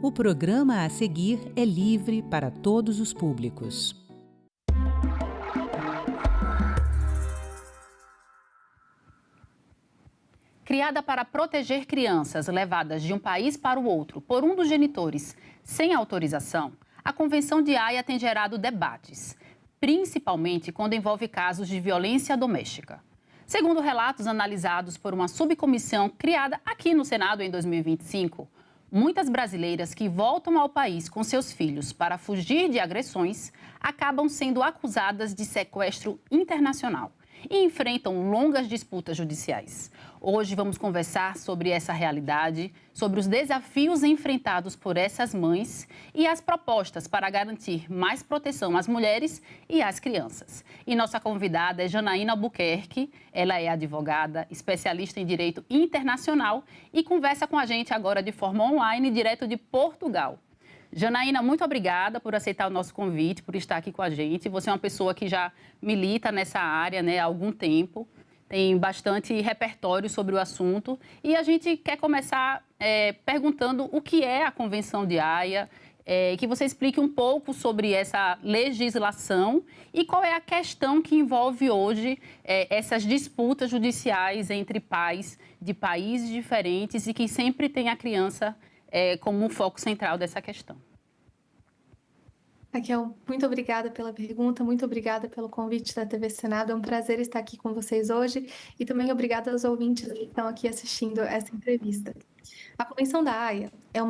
O programa a seguir é livre para todos os públicos. Criada para proteger crianças levadas de um país para o outro por um dos genitores sem autorização, a Convenção de Haia tem gerado debates, principalmente quando envolve casos de violência doméstica. Segundo relatos analisados por uma subcomissão criada aqui no Senado em 2025, muitas brasileiras que voltam ao país com seus filhos para fugir de agressões acabam sendo acusadas de sequestro internacional e enfrentam longas disputas judiciais. Hoje vamos conversar sobre essa realidade, sobre os desafios enfrentados por essas mães e as propostas para garantir mais proteção às mulheres e às crianças. E nossa convidada é Janaína Albuquerque, ela é advogada, especialista em direito internacional e conversa com a gente agora de forma online, direto de Portugal. Janaína, muito obrigada por aceitar o nosso convite, por estar aqui com a gente. Você é uma pessoa que já milita nessa área, né, há algum tempo, tem bastante repertório sobre o assunto. E a gente quer começar perguntando o que é a Convenção de Haia, que você explique um pouco sobre essa legislação e qual é a questão que envolve hoje essas disputas judiciais entre pais de países diferentes e que sempre tem a criança como um foco central dessa questão. Raquel, muito obrigada pela pergunta, muito obrigada pelo convite da TV Senado. É um prazer estar aqui com vocês hoje e também obrigada aos ouvintes que estão aqui assistindo essa entrevista. A Convenção da Haia é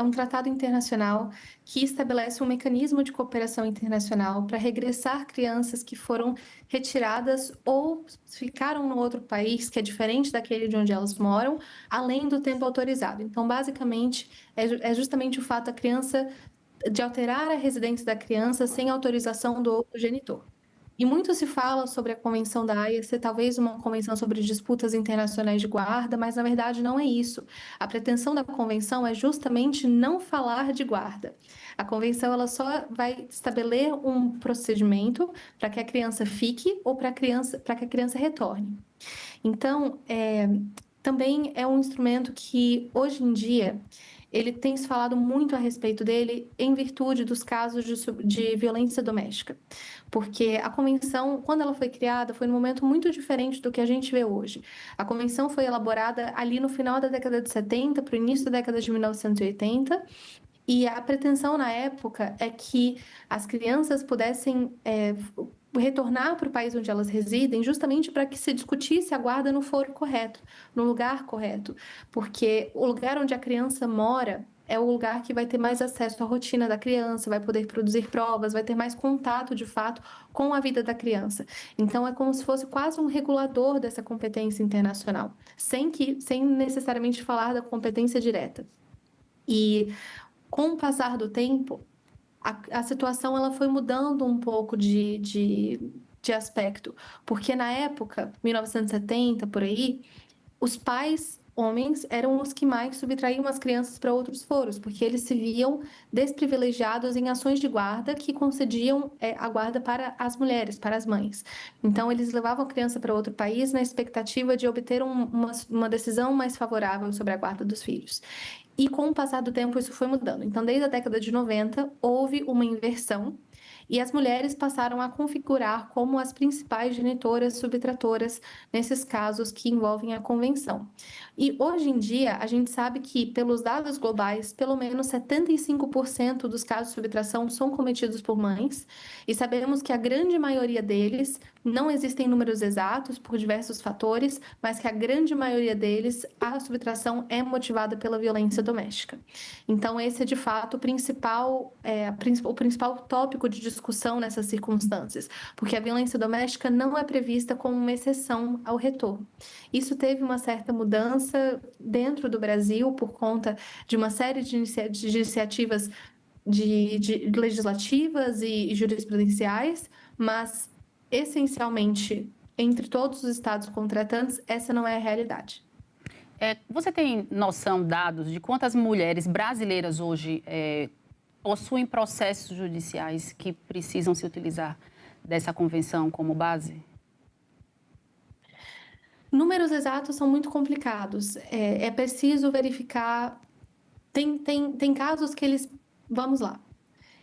um tratado internacional que estabelece um mecanismo de cooperação internacional para regressar crianças que foram retiradas ou ficaram no outro país, que é diferente daquele de onde elas moram, além do tempo autorizado. Então, basicamente, é justamente o fato da criança de alterar a residência da criança sem autorização do outro genitor. E muito se fala sobre a Convenção da Haia ser talvez uma convenção sobre disputas internacionais de guarda, mas na verdade não é isso. A pretensão da convenção é justamente não falar de guarda. A convenção ela só vai estabelecer um procedimento para que a criança fique ou para que a criança retorne. Então, também é um instrumento que hoje em dia ele tem se falado muito a respeito dele em virtude dos casos de violência doméstica. Porque a convenção, quando ela foi criada, foi num momento muito diferente do que a gente vê hoje. A convenção foi elaborada ali no final da década de 70, para o início da década de 1980, e a pretensão na época é que as crianças pudessem retornar para o país onde elas residem, justamente para que se discutisse a guarda no foro correto, no lugar correto, porque o lugar onde a criança mora é o lugar que vai ter mais acesso à rotina da criança, vai poder produzir provas, vai ter mais contato, de fato, com a vida da criança. Então, é como se fosse quase um regulador dessa competência internacional, sem necessariamente falar da competência direta. E, com o passar do tempo, a situação ela foi mudando um pouco de aspecto, porque na época, 1970, por aí, os pais homens eram os que mais subtraíam as crianças para outros foros, porque eles se viam desprivilegiados em ações de guarda que concediam a guarda para as mulheres, para as mães. Então, eles levavam a criança para outro país na expectativa de obter uma decisão mais favorável sobre a guarda dos filhos. E com o passar do tempo isso foi mudando. Então, desde a década de 90, houve uma inversão e as mulheres passaram a configurar como as principais genitoras subtratoras nesses casos que envolvem a convenção. E hoje em dia, a gente sabe que, pelos dados globais, pelo menos 75% dos casos de subtração são cometidos por mães, e sabemos que a grande maioria deles, não existem números exatos por diversos fatores, mas que a grande maioria deles, a subtração é motivada pela violência doméstica. Então, esse é, de fato, o principal tópico de discussão nessas circunstâncias, porque a violência doméstica não é prevista como uma exceção ao retorno. Isso teve uma certa mudança dentro do Brasil por conta de uma série de iniciativas legislativas e jurisprudenciais, mas, essencialmente, entre todos os estados contratantes, essa não é a realidade. Você tem noção, dados, de quantas mulheres brasileiras hoje possuem processos judiciais que precisam se utilizar dessa convenção como base? Números exatos são muito complicados. É preciso verificar Tem casos que eles... Vamos lá.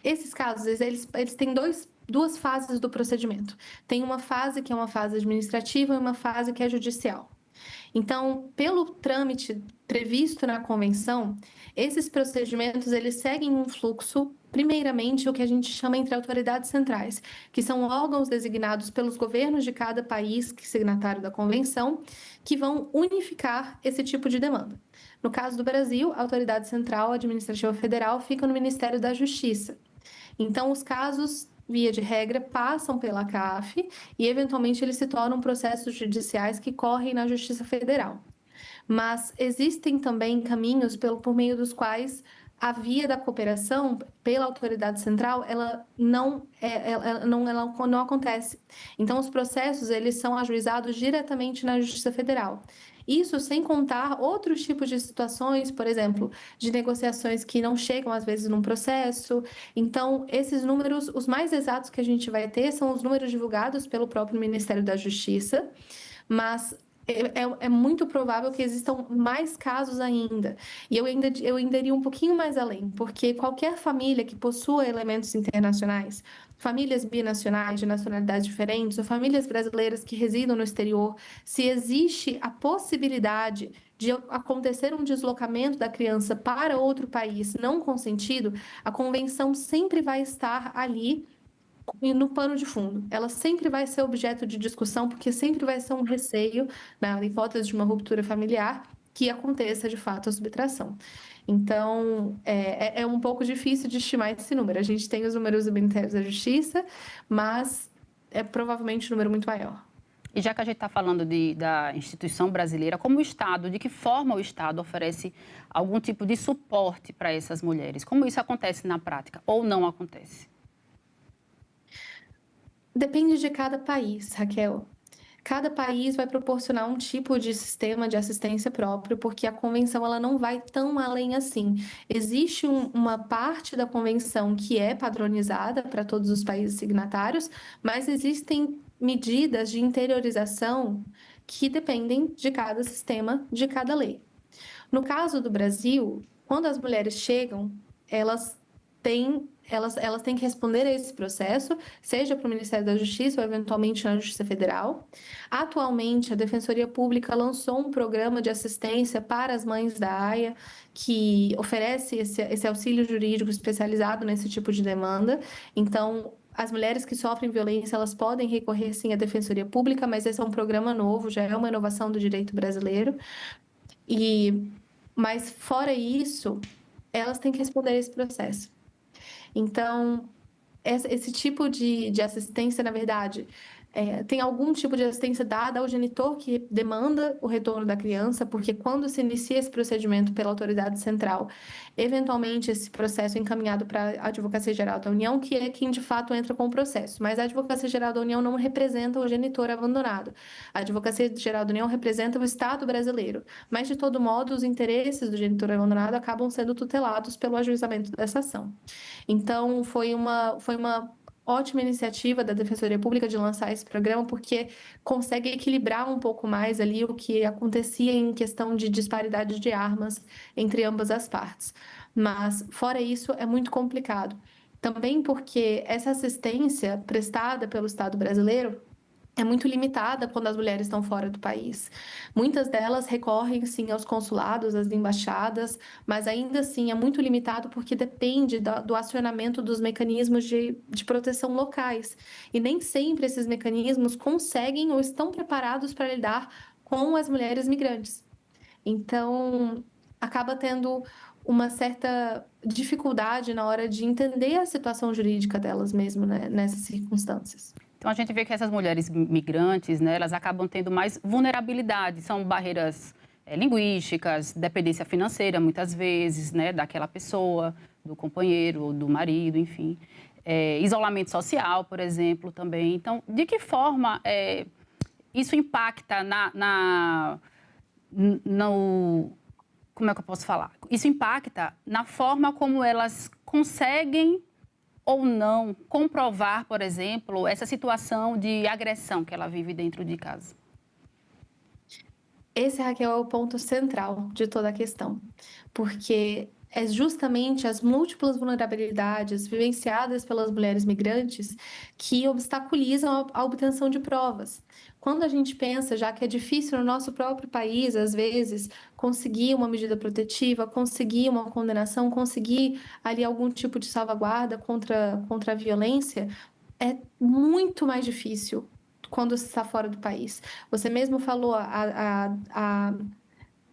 Esses casos, eles têm duas fases do procedimento. Tem uma fase que é uma fase administrativa e uma fase que é judicial. Então, pelo trâmite previsto na convenção, esses procedimentos eles seguem um fluxo, primeiramente, o que a gente chama entre autoridades centrais, que são órgãos designados pelos governos de cada país signatário da convenção, que vão unificar esse tipo de demanda. No caso do Brasil, a Autoridade Central Administrativa Federal fica no Ministério da Justiça. Então, os casos, via de regra, passam pela CAF e, eventualmente, eles se tornam processos judiciais que correm na Justiça Federal. Mas existem também caminhos por meio dos quais a via da cooperação pela autoridade central, ela não acontece. Então, os processos, eles são ajuizados diretamente na Justiça Federal. Isso sem contar outros tipos de situações, por exemplo, de negociações que não chegam, às vezes, num processo. Então, esses números, os mais exatos que a gente vai ter são os números divulgados pelo próprio Ministério da Justiça, mas é muito provável que existam mais casos ainda. E eu ainda iria um pouquinho mais além, porque qualquer família que possua elementos internacionais, famílias binacionais de nacionalidades diferentes, ou famílias brasileiras que residam no exterior, se existe a possibilidade de acontecer um deslocamento da criança para outro país não consentido, a convenção sempre vai estar ali no pano de fundo. Ela sempre vai ser objeto de discussão, porque sempre vai ser um receio, na hipótese de uma ruptura familiar, que aconteça de fato a subtração. Então, é um pouco difícil de estimar esse número. A gente tem os números do Ministério da Justiça, mas é provavelmente um número muito maior. E já que a gente está falando da instituição brasileira, como o Estado, de que forma o Estado oferece algum tipo de suporte para essas mulheres? Como isso acontece na prática ou não acontece? Depende de cada país, Raquel. Cada país vai proporcionar um tipo de sistema de assistência próprio, porque a convenção ela não vai tão além assim. Existe uma parte da convenção que é padronizada para todos os países signatários, mas existem medidas de interiorização que dependem de cada sistema, de cada lei. No caso do Brasil, quando as mulheres chegam, elas têm que responder a esse processo, seja para o Ministério da Justiça ou, eventualmente, na Justiça Federal. Atualmente, a Defensoria Pública lançou um programa de assistência para as mães da AIA, que oferece esse auxílio jurídico especializado nesse tipo de demanda. Então, as mulheres que sofrem violência, elas podem recorrer, sim, à Defensoria Pública, mas esse é um programa novo, já é uma inovação do direito brasileiro. Mas, fora isso, elas têm que responder a esse processo. Então, esse tipo de assistência, na verdade, tem algum tipo de assistência dada ao genitor que demanda o retorno da criança, porque quando se inicia esse procedimento pela autoridade central, eventualmente esse processo é encaminhado para a Advocacia Geral da União, que é quem de fato entra com o processo. Mas a Advocacia Geral da União não representa o genitor abandonado. A Advocacia Geral da União representa o Estado brasileiro. Mas, de todo modo, os interesses do genitor abandonado acabam sendo tutelados pelo ajuizamento dessa ação. Então, foi uma ótima iniciativa da Defensoria Pública de lançar esse programa, porque consegue equilibrar um pouco mais ali o que acontecia em questão de disparidade de armas entre ambas as partes. Mas, fora isso, é muito complicado. Também porque essa assistência prestada pelo Estado brasileiro é muito limitada quando as mulheres estão fora do país. Muitas delas recorrem, sim, aos consulados, às embaixadas, mas ainda assim é muito limitado porque depende do acionamento dos mecanismos de proteção locais. E nem sempre esses mecanismos conseguem ou estão preparados para lidar com as mulheres migrantes. Então, acaba tendo uma certa dificuldade na hora de entender a situação jurídica delas mesmo, né, nessas circunstâncias. Então, a gente vê que essas mulheres migrantes, né, elas acabam tendo mais vulnerabilidade, são barreiras linguísticas, dependência financeira, muitas vezes, né, daquela pessoa, do companheiro ou do marido, enfim. Isolamento social, por exemplo, também. Então, de que forma isso impacta como é que eu posso falar? Isso impacta na forma como elas conseguem ou não comprovar, por exemplo, essa situação de agressão que ela vive dentro de casa? Esse, Raquel, é o ponto central de toda a questão, porque é justamente as múltiplas vulnerabilidades vivenciadas pelas mulheres migrantes que obstaculizam a obtenção de provas. Quando a gente pensa, já que é difícil no nosso próprio país, às vezes, conseguir uma medida protetiva, conseguir uma condenação, conseguir ali algum tipo de salvaguarda contra a violência, é muito mais difícil quando se está fora do país. Você mesmo falou a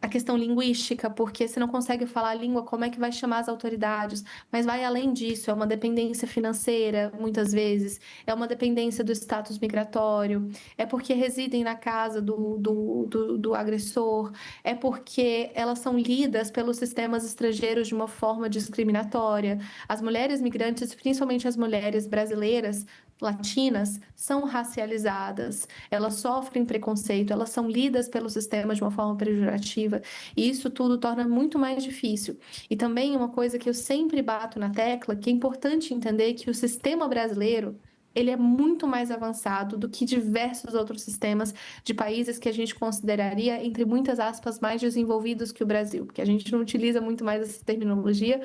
questão linguística, porque se não consegue falar a língua, como é que vai chamar as autoridades? Mas vai além disso, é uma dependência financeira, muitas vezes, é uma dependência do status migratório, é porque residem na casa do agressor, é porque elas são lidas pelos sistemas estrangeiros de uma forma discriminatória. As mulheres migrantes, principalmente as mulheres brasileiras, latinas, são racializadas, elas sofrem preconceito, elas são lidas pelo sistema de uma forma pejorativa, e isso tudo torna muito mais difícil. E também uma coisa que eu sempre bato na tecla, que é importante entender que o sistema brasileiro, ele é muito mais avançado do que diversos outros sistemas de países que a gente consideraria, entre muitas aspas, mais desenvolvidos que o Brasil, porque a gente não utiliza muito mais essa terminologia,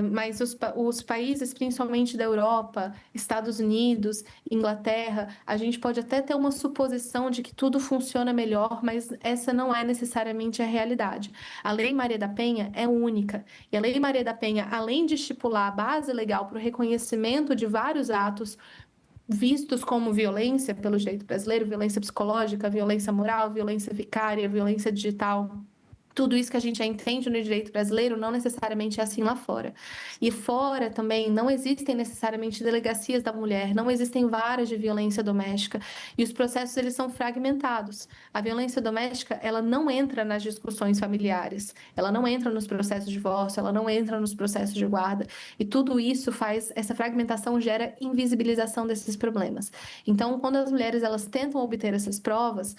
mas os países, principalmente da Europa, Estados Unidos, Inglaterra, a gente pode até ter uma suposição de que tudo funciona melhor, mas essa não é necessariamente a realidade. A Lei Maria da Penha é única, e a Lei Maria da Penha, além de estipular a base legal para o reconhecimento de vários atos vistos como violência pelo direito brasileiro, violência psicológica, violência moral, violência vicária, violência digital, tudo isso que a gente já entende no direito brasileiro não necessariamente é assim lá fora. E fora também não existem necessariamente delegacias da mulher, não existem varas de violência doméstica, e os processos eles são fragmentados. A violência doméstica, ela não entra nas discussões familiares, ela não entra nos processos de divórcio, ela não entra nos processos de guarda, e tudo isso faz, essa fragmentação gera invisibilização desses problemas. Então, quando as mulheres elas tentam obter essas provas,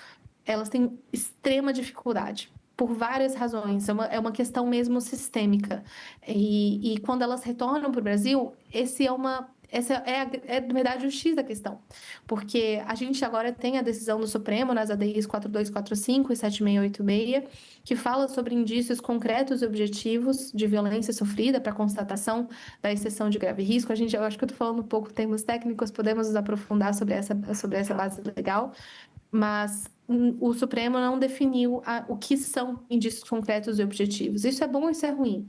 elas têm extrema dificuldade por várias razões, é uma questão mesmo sistêmica. E quando elas retornam para o Brasil, essa é, na verdade, o X da questão. Porque a gente agora tem a decisão do Supremo nas ADIs 4245 e 7686, que fala sobre indícios concretos e objetivos de violência sofrida para constatação da exceção de grave risco. Eu acho que eu estou falando um pouco em termos técnicos, podemos nos aprofundar sobre essa base legal, mas o Supremo não definiu o que são indícios concretos e objetivos. Isso é bom e isso é ruim.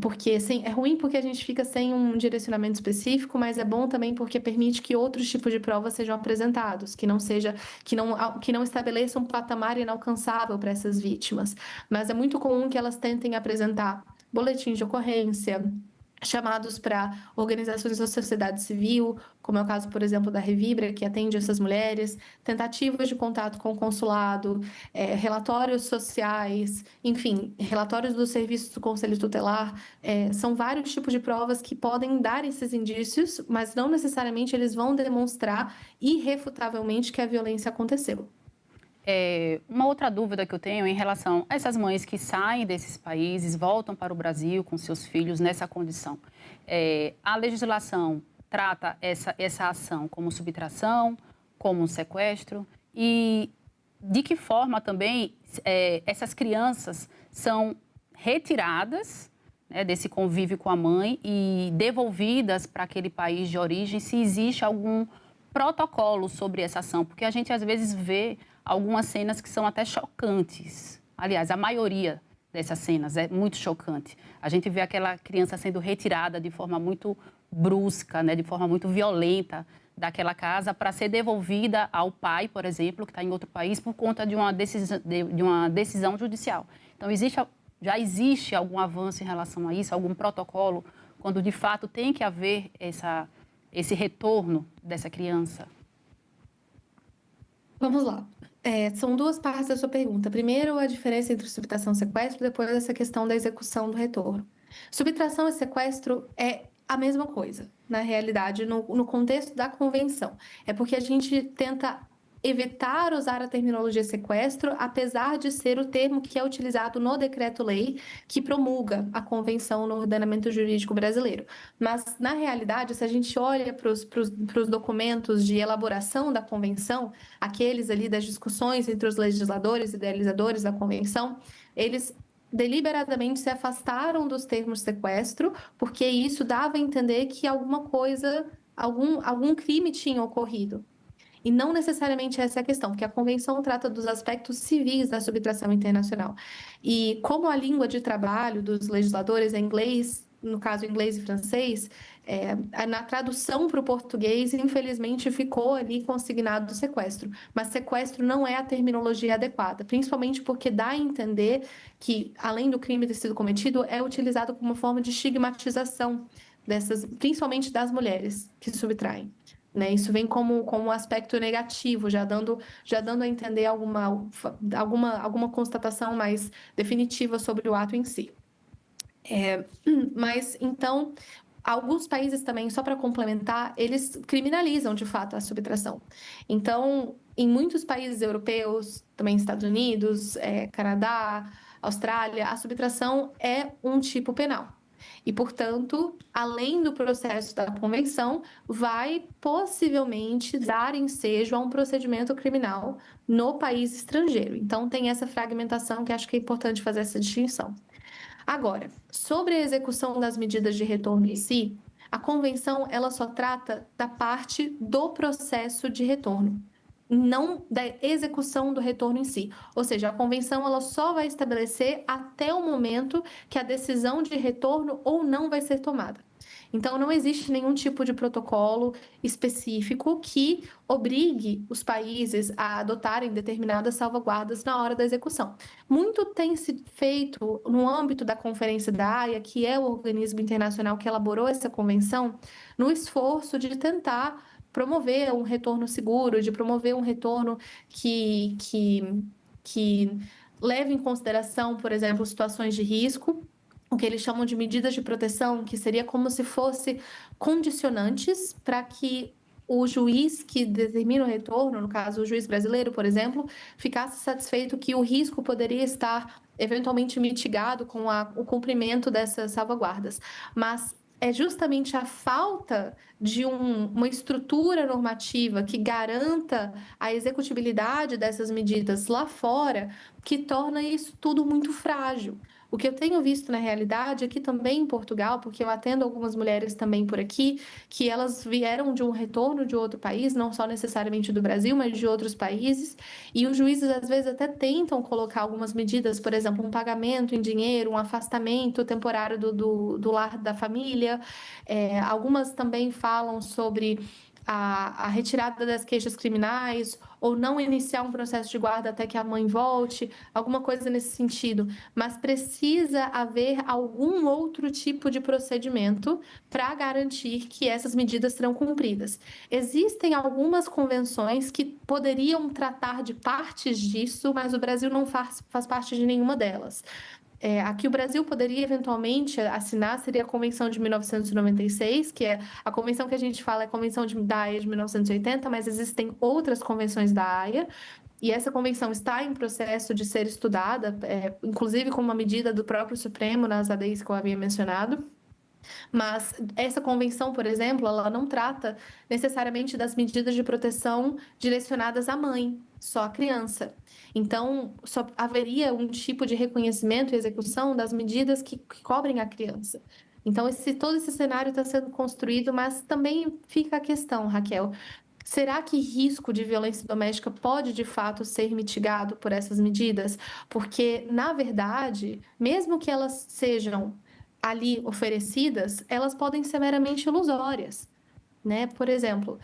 Porque é ruim porque a gente fica sem um direcionamento específico, mas é bom também porque permite que outros tipos de provas sejam apresentados, que não estabeleçam um patamar inalcançável para essas vítimas. Mas é muito comum que elas tentem apresentar boletins de ocorrência, chamados para organizações da sociedade civil, como é o caso, por exemplo, da Revibra, que atende essas mulheres, tentativas de contato com o consulado, relatórios sociais, enfim, relatórios dos serviços do Conselho Tutelar, são vários tipos de provas que podem dar esses indícios, mas não necessariamente eles vão demonstrar irrefutavelmente que a violência aconteceu. Uma outra dúvida que eu tenho em relação a essas mães que saem desses países, voltam para o Brasil com seus filhos nessa condição. A legislação trata essa ação como subtração, como um sequestro, e de que forma também essas crianças são retiradas, né, desse convívio com a mãe e devolvidas para aquele país de origem, se existe algum protocolo sobre essa ação, porque a gente às vezes vê algumas cenas que são até chocantes. Aliás, a maioria dessas cenas é muito chocante. A gente vê aquela criança sendo retirada de forma muito brusca, né, de forma muito violenta daquela casa para ser devolvida ao pai, por exemplo, que está em outro país, por conta de uma decisão judicial. Então, já existe algum avanço em relação a isso, algum protocolo, quando de fato tem que haver esse retorno dessa criança? Vamos lá. São duas partes da sua pergunta. Primeiro, a diferença entre subtração e sequestro, depois essa questão da execução do retorno. Subtração e sequestro é a mesma coisa, na realidade, no contexto da convenção. É porque a gente tenta evitar usar a terminologia sequestro, apesar de ser o termo que é utilizado no decreto-lei que promulga a convenção no ordenamento jurídico brasileiro. Mas, na realidade, se a gente olha para os documentos de elaboração da convenção, aqueles ali das discussões entre os legisladores e idealizadores da convenção, eles deliberadamente se afastaram dos termos sequestro, porque isso dava a entender que alguma coisa, algum crime tinha ocorrido. E não necessariamente essa é a questão, porque a convenção trata dos aspectos civis da subtração internacional. E como a língua de trabalho dos legisladores é inglês, no caso inglês e francês, na tradução para o português, infelizmente, ficou ali consignado o sequestro. Mas sequestro não é a terminologia adequada, principalmente porque dá a entender que, além do crime ter sido cometido, é utilizado como uma forma de estigmatização dessas, principalmente das mulheres que subtraem. Né? Isso vem como um aspecto negativo, já dando a entender alguma constatação mais definitiva sobre o ato em si. Mas, então, alguns países também, só para complementar, eles criminalizam, de fato, a subtração. Então, em muitos países europeus, também Estados Unidos, Canadá, Austrália, a subtração é um tipo penal. E, portanto, além do processo da convenção, vai possivelmente dar ensejo a um procedimento criminal no país estrangeiro. Então, tem essa fragmentação que acho que é importante fazer essa distinção. Agora, sobre a execução das medidas de retorno em si, a convenção ela só trata da parte do processo de retorno, não da execução do retorno em si. Ou seja, a convenção ela só vai estabelecer até o momento que a decisão de retorno ou não vai ser tomada. Então, não existe nenhum tipo de protocolo específico que obrigue os países a adotarem determinadas salvaguardas na hora da execução. Muito tem sido feito no âmbito da Conferência da Haia, que é o organismo internacional que elaborou essa convenção, no esforço de tentar promover um retorno seguro, de promover um retorno que leve em consideração, por exemplo, situações de risco, o que eles chamam de medidas de proteção, que seria como se fosse condicionantes para que o juiz que determina o retorno, no caso o juiz brasileiro, por exemplo, ficasse satisfeito que o risco poderia estar eventualmente mitigado com o cumprimento dessas salvaguardas. Mas é justamente a falta de uma estrutura normativa que garanta a executibilidade dessas medidas lá fora que torna isso tudo muito frágil. O que eu tenho visto na realidade aqui também em Portugal, porque eu atendo algumas mulheres também por aqui, que elas vieram de um retorno de outro país, não só necessariamente do Brasil, mas de outros países, e os juízes às vezes até tentam colocar algumas medidas, por exemplo, um pagamento em dinheiro, um afastamento temporário do lar da família. Algumas também falam sobre a retirada das queixas criminais ou não iniciar um processo de guarda até que a mãe volte, alguma coisa nesse sentido. Mas precisa haver algum outro tipo de procedimento para garantir que essas medidas serão cumpridas. Existem algumas convenções que poderiam tratar de partes disso, mas o Brasil não faz parte de nenhuma delas. Aqui o Brasil poderia eventualmente assinar, seria a Convenção de 1996, que é a convenção que a gente fala é a Convenção da Haia de 1980, mas existem outras convenções da Haia, e essa convenção está em processo de ser estudada, inclusive com uma medida do próprio Supremo nas ADIs que eu havia mencionado. Mas essa convenção, por exemplo, ela não trata necessariamente das medidas de proteção direcionadas à mãe, só à criança. Então, só haveria um tipo de reconhecimento e execução das medidas que cobrem a criança. Então, todo esse cenário está sendo construído, mas também fica a questão, Raquel. Será que risco de violência doméstica pode, de fato, ser mitigado por essas medidas? Porque, na verdade, mesmo que elas sejam ali oferecidas, elas podem ser meramente ilusórias, né? Por exemplo,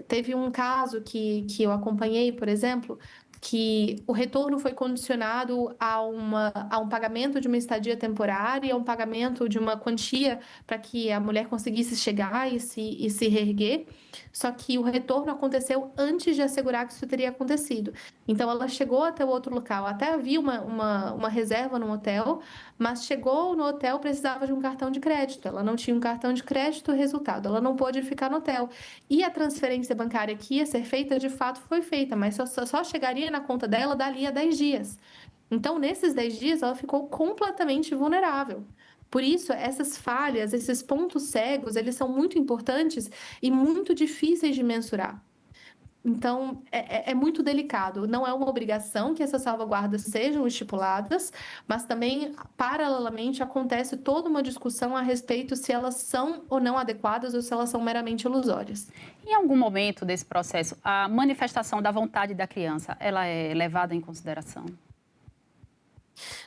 teve um caso que eu acompanhei, por exemplo, que o retorno foi condicionado a um pagamento de uma estadia temporária, a um pagamento de uma quantia para que a mulher conseguisse chegar e se reerguer, só que o retorno aconteceu antes de assegurar que isso teria acontecido. Então, ela chegou até o outro local, até havia uma reserva no hotel, mas chegou no hotel, precisava de um cartão de crédito. Ela não tinha um cartão de crédito, resultado, ela não pôde ficar no hotel. E a transferência bancária que ia ser feita, de fato, foi feita, mas só chegaria na conta dela dali a 10 dias. Então, nesses 10 dias, ela ficou completamente vulnerável. Por isso, essas falhas, esses pontos cegos, eles são muito importantes e muito difíceis de mensurar. Então, é muito delicado. Não é uma obrigação que essas salvaguardas sejam estipuladas, mas também, paralelamente, acontece toda uma discussão a respeito se elas são ou não adequadas ou se elas são meramente ilusórias. Em algum momento desse processo, a manifestação da vontade da criança, ela é levada em consideração?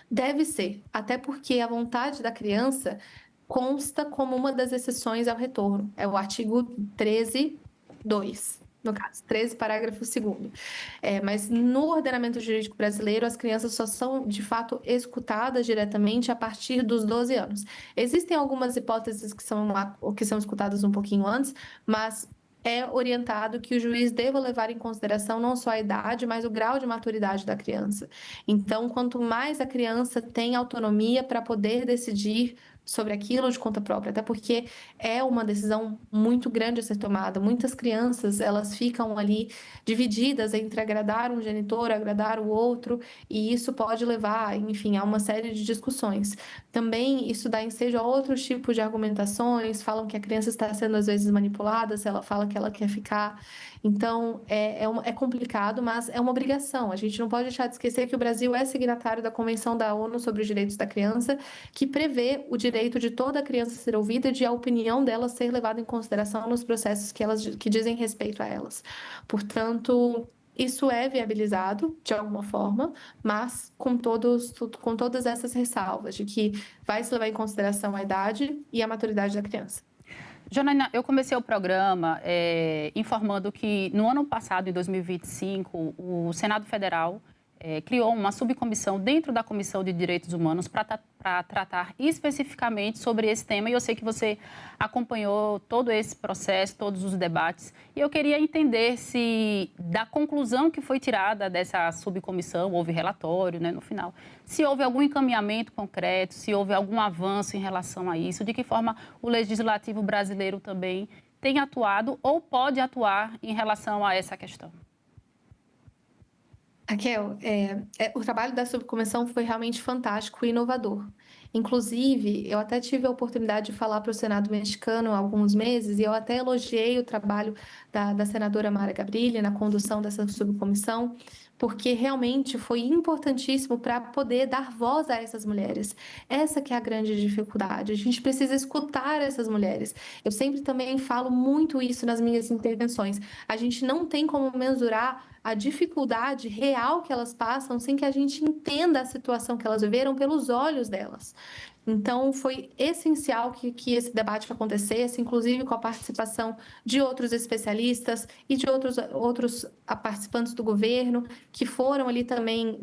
Deve ser, até porque a vontade da criança consta como uma das exceções ao retorno. É o artigo 13(2). No caso, 13, parágrafo 2º. Mas no ordenamento jurídico brasileiro, as crianças só são, de fato, escutadas diretamente a partir dos 12 anos. Existem algumas hipóteses que são escutadas um pouquinho antes, mas é orientado que o juiz deva levar em consideração não só a idade, mas o grau de maturidade da criança. Então, quanto mais a criança tem autonomia para poder decidir sobre aquilo de conta própria, até porque é uma decisão muito grande a ser tomada. Muitas crianças, elas ficam ali divididas entre agradar um genitor, agradar o outro, e isso pode levar, enfim, a uma série de discussões. Também isso dá ensejo a outros tipos de argumentações, falam que a criança está sendo às vezes manipulada, se ela fala que ela quer ficar. Então, é complicado, mas é uma obrigação. A gente não pode deixar de esquecer que o Brasil é signatário da Convenção da ONU sobre os Direitos da Criança, que prevê o direito de toda criança ser ouvida e de a opinião dela ser levada em consideração nos processos que dizem respeito a elas. Portanto, isso é viabilizado de alguma forma, mas com todas essas ressalvas de que vai se levar em consideração a idade e a maturidade da criança. Janaína, eu comecei o programa informando que no ano passado, em 2025, o Senado Federal criou uma subcomissão dentro da Comissão de Direitos Humanos para tratar especificamente sobre esse tema. E eu sei que você acompanhou todo esse processo, todos os debates. E eu queria entender se, da conclusão que foi tirada dessa subcomissão, houve relatório, né, no final, se houve algum encaminhamento concreto, se houve algum avanço em relação a isso, de que forma o legislativo brasileiro também tem atuado ou pode atuar em relação a essa questão. Raquel, o trabalho da subcomissão foi realmente fantástico e inovador. Inclusive, eu até tive a oportunidade de falar para o Senado mexicano há alguns meses e eu até elogiei o trabalho da senadora Mara Gabrilli na condução dessa subcomissão, porque realmente foi importantíssimo para poder dar voz a essas mulheres. Essa que é a grande dificuldade. A gente precisa escutar essas mulheres. Eu sempre também falo muito isso nas minhas intervenções. A gente não tem como mensurar a dificuldade real que elas passam sem que a gente entenda a situação que elas viveram pelos olhos delas. Então, foi essencial que esse debate acontecesse, inclusive com a participação de outros especialistas e de outros participantes do governo, que foram ali também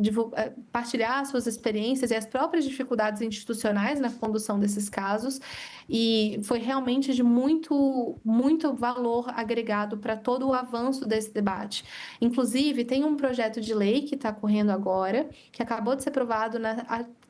partilhar suas experiências e as próprias dificuldades institucionais na condução desses casos. E foi realmente de muito, muito valor agregado para todo o avanço desse debate. Inclusive, tem um projeto de lei que está correndo agora, que acabou de ser aprovado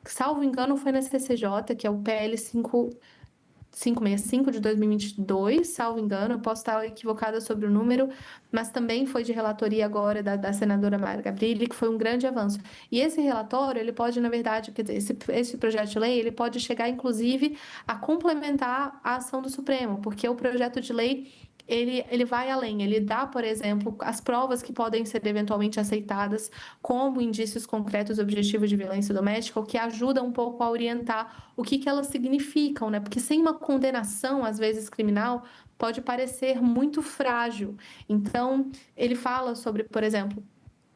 salvo engano, foi na CCJ, que é o PL 565 de 2022, salvo engano, eu posso estar equivocada sobre o número, mas também foi de relatoria agora da senadora Mara Gabrilli, que foi um grande avanço. E esse relatório, ele pode, na verdade, quer dizer, esse projeto de lei, ele pode chegar, inclusive, a complementar a ação do Supremo, porque o projeto de lei ele vai além, ele dá, por exemplo, as provas que podem ser eventualmente aceitadas como indícios concretos objetivos de violência doméstica, o que ajuda um pouco a orientar o que elas significam, né? Porque sem uma condenação, às vezes criminal, pode parecer muito frágil. Então, ele fala sobre, por exemplo,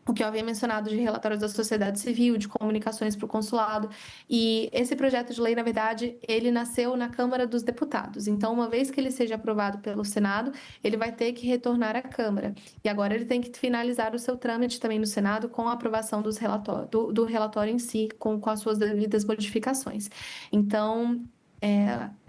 o que eu havia mencionado de relatórios da sociedade civil, de comunicações para o consulado. E esse projeto de lei, na verdade, ele nasceu na Câmara dos Deputados. Então, uma vez que ele seja aprovado pelo Senado, ele vai ter que retornar à Câmara. E agora ele tem que finalizar o seu trâmite também no Senado com a aprovação do relatório em si, com as suas devidas modificações. Então,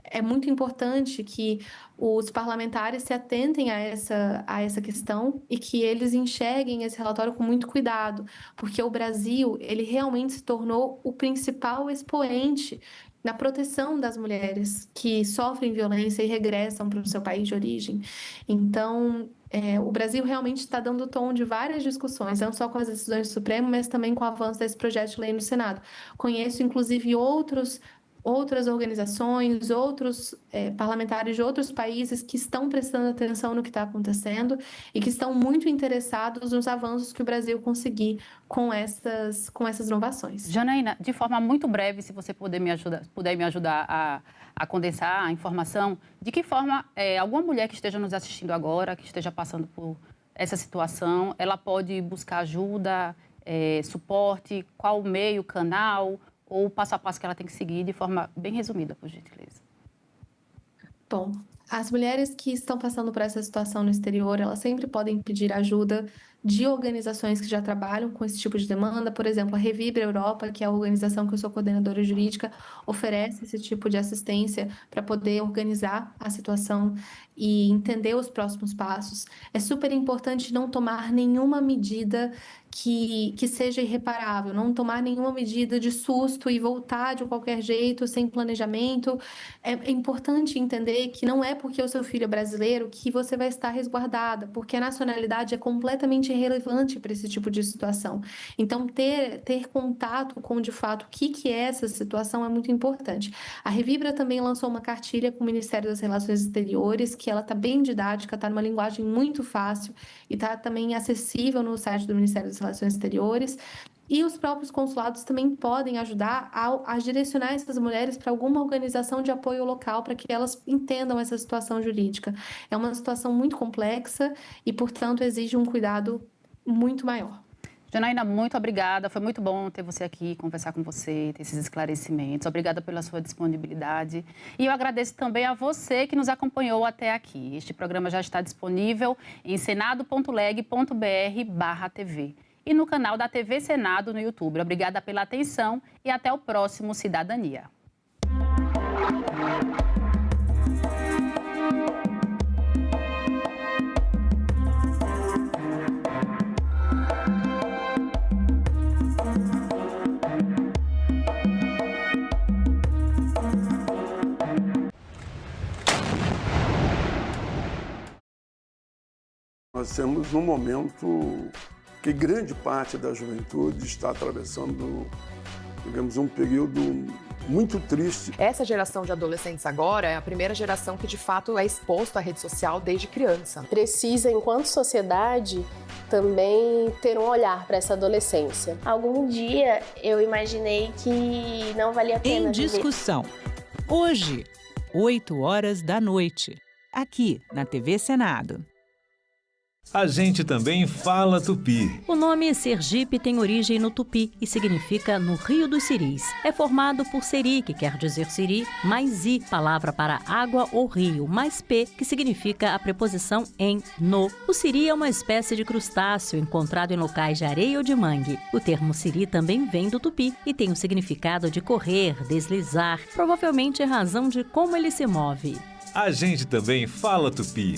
é muito importante que os parlamentares se atentem a essa questão e que eles enxerguem esse relatório com muito cuidado, porque o Brasil, ele realmente se tornou o principal expoente na proteção das mulheres que sofrem violência e regressam para o seu país de origem. Então, o Brasil realmente está dando tom de várias discussões, não só com as decisões do Supremo, mas também com o avanço desse projeto de lei no Senado. Conheço, inclusive, outros outras organizações, outros parlamentares de outros países que estão prestando atenção no que está acontecendo e que estão muito interessados nos avanços que o Brasil conseguir com essas inovações. Janaína, de forma muito breve, se você puder me ajudar a condensar a informação, de que forma alguma mulher que esteja nos assistindo agora, que esteja passando por essa situação, ela pode buscar ajuda, suporte, qual o meio, canal, ou o passo a passo que ela tem que seguir, de forma bem resumida, por gentileza. Bom, as mulheres que estão passando por essa situação no exterior, elas sempre podem pedir ajuda de organizações que já trabalham com esse tipo de demanda. Por exemplo, a Revibra Europa, que é a organização que eu sou coordenadora jurídica, oferece esse tipo de assistência para poder organizar a situação e entender os próximos passos. É super importante não tomar nenhuma medida que seja irreparável, não tomar nenhuma medida de susto e voltar de qualquer jeito, sem planejamento. É importante entender que não é porque o seu filho é brasileiro que você vai estar resguardada, porque a nacionalidade é completamente irrelevante para esse tipo de situação. Então, ter contato com, de fato, o que é essa situação é muito importante. A Revibra também lançou uma cartilha com o Ministério das Relações Exteriores, que ela está bem didática, está numa linguagem muito fácil e está também acessível no site do Ministério das Relações Exteriores. E os próprios consulados também podem ajudar a direcionar essas mulheres para alguma organização de apoio local para que elas entendam essa situação jurídica. É uma situação muito complexa e, portanto, exige um cuidado muito maior. Janaína, muito obrigada. Foi muito bom ter você aqui, conversar com você, ter esses esclarecimentos. Obrigada pela sua disponibilidade. E eu agradeço também a você que nos acompanhou até aqui. Este programa já está disponível em senado.leg.br/TV e no canal da TV Senado no YouTube. Obrigada pela atenção e até o próximo Cidadania. Nós temos um momento que grande parte da juventude está atravessando, digamos, um período muito triste. Essa geração de adolescentes agora é a primeira geração que, de fato, é exposta à rede social desde criança. Precisa, enquanto sociedade, também ter um olhar para essa adolescência. Algum dia eu imaginei que não valia a pena Em Discussão. Hoje, 20h, aqui na TV Senado. A gente também fala tupi. O nome Sergipe tem origem no tupi e significa no Rio dos Siris. É formado por seri, que quer dizer siri, mais i, palavra para água ou rio, mais p, que significa a preposição em, no. O siri é uma espécie de crustáceo encontrado em locais de areia ou de mangue. O termo siri também vem do tupi e tem o significado de correr, deslizar, provavelmente em razão de como ele se move. A gente também fala tupi.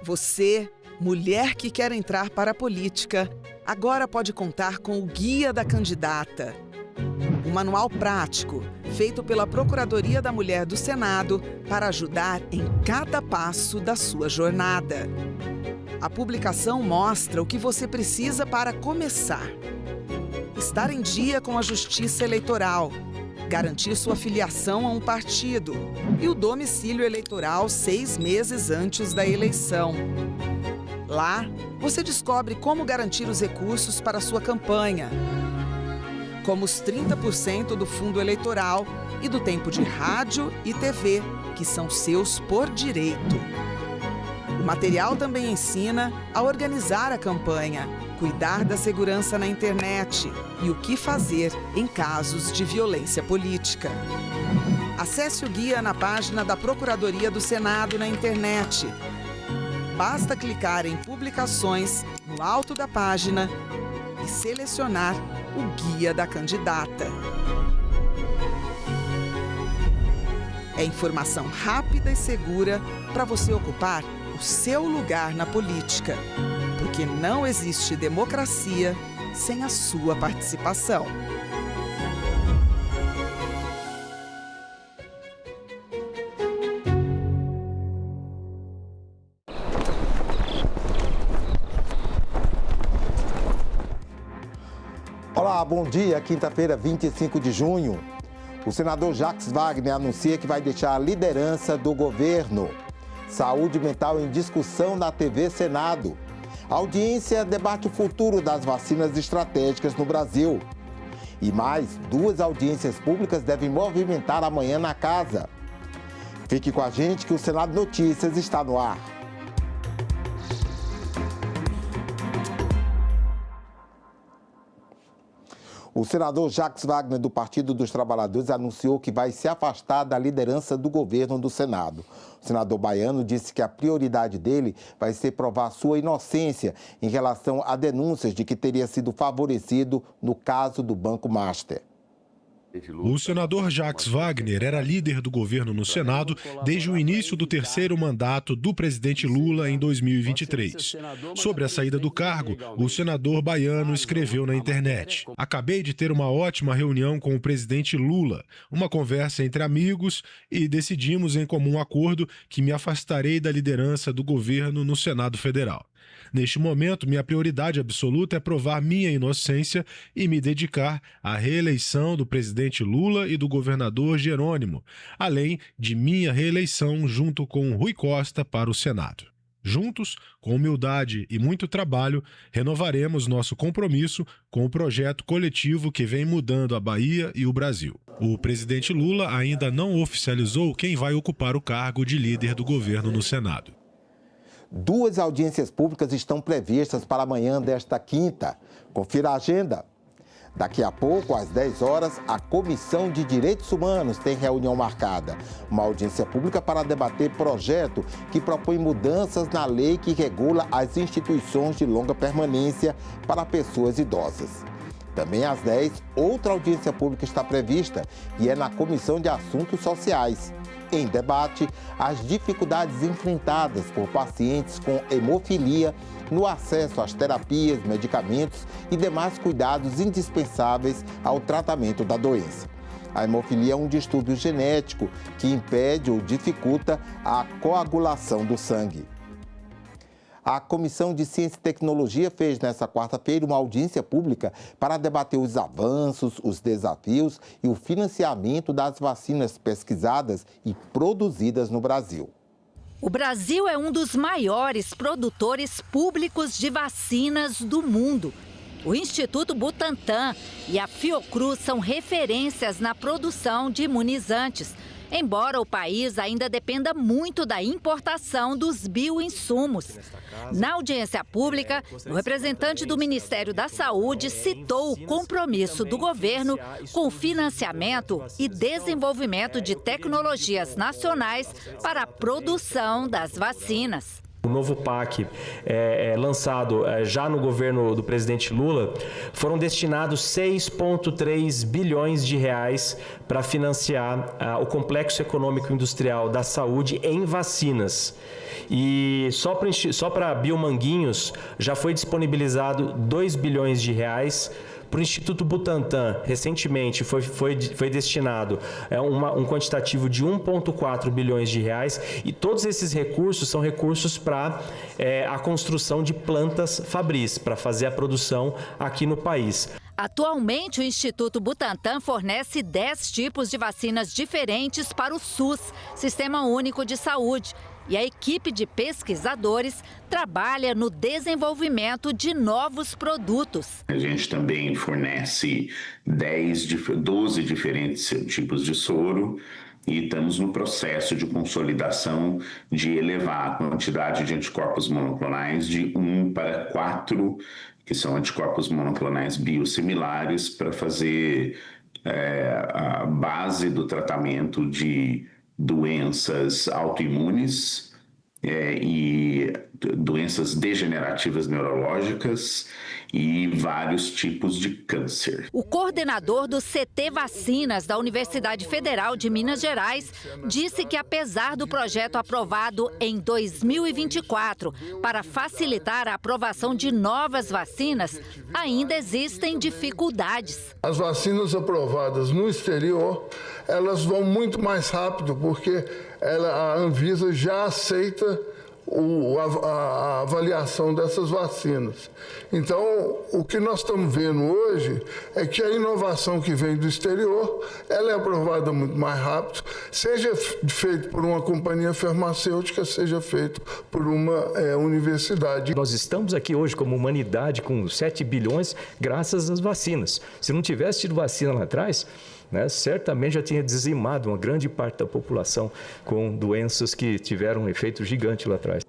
Você, mulher que quer entrar para a política, agora pode contar com o Guia da Candidata. Um manual prático, feito pela Procuradoria da Mulher do Senado para ajudar em cada passo da sua jornada. A publicação mostra o que você precisa para começar. Estar em dia com a Justiça Eleitoral, garantir sua filiação a um partido e o domicílio eleitoral 6 meses antes da eleição. Lá, você descobre como garantir os recursos para sua campanha, como os 30% do fundo eleitoral e do tempo de rádio e TV, que são seus por direito. O material também ensina a organizar a campanha, cuidar da segurança na internet e o que fazer em casos de violência política. Acesse o guia na página da Procuradoria do Senado na internet. Basta clicar em Publicações no alto da página e selecionar o Guia da Candidata. É informação rápida e segura para você ocupar o seu lugar na política. Porque porque não existe democracia sem a sua participação. Olá, bom dia. Quinta-feira, 25 de junho. O senador Jacques Wagner anuncia que vai deixar a liderança do governo. Saúde mental em discussão na TV Senado. A audiência debate o futuro das vacinas estratégicas no Brasil. E mais 2 audiências públicas devem movimentar amanhã na casa. Fique com a gente que o Senado Notícias está no ar. O senador Jacques Wagner, do Partido dos Trabalhadores, anunciou que vai se afastar da liderança do governo do Senado. O senador baiano disse que a prioridade dele vai ser provar sua inocência em relação a denúncias de que teria sido favorecido no caso do Banco Master. O senador Jacques Wagner era líder do governo no Senado desde o início do 3º mandato do presidente Lula em 2023. Sobre a saída do cargo, o senador baiano escreveu na internet: "Acabei de ter uma ótima reunião com o presidente Lula, uma conversa entre amigos e decidimos em comum acordo que me afastarei da liderança do governo no Senado Federal. Neste momento, minha prioridade absoluta é provar minha inocência e me dedicar à reeleição do presidente Lula e do governador Jerônimo, além de minha reeleição junto com Rui Costa para o Senado. Juntos, com humildade e muito trabalho, renovaremos nosso compromisso com o projeto coletivo que vem mudando a Bahia e o Brasil." O presidente Lula ainda não oficializou quem vai ocupar o cargo de líder do governo no Senado. 2 audiências públicas estão previstas para amanhã desta quinta. Confira a agenda. Daqui a pouco, às 10 horas, a Comissão de Direitos Humanos tem reunião marcada. Uma audiência pública para debater projeto que propõe mudanças na lei que regula as instituições de longa permanência para pessoas idosas. Também às 10, outra audiência pública está prevista e é na Comissão de Assuntos Sociais. Em debate, as dificuldades enfrentadas por pacientes com hemofilia no acesso às terapias, medicamentos e demais cuidados indispensáveis ao tratamento da doença. A hemofilia é um distúrbio genético que impede ou dificulta a coagulação do sangue. A Comissão de Ciência e Tecnologia fez nesta quarta-feira uma audiência pública para debater os avanços, os desafios e o financiamento das vacinas pesquisadas e produzidas no Brasil. O Brasil é um dos maiores produtores públicos de vacinas do mundo. O Instituto Butantan e a Fiocruz são referências na produção de imunizantes, embora o país ainda dependa muito da importação dos bioinsumos. Na audiência pública, o representante do Ministério da Saúde citou o compromisso do governo com o financiamento e desenvolvimento de tecnologias nacionais para a produção das vacinas. O novo PAC lançado já no governo do presidente Lula, foram destinados 6,3 bilhões de reais para financiar o complexo econômico industrial da saúde em vacinas. E só para Biomanguinhos já foi disponibilizado 2 bilhões de reais. Para o Instituto Butantan, recentemente, foi destinado um quantitativo de 1,4 bilhões de reais, e todos esses recursos são recursos para a construção de plantas fabris, para fazer a produção aqui no país. Atualmente, o Instituto Butantan fornece 10 tipos de vacinas diferentes para o SUS, Sistema Único de Saúde. E a equipe de pesquisadores trabalha no desenvolvimento de novos produtos. A gente também fornece 12 diferentes tipos de soro e estamos no processo de consolidação de elevar a quantidade de anticorpos monoclonais de 1 para 4, que são anticorpos monoclonais biosimilares, para fazer a base do tratamento de doenças autoimunes e doenças degenerativas neurológicas e vários tipos de câncer. O coordenador do CT Vacinas da Universidade Federal de Minas Gerais disse que, apesar do projeto aprovado em 2024 para facilitar a aprovação de novas vacinas, ainda existem dificuldades. As vacinas aprovadas no exterior, elas vão muito mais rápido, porque a Anvisa já aceita a avaliação dessas vacinas. Então, o que nós estamos vendo hoje é que a inovação que vem do exterior, ela é aprovada muito mais rápido, seja feito por uma companhia farmacêutica, seja feito por uma universidade. Nós estamos aqui hoje como humanidade com 7 bilhões graças às vacinas. Se não tivesse tido vacina lá atrás, certamente já tinha dizimado uma grande parte da população com doenças que tiveram um efeito gigante lá atrás.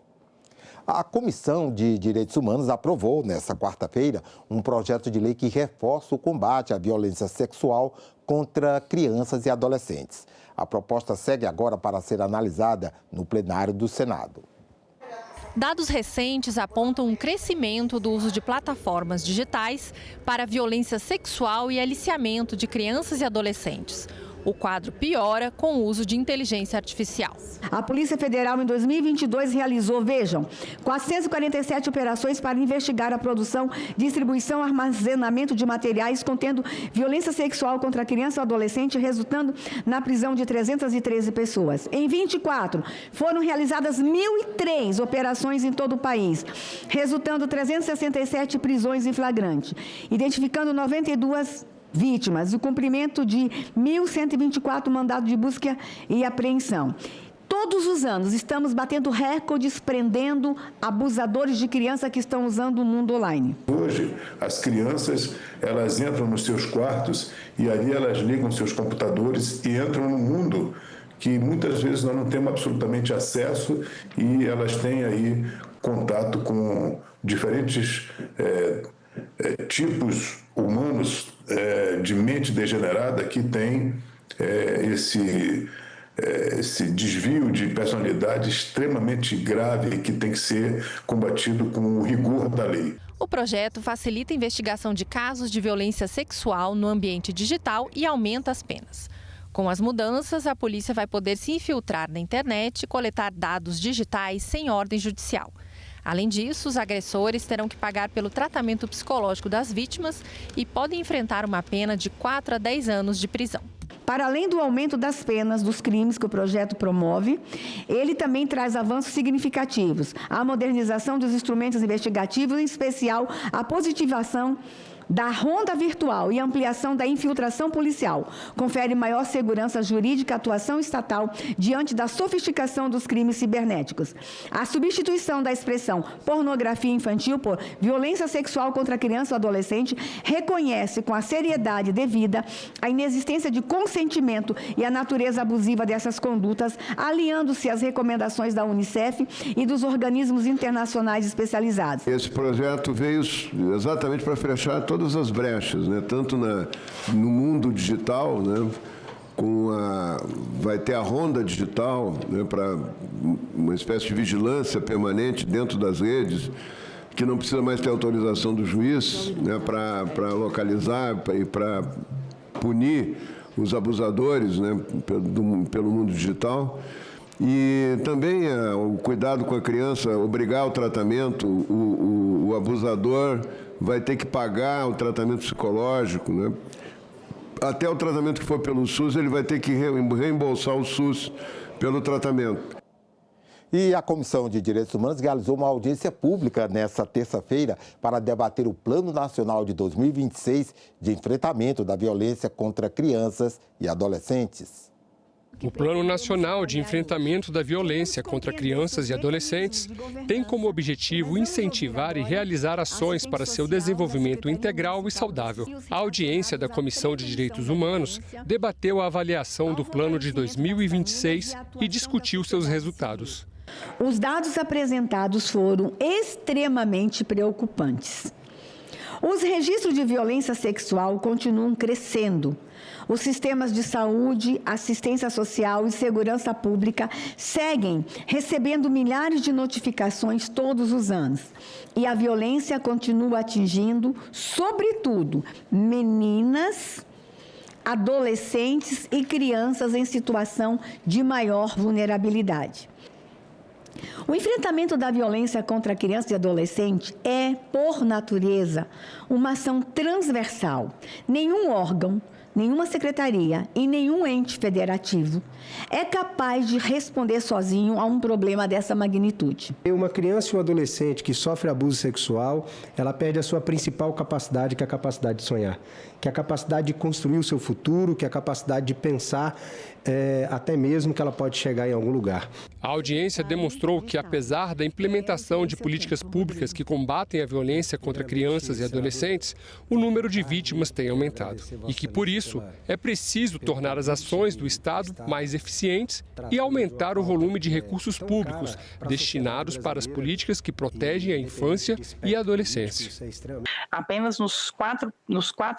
A Comissão de Direitos Humanos aprovou, nesta quarta-feira, um projeto de lei que reforça o combate à violência sexual contra crianças e adolescentes. A proposta segue agora para ser analisada no plenário do Senado. Dados recentes apontam um crescimento do uso de plataformas digitais para violência sexual e aliciamento de crianças e adolescentes. O quadro piora com o uso de inteligência artificial. A Polícia Federal, em 2022, realizou, 447 operações para investigar a produção, distribuição e armazenamento de materiais contendo violência sexual contra criança ou adolescente, resultando na prisão de 313 pessoas. Em 24, foram realizadas 1.003 operações em todo o país, resultando 367 prisões em flagrante, identificando 92 vítimas, o cumprimento de 1.124 mandados de busca e apreensão. Todos os anos estamos batendo recordes, prendendo abusadores de criança que estão usando o mundo online. Hoje, as crianças, elas entram nos seus quartos e ali elas ligam seus computadores e entram no mundo que muitas vezes nós não temos absolutamente acesso e elas têm aí contato com diferentes tipos humanos de mente degenerada que tem esse desvio de personalidade extremamente grave que tem que ser combatido com o rigor da lei. O projeto facilita a investigação de casos de violência sexual no ambiente digital e aumenta as penas. Com as mudanças, a polícia vai poder se infiltrar na internet e coletar dados digitais sem ordem judicial. Além disso, os agressores terão que pagar pelo tratamento psicológico das vítimas e podem enfrentar uma pena de 4 a 10 anos de prisão. Para além do aumento das penas dos crimes que o projeto promove, ele também traz avanços significativos. A modernização dos instrumentos investigativos, em especial a positivação da ronda virtual e ampliação da infiltração policial, confere maior segurança jurídica à atuação estatal diante da sofisticação dos crimes cibernéticos. A substituição da expressão pornografia infantil por violência sexual contra criança ou adolescente reconhece com a seriedade devida a inexistência de consentimento e a natureza abusiva dessas condutas, alinhando-se às recomendações da Unicef e dos organismos internacionais especializados. Esse projeto veio exatamente para fechar todas as brechas, tanto no mundo digital, vai ter a ronda digital, para uma espécie de vigilância permanente dentro das redes, que não precisa mais ter autorização do juiz, para localizar e para punir os abusadores, pelo mundo digital. E também o cuidado com a criança, obrigar o tratamento, o abusador vai ter que pagar o tratamento psicológico, Até o tratamento que for pelo SUS, ele vai ter que reembolsar o SUS pelo tratamento. E a Comissão de Direitos Humanos realizou uma audiência pública nesta terça-feira para debater o Plano Nacional de 2026 de enfrentamento da violência contra crianças e adolescentes. O Plano Nacional de Enfrentamento da Violência contra Crianças e Adolescentes tem como objetivo incentivar e realizar ações para seu desenvolvimento integral e saudável. A audiência da Comissão de Direitos Humanos debateu a avaliação do plano de 2026 e discutiu seus resultados. Os dados apresentados foram extremamente preocupantes. Os registros de violência sexual continuam crescendo. Os sistemas de saúde, assistência social e segurança pública seguem recebendo milhares de notificações todos os anos. E a violência continua atingindo, sobretudo, meninas, adolescentes e crianças em situação de maior vulnerabilidade. O enfrentamento da violência contra a criança e adolescente é, por natureza, uma ação transversal. Nenhum órgão, nenhuma secretaria e nenhum ente federativo é capaz de responder sozinho a um problema dessa magnitude. Uma criança e um adolescente que sofre abuso sexual, ela perde a sua principal capacidade, que é a capacidade de sonhar, que é a capacidade de construir o seu futuro, que é a capacidade de pensar até mesmo que ela pode chegar em algum lugar. A audiência demonstrou que, apesar da implementação de políticas públicas que combatem a violência contra crianças e adolescentes, o número de vítimas tem aumentado. E que, por isso, é preciso tornar as ações do Estado mais eficientes e aumentar o volume de recursos públicos destinados para as políticas que protegem a infância e a adolescência. Apenas nos quatro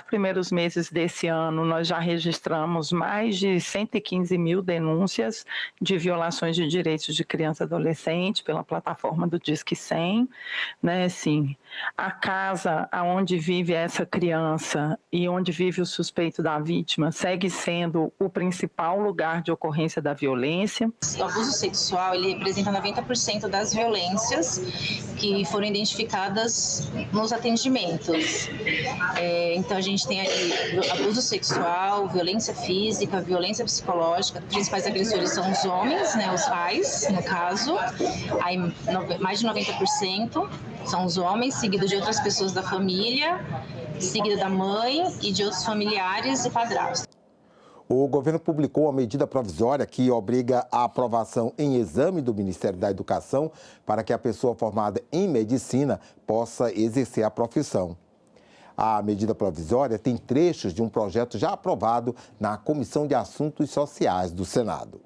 primeiros meses desse ano, nós já registramos mais de 115 mil denúncias de violações de direitos de criança e adolescente pela plataforma do Disque 100, né? Sim, a casa onde vive essa criança e onde vive o suspeito da vítima segue sendo o principal lugar de ocorrência da violência. O abuso sexual, ele representa 90% das violências que foram identificadas nos atendimentos. Então a gente tem aí abuso sexual, violência física, violência psicológica. Os principais agressores são os homens, né, os pais, no caso. Aí mais de 90% são os homens, seguido de outras pessoas da família, seguido da mãe e de outros familiares e padrastos. O governo publicou uma medida provisória que obriga a aprovação em exame do Ministério da Educação para que a pessoa formada em medicina possa exercer a profissão. A medida provisória tem trechos de um projeto já aprovado na Comissão de Assuntos Sociais do Senado.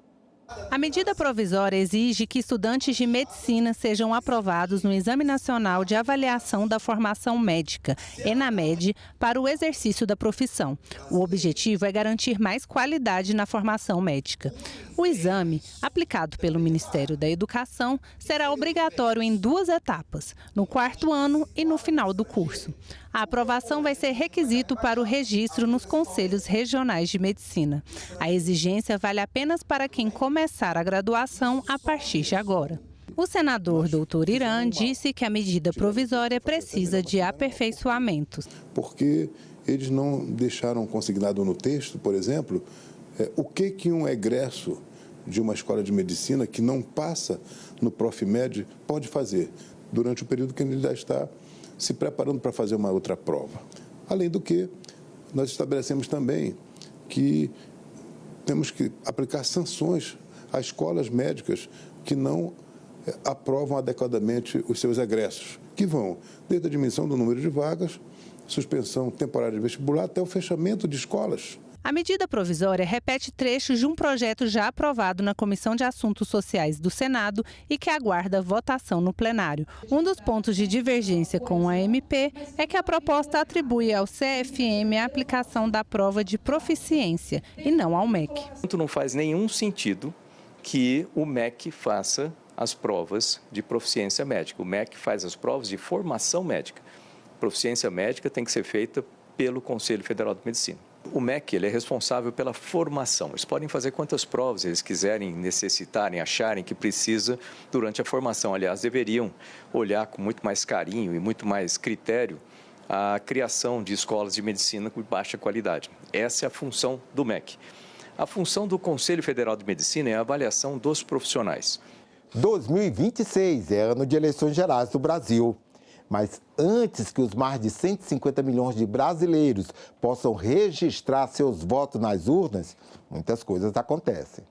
A medida provisória exige que estudantes de medicina sejam aprovados no Exame Nacional de Avaliação da Formação Médica, ENAMED, para o exercício da profissão. O objetivo é garantir mais qualidade na formação médica. O exame, aplicado pelo Ministério da Educação, será obrigatório em 2 etapas, no 4º ano e no final do curso. A aprovação vai ser requisito para o registro nos Conselhos Regionais de Medicina. A exigência vale apenas para quem começar a graduação a partir de agora. O senador Dr. Irã disse que a medida provisória precisa de aperfeiçoamentos. Porque eles não deixaram consignado no texto, por exemplo, o que um egresso de uma escola de medicina que não passa no Profmed pode fazer durante o período que ele já está se preparando para fazer uma outra prova. Além do que, nós estabelecemos também que temos que aplicar sanções a escolas médicas que não aprovam adequadamente os seus egressos, que vão desde a diminuição do número de vagas, suspensão temporária de vestibular, até o fechamento de escolas. A medida provisória repete trechos de um projeto já aprovado na Comissão de Assuntos Sociais do Senado e que aguarda votação no plenário. Um dos pontos de divergência com a MP é que a proposta atribui ao CFM a aplicação da prova de proficiência e não ao MEC. Não faz nenhum sentido que o MEC faça as provas de proficiência médica. O MEC faz as provas de formação médica. Proficiência médica tem que ser feita pelo Conselho Federal de Medicina. O MEC ele é responsável pela formação. Eles podem fazer quantas provas eles quiserem, necessitarem, acharem que precisa durante a formação. Aliás, deveriam olhar com muito mais carinho e muito mais critério a criação de escolas de medicina com baixa qualidade. Essa é a função do MEC. A função do Conselho Federal de Medicina é a avaliação dos profissionais. 2026 é ano de eleições gerais do Brasil. Mas antes que os mais de 150 milhões de brasileiros possam registrar seus votos nas urnas, muitas coisas acontecem.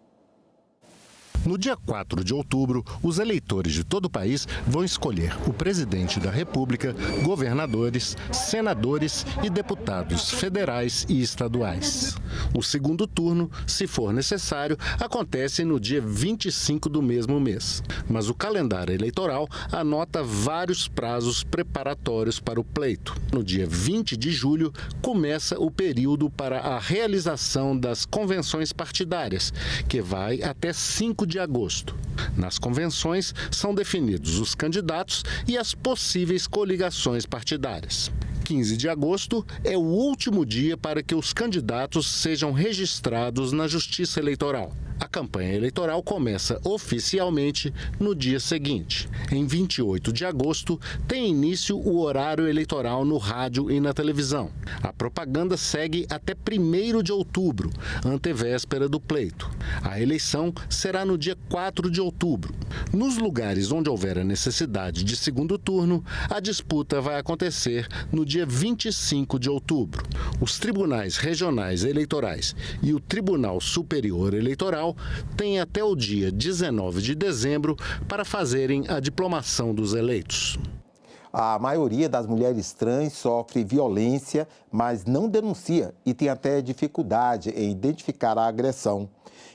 No dia 4 de outubro, os eleitores de todo o país vão escolher o presidente da República, governadores, senadores e deputados federais e estaduais. O segundo turno, se for necessário, acontece no dia 25 do mesmo mês. Mas o calendário eleitoral anota vários prazos preparatórios para o pleito. No dia 20 de julho, começa o período para a realização das convenções partidárias, que vai até 5 de agosto. Nas convenções, são definidos os candidatos e as possíveis coligações partidárias. 15 de agosto é o último dia para que os candidatos sejam registrados na Justiça Eleitoral. A campanha eleitoral começa oficialmente no dia seguinte. Em 28 de agosto, tem início o horário eleitoral no rádio e na televisão. A propaganda segue até 1º de outubro, antevéspera do pleito. A eleição será no dia 4 de outubro. Nos lugares onde houver a necessidade de segundo turno, a disputa vai acontecer no dia 25 de outubro. Os tribunais regionais eleitorais e o Tribunal Superior Eleitoral têm até o dia 19 de dezembro para fazerem a diplomação dos eleitos. A maioria das mulheres trans sofre violência, mas não denuncia e tem até dificuldade em identificar a agressão.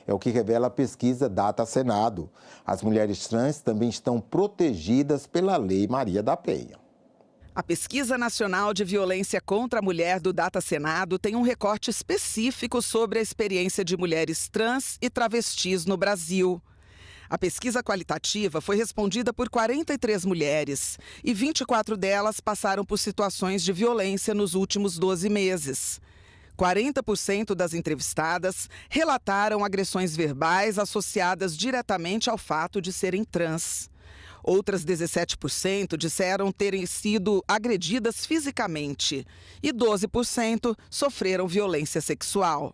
É o que revela a pesquisa Data Senado. As mulheres trans também estão protegidas pela Lei Maria da Penha. A Pesquisa Nacional de Violência contra a Mulher do Data Senado tem um recorte específico sobre a experiência de mulheres trans e travestis no Brasil. A pesquisa qualitativa foi respondida por 43 mulheres e 24 delas passaram por situações de violência nos últimos 12 meses. 40% das entrevistadas relataram agressões verbais associadas diretamente ao fato de serem trans. Outras 17% disseram terem sido agredidas fisicamente e 12% sofreram violência sexual.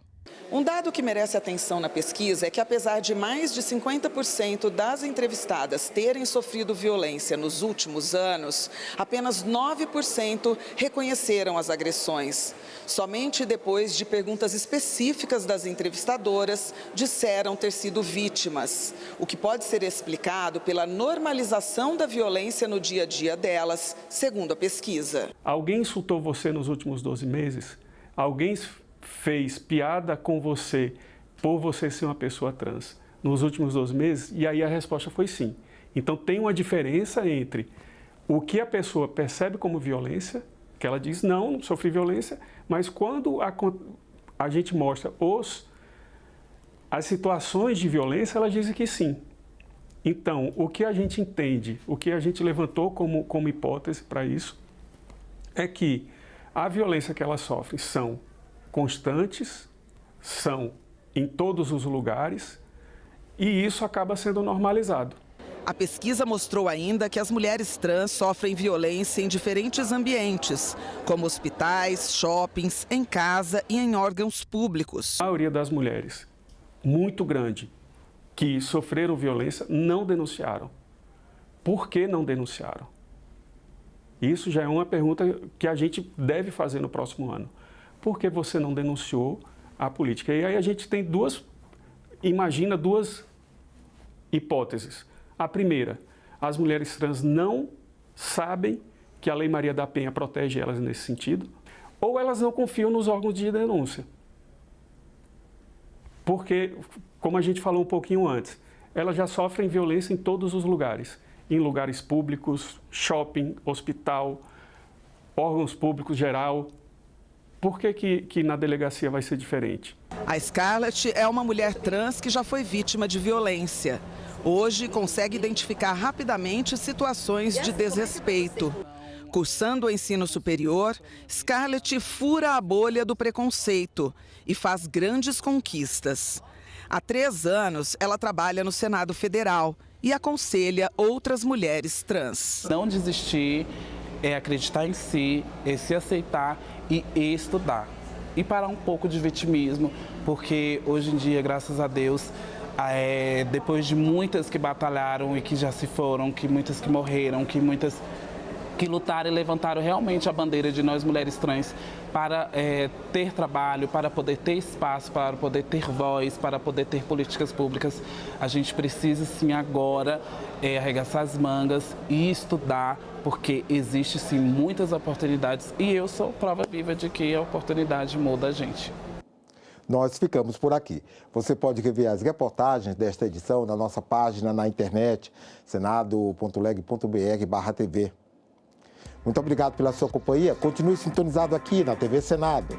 Um dado que merece atenção na pesquisa é que, apesar de mais de 50% das entrevistadas terem sofrido violência nos últimos anos, apenas 9% reconheceram as agressões. Somente depois de perguntas específicas das entrevistadoras disseram ter sido vítimas, o que pode ser explicado pela normalização da violência no dia a dia delas, segundo a pesquisa. Alguém insultou você nos últimos 12 meses? Alguém fez piada com você por você ser uma pessoa trans nos últimos 12 meses? E aí a resposta foi sim. Então tem uma diferença entre o que a pessoa percebe como violência, que ela diz, não sofri violência, mas quando a gente mostra as situações de violência, ela diz que sim. Então, o que a gente entende, o que a gente levantou como hipótese para isso, é que a violência que elas sofrem são constantes, são em todos os lugares, e isso acaba sendo normalizado. A pesquisa mostrou ainda que as mulheres trans sofrem violência em diferentes ambientes, como hospitais, shoppings, em casa e em órgãos públicos. A maioria das mulheres, muito grande, que sofreram violência, não denunciaram. Por que não denunciaram? Isso já é uma pergunta que a gente deve fazer no próximo ano. Por que você não denunciou a política? E aí a gente tem duas hipóteses. A primeira, as mulheres trans não sabem que a Lei Maria da Penha protege elas nesse sentido, ou elas não confiam nos órgãos de denúncia. Porque, como a gente falou um pouquinho antes, elas já sofrem violência em todos os lugares. Em lugares públicos, shopping, hospital, órgãos públicos geral. Por que na delegacia vai ser diferente? A Scarlett é uma mulher trans que já foi vítima de violência. Hoje consegue identificar rapidamente situações de desrespeito. Cursando o ensino superior, Scarlett fura a bolha do preconceito e faz grandes conquistas. Há 3 anos, ela trabalha no Senado Federal e aconselha outras mulheres trans. Não desistir, é acreditar em si, é se aceitar e estudar. E parar um pouco de vitimismo, porque hoje em dia, graças a Deus, depois de muitas que batalharam e que já se foram, que muitas que morreram, que muitas que lutaram e levantaram realmente a bandeira de nós mulheres trans para ter trabalho, para poder ter espaço, para poder ter voz, para poder ter políticas públicas. A gente precisa sim agora arregaçar as mangas e estudar, porque existe sim muitas oportunidades e eu sou prova viva de que a oportunidade muda a gente. Nós ficamos por aqui. Você pode rever as reportagens desta edição na nossa página na internet, senado.leg.br/TV. Muito obrigado pela sua companhia. Continue sintonizado aqui na TV Senado.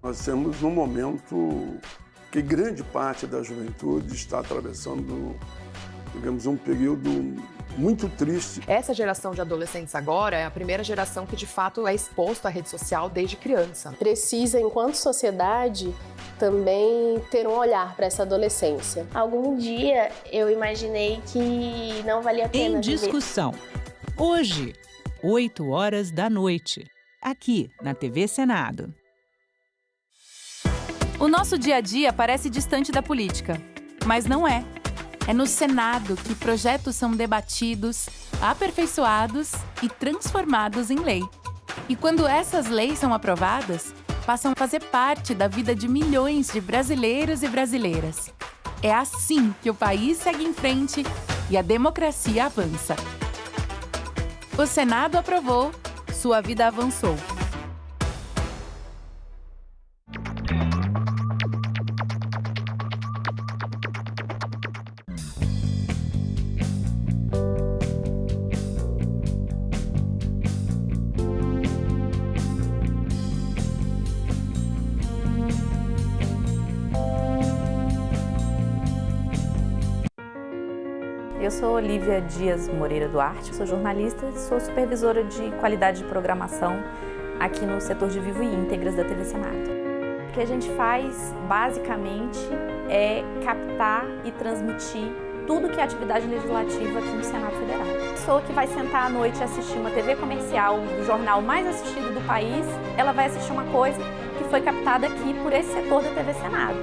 Nós temos um momento que grande parte da juventude está atravessando, digamos, um período muito triste. Essa geração de adolescentes agora é a primeira geração que de fato é exposta à rede social desde criança. Precisa, enquanto sociedade, também ter um olhar para essa adolescência. Algum dia eu imaginei que não valia a pena Em discussão. Hoje, 20h, aqui na TV Senado. O nosso dia a dia parece distante da política, mas não é. É no Senado que projetos são debatidos, aperfeiçoados e transformados em lei. E quando essas leis são aprovadas, passam a fazer parte da vida de milhões de brasileiros e brasileiras. É assim que o país segue em frente e a democracia avança. O Senado aprovou, sua vida avançou. Eu sou Olívia Dias Moreira Duarte, sou jornalista e sou supervisora de qualidade de programação aqui no setor de Vivo e Íntegras da TV Senado. O que a gente faz, basicamente, é captar e transmitir tudo que é atividade legislativa aqui no Senado Federal. A pessoa que vai sentar à noite e assistir uma TV comercial do jornal mais assistido do país, ela vai assistir uma coisa que foi captada aqui por esse setor da TV Senado.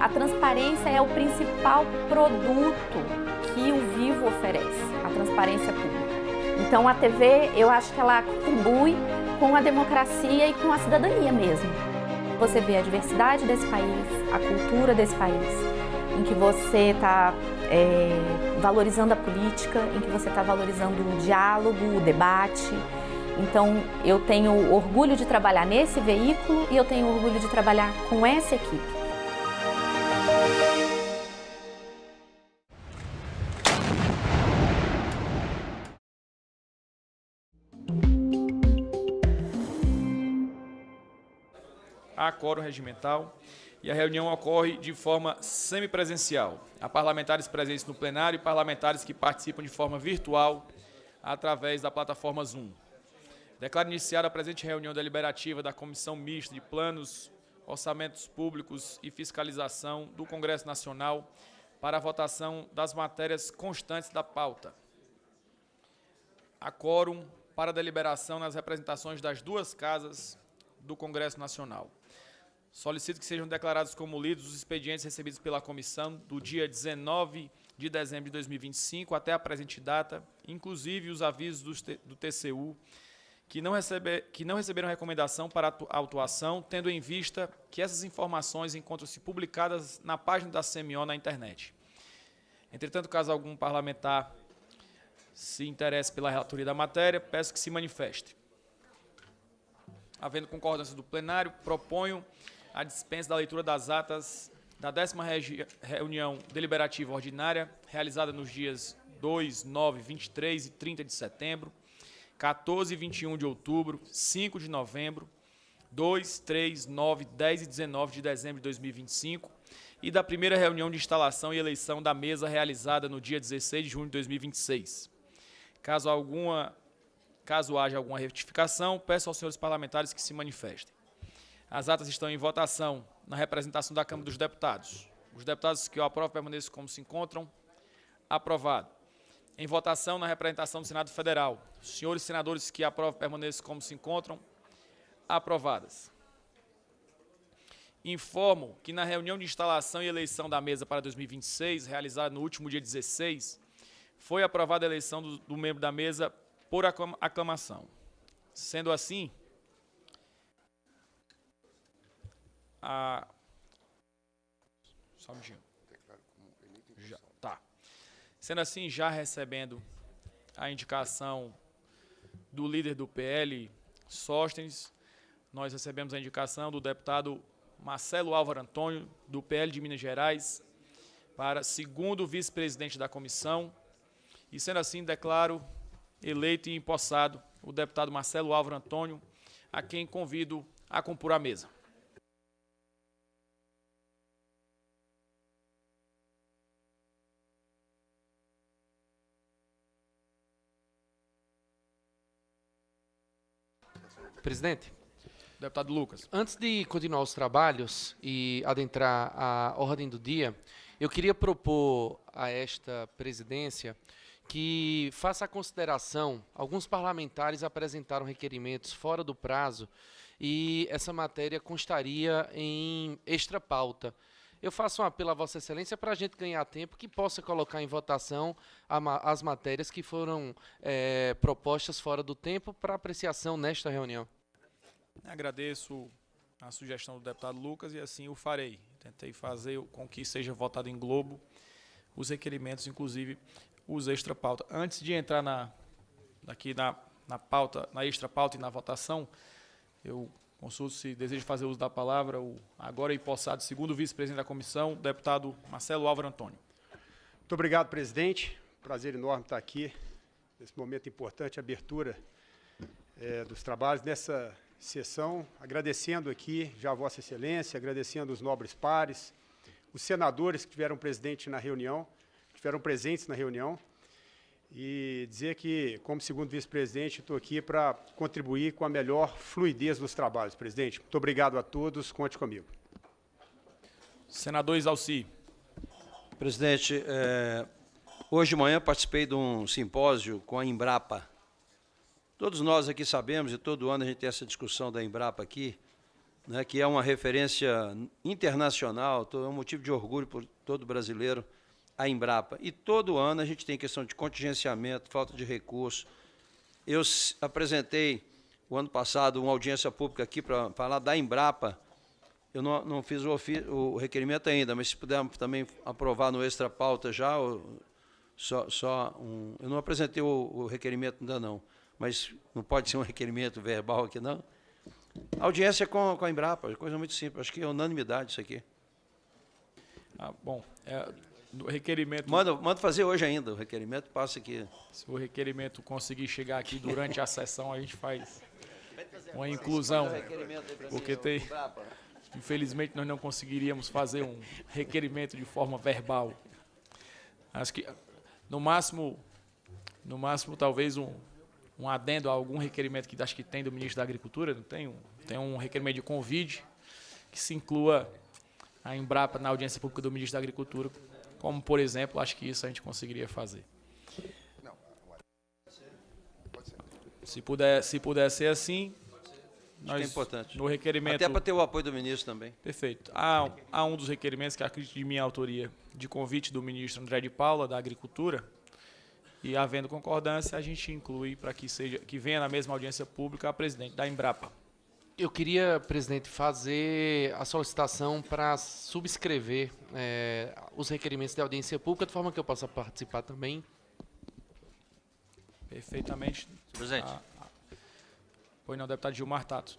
A transparência é o principal produto que o Vivo oferece, a transparência pública. Então a TV, eu acho que ela contribui com a democracia e com a cidadania mesmo. Você vê a diversidade desse país, a cultura desse país, em que você está valorizando a política, em que você está valorizando o diálogo, o debate. Então eu tenho orgulho de trabalhar nesse veículo e eu tenho orgulho de trabalhar com essa equipe. Há quórum regimental e a reunião ocorre de forma semipresencial. Há parlamentares presentes no plenário e parlamentares que participam de forma virtual através da plataforma Zoom. Declaro iniciada a presente reunião deliberativa da Comissão Mista de Planos, Orçamentos Públicos e Fiscalização do Congresso Nacional para a votação das matérias constantes da pauta. Há quórum para deliberação nas representações das duas casas do Congresso Nacional. Solicito que sejam declarados como lidos os expedientes recebidos pela comissão do dia 19 de dezembro de 2025 até a presente data, inclusive os avisos do TCU, que não receberam recomendação para autuação, tendo em vista que essas informações encontram-se publicadas na página da CMO na internet. Entretanto, caso algum parlamentar se interesse pela relatoria da matéria, peço que se manifeste. Havendo concordância do plenário, proponho a dispensa da leitura das atas da 10ª reunião deliberativa ordinária, realizada nos dias 2, 9, 23 e 30 de setembro, 14 e 21 de outubro, 5 de novembro, 2, 3, 9, 10 e 19 de dezembro de 2025 e da primeira reunião de instalação e eleição da mesa realizada no dia 16 de junho de 2026. Caso haja alguma retificação, peço aos senhores parlamentares que se manifestem. As atas estão em votação na representação da Câmara dos Deputados. Os deputados que o aprovam permaneçam como se encontram. Aprovado. Em votação na representação do Senado Federal. Os senhores senadores que aprovam permaneçam como se encontram. Aprovadas. informo que na reunião de instalação e eleição da mesa para 2026, realizada no último dia 16, foi aprovada a eleição do membro da mesa por aclamação. Sendo assim, só um minutinho. Sendo assim, já recebendo a indicação do líder do PL, Sóstenes, nós recebemos a indicação do deputado Marcelo Álvaro Antônio, do PL de Minas Gerais, para segundo vice-presidente da comissão, e sendo assim, declaro eleito e empossado o deputado Marcelo Álvaro Antônio, a quem convido a compor a mesa. Presidente. Deputado Lucas. Antes de continuar os trabalhos e adentrar a ordem do dia, eu queria propor a esta presidência que faça a consideração. Alguns parlamentares apresentaram requerimentos fora do prazo e essa matéria constaria em extra pauta. Eu faço um apelo a Vossa Excelência para a gente ganhar tempo que possa colocar em votação as matérias que foram propostas fora do tempo para apreciação nesta reunião. Agradeço a sugestão do deputado Lucas e assim o farei. Tentei fazer com que seja votado em globo os requerimentos, inclusive os extra pauta. Antes de entrar na pauta, na extra pauta e na votação, eu consulto se deseja fazer uso da palavra o agora empossado segundo vice-presidente da comissão, deputado Marcelo Álvaro Antônio. Muito obrigado, presidente. Prazer enorme estar aqui nesse momento importante, abertura dos trabalhos nessa sessão, agradecendo aqui já a Vossa Excelência, agradecendo os nobres pares, os senadores que tiveram presentes na reunião, e dizer que, como segundo vice-presidente, estou aqui para contribuir com a melhor fluidez dos trabalhos, presidente. Muito obrigado a todos, conte comigo. Senador Isalci. Presidente, hoje de manhã participei de um simpósio com a Embrapa. Todos nós aqui sabemos, e todo ano a gente tem essa discussão da Embrapa aqui, né, que é uma referência internacional, é um motivo de orgulho por todo brasileiro, a Embrapa. E todo ano a gente tem questão de contingenciamento, falta de recursos. Eu apresentei, o ano passado, uma audiência pública aqui para falar da Embrapa. Eu não fiz o requerimento ainda, mas se pudermos também aprovar no extra pauta já, eu não apresentei o requerimento ainda não, mas não pode ser um requerimento verbal aqui não. Audiência com a Embrapa, coisa muito simples, acho que é unanimidade isso aqui. Bom, o requerimento... Manda fazer hoje ainda, o requerimento passa aqui. Se o requerimento conseguir chegar aqui durante a sessão, a gente faz uma inclusão, porque infelizmente nós não conseguiríamos fazer um requerimento de forma verbal. Acho que, no máximo talvez um adendo a algum requerimento que acho que tem do ministro da Agricultura, não tem? Tem um requerimento de convite que se inclua a Embrapa na audiência pública do ministro da Agricultura, como, por exemplo, acho que isso a gente conseguiria fazer. Se puder ser assim, nós, é importante. No requerimento... Até para ter o apoio do ministro também. Perfeito. Há um dos requerimentos que acredito de minha autoria, de convite do ministro André de Paula, da Agricultura, e havendo concordância, a gente inclui para que venha na mesma audiência pública a presidente da Embrapa. Eu queria, presidente, fazer a solicitação para subscrever os requerimentos de audiência pública, de forma que eu possa participar também. Perfeitamente. Presidente. Pois não, deputado Gilmar Tato.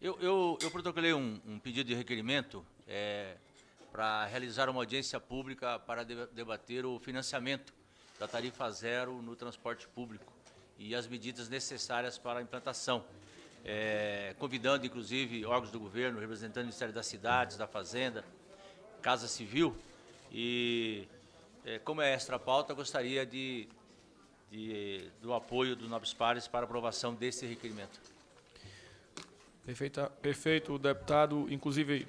Eu protocolei um pedido de requerimento para realizar uma audiência pública para debater o financiamento da tarifa zero no transporte público e as medidas necessárias para a implantação. Convidando, inclusive, órgãos do governo, representando o Ministério das Cidades, da Fazenda, Casa Civil. E, como é extra pauta, gostaria do apoio dos nobres pares para aprovação desse requerimento. Perfeito, deputado. Inclusive,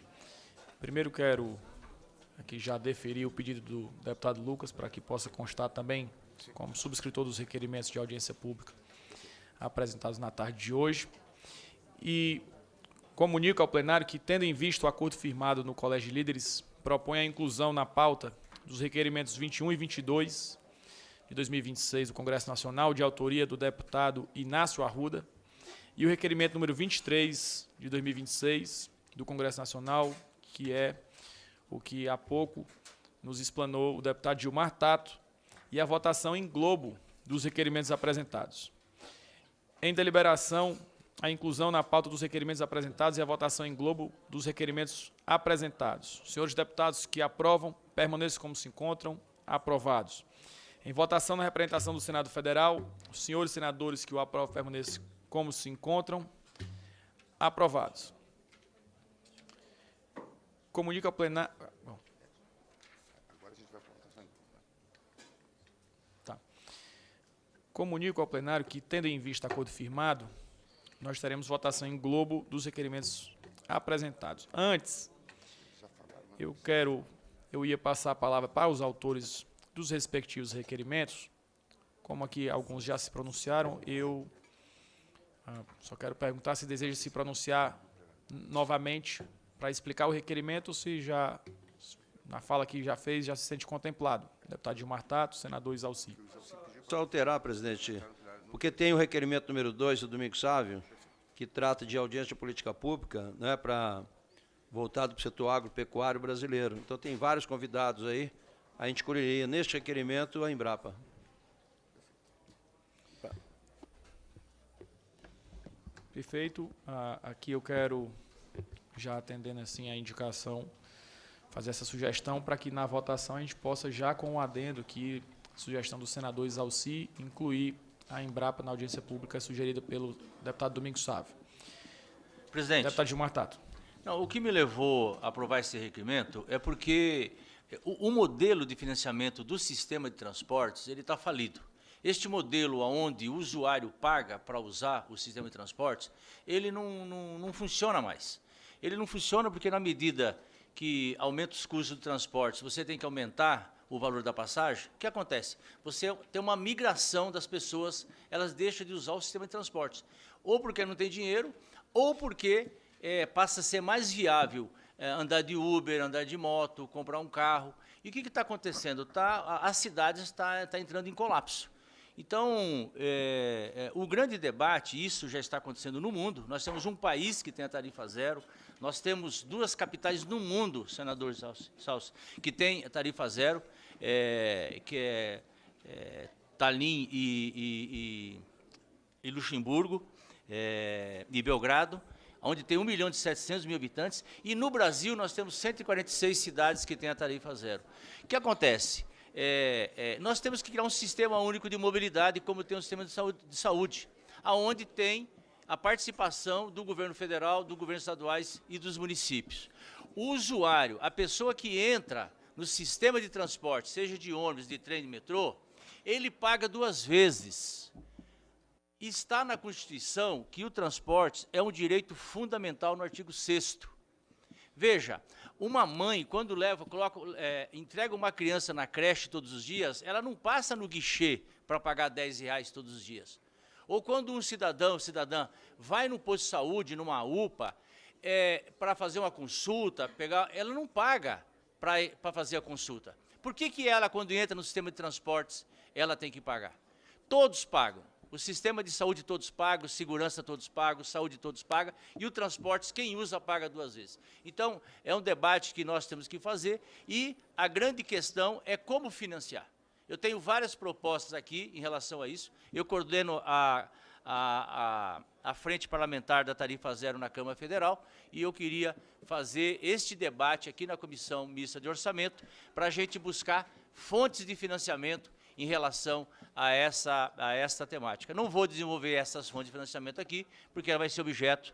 primeiro quero aqui já deferir o pedido do deputado Lucas para que possa constar também como subscritor dos requerimentos de audiência pública apresentados na tarde de hoje. E Comunico ao plenário que, tendo em vista o acordo firmado no Colégio de Líderes, propõe a inclusão na pauta dos requerimentos 21 e 22 de 2026 do Congresso Nacional, de autoria do deputado Inácio Arruda, e o requerimento número 23 de 2026 do Congresso Nacional, que é o que há pouco nos explanou o deputado Gilmar Tato, e a votação em globo dos requerimentos apresentados. Em deliberação, a inclusão na pauta dos requerimentos apresentados e a votação em globo dos requerimentos apresentados. Senhores deputados que aprovam, permaneçam como se encontram. Aprovados. Em votação na representação do Senado Federal, os senhores senadores que o aprovam, permaneçam como se encontram. Aprovados. Comunico ao plenário... Bom. Tá. Comunico ao plenário que, tendo em vista acordo firmado, nós teremos votação em globo dos requerimentos apresentados. Antes, eu ia passar a palavra para os autores dos respectivos requerimentos. Como aqui alguns já se pronunciaram, eu só quero perguntar se deseja se pronunciar novamente para explicar o requerimento, ou se já, na fala que já fez, já se sente contemplado. Deputado Gilmar Tato, senador Isalci. Só alterar, presidente, porque tem o requerimento número 2 do Domingos Sávio, que trata de audiência de política pública, né, voltado para o setor agropecuário brasileiro. Então, tem vários convidados aí. A gente escolheria, neste requerimento, a Embrapa. Perfeito. Aqui eu quero, já atendendo assim a indicação, fazer essa sugestão para que na votação a gente possa, já com o adendo que sugestão do senador Isalci, incluir a Embrapa na audiência pública sugerida pelo deputado Domingos Sávio. Presidente. Deputado Gilmar Tato. Não, o que me levou a aprovar esse requerimento é porque o modelo de financiamento do sistema de transportes ele está falido. Este modelo onde o usuário paga para usar o sistema de transportes, ele não funciona mais. Ele não funciona porque, na medida que aumenta os custos do transporte, você tem que aumentar o valor da passagem. O que acontece? Você tem uma migração das pessoas, elas deixam de usar o sistema de transportes. Ou porque não tem dinheiro, ou porque passa a ser mais viável andar de Uber, andar de moto, comprar um carro. E o que está acontecendo? A cidade está entrando em colapso. Então, o grande debate, isso já está acontecendo no mundo, nós temos um país que tem a tarifa zero, nós temos 2 capitais no mundo, senador Salsi, que tem a tarifa zero, que é Tallinn e Luxemburgo, e Belgrado, onde tem 1.700.000 habitantes, e no Brasil nós temos 146 cidades que têm a tarifa zero. O que acontece? Nós temos que criar um sistema único de mobilidade, como tem o sistema de saúde, onde tem a participação do governo federal, do governo estaduais e dos municípios. O usuário, a pessoa que entra no sistema de transporte, seja de ônibus, de trem, de metrô, ele paga 2 vezes. Está na Constituição que o transporte é um direito fundamental no artigo 6º. Veja, uma mãe, quando entrega uma criança na creche todos os dias, ela não passa no guichê para pagar R$10 todos os dias. Ou quando um cidadão, cidadã, vai no posto de saúde, numa UPA, para fazer uma consulta, ela não paga para fazer a consulta. Por que ela, quando entra no sistema de transportes, ela tem que pagar? Todos pagam. O sistema de saúde todos pagam, segurança todos pagam, saúde todos pagam, e o transporte, quem usa, paga 2 vezes. Então, é um debate que nós temos que fazer, e a grande questão é como financiar. Eu tenho várias propostas aqui em relação a isso. Eu coordeno a frente parlamentar da tarifa zero na Câmara Federal, e eu queria fazer este debate aqui na Comissão Mista de Orçamento, para a gente buscar fontes de financiamento em relação a essa temática. Não vou desenvolver essas fontes de financiamento aqui, porque ela vai ser objeto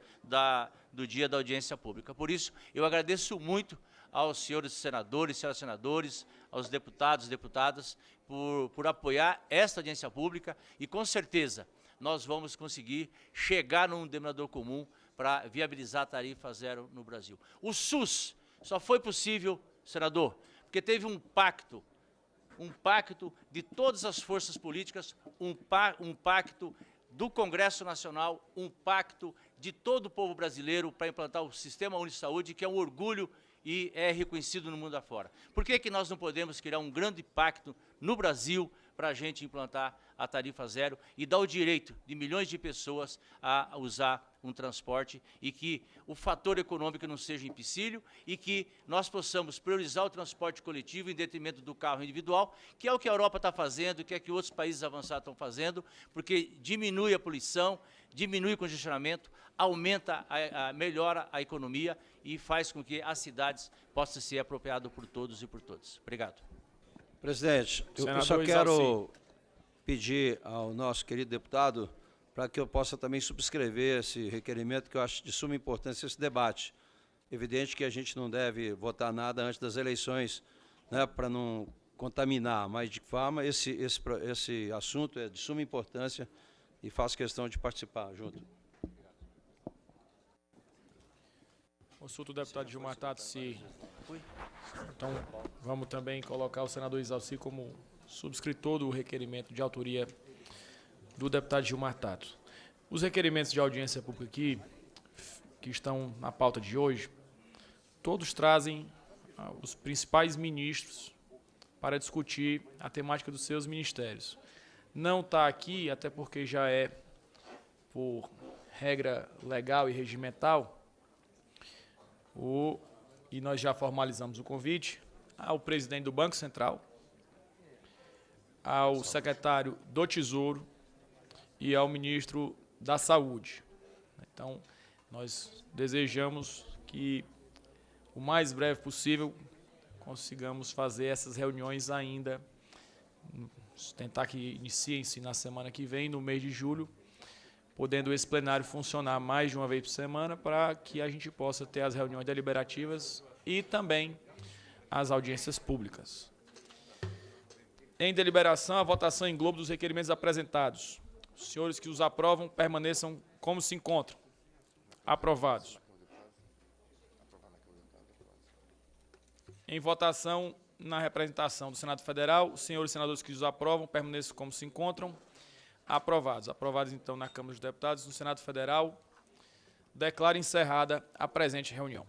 do dia da audiência pública. Por isso, eu agradeço muito aos senhores senadores, senhoras senadores, aos deputados e deputadas, por apoiar esta audiência pública, e com certeza nós vamos conseguir chegar num denominador comum para viabilizar a tarifa zero no Brasil. O SUS só foi possível, senador, porque teve um pacto de todas as forças políticas, um pacto do Congresso Nacional, um pacto de todo o povo brasileiro para implantar o Sistema Único de Saúde, que é um orgulho e é reconhecido no mundo afora. Por que nós não podemos criar um grande pacto no Brasil para a gente implantar a tarifa zero e dar o direito de milhões de pessoas a usar um transporte e que o fator econômico não seja empecilho e que nós possamos priorizar o transporte coletivo em detrimento do carro individual, que é o que a Europa está fazendo, que é o que outros países avançados estão fazendo, porque diminui a poluição, diminui o congestionamento, aumenta, melhora a economia e faz com que as cidades possam ser apropriadas por todos e por todas. Obrigado. Presidente, eu só quero pedir ao nosso querido deputado para que eu possa também subscrever esse requerimento, que eu acho de suma importância esse debate. Evidente que a gente não deve votar nada antes das eleições, né, para não contaminar, mas de forma esse assunto é de suma importância e faço questão de participar junto. Consulto o deputado Gilmar Tato se... Então, vamos também colocar o senador Isalci como subscritor do requerimento de autoria do deputado Gilmar Tato. Os requerimentos de audiência pública aqui, que estão na pauta de hoje, todos trazem os principais ministros para discutir a temática dos seus ministérios. Não está aqui, até porque já é, por regra legal e regimental, e nós já formalizamos o convite ao presidente do Banco Central, ao secretário do Tesouro e ao ministro da Saúde. Então, nós desejamos que o mais breve possível consigamos fazer essas reuniões ainda, tentar que iniciem-se na semana que vem, no mês de julho, podendo esse plenário funcionar mais de uma vez por semana para que a gente possa ter as reuniões deliberativas e também as audiências públicas. Em deliberação, a votação em globo dos requerimentos apresentados. Os senhores que os aprovam permaneçam como se encontram. Aprovados. Em votação na representação do Senado Federal, os senhores senadores que os aprovam permaneçam como se encontram. Aprovados. Aprovados, então, na Câmara dos Deputados, no Senado Federal. Declaro encerrada a presente reunião.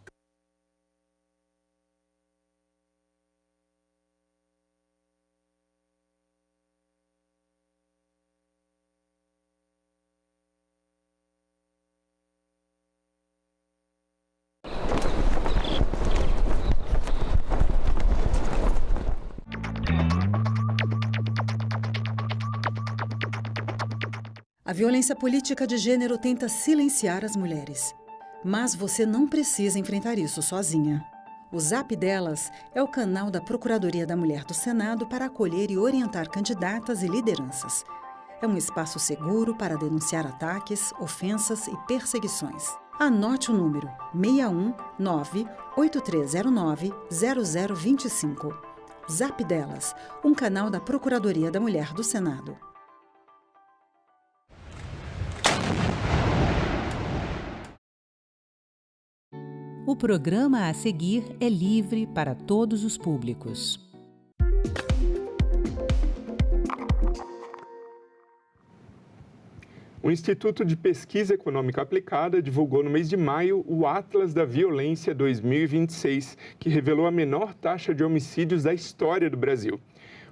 A violência política de gênero tenta silenciar as mulheres. Mas você não precisa enfrentar isso sozinha. O Zap Delas é o canal da Procuradoria da Mulher do Senado para acolher e orientar candidatas e lideranças. É um espaço seguro para denunciar ataques, ofensas e perseguições. Anote o número 619-8309-0025. Zap Delas, um canal da Procuradoria da Mulher do Senado. O programa a seguir é livre para todos os públicos. O Instituto de Pesquisa Econômica Aplicada divulgou no mês de maio o Atlas da Violência 2026, que revelou a menor taxa de homicídios da história do Brasil.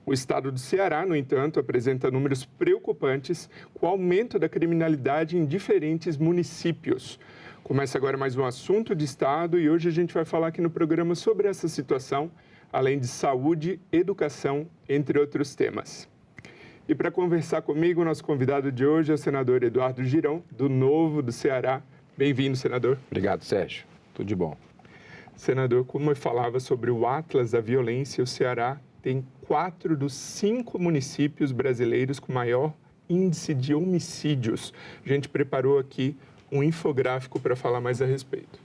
O estado do Ceará, no entanto, apresenta números preocupantes com o aumento da criminalidade em diferentes municípios. Começa agora mais um assunto de Estado e hoje a gente vai falar aqui no programa sobre essa situação, além de saúde, educação, entre outros temas. E para conversar comigo, o nosso convidado de hoje é o senador Eduardo Girão, do Novo do Ceará. Bem-vindo, senador. Obrigado, Sérgio. Tudo de bom. Senador, como eu falava sobre o Atlas da Violência, o Ceará tem 4 dos 5 municípios brasileiros com maior índice de homicídios. A gente preparou aqui um infográfico para falar mais a respeito.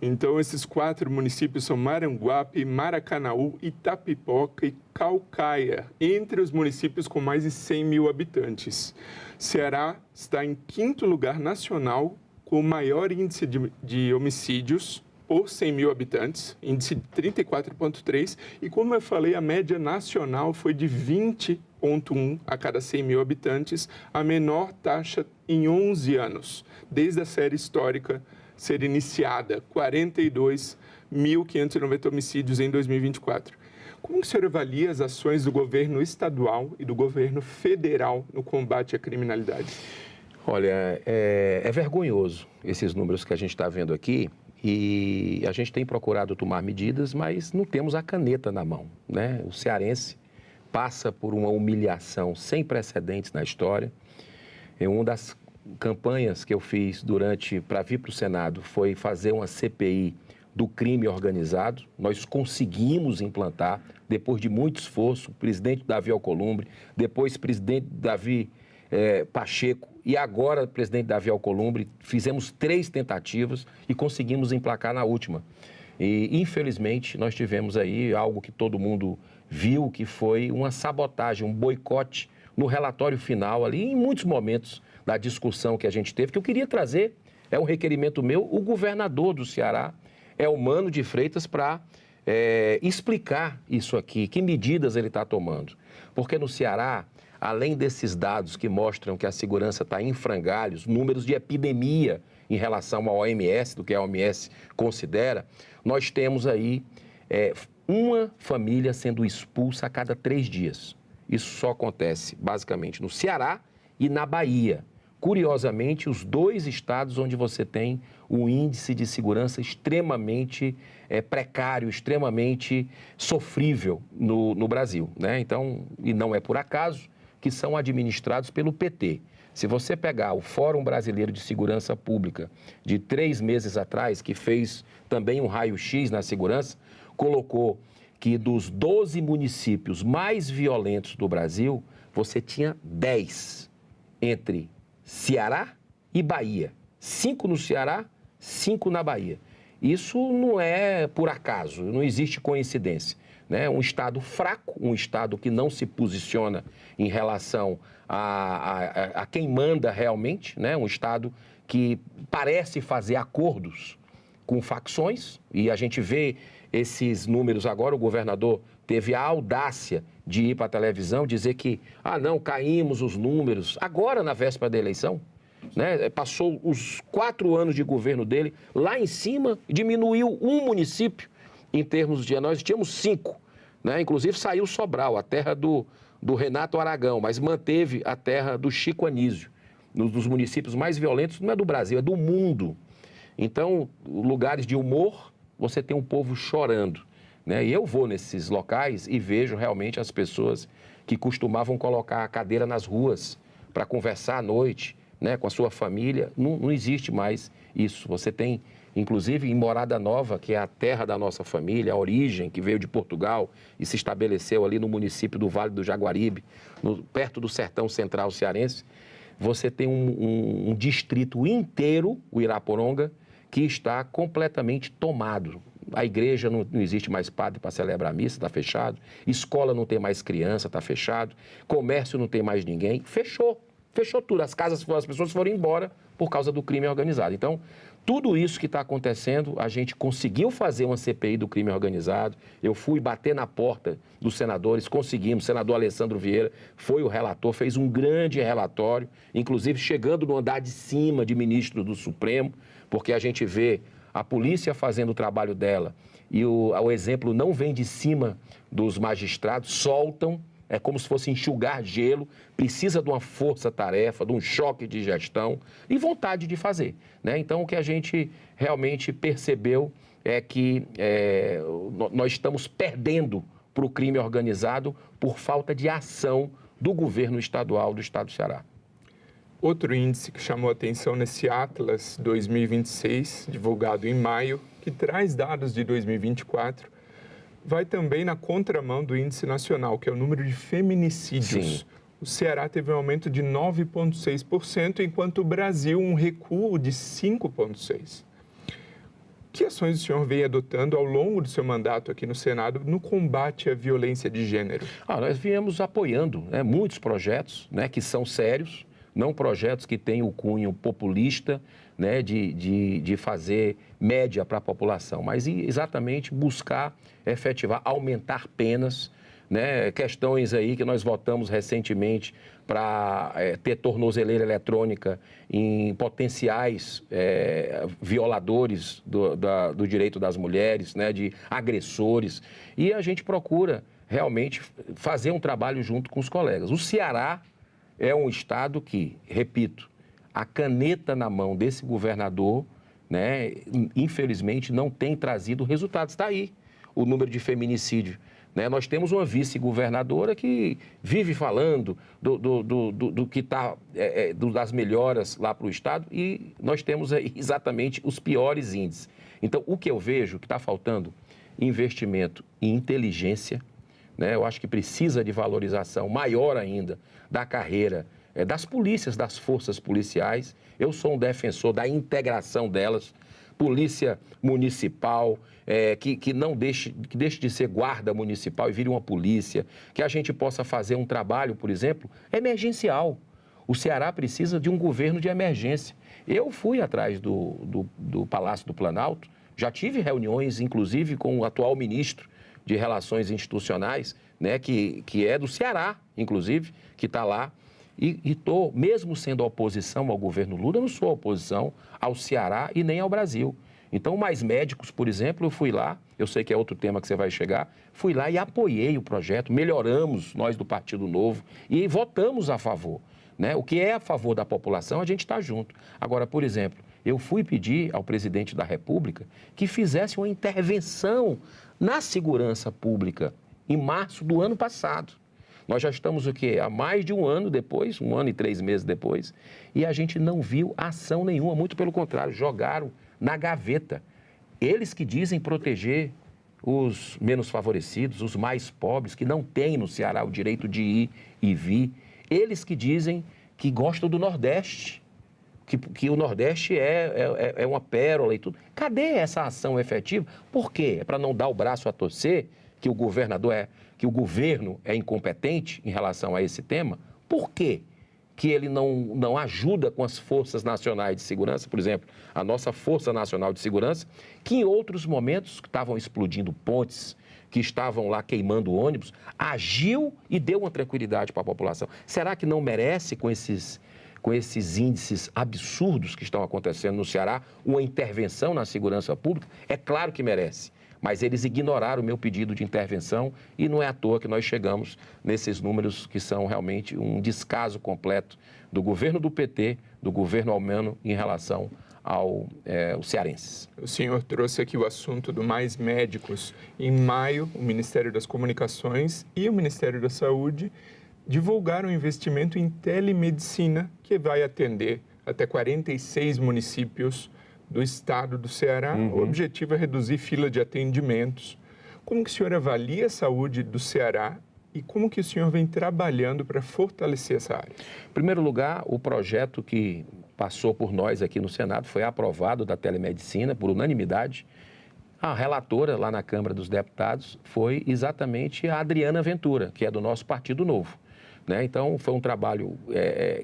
Então, esses 4 municípios são Maranguape, Maracanaú, Itapipoca e Caucaia, entre os municípios com mais de 100 mil habitantes. Ceará está em 5º lugar nacional, com o maior índice de homicídios por 100 mil habitantes, índice de 34,3, e como eu falei, a média nacional foi de 20 2,1 a cada 100 mil habitantes, a menor taxa em 11 anos, desde a série histórica ser iniciada, 42.590 homicídios em 2024. Como o senhor avalia as ações do governo estadual e do governo federal no combate à criminalidade? Olha, é vergonhoso esses números que a gente está vendo aqui e a gente tem procurado tomar medidas, mas não temos a caneta na mão, né? O cearense passa por uma humilhação sem precedentes na história. Uma das campanhas que eu fiz para vir para o Senado foi fazer uma CPI do crime organizado. Nós conseguimos implantar, depois de muito esforço, o presidente Davi Alcolumbre, depois o presidente Davi Pacheco e agora o presidente Davi Alcolumbre, fizemos 3 tentativas e conseguimos emplacar na última. E, infelizmente, nós tivemos aí algo que todo mundo viu, que foi uma sabotagem, um boicote no relatório final ali, em muitos momentos da discussão que a gente teve, que eu queria trazer, é um requerimento meu, o governador do Ceará, Elmano de Freitas, para explicar isso aqui, que medidas ele está tomando. Porque no Ceará, além desses dados que mostram que a segurança está em frangalhos, números de epidemia em relação ao OMS, do que a OMS considera, nós temos aí uma família sendo expulsa a cada 3 dias. Isso só acontece, basicamente, no Ceará e na Bahia. Curiosamente, os 2 estados onde você tem um índice de segurança extremamente precário, extremamente sofrível no Brasil, né? Então, e não é por acaso que são administrados pelo PT. Se você pegar o Fórum Brasileiro de Segurança Pública de 3 meses atrás, que fez também um raio-x na segurança, colocou que dos 12 municípios mais violentos do Brasil, você tinha 10 entre Ceará e Bahia. 5 no Ceará, 5 na Bahia. Isso não é por acaso, não existe coincidência, né? Um estado fraco, um estado que não se posiciona em relação a quem manda realmente, né? Um estado que parece fazer acordos com facções, e a gente vê esses números agora. O governador teve a audácia de ir para a televisão dizer que, não, caímos os números, agora na véspera da eleição, né? Passou os 4 anos de governo dele, lá em cima diminuiu um município em termos de... Nós tínhamos 5, né? Inclusive saiu Sobral, a terra do Renato Aragão, mas manteve a terra do Chico Anísio, dos municípios mais violentos, não é do Brasil, é do mundo. Então, lugares de humor, você tem um povo chorando, né? E eu vou nesses locais e vejo realmente as pessoas que costumavam colocar a cadeira nas ruas para conversar à noite, né, com a sua família. Não existe mais isso. Você tem, inclusive, em Morada Nova, que é a terra da nossa família, a origem, que veio de Portugal e se estabeleceu ali no município do Vale do Jaguaribe, perto do sertão central cearense. Você tem um distrito inteiro, o Iraporonga, que está completamente tomado. A igreja não existe mais padre para celebrar a missa, está fechado. Escola não tem mais criança, está fechado. Comércio não tem mais ninguém, fechou tudo. As pessoas foram embora por causa do crime organizado. Então, tudo isso que está acontecendo, a gente conseguiu fazer uma CPI do crime organizado. Eu fui bater na porta dos senadores, conseguimos. O senador Alessandro Vieira foi o relator, fez um grande relatório, inclusive chegando no andar de cima de ministro do Supremo, porque a gente vê a polícia fazendo o trabalho dela e o exemplo não vem de cima dos magistrados, soltam. É como se fosse enxugar gelo, precisa de uma força-tarefa, de um choque de gestão e vontade de fazer, né? Então, o que a gente realmente percebeu é que nós estamos perdendo para o crime organizado por falta de ação do governo estadual do estado do Ceará. Outro índice que chamou a atenção nesse Atlas 2026, divulgado em maio, que traz dados de 2024, vai também na contramão do índice nacional, que é o número de feminicídios. Sim. O Ceará teve um aumento de 9,6%, enquanto o Brasil um recuo de 5,6%. Que ações o senhor vem adotando ao longo do seu mandato aqui no Senado no combate à violência de gênero? Nós viemos apoiando, né, muitos projetos, né, que são sérios, não projetos que têm o cunho populista, né, de fazer média para a população, mas exatamente buscar efetivar, aumentar penas, né? Questões aí que nós votamos recentemente para ter tornozeleira eletrônica em potenciais violadores do direito das mulheres, né? De agressores. E a gente procura realmente fazer um trabalho junto com os colegas. O Ceará é um estado que, repito, a caneta na mão desse governador, né, infelizmente, não tem trazido resultados. Está aí o número de feminicídio. Né? Nós temos uma vice-governadora que vive falando do que está, das melhoras lá para o estado, e nós temos aí exatamente os piores índices. Então, o que eu vejo que está faltando, investimento em inteligência, né? Eu acho que precisa de valorização maior ainda da carreira das polícias, das forças policiais. Eu sou um defensor da integração delas, polícia municipal, que não deixe de ser guarda municipal e vire uma polícia, que a gente possa fazer um trabalho, por exemplo, emergencial. O Ceará precisa de um governo de emergência. Eu fui atrás do Palácio do Planalto, já tive reuniões, inclusive, com o atual ministro de Relações Institucionais, né, que é do Ceará, inclusive, que está lá. E estou, mesmo sendo oposição ao governo Lula, eu não sou oposição ao Ceará e nem ao Brasil. Então, Mais Médicos, por exemplo, eu fui lá, eu sei que é outro tema que você vai chegar, fui lá e apoiei o projeto, melhoramos, nós do Partido Novo, e votamos a favor. Né? O que é a favor da população, a gente está junto. Agora, por exemplo, eu fui pedir ao presidente da República que fizesse uma intervenção na segurança pública em março do ano passado. Nós já estamos o quê? Há mais de um ano depois, 1 ano e 3 meses depois, e a gente não viu ação nenhuma, muito pelo contrário, jogaram na gaveta. Eles que dizem proteger os menos favorecidos, os mais pobres, que não têm no Ceará o direito de ir e vir. Eles que dizem que gostam do Nordeste, que o Nordeste é uma pérola e tudo. Cadê essa ação efetiva? Por quê? É para não dar o braço a torcer que o governo é incompetente em relação a esse tema? Por quê que ele não ajuda com as forças nacionais de segurança? Por exemplo, a nossa Força Nacional de Segurança, que em outros momentos que estavam explodindo pontes, que estavam lá queimando ônibus, agiu e deu uma tranquilidade para a população. Será que não merece, com esses índices absurdos que estão acontecendo no Ceará, uma intervenção na segurança pública? É claro que merece. Mas eles ignoraram o meu pedido de intervenção e não é à toa que nós chegamos nesses números que são realmente um descaso completo do governo do PT, do governo Almeno em relação aos cearenses. O senhor trouxe aqui o assunto do Mais Médicos. Em maio, o Ministério das Comunicações e o Ministério da Saúde divulgaram um investimento em telemedicina que vai atender até 46 municípios do estado do Ceará. O objetivo é reduzir fila de atendimentos. Como que o senhor avalia a saúde do Ceará e como que o senhor vem trabalhando para fortalecer essa área? Em primeiro lugar, o projeto que passou por nós aqui no Senado foi aprovado da telemedicina por unanimidade. A relatora lá na Câmara dos Deputados foi exatamente a Adriana Ventura, que é do nosso Partido Novo. Né? Então, foi um trabalho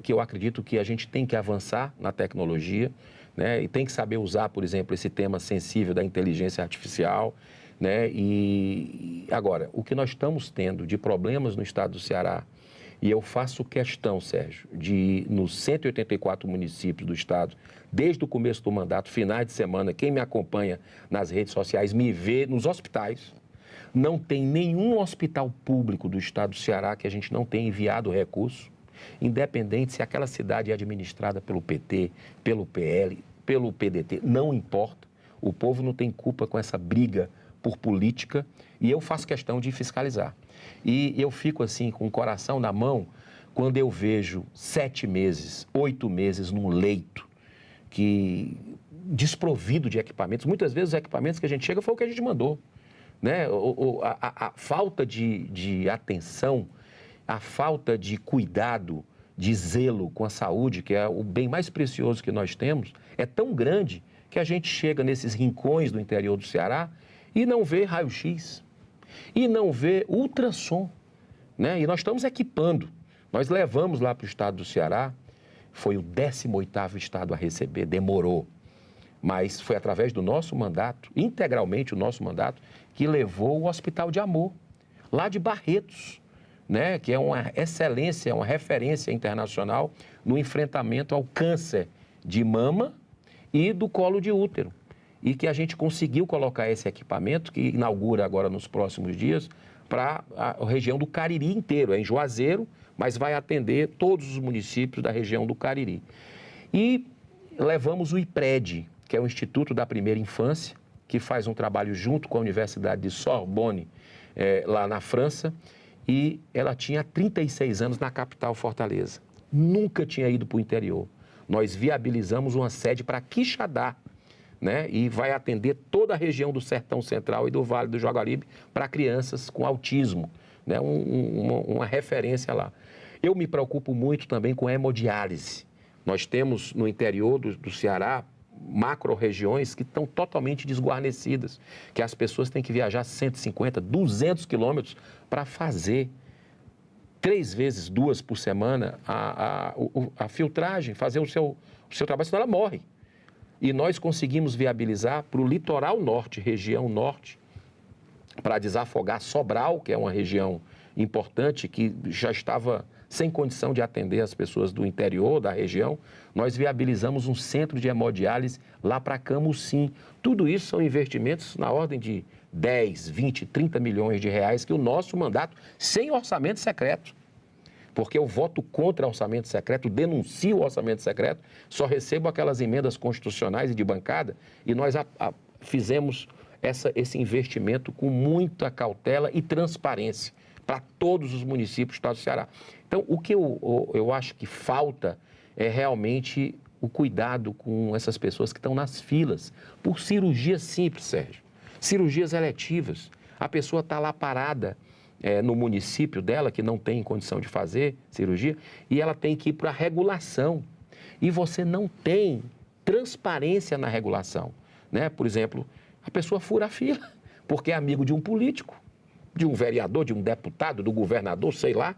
que eu acredito que a gente tem que avançar na tecnologia, né? E tem que saber usar, por exemplo, esse tema sensível da inteligência artificial. Né? E agora, o que nós estamos tendo de problemas no estado do Ceará, e eu faço questão, Sérgio, de nos 184 municípios do estado, desde o começo do mandato, finais de semana, quem me acompanha nas redes sociais me vê nos hospitais. Não tem nenhum hospital público do estado do Ceará que a gente não tenha enviado recurso, independente se aquela cidade é administrada pelo PT, pelo PL, pelo PDT, não importa. O povo não tem culpa com essa briga por política e eu faço questão de fiscalizar. E eu fico assim, com o coração na mão, quando eu vejo 7 meses, 8 meses num leito que desprovido de equipamentos. Muitas vezes os equipamentos que a gente chega foi o que a gente mandou. Né? A falta de atenção, a falta de cuidado, de zelo com a saúde, que é o bem mais precioso que nós temos, é tão grande que a gente chega nesses rincões do interior do Ceará e não vê raio-x, e não vê ultrassom. Né? E nós estamos equipando. Nós levamos lá para o estado do Ceará, foi o 18º estado a receber, demorou. Mas foi através do nosso mandato, integralmente o nosso mandato, que levou o Hospital de Amor. lá de Barretos, né, que é uma excelência, uma referência internacional no enfrentamento ao câncer de mama e do colo de útero. E que a gente conseguiu colocar esse equipamento, que inaugura agora nos próximos dias, para a região do Cariri inteiro, é em Juazeiro, mas vai atender todos os municípios da região do Cariri. E levamos o IPRED, que é o Instituto da Primeira Infância, que faz um trabalho junto com a Universidade de Sorbonne, lá na França, e ela tinha 36 anos na capital Fortaleza. Nunca tinha ido para o interior. Nós viabilizamos uma sede para Quixadá, né? E vai atender toda a região do Sertão Central e do Vale do Jaguaribe para crianças com autismo, né? Uma referência lá. Eu me preocupo muito também com a hemodiálise. Nós temos no interior do Ceará macro-regiões que estão totalmente desguarnecidas, que as pessoas têm que viajar 150, 200 quilômetros para fazer 3 vezes, 2 por semana a filtragem, fazer o seu trabalho, senão ela morre. E nós conseguimos viabilizar para o litoral norte, região norte, para desafogar Sobral, que é uma região importante, que já estava sem condição de atender as pessoas do interior da região, nós viabilizamos um centro de hemodiálise lá para Camusim. Tudo isso são investimentos na ordem de 10, 20, 30 milhões de reais que o nosso mandato, sem orçamento secreto, porque eu voto contra orçamento secreto, denuncio o orçamento secreto, só recebo aquelas emendas constitucionais e de bancada, e nós fizemos esse investimento com muita cautela e transparência para todos os municípios do estado do Ceará. Então, o que eu acho que falta é realmente o cuidado com essas pessoas que estão nas filas por cirurgias simples, Sérgio. Cirurgias eletivas. A pessoa está lá parada no município dela, que não tem condição de fazer cirurgia, e ela tem que ir para a regulação. E você não tem transparência na regulação, né? Por exemplo, a pessoa fura a fila, porque é amigo de um político, de um vereador, de um deputado, do governador, sei lá,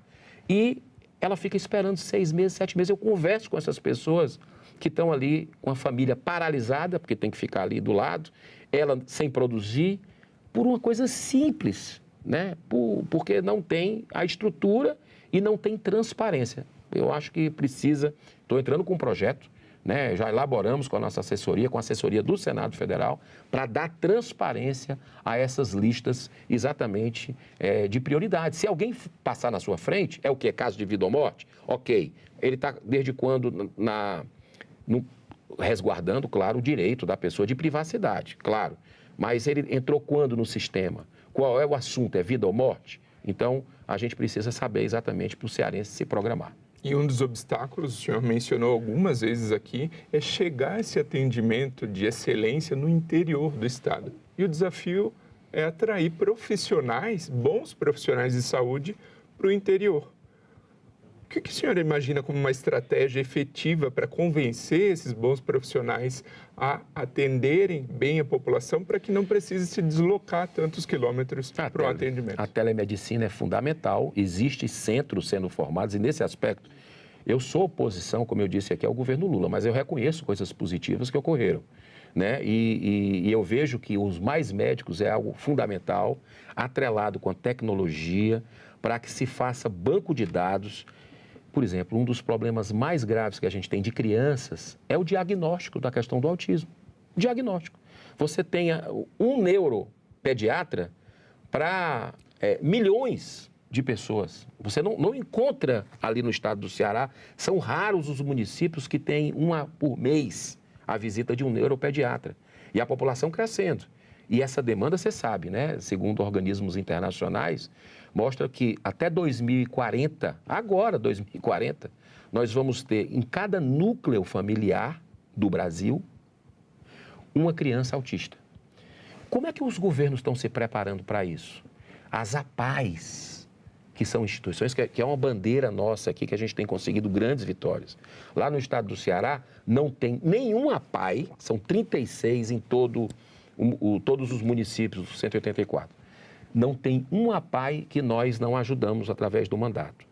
e ela fica esperando 6 meses, 7 meses. Eu converso com essas pessoas que estão ali com a família paralisada, porque tem que ficar ali do lado, ela sem produzir, por uma coisa simples, né? Porque não tem a estrutura e não tem transparência. Eu acho que precisa, estou entrando com um projeto, né? Já elaboramos com a nossa assessoria, com a assessoria do Senado Federal, para dar transparência a essas listas exatamente de prioridade. Se alguém passar na sua frente, é o quê? Caso de vida ou morte? Ok. Ele está desde quando resguardando, claro, o direito da pessoa de privacidade, claro. Mas ele entrou quando no sistema? Qual é o assunto? É vida ou morte? Então, a gente precisa saber exatamente para o cearense se programar. E um dos obstáculos, o senhor mencionou algumas vezes aqui, é chegar a esse atendimento de excelência no interior do estado. E o desafio é atrair profissionais, bons profissionais de saúde, para o interior. O que o senhor imagina como uma estratégia efetiva para convencer esses bons profissionais a atenderem bem a população para que não precise se deslocar tantos quilômetros para o atendimento? A telemedicina é fundamental, existem centros sendo formados e nesse aspecto eu sou oposição, como eu disse aqui, ao governo Lula, mas eu reconheço coisas positivas que ocorreram, né? E eu vejo que os mais médicos é algo fundamental, atrelado com a tecnologia, para que se faça banco de dados. Por exemplo, um dos problemas mais graves que a gente tem de crianças é o diagnóstico da questão do autismo. Diagnóstico. Você tem um neuropediatra para milhões de pessoas. Você não encontra ali no estado do Ceará, são raros os municípios que têm uma por mês a visita de um neuropediatra. E a população crescendo. E essa demanda, você sabe, né? Segundo organismos internacionais, mostra que até 2040, agora 2040, nós vamos ter em cada núcleo familiar do Brasil uma criança autista. Como é que os governos estão se preparando para isso? As APAES, que são instituições que é uma bandeira nossa aqui, que a gente tem conseguido grandes vitórias. Lá no estado do Ceará não tem nenhum APAE, são 36 em todos os municípios, 184. Não tem um APAE que nós não ajudamos através do mandato.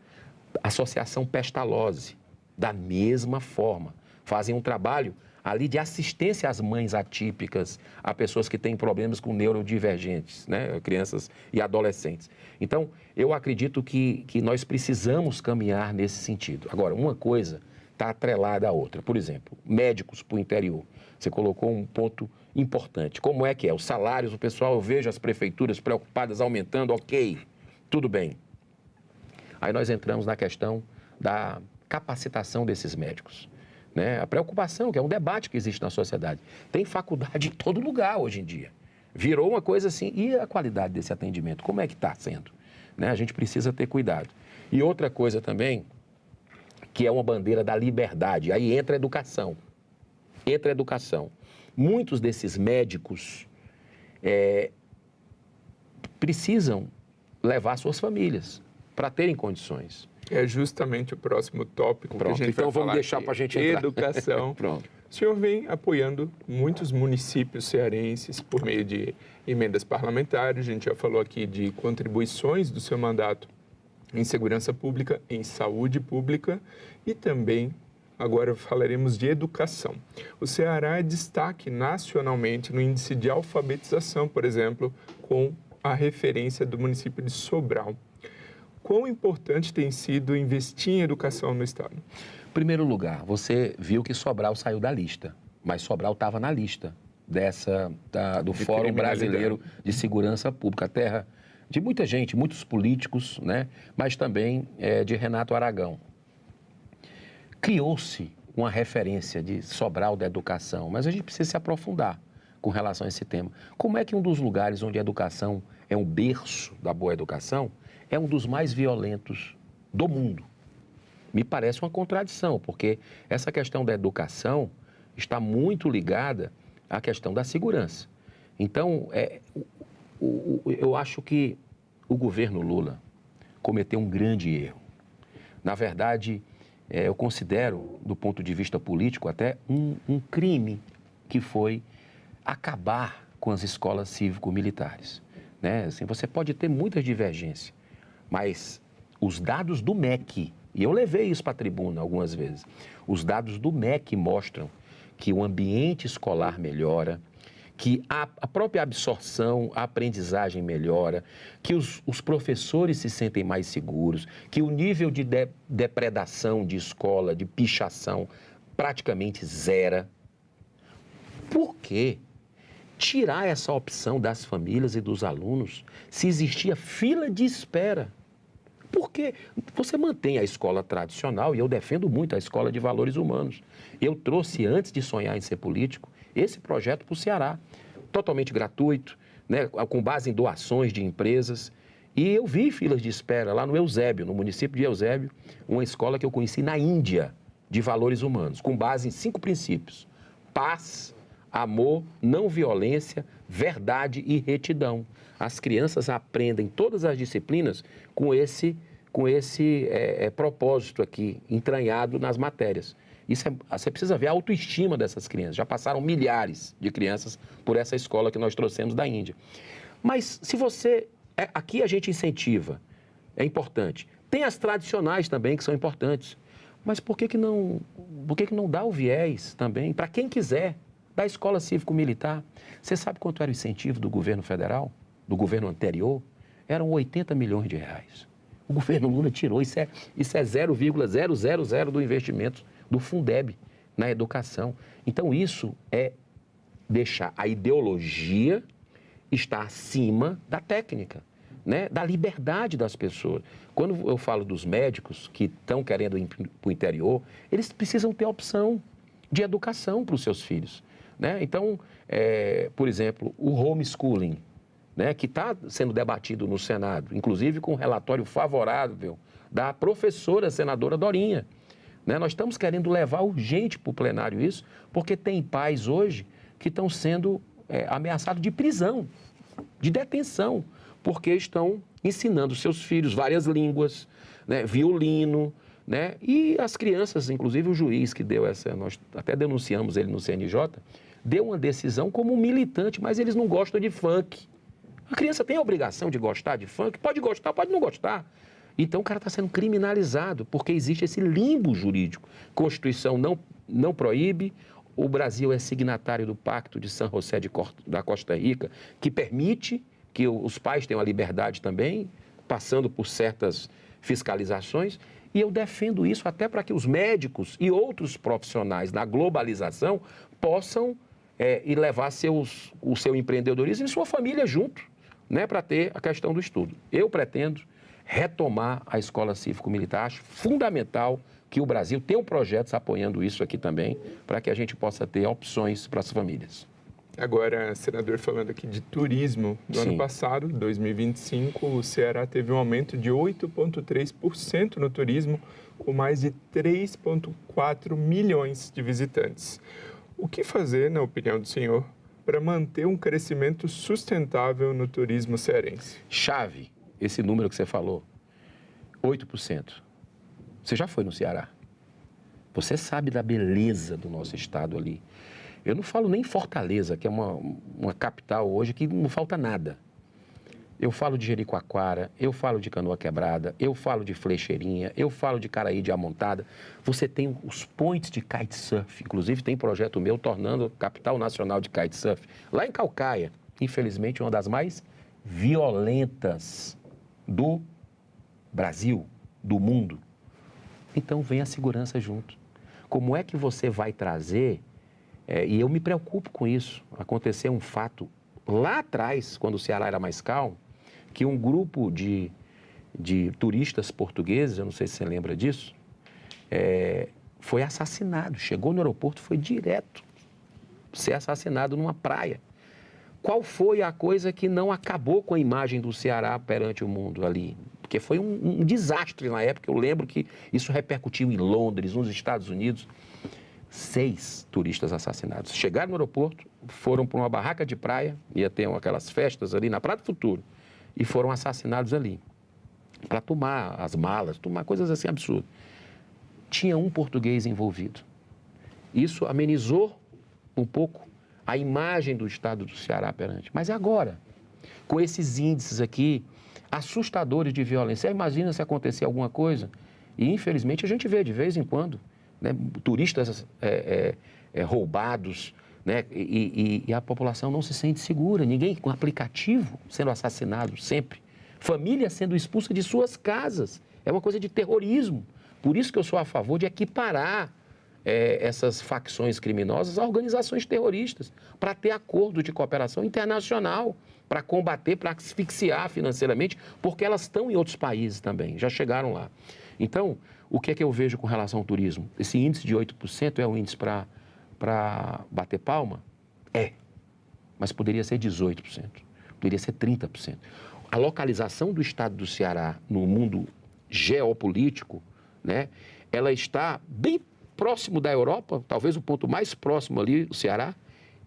Associação Pestalozzi, da mesma forma, fazem um trabalho ali de assistência às mães atípicas, a pessoas que têm problemas com neurodivergentes, né? Crianças e adolescentes. Então, eu acredito que nós precisamos caminhar nesse sentido. Agora, uma coisa está atrelada à outra. Por exemplo, médicos para o interior. Você colocou um ponto importante. Como é que é? Os salários, o pessoal, eu vejo as prefeituras preocupadas aumentando, ok, tudo bem. Aí nós entramos na questão da capacitação desses médicos. Né? A preocupação, que é um debate que existe na sociedade. Tem faculdade em todo lugar hoje em dia. Virou uma coisa assim, e a qualidade desse atendimento? Como é que está sendo? Né? A gente precisa ter cuidado. E outra coisa também, que é uma bandeira da liberdade, aí entra a educação. Entra a educação. Muitos desses médicos precisam levar suas famílias para terem condições. É justamente o próximo tópico que a gente então vai falar. Vamos deixar para a gente entrar. Educação. Pronto. O senhor vem apoiando muitos municípios cearenses por meio de emendas parlamentares. A gente já falou aqui de contribuições do seu mandato em segurança pública, em saúde pública e também, agora falaremos de educação. O Ceará é destaque nacionalmente no índice de alfabetização, por exemplo, com a referência do município de Sobral. Quão importante tem sido investir em educação no estado? Em primeiro lugar, você viu que Sobral saiu da lista, mas Sobral estava na lista do Fórum Brasileiro de Segurança Pública, terra de muita gente, muitos políticos, né? Mas também de Renato Aragão. Criou-se uma referência de Sobral da educação, mas a gente precisa se aprofundar com relação a esse tema. Como é que um dos lugares onde a educação é um berço da boa educação é um dos mais violentos do mundo? Me parece uma contradição, porque essa questão da educação está muito ligada à questão da segurança. Então, eu acho que o governo Lula cometeu um grande erro. Na verdade, eu considero, do ponto de vista político, até um crime que foi acabar com as escolas cívico-militares. Né? Assim, você pode ter muitas divergências, mas os dados do MEC, e eu levei isso para a tribuna algumas vezes, os dados do MEC mostram que o ambiente escolar melhora, que a própria absorção, a aprendizagem melhora, que os professores se sentem mais seguros, que o nível de depredação de escola, de pichação, praticamente zera. Por quê? Tirar essa opção das famílias e dos alunos se existia fila de espera? Porque você mantém a escola tradicional, e eu defendo muito a escola de valores humanos. Eu trouxe, antes de sonhar em ser político, esse projeto para o Ceará, totalmente gratuito, né, com base em doações de empresas. E eu vi filas de espera lá no Eusébio, no município de Eusébio, uma escola que eu conheci na Índia, de valores humanos, com base em 5 princípios: paz, amor, não violência, verdade e retidão. As crianças aprendem todas as disciplinas com esse propósito aqui, entranhado nas matérias. Você precisa ver a autoestima dessas crianças. Já passaram milhares de crianças por essa escola que nós trouxemos da Índia. Mas se você... aqui a gente incentiva, é importante. Tem as tradicionais também, que são importantes. Mas por que não dá o viés também, para quem quiser, da escola cívico-militar? Você sabe quanto era o incentivo do governo federal? Do governo anterior? Eram 80 milhões de reais. O governo Lula tirou, isso é 0,000 do investimento do Fundeb na educação. Então, isso é deixar a ideologia estar acima da técnica, né? Da liberdade das pessoas. Quando eu falo dos médicos que estão querendo ir para o interior, eles precisam ter opção de educação para os seus filhos, né? Então, por exemplo, o homeschooling, né, que está sendo debatido no Senado, inclusive com um relatório favorável da professora senadora Dorinha. Né? Nós estamos querendo levar urgente para o plenário isso, porque tem pais hoje que estão sendo ameaçados de prisão, de detenção, porque estão ensinando seus filhos várias línguas, né, violino, né, e as crianças, inclusive o juiz que deu nós até denunciamos ele no CNJ, deu uma decisão como um militante, mas eles não gostam de funk. A criança tem a obrigação de gostar de funk? Pode gostar, pode não gostar. Então o cara está sendo criminalizado, porque existe esse limbo jurídico. Constituição não proíbe, o Brasil é signatário do Pacto de San José da Costa Rica, que permite que os pais tenham a liberdade também, passando por certas fiscalizações. E eu defendo isso até para que os médicos e outros profissionais na globalização possam ir levar o seu empreendedorismo e sua família junto, né, para ter a questão do estudo. Eu pretendo retomar a escola cívico-militar. Acho fundamental que o Brasil tenha projetos apoiando isso aqui também, para que a gente possa ter opções para as famílias. Agora, senador, falando aqui de turismo, no ano passado, 2025, o Ceará teve um aumento de 8,3% no turismo, com mais de 3,4 milhões de visitantes. O que fazer, na opinião do senhor, para manter um crescimento sustentável no turismo cearense? Chave, esse número que você falou, 8%. Você já foi no Ceará? Você sabe da beleza do nosso estado ali. Eu não falo nem Fortaleza, que é uma capital hoje que não falta nada. Eu falo de Jericoacoara, eu falo de Canoa Quebrada, eu falo de Flecheirinha, eu falo de Caraí de Amontada. Você tem os points de kitesurf, inclusive tem projeto meu tornando capital nacional de kitesurf. Lá em Caucaia, infelizmente, uma das mais violentas do Brasil, do mundo. Então vem a segurança junto. Como é que você vai trazer... e eu me preocupo com isso. Aconteceu um fato lá atrás, quando o Ceará era mais calmo, que um grupo de turistas portugueses, eu não sei se você lembra disso, foi assassinado. Chegou no aeroporto, foi direto ser assassinado numa praia. Qual foi a coisa que não acabou com a imagem do Ceará perante o mundo ali? Porque foi um desastre na época. Eu lembro que isso repercutiu em Londres, nos Estados Unidos. 6 turistas assassinados. Chegaram no aeroporto, foram para uma barraca de praia, ia ter aquelas festas ali na Praia do Futuro, e foram assassinados ali, para tomar as malas, tomar coisas assim absurdas. Tinha um português envolvido. Isso amenizou um pouco a imagem do estado do Ceará perante. Mas agora, com esses índices aqui, assustadores de violência, você imagina se acontecer alguma coisa? E infelizmente a gente vê de vez em quando, né, turistas roubados, né, e a população não se sente segura. Ninguém com aplicativo sendo assassinado sempre. Família sendo expulsa de suas casas. É uma coisa de terrorismo. Por isso que eu sou a favor de equiparar essas facções criminosas a organizações terroristas, para ter acordo de cooperação internacional, para combater, para asfixiar financeiramente, porque elas estão em outros países também, já chegaram lá. Então, o que é que eu vejo com relação ao turismo? Esse índice de 8% é um índice para bater palma? Mas poderia ser 18%, poderia ser 30%. A localização do estado do Ceará no mundo geopolítico, né, ela está bem próximo da Europa, talvez o ponto mais próximo ali, o Ceará,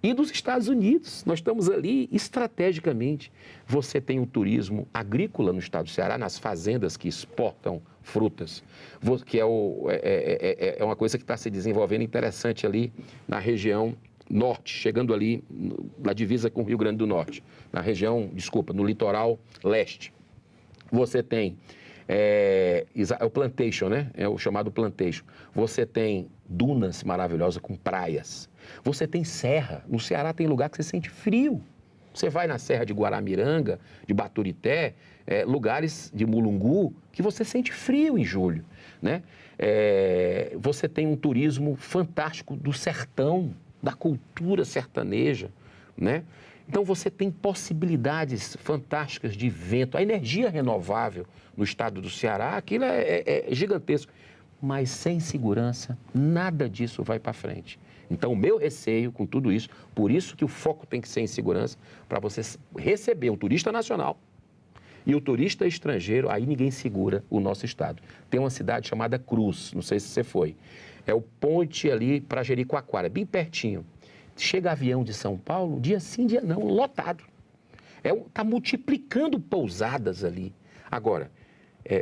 e dos Estados Unidos. Nós estamos ali estrategicamente. Você tem um turismo agrícola no estado do Ceará, nas fazendas que exportam frutas, que é uma coisa que está se desenvolvendo interessante ali na região norte, chegando ali na divisa com o Rio Grande do Norte, no litoral leste. Você tem o plantation, né? É o chamado plantation. Você tem dunas maravilhosas com praias. Você tem serra. No Ceará tem lugar que você sente frio. Você vai na serra de Guaramiranga, de Baturité, lugares de Mulungu, que você sente frio em julho, né? Você tem um turismo fantástico do sertão, da cultura sertaneja, né? Então, você tem possibilidades fantásticas de vento, a energia renovável no estado do Ceará, aquilo é gigantesco. Mas sem segurança, nada disso vai para frente. Então, o meu receio com tudo isso, por isso que o foco tem que ser em segurança, para você receber um turista nacional e o turista estrangeiro, aí ninguém segura o nosso estado. Tem uma cidade chamada Cruz, não sei se você foi, é o ponte ali para Jericoacoara, bem pertinho. Chega avião de São Paulo, dia sim, dia não, lotado. Está multiplicando pousadas ali. Agora,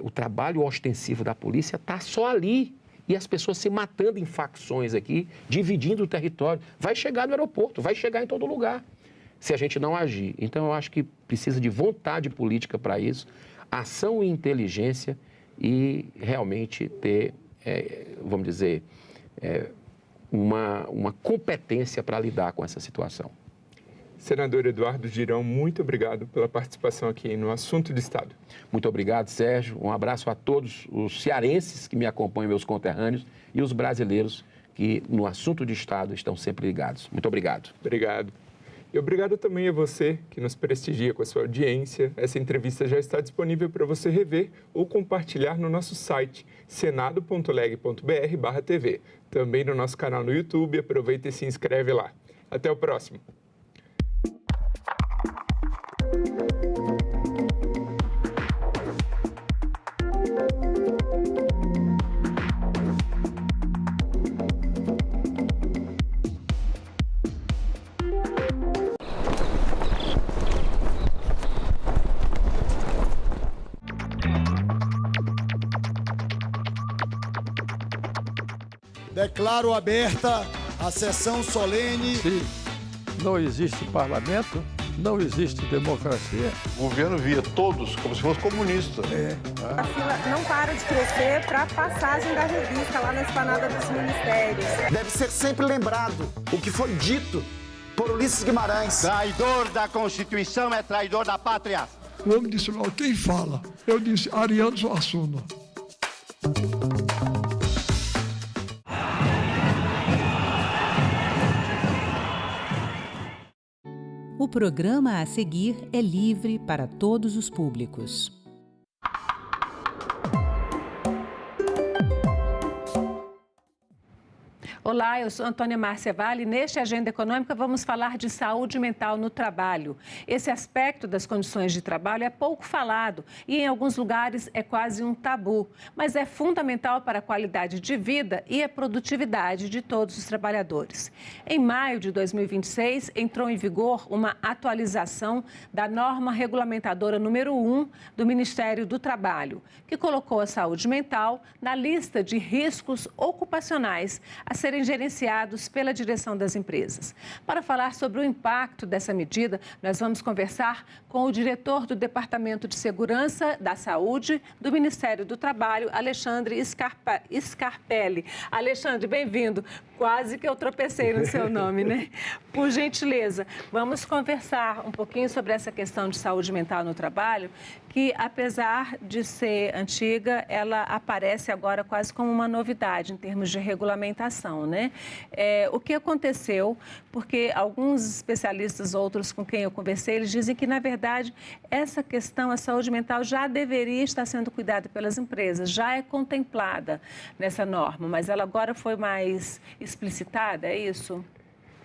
o trabalho ostensivo da polícia está só ali. E as pessoas se matando em facções aqui, dividindo o território. Vai chegar no aeroporto, vai chegar em todo lugar, se a gente não agir. Então, eu acho que precisa de vontade política para isso, ação e inteligência e realmente ter, vamos dizer, uma competência para lidar com essa situação. Senador Eduardo Girão, muito obrigado pela participação aqui no Assunto de Estado. Muito obrigado, Sérgio. Um abraço a todos os cearenses que me acompanham, meus conterrâneos, e os brasileiros que no Assunto de Estado estão sempre ligados. Muito obrigado. Obrigado. E obrigado também a você que nos prestigia com a sua audiência. Essa entrevista já está disponível para você rever ou compartilhar no nosso site senado.leg.br/tv. Também no nosso canal no YouTube. Aproveita e se inscreve lá. Até o próximo. Declaro aberta a sessão solene. Se não existe parlamento, não existe democracia. O governo via todos como se fosse comunista. A fila não para de crescer para a passagem da revista lá na esplanada dos ministérios. Deve ser sempre lembrado o que foi dito por Ulisses Guimarães. Traidor da Constituição é traidor da pátria. O homem disse logo, quem fala? Eu disse, Ariano Suassuna. O programa a seguir é livre para todos os públicos. Olá, eu sou Antônia Márcia Vale e neste Agenda Econômica vamos falar de saúde mental no trabalho. Esse aspecto das condições de trabalho é pouco falado e em alguns lugares é quase um tabu, mas é fundamental para a qualidade de vida e a produtividade de todos os trabalhadores. Em maio de 2026, entrou em vigor uma atualização da norma regulamentadora número 1 do Ministério do Trabalho, que colocou a saúde mental na lista de riscos ocupacionais a serem gerenciados pela direção das empresas. Para falar sobre o impacto dessa medida, nós vamos conversar com o diretor do Departamento de Segurança da Saúde do Ministério do Trabalho, Alexandre Scarpelli. Alexandre, bem-vindo. Quase que eu tropecei no seu nome, né? Por gentileza, vamos conversar um pouquinho sobre essa questão de saúde mental no trabalho, que apesar de ser antiga, ela aparece agora quase como uma novidade em termos de regulamentação, né? O que aconteceu, porque alguns especialistas, outros com quem eu conversei, eles dizem que, na verdade, essa questão, a saúde mental, já deveria estar sendo cuidada pelas empresas, já é contemplada nessa norma, mas ela agora foi mais explicitada, é isso?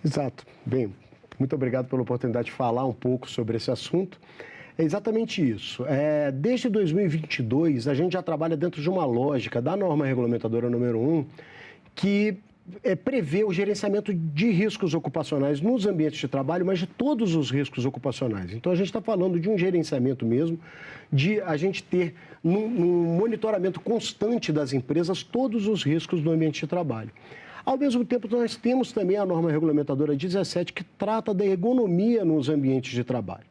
Exato. Bem, muito obrigado pela oportunidade de falar um pouco sobre esse assunto. É exatamente isso. Desde 2022, a gente já trabalha dentro de uma lógica da norma regulamentadora número 1, que prevê o gerenciamento de riscos ocupacionais nos ambientes de trabalho, mas de todos os riscos ocupacionais. Então, a gente está falando de um gerenciamento mesmo, de a gente ter, num monitoramento constante das empresas, todos os riscos do ambiente de trabalho. Ao mesmo tempo, nós temos também a norma regulamentadora 17, que trata da ergonomia nos ambientes de trabalho.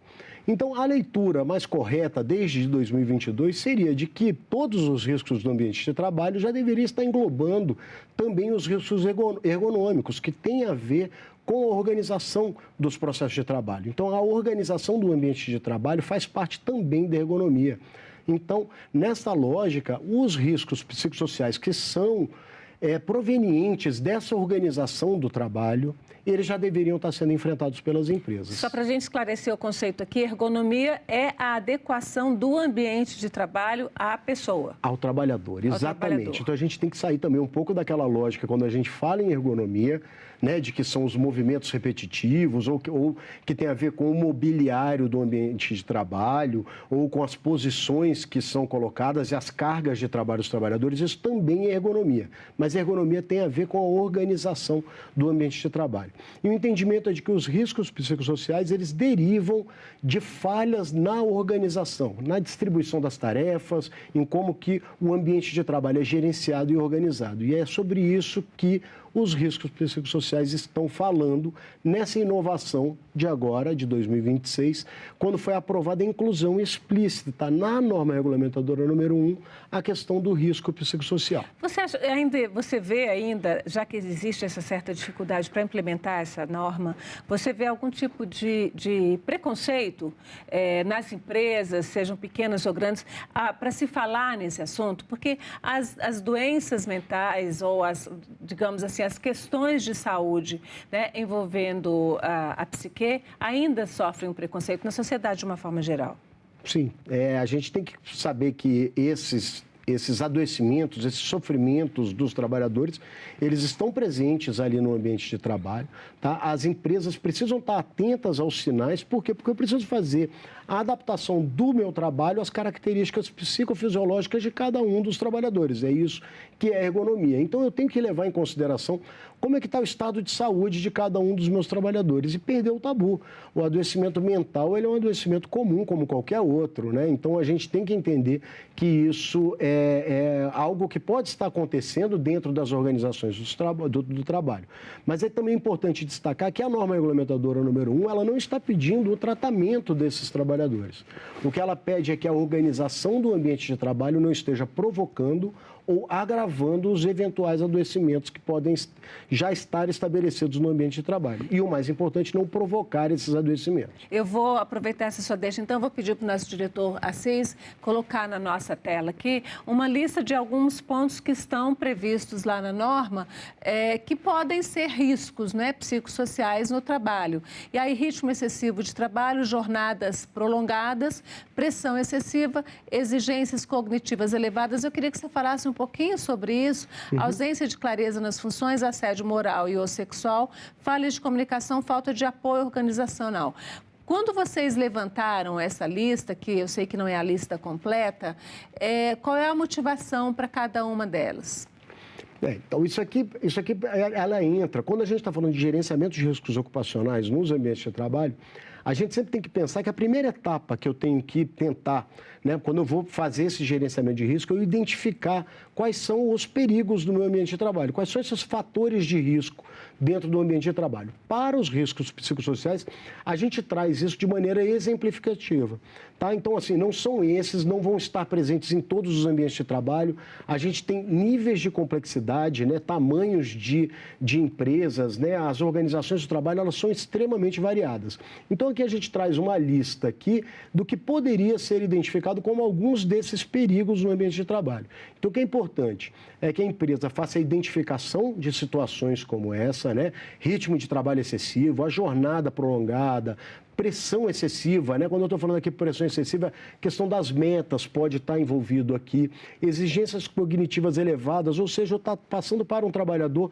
Então, a leitura mais correta desde 2022 seria de que todos os riscos do ambiente de trabalho já deveriam estar englobando também os riscos ergonômicos, que têm a ver com a organização dos processos de trabalho. Então, a organização do ambiente de trabalho faz parte também da ergonomia. Então, nessa lógica, os riscos psicossociais que são provenientes dessa organização do trabalho, eles já deveriam estar sendo enfrentados pelas empresas. Só para a gente esclarecer o conceito aqui, ergonomia é a adequação do ambiente de trabalho à pessoa. Ao trabalhador, exatamente. Então, a gente tem que sair também um pouco daquela lógica, quando a gente fala em ergonomia, né, de que são os movimentos repetitivos ou que tem a ver com o mobiliário do ambiente de trabalho ou com as posições que são colocadas e as cargas de trabalho dos trabalhadores. Isso também é ergonomia, mas a ergonomia tem a ver com a organização do ambiente de trabalho. E o entendimento é de que os riscos psicossociais, eles derivam de falhas na organização, na distribuição das tarefas, em como que o ambiente de trabalho é gerenciado e organizado. E é sobre isso que os riscos psicossociais estão falando nessa inovação de agora, de 2026, quando foi aprovada a inclusão explícita na norma regulamentadora número 1, a questão do risco psicossocial. Você vê ainda, já que existe essa certa dificuldade para implementar essa norma, você vê algum tipo de preconceito nas empresas, sejam pequenas ou grandes, para se falar nesse assunto? Porque as doenças mentais ou digamos assim, as questões de saúde, né, envolvendo a psique ainda sofrem um preconceito na sociedade de uma forma geral. Sim, a gente tem que saber que esses adoecimentos, esses sofrimentos dos trabalhadores, eles estão presentes ali no ambiente de trabalho, tá? As empresas precisam estar atentas aos sinais, por quê? Porque eu preciso fazer a adaptação do meu trabalho às características psicofisiológicas de cada um dos trabalhadores. É isso que é ergonomia. Então, eu tenho que levar em consideração como é que está o estado de saúde de cada um dos meus trabalhadores e perder o tabu. O adoecimento mental, ele é um adoecimento comum, como qualquer outro, né? Então, a gente tem que entender que isso é algo que pode estar acontecendo dentro das organizações do trabalho. Mas é também importante destacar que a norma regulamentadora número 1, ela não está pedindo o tratamento desses trabalhadores. O que ela pede é que a organização do ambiente de trabalho não esteja provocando ou agravando os eventuais adoecimentos que podem já estar estabelecidos no ambiente de trabalho. E o mais importante, não provocar esses adoecimentos. Eu vou aproveitar essa sua deixa, então vou pedir para o nosso diretor Assis colocar na nossa tela aqui uma lista de alguns pontos que estão previstos lá na norma que podem ser riscos, né, psicossociais no trabalho. E aí, ritmo excessivo de trabalho, jornadas prolongadas, pressão excessiva, exigências cognitivas elevadas. Eu queria que você falasse um pouquinho sobre isso, ausência de clareza nas funções, assédio moral e ou sexual, falhas de comunicação, falta de apoio organizacional. Quando vocês levantaram essa lista, que eu sei que não é a lista completa, qual é a motivação para cada uma delas? Então, isso aqui, ela entra. Quando a gente está falando de gerenciamento de riscos ocupacionais nos ambientes de trabalho, a gente sempre tem que pensar que a primeira etapa que eu tenho que tentar, né, quando eu vou fazer esse gerenciamento de risco, eu identificar quais são os perigos do meu ambiente de trabalho, quais são esses fatores de risco dentro do ambiente de trabalho. Para os riscos psicossociais, a gente traz isso de maneira exemplificativa, tá? Então, assim, não são esses, não vão estar presentes em todos os ambientes de trabalho. A gente tem níveis de complexidade, né, tamanhos de empresas, né, as organizações de trabalho, elas são extremamente variadas. Então, aqui a gente traz uma lista aqui do que poderia ser identificado como alguns desses perigos no ambiente de trabalho. Então, o que é importante é que a empresa faça a identificação de situações como essa, né? Ritmo de trabalho excessivo, a jornada prolongada, pressão excessiva, né? Quando eu estou falando aqui de pressão excessiva, a questão das metas pode estar envolvido aqui, exigências cognitivas elevadas, ou seja, eu estou passando para um trabalhador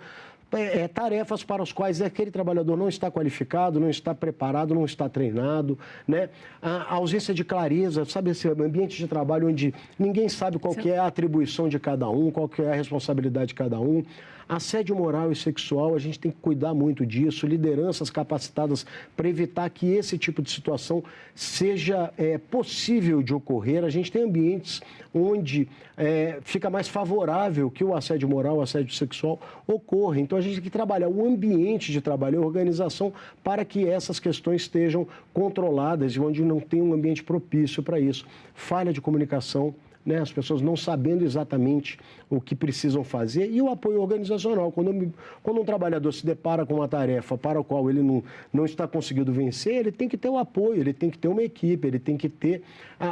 tarefas para as quais aquele trabalhador não está qualificado, não está preparado, não está treinado, né? A ausência de clareza, sabe, esse ambiente de trabalho onde ninguém sabe qual que é a atribuição de cada um, qual que é a responsabilidade de cada um. Assédio moral e sexual, a gente tem que cuidar muito disso, lideranças capacitadas para evitar que esse tipo de situação seja possível de ocorrer. A gente tem ambientes onde fica mais favorável que o assédio moral, o assédio sexual ocorra. Então, a gente tem que trabalhar o ambiente de trabalho, a organização, para que essas questões estejam controladas e onde não tem um ambiente propício para isso. Falha de comunicação, né, as pessoas não sabendo exatamente o que precisam fazer, e o apoio organizacional. Quando um trabalhador se depara com uma tarefa para a qual ele não está conseguindo vencer, ele tem que ter o apoio, ele tem que ter uma equipe, ele tem que ter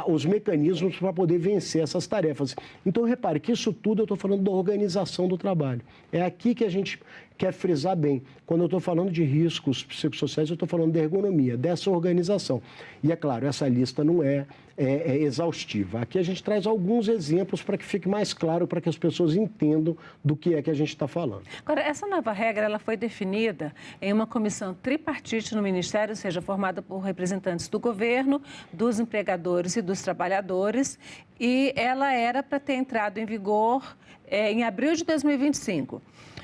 os mecanismos para poder vencer essas tarefas. Então, repare que isso tudo eu estou falando da organização do trabalho. É aqui que a gente quer frisar bem. Quando eu estou falando de riscos psicossociais, eu estou falando de ergonomia, dessa organização. E, é claro, essa lista não é exaustiva. Aqui a gente traz alguns exemplos para que fique mais claro, para que as pessoas entendam do que é que a gente está falando. Agora, essa nova regra, ela foi definida em uma comissão tripartite no Ministério, ou seja, formada por representantes do governo, dos empregadores e dos trabalhadores, e ela era para ter entrado em vigor em abril de 2025.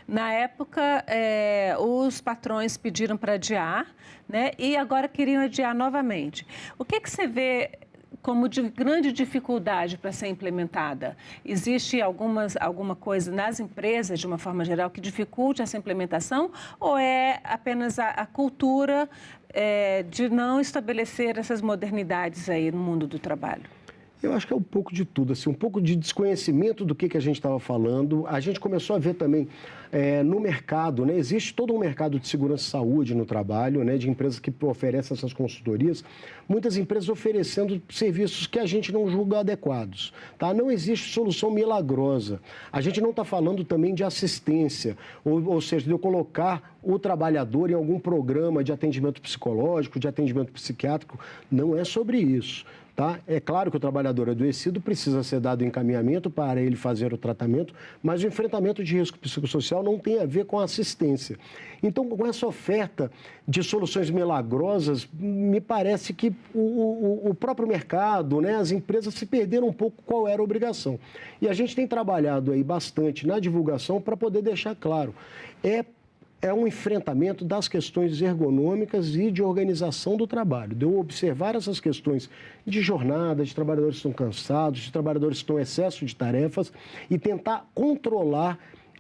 Na época, os patrões pediram para adiar, né? E agora queriam adiar novamente. O que você vê como de grande dificuldade para ser implementada? Existe alguma coisa nas empresas, de uma forma geral, que dificulte essa implementação ou é apenas a cultura de não estabelecer essas modernidades aí no mundo do trabalho? Eu acho que é um pouco de tudo, assim, um pouco de desconhecimento do que a gente estava falando. A gente começou a ver também no mercado, né? Existe todo um mercado de segurança e saúde no trabalho, né? De empresas que oferecem essas consultorias. Muitas empresas oferecendo serviços que a gente não julga adequados, tá? Não existe solução milagrosa. A gente não está falando também de assistência, ou seja, de eu colocar o trabalhador em algum programa de atendimento psicológico, de atendimento psiquiátrico. Não é sobre isso. Tá? É claro que o trabalhador adoecido precisa ser dado encaminhamento para ele fazer o tratamento, mas o enfrentamento de risco psicossocial não tem a ver com a assistência. Então, com essa oferta de soluções milagrosas, me parece que o próprio mercado, né, as empresas se perderam um pouco qual era a obrigação. E a gente tem trabalhado aí bastante na divulgação para poder deixar claro. É um enfrentamento das questões ergonômicas e de organização do trabalho, de eu observar essas questões de jornada, de trabalhadores que estão cansados, de trabalhadores que estão em excesso de tarefas e tentar controlar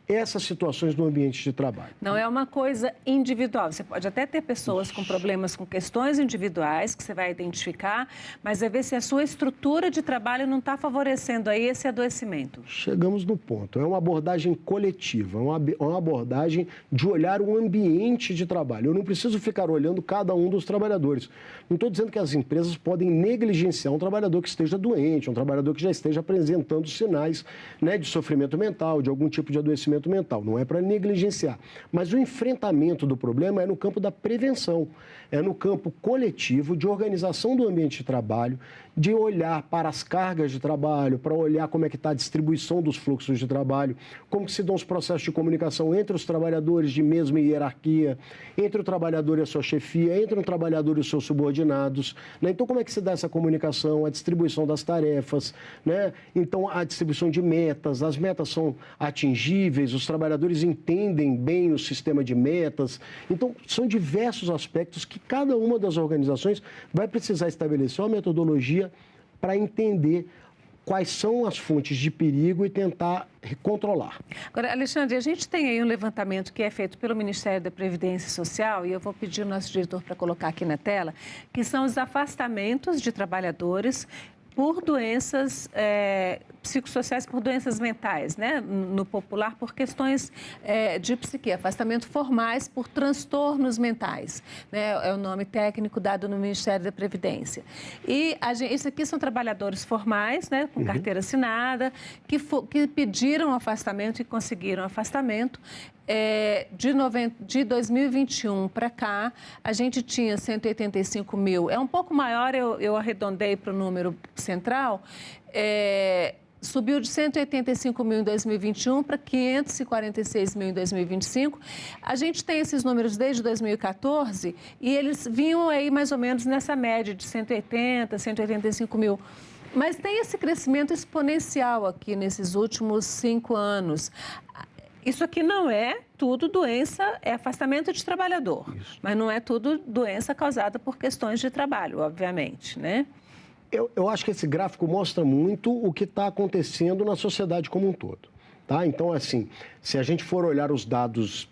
essas situações no ambiente de trabalho. Não é uma coisa individual. Você pode até ter pessoas com problemas com questões individuais que você vai identificar, mas é ver se a sua estrutura de trabalho não está favorecendo aí esse adoecimento. Chegamos no ponto. É uma abordagem coletiva, uma abordagem de olhar o ambiente de trabalho. Eu não preciso ficar olhando cada um dos trabalhadores. Não estou dizendo que as empresas podem negligenciar um trabalhador que esteja doente, um trabalhador que já esteja apresentando sinais, né, de sofrimento mental, de algum tipo de adoecimento mental, não é para negligenciar. Mas o enfrentamento do problema é no campo da prevenção, é no campo coletivo de organização do ambiente de trabalho, de olhar para as cargas de trabalho, para olhar como é que está a distribuição dos fluxos de trabalho, como que se dão os processos de comunicação entre os trabalhadores de mesma hierarquia, entre o trabalhador e a sua chefia, entre o trabalhador e os seus subordinados, né? Então, como é que se dá essa comunicação, a distribuição das tarefas, né? Então, a distribuição de metas, as metas são atingíveis, os trabalhadores entendem bem o sistema de metas. Então, são diversos aspectos que cada uma das organizações vai precisar estabelecer uma metodologia para entender quais são as fontes de perigo e tentar controlar. Agora, Alexandre, a gente tem aí um levantamento que é feito pelo Ministério da Previdência Social, e eu vou pedir ao nosso diretor para colocar aqui na tela, que são os afastamentos de trabalhadores por doenças psicossociais, por doenças mentais, né? No popular, por questões de psique, afastamento formais por transtornos mentais, né? É o nome técnico dado no Ministério da Previdência. E isso aqui são trabalhadores formais, né? Com carteira assinada, que pediram afastamento e conseguiram afastamento. De 2021 para cá, a gente tinha 185 mil. É um pouco maior, eu arredondei para o número central. Subiu de 185 mil em 2021 para 546 mil em 2025. A gente tem esses números desde 2014 e eles vinham aí mais ou menos nessa média de 180, 185 mil. Mas tem esse crescimento exponencial aqui nesses últimos 5 anos. Isso aqui não é tudo doença, é afastamento de trabalhador, mas não é tudo doença causada por questões de trabalho, obviamente, né? Eu acho que esse gráfico mostra muito o que está acontecendo na sociedade como um todo. Tá? Então, assim, se a gente for olhar os dados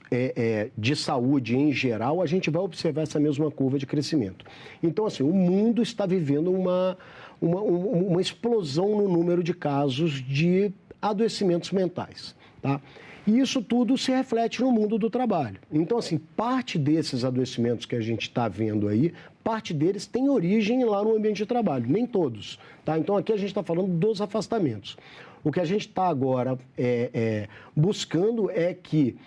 de saúde em geral, a gente vai observar essa mesma curva de crescimento. Então, assim, o mundo está vivendo uma explosão no número de casos de adoecimentos mentais, tá? E isso tudo se reflete no mundo do trabalho. Então, assim, parte desses adoecimentos que a gente está vendo aí, parte deles tem origem lá no ambiente de trabalho, nem todos, tá? Então, aqui a gente está falando dos afastamentos. O que a gente está agora buscando é que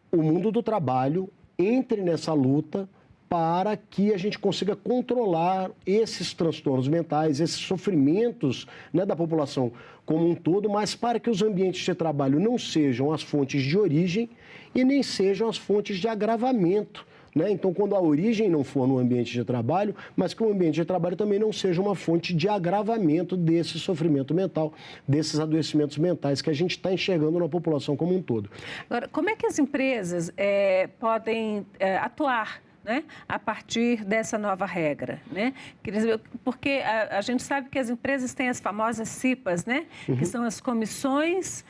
o mundo do trabalho entre nessa luta para que a gente consiga controlar esses transtornos mentais, esses sofrimentos, né, da população como um todo, mas para que os ambientes de trabalho não sejam as fontes de origem e nem sejam as fontes de agravamento, né? Então, quando a origem não for no ambiente de trabalho, mas que o ambiente de trabalho também não seja uma fonte de agravamento desse sofrimento mental, desses adoecimentos mentais que a gente está enxergando na população como um todo. Agora, como é que as empresas podem atuar né, a partir dessa nova regra, né? Porque a gente sabe que as empresas têm as famosas CIPAs, né? Que são as comissões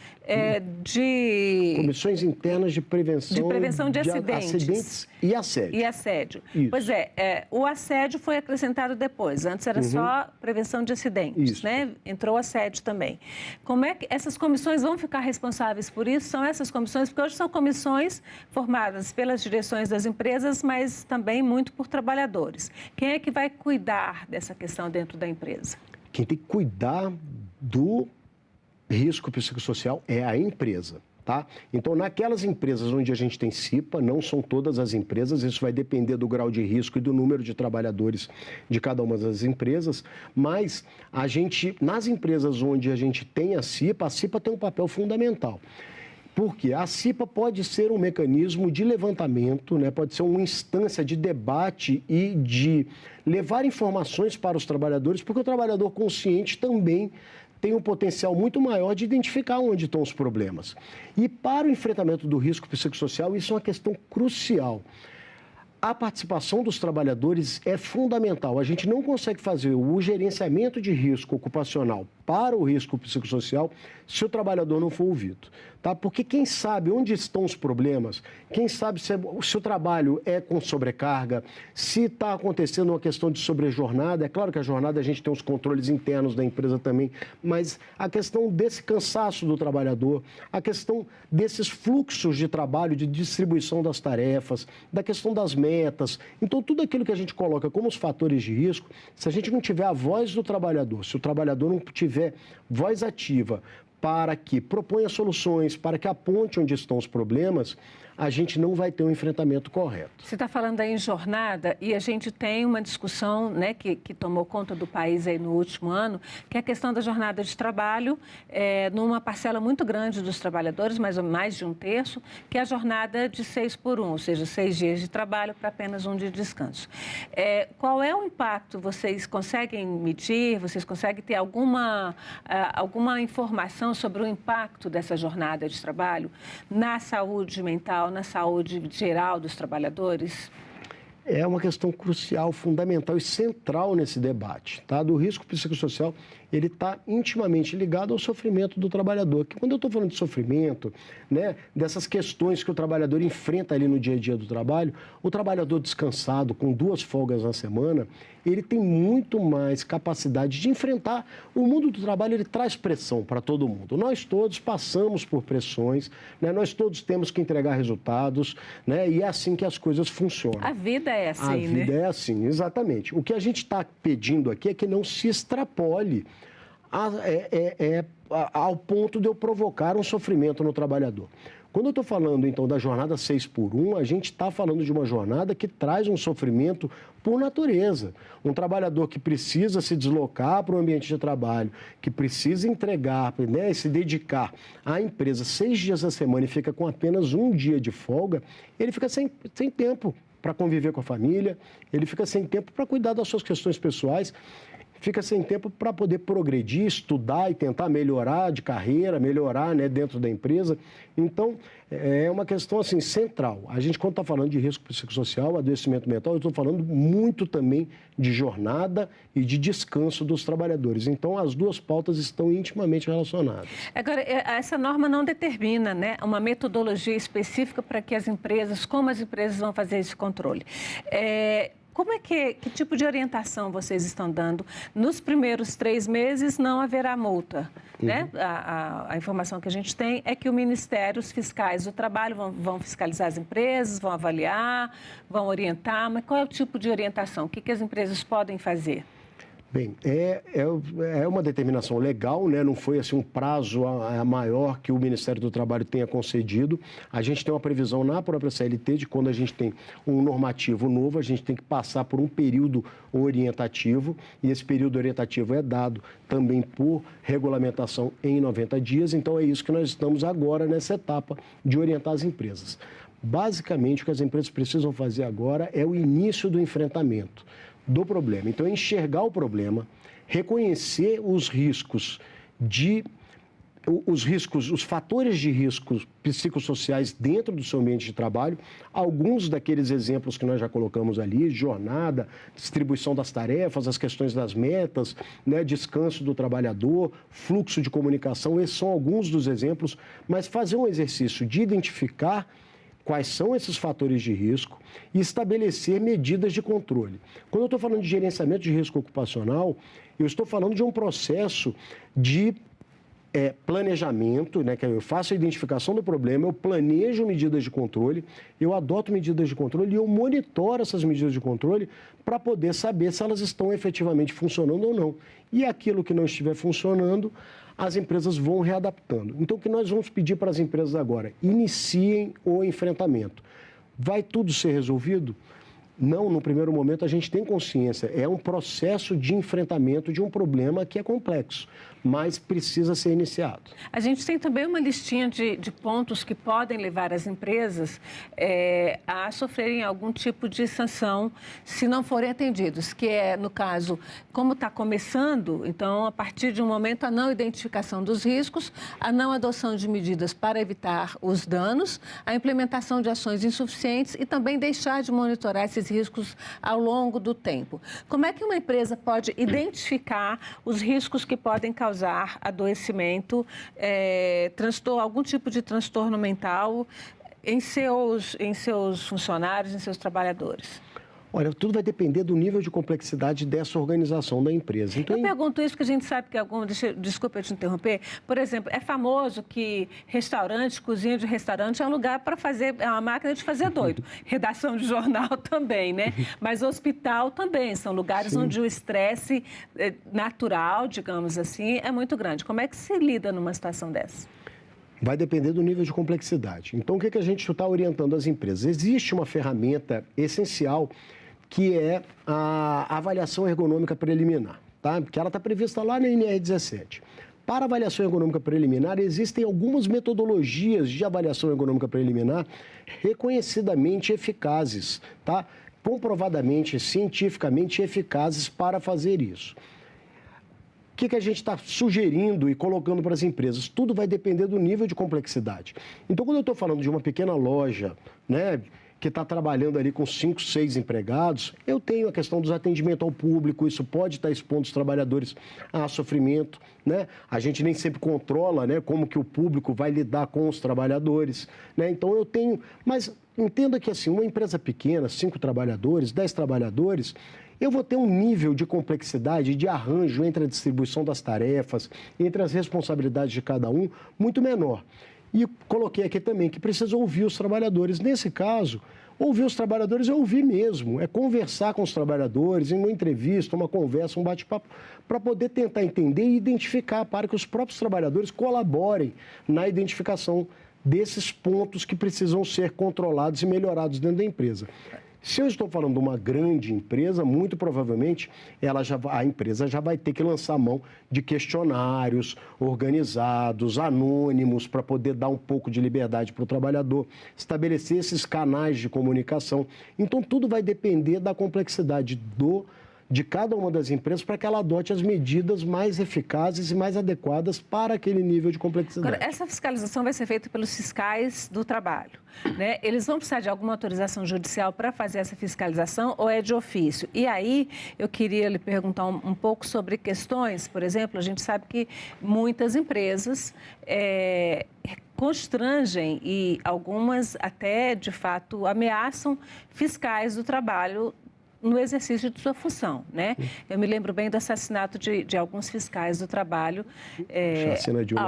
Comissões internas de prevenção de acidentes e assédio. E assédio. Isso. Pois o assédio foi acrescentado depois. Antes era só prevenção de acidentes, né? Entrou o assédio também. Como é que essas comissões vão ficar responsáveis por isso? São essas comissões, porque hoje são comissões formadas pelas direções das empresas, mas também muito por trabalhadores. Quem é que vai cuidar dessa questão dentro da empresa? Quem tem que cuidar do risco psicossocial é a empresa, tá? Então, naquelas empresas onde a gente tem CIPA, não são todas as empresas, isso vai depender do grau de risco e do número de trabalhadores de cada uma das empresas, mas nas empresas onde a gente tem a CIPA tem um papel fundamental. Porque a CIPA pode ser um mecanismo de levantamento, né? Pode ser uma instância de debate e de levar informações para os trabalhadores, porque o trabalhador consciente também tem um potencial muito maior de identificar onde estão os problemas. E para o enfrentamento do risco psicossocial, isso é uma questão crucial. A participação dos trabalhadores é fundamental. A gente não consegue fazer o gerenciamento de risco ocupacional para o risco psicossocial se o trabalhador não for ouvido, tá? Porque quem sabe onde estão os problemas, quem sabe se o trabalho é com sobrecarga, se está acontecendo uma questão de sobrejornada. É claro que a jornada a gente tem os controles internos da empresa também, mas a questão desse cansaço do trabalhador, a questão desses fluxos de trabalho, de distribuição das tarefas, da questão das metas. Então, tudo aquilo que a gente coloca como os fatores de risco, se a gente não tiver a voz do trabalhador, se o trabalhador não tiver voz ativa para que proponha soluções, para que aponte onde estão os problemas, a gente não vai ter um enfrentamento correto. Você está falando aí em jornada e a gente tem uma discussão, né, que tomou conta do país aí no último ano, que é a questão da jornada de trabalho, numa parcela muito grande dos trabalhadores, mais de um terço, que é a jornada de 6x1, ou seja, 6 dias de trabalho para apenas 1 dia de descanso. Qual é o impacto? Vocês conseguem medir? Vocês conseguem ter alguma informação sobre o impacto dessa jornada de trabalho na saúde mental, na saúde geral dos trabalhadores? É uma questão crucial, fundamental e central nesse debate, tá? Do risco psicossocial, ele está intimamente ligado ao sofrimento do trabalhador. Que quando eu estou falando de sofrimento, né, dessas questões que o trabalhador enfrenta ali no dia a dia do trabalho, o trabalhador descansado, com 2 folgas na semana, ele tem muito mais capacidade de enfrentar. O mundo do trabalho, ele traz pressão para todo mundo. Nós todos passamos por pressões, né? Nós todos temos que entregar resultados, né? E é assim que as coisas funcionam. A vida é assim, né? A vida é assim, exatamente. O que a gente está pedindo aqui é que não se extrapole ao ponto de eu provocar um sofrimento no trabalhador. Quando eu estou falando, então, da jornada 6x1, a gente está falando de uma jornada que traz um sofrimento por natureza. Um trabalhador que precisa se deslocar para o ambiente de trabalho, que precisa entregar, né, e se dedicar à empresa 6 dias da semana e fica com apenas 1 dia de folga, ele fica sem tempo para conviver com a família, ele fica sem tempo para cuidar das suas questões pessoais, fica sem tempo para poder progredir, estudar e tentar melhorar de carreira, melhorar, né, dentro da empresa. Então, é uma questão assim, central. A gente, quando está falando de risco psicossocial, adoecimento mental, eu estou falando muito também de jornada e de descanso dos trabalhadores. Então, as duas pautas estão intimamente relacionadas. Agora, essa norma não determina, né, uma metodologia específica para que como as empresas vão fazer esse controle. Que tipo de orientação vocês estão dando? Nos primeiros 3 meses não haverá multa, né? A informação que a gente tem é que os fiscais do trabalho vão fiscalizar as empresas, vão avaliar, vão orientar, mas qual é o tipo de orientação? O que as empresas podem fazer? Bem, é uma determinação legal, né? Não foi assim um prazo maior que o Ministério do Trabalho tenha concedido. A gente tem uma previsão na própria CLT de quando a gente tem um normativo novo, a gente tem que passar por um período orientativo, e esse período orientativo é dado também por regulamentação em 90 dias. Então, é isso que nós estamos agora nessa etapa de orientar as empresas. Basicamente, o que as empresas precisam fazer agora é o início do enfrentamento do problema. Então, enxergar o problema, reconhecer os riscos de os riscos, os fatores de riscos psicossociais dentro do seu ambiente de trabalho, alguns daqueles exemplos que nós já colocamos ali, jornada, distribuição das tarefas, as questões das metas, né, descanso do trabalhador, fluxo de comunicação, esses são alguns dos exemplos, mas fazer um exercício de identificar quais são esses fatores de risco e estabelecer medidas de controle. Quando eu estou falando de gerenciamento de risco ocupacional, eu estou falando de um processo de planejamento, né, que eu faço a identificação do problema, eu planejo medidas de controle, eu adoto medidas de controle e eu monitoro essas medidas de controle para poder saber se elas estão efetivamente funcionando ou não. E aquilo que não estiver funcionando, as empresas vão readaptando. Então, o que nós vamos pedir para as empresas agora? Iniciem o enfrentamento. Vai tudo ser resolvido? Não, no primeiro momento a gente tem consciência, é um processo de enfrentamento de um problema que é complexo, mas precisa ser iniciado. A gente tem também uma listinha de pontos que podem levar as empresas a sofrerem algum tipo de sanção se não forem atendidos, que é, no caso, como está começando, então, a partir de um momento, a não identificação dos riscos, a não adoção de medidas para evitar os danos, a implementação de ações insuficientes e também deixar de monitorar esses riscos ao longo do tempo. Como é que uma empresa pode identificar os riscos que podem causar adoecimento, algum tipo de transtorno mental em seus funcionários, em seus trabalhadores? Olha, tudo vai depender do nível de complexidade dessa organização da empresa. Então, eu pergunto isso porque a gente sabe que desculpa eu te interromper, por exemplo, é famoso que restaurante, cozinha de restaurante é um lugar para fazer, é uma máquina de fazer doido. Redação de jornal também, né? Mas hospital também, são lugares onde o estresse natural, digamos assim, é muito grande. Como é que se lida numa situação dessa? Vai depender do nível de complexidade. Então, o que a gente está orientando as empresas? Existe uma ferramenta essencial que é a avaliação ergonômica preliminar, tá? Porque ela está prevista lá na NR17. Para avaliação ergonômica preliminar, existem algumas metodologias de avaliação ergonômica preliminar reconhecidamente eficazes, tá? Comprovadamente, cientificamente eficazes para fazer isso. O que a gente está sugerindo e colocando para as empresas? Tudo vai depender do nível de complexidade. Então, quando eu estou falando de uma pequena loja, né, que está trabalhando ali com 5, 6 empregados, eu tenho a questão dos atendimentos ao público, isso pode estar expondo os trabalhadores a sofrimento, né? A gente nem sempre controla, né, como que o público vai lidar com os trabalhadores, né? Então, eu tenho... Mas entenda que, assim, uma empresa pequena, 5 trabalhadores, 10 trabalhadores... eu vou ter um nível de complexidade, de arranjo entre a distribuição das tarefas, entre as responsabilidades de cada um, muito menor. E coloquei aqui também que precisa ouvir os trabalhadores. Nesse caso, ouvir os trabalhadores é ouvir mesmo, é conversar com os trabalhadores, em uma entrevista, uma conversa, um bate-papo, para poder tentar entender e identificar, para que os próprios trabalhadores colaborem na identificação desses pontos que precisam ser controlados e melhorados dentro da empresa. Se eu estou falando de uma grande empresa, muito provavelmente a empresa já vai ter que lançar mão de questionários organizados, anônimos, para poder dar um pouco de liberdade para o trabalhador, estabelecer esses canais de comunicação. Então, tudo vai depender da complexidade de cada uma das empresas para que ela adote as medidas mais eficazes e mais adequadas para aquele nível de complexidade. Agora, essa fiscalização vai ser feita pelos fiscais do trabalho, né? Eles vão precisar de alguma autorização judicial para fazer essa fiscalização ou é de ofício? E aí, eu queria lhe perguntar um pouco sobre questões, por exemplo, a gente sabe que muitas empresas constrangem e algumas até, de fato, ameaçam fiscais do trabalho no exercício de sua função, né? Eu me lembro bem do assassinato de alguns fiscais do trabalho há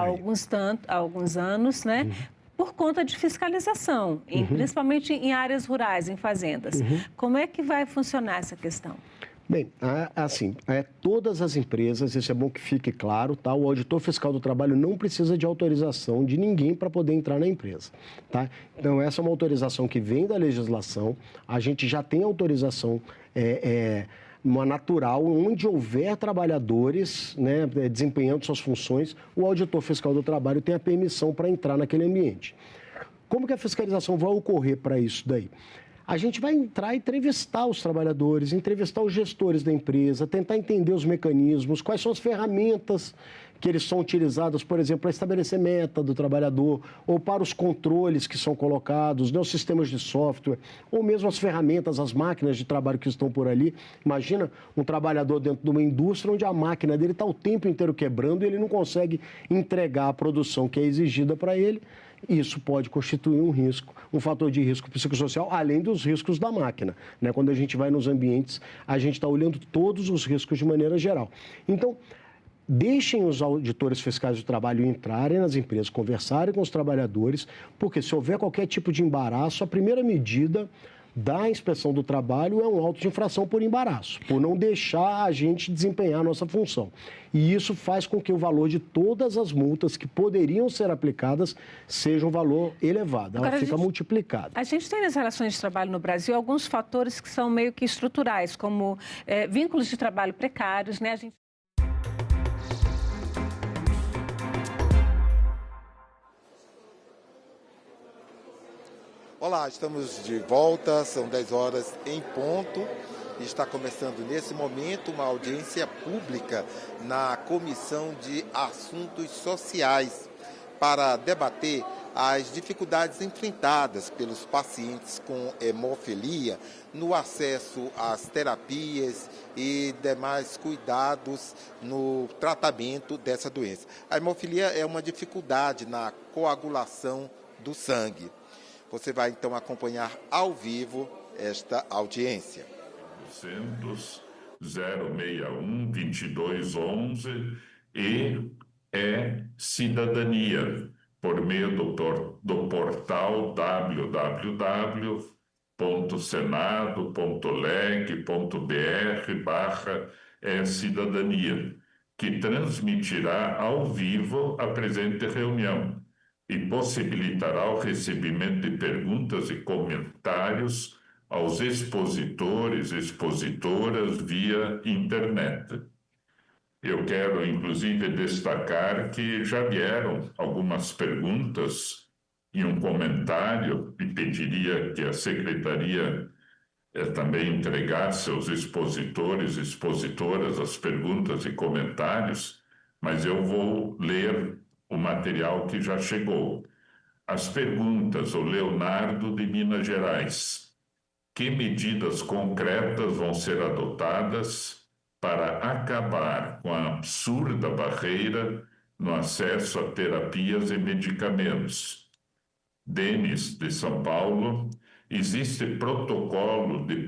alguns anos, né? Por conta de fiscalização, principalmente em áreas rurais, em fazendas. Como é que vai funcionar essa questão? Bem, assim, todas as empresas, isso é bom que fique claro, tá? O auditor fiscal do trabalho não precisa de autorização de ninguém para poder entrar na empresa, tá? Então, essa é uma autorização que vem da legislação, a gente já tem autorização uma natural, onde houver trabalhadores, né, desempenhando suas funções, o auditor fiscal do trabalho tem a permissão para entrar naquele ambiente. Como que a fiscalização vai ocorrer para isso daí? A gente vai entrar e entrevistar os trabalhadores, entrevistar os gestores da empresa, tentar entender os mecanismos, quais são as ferramentas que eles são utilizados, por exemplo, para estabelecer meta do trabalhador, ou para os controles que são colocados, né, os sistemas de software, ou mesmo as ferramentas, as máquinas de trabalho que estão por ali. Imagina um trabalhador dentro de uma indústria onde a máquina dele está o tempo inteiro quebrando e ele não consegue entregar a produção que é exigida para ele. Isso pode constituir um risco, um fator de risco psicossocial, além dos riscos da máquina, né? Quando a gente vai nos ambientes, a gente está olhando todos os riscos de maneira geral. Então, deixem os auditores fiscais do trabalho entrarem nas empresas, conversarem com os trabalhadores, porque se houver qualquer tipo de embaraço, a primeira medida da inspeção do trabalho é um auto de infração por embaraço, por não deixar a gente desempenhar a nossa função. E isso faz com que o valor de todas as multas que poderiam ser aplicadas seja um valor elevado, ela fica multiplicada. A gente tem nas relações de trabalho no Brasil alguns fatores que são meio que estruturais, como vínculos de trabalho precários, né? Olá, estamos de volta, são 10 horas em ponto. Está começando nesse momento uma audiência pública na Comissão de Assuntos Sociais para debater as dificuldades enfrentadas pelos pacientes com hemofilia no acesso às terapias e demais cuidados no tratamento dessa doença. A hemofilia é uma dificuldade na coagulação do sangue. Você vai, então, acompanhar ao vivo esta audiência. 061-2211 e cidadania, por meio do portal www.senado.leg.br/cidadania, que transmitirá ao vivo a presente reunião e possibilitará o recebimento de perguntas e comentários aos expositores e expositoras via internet. Eu quero, inclusive, destacar que já vieram algumas perguntas e um comentário, e pediria que a Secretaria também entregasse aos expositores e expositoras as perguntas e comentários, mas eu vou ler o material que já chegou. As perguntas, o Leonardo de Minas Gerais. Que medidas concretas vão ser adotadas para acabar com a absurda barreira no acesso a terapias e medicamentos? Denis, de São Paulo. Existe protocolo de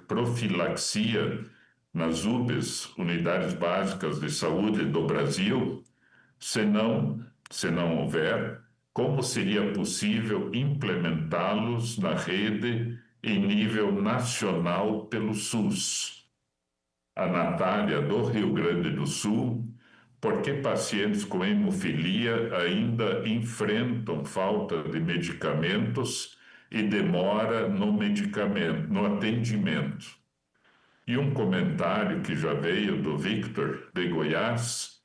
profilaxia nas UBS, Unidades Básicas de Saúde do Brasil? Se não houver, como seria possível implementá-los na rede em nível nacional pelo SUS? A Natália, do Rio Grande do Sul. Por que pacientes com hemofilia ainda enfrentam falta de medicamentos e demora no atendimento? E um comentário que já veio do Victor, de Goiás.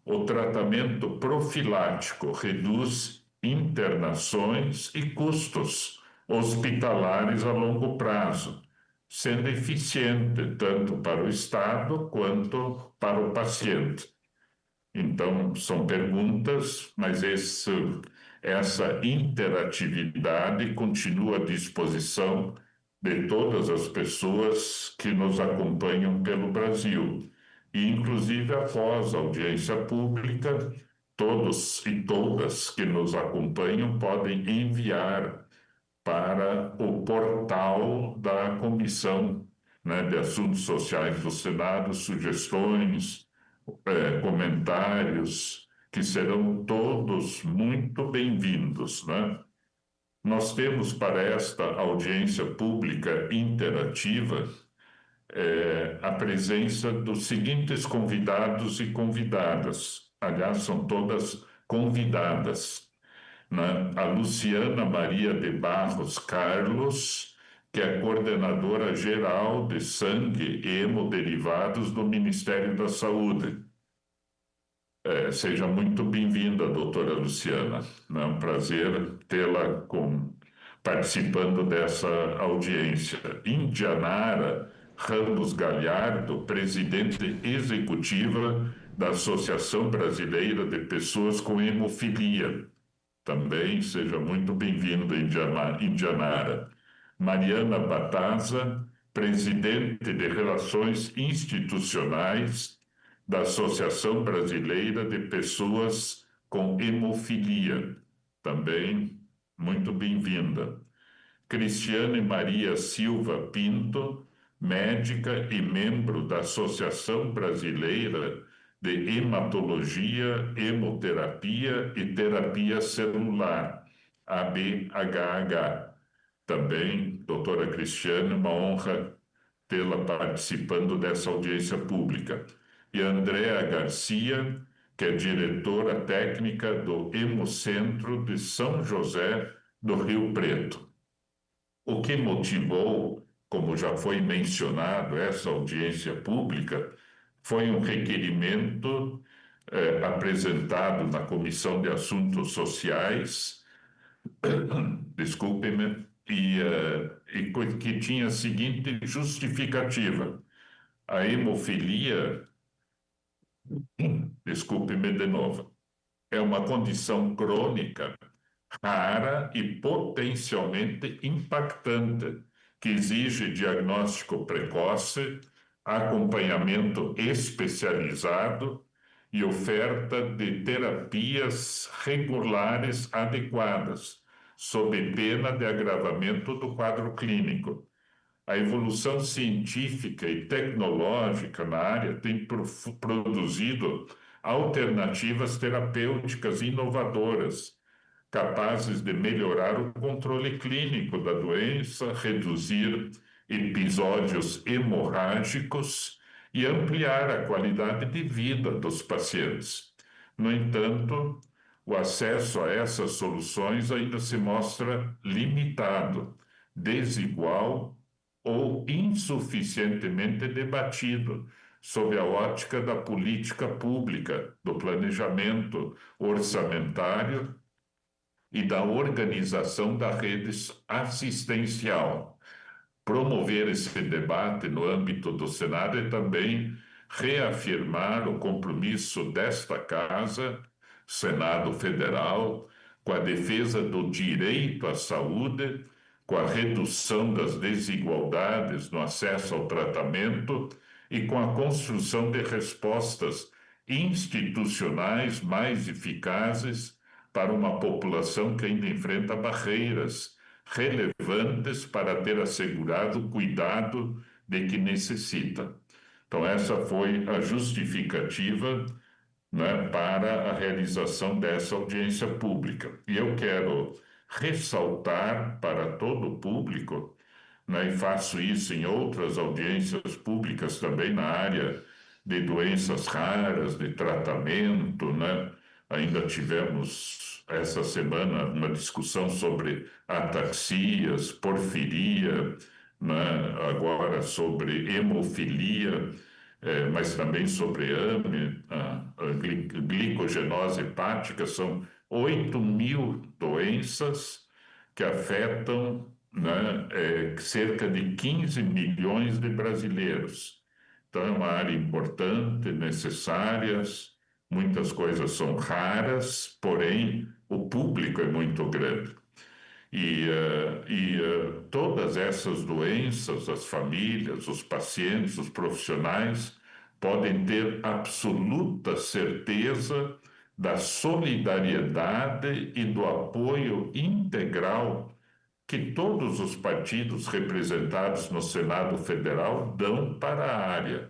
O tratamento profilático reduz internações e custos hospitalares a longo prazo, sendo eficiente tanto para o Estado quanto para o paciente. Então, são perguntas, mas essa interatividade continua à disposição de todas as pessoas que nos acompanham pelo Brasil. E, inclusive, após a audiência pública, todos e todas que nos acompanham podem enviar para o portal da Comissão, né, de Assuntos Sociais do Senado sugestões, comentários, que serão todos muito bem-vindos, né? Nós temos para esta audiência pública interativa a presença dos seguintes convidados e convidadas. Aliás, são todas convidadas, né? A Luciana Maria de Barros Carlos, que é coordenadora geral de sangue e hemoderivados do Ministério da Saúde. Seja muito bem-vinda, doutora Luciana. É um prazer tê-la participando dessa audiência. Indianara Ramos Galhardo, presidente executiva da Associação Brasileira de Pessoas com Hemofilia. Também seja muito bem-vindo, Indianara. Mariana Bataza, presidente de Relações Institucionais da Associação Brasileira de Pessoas com Hemofilia. Também muito bem-vinda. Cristiane Maria Silva Pinto, médica e membro da Associação Brasileira de Hematologia, Hemoterapia e Terapia Celular, ABHH. Também, doutora Cristiane, uma honra tê-la participando dessa audiência pública. E Andréa Garcia, que é diretora técnica do Hemocentro de São José do Rio Preto. O que motivou, como já foi mencionado, essa audiência pública foi um requerimento apresentado na Comissão de Assuntos Sociais, desculpe-me, e que tinha a seguinte justificativa. A hemofilia, desculpe-me de novo, é uma condição crônica, rara e potencialmente impactante, que exige diagnóstico precoce, acompanhamento especializado e oferta de terapias regulares adequadas, sob pena de agravamento do quadro clínico. A evolução científica e tecnológica na área tem produzido alternativas terapêuticas inovadoras, capazes de melhorar o controle clínico da doença, reduzir episódios hemorrágicos e ampliar a qualidade de vida dos pacientes. No entanto, o acesso a essas soluções ainda se mostra limitado, desigual ou insuficientemente debatido sob a ótica da política pública, do planejamento orçamentário e da organização da rede assistencial. Promover esse debate no âmbito do Senado e também reafirmar o compromisso desta Casa, Senado Federal, com a defesa do direito à saúde, com a redução das desigualdades no acesso ao tratamento e com a construção de respostas institucionais mais eficazes para uma população que ainda enfrenta barreiras relevantes para ter assegurado o cuidado de que necessita. Então, essa foi a justificativa, né, para a realização dessa audiência pública. E eu quero ressaltar para todo o público, né, e faço isso em outras audiências públicas também na área de doenças raras, de tratamento, né? Ainda tivemos essa semana uma discussão sobre ataxias, porfiria, né? Agora sobre hemofilia, mas também sobre AME, a glicogenose hepática. São 8.000 doenças que afetam, né, cerca de 15 milhões de brasileiros. Então, é uma área importante, necessária. Muitas coisas são raras, porém o público é muito grande. E todas essas doenças, as famílias, os pacientes, os profissionais, podem ter absoluta certeza da solidariedade e do apoio integral que todos os partidos representados no Senado Federal dão para a área.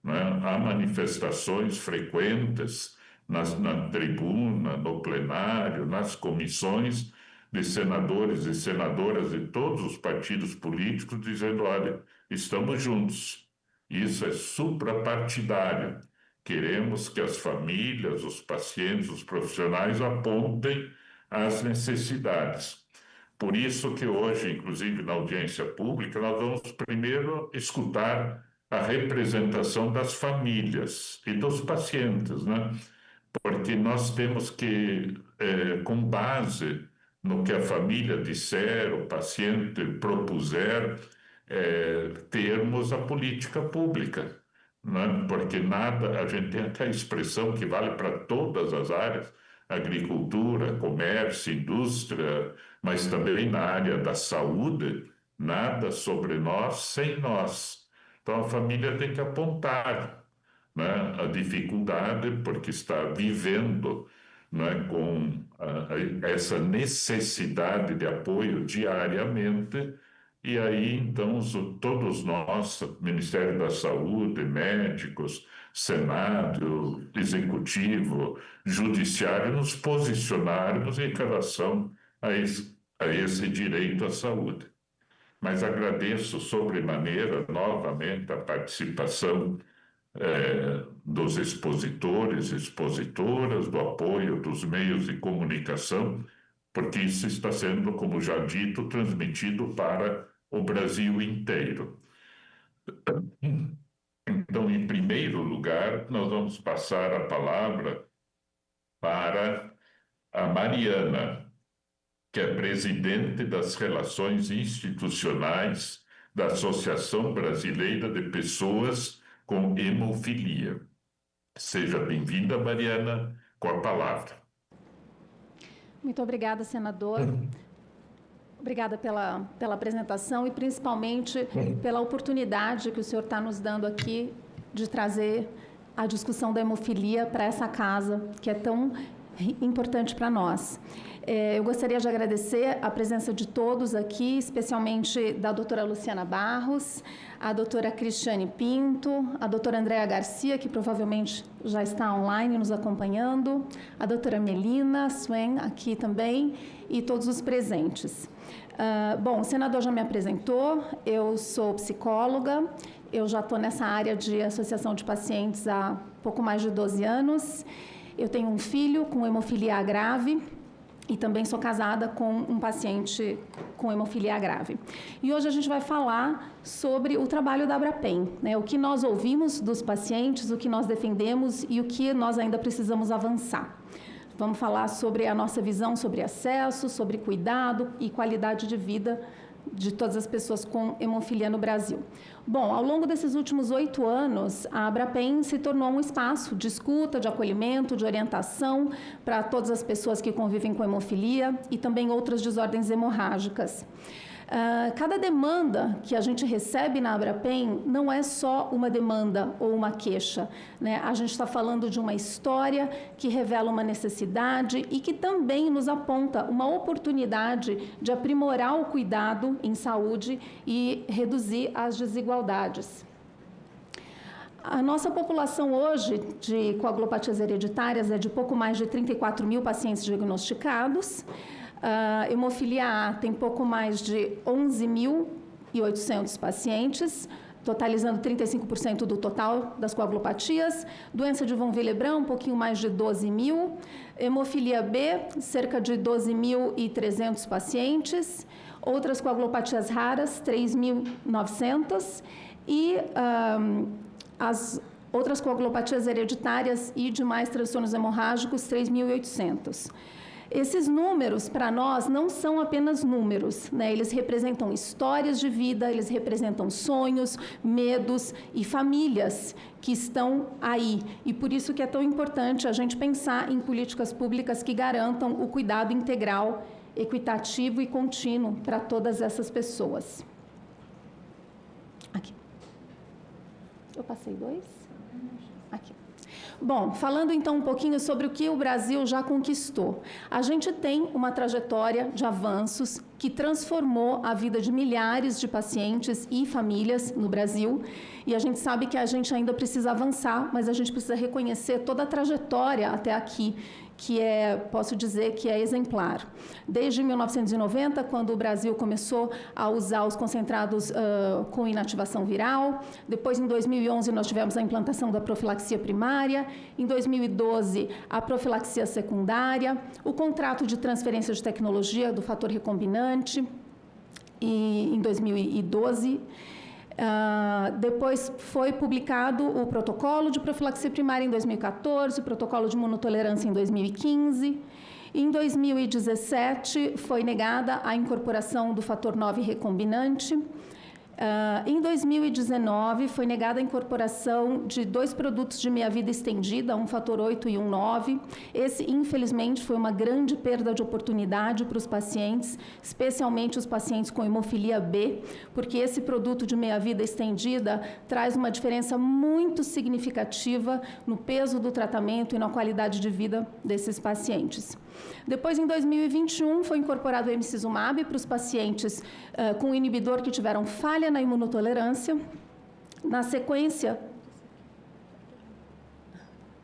Né? Há manifestações frequentes na tribuna, no plenário, nas comissões de senadores e senadoras de todos os partidos políticos dizendo, olha, estamos juntos. Isso é suprapartidário. Queremos que as famílias, os pacientes, os profissionais apontem as necessidades. Por isso que hoje, inclusive na audiência pública, nós vamos primeiro escutar a representação das famílias e dos pacientes, né? Porque nós temos que, com base no que a família disser, o paciente propuser, termos a política pública, né? Porque nada, a gente tem aquela expressão que vale para todas as áreas, agricultura, comércio, indústria, mas também na área da saúde, nada sobre nós sem nós. Então, a família tem que apontar, né, a dificuldade, porque está vivendo, né, com essa necessidade de apoio diariamente. E aí, então, todos nós, Ministério da Saúde, médicos, Senado, Executivo, Judiciário, nos posicionarmos em relação a esse direito à saúde. Mas agradeço sobremaneira, novamente, a participação dos expositores, expositoras, do apoio dos meios de comunicação, porque isso está sendo, como já dito, transmitido para o Brasil inteiro. Então, em primeiro lugar, nós vamos passar a palavra para a Mariana, que é presidente das Relações Institucionais da Associação Brasileira de Pessoas com Hemofilia. Seja bem-vinda, Mariana, com a palavra. Muito obrigada, senador. Obrigada pela apresentação e principalmente pela oportunidade que o senhor está nos dando aqui de trazer a discussão da hemofilia para essa casa, que é tão importante para nós. Eu gostaria de agradecer a presença de todos aqui, especialmente da doutora Luciana Barros, a doutora Cristiane Pinto, a doutora Andréa Garcia, que provavelmente já está online nos acompanhando, a doutora Melina Swen aqui também, e todos os presentes. Bom, o senador já me apresentou, eu sou psicóloga, eu já estou nessa área de associação de pacientes há pouco mais de 12 anos, eu tenho um filho com hemofilia grave, e também sou casada com um paciente com hemofilia grave. E hoje a gente vai falar sobre o trabalho da Abrapem, né? O que nós ouvimos dos pacientes, o que nós defendemos e o que nós ainda precisamos avançar. Vamos falar sobre a nossa visão sobre acesso, sobre cuidado e qualidade de vida de todas as pessoas com hemofilia no Brasil. Bom, ao longo desses últimos 8 anos, a Abrapem se tornou um espaço de escuta, de acolhimento, de orientação para todas as pessoas que convivem com hemofilia e também outras desordens hemorrágicas. Cada demanda que a gente recebe na Abrapem não é só uma demanda ou uma queixa, né? A gente está falando de uma história que revela uma necessidade e que também nos aponta uma oportunidade de aprimorar o cuidado em saúde e reduzir as desigualdades. A nossa população hoje de coagulopatias hereditárias é de pouco mais de 34 mil pacientes diagnosticados. Hemofilia A tem pouco mais de 11.800 pacientes, totalizando 35% do total das coagulopatias. Doença de von Willebrand, um pouquinho mais de 12 mil. Hemofilia B, cerca de 12.300 pacientes. Outras coagulopatias raras, 3.900. E as outras coagulopatias hereditárias e demais transtornos hemorrágicos, 3.800. Esses números, para nós, não são apenas números, né? Eles representam histórias de vida, eles representam sonhos, medos e famílias que estão aí. E por isso que é tão importante a gente pensar em políticas públicas que garantam o cuidado integral, equitativo e contínuo para todas essas pessoas. Aqui. Eu passei 2? Aqui. Bom, falando então um pouquinho sobre o que o Brasil já conquistou. A gente tem uma trajetória de avanços que transformou a vida de milhares de pacientes e famílias no Brasil. E a gente sabe que a gente ainda precisa avançar, mas a gente precisa reconhecer toda a trajetória até aqui, que posso dizer que é exemplar. Desde 1990, quando o Brasil começou a usar os concentrados com inativação viral. Depois, em 2011, nós tivemos a implantação da profilaxia primária. Em 2012, a profilaxia secundária. O contrato de transferência de tecnologia do fator recombinante. E em 2012... depois foi publicado o protocolo de profilaxia primária em 2014, o protocolo de imunotolerância em 2015. Em 2017, foi negada a incorporação do fator 9 recombinante. Em 2019, foi negada a incorporação de 2 produtos de meia-vida estendida, um fator 8 e um 9. Esse, infelizmente, foi uma grande perda de oportunidade para os pacientes, especialmente os pacientes com hemofilia B, porque esse produto de meia-vida estendida traz uma diferença muito significativa no peso do tratamento e na qualidade de vida desses pacientes. Depois, em 2021, foi incorporado o emicizumab para os pacientes com inibidor que tiveram falha na imunotolerância. Na sequência...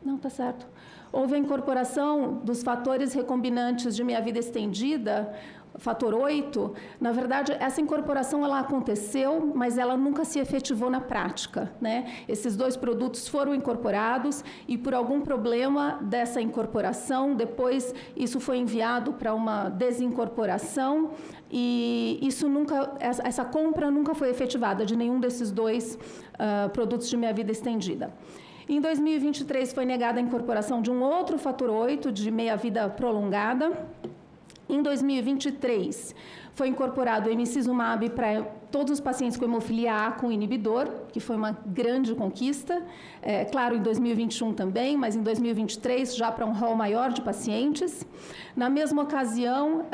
Não, está certo. Houve a incorporação dos fatores recombinantes de meia-vida estendida, fator 8. Na verdade, essa incorporação ela aconteceu, mas ela nunca se efetivou na prática, né? Esses 2 produtos foram incorporados e, por algum problema dessa incorporação, depois isso foi enviado para uma desincorporação e isso essa compra nunca foi efetivada de nenhum desses 2 produtos de meia-vida estendida. Em 2023, foi negada a incorporação de um outro fator 8 de meia-vida prolongada. Em 2023, foi incorporado o emicizumab para todos os pacientes com hemofilia A com inibidor, que foi uma grande conquista. Claro, em 2021 também, mas em 2023 já para um rol maior de pacientes. Na mesma ocasião,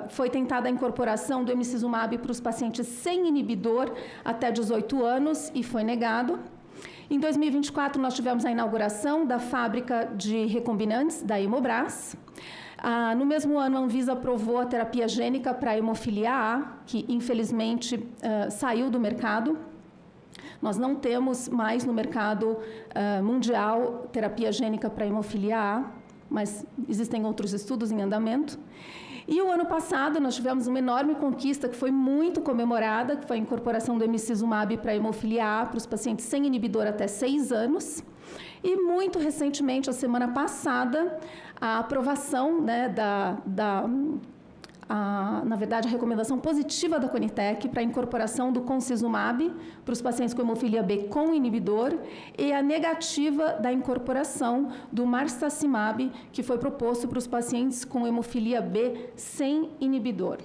foi tentada a incorporação do emicizumab para os pacientes sem inibidor até 18 anos e foi negado. Em 2024, nós tivemos a inauguração da fábrica de recombinantes da Hemobras. No mesmo ano, a Anvisa aprovou a terapia gênica para a hemofilia A, que infelizmente saiu do mercado. Nós não temos mais no mercado mundial terapia gênica para a hemofilia A, mas existem outros estudos em andamento. E o ano passado, nós tivemos uma enorme conquista que foi muito comemorada, que foi a incorporação do emicizumab para a hemofilia A para os pacientes sem inibidor até 6 anos. E, muito recentemente, a semana passada, a aprovação, né, na verdade, a recomendação positiva da Conitec para a incorporação do concizumab para os pacientes com hemofilia B com inibidor e a negativa da incorporação do marstacimab, que foi proposto para os pacientes com hemofilia B sem inibidor.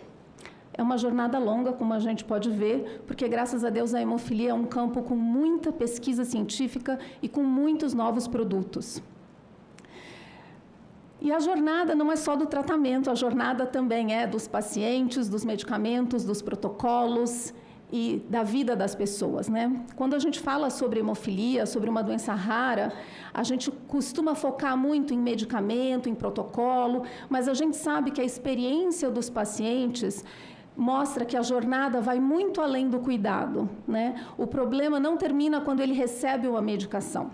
É uma jornada longa, como a gente pode ver, porque, graças a Deus, a hemofilia é um campo com muita pesquisa científica e com muitos novos produtos. E a jornada não é só do tratamento, a jornada também é dos pacientes, dos medicamentos, dos protocolos e da vida das pessoas, né? Quando a gente fala sobre hemofilia, sobre uma doença rara, a gente costuma focar muito em medicamento, em protocolo, mas a gente sabe que a experiência dos pacientes mostra que a jornada vai muito além do cuidado, né? O problema não termina quando ele recebe uma medicação.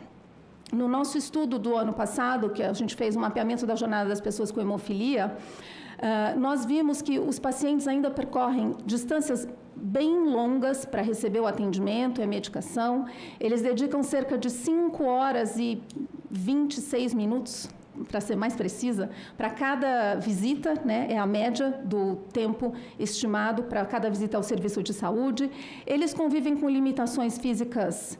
No nosso estudo do ano passado, que a gente fez um mapeamento da jornada das pessoas com hemofilia, nós vimos que os pacientes ainda percorrem distâncias bem longas para receber o atendimento e a medicação. Eles dedicam cerca de 5 horas e 26 minutos, para ser mais precisa, para cada visita, né? É a média do tempo estimado para cada visita ao serviço de saúde. Eles convivem com limitações físicas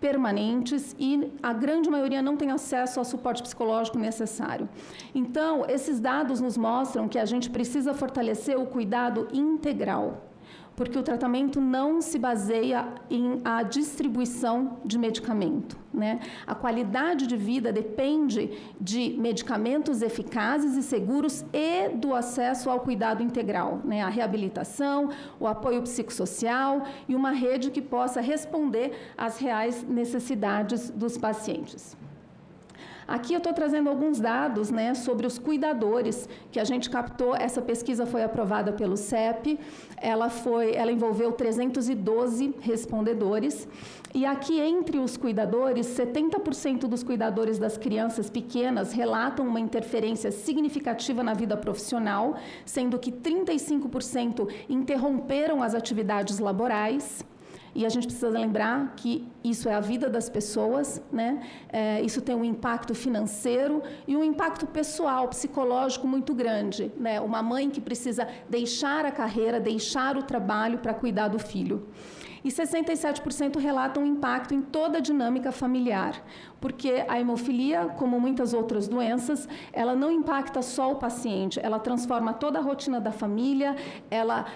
permanentes e a grande maioria não tem acesso ao suporte psicológico necessário. Então, esses dados nos mostram que a gente precisa fortalecer o cuidado integral, porque o tratamento não se baseia em a distribuição de medicamento, né? A qualidade de vida depende de medicamentos eficazes e seguros e do acesso ao cuidado integral, né? A reabilitação, o apoio psicossocial e uma rede que possa responder às reais necessidades dos pacientes. Aqui eu estou trazendo alguns dados, né, sobre os cuidadores que a gente captou. Essa pesquisa foi aprovada pelo CEP, ela envolveu 312 respondedores. E aqui, entre os cuidadores, 70% dos cuidadores das crianças pequenas relatam uma interferência significativa na vida profissional, sendo que 35% interromperam as atividades laborais. E a gente precisa lembrar que isso é a vida das pessoas, né? Isso tem um impacto financeiro e um impacto pessoal, psicológico muito grande, né? Uma mãe que precisa deixar a carreira, deixar o trabalho para cuidar do filho. E 67% relatam impacto em toda a dinâmica familiar, porque a hemofilia, como muitas outras doenças, ela não impacta só o paciente, ela transforma toda a rotina da família, ela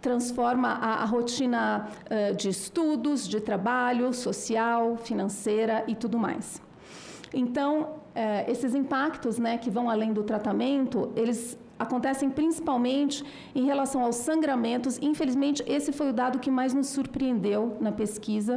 transforma a rotina de estudos, de trabalho, social, financeira e tudo mais. Então, esses impactos, né, que vão além do tratamento, eles acontecem principalmente em relação aos sangramentos. Infelizmente, esse foi o dado que mais nos surpreendeu na pesquisa,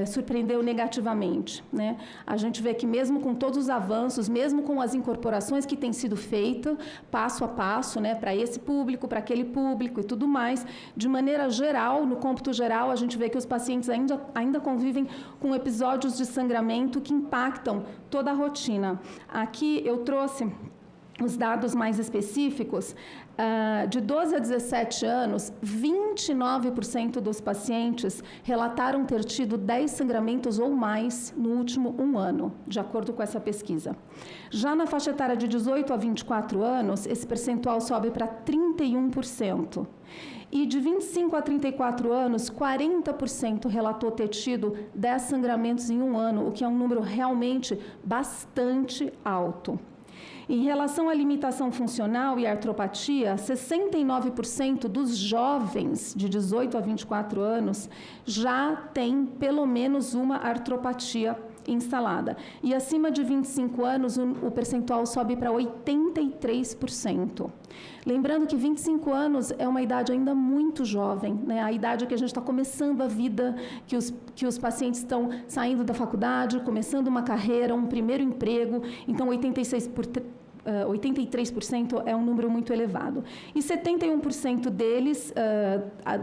surpreendeu negativamente, né? A gente vê que mesmo com todos os avanços, mesmo com as incorporações que têm sido feitas, passo a passo, né, para esse público, para aquele público e tudo mais, de maneira geral, no cômputo geral, a gente vê que os pacientes ainda convivem com episódios de sangramento que impactam toda a rotina. Aqui eu trouxe os dados mais específicos. De 12 a 17 anos, 29% dos pacientes relataram ter tido 10 sangramentos ou mais no último 1 ano, de acordo com essa pesquisa. Já na faixa etária de 18 a 24 anos, esse percentual sobe para 31%. E de 25 a 34 anos, 40% relatou ter tido 10 sangramentos em 1 ano, o que é um número realmente bastante alto. Em relação à limitação funcional e artropatia, 69% dos jovens de 18 a 24 anos já têm pelo menos uma artropatia instalada. E acima de 25 anos, o percentual sobe para 83%. Lembrando que 25 anos é uma idade ainda muito jovem, né? A idade que a gente está começando a vida, que os pacientes estão saindo da faculdade, começando uma carreira, um primeiro emprego. Então, 83% é um número muito elevado. E 71% deles,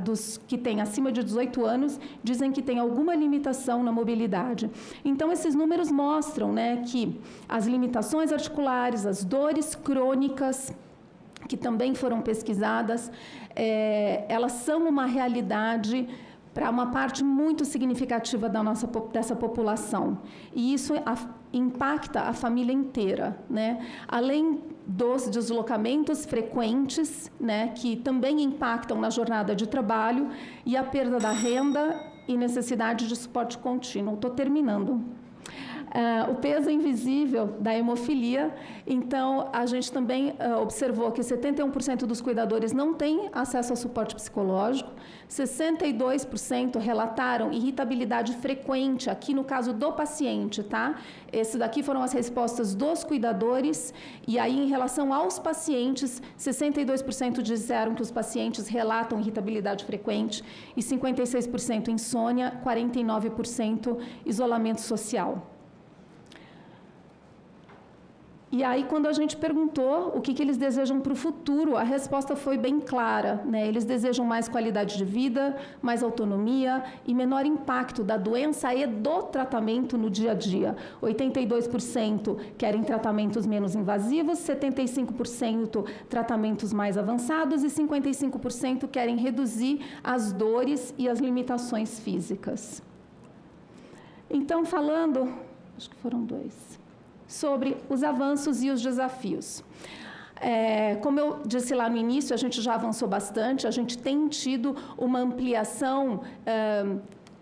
dos que têm acima de 18 anos, dizem que tem alguma limitação na mobilidade. Então, esses números mostram, né, que as limitações articulares, as dores crônicas, que também foram pesquisadas, elas são uma realidade para uma parte muito significativa dessa população. E isso impacta a família inteira, né? Além dos deslocamentos frequentes, né, que também impactam na jornada de trabalho, e a perda da renda e necessidade de suporte contínuo. Estou terminando. O peso invisível da hemofilia, então, a gente também observou que 71% dos cuidadores não têm acesso a suporte psicológico, 62% relataram irritabilidade frequente, aqui no caso do paciente, tá? Esses daqui foram as respostas dos cuidadores, e aí, em relação aos pacientes, 62% disseram que os pacientes relatam irritabilidade frequente, e 56% insônia, 49% isolamento social. E aí, quando a gente perguntou o que eles desejam para o futuro, a resposta foi bem clara, né? Eles desejam mais qualidade de vida, mais autonomia e menor impacto da doença e do tratamento no dia a dia. 82% querem tratamentos menos invasivos, 75% tratamentos mais avançados e 55% querem reduzir as dores e as limitações físicas. Então, falando, acho que foram 2... sobre os avanços e os desafios. Como eu disse lá no início, a gente já avançou bastante, a gente tem tido uma ampliação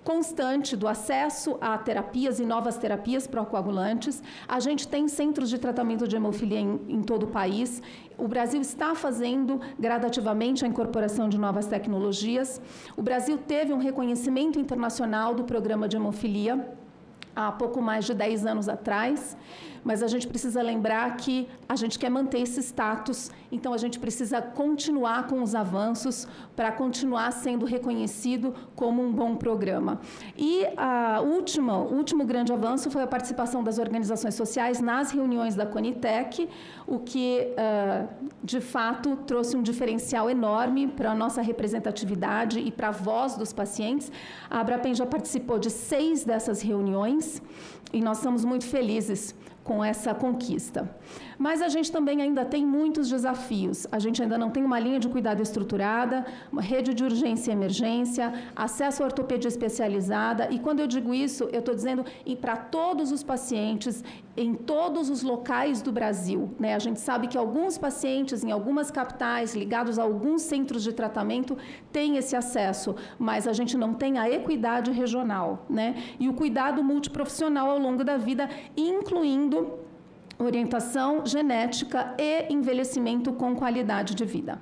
constante do acesso a terapias e novas terapias procoagulantes. A gente tem centros de tratamento de hemofilia em todo o país. O Brasil está fazendo gradativamente a incorporação de novas tecnologias. O Brasil teve um reconhecimento internacional do programa de hemofilia há pouco mais de 10 anos atrás, mas a gente precisa lembrar que a gente quer manter esse status, então a gente precisa continuar com os avanços para continuar sendo reconhecido como um bom programa. E o último grande avanço foi a participação das organizações sociais nas reuniões da Conitec, o que, de fato, trouxe um diferencial enorme para a nossa representatividade e para a voz dos pacientes. A Abrapem já participou de 6 dessas reuniões e nós estamos muito felizes com essa conquista. Mas a gente também ainda tem muitos desafios. A gente ainda não tem uma linha de cuidado estruturada, uma rede de urgência e emergência, acesso à ortopedia especializada, e quando eu digo isso, eu estou dizendo para todos os pacientes, em todos os locais do Brasil, né? A gente sabe que alguns pacientes, em algumas capitais, ligados a alguns centros de tratamento, têm esse acesso, mas a gente não tem a equidade regional, né? E o cuidado multiprofissional ao longo da vida, incluindo orientação genética e envelhecimento com qualidade de vida.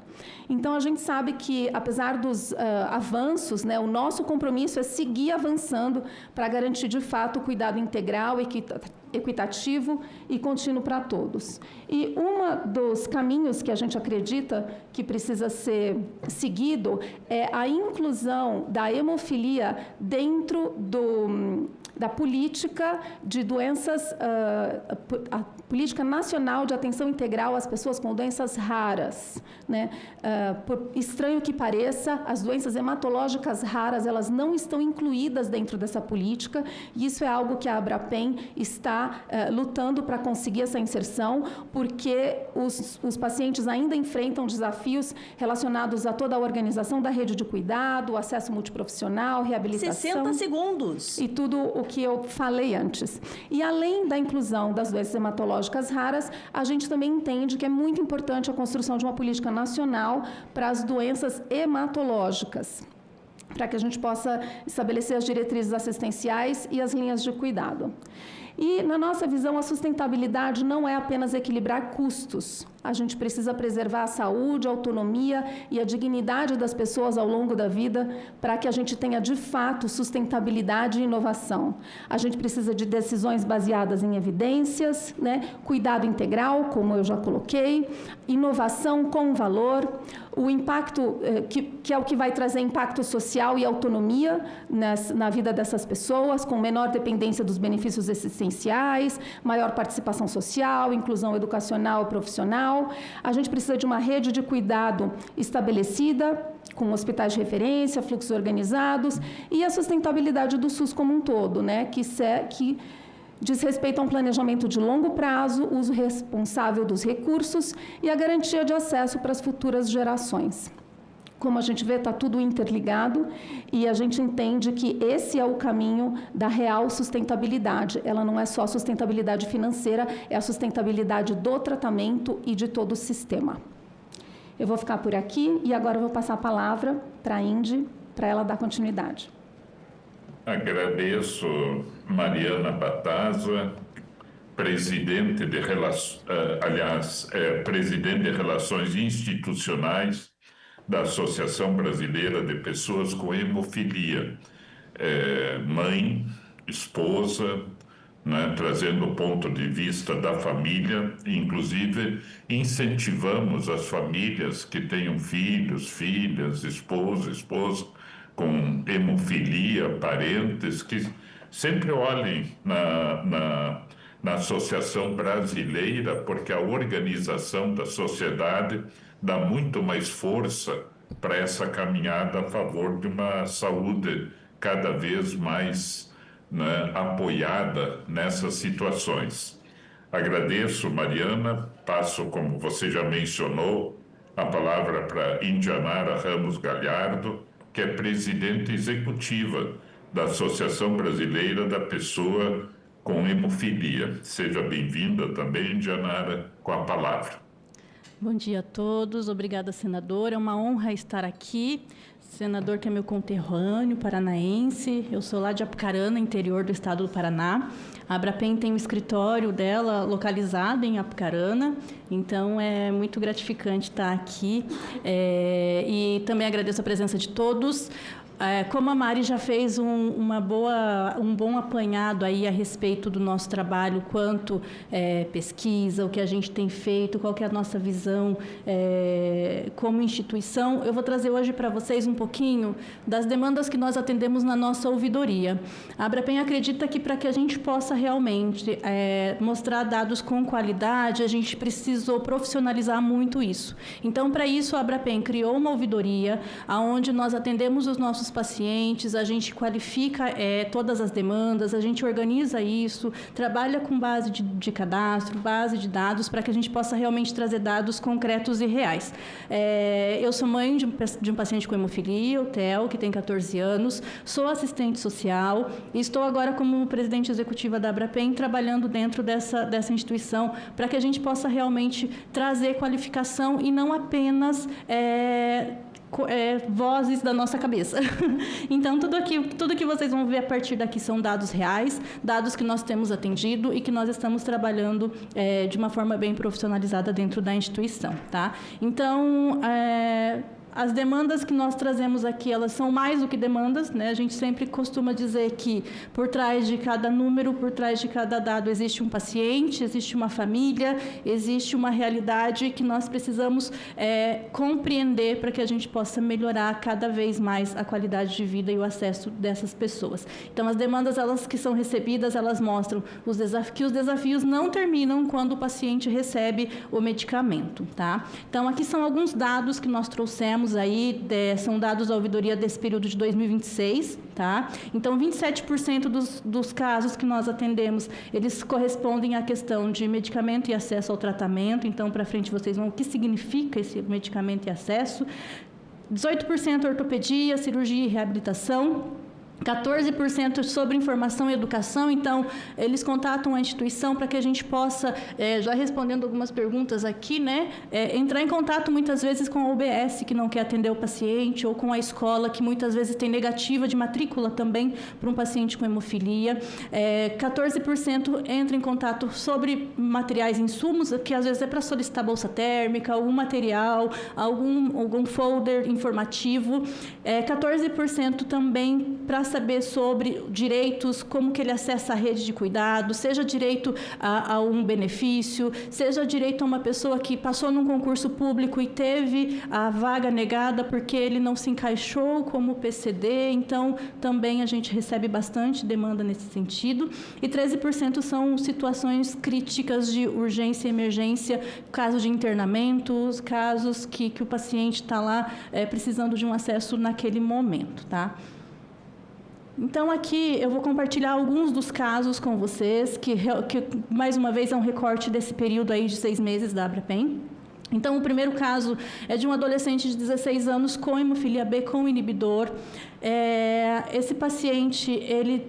Então, a gente sabe que, apesar dos avanços, né, o nosso compromisso é seguir avançando para garantir, de fato, o cuidado integral, equitativo e contínuo para todos. E um dos caminhos que a gente acredita que precisa ser seguido é a inclusão da hemofilia dentro da política de doenças, a política nacional de atenção integral às pessoas com doenças raras, né? Por estranho que pareça, as doenças hematológicas raras, elas não estão incluídas dentro dessa política, e isso é algo que a Abrapem está lutando para conseguir essa inserção, porque os pacientes ainda enfrentam desafios relacionados a toda a organização da rede de cuidado, acesso multiprofissional, reabilitação... 60 segundos! E tudo o que eu falei antes. E além da inclusão das doenças hematológicas raras, a gente também entende que é muito importante a construção de uma política nacional para as doenças hematológicas, para que a gente possa estabelecer as diretrizes assistenciais e as linhas de cuidado. E, na nossa visão, a sustentabilidade não é apenas equilibrar custos. A gente precisa preservar a saúde, a autonomia e a dignidade das pessoas ao longo da vida para que a gente tenha, de fato, sustentabilidade e inovação. A gente precisa de decisões baseadas em evidências, né? Cuidado integral, como eu já coloquei, inovação com valor, o impacto, que é o que vai trazer impacto social e autonomia na vida dessas pessoas, com menor dependência dos benefícios essenciais, maior participação social, inclusão educacional e profissional. A gente precisa de uma rede de cuidado estabelecida, com hospitais de referência, fluxos organizados, e a sustentabilidade do SUS como um todo, né? Que diz respeito a um planejamento de longo prazo, uso responsável dos recursos e a garantia de acesso para as futuras gerações. Como a gente vê, está tudo interligado e a gente entende que esse é o caminho da real sustentabilidade. Ela não é só a sustentabilidade financeira, é a sustentabilidade do tratamento e de todo o sistema. Eu vou ficar por aqui e agora eu vou passar a palavra para a Indy, para ela dar continuidade. Agradeço Mariana Batasa, presidente de Relações Institucionais da Associação Brasileira de Pessoas com Hemofilia, mãe, esposa, né, trazendo o ponto de vista da família, inclusive incentivamos as famílias que tenham filhos, filhas, esposa com hemofilia, parentes, que sempre olhem na Associação Brasileira, porque a organização da sociedade dá muito mais força para essa caminhada a favor de uma saúde cada vez mais, né, apoiada nessas situações. Agradeço, Mariana, passo, como você já mencionou, a palavra para Indianara Ramos Galhardo, que é presidente executiva da Associação Brasileira da Pessoa com Hemofilia. Seja bem-vinda também, Indianara, com a palavra. Bom dia a todos. Obrigada, senador. É uma honra estar aqui. Senador que é meu conterrâneo, paranaense. Eu sou lá de Apucarana, interior do estado do Paraná. A Abrapem tem um escritório dela localizado em Apucarana, então é muito gratificante estar aqui. E também agradeço a presença de todos. Como a Mari já fez um bom apanhado aí a respeito do nosso trabalho, quanto pesquisa, o que a gente tem feito, qual que é a nossa visão como instituição, eu vou trazer hoje para vocês um pouquinho das demandas que nós atendemos na nossa ouvidoria. A Abrapem acredita que para que a gente possa realmente mostrar dados com qualidade, a gente precisou profissionalizar muito isso. Então, para isso, a Abrapem criou uma ouvidoria, onde nós atendemos os nossos pacientes, a gente qualifica todas as demandas, a gente organiza isso, trabalha com base de cadastro, base de dados, para que a gente possa realmente trazer dados concretos e reais. Eu sou mãe de um paciente com hemofilia, o Theo, que tem 14 anos, sou assistente social e estou agora como presidente executiva da Abrapem, trabalhando dentro dessa instituição, para que a gente possa realmente trazer qualificação e não apenas vozes da nossa cabeça. Então, tudo que vocês vão ver a partir daqui são dados reais, dados que nós temos atendido e que nós estamos trabalhando de uma forma bem profissionalizada dentro da instituição, tá? Então, as demandas que nós trazemos aqui, elas são mais do que demandas, né? A gente sempre costuma dizer que por trás de cada número, por trás de cada dado, existe um paciente, existe uma família, existe uma realidade que nós precisamos compreender para que a gente possa melhorar cada vez mais a qualidade de vida e o acesso dessas pessoas. Então, as demandas, elas que são recebidas, elas mostram que os desafios não terminam quando o paciente recebe o medicamento, tá? Então, aqui são alguns dados que nós trouxemos aí, são dados da ouvidoria desse período de 2026, tá? Então, 27% dos casos que nós atendemos, eles correspondem à questão de medicamento e acesso ao tratamento. Então, para frente vocês vão o que significa esse medicamento e acesso. 18% ortopedia, cirurgia e reabilitação. 14% sobre informação e educação. Então, eles contatam a instituição para que a gente possa, já respondendo algumas perguntas aqui, né, entrar em contato muitas vezes com a UBS, que não quer atender o paciente, ou com a escola, que muitas vezes tem negativa de matrícula também para um paciente com hemofilia. 14% entra em contato sobre materiais e insumos, que às vezes é para solicitar bolsa térmica, algum material, algum folder informativo. 14% também para saber sobre direitos, como que ele acessa a rede de cuidado, seja direito a um benefício, seja direito a uma pessoa que passou num concurso público e teve a vaga negada porque ele não se encaixou como PCD. Então, também a gente recebe bastante demanda nesse sentido. E 13% são situações críticas de urgência e emergência, casos de internamentos, casos que o paciente está lá precisando de um acesso naquele momento, tá? Então, aqui eu vou compartilhar alguns dos casos com vocês, que mais uma vez é um recorte desse período aí de 6 meses da Abrapem. Então, o primeiro caso é de um adolescente de 16 anos com hemofilia B com inibidor. Esse paciente, ele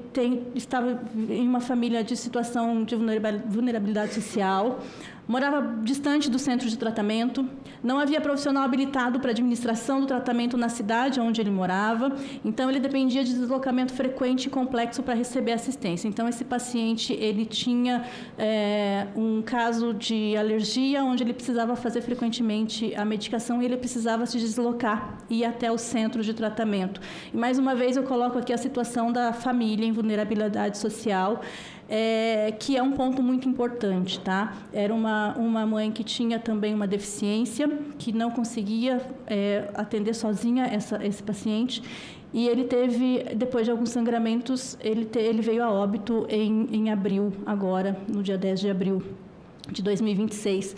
estava em uma família de situação de vulnerabilidade social, morava distante do centro de tratamento, não havia profissional habilitado para administração do tratamento na cidade onde ele morava, então ele dependia de deslocamento frequente e complexo para receber assistência. Então, esse paciente, ele tinha um caso de alergia, onde ele precisava fazer frequentemente a medicação e ele precisava se deslocar e ir até o centro de tratamento. E, mais uma vez, eu coloco aqui a situação da família em vulnerabilidade social, que é um ponto muito importante, tá? Era uma mãe que tinha também uma deficiência, que não conseguia atender sozinha esse paciente, e ele teve, depois de alguns sangramentos, ele veio a óbito em abril, agora, no dia 10 de abril de 2026.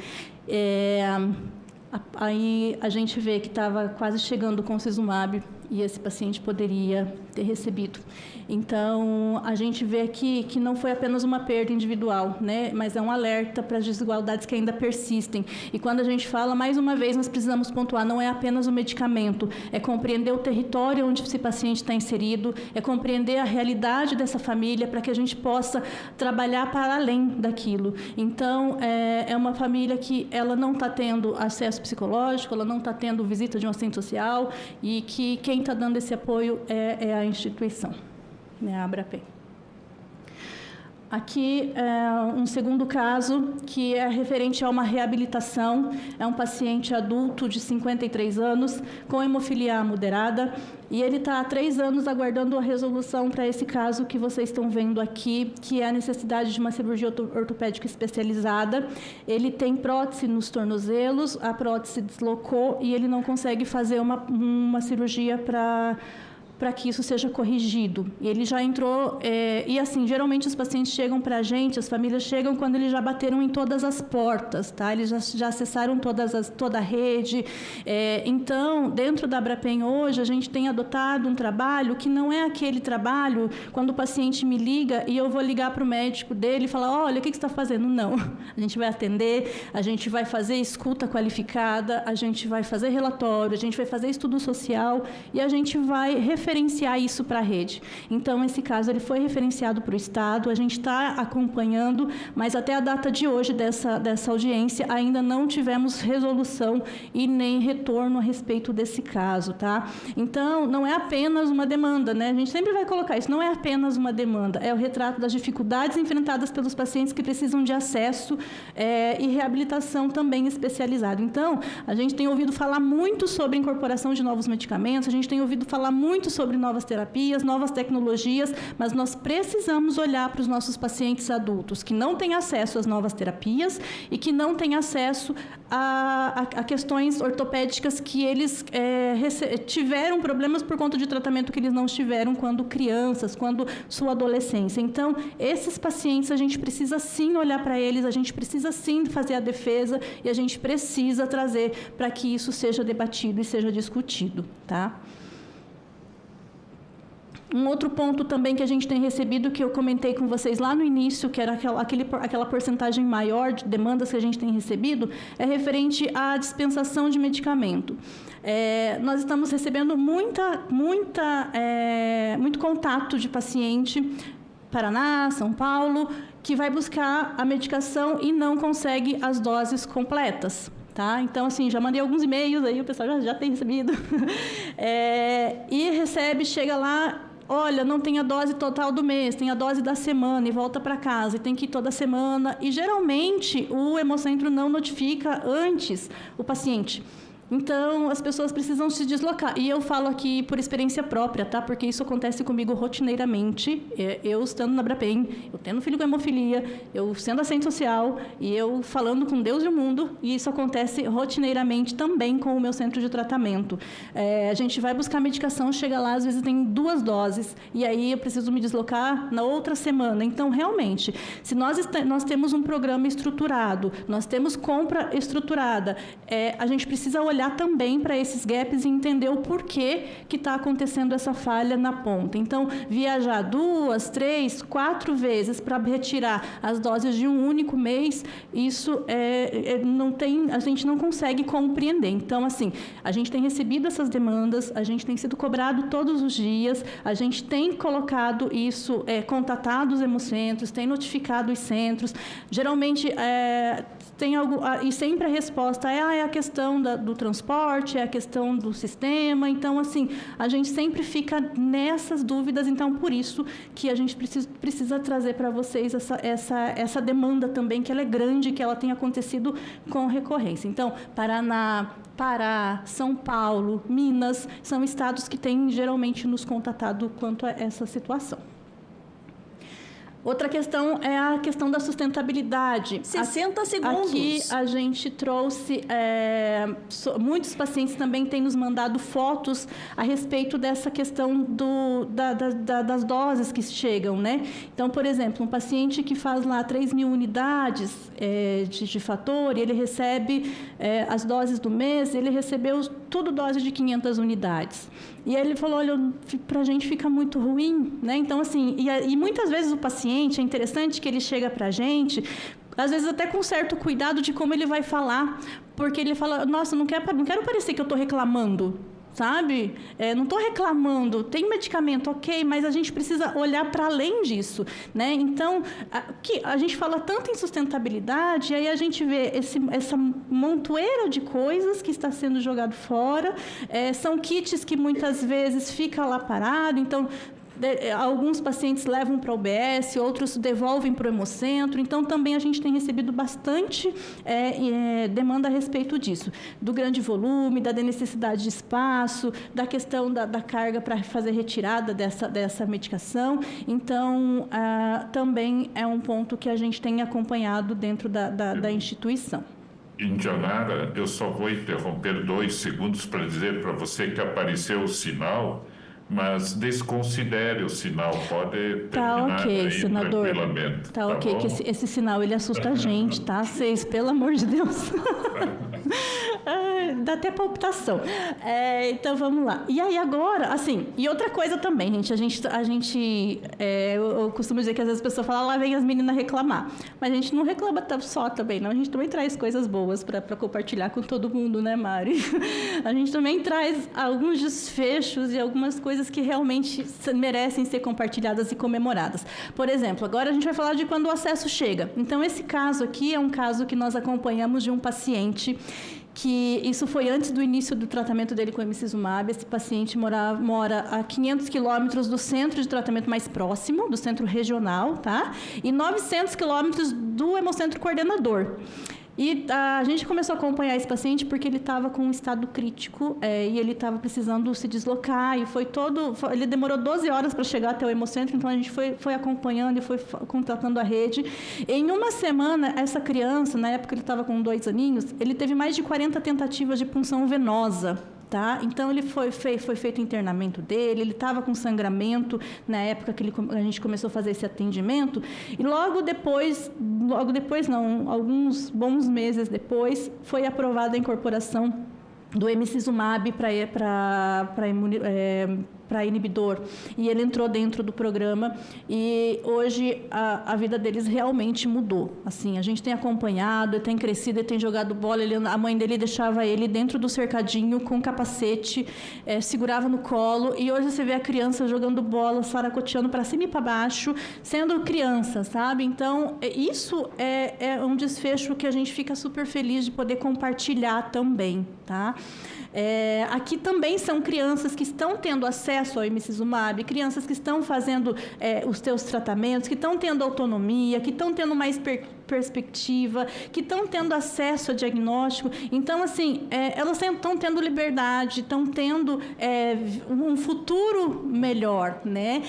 Aí a gente vê que estava quase chegando o Concizumab e esse paciente poderia ter recebido. Então, a gente vê aqui que não foi apenas uma perda individual, né, mas é um alerta para as desigualdades que ainda persistem. E quando a gente fala, mais uma vez, nós precisamos pontuar, não é apenas o medicamento, é compreender o território onde esse paciente está inserido, é compreender a realidade dessa família para que a gente possa trabalhar para além daquilo. Então, é uma família que ela não está tendo acesso psicológico, ela não está tendo visita de um assistente social, e que quem está dando esse apoio é a instituição, né, a Abrapem. Aqui um segundo caso, que é referente a uma reabilitação. É um paciente adulto de 53 anos, com hemofilia moderada, e ele está há 3 anos aguardando a resolução para esse caso que vocês estão vendo aqui, que é a necessidade de uma cirurgia ortopédica especializada. Ele tem prótese nos tornozelos, a prótese deslocou e ele não consegue fazer uma cirurgia para que isso seja corrigido. E ele já entrou, e assim, geralmente os pacientes chegam para a gente, as famílias chegam quando eles já bateram em todas as portas, tá? Eles já acessaram toda a rede. Então, dentro da Abrapem hoje, a gente tem adotado um trabalho que não é aquele trabalho quando o paciente me liga e eu vou ligar para o médico dele e falar, olha, o que você está fazendo? Não. A gente vai atender, a gente vai fazer escuta qualificada, a gente vai fazer relatório, a gente vai fazer estudo social e a gente vai referir referenciar isso para a rede. Então, esse caso ele foi referenciado para o Estado, a gente está acompanhando, mas até a data de hoje dessa audiência ainda não tivemos resolução e nem retorno a respeito desse caso, tá? Então, não é apenas uma demanda, né? A gente sempre vai colocar isso, não é apenas uma demanda, é o retrato das dificuldades enfrentadas pelos pacientes que precisam de acesso e reabilitação também especializada. Então, a gente tem ouvido falar muito sobre incorporação de novos medicamentos, a gente tem ouvido falar muito sobre novas terapias, novas tecnologias, mas nós precisamos olhar para os nossos pacientes adultos que não têm acesso às novas terapias e que não têm acesso a questões ortopédicas que eles tiveram problemas por conta de tratamento que eles não tiveram quando crianças, quando sua adolescência. Então, esses pacientes, a gente precisa sim olhar para eles, a gente precisa sim fazer a defesa e a gente precisa trazer para que isso seja debatido e seja discutido, tá? Um outro ponto também que a gente tem recebido, que eu comentei com vocês lá no início, que era aquela porcentagem maior de demandas que a gente tem recebido, é referente à dispensação de medicamento. Nós estamos recebendo muito contato de paciente, Paraná, São Paulo, que vai buscar a medicação e não consegue as doses completas. Tá? Então, assim, já mandei alguns e-mails, aí o pessoal já tem recebido. E recebe, chega lá, olha, não tem a dose total do mês, tem a dose da semana e volta para casa, e tem que ir toda semana. E, geralmente, o Hemocentro não notifica antes o paciente. Então, as pessoas precisam se deslocar. E eu falo aqui por experiência própria, tá? Porque isso acontece comigo rotineiramente. Eu estando na Abrapem, eu tendo filho com hemofilia, eu sendo assistente social e eu falando com Deus e o mundo. E isso acontece rotineiramente também com o meu centro de tratamento. A gente vai buscar medicação, chega lá, às vezes tem 2 doses. E aí eu preciso me deslocar na outra semana. Então, realmente, se nós temos um programa estruturado, nós temos compra estruturada, a gente precisa olhar também para esses gaps e entender o porquê que está acontecendo essa falha na ponta. Então, viajar 2, 3, 4 vezes para retirar as doses de um único mês, isso a gente não consegue compreender. Então, assim, a gente tem recebido essas demandas, a gente tem sido cobrado todos os dias, a gente tem colocado isso, contatado os hemocentros, tem notificado os centros. Geralmente, tem algo, e sempre a resposta é a questão do transporte, é a questão do sistema. Então, assim, a gente sempre fica nessas dúvidas. Então, por isso que a gente precisa trazer para vocês essa demanda também, que ela é grande, que ela tem acontecido com recorrência. Então, Paraná, Pará, São Paulo, Minas, são estados que têm geralmente nos contatado quanto a essa situação. Outra questão é a questão da sustentabilidade. 60 segundos. Aqui a gente trouxe... muitos pacientes também têm nos mandado fotos a respeito dessa questão das doses que chegam, né? Então, por exemplo, um paciente que faz lá 3.000 unidades de fator, e ele recebe as doses do mês, ele recebeu tudo dose de 500 unidades. E aí ele falou, olha, para a gente fica muito ruim, né? Então, assim, e muitas vezes o paciente, é interessante que ele chega para a gente, às vezes até com certo cuidado de como ele vai falar, porque ele fala, nossa, não quero parecer que eu estou reclamando, sabe? Não estou reclamando, tem medicamento, ok, mas a gente precisa olhar para além disso, né? Então, a gente fala tanto em sustentabilidade, aí a gente vê essa montoeira de coisas que está sendo jogado fora, são kits que muitas vezes ficam lá parado, então... Alguns pacientes levam para o UBS, outros devolvem para o Hemocentro. Então, também a gente tem recebido bastante demanda a respeito disso. Do grande volume, da necessidade de espaço, da questão da carga para fazer retirada dessa medicação. Então, também é um ponto que a gente tem acompanhado dentro da instituição. Indianara, eu só vou interromper 2 segundos para dizer para você que apareceu o sinal... Mas desconsidere o sinal, pode terminar aí senador. Tranquilamente. Tá ok, que esse sinal ele assusta a gente, tá? Vocês, pelo amor de Deus. dá até palpitação. Então, vamos lá. E aí, agora, assim, e outra coisa também, gente, eu costumo dizer que às vezes as pessoas falam, lá vem as meninas reclamar. Mas a gente não reclama só também, não. A gente também traz coisas boas para compartilhar com todo mundo, né, Mari? A gente também traz alguns desfechos e algumas coisas que realmente merecem ser compartilhadas e comemoradas. Por exemplo, agora a gente vai falar de quando o acesso chega. Então, esse caso aqui é um caso que nós acompanhamos de um paciente que isso foi antes do início do tratamento dele com o emicizumab. Esse paciente mora a 500 quilômetros do centro de tratamento mais próximo, do centro regional, tá? E 900 quilômetros do hemocentro coordenador. E a gente começou a acompanhar esse paciente porque ele estava com um estado crítico e ele estava precisando se deslocar e ele demorou 12 horas para chegar até o hemocentro, então a gente foi acompanhando e foi contratando a rede. Em uma semana, essa criança, na época ele estava com 2 aninhos, ele teve mais de 40 tentativas de punção venosa. Tá? Então, ele foi feito o internamento dele, ele estava com sangramento na época que a gente começou a fazer esse atendimento, e logo depois não, alguns bons meses depois, foi aprovada a incorporação do emicizumab para inibidor, e ele entrou dentro do programa, e hoje a vida deles realmente mudou. Assim, a gente tem acompanhado, ele tem crescido, ele tem jogado bola, a mãe dele deixava ele dentro do cercadinho com capacete, segurava no colo, e hoje você vê a criança jogando bola, saracoteando para cima e para baixo, sendo criança, sabe? Então, isso é um desfecho que a gente fica super feliz de poder compartilhar também, tá? Aqui também são crianças que estão tendo acesso ao emicizumab, crianças que estão fazendo os seus tratamentos, que estão tendo autonomia, que estão tendo mais perspectiva, que estão tendo acesso a diagnóstico. Então, assim, elas estão tendo liberdade, estão tendo um futuro melhor, né?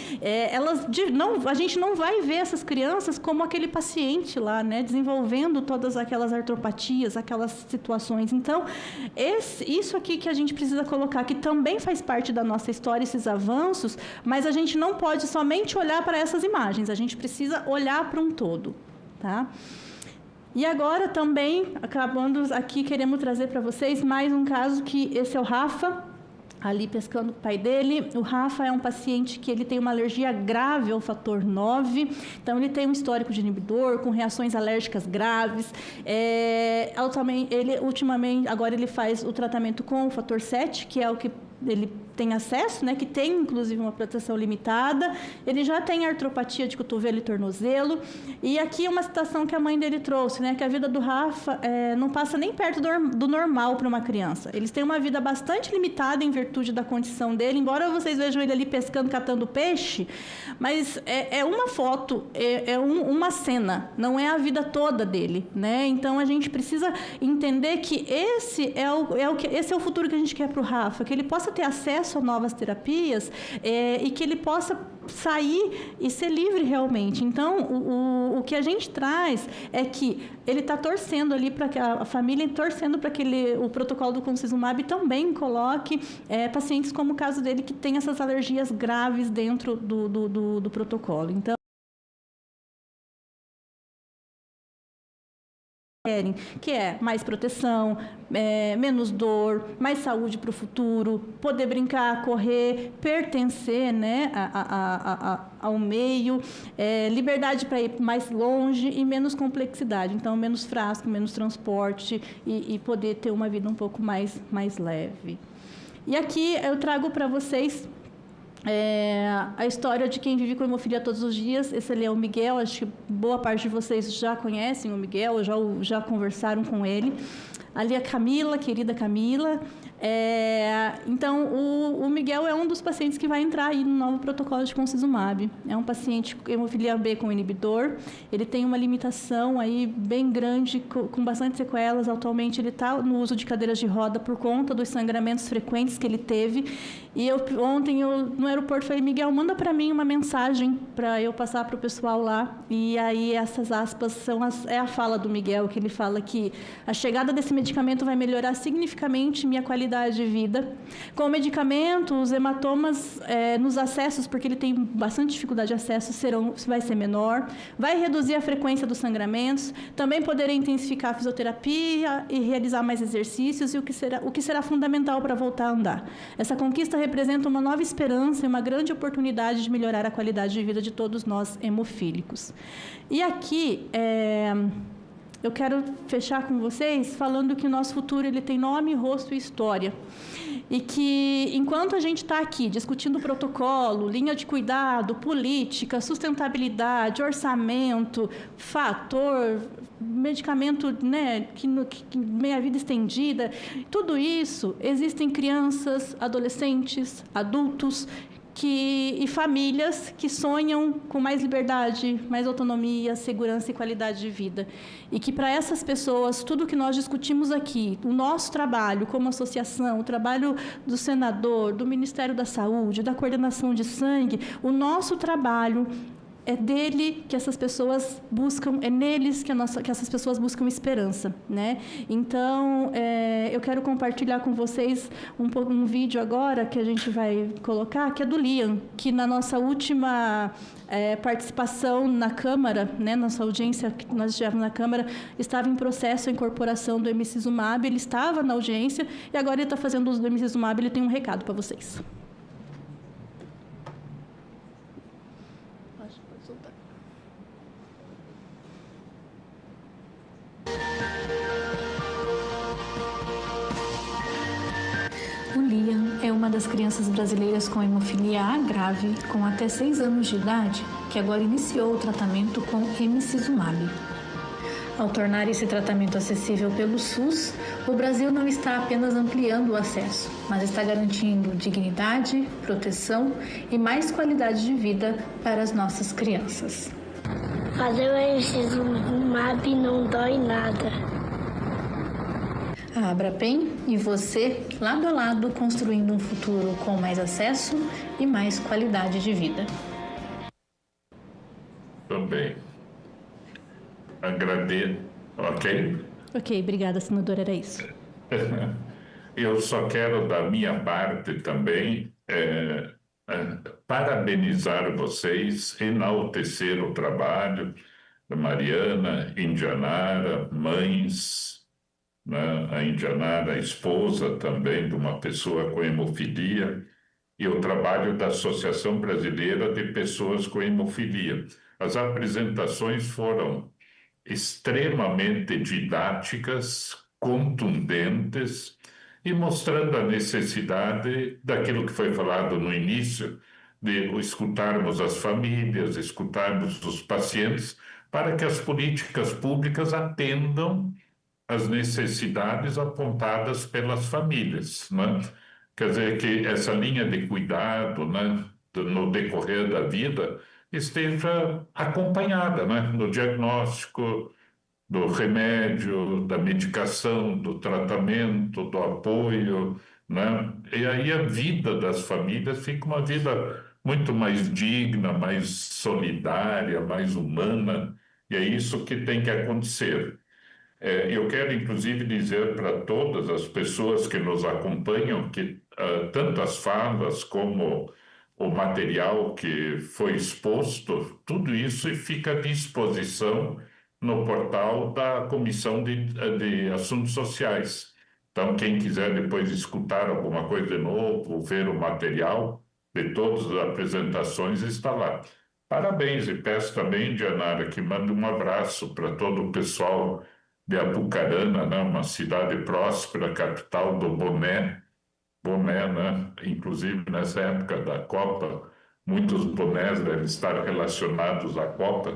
A gente não vai ver essas crianças como aquele paciente lá, né? Desenvolvendo todas aquelas artropatias, aquelas situações. Então, isso aqui que a gente precisa colocar, que também faz parte da nossa história, esses avanços, mas a gente não pode somente olhar para essas imagens, a gente precisa olhar para um todo, tá? E agora também, acabando aqui, queremos trazer para vocês mais um caso, que esse é o Rafa, ali pescando com o pai dele. O Rafa é um paciente que ele tem uma alergia grave ao fator 9, então ele tem um histórico de inibidor, com reações alérgicas graves. Ultimamente, agora ele faz o tratamento com o fator 7, que é o que ele tem acesso, né, que tem inclusive uma proteção limitada. Ele já tem artropatia de cotovelo e tornozelo. E aqui uma citação que a mãe dele trouxe, né, que a vida do Rafa não passa nem perto do normal para uma criança. Eles têm uma vida bastante limitada em virtude da condição dele, embora vocês vejam ele ali pescando, catando peixe, mas é uma foto, uma cena, não é a vida toda dele, né? Então a gente precisa entender que esse é o futuro que a gente quer para o Rafa, que ele possa ter acesso a novas terapias e que ele possa sair e ser livre realmente. Então, o que a gente traz é que ele está torcendo ali para que a família torcendo para que o protocolo do concizumab também coloque pacientes como o caso dele, que tem essas alergias graves dentro do protocolo. Então, que é mais proteção, menos dor, mais saúde para o futuro, poder brincar, correr, pertencer, né, ao meio, liberdade para ir mais longe e menos complexidade. Então, menos frasco, menos transporte e poder ter uma vida um pouco mais leve. E aqui eu trago para vocês a história de quem vive com hemofilia todos os dias. Esse ali é o Miguel, acho que boa parte de vocês já conhecem o Miguel, já conversaram com ele. Ali a Camila, querida Camila. Então, o Miguel é um dos pacientes que vai entrar aí no novo protocolo de concizumab. É um paciente com hemofilia B com inibidor. Ele tem uma limitação aí bem grande, com bastante sequelas. Atualmente, ele está no uso de cadeiras de roda por conta dos sangramentos frequentes que ele teve. E ontem, no aeroporto, falei, Miguel, manda para mim uma mensagem para eu passar para o pessoal lá. E aí, essas aspas é a fala do Miguel, que ele fala que a chegada desse medicamento vai melhorar significativamente minha qualidade qualidade de vida. Com o medicamento, os hematomas nos acessos, porque ele tem bastante dificuldade de acesso, vai ser menor, vai reduzir a frequência dos sangramentos, também poderá intensificar a fisioterapia e realizar mais exercícios, e o que será fundamental para voltar a andar. Essa conquista representa uma nova esperança e uma grande oportunidade de melhorar a qualidade de vida de todos nós hemofílicos. E aqui, eu quero fechar com vocês falando que o nosso futuro ele tem nome, rosto e história. E que, enquanto a gente está aqui discutindo protocolo, linha de cuidado, política, sustentabilidade, orçamento, fator, medicamento, né, meia-vida estendida, tudo isso, existem crianças, adolescentes, adultos, e famílias que sonham com mais liberdade, mais autonomia, segurança e qualidade de vida. E que para essas pessoas, tudo que nós discutimos aqui, o nosso trabalho como associação, o trabalho do senador, do Ministério da Saúde, da coordenação de sangue, o nosso trabalho é dele que essas pessoas buscam, é neles que essas pessoas buscam esperança, né? Então, eu quero compartilhar com vocês um vídeo agora que a gente vai colocar, que é do Liam, que na nossa última participação na Câmara, né, nossa audiência que nós estivemos na Câmara, estava em processo a incorporação do emicizumab, ele estava na audiência e agora ele está fazendo uso do emicizumab, ele tem um recado para vocês. O Liam é uma das crianças brasileiras com hemofilia A grave, com até 6 anos de idade, que agora iniciou o tratamento com emicizumab. Ao tornar esse tratamento acessível pelo SUS, o Brasil não está apenas ampliando o acesso, mas está garantindo dignidade, proteção e mais qualidade de vida para as nossas crianças. Fazer o emicizumab não dói nada. A Abrapem e você, lado a lado, construindo um futuro com mais acesso e mais qualidade de vida. Também. Agradeço. Ok? Ok, obrigada, senador, era isso. Eu só quero, da minha parte também, parabenizar vocês, enaltecer o trabalho da Mariana, Indianara, mães, né? A Indianara, a esposa também de uma pessoa com hemofilia, e o trabalho da Associação Brasileira de Pessoas com Hemofilia. As apresentações foram extremamente didáticas, contundentes e mostrando a necessidade daquilo que foi falado no início, de escutarmos as famílias, escutarmos os pacientes, para que as políticas públicas atendam às necessidades apontadas pelas famílias, né? Quer dizer, que essa linha de cuidado, né, no decorrer da vida, esteja acompanhada, né, no diagnóstico, do remédio, da medicação, do tratamento, do apoio, né? E aí a vida das famílias fica uma vida muito mais digna, mais solidária, mais humana, e é isso que tem que acontecer. Eu quero, inclusive, dizer para todas as pessoas que nos acompanham que tanto as falas como o material que foi exposto, tudo isso fica à disposição no portal da Comissão de Assuntos Sociais. Então, quem quiser depois escutar alguma coisa de novo, ver o material de todas as apresentações, está lá. Parabéns, e peço também, Dianara, que mande um abraço para todo o pessoal de Apucarana, né? Uma cidade próspera, capital do boné, né? Inclusive nessa época da Copa, muitos bonés devem estar relacionados à Copa,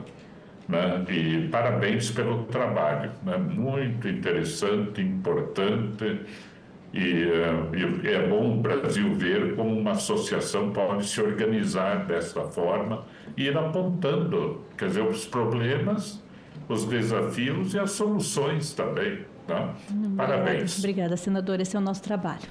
né? E parabéns pelo trabalho, né? Muito interessante, importante, e é bom o Brasil ver como uma associação pode se organizar dessa forma e ir apontando, quer dizer, os problemas, os desafios e as soluções também. Tá? Parabéns. Obrigada, senador. Esse é o nosso trabalho.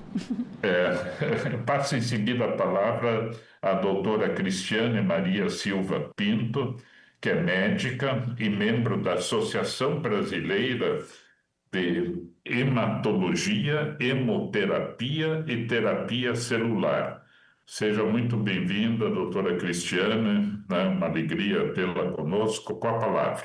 Passo em seguida a palavra à doutora Cristiane Maria Silva Pinto, que é médica e membro da Associação Brasileira de hematologia, hemoterapia e terapia celular. Seja muito bem-vinda, doutora Cristiane, né? Uma alegria tê-la conosco. Com a palavra.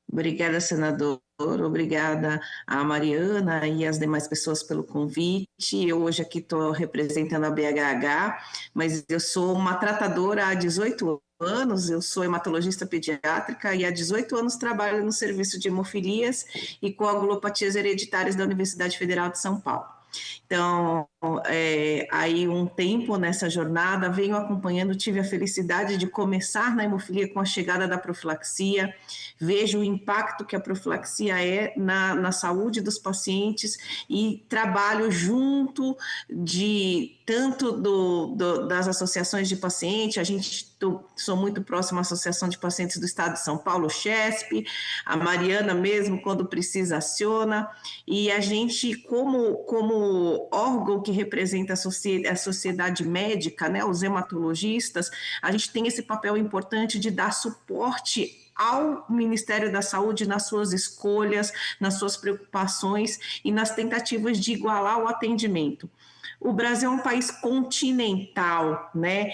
Obrigada, senador. Obrigada a Mariana e as demais pessoas pelo convite. Eu hoje aqui estou representando a BHH, mas eu sou uma tratadora há 18 anos, eu sou hematologista pediátrica e há 18 anos trabalho no serviço de hemofilias e coagulopatias hereditárias da Universidade Federal de São Paulo. Então, aí um tempo nessa jornada, venho acompanhando, tive a felicidade de começar na hemofilia com a chegada da profilaxia, vejo o impacto que a profilaxia é na saúde dos pacientes e trabalho junto de tanto das associações de pacientes, sou muito próxima à Associação de Pacientes do Estado de São Paulo, CHESP, a Mariana mesmo, quando precisa, aciona, e a gente, como órgão que representa a sociedade médica, né, os hematologistas, a gente tem esse papel importante de dar suporte ao Ministério da Saúde nas suas escolhas, nas suas preocupações e nas tentativas de igualar o atendimento. O Brasil é um país continental, né?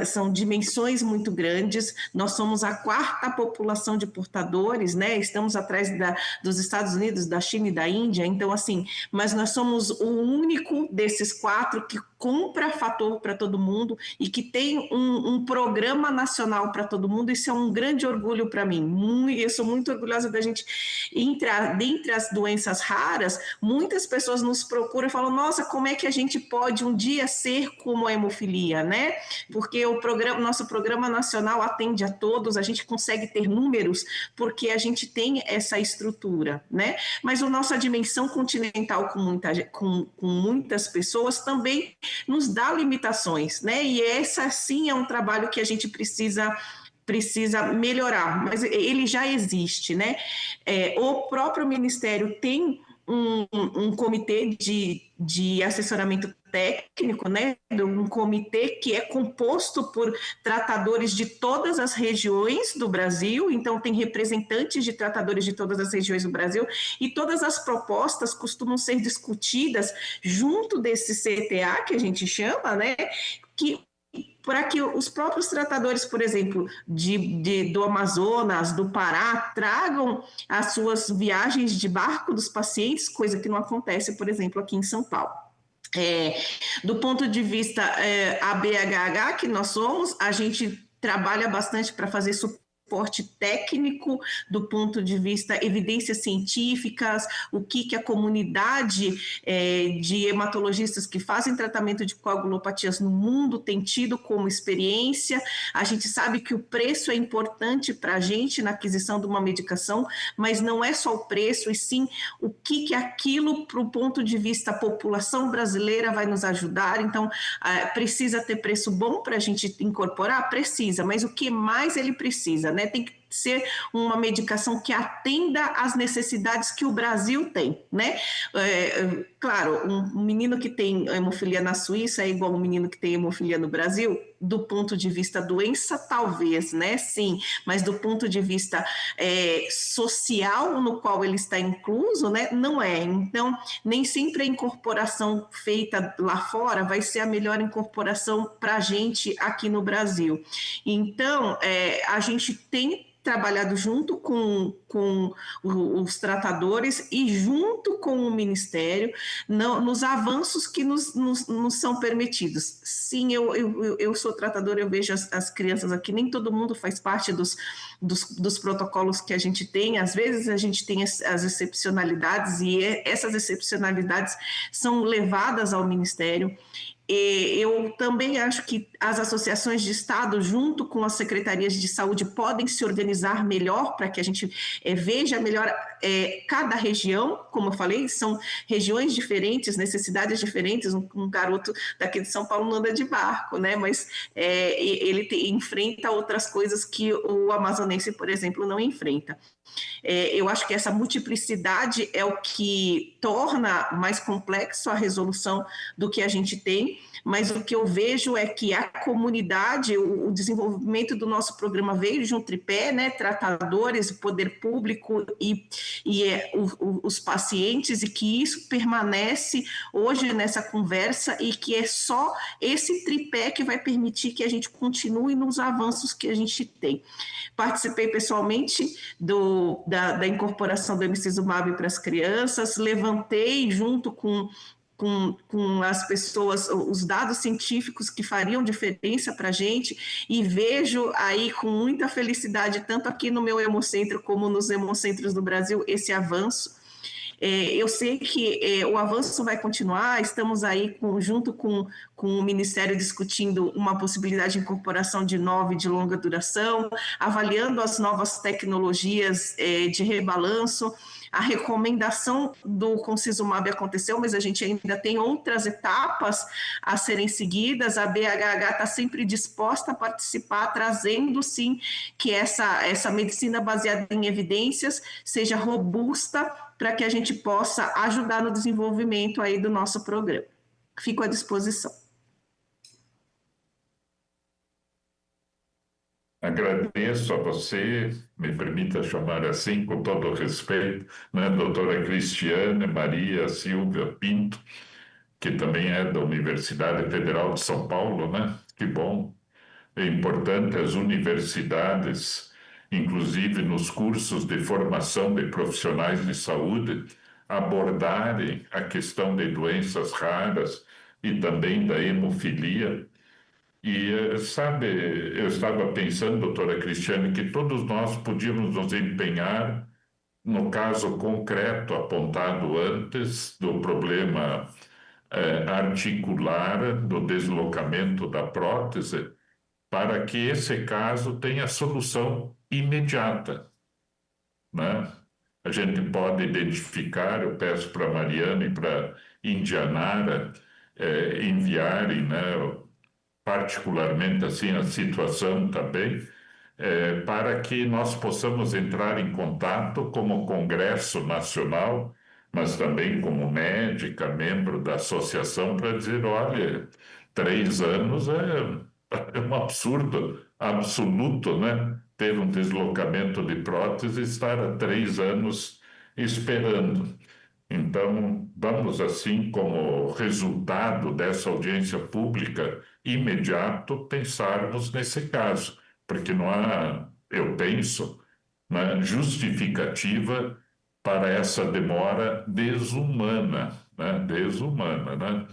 São dimensões muito grandes. Nós somos a 4ª população de portadores, né? Estamos atrás dos Estados Unidos, da China e da Índia. Então, assim, mas nós somos o único desses 4 que compra fator para todo mundo e que tem um programa nacional para todo mundo. Isso é um grande orgulho para mim. Eu sou muito orgulhosa da gente entrar dentre as doenças raras. Muitas pessoas nos procuram e falam: nossa, como é que a gente pode um dia ser como a hemofilia, né? Porque nosso programa nacional atende a todos, a gente consegue ter números porque a gente tem essa estrutura, né? Mas a nossa dimensão continental com muitas pessoas também nos dá limitações, né? E essa sim é um trabalho que a gente precisa melhorar, mas ele já existe, né? O próprio Ministério tem um comitê de assessoramento técnico, né, um comitê que é composto por tratadores de todas as regiões do Brasil, então tem representantes de tratadores de todas as regiões do Brasil, e todas as propostas costumam ser discutidas junto desse CTA, que a gente chama, né, para que os próprios tratadores, por exemplo, do Amazonas, do Pará, tragam as suas viagens de barco dos pacientes, coisa que não acontece, por exemplo, aqui em São Paulo. Do ponto de vista a BHH, que nós somos, a gente trabalha bastante para fazer suporte técnico do ponto de vista evidências científicas, o que a comunidade de hematologistas que fazem tratamento de coagulopatias no mundo tem tido como experiência. A gente sabe que o preço é importante para a gente na aquisição de uma medicação, mas não é só o preço, e sim o que aquilo, para o ponto de vista população brasileira, vai nos ajudar. Então, precisa ter preço bom para a gente incorporar? Precisa, mas o que mais ele precisa, né? Tem que ser uma medicação que atenda às necessidades que o Brasil tem, né? Claro, um menino que tem hemofilia na Suíça é igual um menino que tem hemofilia no Brasil? Do ponto de vista doença, talvez, né? Sim, mas do ponto de vista social no qual ele está incluso, né? Não é. Então, nem sempre a incorporação feita lá fora vai ser a melhor incorporação para a gente aqui no Brasil. Então, a gente tem trabalhado junto com os tratadores e junto com o Ministério nos avanços que nos são permitidos. Sim, eu sou tratadora, eu vejo as crianças aqui, nem todo mundo faz parte dos protocolos que a gente tem. Às vezes a gente tem as excepcionalidades e essas excepcionalidades são levadas ao Ministério. Eu também acho que as associações de Estado, junto com as secretarias de saúde, podem se organizar melhor para que a gente veja melhor cada região. Como eu falei, são regiões diferentes, necessidades diferentes. Um garoto daqui de São Paulo não anda de barco, né? Mas ele enfrenta outras coisas que o amazonense, por exemplo, não enfrenta. Eu acho que essa multiplicidade é o que torna mais complexo a resolução do que a gente tem, mas o que eu vejo é que a comunidade, o desenvolvimento do nosso programa veio de um tripé, né, tratadores, poder público e os pacientes, e que isso permanece hoje nessa conversa e que é só esse tripé que vai permitir que a gente continue nos avanços que a gente tem. Participei pessoalmente da incorporação do emicizumab para as crianças, levantei junto com as pessoas, os dados científicos que fariam diferença para a gente, e vejo aí com muita felicidade, tanto aqui no meu hemocentro como nos hemocentros do Brasil, esse avanço. Eu sei que o avanço vai continuar, estamos aí junto com o Ministério discutindo uma possibilidade de incorporação de nova e de longa duração, avaliando as novas tecnologias de rebalanço. A recomendação do concizumab aconteceu, mas a gente ainda tem outras etapas a serem seguidas. A BHH está sempre disposta a participar, trazendo, sim, que essa medicina baseada em evidências seja robusta para que a gente possa ajudar no desenvolvimento aí do nosso programa. Fico à disposição. Agradeço a você, me permita chamar assim, com todo o respeito, né, doutora Cristiane Maria Silvia Pinto, que também é da Universidade Federal de São Paulo, né? Que bom. É importante as universidades, inclusive nos cursos de formação de profissionais de saúde, abordarem a questão de doenças raras e também da hemofilia. E, sabe, eu estava pensando, doutora Cristiane, que todos nós podíamos nos empenhar no caso concreto apontado antes do problema articular, do deslocamento da prótese, para que esse caso tenha solução imediata, né? A gente pode identificar, eu peço para a Mariana e para a Indianara enviarem, né, particularmente assim a situação também, para que nós possamos entrar em contato como Congresso Nacional, mas também como médica, membro da associação, para dizer, olha, 3 anos é um absurdo absoluto, né? Ter um deslocamento de prótese e estar há 3 anos esperando. Então, vamos assim, como resultado dessa audiência pública imediato, pensarmos nesse caso, porque não há, eu penso, né, justificativa para essa demora desumana, né?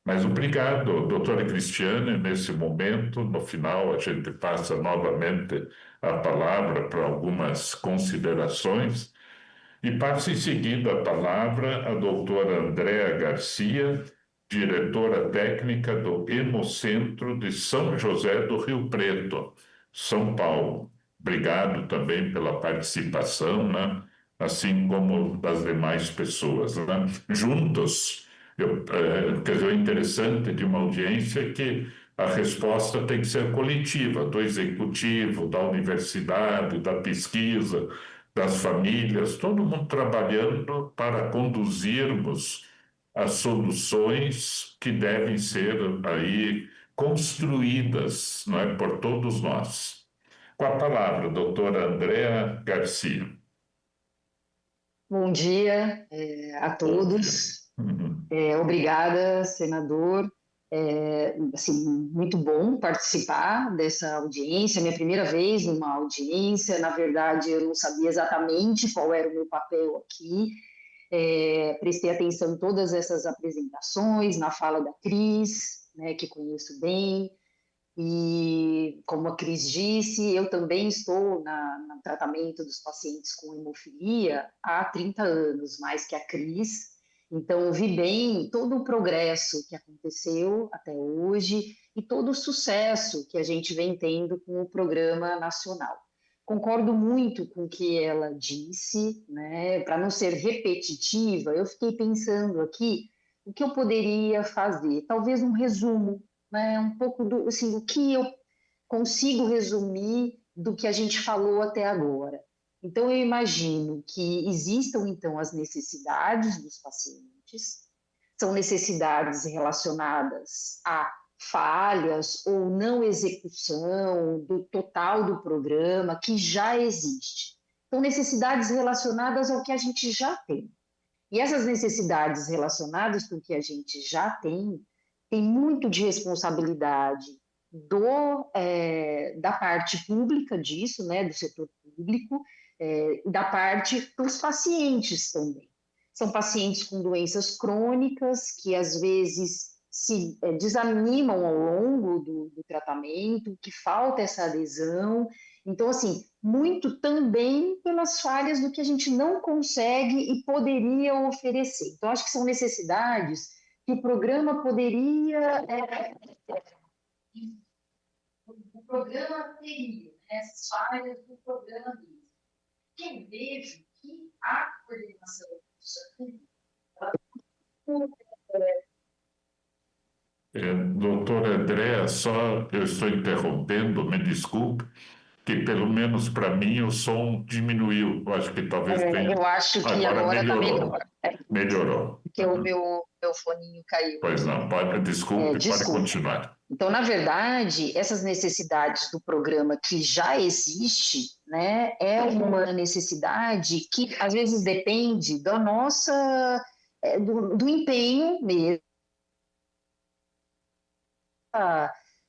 Mas obrigado, doutora Cristiane, nesse momento, no final a gente passa novamente a palavra para algumas considerações e passa em seguida a palavra a doutora Andréa Garcia, diretora técnica do Hemocentro de São José do Rio Preto, São Paulo. Obrigado também pela participação, né? Assim como das demais pessoas, né? Juntos. Quer dizer, o interessante de uma audiência é que a resposta tem que ser coletiva, do executivo, da universidade, da pesquisa, das famílias, todo mundo trabalhando para conduzirmos as soluções que devem ser aí construídas, não é, por todos nós. Com a palavra, doutora Andréa Garcia. Bom dia a todos. Obrigada, senador. Assim, muito bom participar dessa audiência, minha primeira vez numa audiência. Na verdade, eu não sabia exatamente qual era o meu papel aqui. Prestei atenção em todas essas apresentações, na fala da Cris, né, que conheço bem. E, como a Cris disse, eu também estou no tratamento dos pacientes com hemofilia há 30 anos, mais que a Cris. Então, vi bem todo o progresso que aconteceu até hoje e todo o sucesso que a gente vem tendo com o Programa Nacional. Concordo muito com o que ela disse, né? Para não ser repetitiva, eu fiquei pensando aqui o que eu poderia fazer, talvez um resumo, né? Um pouco do que eu consigo resumir do que a gente falou até agora. Então, eu imagino que existam, então, as necessidades dos pacientes, são necessidades relacionadas a falhas ou não execução do total do programa que já existe. São necessidades relacionadas ao que a gente já tem. E essas necessidades relacionadas com o que a gente já tem muito de responsabilidade da parte pública disso, né, do setor público, da parte dos pacientes também. São pacientes com doenças crônicas que, às vezes, se desanimam ao longo do tratamento, que falta essa adesão. Então, assim, muito também pelas falhas do que a gente não consegue e poderia oferecer. Então, acho que são necessidades que o programa poderia... o programa teria, né, essas falhas do programa dele. Eu vejo que a coordenação Doutor André, só eu estou interrompendo, me desculpe, que pelo menos para mim o som diminuiu. Eu acho que talvez tenha... Eu acho que agora está melhor. Melhorou. Porque o meu foninho caiu. Pois não, desculpe, pode continuar. Então, na verdade, essas necessidades do programa que já existe, né, é uma necessidade que às vezes depende da nossa, do empenho mesmo,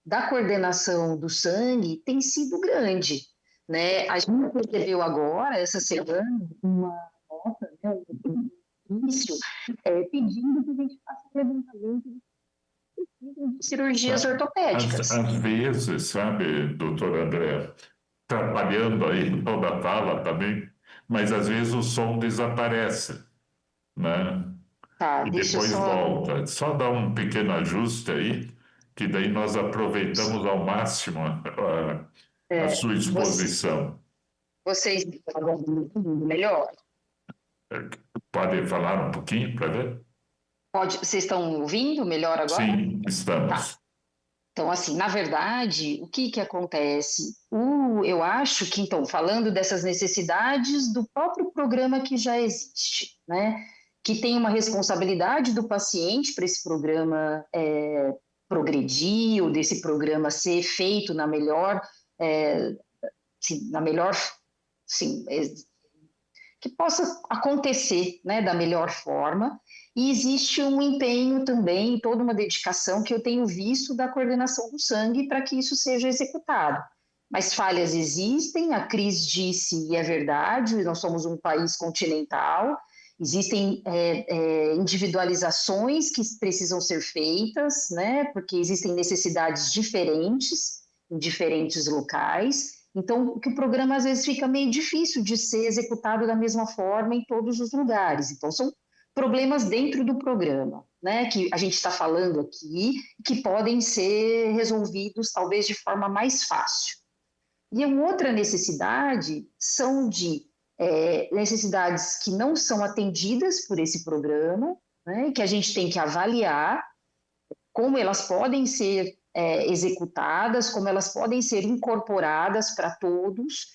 da coordenação do sangue tem sido grande, né? A gente recebeu agora, essa semana, uma nota, né, início, pedindo que a gente faça levantamento de cirurgias ortopédicas. Às vezes, sabe, doutor André, trabalhando aí toda a fala também, mas às vezes o som desaparece, né? Tá, e depois volta. Só dá um pequeno ajuste aí, que daí nós aproveitamos ao máximo a sua exposição. Vocês falam melhor? Pode falar um pouquinho para ver? Pode. Vocês estão ouvindo melhor agora? Sim, estamos. Tá. Então, assim, na verdade, o que acontece? Eu acho que, então, falando dessas necessidades do próprio programa que já existe, né? Que tem uma responsabilidade do paciente para esse programa progredir, ou desse programa ser feito na melhor, que possa acontecer, né, da melhor forma. E existe um empenho também, toda uma dedicação que eu tenho visto da coordenação do sangue para que isso seja executado. Mas falhas existem, a Cris disse, e é verdade, nós somos um país continental, existem individualizações que precisam ser feitas, né, porque existem necessidades diferentes em diferentes locais. Então, que o programa às vezes fica meio difícil de ser executado da mesma forma em todos os lugares. Então, são problemas dentro do programa, né, que a gente está falando aqui, que podem ser resolvidos talvez de forma mais fácil. E uma outra necessidade são de necessidades que não são atendidas por esse programa, né, que a gente tem que avaliar como elas podem ser executadas, como elas podem ser incorporadas para todos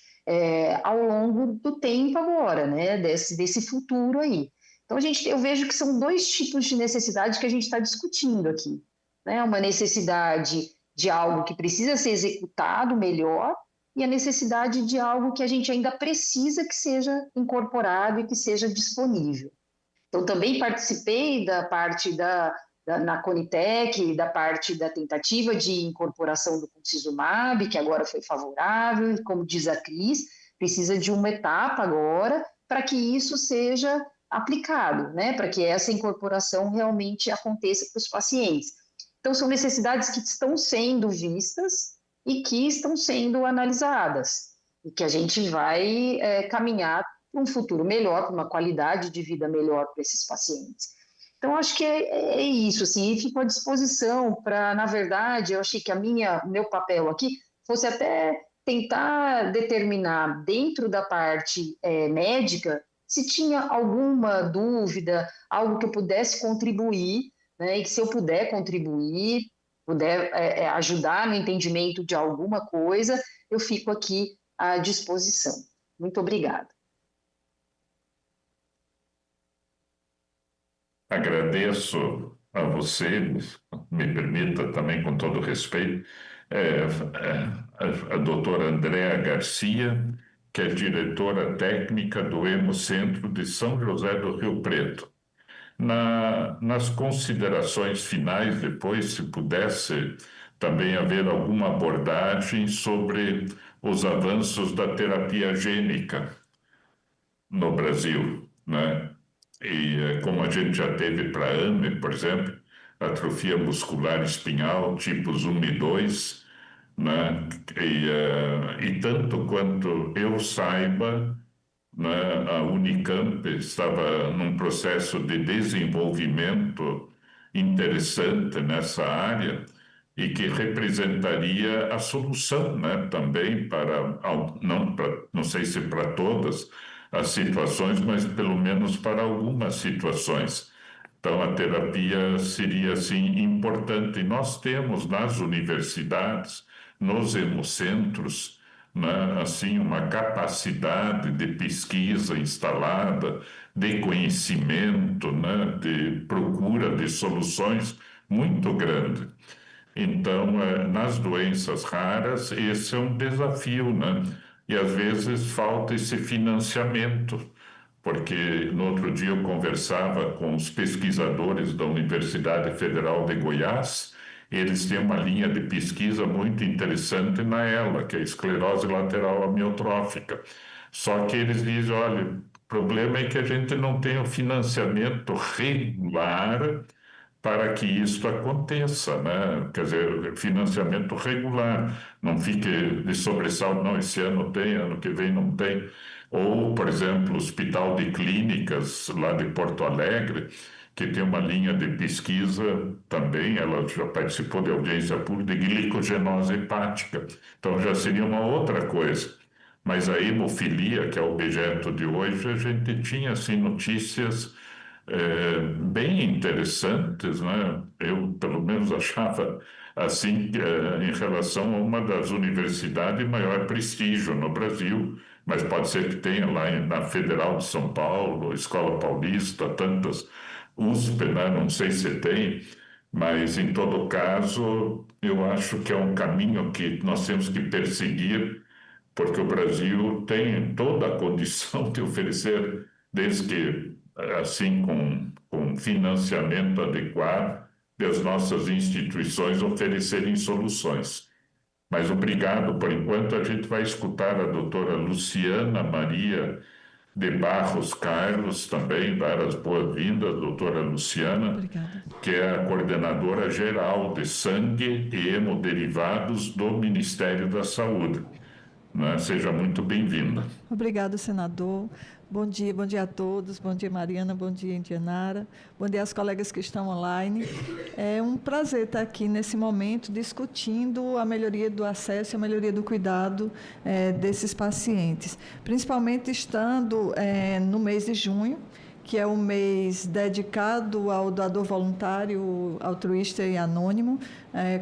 ao longo do tempo agora, né, desse futuro aí. Então, eu vejo que são dois tipos de necessidade que a gente está discutindo aqui, né, uma necessidade de algo que precisa ser executado melhor e a necessidade de algo que a gente ainda precisa que seja incorporado e que seja disponível. Então, também participei da parte na Conitec, da parte da tentativa de incorporação do concizumab, que agora foi favorável, e como diz a Cris, precisa de uma etapa agora para que isso seja aplicado, né? Para que essa incorporação realmente aconteça para os pacientes. Então, são necessidades que estão sendo vistas e que estão sendo analisadas, e que a gente vai caminhar para um futuro melhor, para uma qualidade de vida melhor para esses pacientes. Então, acho que é isso, assim, e fico à disposição para, na verdade, eu achei que meu papel aqui fosse até tentar determinar, dentro da parte médica, se tinha alguma dúvida, algo que eu pudesse contribuir, né, e que se eu puder contribuir, puder ajudar no entendimento de alguma coisa, eu fico aqui à disposição. Muito obrigada. agradeço a você, me permita também com todo respeito, a doutora Andréa Garcia, que é diretora técnica do Hemocentro de São José do Rio Preto. Nas considerações finais, depois, se pudesse também haver alguma abordagem sobre os avanços da terapia gênica no Brasil, né? E como a gente já teve para AME, por exemplo, atrofia muscular espinhal, tipos 1 e 2, né? E tanto quanto eu saiba, né, a Unicamp estava num processo de desenvolvimento interessante nessa área e que representaria a solução, né, também para, não sei se para todas as situações, mas pelo menos para algumas situações. Então, a terapia seria, assim, importante. E nós temos nas universidades, nos hemocentros, né, assim, uma capacidade de pesquisa instalada, de conhecimento, né, de procura de soluções muito grande. Então, nas doenças raras, esse é um desafio, né? E às vezes falta esse financiamento, porque no outro dia eu conversava com os pesquisadores da Universidade Federal de Goiás. Eles têm uma linha de pesquisa muito interessante na ELA, que é a esclerose lateral amiotrófica. Só que eles dizem, olha, o problema é que a gente não tem o financiamento regular para que isso aconteça, né? Quer dizer, financiamento regular, não fique de sobressalto, não, esse ano tem, ano que vem não tem. Ou, por exemplo, o Hospital de Clínicas, lá de Porto Alegre, que tem uma linha de pesquisa também, ela já participou de audiência pública de glicogenose hepática, então já seria uma outra coisa. Mas a hemofilia, que é o objeto de hoje, a gente tinha, assim, notícias bem interessantes, né? Eu, pelo menos, achava assim, em relação a uma das universidades de maior prestígio no Brasil, mas pode ser que tenha lá na Federal de São Paulo, Escola Paulista, tantas, USP, né? Não sei se tem, mas, em todo caso, eu acho que é um caminho que nós temos que perseguir, porque o Brasil tem toda a condição de oferecer, desde que assim, com financiamento adequado, das nossas instituições oferecerem soluções. Mas obrigado, por enquanto a gente vai escutar a doutora Luciana Maria de Barros Carlos, também dar as boas-vindas, doutora Luciana, Obrigada. Que é a coordenadora geral de sangue e hemoderivados do Ministério da Saúde. Né? Seja muito bem-vinda. Obrigada, senador. Bom dia a todos. Bom dia, Mariana. Bom dia, Indianara. Bom dia aos colegas que estão online. É um prazer estar aqui nesse momento discutindo a melhoria do acesso e a melhoria do cuidado desses pacientes, principalmente estando no mês de junho, que é o mês dedicado ao doador voluntário, altruísta e anônimo,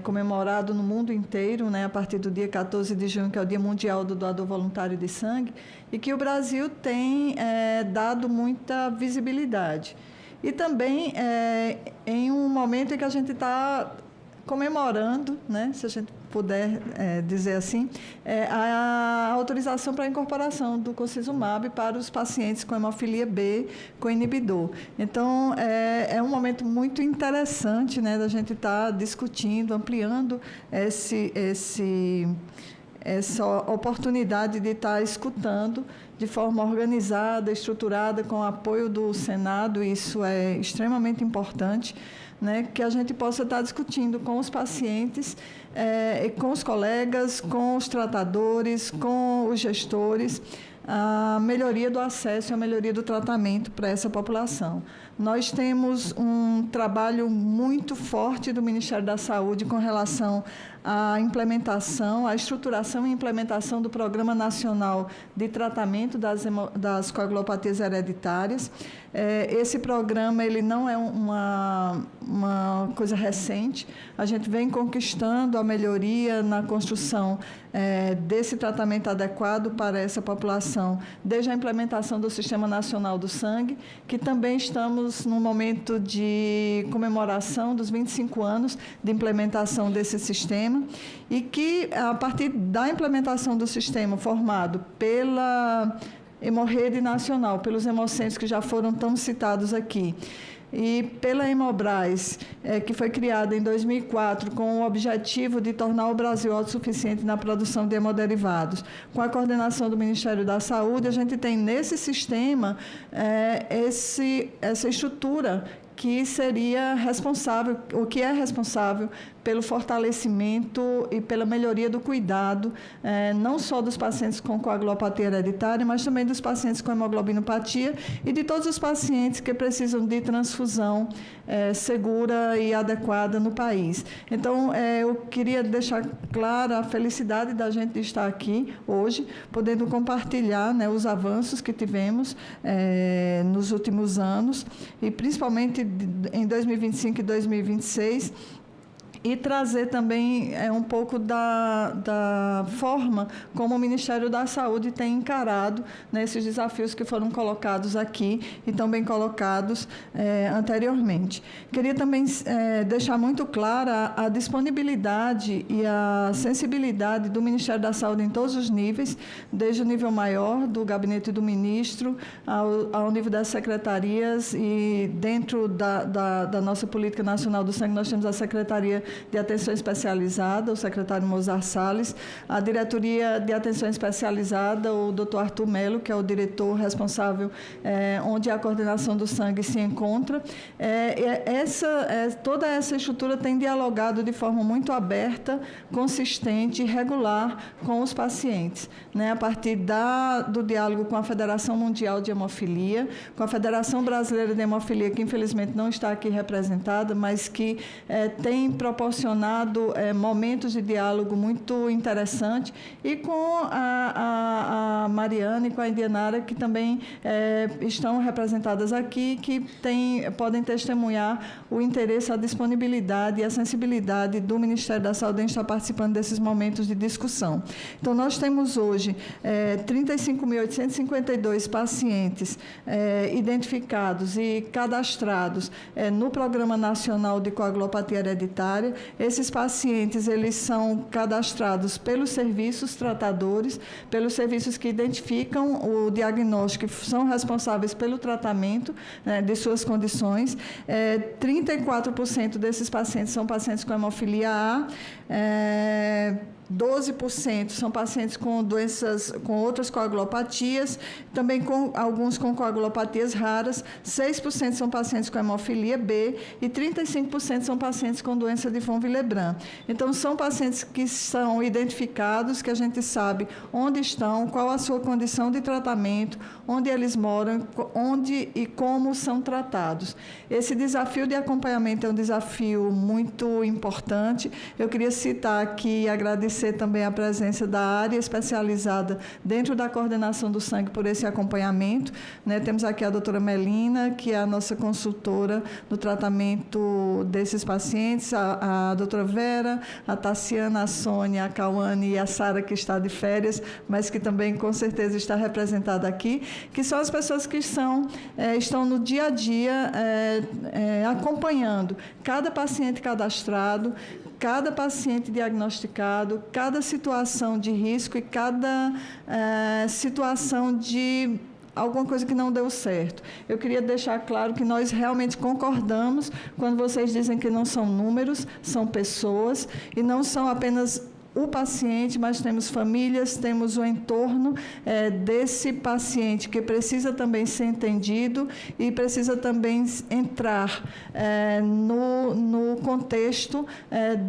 comemorado no mundo inteiro, né, a partir do dia 14 de junho, que é o Dia Mundial do Doador Voluntário de Sangue, e que o Brasil tem dado muita visibilidade. E também em um momento em que a gente está comemorando, né, se a gente puder dizer assim, a autorização para a incorporação do Concizumab para os pacientes com hemofilia B com inibidor. Então, é um momento muito interessante, né, da gente estar discutindo, ampliando essa oportunidade de estar escutando de forma organizada, estruturada, com o apoio do Senado. Isso é extremamente importante, né, que a gente possa estar discutindo com os pacientes, com os colegas, com os tratadores, com os gestores, a melhoria do acesso e a melhoria do tratamento para essa população. Nós temos um trabalho muito forte do Ministério da Saúde com relação a implementação, a estruturação e implementação do Programa Nacional de Tratamento das Coagulopatias Hereditárias. Esse programa ele não é uma coisa recente, a gente vem conquistando a melhoria na construção desse tratamento adequado para essa população, desde a implementação do Sistema Nacional do Sangue, que também estamos no momento de comemoração dos 25 anos de implementação desse sistema, e que, a partir da implementação do sistema formado pela Hemorrede Nacional, pelos hemocentros que já foram tão citados aqui, e pela Hemobras, que foi criada em 2004 com o objetivo de tornar o Brasil autossuficiente na produção de hemoderivados. Com a coordenação do Ministério da Saúde, a gente tem nesse sistema essa estrutura que seria responsável, o que é responsável pelo fortalecimento e pela melhoria do cuidado, não só dos pacientes com coagulopatia hereditária, mas também dos pacientes com hemoglobinopatia e de todos os pacientes que precisam de transfusão segura e adequada no país. Então, eu queria deixar clara a felicidade da gente de estar aqui hoje, podendo compartilhar, né, os avanços que tivemos nos últimos anos, e principalmente em 2025 e 2026, e trazer também um pouco da forma como o Ministério da Saúde tem encarado, né, esses desafios que foram colocados aqui e também colocados anteriormente. Queria também deixar muito clara a disponibilidade e a sensibilidade do Ministério da Saúde em todos os níveis, desde o nível maior, do gabinete do ministro, ao nível das secretarias, e dentro da nossa Política Nacional do Sangue, nós temos a Secretaria de Atenção Especializada, o secretário Mozart Salles, a Diretoria de Atenção Especializada, o Dr. Arthur Melo, que é o diretor responsável, onde a coordenação do sangue se encontra. Toda essa estrutura tem dialogado de forma muito aberta, consistente e regular com os pacientes, né, a partir do diálogo com a Federação Mundial de Hemofilia, com a Federação Brasileira de Hemofilia, que infelizmente não está aqui representada, mas que tem proporcionado momentos de diálogo muito interessantes, e com a Mariana e com a Indianara, que também estão representadas aqui, que podem testemunhar o interesse, a disponibilidade e a sensibilidade do Ministério da Saúde em estar participando desses momentos de discussão. Então, nós temos hoje 35.852 pacientes identificados e cadastrados no Programa Nacional de Coagulopatia Hereditária. Esses pacientes, eles são cadastrados pelos serviços tratadores, pelos serviços que identificam o diagnóstico, que são responsáveis pelo tratamento de suas condições. 34% desses pacientes são pacientes com hemofilia A, 12% são pacientes com doenças, com outras coagulopatias, também com alguns com coagulopatias raras, 6% são pacientes com hemofilia B e 35% são pacientes com doença de von Willebrand. Então, são pacientes que são identificados, que a gente sabe onde estão, qual a sua condição de tratamento, onde eles moram, onde e como são tratados. Esse desafio de acompanhamento é um desafio muito importante. Eu queria citar aqui e agradecer também a presença da área especializada dentro da coordenação do sangue por esse acompanhamento, né? Temos aqui a doutora Melina, que é a nossa consultora no tratamento desses pacientes, a doutora Vera, a Tassiana, a Sônia, a Cauane e a Sara, que está de férias, mas que também com certeza está representada aqui, que são as pessoas que estão no dia a dia acompanhando cada paciente cadastrado, cada paciente diagnosticado, cada situação de risco e cada situação de alguma coisa que não deu certo. Eu queria deixar claro que nós realmente concordamos quando vocês dizem que não são números, são pessoas, e não são apenas o paciente, mas temos famílias, temos o entorno desse paciente que precisa também ser entendido e precisa também entrar no contexto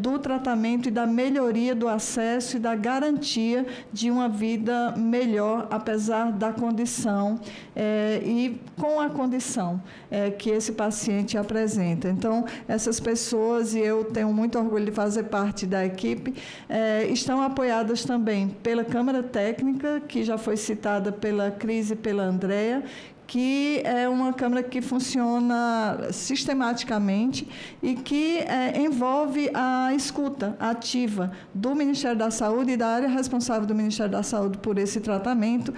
do tratamento e da melhoria do acesso e da garantia de uma vida melhor, apesar da condição e com a condição que esse paciente apresenta. Então, essas pessoas, e eu tenho muito orgulho de fazer parte da equipe, estão apoiadas também pela Câmara Técnica, que já foi citada pela Cris e pela Andréa, que é uma Câmara que funciona sistematicamente e que envolve a escuta ativa do Ministério da Saúde e da área responsável do Ministério da Saúde por esse tratamento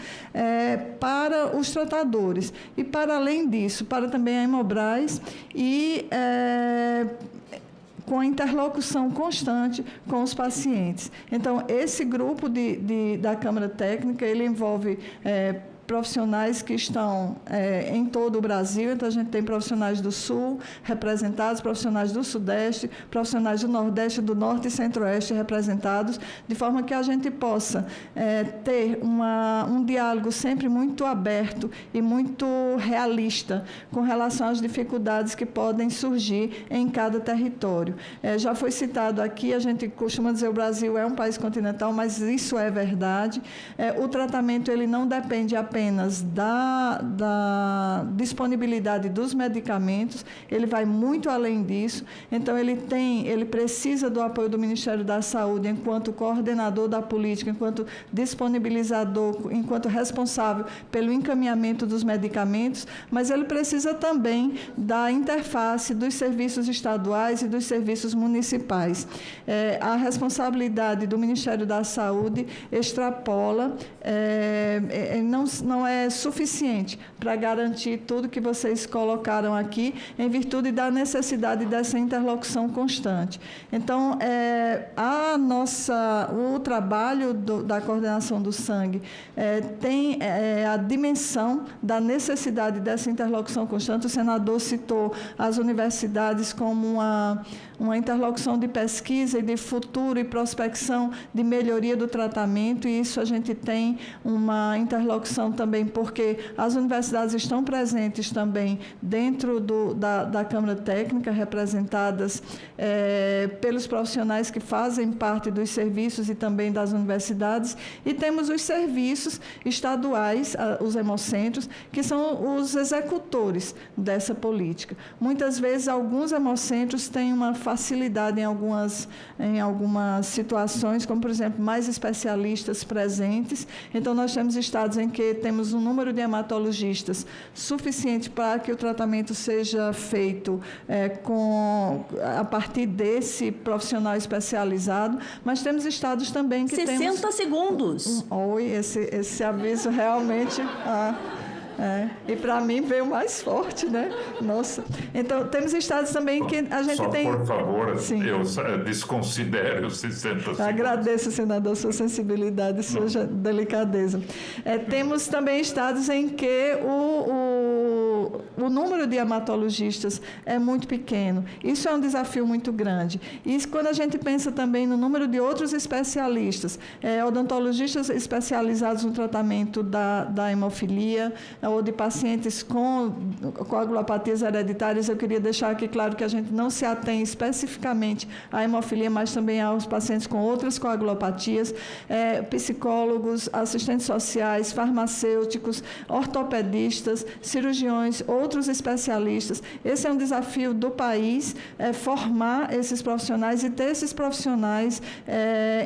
para os tratadores. E, para além disso, para também a Hemobras e com a interlocução constante com os pacientes. Então, esse grupo da Câmara Técnica, ele envolve profissionais que estão em todo o Brasil. Então, a gente tem profissionais do Sul representados, profissionais do Sudeste, profissionais do Nordeste, do Norte e Centro-Oeste representados, de forma que a gente possa ter um diálogo sempre muito aberto e muito realista com relação às dificuldades que podem surgir em cada território. Já foi citado aqui, a gente costuma dizer que o Brasil é um país continental, mas isso é verdade. O tratamento ele não depende apenas da disponibilidade dos medicamentos, ele vai muito além disso. Então, ele precisa do apoio do Ministério da Saúde enquanto coordenador da política, enquanto disponibilizador, enquanto responsável pelo encaminhamento dos medicamentos, mas ele precisa também da interface dos serviços estaduais e dos serviços municipais. A responsabilidade do Ministério da Saúde extrapola, não é suficiente para garantir tudo que vocês colocaram aqui, em virtude da necessidade dessa interlocução constante. Então, o trabalho da coordenação do sangue tem a dimensão da necessidade dessa interlocução constante. O senador citou as universidades como uma interlocução de pesquisa e de futuro e prospecção de melhoria do tratamento, e isso a gente tem uma interlocução também, porque as universidades estão presentes também dentro da Câmara Técnica, representadas pelos profissionais que fazem parte dos serviços e também das universidades, e temos os serviços estaduais, os hemocentros, que são os executores dessa política. Muitas vezes, alguns hemocentros têm uma facilidade em algumas situações, como, por exemplo, mais especialistas presentes. Então, nós temos estados em que temos um número de hematologistas suficiente para que o tratamento seja feito a partir desse profissional especializado, mas temos estados também que 60 segundos. Oi, esse aviso realmente... e para mim veio mais forte, né? Nossa. Então, temos estados também que a gente tem... Por favor, sim, eu desconsidere os 60 segundos. Agradeço, senador, sua sensibilidade e sua delicadeza. Temos também estados em que o número de hematologistas é muito pequeno. Isso é um desafio muito grande. E quando a gente pensa também no número de outros especialistas, odontologistas especializados no tratamento da hemofilia, ou de pacientes com coagulopatias hereditárias, eu queria deixar aqui claro que a gente não se atém especificamente à hemofilia, mas também aos pacientes com outras coagulopatias, psicólogos, assistentes sociais, farmacêuticos, ortopedistas, cirurgiões, outros especialistas. Esse é um desafio do país, formar esses profissionais e ter esses profissionais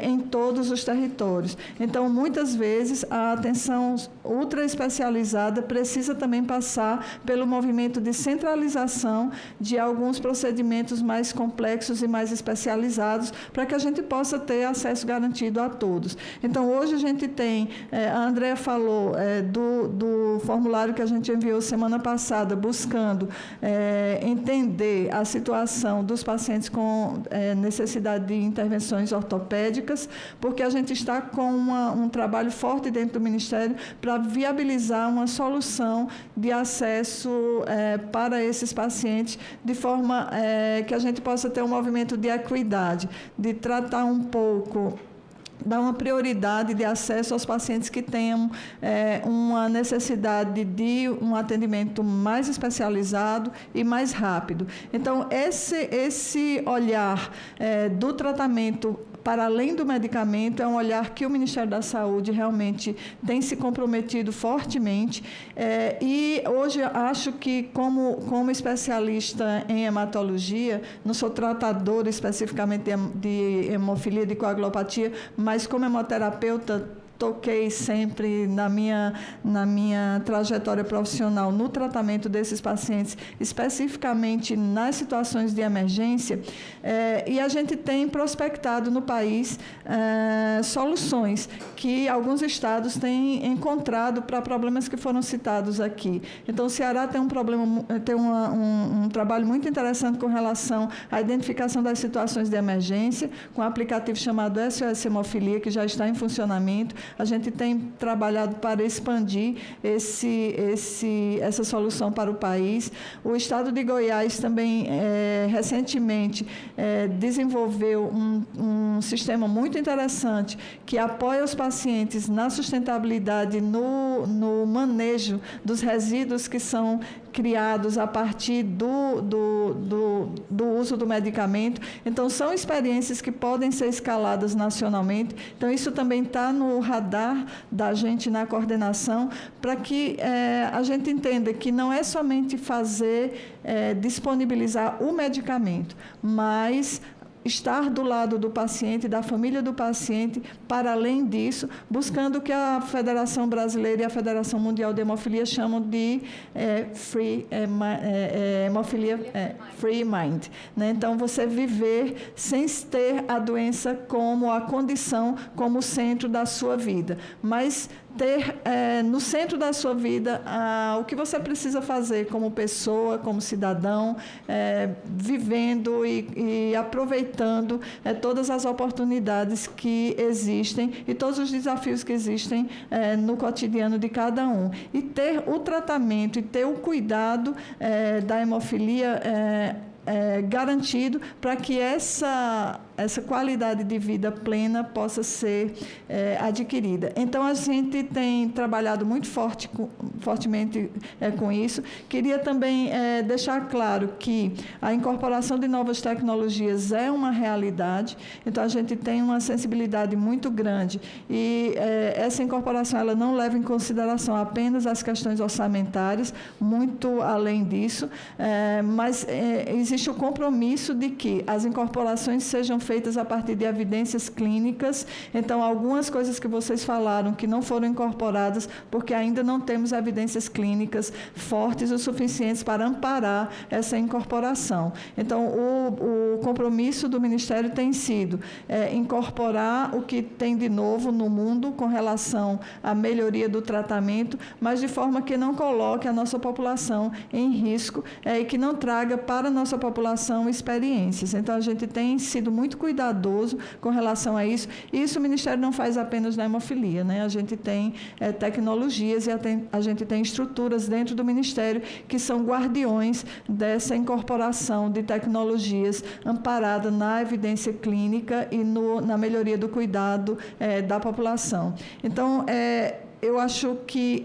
em todos os territórios. Então, muitas vezes, a atenção ultra especializada precisa também passar pelo movimento de centralização de alguns procedimentos mais complexos e mais especializados, para que a gente possa ter acesso garantido a todos. Então, hoje a gente tem, a Andréa falou do formulário que a gente enviou semana passada, buscando entender a situação dos pacientes com necessidade de intervenções ortopédicas, porque a gente está com um trabalho forte dentro do Ministério para viabilizar uma solução de acesso para esses pacientes, de forma que a gente possa ter um movimento de equidade, de tratar um pouco dar uma prioridade de acesso aos pacientes que tenham uma necessidade de um atendimento mais especializado e mais rápido. Então, esse olhar do tratamento para além do medicamento, é um olhar que o Ministério da Saúde realmente tem se comprometido fortemente. E hoje acho que, como especialista em hematologia, não sou tratadora especificamente de hemofilia, de coagulopatia, mas como hemoterapeuta, toquei sempre na minha trajetória profissional no tratamento desses pacientes, especificamente nas situações de emergência, e a gente tem prospectado no país soluções que alguns estados têm encontrado para problemas que foram citados aqui. Então, o Ceará tem um trabalho muito interessante com relação à identificação das situações de emergência, com um aplicativo chamado SOS Hemofilia, que já está em funcionamento. A gente tem trabalhado para expandir essa solução para o país. O estado de Goiás também, recentemente, desenvolveu um sistema muito interessante que apoia os pacientes na sustentabilidade, no manejo dos resíduos que são criados a partir do uso do medicamento. Então, são experiências que podem ser escaladas nacionalmente. Então, isso também está no radar da gente na coordenação, para que a gente entenda que não é somente disponibilizar o medicamento, mas estar do lado do paciente, da família do paciente, para além disso, buscando o que a Federação Brasileira e a Federação Mundial de Hemofilia chamam de hemofilia free mind, né? Então, você viver sem ter a doença como a condição, como o centro da sua vida, mas ter no centro da sua vida o que você precisa fazer como pessoa, como cidadão, vivendo e aproveitando todas as oportunidades que existem e todos os desafios que existem no cotidiano de cada um. E ter o tratamento e ter o cuidado da hemofilia garantido para que essa qualidade de vida plena possa ser adquirida. Então, a gente tem trabalhado muito fortemente com isso. Queria também deixar claro que a incorporação de novas tecnologias é uma realidade, então a gente tem uma sensibilidade muito grande e essa incorporação ela não leva em consideração apenas as questões orçamentárias, muito além disso, mas existe o compromisso de que as incorporações sejam feitas a partir de evidências clínicas. Então, algumas coisas que vocês falaram que não foram incorporadas porque ainda não temos evidências clínicas fortes o suficientes para amparar essa incorporação. Então, o compromisso do Ministério tem sido incorporar o que tem de novo no mundo com relação à melhoria do tratamento, mas de forma que não coloque a nossa população em risco e que não traga para a nossa população experiências. Então, a gente tem sido muito cuidadoso com relação a isso. Isso o Ministério não faz apenas na hemofilia, né? A gente tem tecnologias e a gente tem estruturas dentro do Ministério que são guardiões dessa incorporação de tecnologias amparada na evidência clínica e na melhoria do cuidado da população. Então, eu acho que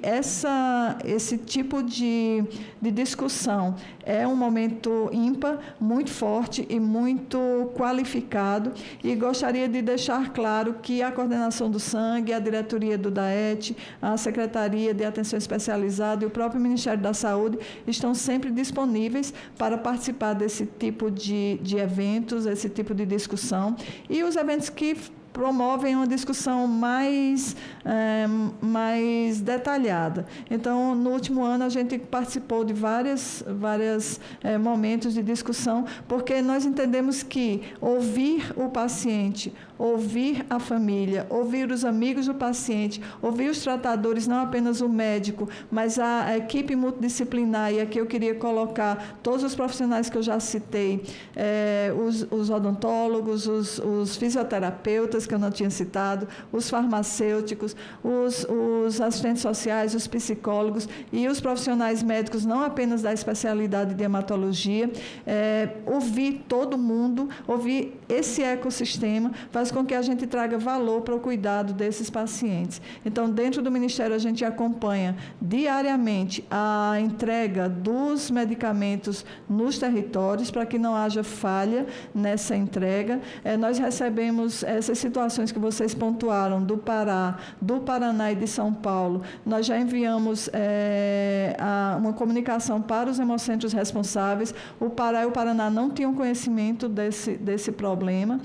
esse tipo de discussão é um momento ímpar, muito forte e muito qualificado, e gostaria de deixar claro que a coordenação do sangue, a diretoria do DAET, a Secretaria de Atenção Especializada e o próprio Ministério da Saúde estão sempre disponíveis para participar desse tipo de eventos, esse tipo de discussão, e os eventos que promovem uma discussão mais detalhada. Então, no último ano, a gente participou de vários momentos de discussão, porque nós entendemos que ouvir o paciente, ouvir a família, ouvir os amigos do paciente, ouvir os tratadores, não apenas o médico, mas a equipe multidisciplinar, e aqui eu queria colocar todos os profissionais que eu já citei, os odontólogos, os fisioterapeutas, que eu não tinha citado, os farmacêuticos, os assistentes sociais, os psicólogos e os profissionais médicos, não apenas da especialidade de hematologia, ouvir todo mundo, ouvir esse ecossistema, faz com que a gente traga valor para o cuidado desses pacientes. Então, dentro do Ministério, a gente acompanha diariamente a entrega dos medicamentos nos territórios, para que não haja falha nessa entrega. Nós recebemos essas situações que vocês pontuaram do Pará, do Paraná e de São Paulo. Nós já enviamos uma comunicação para os hemocentros responsáveis. O Pará e o Paraná não tinham conhecimento desse problema.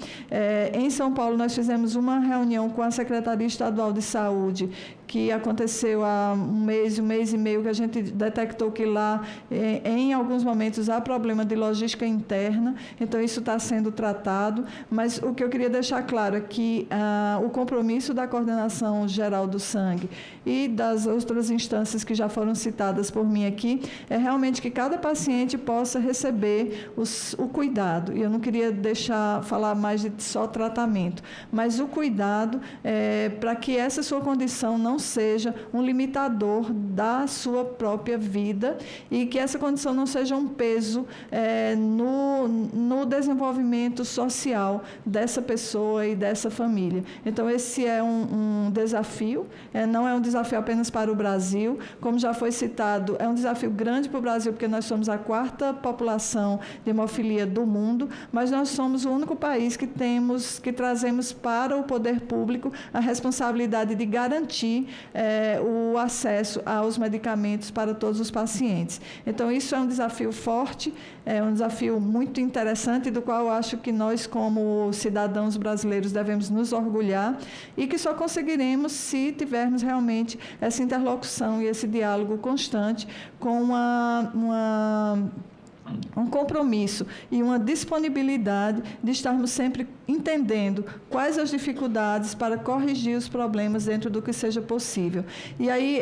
Em São Paulo, nós fizemos uma reunião com a Secretaria Estadual de Saúde, que aconteceu há um mês e meio, que a gente detectou que lá, em alguns momentos, há problema de logística interna, então isso está sendo tratado, mas o que eu queria deixar claro é que o compromisso da Coordenação Geral do Sangue e das outras instâncias que já foram citadas por mim aqui, é realmente que cada paciente possa receber o cuidado, e eu não queria falar mais de só tratamento, mas o cuidado para que essa sua condição não seja um limitador da sua própria vida e que essa condição não seja um peso no desenvolvimento social dessa pessoa e dessa família. Então, esse é um desafio, não é um desafio apenas para o Brasil, como já foi citado, é um desafio grande para o Brasil, porque nós somos a 4ª população de hemofilia do mundo, mas nós somos o único país que trazemos para o poder público a responsabilidade de garantir o acesso aos medicamentos para todos os pacientes. Então, isso é um desafio forte, é um desafio muito interessante, do qual eu acho que nós, como cidadãos brasileiros, devemos nos orgulhar e que só conseguiremos se tivermos realmente essa interlocução e esse diálogo constante com um compromisso e uma disponibilidade de estarmos sempre entendendo quais as dificuldades para corrigir os problemas dentro do que seja possível. E aí,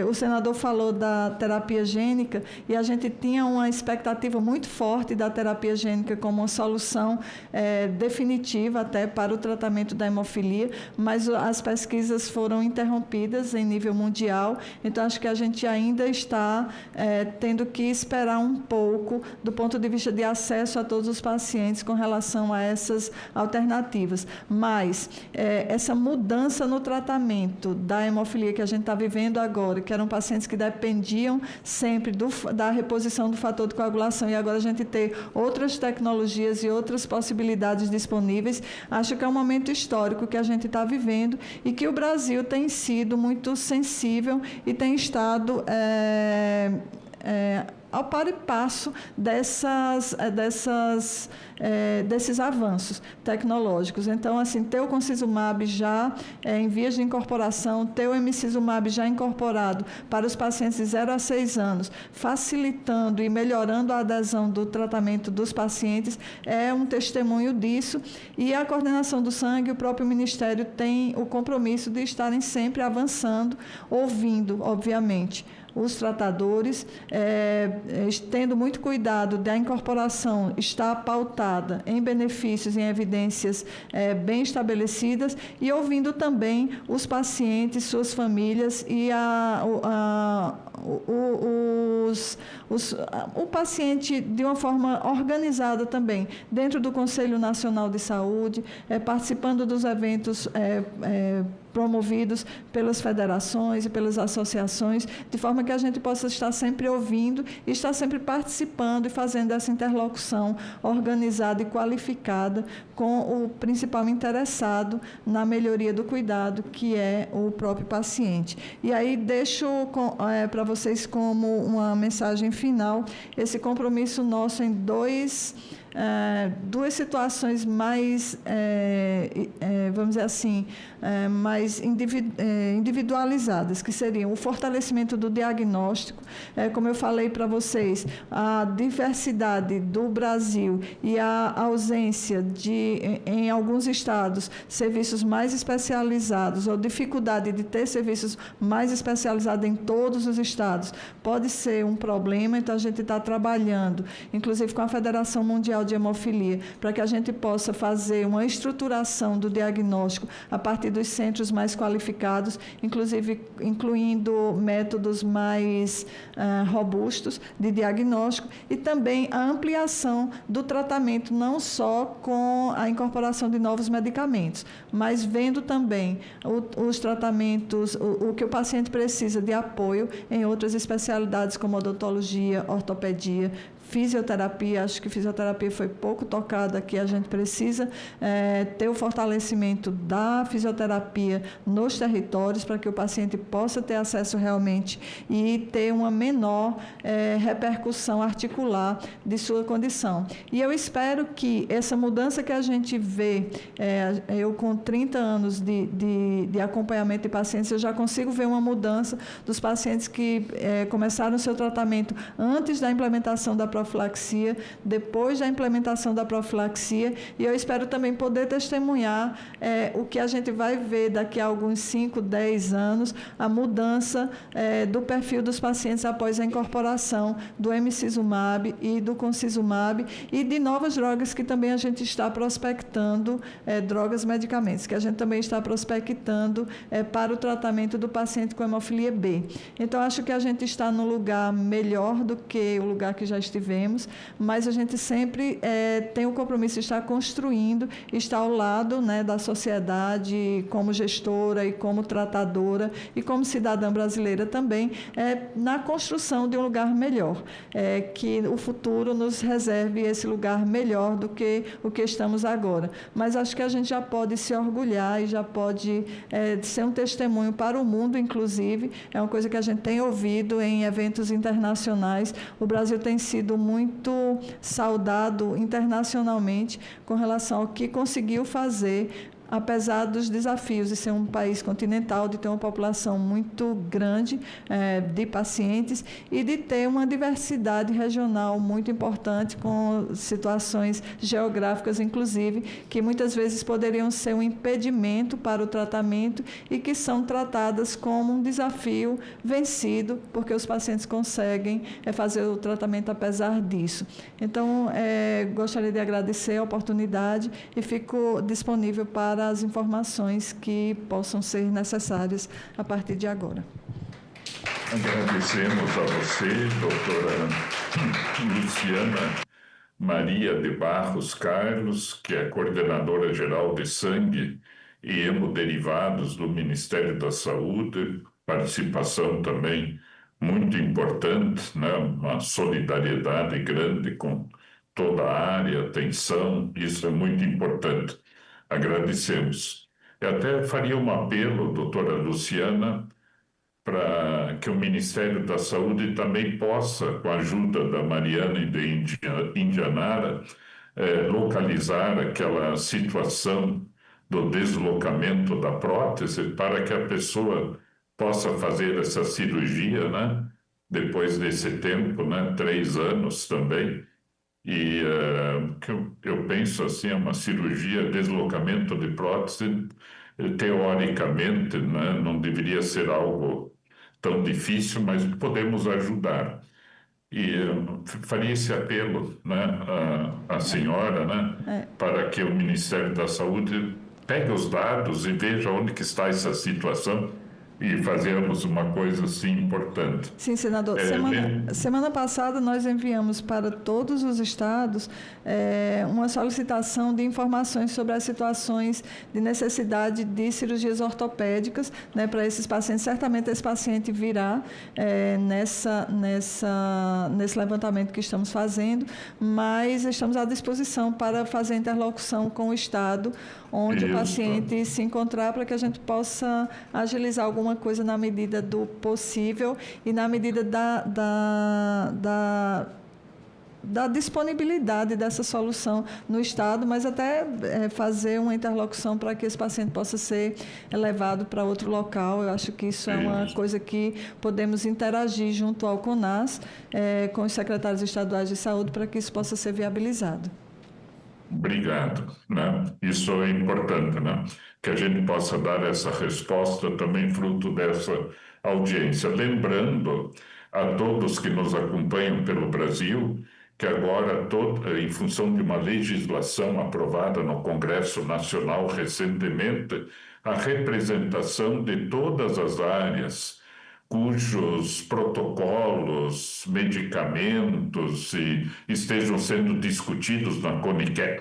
o senador falou da terapia gênica, e a gente tinha uma expectativa muito forte da terapia gênica como uma solução definitiva até para o tratamento da hemofilia, mas as pesquisas foram interrompidas em nível mundial, então acho que a gente ainda está tendo que esperar um pouco do ponto de vista de acesso a todos os pacientes com relação a essas alternativas. Mas essa mudança no tratamento da hemofilia que a gente está vivendo agora, que eram pacientes que dependiam sempre da reposição do fator de coagulação, e agora a gente ter outras tecnologias e outras possibilidades disponíveis, acho que é um momento histórico que a gente está vivendo e que o Brasil tem sido muito sensível e tem estado ao par e passo desses avanços tecnológicos. Então, assim, ter o concizumab já em vias de incorporação, ter o emicizumab já incorporado para os pacientes de 0 a 6 anos, facilitando e melhorando a adesão do tratamento dos pacientes, é um testemunho disso. E a coordenação do sangue, o próprio Ministério tem o compromisso de estarem sempre avançando, ouvindo, obviamente, os tratadores, tendo muito cuidado da incorporação estar pautada em benefícios, em evidências bem estabelecidas, e ouvindo também os pacientes, suas famílias e o paciente de uma forma organizada também, dentro do Conselho Nacional de Saúde, participando dos eventos promovidos pelas federações e pelas associações, de forma que a gente possa estar sempre ouvindo e estar sempre participando e fazendo essa interlocução organizada e qualificada com o principal interessado na melhoria do cuidado, que é o próprio paciente. E aí deixo para vocês como uma mensagem final esse compromisso nosso em duas situações mais, vamos dizer assim, mais individualizadas, que seriam o fortalecimento do diagnóstico, como eu falei para vocês, a diversidade do Brasil e a ausência de, em alguns estados, serviços mais especializados, ou dificuldade de ter serviços mais especializados em todos os estados, pode ser um problema. Então, a gente está trabalhando, inclusive com a Federação Mundial Social de Hemofilia, para que a gente possa fazer uma estruturação do diagnóstico a partir dos centros mais qualificados, inclusive incluindo métodos mais robustos de diagnóstico, e também a ampliação do tratamento, não só com a incorporação de novos medicamentos, mas vendo também os tratamentos, o que o paciente precisa de apoio em outras especialidades como odontologia, ortopedia, fisioterapia. Acho que fisioterapia foi pouco tocada aqui. A gente precisa ter o fortalecimento da fisioterapia nos territórios para que o paciente possa ter acesso realmente e ter uma menor repercussão articular de sua condição. E eu espero que essa mudança que a gente vê, eu com 30 anos de acompanhamento de pacientes, eu já consigo ver uma mudança dos pacientes que começaram o seu tratamento antes da implementação da profilaxia, depois da implementação da profilaxia, e eu espero também poder testemunhar o que a gente vai ver daqui a alguns 5, 10 anos, a mudança do perfil dos pacientes após a incorporação do emicizumab e do concizumab e de novas drogas que também a gente está prospectando, drogas, medicamentos, que a gente também está prospectando para o tratamento do paciente com hemofilia B. Então, acho que a gente está num lugar melhor do que o lugar que já estivemos, mas a gente sempre tem o compromisso de estar construindo, estar ao lado, né, da sociedade, como gestora e como tratadora e como cidadã brasileira também, na construção de um lugar melhor, que o futuro nos reserve esse lugar melhor do que o que estamos agora. Mas acho que a gente já pode se orgulhar e já pode ser um testemunho para o mundo, inclusive. É uma coisa que a gente tem ouvido em eventos internacionais. O Brasil tem sido muito saudado internacionalmente com relação ao que conseguiu fazer, apesar dos desafios de ser um país continental, de ter uma população muito grande de pacientes e de ter uma diversidade regional muito importante, com situações geográficas, inclusive, que muitas vezes poderiam ser um impedimento para o tratamento e que são tratadas como um desafio vencido, porque os pacientes conseguem fazer o tratamento apesar disso. Então, gostaria de agradecer a oportunidade e fico disponível para as informações que possam ser necessárias a partir de agora. Agradecemos a você, doutora Luciana Maria de Barros Carlos, que é coordenadora geral de sangue e hemoderivados do Ministério da Saúde, participação também muito importante, né? Uma solidariedade grande com toda a área, atenção, isso é muito importante. Agradecemos. Eu até faria um apelo, doutora Luciana, para que o Ministério da Saúde também possa, com a ajuda da Mariana e de Indianara, localizar aquela situação do deslocamento da prótese para que a pessoa possa fazer essa cirurgia, né? Depois desse tempo, né? 3 anos também. E eu penso assim, é uma cirurgia, deslocamento de prótese, teoricamente, né, não deveria ser algo tão difícil, mas podemos ajudar. E faria esse apelo, né, à senhora, né, para que o Ministério da Saúde pegue os dados e veja onde que está essa situação e fazermos uma coisa assim importante. Sim, senador. Semana passada nós enviamos para todos os estados uma solicitação de informações sobre as situações de necessidade de cirurgias ortopédicas, né, para esses pacientes. Certamente esse paciente virá nesse levantamento que estamos fazendo, mas estamos à disposição para fazer interlocução com o estado onde o paciente se encontrar, para que a gente possa agilizar alguma coisa na medida do possível e na medida da disponibilidade dessa solução no estado, mas até fazer uma interlocução para que esse paciente possa ser levado para outro local. Eu acho que isso é uma coisa que podemos interagir junto ao CONAS, com os secretários estaduais de saúde, para que isso possa ser viabilizado. Obrigado, né? Isso é importante, né? Que a gente possa dar essa resposta também fruto dessa audiência. Lembrando a todos que nos acompanham pelo Brasil que agora, em função de uma legislação aprovada no Congresso Nacional recentemente, a representação de todas as áreas cujos protocolos, medicamentos estejam sendo discutidos na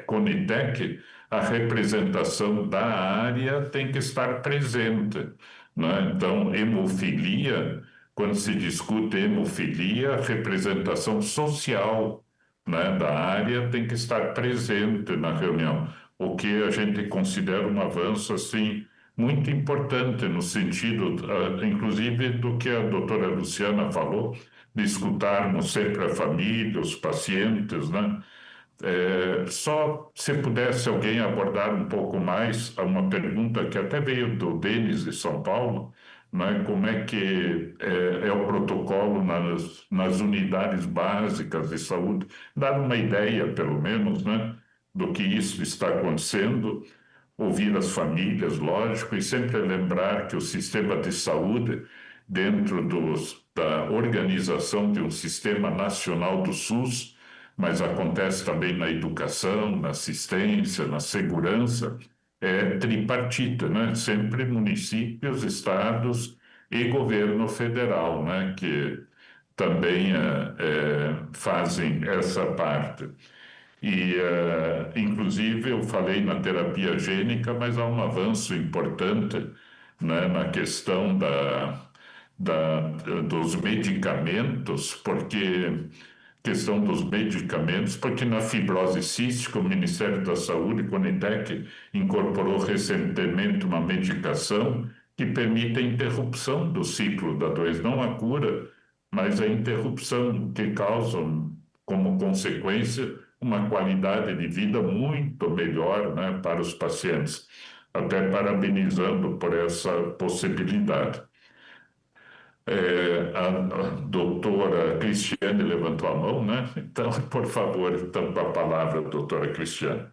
Conitec, a representação da área tem que estar presente, né? Então, hemofilia, quando se discute hemofilia, a representação social, né, da área tem que estar presente na reunião, o que a gente considera um avanço assim muito importante no sentido, inclusive, do que a doutora Luciana falou, de escutarmos sempre a família, os pacientes, né? Só se pudesse alguém abordar um pouco mais uma pergunta que até veio do Denis de São Paulo, né? Como é que é o protocolo nas unidades básicas de saúde, dar uma ideia, pelo menos, né, do que isso está acontecendo, ouvir as famílias, lógico, e sempre lembrar que o sistema de saúde, dentro da organização de um sistema nacional do SUS, mas acontece também na educação, na assistência, na segurança, é tripartita, né? Sempre municípios, estados e governo federal, né? Que também fazem essa parte. E, inclusive, eu falei na terapia gênica, mas há um avanço importante, né, na questão dos medicamentos, porque na fibrose cística, o Ministério da Saúde, Conitec, incorporou recentemente uma medicação que permite a interrupção do ciclo da doença, não a cura, mas a interrupção, que causa, como consequência, uma qualidade de vida muito melhor, né, para os pacientes. Até parabenizando por essa possibilidade. A doutora Cristiane levantou a mão, né? Então, por favor, então, com a palavra, doutora Cristiane.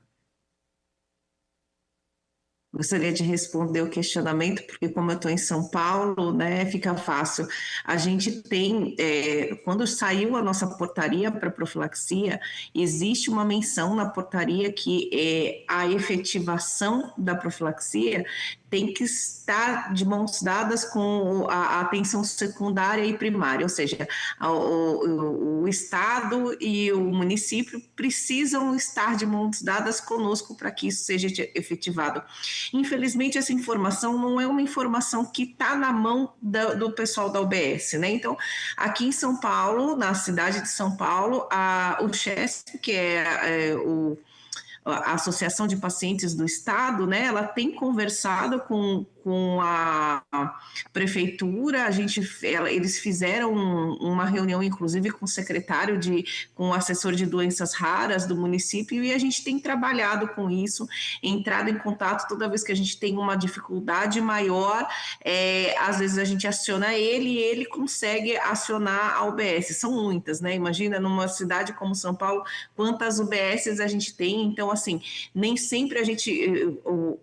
Gostaria de responder o questionamento, porque como eu estou em São Paulo, né, fica fácil. A gente tem, quando saiu a nossa portaria para profilaxia, existe uma menção na portaria que a efetivação da profilaxia tem que estar de mãos dadas com a atenção secundária e primária, ou seja, o Estado e o município precisam estar de mãos dadas conosco para que isso seja efetivado. Infelizmente, essa informação não é uma informação que está na mão do pessoal da UBS, né? Então, aqui em São Paulo, na cidade de São Paulo, o CHESP, que é a Associação de Pacientes do Estado, né, ela tem conversado com a prefeitura, eles fizeram uma reunião, inclusive, com o secretário, com o assessor de doenças raras do município, e a gente tem trabalhado com isso, entrado em contato toda vez que a gente tem uma dificuldade maior, às vezes a gente aciona ele e ele consegue acionar a UBS, são muitas, né? Imagina numa cidade como São Paulo, quantas UBSs a gente tem, então, assim, nem sempre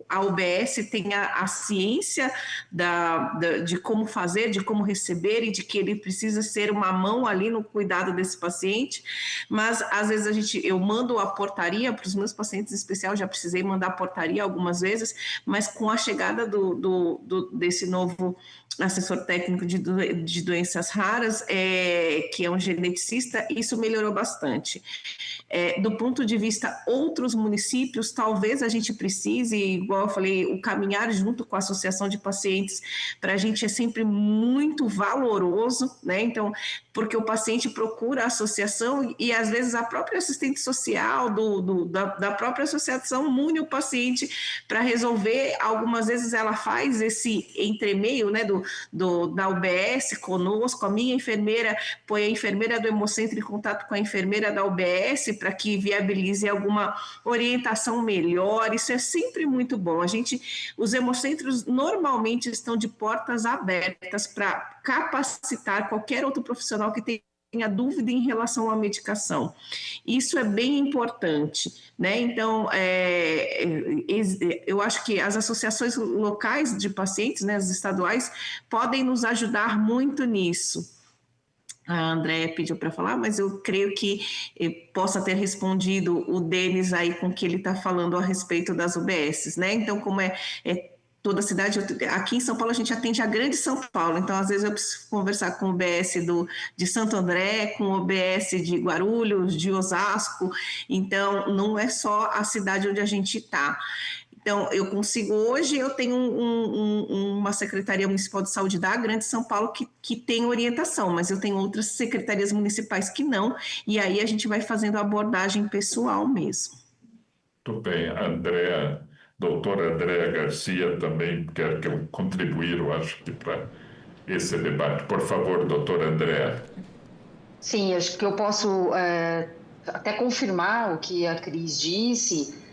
a UBS tem a ciência de como fazer, de como receber e de que ele precisa ser uma mão ali no cuidado desse paciente, mas às vezes eu mando a portaria para os meus pacientes em especial, já precisei mandar a portaria algumas vezes, mas com a chegada desse novo assessor técnico de doenças raras, que é um geneticista, isso melhorou bastante. Do ponto de vista outros municípios, talvez a gente precise, igual eu falei, o caminhar junto com a associação de pacientes, para a gente é sempre muito valoroso, né? Então, porque o paciente procura a associação e às vezes a própria assistente social da própria associação mune o paciente para resolver. Algumas vezes ela faz esse entremeio, né, da UBS conosco, a minha enfermeira põe a enfermeira do Hemocentro em contato com a enfermeira da UBS para que viabilize alguma orientação melhor. Isso é sempre muito bom. Os hemocentros normalmente estão de portas abertas para capacitar qualquer outro profissional que tenha dúvida em relação à medicação. Isso é bem importante, né? Então, eu acho que as associações locais de pacientes, né, as estaduais, podem nos ajudar muito nisso. a Andréia pediu para falar, mas eu creio que possa ter respondido o Denis aí com o que ele está falando a respeito das UBSs, né? Então, como é toda a cidade, aqui em São Paulo a gente atende a grande São Paulo, então às vezes eu preciso conversar com o UBS de Santo André, com o UBS de Guarulhos, de Osasco, então não é só a cidade onde a gente está. Então, hoje eu tenho uma Secretaria Municipal de Saúde da Grande São Paulo que tem orientação, mas eu tenho outras secretarias municipais que não, e aí a gente vai fazendo a abordagem pessoal mesmo. Muito bem. Doutora Andréa Garcia também quer contribuir, eu acho que para esse debate. Por favor, doutora Andréa. Sim, acho que eu posso até confirmar o que a Cris disse.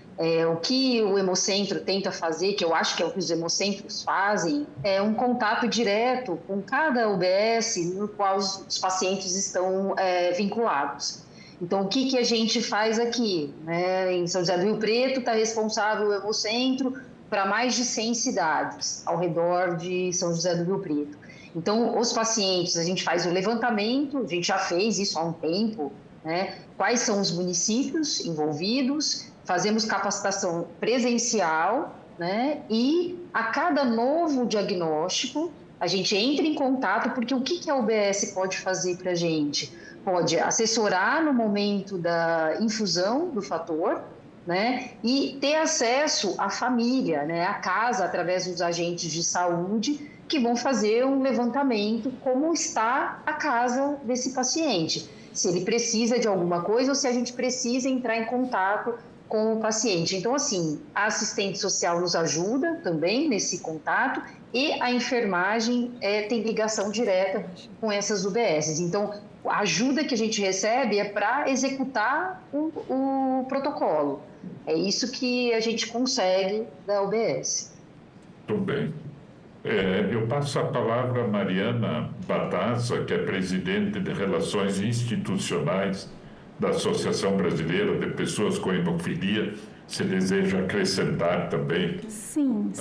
O que o Hemocentro tenta fazer, que eu acho que é o que os hemocentros fazem, é um contato direto com cada UBS no qual os pacientes estão vinculados. Então, o que a gente faz aqui? Em São José do Rio Preto está responsável o Hemocentro para mais de 100 cidades ao redor de São José do Rio Preto. Então, os pacientes, a gente faz o levantamento, a gente já fez isso há um tempo, né? Quais são os municípios envolvidos, fazemos capacitação presencial, né? E a cada novo diagnóstico, a gente entra em contato, porque o que a UBS pode fazer para a gente? Pode assessorar no momento da infusão do fator, né? E ter acesso à família, né? À casa, através dos agentes de saúde, que vão fazer um levantamento como está a casa desse paciente. Se ele precisa de alguma coisa ou se a gente precisa entrar em contato com o paciente. Então, assim, a assistente social nos ajuda também nesse contato e a enfermagem tem ligação direta com essas UBSs. Então, a ajuda que a gente recebe é para executar o protocolo. É isso que a gente consegue da UBS. Muito bem. Eu passo a palavra a Mariana Batassa, que é presidente de Relações Institucionais da Associação Brasileira de Pessoas com Hemofilia. Se deseja acrescentar também. Sim.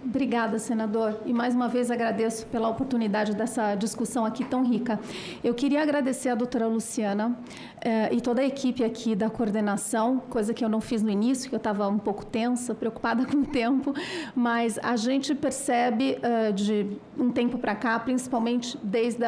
Obrigada, senador. E mais uma vez agradeço pela oportunidade dessa discussão aqui tão rica. Eu queria agradecer à doutora Luciana e toda a equipe aqui da coordenação, coisa que eu não fiz no início, que eu estava um pouco tensa, preocupada com o tempo, mas a gente percebe de um tempo para cá, principalmente desde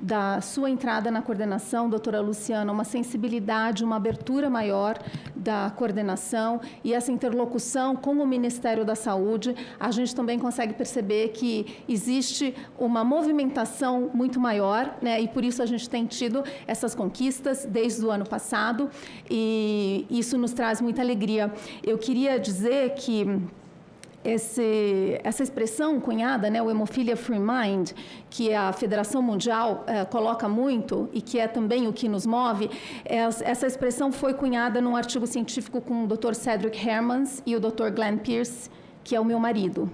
da sua entrada na coordenação, doutora Luciana, uma sensibilidade, uma abertura maior da coordenação e essa interlocução com o Ministério da Saúde, a gente também consegue perceber que existe uma movimentação muito maior, né? E por isso a gente tem tido essas conquistas desde o ano passado e isso nos traz muita alegria. Eu queria dizer que essa expressão cunhada, né, o Hemophilia Free Mind, que a Federação Mundial coloca muito e que é também o que nos move, essa expressão foi cunhada num artigo científico com o Dr. Cedric Hermans e o Dr. Glenn Pierce, que é o meu marido.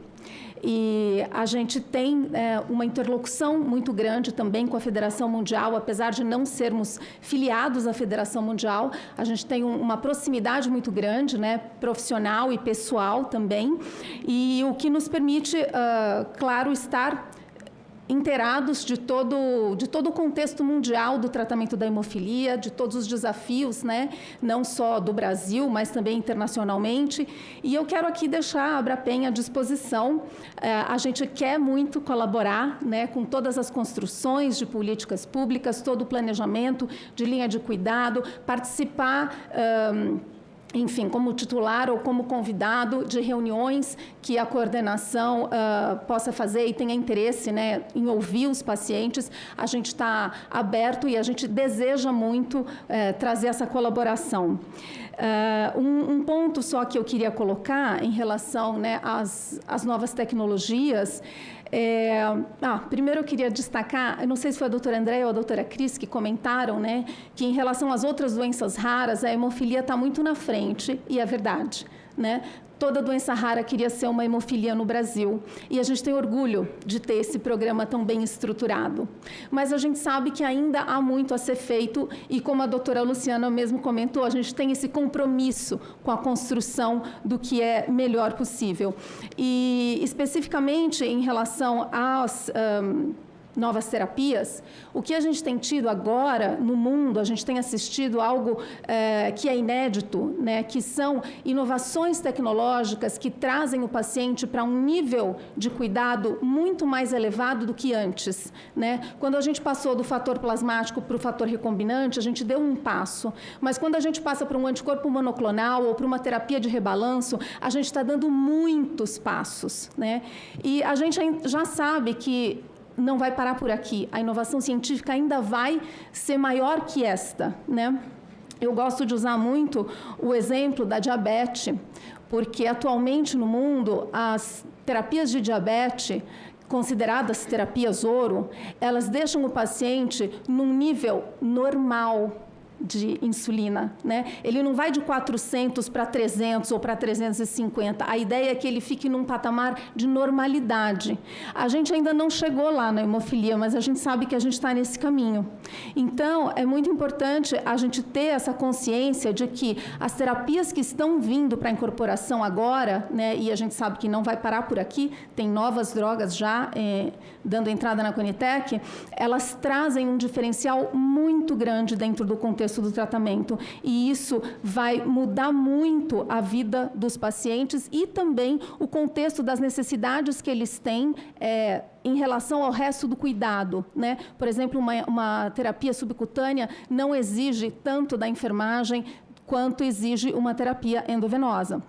E a gente tem uma interlocução muito grande também com a Federação Mundial, apesar de não sermos filiados à Federação Mundial, a gente tem uma proximidade muito grande, né, profissional e pessoal também, e o que nos permite, claro, estar inteirados de todo o contexto mundial do tratamento da hemofilia, de todos os desafios, né, não só do Brasil, mas também internacionalmente. E eu quero aqui deixar a Abrapen à disposição. A gente quer muito colaborar, né, com todas as construções de políticas públicas, todo o planejamento de linha de cuidado, participar enfim, como titular ou como convidado de reuniões que a coordenação possa fazer e tenha interesse, né, em ouvir os pacientes. A gente está aberto e a gente deseja muito trazer essa colaboração. Um ponto só que eu queria colocar em relação, né, às novas tecnologias. Primeiro eu queria destacar, eu não sei se foi a doutora Andréa ou a doutora Cris que comentaram, né, que em relação às outras doenças raras, a hemofilia está muito na frente, e é verdade, né? Toda doença rara queria ser uma hemofilia no Brasil. E a gente tem orgulho de ter esse programa tão bem estruturado. Mas a gente sabe que ainda há muito a ser feito e, como a doutora Luciana mesmo comentou, a gente tem esse compromisso com a construção do que é melhor possível. E, especificamente, em relação novas terapias, o que a gente tem tido agora no mundo, a gente tem assistido algo que é inédito, né, que são inovações tecnológicas que trazem o paciente para um nível de cuidado muito mais elevado do que antes, né? Quando a gente passou do fator plasmático para o fator recombinante, a gente deu um passo, mas quando a gente passa para um anticorpo monoclonal ou para uma terapia de rebalanço, a gente está dando muitos passos, né? E a gente já sabe que não vai parar por aqui. A inovação científica ainda vai ser maior que esta, né? Eu gosto de usar muito o exemplo da diabetes, porque atualmente no mundo as terapias de diabetes, consideradas terapias ouro, elas deixam o paciente num nível normal de insulina, né? Ele não vai de 400 para 300 ou para 350. A ideia é que ele fique num patamar de normalidade. A gente ainda não chegou lá na hemofilia, mas a gente sabe que a gente está nesse caminho. Então, é muito importante a gente ter essa consciência de que as terapias que estão vindo para a incorporação agora, né, e a gente sabe que não vai parar por aqui, tem novas drogas já dando entrada na Conitec, elas trazem um diferencial muito grande dentro do contexto do tratamento, e isso vai mudar muito a vida dos pacientes e também o contexto das necessidades que eles têm em relação ao resto do cuidado, né? Por exemplo, uma terapia subcutânea não exige tanto da enfermagem quanto exige uma terapia endovenosa.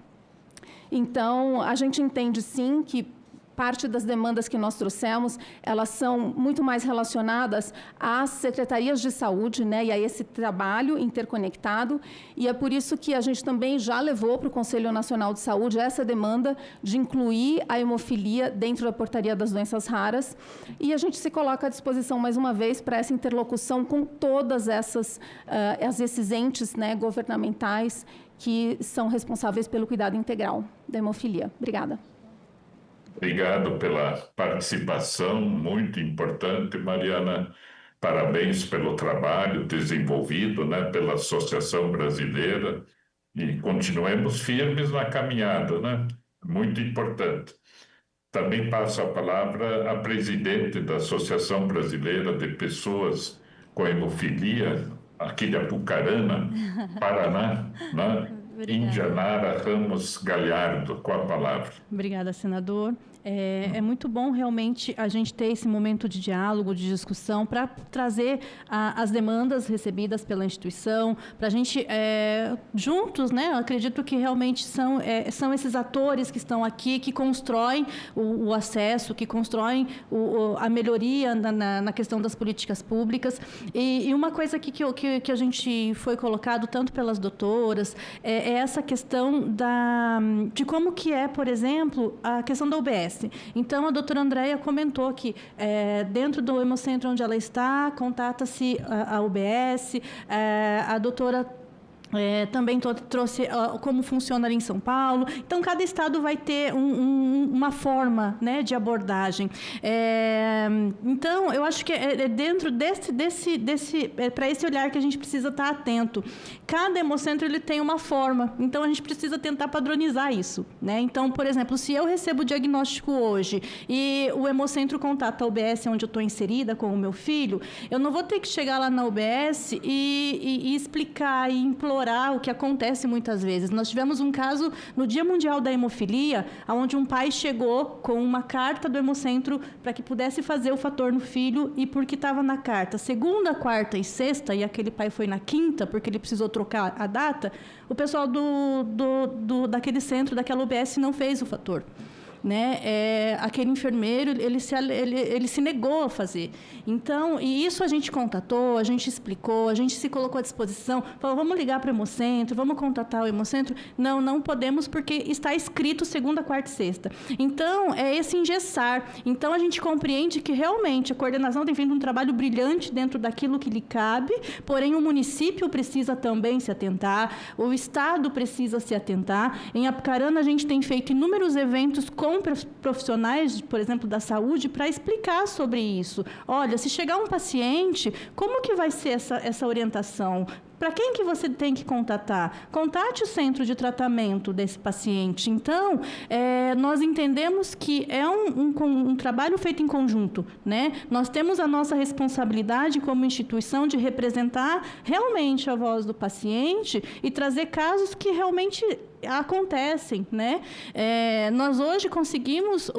Então, a gente entende sim que parte das demandas que nós trouxemos, elas são muito mais relacionadas às secretarias de saúde, né, e a esse trabalho interconectado, e é por isso que a gente também já levou para o Conselho Nacional de Saúde essa demanda de incluir a hemofilia dentro da portaria das doenças raras, e a gente se coloca à disposição, mais uma vez, para essa interlocução com todas esses entes, né, governamentais que são responsáveis pelo cuidado integral da hemofilia. Obrigada. Obrigado pela participação, muito importante, Mariana. Parabéns pelo trabalho desenvolvido, né, pela Associação Brasileira, e continuemos firmes na caminhada, né? Muito importante. Também passo a palavra à presidente da Associação Brasileira de Pessoas com Hemofilia, aqui de Apucarana, Paraná, né? Indianara Ramos Galhardo, com a palavra. Obrigada, senador. É muito bom realmente a gente ter esse momento de diálogo, de discussão, para trazer as demandas recebidas pela instituição, para a gente, juntos, né, eu acredito que realmente são esses atores que estão aqui, que constroem o acesso, que constroem a melhoria na questão das políticas públicas. E uma coisa que a gente foi colocado, tanto pelas doutoras, é essa questão de como que é, por exemplo, a questão da UBS. Então, a doutora Andréia comentou que dentro do hemocentro onde ela está, contata-se a UBS, a doutora também trouxe como funciona ali em São Paulo. Então, cada estado vai ter uma forma, né, de abordagem. Então, eu acho que é dentro para esse olhar que a gente precisa estar atento. Cada hemocentro ele tem uma forma, então a gente precisa tentar padronizar isso, né? Então, por exemplo, se eu recebo o diagnóstico hoje e o hemocentro contata a UBS onde eu estou inserida com o meu filho, eu não vou ter que chegar lá na UBS e explicar e implorar o que acontece muitas vezes. Nós tivemos um caso no Dia Mundial da Hemofilia, onde um pai chegou com uma carta do hemocentro para que pudesse fazer o fator no filho, e porque estava na carta segunda, quarta e sexta, e aquele pai foi na quinta porque ele precisou trocar a data, o pessoal daquele centro, daquela UBS, não fez o fator. Né? Aquele enfermeiro, ele se negou a fazer. Então, e isso a gente contatou, a gente explicou, a gente se colocou à disposição, falou, vamos ligar para o hemocentro, vamos contatar o hemocentro. Não podemos porque está escrito segunda, quarta e sexta. Então, é esse engessar. Então, a gente compreende que realmente a coordenação tem feito um trabalho brilhante dentro daquilo que lhe cabe, porém o município precisa também se atentar, o estado precisa se atentar. Em Apucarana, a gente tem feito inúmeros eventos com profissionais, por exemplo, da saúde, para explicar sobre isso. Olha, se chegar um paciente, como que vai ser essa orientação? Para quem que você tem que contatar? Contate o centro de tratamento desse paciente. Então, nós entendemos que é um trabalho feito em conjunto, né? Nós temos a nossa responsabilidade como instituição de representar realmente a voz do paciente e trazer casos que realmente acontecem, né? Nós hoje conseguimos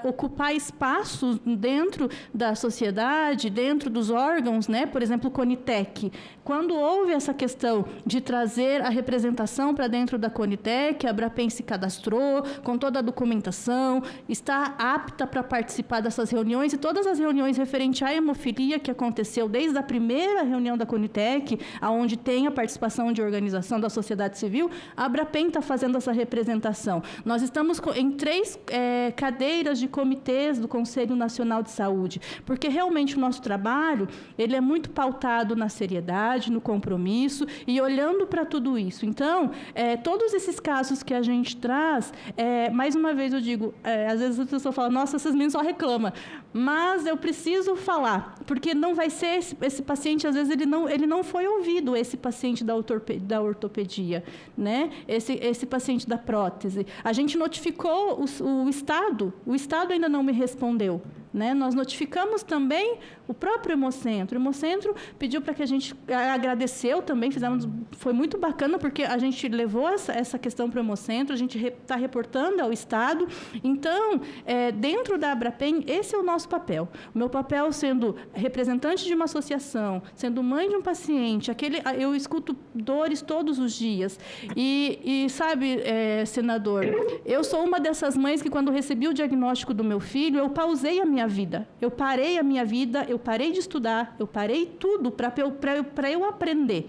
ocupar espaços dentro da sociedade, dentro dos órgãos, né? Por exemplo, o Conitec. Quando houve essa questão de trazer a representação para dentro da Conitec, a Abrapem se cadastrou com toda a documentação, está apta para participar dessas reuniões, e todas as reuniões referentes à hemofilia que aconteceu desde a primeira reunião da Conitec, aonde tem a participação de organização da sociedade civil, a Abrapem está fazendo essa representação. Nós estamos em 3 cadeiras de comitês do Conselho Nacional de Saúde, porque realmente o nosso trabalho ele é muito pautado na seriedade, no compromisso e olhando para tudo isso. Então, todos esses casos que a gente traz, mais uma vez eu digo, às vezes a pessoa fala, nossa, essas meninas só reclamam, mas eu preciso falar, porque não vai ser esse paciente, às vezes ele não foi ouvido, esse paciente da ortopedia, né? Esse paciente da prótese. A gente notificou o Estado ainda não me respondeu, né? Nós notificamos também o próprio Hemocentro. O Hemocentro pediu para que a gente agradeceu também, foi muito bacana, porque a gente levou essa questão para o Hemocentro, a gente está reportando ao Estado. Então, dentro da Abrapem, esse é o nosso papel. O meu papel sendo representante de uma associação, sendo mãe de um paciente, eu escuto dores todos os dias. E sabe, senador, eu sou uma dessas mães que, quando recebi o diagnóstico do meu filho, eu pausei a minha vida. Eu parei a minha vida, eu parei de estudar, eu parei tudo para eu aprender.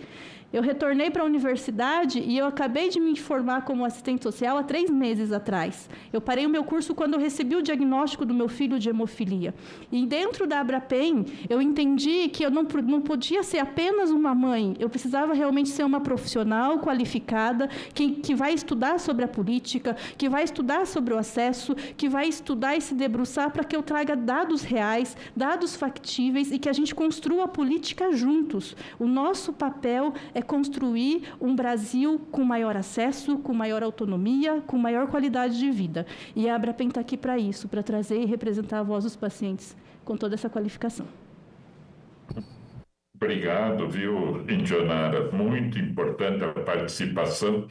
Eu retornei para a universidade e eu acabei de me formar como assistente social há 3 meses atrás. Eu parei o meu curso quando eu recebi o diagnóstico do meu filho de hemofilia. E dentro da Abrapem, eu entendi que eu não podia ser apenas uma mãe. Eu precisava realmente ser uma profissional qualificada, que vai estudar sobre a política, que vai estudar sobre o acesso, que vai estudar e se debruçar para que eu traga dados reais, dados factíveis e que a gente construa a política juntos. O nosso papel é construir um Brasil com maior acesso, com maior autonomia, com maior qualidade de vida. E a Abrapem está aqui para isso, para trazer e representar a voz dos pacientes com toda essa qualificação. Obrigado, viu, Indianara? Muito importante a participação.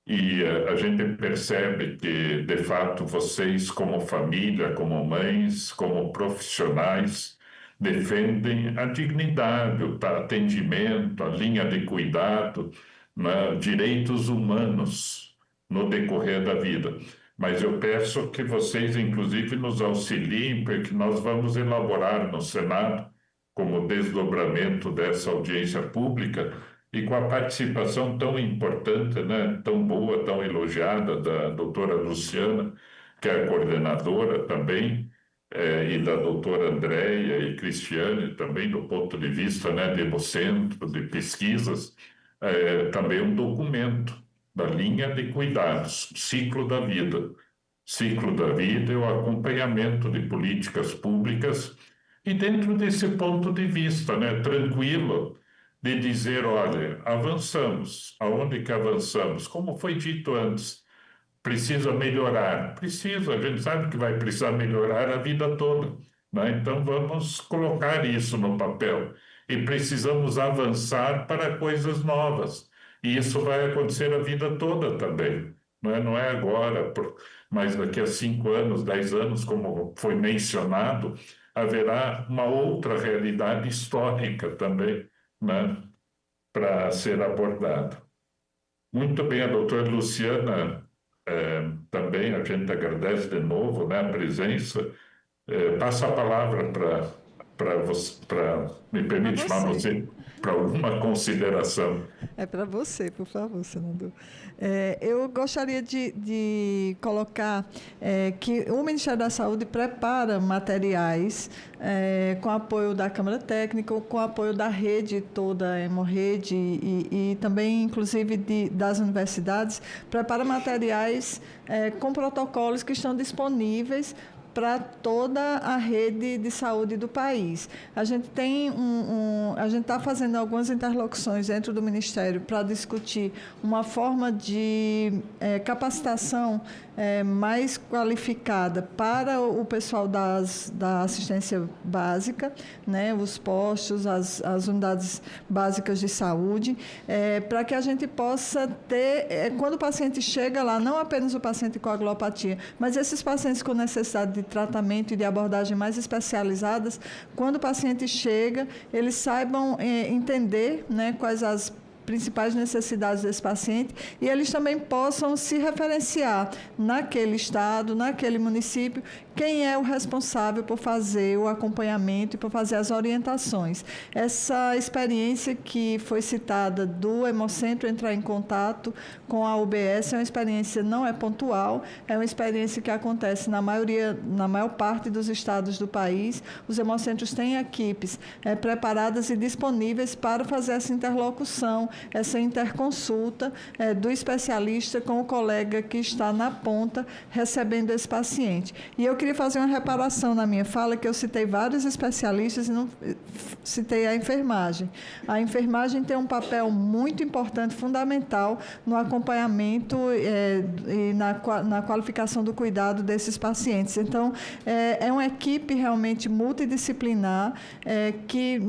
E a gente percebe que, de fato, vocês, como família, como mães, como profissionais, defendem a dignidade, o atendimento, a linha de cuidado, né, direitos humanos no decorrer da vida. Mas eu peço que vocês, inclusive, nos auxiliem, porque nós vamos elaborar no Senado, como desdobramento dessa audiência pública, e com a participação tão importante, né, tão boa, tão elogiada da doutora Luciana, que é a coordenadora também, e da doutora Andréia e Cristiane, também do ponto de vista, né, de Hemocentro, de pesquisas, também um documento da linha de cuidados, ciclo da vida. Ciclo da vida é o acompanhamento de políticas públicas, e dentro desse ponto de vista, né, tranquilo, de dizer, olha, avançamos, aonde que avançamos? Como foi dito antes, precisa melhorar. Precisa, a gente sabe que vai precisar melhorar a vida toda, né? Então vamos colocar isso no papel. E precisamos avançar para coisas novas. E isso vai acontecer a vida toda também. Não é agora, mas daqui a 5 anos, 10 anos, como foi mencionado, haverá uma outra realidade histórica também, né, para ser abordada. Muito bem, a doutora Luciana, também a gente agradece de novo, né, a presença. Passa a palavra para me permite chamar você para alguma consideração. É para você, por favor, senador. Eu gostaria de colocar que o Ministério da Saúde prepara materiais com apoio da Câmara Técnica, com apoio da rede toda, a Hemorrede, e também, inclusive, das universidades, prepara materiais com protocolos que estão disponíveis para toda a rede de saúde do país. A gente tem a gente está fazendo algumas interlocuções dentro do Ministério para discutir uma forma de capacitação mais qualificada para o pessoal da assistência básica, né, os postos, as unidades básicas de saúde, para que a gente possa ter, quando o paciente chega lá, não apenas o paciente com aglopatia, mas esses pacientes com necessidade de tratamento e de abordagem mais especializadas, quando o paciente chega, eles saibam entender, né, quais as principais necessidades desse paciente e eles também possam se referenciar naquele estado, naquele município, quem é o responsável por fazer o acompanhamento e por fazer as orientações. Essa experiência que foi citada do Hemocentro entrar em contato com a UBS é uma experiência, não é pontual, é uma experiência que acontece na maior parte dos estados do país. Os hemocentros têm equipes preparadas e disponíveis para fazer essa interlocução, essa interconsulta do especialista com o colega que está na ponta recebendo esse paciente. E eu queria fazer uma reparação na minha fala, que eu citei vários especialistas e não citei a enfermagem. A enfermagem tem um papel muito importante, fundamental, no acompanhamento e na qualificação do cuidado desses pacientes. Então, é uma equipe realmente multidisciplinar que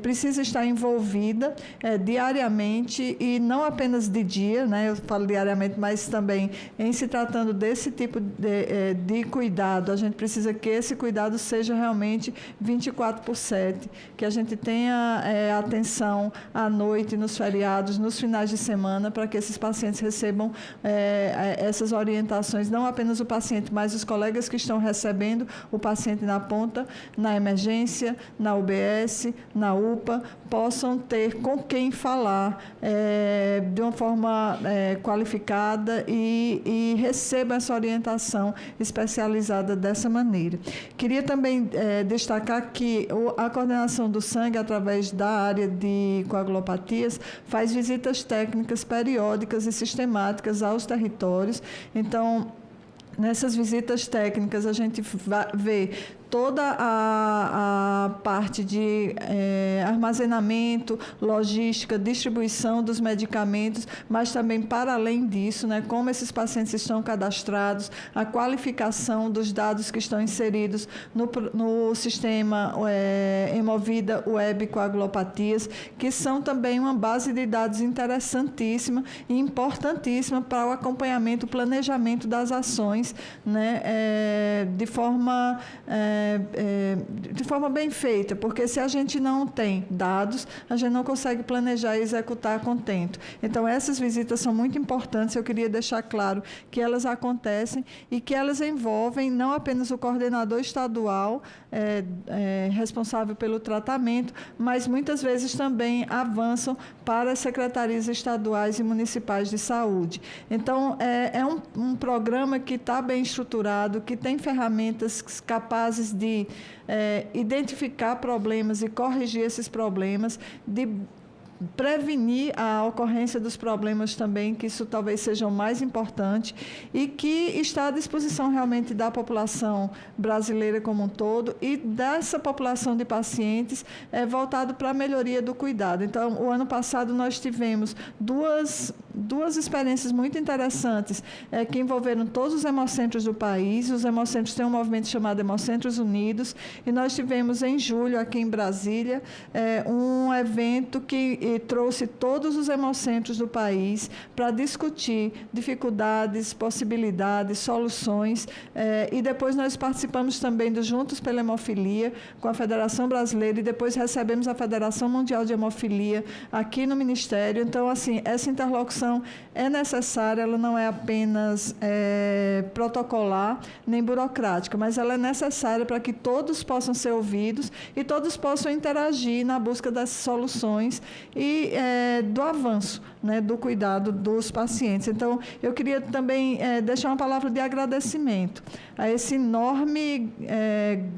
precisa estar envolvida diariamente e não apenas de dia, né? Eu falo diariamente, mas também em se tratando desse tipo de cuidado, a gente precisa que esse cuidado seja realmente 24/7, que a gente tenha atenção à noite, nos feriados, nos finais de semana, para que esses pacientes recebam essas orientações, não apenas o paciente, mas os colegas que estão recebendo o paciente na ponta, na emergência, na UBS, na UPA, possam ter com quem falar de uma forma qualificada e recebam essa orientação especializada dessa maneira. Queria também destacar que a coordenação do sangue, através da área de coagulopatias, faz visitas técnicas periódicas e sistemáticas aos territórios. Então, nessas visitas técnicas, a gente vê toda a parte de armazenamento, logística, distribuição dos medicamentos, mas também, para além disso, né, como esses pacientes estão cadastrados, a qualificação dos dados que estão inseridos no sistema Hemovida Web Coagulopatias, que são também uma base de dados interessantíssima e importantíssima para o acompanhamento, o planejamento das ações, né, de forma bem feita, porque se a gente não tem dados, a gente não consegue planejar e executar a contento. Então, essas visitas são muito importantes, eu queria deixar claro que elas acontecem e que elas envolvem não apenas o coordenador estadual responsável pelo tratamento, mas muitas vezes também avançam para as secretarias estaduais e municipais de saúde. Então, é um programa que está bem estruturado, que tem ferramentas capazes de identificar problemas e corrigir esses problemas, de prevenir a ocorrência dos problemas também, que isso talvez seja o mais importante, e que está à disposição realmente da população brasileira como um todo e dessa população de pacientes voltado para a melhoria do cuidado. Então, o ano passado nós tivemos duas experiências muito interessantes que envolveram todos os hemocentros do país. Os hemocentros têm um movimento chamado Hemocentros Unidos, e nós tivemos em julho, aqui em Brasília, um evento que trouxe todos os hemocentros do país para discutir dificuldades, possibilidades, soluções, e depois nós participamos também do Juntos pela Hemofilia com a Federação Brasileira, e depois recebemos a Federação Mundial de Hemofilia aqui no Ministério. Então, assim, essa interlocução é necessária, ela não é apenas protocolar nem burocrática, mas ela é necessária para que todos possam ser ouvidos e todos possam interagir na busca das soluções e do avanço, né, do cuidado dos pacientes. Então, eu queria também deixar uma palavra de agradecimento a esse enorme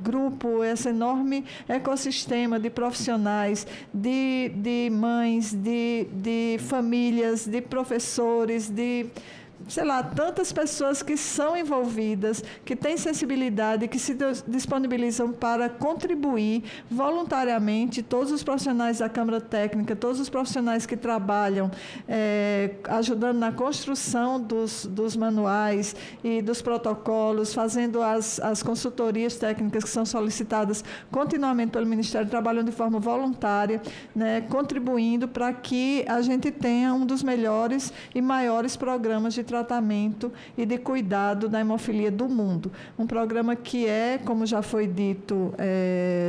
grupo, esse enorme ecossistema de profissionais, de mães, de famílias, de professores, sei lá, tantas pessoas que são envolvidas, que têm sensibilidade, que se disponibilizam para contribuir voluntariamente, todos os profissionais da Câmara Técnica, todos os profissionais que trabalham ajudando na construção dos manuais e dos protocolos, fazendo as consultorias técnicas que são solicitadas continuamente pelo Ministério, trabalhando de forma voluntária, né, contribuindo para que a gente tenha um dos melhores e maiores programas de tratamento e de cuidado da hemofilia do mundo. Um programa que como já foi dito,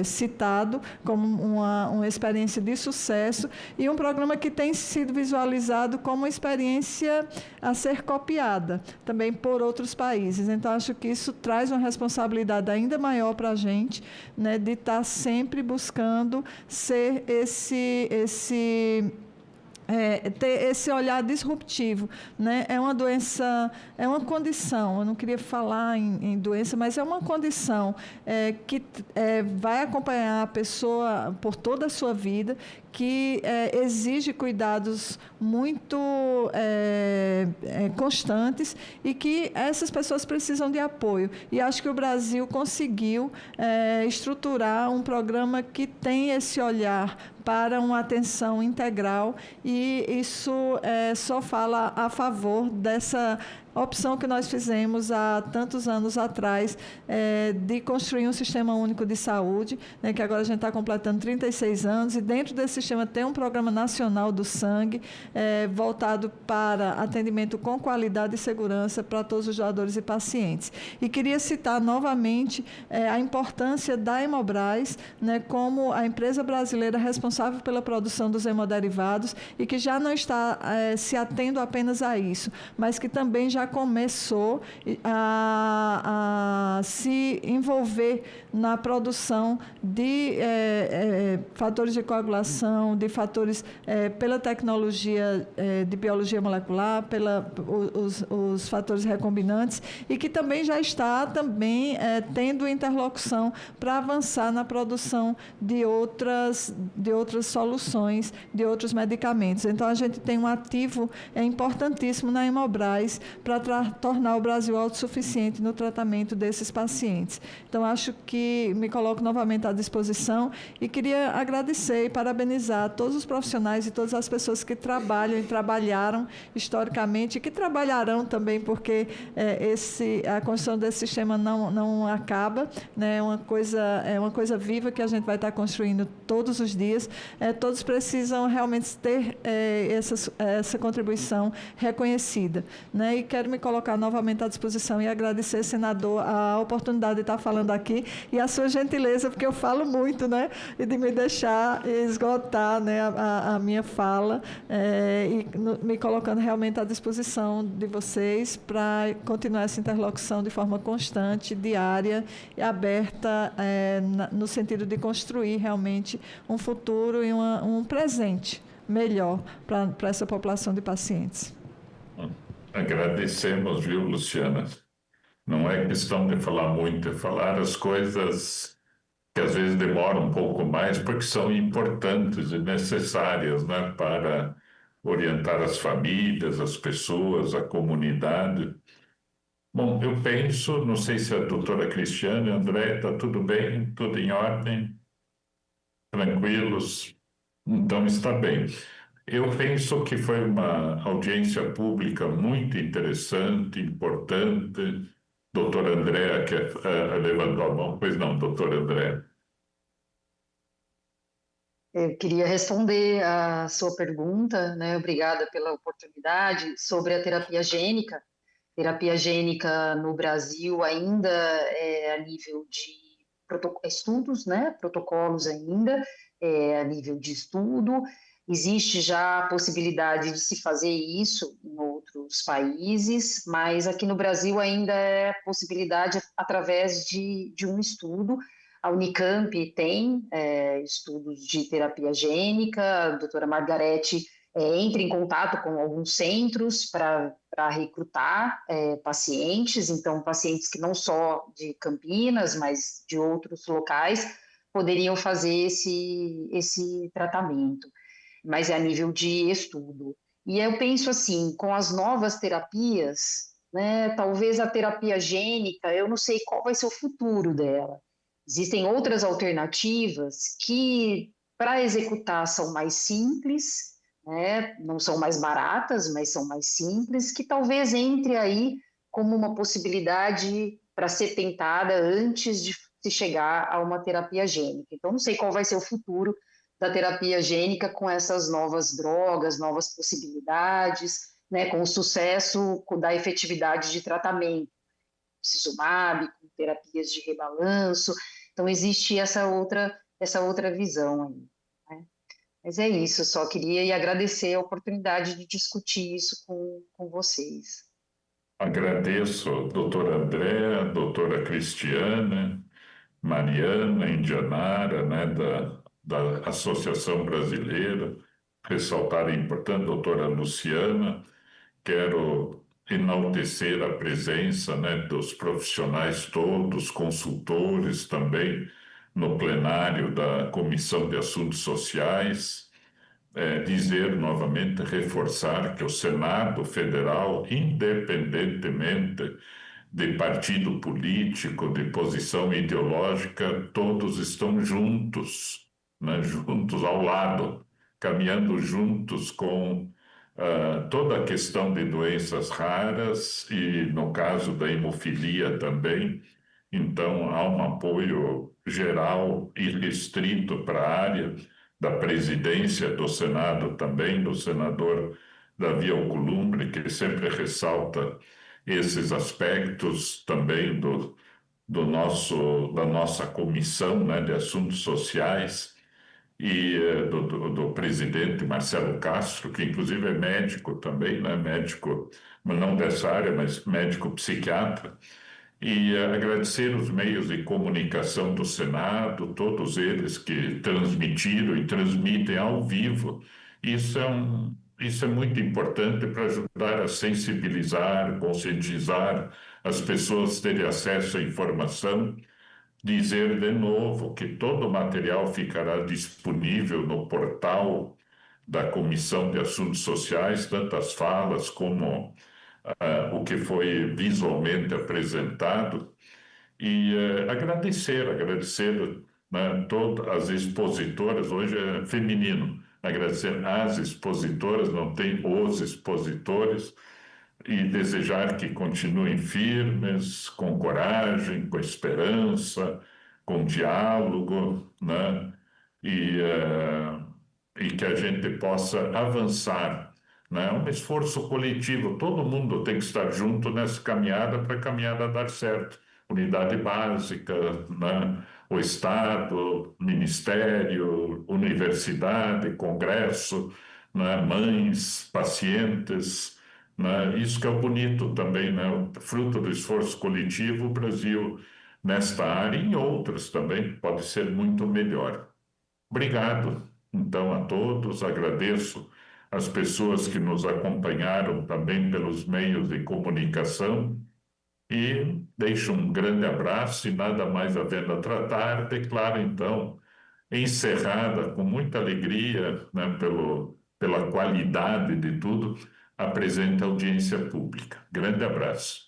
citado como uma experiência de sucesso e um programa que tem sido visualizado como uma experiência a ser copiada também por outros países. Então, acho que isso traz uma responsabilidade ainda maior para a gente, né, de estar sempre buscando ser ter esse olhar disruptivo, né? É uma doença, é uma condição, eu não queria falar em doença, mas é uma condição que vai acompanhar a pessoa por toda a sua vida, que exige cuidados muito constantes e que essas pessoas precisam de apoio. E acho que o Brasil conseguiu estruturar um programa que tem esse olhar para uma atenção integral e isso só fala a favor dessa opção que nós fizemos há tantos anos atrás de construir um sistema único de saúde, né, que agora a gente está completando 36 anos, e dentro desse sistema tem um programa nacional do sangue voltado para atendimento com qualidade e segurança para todos os doadores e pacientes. E queria citar novamente a importância da Hemobras, né, como a empresa brasileira responsável pela produção dos hemoderivados e que já não está se atendo apenas a isso, mas que também já começou a se envolver na produção de fatores de coagulação, de fatores pela tecnologia de biologia molecular, os fatores recombinantes, e que também já está tendo interlocução para avançar na produção de outras soluções, de outros medicamentos. Então, a gente tem um ativo importantíssimo na Hemobras para tornar o Brasil autossuficiente no tratamento desses pacientes. Então, acho que me coloco novamente à disposição e queria agradecer e parabenizar todos os profissionais e todas as pessoas que trabalham e trabalharam historicamente e que trabalharão também, porque a construção desse sistema não acaba, né? É uma coisa viva que a gente vai estar construindo todos os dias. Todos precisam realmente ter essa contribuição reconhecida, né? E quero me colocar novamente à disposição e agradecer, senador, a oportunidade de estar falando aqui e a sua gentileza, porque eu falo muito, né? E de me deixar esgotar, né, a minha fala e me colocando realmente à disposição de vocês para continuar essa interlocução de forma constante, diária e aberta no sentido de construir realmente um futuro e um presente melhor para essa população de pacientes. Agradecemos, viu, Luciana? Não é questão de falar muito, é falar as coisas que às vezes demoram um pouco mais, porque são importantes e necessárias, né, para orientar as famílias, as pessoas, a comunidade. Bom, eu penso, não sei se a doutora Cristiane, André, está tudo bem? Tudo em ordem? Tranquilos? Então está bem. Eu penso que foi uma audiência pública muito interessante, importante. Doutor André, que levantou a mão. Pois não, doutor André. Eu queria responder a sua pergunta, né? Obrigada pela oportunidade, sobre a terapia gênica. Terapia gênica no Brasil ainda é a nível de estudos, né? Protocolos ainda, a nível de estudo. Existe já a possibilidade de se fazer isso em outros países, mas aqui no Brasil ainda é possibilidade através de um estudo. A Unicamp tem estudos de terapia gênica, a doutora Margarete entra em contato com alguns centros para recrutar pacientes, então pacientes que não só de Campinas, mas de outros locais, poderiam fazer esse tratamento. Mas é a nível de estudo. E eu penso assim, com as novas terapias, né, talvez a terapia gênica, eu não sei qual vai ser o futuro dela. Existem outras alternativas que, para executar, são mais simples, né, não são mais baratas, mas são mais simples, que talvez entre aí como uma possibilidade para ser tentada antes de se chegar a uma terapia gênica. Então, não sei qual vai ser o futuro da terapia gênica com essas novas drogas, novas possibilidades, né, com o sucesso da efetividade de tratamento, Emicizumab, com terapias de rebalanço. Então, existe essa outra visão aí, né? Mas é isso, só queria agradecer a oportunidade de discutir isso com vocês. Agradeço, doutora Andréa, doutora Cristiana, Mariana, Indianara, né, da Associação Brasileira, ressaltar a importância, doutora Luciana. Quero enaltecer a presença, né, dos profissionais todos, consultores também, no plenário da Comissão de Assuntos Sociais. Dizer novamente, reforçar que o Senado Federal, independentemente de partido político, de posição ideológica, todos estão juntos, né? Juntos ao lado, caminhando juntos com toda a questão de doenças raras e, no caso da hemofilia também. Então, há um apoio geral e restrito para a área da presidência do Senado também, do senador Davi Alcolumbre, que sempre ressalta esses aspectos também da nossa comissão, né, de assuntos sociais, e do presidente Marcelo Castro, que inclusive é médico também, né, médico, não dessa área, mas médico psiquiatra, e agradecer os meios de comunicação do Senado, todos eles que transmitiram e transmitem ao vivo. Isso é muito importante para ajudar a sensibilizar, conscientizar as pessoas a terem acesso à informação. Dizer de novo que todo o material ficará disponível no portal da Comissão de Assuntos Sociais, tanto as falas como o que foi visualmente apresentado, e agradecer, né, todas as expositoras, hoje é feminino, agradecer às expositoras, não tem os expositores, e desejar que continuem firmes, com coragem, com esperança, com diálogo, né, e que a gente possa avançar. É um esforço coletivo, todo mundo tem que estar junto nessa caminhada para a caminhada dar certo. Unidade básica, né? O Estado, Ministério, Universidade, Congresso, né? Mães, pacientes, né? Isso que é o bonito também, né? O fruto do esforço coletivo, o Brasil, nesta área e em outras também, pode ser muito melhor. Obrigado, então, a todos, agradeço as pessoas que nos acompanharam também pelos meios de comunicação e deixo um grande abraço e nada mais havendo a tratar, declaro então encerrada com muita alegria, né, pela qualidade de tudo, a presente audiência pública. Grande abraço.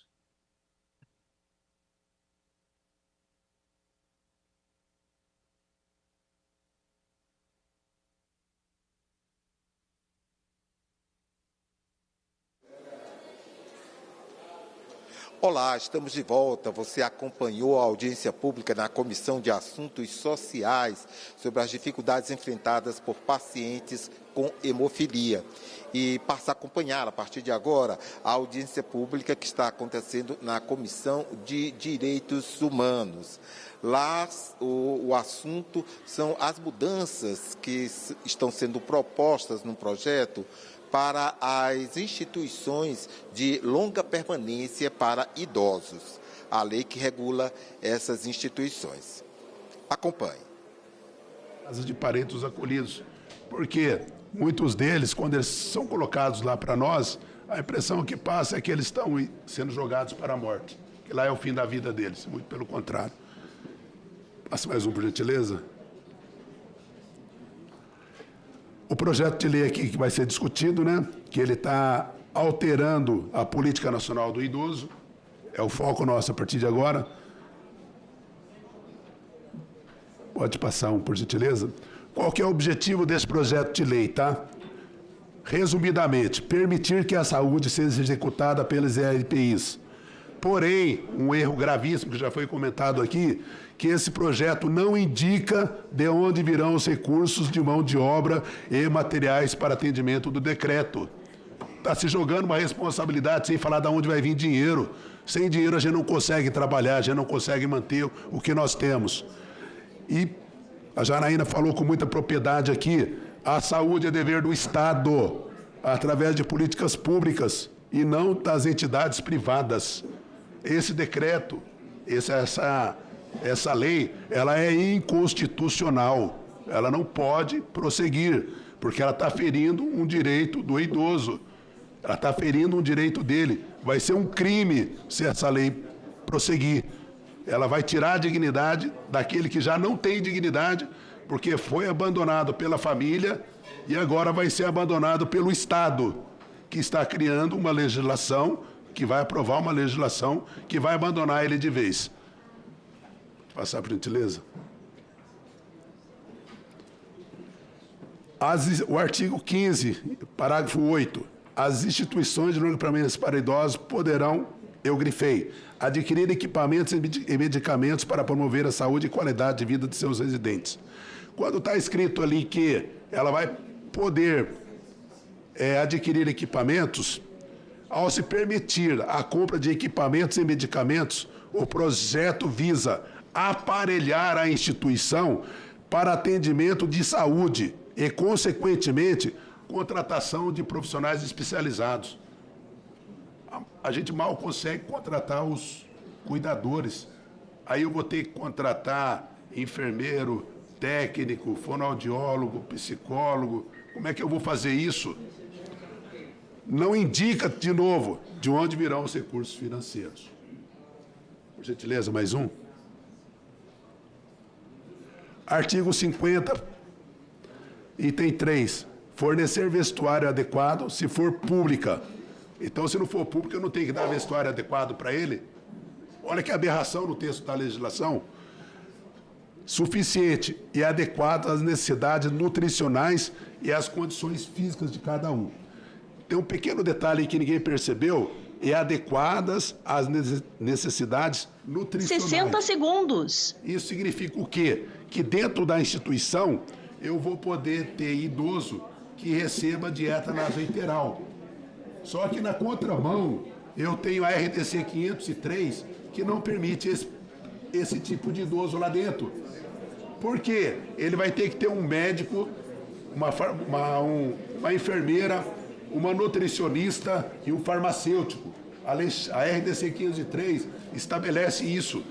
Olá, estamos de volta. Você acompanhou a audiência pública na Comissão de Assuntos Sociais sobre as dificuldades enfrentadas por pacientes com hemofilia. E passa a acompanhar, a partir de agora, a audiência pública que está acontecendo na Comissão de Direitos Humanos. Lá, o assunto são as mudanças que estão sendo propostas no projeto para as instituições de longa permanência para idosos, a lei que regula essas instituições. Acompanhe. Casas de parentes acolhidos, porque muitos deles, quando eles são colocados lá para nós, a impressão que passa é que eles estão sendo jogados para a morte, que lá é o fim da vida deles, muito pelo contrário. Passa mais um, por gentileza. O projeto de lei aqui que vai ser discutido, né, que ele está alterando a política nacional do idoso, é o foco nosso a partir de agora. Pode passar por gentileza. Qual que é o objetivo desse projeto de lei, tá? Resumidamente, permitir que a saúde seja executada pelas ELPIs. Porém, um erro gravíssimo que já foi comentado aqui, que esse projeto não indica de onde virão os recursos de mão de obra e materiais para atendimento do decreto. Está se jogando uma responsabilidade sem falar de onde vai vir dinheiro. Sem dinheiro a gente não consegue trabalhar, a gente não consegue manter o que nós temos. E a Janaína falou com muita propriedade aqui, a saúde é dever do Estado, através de políticas públicas e não das entidades privadas. Esse decreto, essa lei, ela é inconstitucional. Ela não pode prosseguir, porque ela está ferindo um direito do idoso. Ela está ferindo um direito dele. Vai ser um crime se essa lei prosseguir. Ela vai tirar a dignidade daquele que já não tem dignidade, porque foi abandonado pela família e agora vai ser abandonado pelo Estado, que está criando uma legislação, que vai aprovar uma legislação que vai abandonar ele de vez. Passar por gentileza. O artigo 15, parágrafo 8. As instituições de longo-prazo para idosos poderão, eu grifei, adquirir equipamentos e medicamentos para promover a saúde e qualidade de vida de seus residentes. Quando está escrito ali que ela vai poder adquirir equipamentos, ao se permitir a compra de equipamentos e medicamentos, o projeto visa aparelhar a instituição para atendimento de saúde e, consequentemente, contratação de profissionais especializados. A gente mal consegue contratar os cuidadores. Aí eu vou ter que contratar enfermeiro, técnico, fonoaudiólogo, psicólogo. Como é que eu vou fazer isso? Não indica, de novo, de onde virão os recursos financeiros. Por gentileza, mais um. Artigo 50, item 3. Fornecer vestuário adequado se for pública. Então, se não for pública, eu não tenho que dar vestuário adequado para ele? Olha que aberração no texto da legislação. Suficiente e adequado às necessidades nutricionais e às condições físicas de cada um. Tem um pequeno detalhe que ninguém percebeu, é adequadas às necessidades nutricionais. 60 segundos. Isso significa o quê? Que dentro da instituição eu vou poder ter idoso que receba dieta nasointeral. Só que na contramão eu tenho a RDC 503 que não permite esse tipo de idoso lá dentro. Por quê? Ele vai ter que ter um médico, uma enfermeira, uma nutricionista e um farmacêutico. A RDC 503 estabelece isso.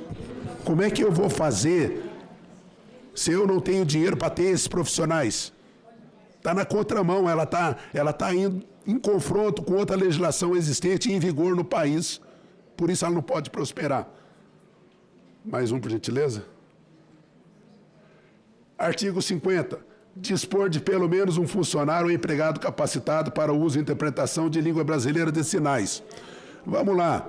Como é que eu vou fazer se eu não tenho dinheiro para ter esses profissionais? Está na contramão, ela tá indo em confronto com outra legislação existente e em vigor no país. Por isso ela não pode prosperar. Mais um, por gentileza. Artigo 50. Dispor de pelo menos um funcionário ou empregado capacitado para o uso e interpretação de língua brasileira de sinais. Vamos lá.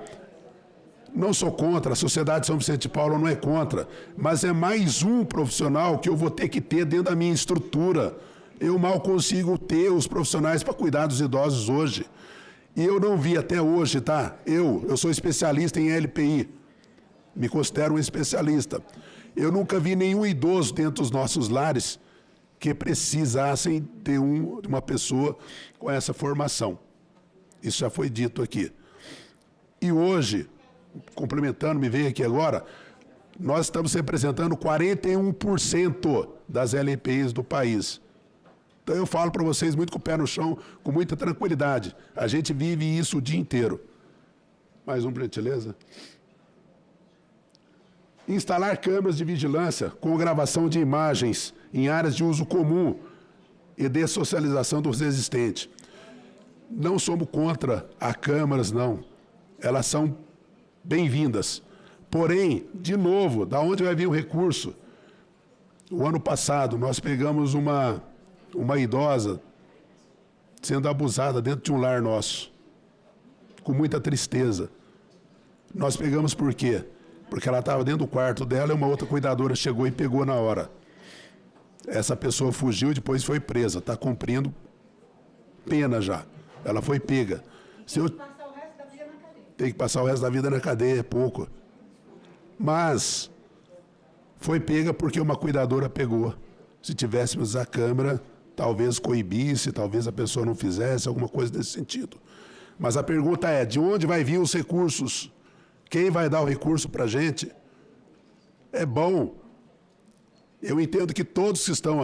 Não sou contra, a Sociedade São Vicente de Paulo não é contra, mas é mais um profissional que eu vou ter que ter dentro da minha estrutura. Eu mal consigo ter os profissionais para cuidar dos idosos hoje. E eu não vi até hoje, tá? Eu sou especialista em LPI, me considero um especialista. Eu nunca vi nenhum idoso dentro dos nossos lares que precisassem ter uma pessoa com essa formação. Isso já foi dito aqui. E hoje, complementando, me veio aqui agora, nós estamos representando 41% das LPIs do país. Então eu falo para vocês muito com o pé no chão, com muita tranquilidade. A gente vive isso o dia inteiro. Mais um, por gentileza. Instalar câmeras de vigilância com gravação de imagens em áreas de uso comum e dessocialização dos existentes. Não somos contra as câmeras, não. Elas são bem-vindas. Porém, de novo, da onde vai vir o recurso? O ano passado, nós pegamos uma uma idosa sendo abusada dentro de um lar nosso, com muita tristeza. Nós pegamos por quê? Porque ela estava dentro do quarto dela e uma outra cuidadora chegou e pegou na hora. Essa pessoa fugiu e depois foi presa, está cumprindo pena já. Ela foi pega. Tem que passar o resto da vida na cadeia, é pouco. Mas foi pega porque uma cuidadora pegou. Se tivéssemos a câmera, talvez coibisse, talvez a pessoa não fizesse, alguma coisa desse sentido. Mas a pergunta é, de onde vai vir os recursos? Quem vai dar o recurso para a gente? É bom. Eu entendo que todos que estão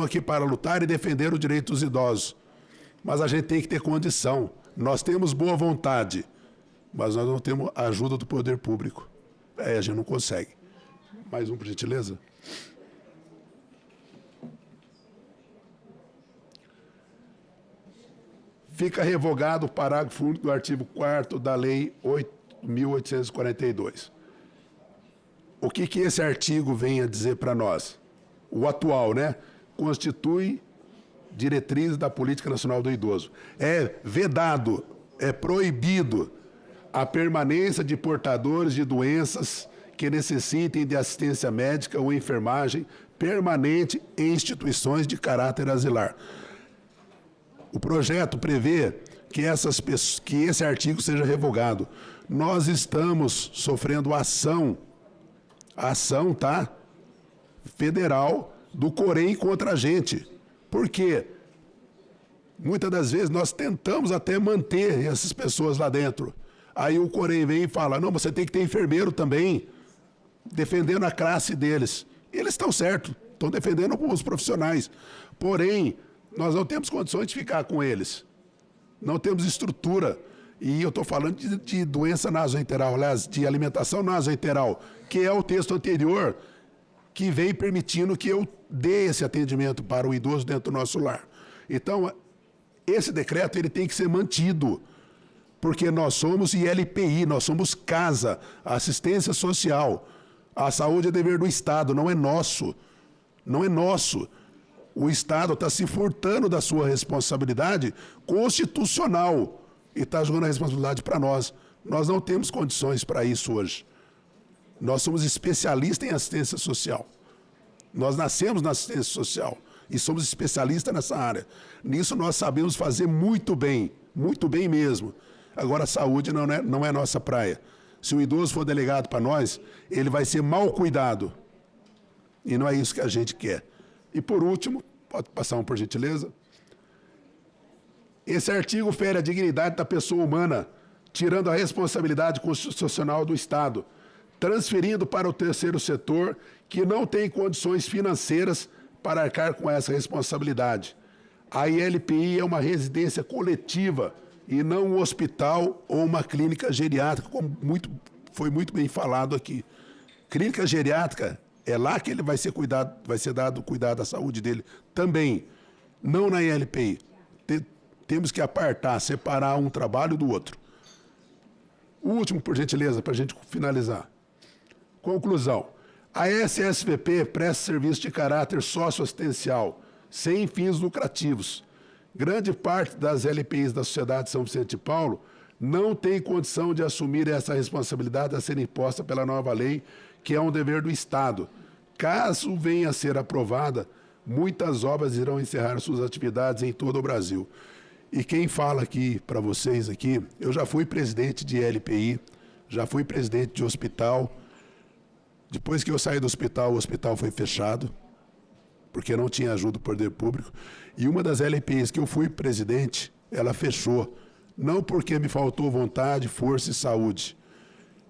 aqui para lutar e defender o direito dos idosos. Mas a gente tem que ter condição. Nós temos boa vontade, mas nós não temos a ajuda do poder público. A gente não consegue. Mais um, por gentileza. Fica revogado o parágrafo único do artigo 4º da Lei 8.842. O que esse artigo vem a dizer para nós? O atual, né? Constitui diretrizes da Política Nacional do Idoso. É vedado, é proibido a permanência de portadores de doenças que necessitem de assistência médica ou enfermagem permanente em instituições de caráter asilar. O projeto prevê que esse artigo seja revogado. Nós estamos sofrendo ação, tá? Federal do Corém contra a gente. Por quê? Muitas das vezes nós tentamos até manter essas pessoas lá dentro. Aí o Corém vem e fala, não, você tem que ter enfermeiro também, defendendo a classe deles. Eles estão certos, estão defendendo os profissionais. Porém, nós não temos condições de ficar com eles. Não temos estrutura. E eu estou falando de doença nasoenteral, aliás, de alimentação nasoenteral, que é o texto anterior que vem permitindo que eu dê esse atendimento para o idoso dentro do nosso lar. Então, esse decreto ele tem que ser mantido, porque nós somos ILPI, nós somos casa, assistência social. A saúde é dever do Estado, não é nosso. Não é nosso. O Estado está se furtando da sua responsabilidade constitucional e está jogando a responsabilidade para nós. Nós não temos condições para isso hoje. Nós somos especialistas em assistência social. Nós nascemos na assistência social e somos especialistas nessa área. Nisso nós sabemos fazer muito bem mesmo. Agora a saúde não é nossa praia. Se o idoso for delegado para nós, ele vai ser mal cuidado. E não é isso que a gente quer. E por último, pode passar um por gentileza. Esse artigo fere a dignidade da pessoa humana, tirando a responsabilidade constitucional do Estado, transferindo para o terceiro setor que não tem condições financeiras para arcar com essa responsabilidade. A ILPI é uma residência coletiva e não um hospital ou uma clínica geriátrica, como foi muito bem falado aqui. Clínica geriátrica é lá que ele vai ser dado cuidado à saúde dele também, não na ILPI. Temos que apartar, separar um trabalho do outro. O último, por gentileza, para a gente finalizar. Conclusão. A SSVP presta serviço de caráter socioassistencial, sem fins lucrativos. Grande parte das LPIs da Sociedade São Vicente de Paulo não tem condição de assumir essa responsabilidade a ser imposta pela nova lei, que é um dever do Estado. Caso venha a ser aprovada, muitas obras irão encerrar suas atividades em todo o Brasil. E quem fala aqui para vocês aqui, eu já fui presidente de LPI, já fui presidente de hospital. Depois que eu saí do hospital, o hospital foi fechado, porque não tinha ajuda do poder público. E uma das LPIs que eu fui presidente, ela fechou. Não porque me faltou vontade, força e saúde,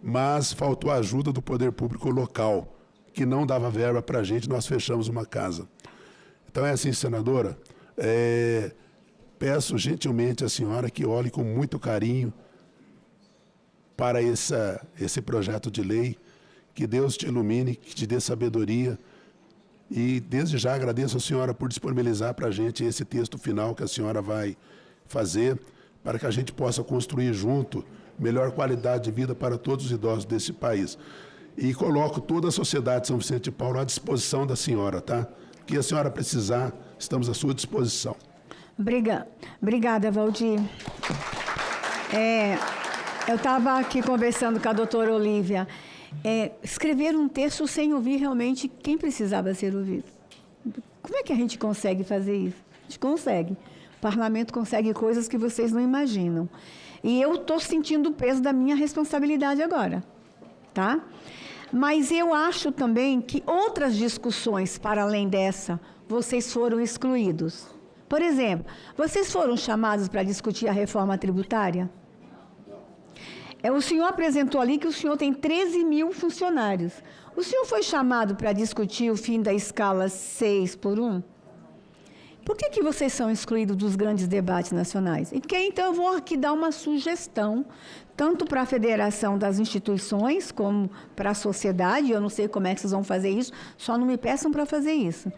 mas faltou a ajuda do poder público local, que não dava verba para a gente, nós fechamos uma casa. Então é assim, senadora, peço gentilmente à senhora que olhe com muito carinho para esse projeto de lei, que Deus te ilumine, que te dê sabedoria. E desde já agradeço a senhora por disponibilizar para a gente esse texto final que a senhora vai fazer, para que a gente possa construir junto melhor qualidade de vida para todos os idosos desse país. E coloco toda a sociedade de São Vicente de Paulo à disposição da senhora, tá? O que a senhora precisar, estamos à sua disposição. Obrigada, Valdir. Eu estava aqui conversando com a doutora Olívia. Escrever um texto sem ouvir realmente quem precisava ser ouvido. Como é que a gente consegue fazer isso? A gente consegue. O parlamento consegue coisas que vocês não imaginam. E eu estou sentindo o peso da minha responsabilidade agora, tá? Mas eu acho também que outras discussões, para além dessa, vocês foram excluídos. Por exemplo, vocês foram chamados para discutir a reforma tributária? O senhor apresentou ali que o senhor tem 13 mil funcionários. O senhor foi chamado para discutir o fim da escala 6x1? Por que vocês são excluídos dos grandes debates nacionais? Então, eu vou aqui dar uma sugestão, tanto para a Federação das Instituições, como para a sociedade. Eu não sei como é que vocês vão fazer isso, só não me peçam para fazer isso.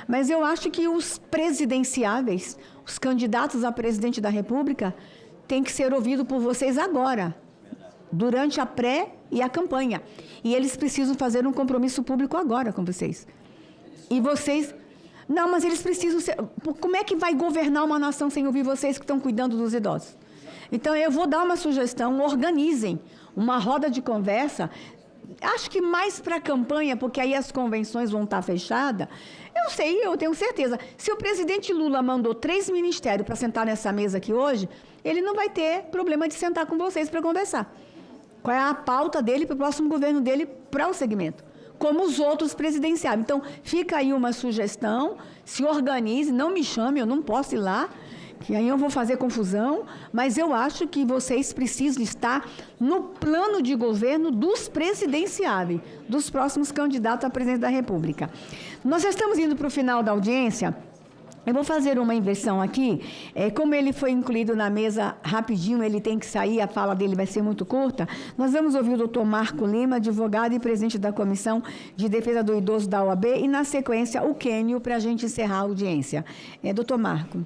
Mas eu acho que os presidenciáveis, os candidatos a presidente da República, têm que ser ouvidos por vocês agora, durante a pré e a campanha. E eles precisam fazer um compromisso público agora com vocês. E vocês... Não, mas eles precisam ser... Como é que vai governar uma nação sem ouvir vocês que estão cuidando dos idosos? Então, eu vou dar uma sugestão, organizem uma roda de conversa, acho que mais para a campanha, porque aí as convenções vão estar fechadas. Eu tenho certeza. Se o presidente Lula mandou 3 ministérios para sentar nessa mesa aqui hoje, ele não vai ter problema de sentar com vocês para conversar. Qual é a pauta dele para o próximo governo dele para o segmento? Como os outros presidenciáveis. Então, fica aí uma sugestão, se organize, não me chame, eu não posso ir lá, que aí eu vou fazer confusão, mas eu acho que vocês precisam estar no plano de governo dos presidenciáveis, dos próximos candidatos a presidente da República. Nós já estamos indo para o final da audiência. Eu vou fazer uma inversão aqui. Como ele foi incluído na mesa rapidinho, ele tem que sair, a fala dele vai ser muito curta. Nós vamos ouvir o doutor Marco Lima, advogado e presidente da Comissão de Defesa do Idoso da OAB, e, na sequência, o Quênio, para a gente encerrar a audiência. Doutor Marco.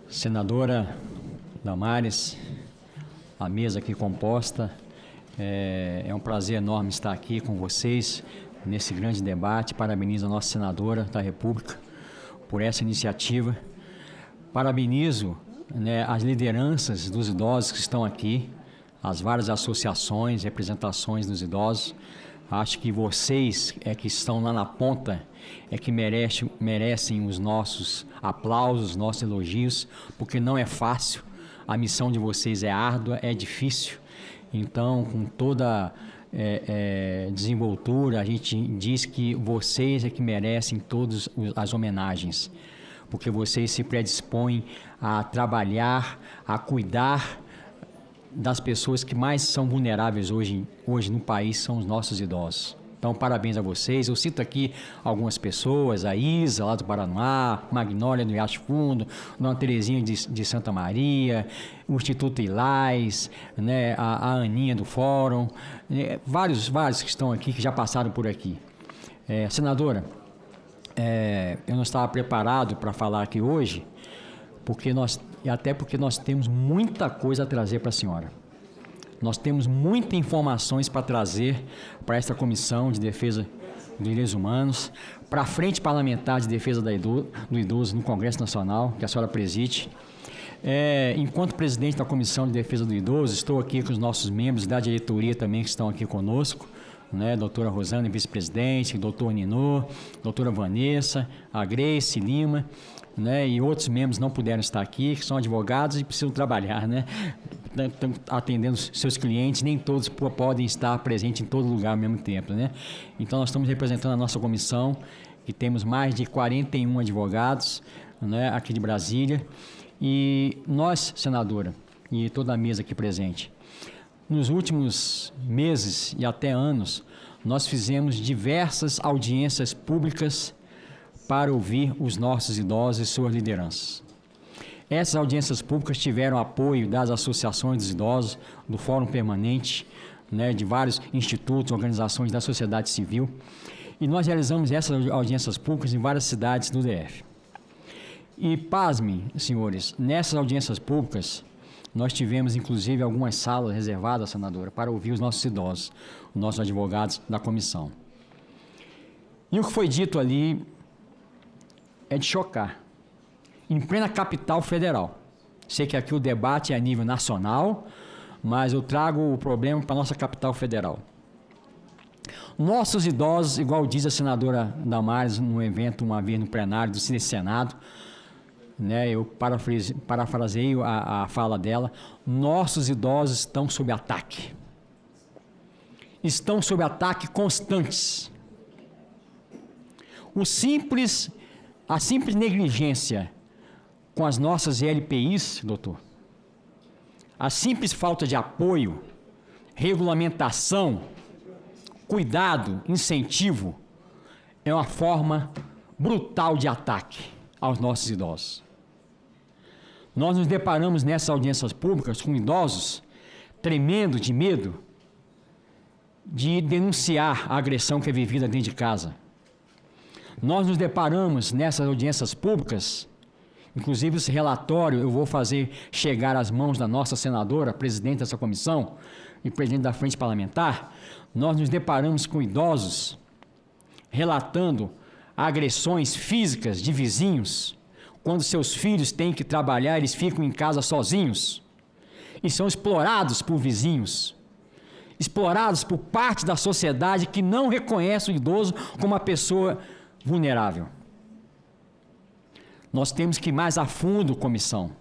Senadora Damares, a mesa aqui composta, é um prazer enorme estar aqui com vocês nesse grande debate. Parabenizo a nossa senadora da República por essa iniciativa. Parabenizo, as lideranças dos idosos que estão aqui, as várias associações, representações dos idosos. Acho que vocês que estão lá na ponta que merecem os nossos aplausos, os nossos elogios, porque não é fácil. A missão de vocês é árdua, é difícil. Então, com toda desenvoltura, a gente diz que vocês que merecem todas as homenagens, porque vocês se predispõem a trabalhar, a cuidar das pessoas que mais são vulneráveis hoje no país, são os nossos idosos. Então, parabéns a vocês. Eu cito aqui algumas pessoas, a Isa, lá do Paraná, Magnólia do Riacho Fundo, Dona Terezinha de Santa Maria, o Instituto Ilais, a Aninha do Fórum, vários que estão aqui, que já passaram por aqui. Senadora, eu não estava preparado para falar aqui hoje, porque nós temos muita coisa a trazer para a senhora. Nós temos muitas informações para trazer para esta Comissão de Defesa dos Direitos Humanos, para a Frente Parlamentar de Defesa do Idoso no Congresso Nacional, que a senhora preside. Enquanto presidente da Comissão de Defesa do Idoso, estou aqui com os nossos membros da diretoria também que estão aqui conosco, doutora Rosana, vice-presidente, doutor Ninô, doutora Vanessa, a Grace Lima, e outros membros não puderam estar aqui, que são advogados e precisam trabalhar, Estão atendendo seus clientes, nem todos podem estar presentes em todo lugar ao mesmo tempo, Então, nós estamos representando a nossa comissão, que temos mais de 41 advogados, aqui de Brasília. E nós, senadora, e toda a mesa aqui presente, nos últimos meses e até anos, nós fizemos diversas audiências públicas para ouvir os nossos idosos e suas lideranças. Essas audiências públicas tiveram apoio das associações dos idosos, do Fórum Permanente, de vários institutos, organizações da sociedade civil. E nós realizamos essas audiências públicas em várias cidades do DF. E, pasmem, senhores, nessas audiências públicas, nós tivemos, inclusive, algumas salas reservadas, senadora, para ouvir os nossos idosos, os nossos advogados da comissão. E o que foi dito ali é de chocar. Em plena capital federal. Sei que aqui o debate é a nível nacional, mas eu trago o problema para a nossa capital federal. Nossos idosos, igual diz a senadora Damares num evento uma vez no plenário do Senado, né, eu parafraseio a fala dela, nossos idosos estão sob ataque. Estão sob ataque constantes. A simples negligência com as nossas LPIs, doutor, a simples falta de apoio, regulamentação, cuidado, incentivo, é uma forma brutal de ataque aos nossos idosos. Nós nos deparamos nessas audiências públicas com idosos tremendo de medo de denunciar a agressão que é vivida dentro de casa. Nós nos deparamos nessas audiências públicas, inclusive esse relatório eu vou fazer chegar às mãos da nossa senadora, presidente dessa comissão e presidente da Frente Parlamentar, nós nos deparamos com idosos relatando agressões físicas de vizinhos, quando seus filhos têm que trabalhar, eles ficam em casa sozinhos e são explorados por vizinhos, explorados por parte da sociedade que não reconhece o idoso como uma pessoa vulnerável. Nós temos que ir mais a fundo, comissão.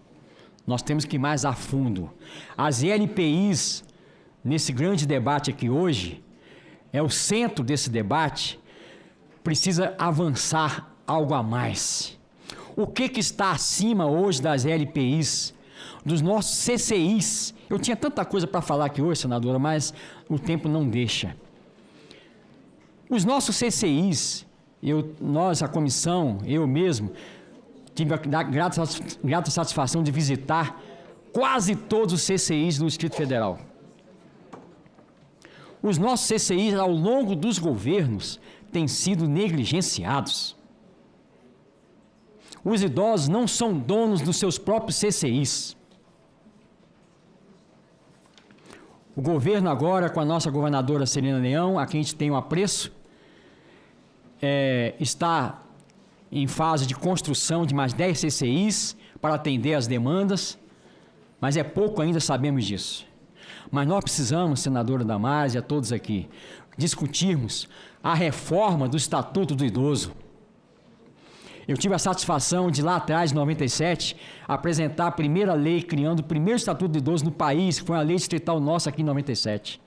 Nós temos que ir mais a fundo. As LPIs, nesse grande debate aqui hoje, é o centro desse debate, precisa avançar algo a mais. O que está acima hoje das LPIs, dos nossos CCIs? Eu tinha tanta coisa para falar aqui hoje, senadora, mas o tempo não deixa. Os nossos CCIs, nós, a comissão, eu mesmo, tive a grata satisfação de visitar quase todos os CCIs do Distrito Federal. Os nossos CCIs, ao longo dos governos, têm sido negligenciados. Os idosos não são donos dos seus próprios CCIs. O governo agora, com a nossa governadora Celina Leão, a quem a gente tem um apreço, está em fase de construção de mais 10 CCIs para atender as demandas, mas é pouco ainda, sabemos disso. Mas nós precisamos, senadora Damares e a todos aqui, discutirmos a reforma do Estatuto do Idoso. Eu tive a satisfação de lá atrás, em 97, apresentar a primeira lei criando o primeiro Estatuto do Idoso no país, que foi a lei distrital nossa aqui em 97.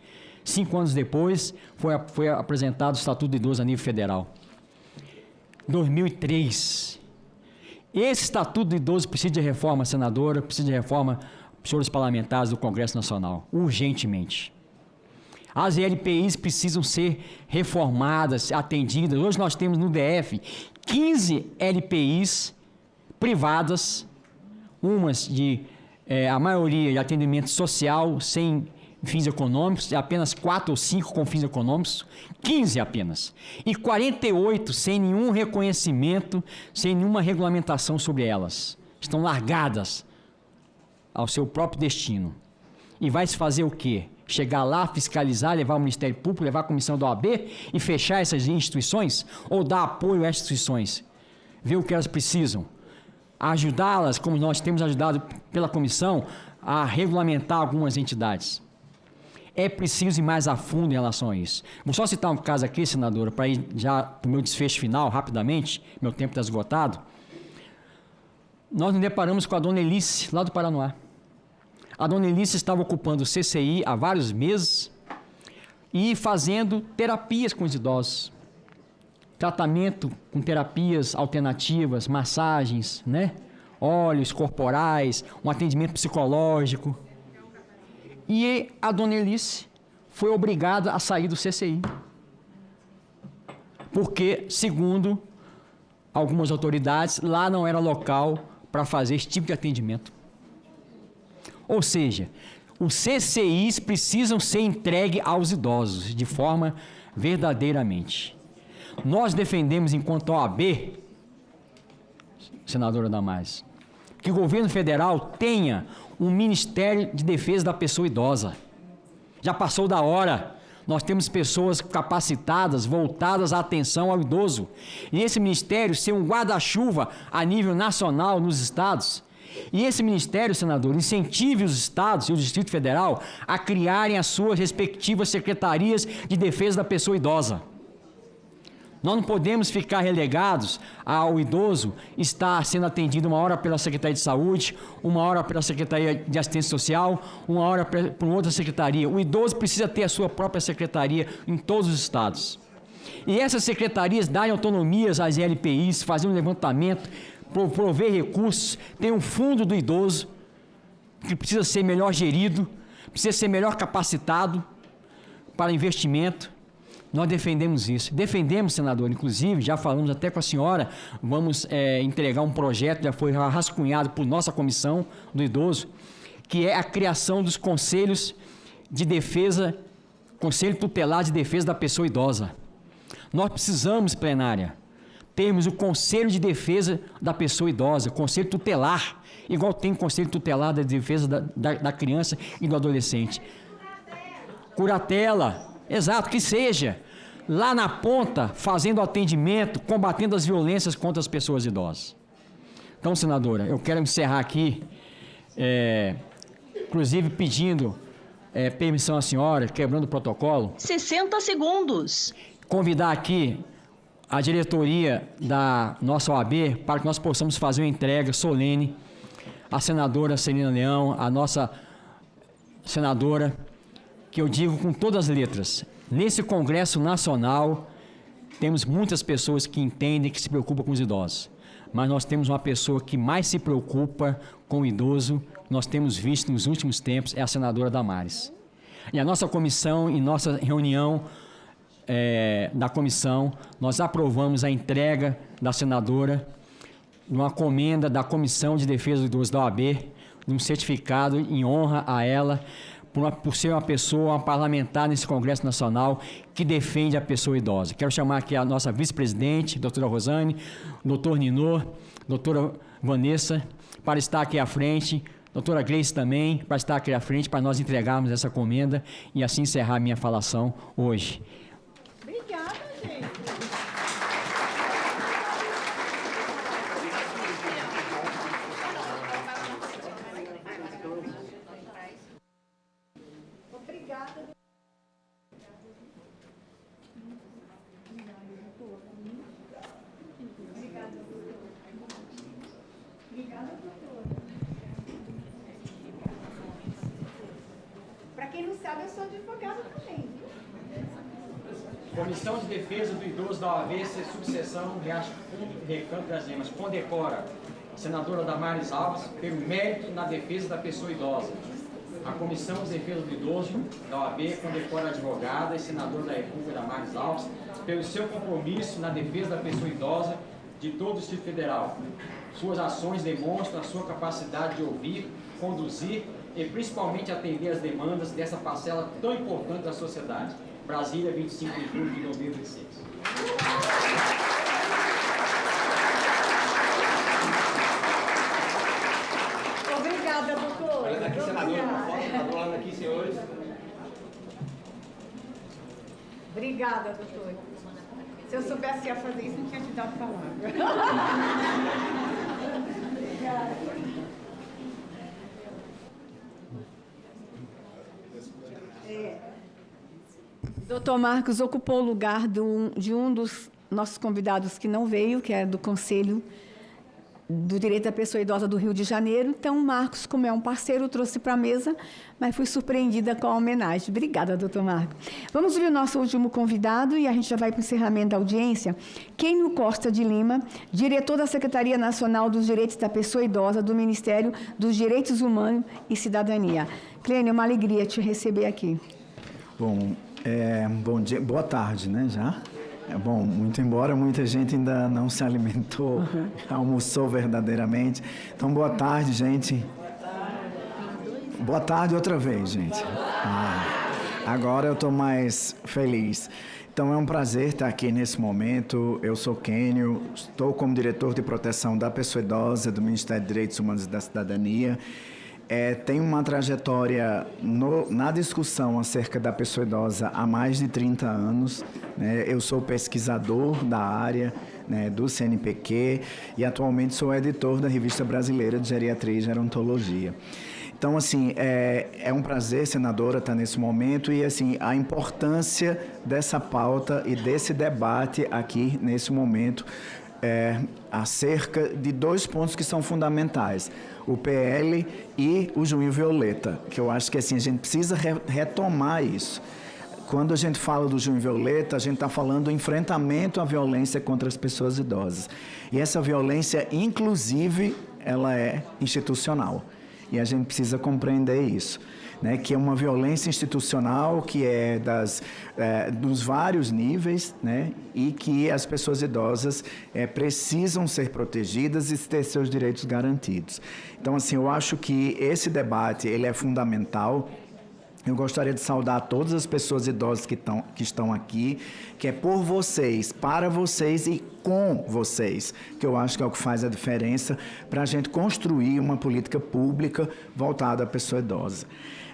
5 anos depois, foi apresentado o Estatuto do Idoso a nível federal. 2003. Esse Estatuto do Idoso precisa de reforma, senadora, precisa de reforma, senhores parlamentares do Congresso Nacional, urgentemente. As LPIs precisam ser reformadas, atendidas. Hoje nós temos no DF 15 LPIs privadas, umas a maioria de atendimento social, sem fins econômicos, apenas 4 ou 5 com fins econômicos, 15 apenas. E 48 sem nenhum reconhecimento, sem nenhuma regulamentação sobre elas. Estão largadas ao seu próprio destino. E vai se fazer o quê? Chegar lá, fiscalizar, levar o Ministério Público, levar a comissão da OAB e fechar essas instituições? Ou dar apoio a essas instituições? Ver o que elas precisam? Ajudá-las, como nós temos ajudado pela comissão, a regulamentar algumas entidades. É preciso ir mais a fundo em relação a isso. Vou só citar um caso aqui, senadora, para ir já para o meu desfecho final, rapidamente, meu tempo está esgotado. Nós nos deparamos com a dona Elice, lá do Paranoá. A dona Elice estava ocupando o CCI há vários meses e fazendo terapias com os idosos. Tratamento com terapias alternativas, massagens, né? Óleos corporais, um atendimento psicológico. E a dona Elice foi obrigada a sair do CCI. Porque, segundo algumas autoridades, lá não era local para fazer esse tipo de atendimento. Ou seja, os CCIs precisam ser entregues aos idosos de forma verdadeiramente. Nós defendemos, enquanto OAB, senadora Damares, que o governo federal tenha um Ministério de Defesa da Pessoa Idosa. Já passou da hora. Nós temos pessoas capacitadas, voltadas à atenção ao idoso. E esse ministério ser um guarda-chuva a nível nacional nos estados. E esse ministério, senador, incentive os estados e o Distrito Federal a criarem as suas respectivas secretarias de defesa da pessoa idosa. Nós não podemos ficar relegados ao idoso estar sendo atendido uma hora pela Secretaria de Saúde, uma hora pela Secretaria de Assistência Social, uma hora por outra secretaria. O idoso precisa ter a sua própria secretaria em todos os estados. E essas secretarias darem autonomias às LPIs, fazer um levantamento, prover recursos, tem um fundo do idoso que precisa ser melhor gerido, precisa ser melhor capacitado para investimento. Nós defendemos isso. Defendemos, senador, inclusive, já falamos até com a senhora, vamos entregar um projeto, já foi rascunhado por nossa comissão do idoso, que é a criação dos conselhos de defesa, Conselho Tutelar de Defesa da Pessoa Idosa. Nós precisamos, plenária, termos o Conselho de Defesa da Pessoa Idosa, Conselho Tutelar, igual tem o Conselho Tutelar da Defesa da Criança e do Adolescente. Curatela, exato, que seja, lá na ponta, fazendo atendimento, combatendo as violências contra as pessoas idosas. Então, senadora, eu quero encerrar aqui, inclusive pedindo permissão à senhora, quebrando o protocolo. 60 segundos. Convidar aqui a diretoria da nossa OAB para que nós possamos fazer uma entrega solene à senadora Celina Leão, a nossa senadora, que eu digo com todas as letras, nesse Congresso Nacional temos muitas pessoas que entendem, que se preocupam com os idosos, mas nós temos uma pessoa que mais se preocupa com o idoso, nós temos visto nos últimos tempos, é a senadora Damares. E a nossa comissão, em nossa reunião da comissão, nós aprovamos a entrega da senadora de uma comenda da Comissão de Defesa do Idoso da OAB, de um certificado em honra a ela, por ser uma pessoa, uma parlamentar nesse Congresso Nacional que defende a pessoa idosa. Quero chamar aqui a nossa vice-presidente, doutora Rosane, doutor Ninô, doutora Vanessa, para estar aqui à frente, doutora Gleice também, para estar aqui à frente, para nós entregarmos essa comenda e assim encerrar a minha falação hoje. Obrigada, gente. Para quem não sabe, eu sou advogada também, viu? Comissão de Defesa do Idoso da OAB, subseção Riacho Fundo e Recanto das Emas, condecora a senadora Damares Alves pelo mérito na defesa da pessoa idosa. A Comissão de Defesa do Idoso da OAB condecora a advogada e senadora da República Damares Alves pelo seu compromisso na defesa da pessoa idosa de todo o Distrito Federal. Suas ações demonstram a sua capacidade de ouvir, conduzir e principalmente atender as demandas dessa parcela tão importante da sociedade. Brasília, 25 de julho de 2026. Obrigada, doutor. Olha aqui, senador, uma foto, senador, olha aqui, senhores. Obrigada, doutor. Se eu soubesse que ia fazer isso, não tinha te dado palavra. Obrigada. Doutor Marcos ocupou o lugar de um dos nossos convidados que não veio, que é do Conselho do Direito da Pessoa Idosa do Rio de Janeiro. Então, o Marcos, como é um parceiro, trouxe para a mesa, mas fui surpreendida com a homenagem. Obrigada, doutor Marcos. Vamos ouvir o nosso último convidado e a gente já vai para o encerramento da audiência. Quênio Costa de Lima, diretor da Secretaria Nacional dos Direitos da Pessoa Idosa do Ministério dos Direitos Humanos e Cidadania. Clênio, é uma alegria te receber aqui. Bom dia, boa tarde, né, já? Bom, muito embora muita gente ainda não se alimentou, almoçou verdadeiramente. Então, boa tarde, gente. Boa tarde outra vez, gente. Agora eu estou mais feliz. Então, é um prazer estar aqui nesse momento. Eu sou Quênio, estou como diretor de proteção da pessoa idosa do Ministério de Direitos Humanos e da Cidadania. tem uma trajetória na discussão acerca da pessoa idosa há mais de 30 anos. Né? Eu sou pesquisador da área, né, do CNPq e atualmente sou editor da Revista Brasileira de Geriatria e Gerontologia. Então, assim, é um prazer, senadora, estar nesse momento e, assim, a importância dessa pauta e desse debate aqui, nesse momento, acerca de 2 pontos que são fundamentais, o PL e o Junho Violeta, que eu acho que, assim, a gente precisa retomar isso. Quando a gente fala do Junho Violeta, a gente está falando do enfrentamento à violência contra as pessoas idosas. E essa violência, inclusive, ela é institucional. E a gente precisa compreender isso, né? Que é uma violência institucional que é dos vários níveis, né? E que as pessoas idosas precisam ser protegidas e ter seus direitos garantidos. Então, assim, eu acho que esse debate ele é fundamental. Eu gostaria de saudar todas as pessoas idosas que estão aqui, que é por vocês, para vocês e com vocês, que eu acho que é o que faz a diferença para a gente construir uma política pública voltada à pessoa idosa.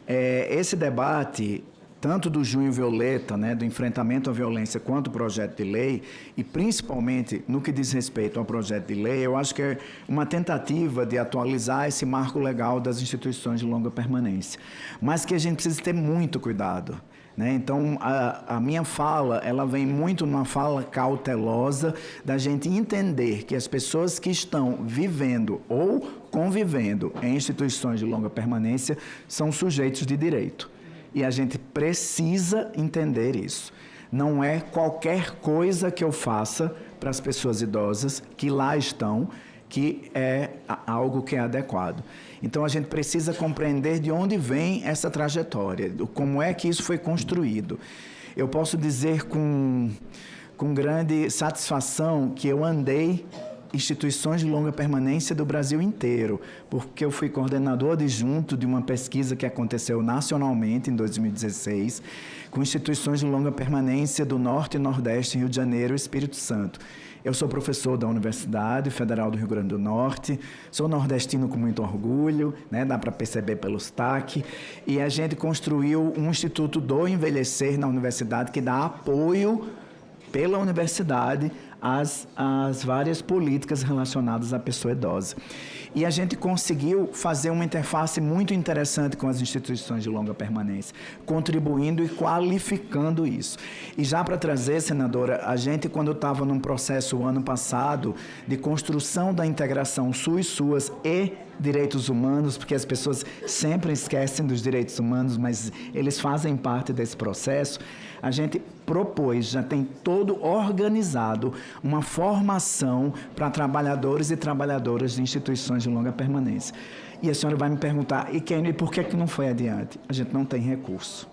Esse debate, tanto do Junho Violeta, né, do enfrentamento à violência, quanto o projeto de lei, e principalmente no que diz respeito ao projeto de lei, eu acho que é uma tentativa de atualizar esse marco legal das instituições de longa permanência, mas que a gente precisa ter muito cuidado. Né? Então, a minha fala, ela vem muito numa fala cautelosa da gente entender que as pessoas que estão vivendo ou convivendo em instituições de longa permanência são sujeitos de direito. E a gente precisa entender isso. Não é qualquer coisa que eu faça para as pessoas idosas que lá estão que é algo que é adequado. Então, a gente precisa compreender de onde vem essa trajetória, como é que isso foi construído. Eu posso dizer com grande satisfação que eu andei instituições de longa permanência do Brasil inteiro, porque eu fui coordenador adjunto de uma pesquisa que aconteceu nacionalmente em 2016, com instituições de longa permanência do Norte e Nordeste, Rio de Janeiro e Espírito Santo. Eu sou professor da Universidade Federal do Rio Grande do Norte, sou nordestino com muito orgulho, né, dá para perceber pelo sotaque, e a gente construiu um Instituto do Envelhecer na universidade que dá apoio pela universidade às várias políticas relacionadas à pessoa idosa. E a gente conseguiu fazer uma interface muito interessante com as instituições de longa permanência, contribuindo e qualificando isso. E já para trazer, senadora, a gente, quando estava num processo ano passado de construção da integração SUS, SUAS e direitos humanos, porque as pessoas sempre esquecem dos direitos humanos, mas eles fazem parte desse processo, a gente propôs, já tem todo organizado, uma formação para trabalhadores e trabalhadoras de instituições de longa permanência. E a senhora vai me perguntar, e por que não foi adiante? A gente não tem recurso.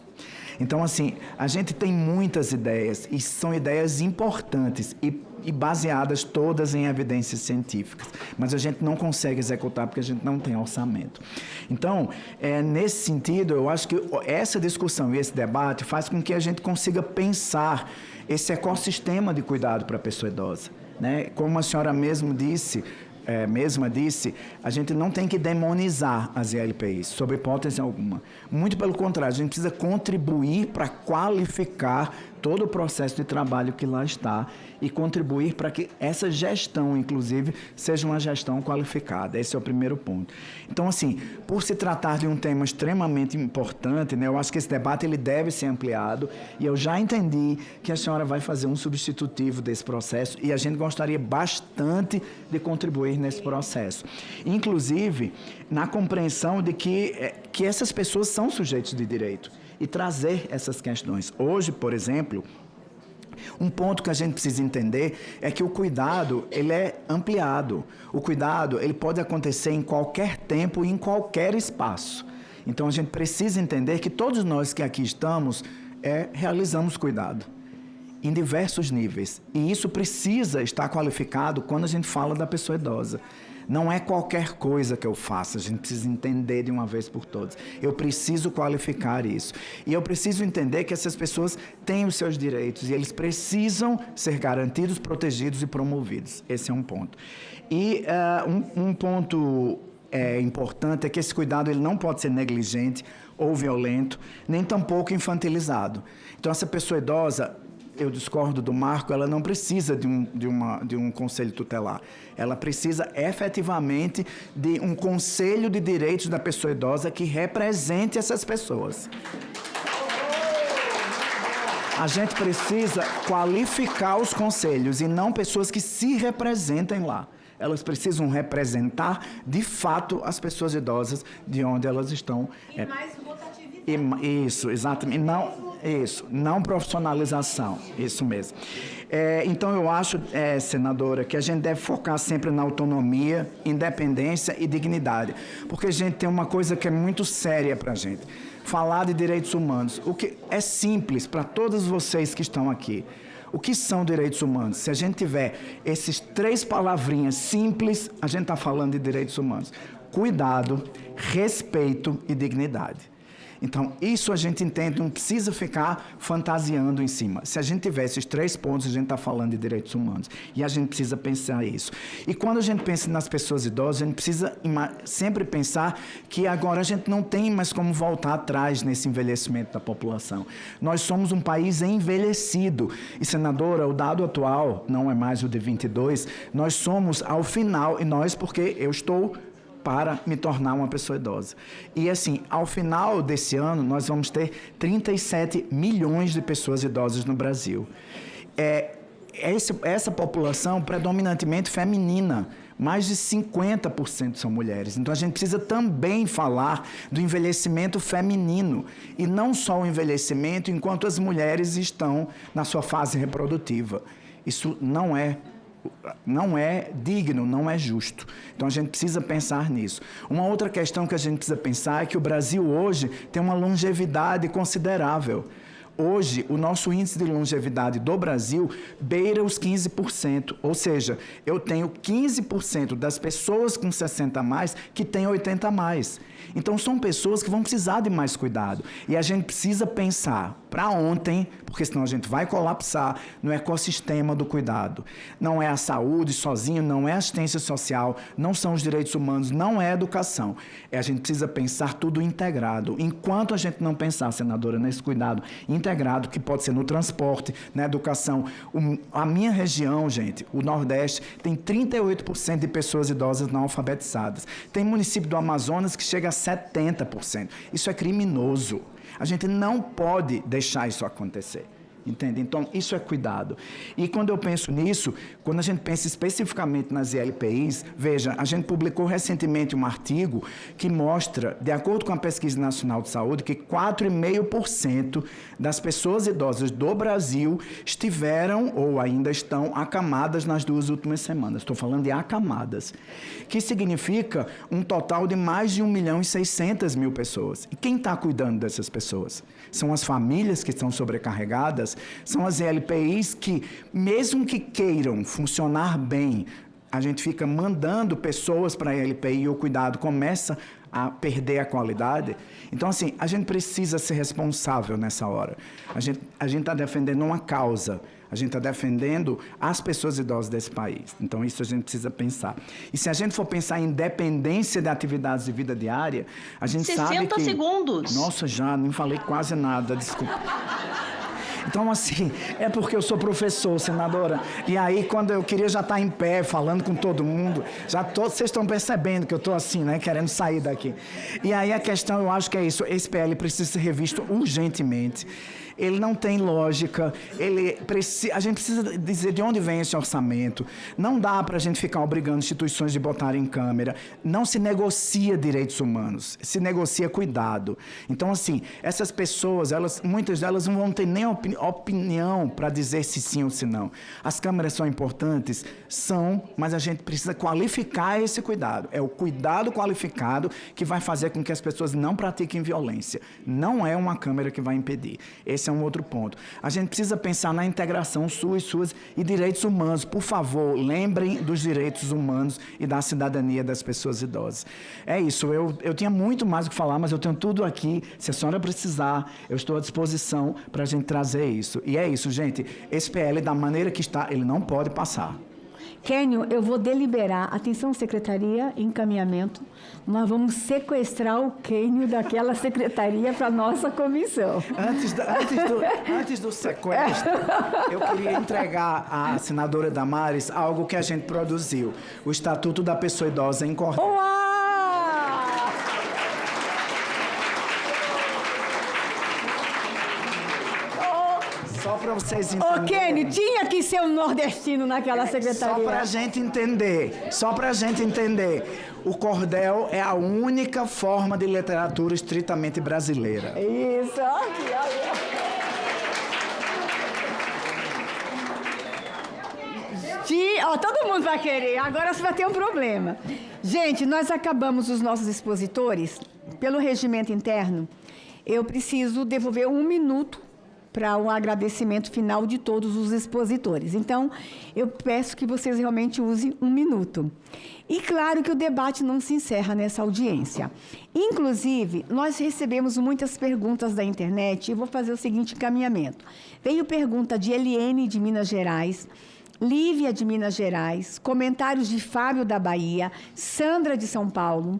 Então, assim, a gente tem muitas ideias, e são ideias importantes e baseadas todas em evidências científicas, mas a gente não consegue executar porque a gente não tem orçamento. Então, nesse sentido, eu acho que essa discussão e esse debate faz com que a gente consiga pensar esse ecossistema de cuidado para a pessoa idosa, né? Como a senhora mesma disse, a gente não tem que demonizar as ILPIs, sob hipótese alguma. Muito pelo contrário, a gente precisa contribuir para qualificar todo o processo de trabalho que lá está e contribuir para que essa gestão, inclusive, seja uma gestão qualificada. Esse é o primeiro ponto. Então, assim, por se tratar de um tema extremamente importante, né, eu acho que esse debate ele deve ser ampliado e eu já entendi que a senhora vai fazer um substitutivo desse processo e a gente gostaria bastante de contribuir nesse processo. Inclusive, na compreensão de que essas pessoas são sujeitos de direito e trazer essas questões. Hoje, por exemplo, um ponto que a gente precisa entender é que o cuidado, ele é ampliado. O cuidado, ele pode acontecer em qualquer tempo e em qualquer espaço. Então, a gente precisa entender que todos nós que aqui estamos realizamos cuidado em diversos níveis. E isso precisa estar qualificado quando a gente fala da pessoa idosa. Não é qualquer coisa que eu faça, a gente precisa entender de uma vez por todas. Eu preciso qualificar isso. E eu preciso entender que essas pessoas têm os seus direitos e eles precisam ser garantidos, protegidos e promovidos. Esse é um ponto. E um ponto é importante é que esse cuidado ele não pode ser negligente ou violento, nem tampouco infantilizado. Então, essa pessoa idosa, eu discordo do Marco, ela não precisa de um conselho tutelar. Ela precisa efetivamente de um conselho de direitos da pessoa idosa que represente essas pessoas. A gente precisa qualificar os conselhos e não pessoas que se representem lá. Elas precisam representar, de fato, as pessoas idosas de onde elas estão. E mais rotatividade. Isso, exatamente. Não profissionalização. Isso mesmo. Então, eu acho, senadora, que a gente deve focar sempre na autonomia, independência e dignidade. Porque a gente tem uma coisa que é muito séria para a gente. Falar de direitos humanos. O que é simples para todos vocês que estão aqui. O que são direitos humanos? Se a gente tiver esses 3 palavrinhas simples, a gente está falando de direitos humanos. Cuidado, respeito e dignidade. Então, isso a gente entende, não precisa ficar fantasiando em cima. Se a gente tiver esses 3 pontos, a gente está falando de direitos humanos. E a gente precisa pensar isso. E quando a gente pensa nas pessoas idosas, a gente precisa sempre pensar que agora a gente não tem mais como voltar atrás nesse envelhecimento da população. Nós somos um país envelhecido. E, senadora, o dado atual, não é mais o de 22, nós somos ao final, e nós porque eu estou para me tornar uma pessoa idosa. E assim, ao final desse ano, nós vamos ter 37 milhões de pessoas idosas no Brasil. Essa população predominantemente feminina, mais de 50% são mulheres. Então, a gente precisa também falar do envelhecimento feminino, e não só o envelhecimento enquanto as mulheres estão na sua fase reprodutiva. Isso não é digno, não é justo. Então, a gente precisa pensar nisso. Uma outra questão que a gente precisa pensar é que o Brasil hoje tem uma longevidade considerável. Hoje, o nosso índice de longevidade do Brasil beira os 15%. Ou seja, eu tenho 15% das pessoas com 60 a mais que têm 80 a mais. Então, são pessoas que vão precisar de mais cuidado. E a gente precisa pensar para ontem, porque senão a gente vai colapsar no ecossistema do cuidado. Não é a saúde sozinho, não é a assistência social, não são os direitos humanos, não é a educação. A gente precisa pensar tudo integrado. Enquanto a gente não pensar, senadora, nesse cuidado integrado, que pode ser no transporte, na educação. A minha região, gente, o Nordeste, tem 38% de pessoas idosas não alfabetizadas. Tem município do Amazonas que chega a 70%. Isso é criminoso. A gente não pode deixar isso acontecer. Entende? Então, isso é cuidado. E quando eu penso nisso, quando a gente pensa especificamente nas ILPIs, veja, a gente publicou recentemente um artigo que mostra, de acordo com a Pesquisa Nacional de Saúde, que 4,5% das pessoas idosas do Brasil estiveram ou ainda estão acamadas nas 2 últimas semanas. Estou falando de acamadas, que significa um total de mais de 1.600.000 pessoas. E quem está cuidando dessas pessoas? São as famílias que estão sobrecarregadas, são as ILPIs que, mesmo que queiram funcionar bem, a gente fica mandando pessoas para a ILPI e o cuidado começa a perder a qualidade. Então, assim, a gente precisa ser responsável nessa hora. A gente está defendendo uma causa. A gente está defendendo as pessoas idosas desse país. Então, isso a gente precisa pensar. E se a gente for pensar em independência de atividades de vida diária, a gente sabe que... 60 segundos. Nossa, já não falei quase nada, desculpa. Então, assim, é porque eu sou professor, senadora. E aí, quando eu queria já estar em pé, falando com todo mundo, vocês estão percebendo que eu estou assim, né, querendo sair daqui. E aí a questão, eu acho que é isso, esse PL precisa ser revisto urgentemente. Ele não tem lógica, a gente precisa dizer de onde vem esse orçamento. Não dá para a gente ficar obrigando instituições de botarem em câmera. Não se negocia direitos humanos, se negocia cuidado. Então, assim, essas pessoas, muitas delas não vão ter nem opinião para dizer se sim ou se não. As câmeras são importantes? São, mas a gente precisa qualificar esse cuidado. É o cuidado qualificado que vai fazer com que as pessoas não pratiquem violência. Não é uma câmera que vai impedir. Esse é um outro ponto. A gente precisa pensar na integração suas e direitos humanos. Por favor, lembrem dos direitos humanos e da cidadania das pessoas idosas. É isso. Eu tinha muito mais o que falar, mas eu tenho tudo aqui. Se a senhora precisar, eu estou à disposição para a gente trazer isso. E é isso, gente. Esse PL, da maneira que está, ele não pode passar. Kênio, eu vou deliberar. Atenção, secretaria, encaminhamento. Nós vamos sequestrar o Kênio daquela secretaria para a nossa comissão. Antes do sequestro, eu queria entregar à senadora Damares algo que a gente produziu. O Estatuto da Pessoa Idosa em Cordel. Só para vocês entenderem. Ô, Kênio, tinha que ser um nordestino naquela secretaria. Só para a gente entender. O cordel é a única forma de literatura estritamente brasileira. Isso, aqui, olha. Todo mundo vai querer. Agora você vai ter um problema. Gente, nós acabamos os nossos expositores. Pelo regimento interno, eu preciso devolver 1 minuto para um agradecimento final de todos os expositores. Então, eu peço que vocês realmente usem 1 minuto. E claro que o debate não se encerra nessa audiência. Inclusive, nós recebemos muitas perguntas da internet e vou fazer o seguinte encaminhamento. Veio pergunta de Eliene, de Minas Gerais, Lívia, de Minas Gerais, comentários de Fábio, da Bahia, Sandra, de São Paulo,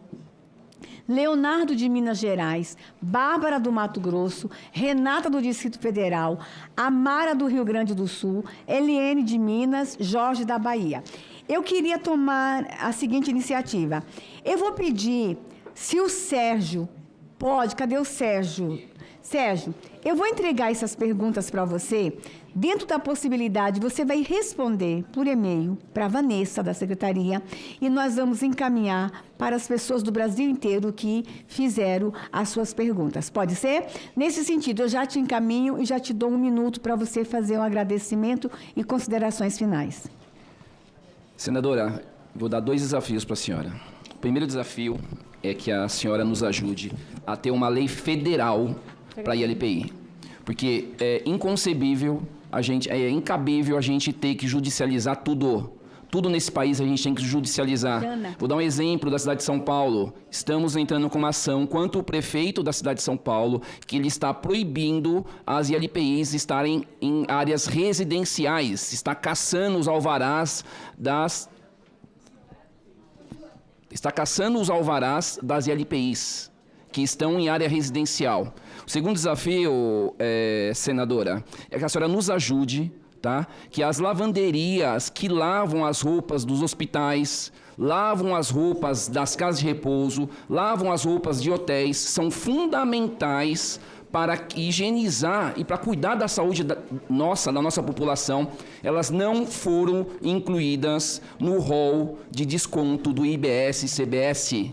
Leonardo, de Minas Gerais, Bárbara, do Mato Grosso, Renata, do Distrito Federal, Amara, do Rio Grande do Sul, Eliene, de Minas, Jorge, da Bahia. Eu queria tomar a seguinte iniciativa. Eu vou pedir, se o Sérgio pode, cadê o Sérgio? Sérgio, eu vou entregar essas perguntas para você. Dentro da possibilidade, você vai responder por e-mail para a Vanessa, da Secretaria, e nós vamos encaminhar para as pessoas do Brasil inteiro que fizeram as suas perguntas. Pode ser? Nesse sentido, eu já te encaminho e já te dou 1 minuto para você fazer um agradecimento e considerações finais. Senadora, vou dar 2 desafios para a senhora. O primeiro desafio é que a senhora nos ajude a ter uma lei federal para a ILPI. Porque é inconcebível, é incabível a gente ter que judicializar tudo. Tudo nesse país a gente tem que judicializar. Vou dar um exemplo da cidade de São Paulo. Estamos entrando com uma ação quanto o prefeito da cidade de São Paulo, que ele está proibindo as ILPIs estarem em áreas residenciais. Está caçando os alvarás das ILPIs, que estão em área residencial. O segundo desafio, senadora, é que a senhora nos ajude, tá? Que as lavanderias que lavam as roupas dos hospitais, lavam as roupas das casas de repouso, lavam as roupas de hotéis, são fundamentais para higienizar e para cuidar da saúde da nossa população. Elas não foram incluídas no rol de desconto do IBS e CBS.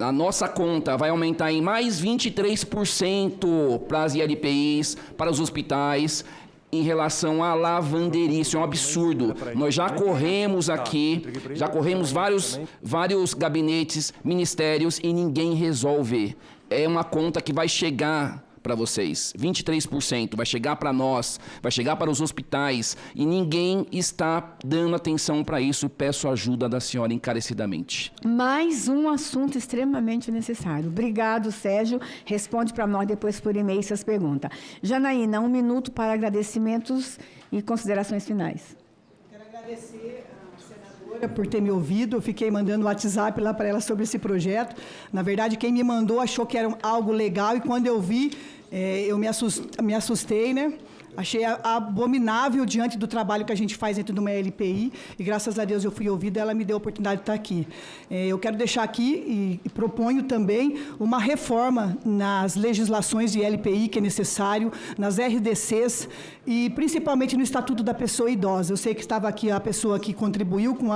A nossa conta vai aumentar em mais 23% para as ILPIs, para os hospitais, em relação à lavanderia. Isso é um absurdo. Nós já corremos aqui, já corremos vários gabinetes, ministérios e ninguém resolve. É uma conta que vai chegar para vocês, 23%, vai chegar para nós, vai chegar para os hospitais e ninguém está dando atenção para isso. Peço ajuda da senhora encarecidamente. Mais um assunto extremamente necessário. Obrigado, Sérgio. Responde para nós depois por e-mail essas perguntas. Janaína, 1 minuto para agradecimentos e considerações finais. Quero agradecer a senadora por ter me ouvido. Eu fiquei mandando WhatsApp lá para ela sobre esse projeto. Na verdade, quem me mandou achou que era algo legal e quando eu vi, eu me assustei, né? Achei abominável diante do trabalho que a gente faz dentro de uma LPI e, graças a Deus, eu fui ouvida e ela me deu a oportunidade de estar aqui. Eu quero deixar aqui e proponho também uma reforma nas legislações de LPI que é necessário, nas RDCs e, principalmente, no Estatuto da Pessoa Idosa. Eu sei que estava aqui a pessoa que contribuiu com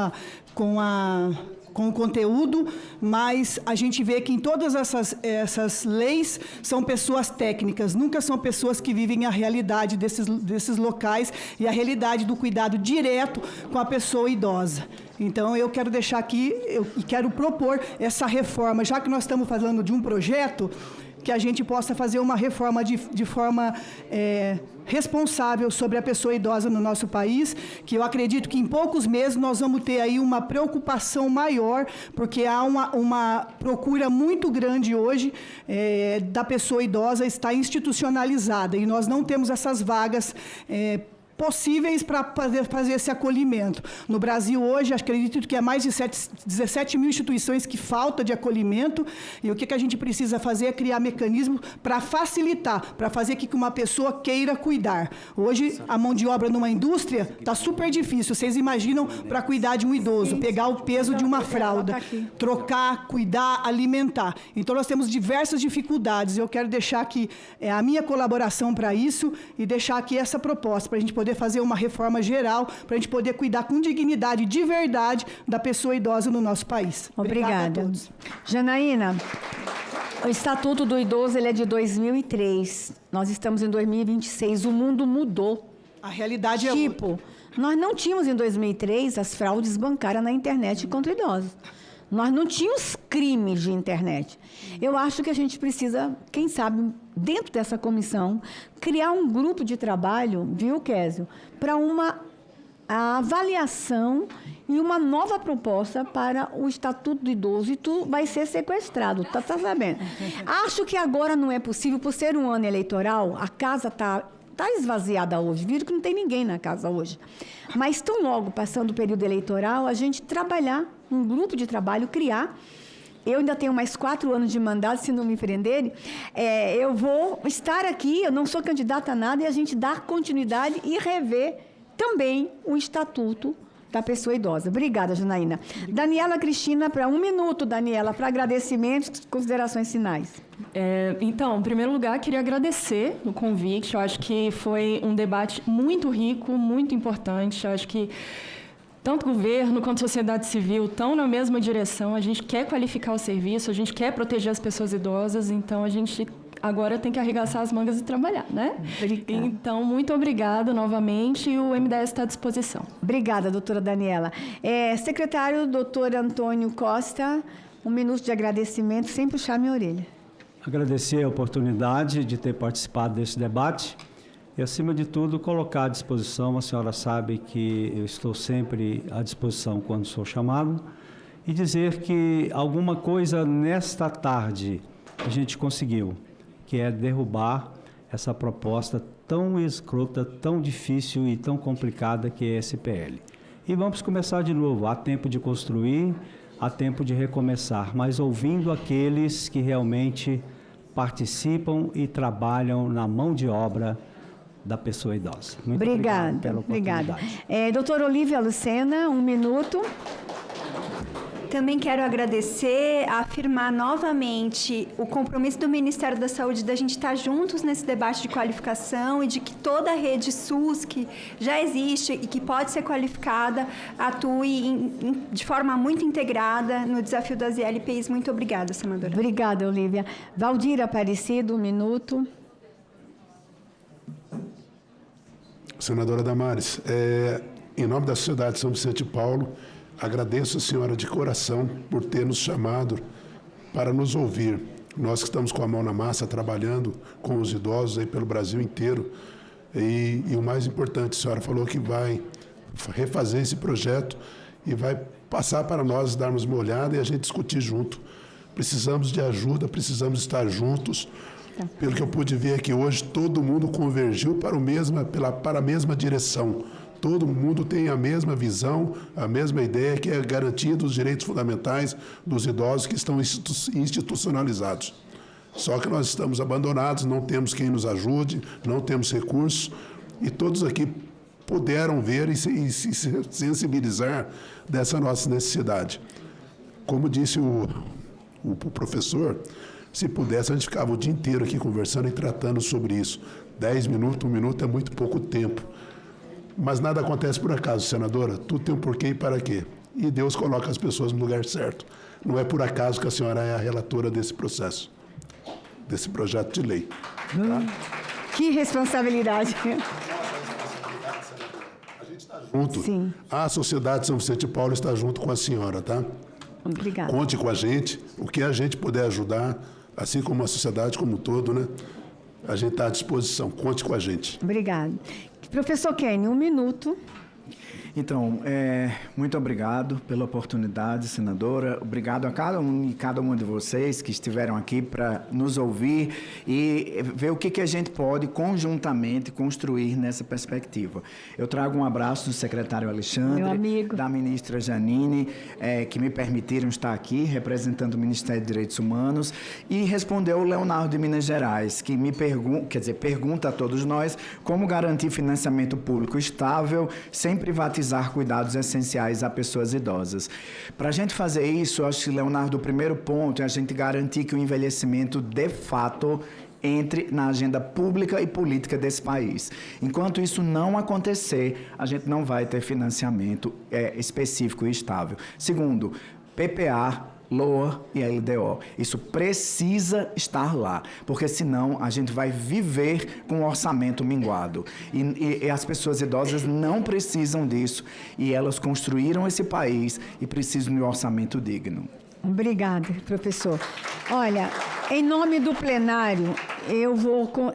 o conteúdo, mas a gente vê que em todas essas leis são pessoas técnicas, nunca são pessoas que vivem a realidade desses locais e a realidade do cuidado direto com a pessoa idosa. Então, eu quero deixar aqui, e quero propor essa reforma, já que nós estamos falando de um projeto, que a gente possa fazer uma reforma de forma responsável sobre a pessoa idosa no nosso país, que eu acredito que em poucos meses nós vamos ter aí uma preocupação maior, porque há uma procura muito grande hoje da pessoa idosa estar institucionalizada, e nós não temos essas vagas possíveis para fazer esse acolhimento. No Brasil hoje, acredito que há mais de 17 mil instituições que falta de acolhimento, e o que a gente precisa fazer é criar mecanismos para facilitar, para fazer que uma pessoa queira cuidar. Hoje, a mão de obra numa indústria está super difícil. Vocês imaginam para cuidar de um idoso, pegar o peso de uma fralda, trocar, cuidar, alimentar. Então, nós temos diversas dificuldades. Eu quero deixar aqui a minha colaboração para isso e deixar aqui essa proposta, para a gente poder fazer uma reforma geral, para a gente poder cuidar com dignidade de verdade da pessoa idosa no nosso país. Obrigada a todos. Janaína, o Estatuto do Idoso ele é de 2003. Nós estamos em 2026. O mundo mudou. A realidade é outra. Nós não tínhamos em 2003 as fraudes bancárias na internet contra idosos. Nós não tínhamos crimes de internet. Eu acho que a gente precisa, quem sabe, dentro dessa comissão, criar um grupo de trabalho, viu, Késio, para uma avaliação e uma nova proposta para o Estatuto do Idoso. E tu vai ser sequestrado, tá sabendo? Acho que agora não é possível, por ser um ano eleitoral, a casa está esvaziada hoje, viram que não tem ninguém na casa hoje. Mas tão logo passando o período eleitoral, a gente trabalhar, um grupo de trabalho, criar. Eu ainda tenho mais 4 anos de mandato, se não me prenderem. Eu vou estar aqui, eu não sou candidata a nada, e a gente dar continuidade e rever também o Estatuto da Pessoa Idosa. Obrigada, Janaína. Daniela Cristina, para 1 minuto, Daniela, para agradecimentos e considerações finais. Então, em primeiro lugar, queria agradecer o convite. Eu acho que foi um debate muito rico, muito importante. Eu acho que tanto o governo quanto a sociedade civil estão na mesma direção. A gente quer qualificar o serviço, a gente quer proteger as pessoas idosas, então a gente agora tem que arregaçar as mangas e trabalhar, né? Obrigada. Então, muito obrigada novamente e o MDS está à disposição. Obrigada, doutora Daniela. Secretário, doutor Antônio Costa, 1 minuto de agradecimento, sem puxar minha orelha. Agradecer a oportunidade de ter participado desse debate e, acima de tudo, colocar à disposição, a senhora sabe que eu estou sempre à disposição quando sou chamado, e dizer que alguma coisa nesta tarde a gente conseguiu, que é derrubar essa proposta tão escrota, tão difícil e tão complicada que é esse PL. E vamos começar de novo, há tempo de construir, há tempo de recomeçar, mas ouvindo aqueles que realmente participam e trabalham na mão de obra da pessoa idosa. Muito obrigado pela oportunidade. Doutora Olívia Lucena, 1 minuto. Também quero agradecer, afirmar novamente o compromisso do Ministério da Saúde da gente estar juntos nesse debate de qualificação e de que toda a rede SUS que já existe e que pode ser qualificada atue de forma muito integrada no desafio das ILPIs. Muito obrigada, senadora. Obrigada, Olívia. Valdir Aparecido, 1 minuto. Senadora Damares, em nome da Sociedade São Vicente e Paulo, agradeço a senhora de coração por ter nos chamado para nos ouvir. Nós que estamos com a mão na massa, trabalhando com os idosos aí pelo Brasil inteiro. E o mais importante, a senhora falou que vai refazer esse projeto e vai passar para nós darmos uma olhada e a gente discutir junto. Precisamos de ajuda, precisamos estar juntos. Pelo que eu pude ver aqui hoje, todo mundo convergiu para a mesma direção. Todo mundo tem a mesma visão, a mesma ideia, que é a garantia dos direitos fundamentais dos idosos que estão institucionalizados. Só que nós estamos abandonados, não temos quem nos ajude, não temos recursos, e todos aqui puderam ver e se sensibilizar dessa nossa necessidade. Como disse o professor, se pudesse, a gente ficava o dia inteiro aqui conversando e tratando sobre isso. 10 minutos, 1 minuto é muito pouco tempo. Mas nada acontece por acaso, senadora. Tudo tem um porquê e para quê. E Deus coloca as pessoas no lugar certo. Não é por acaso que a senhora é a relatora desse processo, desse projeto de lei. Tá? Que responsabilidade. A gente está junto. Sim. A Sociedade São Vicente e Paulo está junto com a senhora, tá? Obrigada. Conte com a gente, o que a gente puder ajudar, assim como a sociedade como um todo, né? A gente está à disposição. Conte com a gente. Obrigada. Professor Kenny, 1 minuto. Então, muito obrigado pela oportunidade, senadora. Obrigado a cada um e cada uma de vocês que estiveram aqui para nos ouvir e ver o que a gente pode conjuntamente construir nessa perspectiva. Eu trago um abraço do secretário Alexandre, da ministra Janine, que me permitiram estar aqui representando o Ministério de Direitos Humanos, e respondeu o Leonardo de Minas Gerais, que me pergunta a todos nós como garantir financiamento público estável sem privatizar cuidados essenciais a pessoas idosas. Para a gente fazer isso, eu acho que, Leonardo, o primeiro ponto é a gente garantir que o envelhecimento, de fato, entre na agenda pública e política desse país. Enquanto isso não acontecer, a gente não vai ter financiamento específico e estável. Segundo, PPA, LOA e LDO. Isso precisa estar lá, porque senão a gente vai viver com um orçamento minguado. E as pessoas idosas não precisam disso, e elas construíram esse país e precisam de um orçamento digno. Obrigada, professor. Olha, em nome do plenário,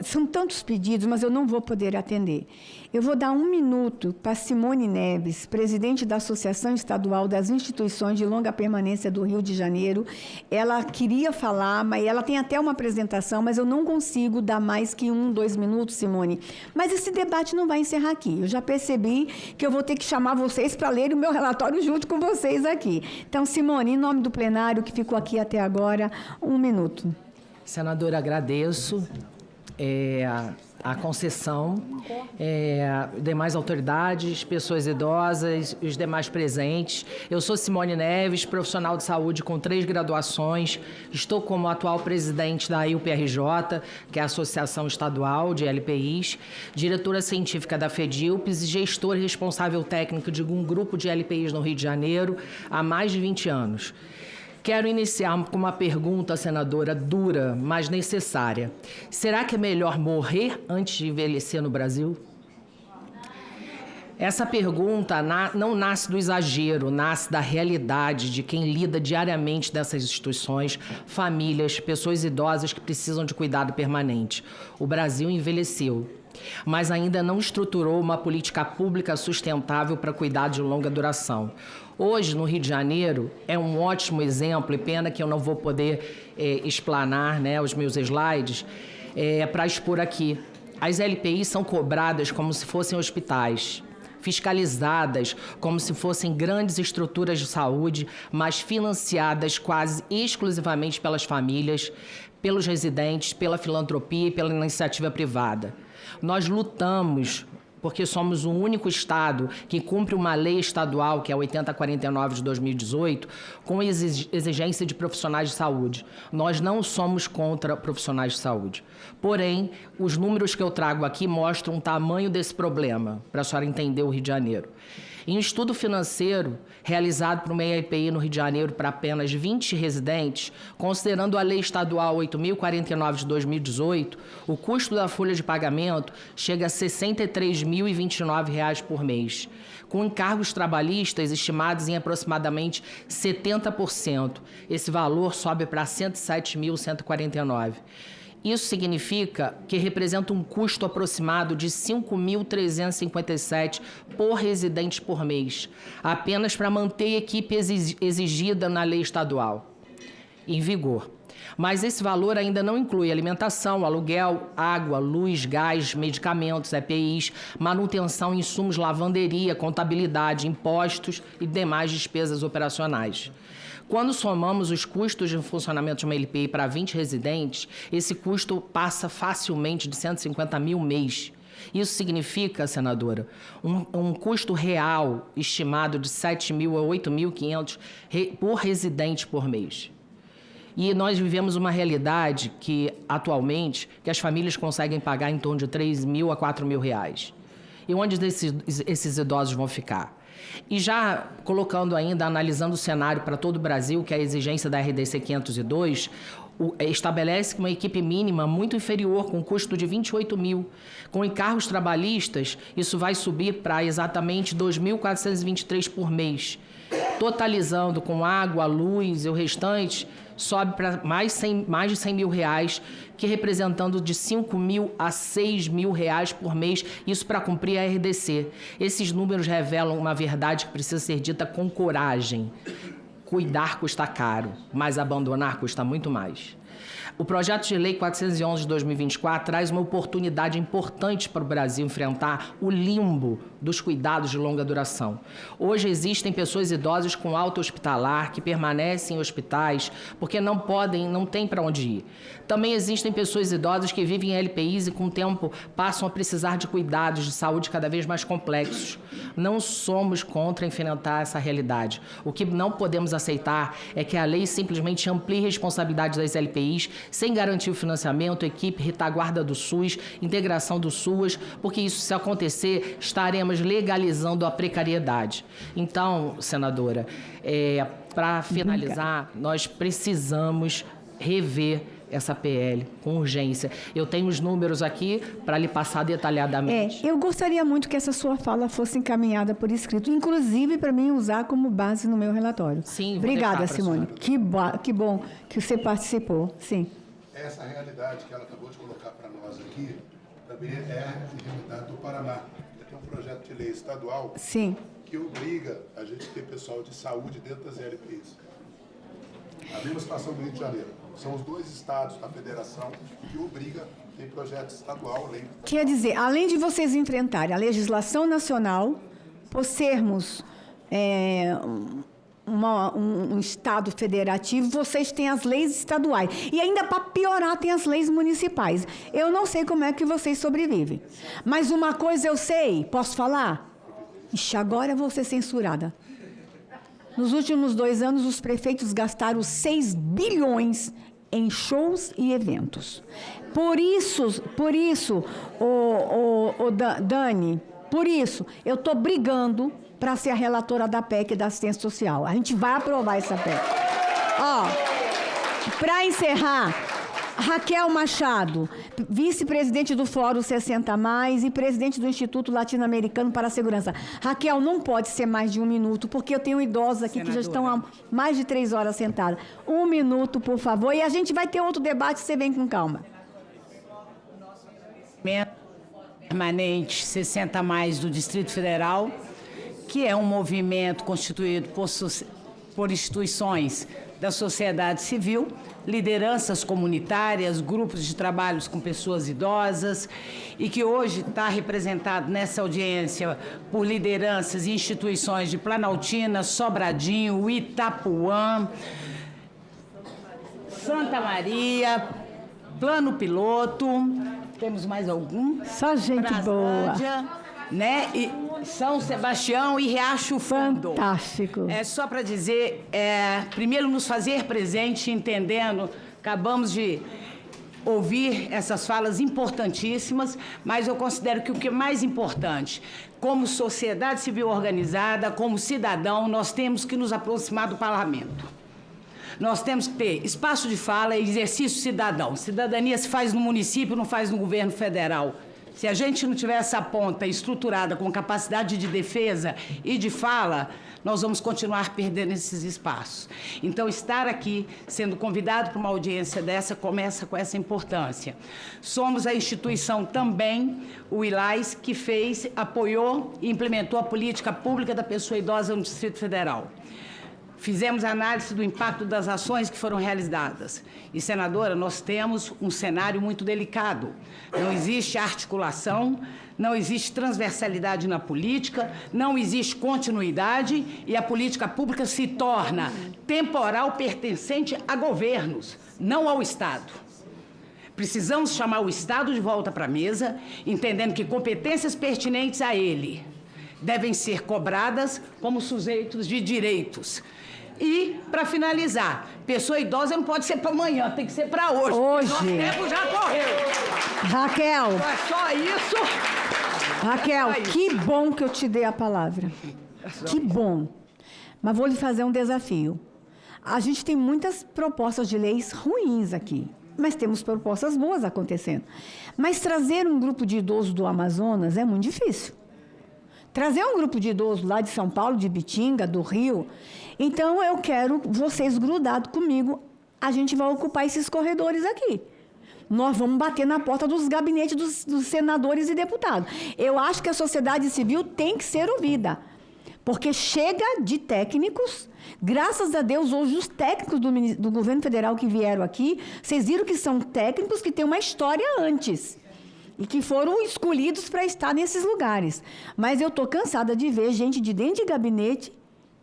são tantos pedidos, mas eu não vou poder atender. Eu vou dar 1 minuto para Simone Neves, presidente da Associação Estadual das Instituições de Longa Permanência do Rio de Janeiro. Ela queria falar, mas ela tem até uma apresentação, mas eu não consigo dar mais que 1, 2 minutos, Simone. Mas esse debate não vai encerrar aqui. Eu já percebi que eu vou ter que chamar vocês para ler o meu relatório junto com vocês aqui. Então, Simone, em nome do plenário que ficou aqui até agora, 1 minuto. Senadora, agradeço a concessão, demais autoridades, pessoas idosas, os demais presentes. Eu sou Simone Neves, profissional de saúde com 3 graduações. Estou como atual presidente da IUPRJ, que é a Associação Estadual de LPIs, diretora científica da FEDILPES e gestor responsável técnico de um grupo de LPIs no Rio de Janeiro há mais de 20 anos. Quero iniciar com uma pergunta, senadora, dura, mas necessária. Será que é melhor morrer antes de envelhecer no Brasil? Essa pergunta não nasce do exagero, nasce da realidade de quem lida diariamente dessas instituições, famílias, pessoas idosas que precisam de cuidado permanente. O Brasil envelheceu, mas ainda não estruturou uma política pública sustentável para cuidar de longa duração. Hoje, no Rio de Janeiro, é um ótimo exemplo, e pena que eu não vou poder explanar os meus slides para expor aqui. As LPIs são cobradas como se fossem hospitais, fiscalizadas como se fossem grandes estruturas de saúde, mas financiadas quase exclusivamente pelas famílias, pelos residentes, pela filantropia e pela iniciativa privada. Nós lutamos porque somos o único estado que cumpre uma lei estadual, que é a 8049 de 2018, com exigência de profissionais de saúde. Nós não somos contra profissionais de saúde. Porém, os números que eu trago aqui mostram o tamanho desse problema, para a senhora entender o Rio de Janeiro. Em um estudo financeiro realizado por uma LPI no Rio de Janeiro para apenas 20 residentes, considerando a Lei Estadual 8.049 de 2018, o custo da folha de pagamento chega a R$ 63.029 por mês, com encargos trabalhistas estimados em aproximadamente 70%. Esse valor sobe para R$ 107.149. Isso significa que representa um custo aproximado de R$ 5.357 por residente por mês, apenas para manter a equipe exigida na lei estadual em vigor. Mas esse valor ainda não inclui alimentação, aluguel, água, luz, gás, medicamentos, EPIs, manutenção, insumos, lavanderia, contabilidade, impostos e demais despesas operacionais. Quando somamos os custos de funcionamento de uma LPI para 20 residentes, esse custo passa facilmente de 150 mil mês. Isso significa, senadora, um custo real estimado de 7.000 a 8.500 por residente por mês. E nós vivemos uma realidade que, atualmente, que as famílias conseguem pagar em torno de 3.000 a 4.000 reais. E onde esses idosos vão ficar? E já colocando ainda, analisando o cenário para todo o Brasil, que é a exigência da RDC 502, estabelece uma equipe mínima muito inferior, com custo de 28 mil. Com encargos trabalhistas, isso vai subir para exatamente 2.423 por mês. Totalizando com água, luz e o restante, sobe para mais de 100 mil reais, que representando de 5 mil a 6 mil reais por mês, isso para cumprir a RDC. Esses números revelam uma verdade que precisa ser dita com coragem. Cuidar custa caro, mas abandonar custa muito mais. O projeto de lei 411 de 2024 traz uma oportunidade importante para o Brasil enfrentar o limbo dos cuidados de longa duração. Hoje existem pessoas idosas com alta hospitalar que permanecem em hospitais porque não têm para onde ir. Também existem pessoas idosas que vivem em LPIs e com o tempo passam a precisar de cuidados de saúde cada vez mais complexos. Não somos contra enfrentar essa realidade. O que não podemos aceitar é que a lei simplesmente amplie responsabilidades das LPIs sem garantir o financiamento, equipe, retaguarda do SUS, integração do SUAS, porque isso, se acontecer, estaremos legalizando a precariedade. Então, senadora, para finalizar, nós precisamos rever essa PL com urgência. Eu tenho os números aqui para lhe passar detalhadamente. Eu gostaria muito que essa sua fala fosse encaminhada por escrito, inclusive para mim usar como base no meu relatório. Sim, obrigada, Simone. Que bom que você participou. Sim. Essa realidade que ela acabou de colocar para nós aqui também é a realidade do Paraná. Tem um projeto de lei estadual que obriga a gente a ter pessoal de saúde dentro das LPIs. A mesma situação do Rio de Janeiro. São os 2 estados da federação que obriga a ter projeto estadual. Quer dizer, além de vocês enfrentarem a legislação nacional, por sermos um estado federativo, vocês têm as leis estaduais. E ainda, para piorar, tem as leis municipais. Eu não sei como é que vocês sobrevivem. Mas uma coisa eu sei, posso falar? Ixi, agora eu vou ser censurada. Nos últimos 2 anos, os prefeitos gastaram 6 bilhões em shows e eventos. Por isso, Dani, por isso, eu estou brigando para ser a relatora da PEC da assistência social. A gente vai aprovar essa PEC. Para encerrar, Raquel Machado, vice-presidente do Fórum 60+, e presidente do Instituto Latino-Americano para a Segurança. Raquel, não pode ser mais de 1 minuto, porque eu tenho idosos aqui que já estão há mais de 3 horas sentados. 1 minuto, por favor, e a gente vai ter outro debate, você vem com calma. Permanente 60+, do Distrito Federal, que é um movimento constituído por instituições da sociedade civil, lideranças comunitárias, grupos de trabalhos com pessoas idosas, e que hoje está representado nessa audiência por lideranças e instituições de Planaltina, Sobradinho, Itapuã, Santa Maria, Plano Piloto, temos mais algum? Só gente boa. Né? E São Sebastião e Riacho Fundo. Fantástico. É só para dizer, primeiro nos fazer presente, entendendo, acabamos de ouvir essas falas importantíssimas, mas eu considero que o que é mais importante, como sociedade civil organizada, como cidadão, nós temos que nos aproximar do parlamento. Nós temos que ter espaço de fala e exercício cidadão. Cidadania se faz no município, não faz no governo federal. Se a gente não tiver essa ponta estruturada com capacidade de defesa e de fala, nós vamos continuar perdendo esses espaços. Então, estar aqui, sendo convidado para uma audiência dessa, começa com essa importância. Somos a instituição também, o ILAIS, que apoiou e implementou a política pública da pessoa idosa no Distrito Federal. Fizemos análise do impacto das ações que foram realizadas. E, senadora, nós temos um cenário muito delicado. Não existe articulação, não existe transversalidade na política, não existe continuidade e a política pública se torna temporal pertencente a governos, não ao Estado. Precisamos chamar o Estado de volta para a mesa, entendendo que competências pertinentes a ele devem ser cobradas como sujeitos de direitos. E, para finalizar, pessoa idosa não pode ser para amanhã, tem que ser para hoje. Nosso tempo já correu. Raquel. É só isso. Raquel, que bom que eu te dei a palavra. Que bom. Mas vou lhe fazer um desafio. A gente tem muitas propostas de leis ruins aqui, mas temos propostas boas acontecendo. Mas trazer um grupo de idosos do Amazonas é muito difícil. Trazer um grupo de idosos lá de São Paulo, de Bitinga, do Rio. Então, eu quero vocês grudados comigo a gente vai ocupar esses corredores aqui. Nós vamos bater na porta dos gabinetes dos senadores e deputados. Eu acho que a sociedade civil tem que ser ouvida, porque chega de técnicos. Graças a Deus, hoje, os técnicos do governo federal que vieram aqui, vocês viram que são técnicos que têm uma história antes e que foram escolhidos para estar nesses lugares. Mas eu estou cansada de ver gente de dentro de gabinete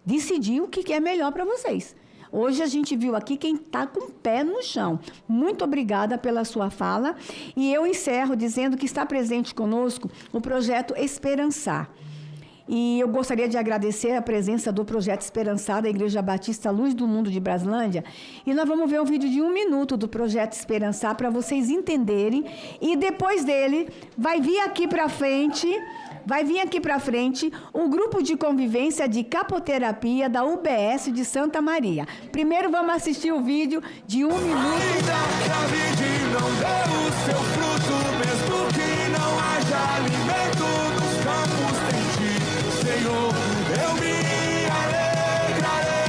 decidir o que é melhor para vocês. Hoje a gente viu aqui quem está com o pé no chão. Muito obrigada pela sua fala. E eu encerro dizendo que está presente conosco o projeto Esperançar. E eu gostaria de agradecer a presença do Projeto Esperançar da Igreja Batista Luz do Mundo de Braslândia. E nós vamos ver um vídeo de 1 minuto do Projeto Esperançar para vocês entenderem. E depois dele, vai vir aqui para frente o grupo de convivência de capoterapia da UBS de Santa Maria. Primeiro vamos assistir o vídeo de 1 minuto. Ainda que a vida não dê o seu fruto, mesmo que não haja alimento nos campos tem ti, Senhor, eu me alegrarei.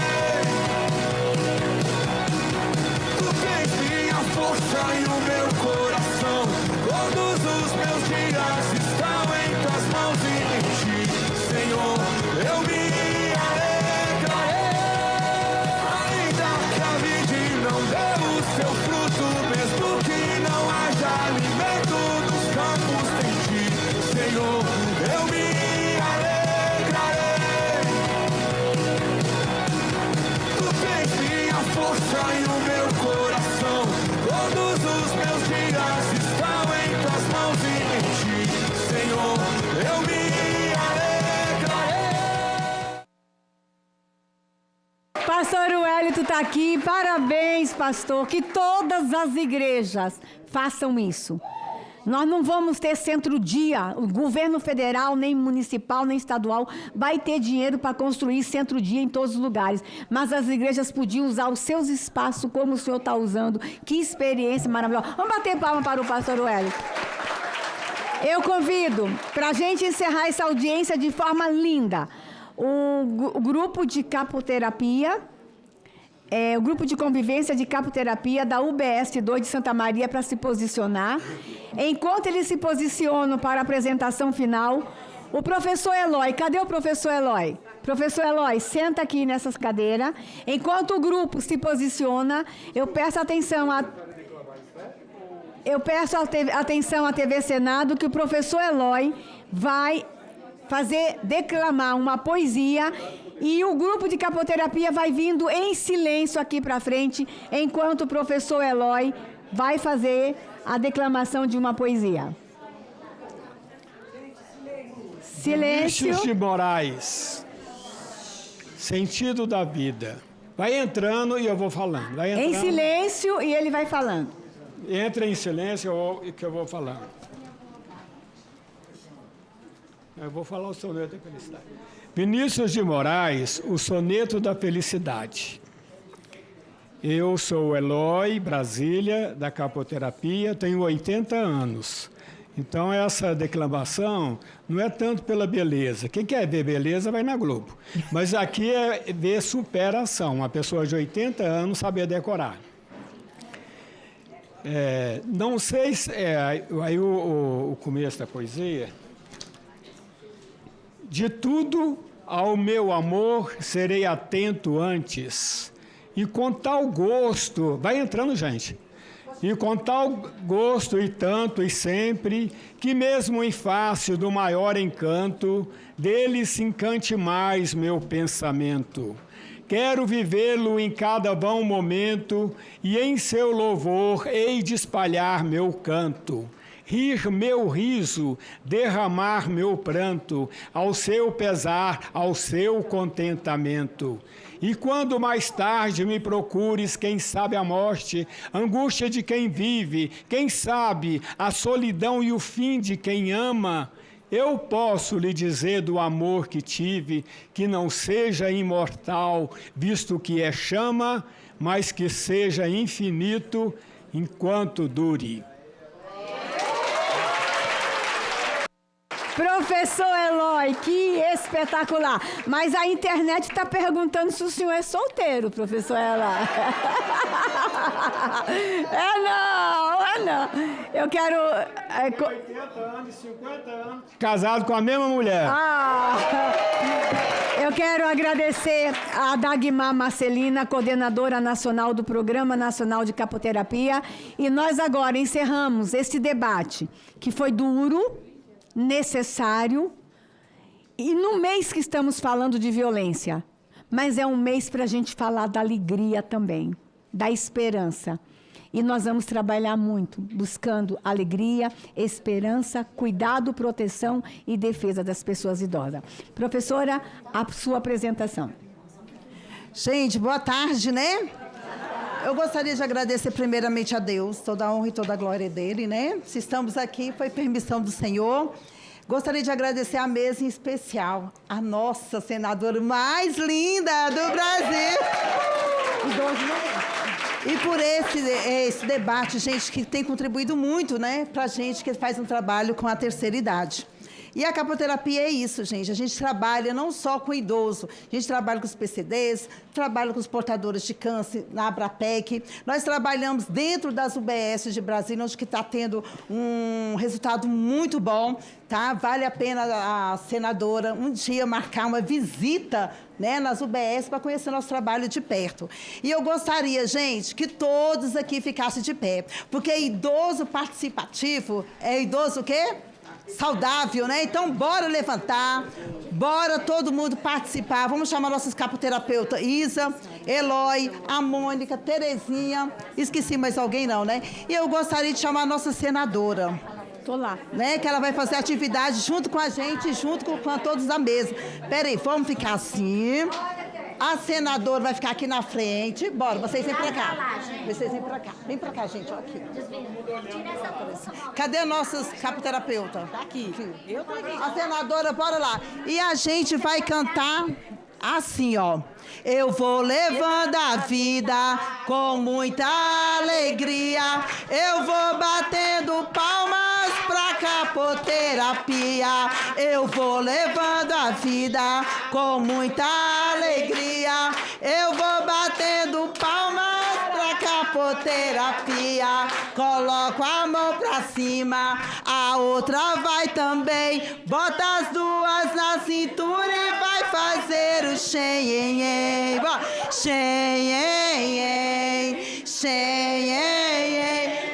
Tu tens minha força e o meu coração, todos os meus dias estão em tuas mãos e em ti, Senhor, eu me alegrarei. Ainda que a vida não dê o seu fruto, mesmo que não haja alimento nos campos tem ti, Senhor, eu me alegrarei. Tu tens minha força e o meu coração, todos os meus dias estão em tuas mãos e em ti, Senhor, eu me alegrarei. Pastor Wellington está aqui. Parabéns, pastor. Que todas as igrejas façam isso. Nós não vamos ter centro-dia. O governo federal, nem municipal, nem estadual vai ter dinheiro para construir centro-dia em todos os lugares. Mas as igrejas podiam usar os seus espaços como o senhor está usando. Que experiência maravilhosa. Vamos bater palma para o pastor Wellington. Eu convido, para a gente encerrar essa audiência de forma linda, o grupo de capoterapia, o grupo de convivência de capoterapia da UBS 2 de Santa Maria para se posicionar. Enquanto eles se posicionam para a apresentação final, o professor Eloy, cadê o professor Eloy? Professor Eloy, senta aqui nessas cadeiras. Enquanto o grupo se posiciona, eu peço atenção à TV Senado, que o professor Eloy vai declamar uma poesia e o grupo de capoterapia vai vindo em silêncio aqui para frente, enquanto o professor Eloy vai fazer a declamação de uma poesia. Silêncio. Vinícius de Moraes, sentido da vida. Vai entrando e eu vou falando. Vai entrando, em silêncio e ele vai falando. Entra em silêncio que eu vou falando. Eu vou falar o soneto da felicidade. Vinícius de Moraes, o soneto da felicidade. Eu sou o Eloy, Brasília, da capoterapia, tenho 80 anos. Então, essa declamação não é tanto pela beleza. Quem quer ver beleza vai na Globo. Mas aqui é ver superação. Uma pessoa de 80 anos saber decorar. Não sei se... aí o começo da poesia... De tudo ao meu amor serei atento antes, e com tal gosto, vai entrando gente, e com tal gosto e tanto e sempre, que mesmo em face do maior encanto, dele se encante mais meu pensamento. Quero vivê-lo em cada vão momento, e em seu louvor hei de espalhar meu canto. Rir meu riso, derramar meu pranto, ao seu pesar, ao seu contentamento. E quando mais tarde me procures, quem sabe a morte, angústia de quem vive, quem sabe a solidão e o fim de quem ama, eu posso lhe dizer do amor que tive, que não seja imortal, visto que é chama, mas que seja infinito enquanto dure. Professor Eloy, que espetacular. Mas a internet está perguntando se o senhor é solteiro, professor Eloy. não. Eu quero... 80 anos, 50 anos. Casado com a mesma mulher. Eu quero agradecer a Dagmar Marcelina, coordenadora nacional do Programa Nacional de Capoterapia. E nós agora encerramos esse debate, que foi duro, necessário, e no mês que estamos falando de violência, mas é um mês para a gente falar da alegria também, da esperança. E nós vamos trabalhar muito, buscando alegria, esperança, cuidado, proteção e defesa das pessoas idosas. Professora, a sua apresentação. Gente, boa tarde, né? Eu gostaria de agradecer primeiramente a Deus, toda a honra e toda a glória dele, né? Se estamos aqui, foi permissão do Senhor. Gostaria de agradecer a mesa em especial, a nossa senadora mais linda do Brasil. E por esse debate, gente, que tem contribuído muito, né, pra gente que faz um trabalho com a terceira idade. E a capoterapia é isso, gente. A gente trabalha não só com o idoso, a gente trabalha com os PCDs, trabalha com os portadores de câncer na Abrapec. Nós trabalhamos dentro das UBS de Brasília, onde está tendo um resultado muito bom. Tá? Vale a pena a senadora um dia marcar uma visita, né, nas UBS para conhecer nosso trabalho de perto. E eu gostaria, gente, que todos aqui ficassem de pé, porque idoso participativo é idoso o quê? Saudável, né? Então, bora levantar, bora todo mundo participar. Vamos chamar nossos capoterapeutas, Isa, Eloy, a Mônica, Terezinha. Esqueci mais alguém não, né? E eu gostaria de chamar a nossa senadora. Tô lá. Né? Que ela vai fazer atividade junto com a gente, junto com todos da mesa. Peraí, vamos ficar assim. A senadora vai ficar aqui na frente. Bora, vocês vêm pra cá. Vocês vêm pra cá. Vem pra cá, gente. Ó, aqui. Cadê nossos capoterapeutas? Tá aqui. Eu tô aqui. A senadora, bora lá. E a gente vai cantar assim, ó. Eu vou levando a vida com muita alegria. Eu vou batendo palmas pra capoterapia. Eu vou levando a vida com muita alegria. Eu vou batendo palmas pra capoterapia. Coloco a mão pra cima, a outra vai também. Bota as duas na cintura e vai fazer o xenhenhen. Xenhenhen, xenhenhen.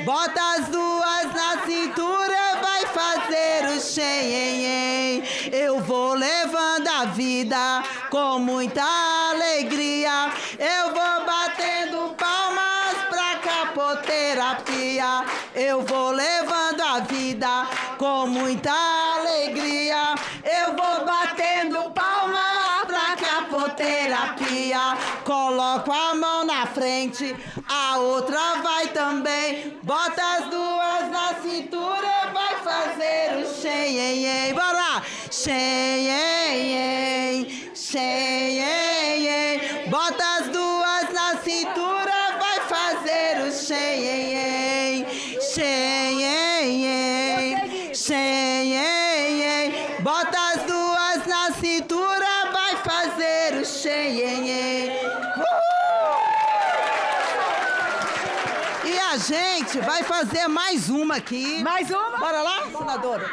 Bota as duas na cintura, vai fazer o xenhenhen. Eu vou levando a vida com muita alegria. Eu vou batendo palmas pra capoterapia. Eu vou levando a vida com muita alegria. Eu vou batendo palmas pra capoterapia. Coloco a mão na frente, a outra vai também. Bota as duas na cintura, vai fazer o xenhenhen. Bora lá! Xenhenhen, xenhenhen. Bota as duas na cintura, vai fazer o xenhenhen. Xenhenhen, xenhenhen. Bota as duas na cintura, vai fazer o xenhenhen. E a gente vai fazer mais uma aqui. Mais uma? Bora lá, senadora?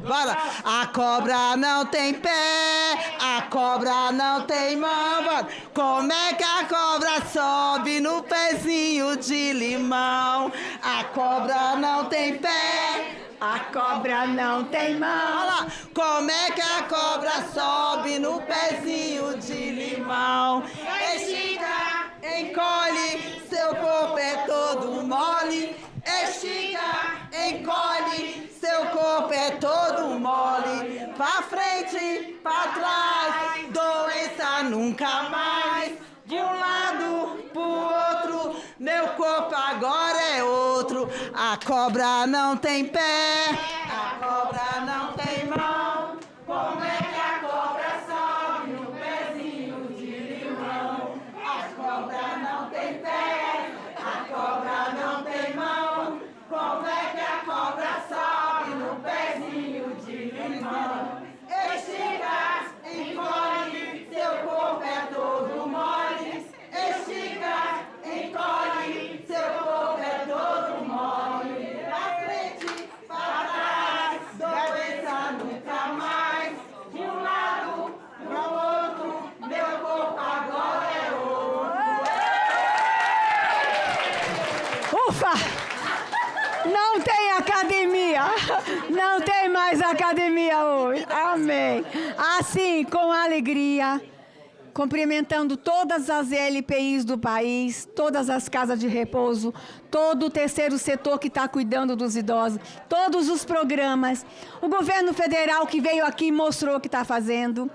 Bora. A cobra não tem pé, a cobra não tem mão. Bora. Como é que a cobra sobe no pezinho de limão? A cobra não tem pé, a cobra não tem mão. Olha lá. Como é que a cobra sobe no pezinho de limão? Estica, encolhe, seu corpo é todo mole. Estica, encolhe, seu corpo é todo mole. Pra frente, pra trás, doença nunca mais. De um lado pro outro, meu corpo agora é outro. A cobra não tem pé, a cobra não tem mão. Como é que a cobra sobe no pezinho de limão? A cobra não tem pé, a cobra não tem mão. Como é que a cobra sobe no pezinho de limão? Estica, encolhe, seu corpo é todo mole. Estica, encolhe, seu corpo Ufa! Não tem academia. Não tem mais academia hoje. Amém. Assim, com alegria, cumprimentando todas as LPIs do país, todas as casas de repouso, todo o terceiro setor que está cuidando dos idosos, todos os programas, o governo federal que veio aqui e mostrou o que está fazendo.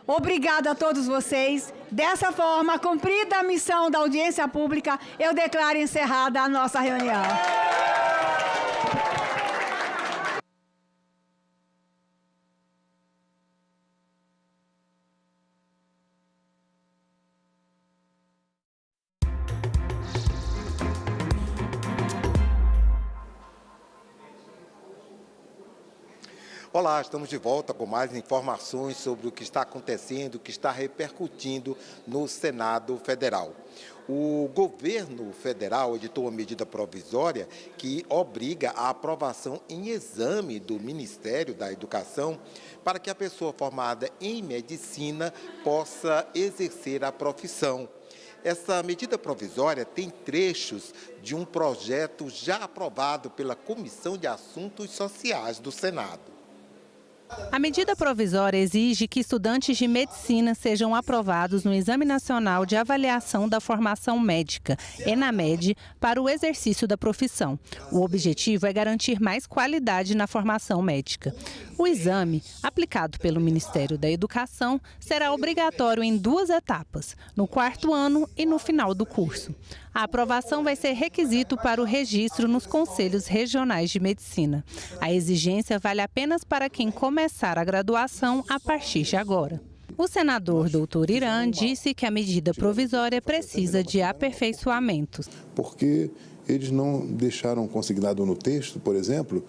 Obrigado a todos vocês. Dessa forma, cumprida a missão da audiência pública, eu declaro encerrada a nossa reunião. Olá, estamos de volta com mais informações sobre o que está acontecendo, o que está repercutindo no Senado Federal. O governo federal editou uma medida provisória que obriga a aprovação em exame do Ministério da Educação para que a pessoa formada em medicina possa exercer a profissão. Essa medida provisória tem trechos de um projeto já aprovado pela Comissão de Assuntos Sociais do Senado. A medida provisória exige que estudantes de medicina sejam aprovados no Exame Nacional de Avaliação da Formação Médica, ENAMED, para o exercício da profissão. O objetivo é garantir mais qualidade na formação médica. O exame, aplicado pelo Ministério da Educação, será obrigatório em 2 etapas, no 4º ano e no final do curso. A aprovação vai ser requisito para o registro nos Conselhos Regionais de Medicina. A exigência vale apenas para quem começar a graduação a partir de agora. O senador Dr. Irã disse que a medida provisória precisa de aperfeiçoamentos. Porque eles não deixaram consignado no texto, por exemplo,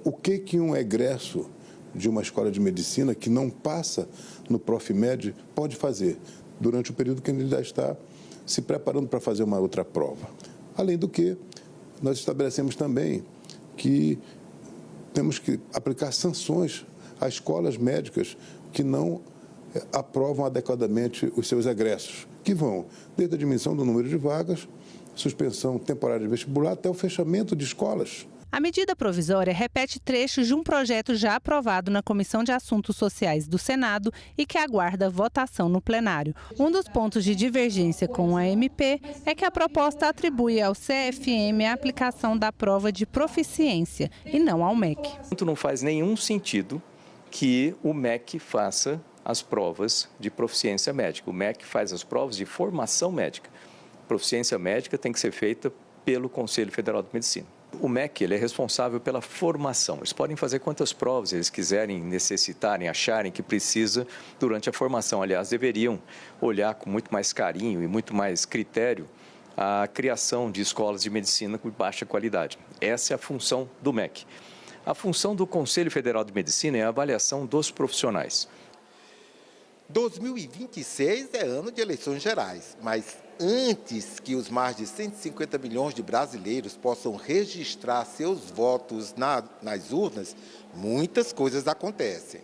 o que um egresso de uma escola de medicina que não passa no Profmed pode fazer durante o período que ele já está se preparando para fazer uma outra prova. Além do que, nós estabelecemos também que temos que aplicar sanções a escolas médicas que não aprovam adequadamente os seus egressos, que vão desde a diminuição do número de vagas, suspensão temporária de vestibular, até o fechamento de escolas. A medida provisória repete trechos de um projeto já aprovado na Comissão de Assuntos Sociais do Senado e que aguarda votação no plenário. Um dos pontos de divergência com a MP é que a proposta atribui ao CFM a aplicação da prova de proficiência e não ao MEC. Não faz nenhum sentido que o MEC faça as provas de proficiência médica. O MEC faz as provas de formação médica. Proficiência médica tem que ser feita pelo Conselho Federal de Medicina. O MEC ele é responsável pela formação. Eles podem fazer quantas provas eles quiserem, necessitarem, acharem que precisa durante a formação. Aliás, deveriam olhar com muito mais carinho e muito mais critério a criação de escolas de medicina com baixa qualidade. Essa é a função do MEC. A função do Conselho Federal de Medicina é a avaliação dos profissionais. 2026 é ano de eleições gerais, mas antes que os mais de 150 milhões de brasileiros possam registrar seus votos nas urnas, muitas coisas acontecem.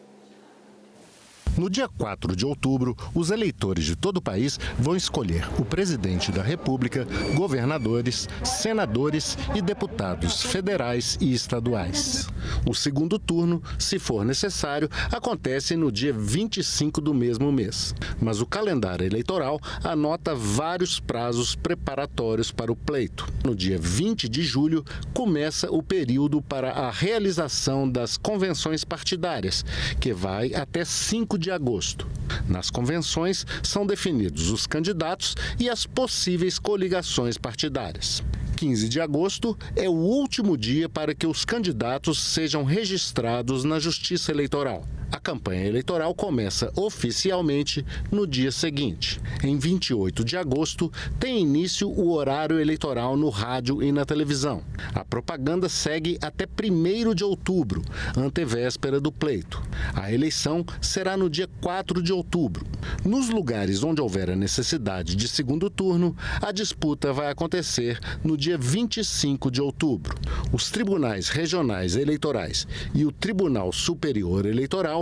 No dia 4 de outubro, os eleitores de todo o país vão escolher o presidente da República, governadores, senadores e deputados federais e estaduais. O segundo turno, se for necessário, acontece no dia 25 do mesmo mês. Mas o calendário eleitoral anota vários prazos preparatórios para o pleito. No dia 20 de julho, começa o período para a realização das convenções partidárias, que vai até 5 de agosto. Nas convenções são definidos os candidatos e as possíveis coligações partidárias. 15 de agosto é o último dia para que os candidatos sejam registrados na Justiça Eleitoral. A campanha eleitoral começa oficialmente no dia seguinte. Em 28 de agosto, tem início o horário eleitoral no rádio e na televisão. A propaganda segue até 1º de outubro, antevéspera do pleito. A eleição será no dia 4 de outubro. Nos lugares onde houver a necessidade de segundo turno, a disputa vai acontecer no dia 25 de outubro. Os tribunais regionais eleitorais e o Tribunal Superior Eleitoral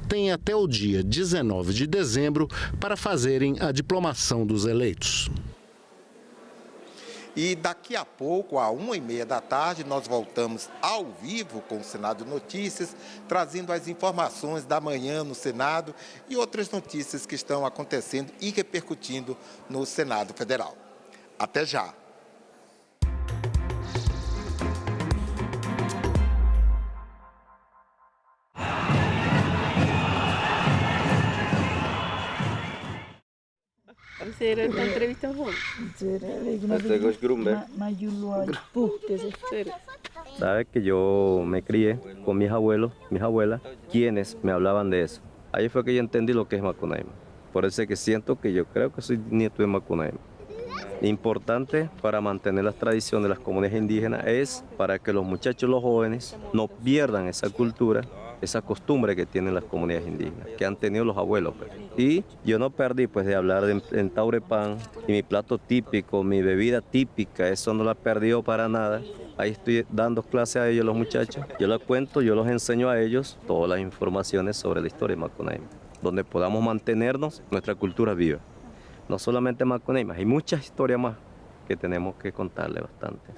têm até o dia 19 de dezembro para fazerem a diplomação dos eleitos. E daqui a pouco, às 1h30 da tarde, nós voltamos ao vivo com o Senado Notícias, trazendo as informações da manhã no Senado e outras notícias que estão acontecendo e repercutindo no Senado Federal. Até já! Sabes que yo me crié con mis abuelos, mis abuelas, quienes me hablaban de eso. Ahí fue que yo entendí lo que es Macunaíma. Por eso es que siento que yo creo que soy nieto de Macunaíma. Importante para mantener las tradiciones de las comunidades indígenas es para que los muchachos, los jóvenes, no pierdan esa cultura, esa costumbre que tienen las comunidades indígenas, que han tenido los abuelos. Y yo no perdí pues de hablar en Taurepán, y mi plato típico, mi bebida típica, eso no la he perdido para nada. Ahí estoy dando clases a ellos, los muchachos. Yo les cuento, yo los enseño a ellos todas las informaciones sobre la historia de Macunaíma, donde podamos mantenernos nuestra cultura viva. No solamente Macunaíma, hay muchas historias más que tenemos que contarle bastante.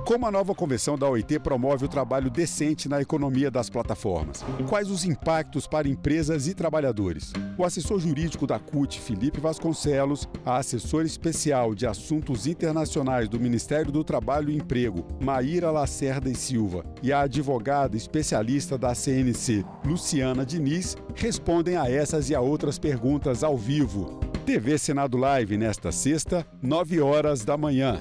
Como a nova convenção da OIT promove o trabalho decente na economia das plataformas? Quais os impactos para empresas e trabalhadores? O assessor jurídico da CUT, Felipe Vasconcelos, a assessora especial de assuntos internacionais do Ministério do Trabalho e Emprego, Maíra Lacerda e Silva, e a advogada especialista da CNC, Luciana Diniz, respondem a essas e a outras perguntas ao vivo. TV Senado Live nesta sexta, 9h da manhã.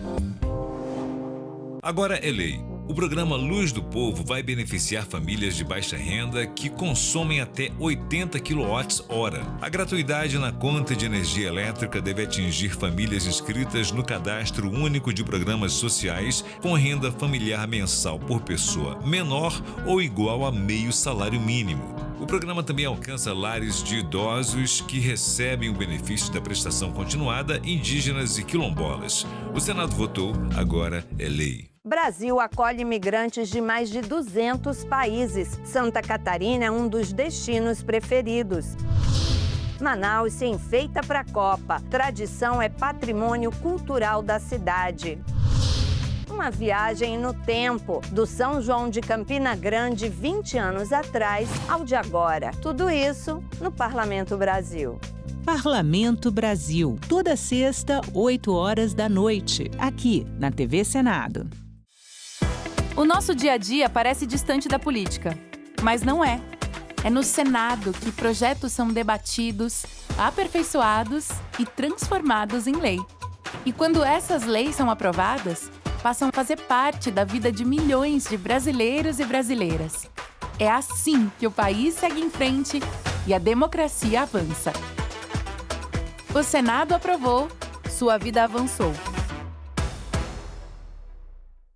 Agora é lei. O programa Luz do Povo vai beneficiar famílias de baixa renda que consomem até 80 kWh. A gratuidade na conta de energia elétrica deve atingir famílias inscritas no Cadastro Único de Programas Sociais com renda familiar mensal por pessoa menor ou igual a meio salário mínimo. O programa também alcança lares de idosos que recebem o benefício da prestação continuada, indígenas e quilombolas. O Senado votou, agora é lei. Brasil acolhe imigrantes de mais de 200 países. Santa Catarina é um dos destinos preferidos. Manaus se enfeita para a Copa. Tradição é patrimônio cultural da cidade. Uma viagem no tempo, do São João de Campina Grande 20 anos atrás ao de agora. Tudo isso no Parlamento Brasil. Parlamento Brasil, toda sexta, 8h da noite, aqui na TV Senado. O nosso dia a dia parece distante da política, mas não é. É no Senado que projetos são debatidos, aperfeiçoados e transformados em lei. E quando essas leis são aprovadas, passam a fazer parte da vida de milhões de brasileiros e brasileiras. É assim que o país segue em frente e a democracia avança. O Senado aprovou, sua vida avançou.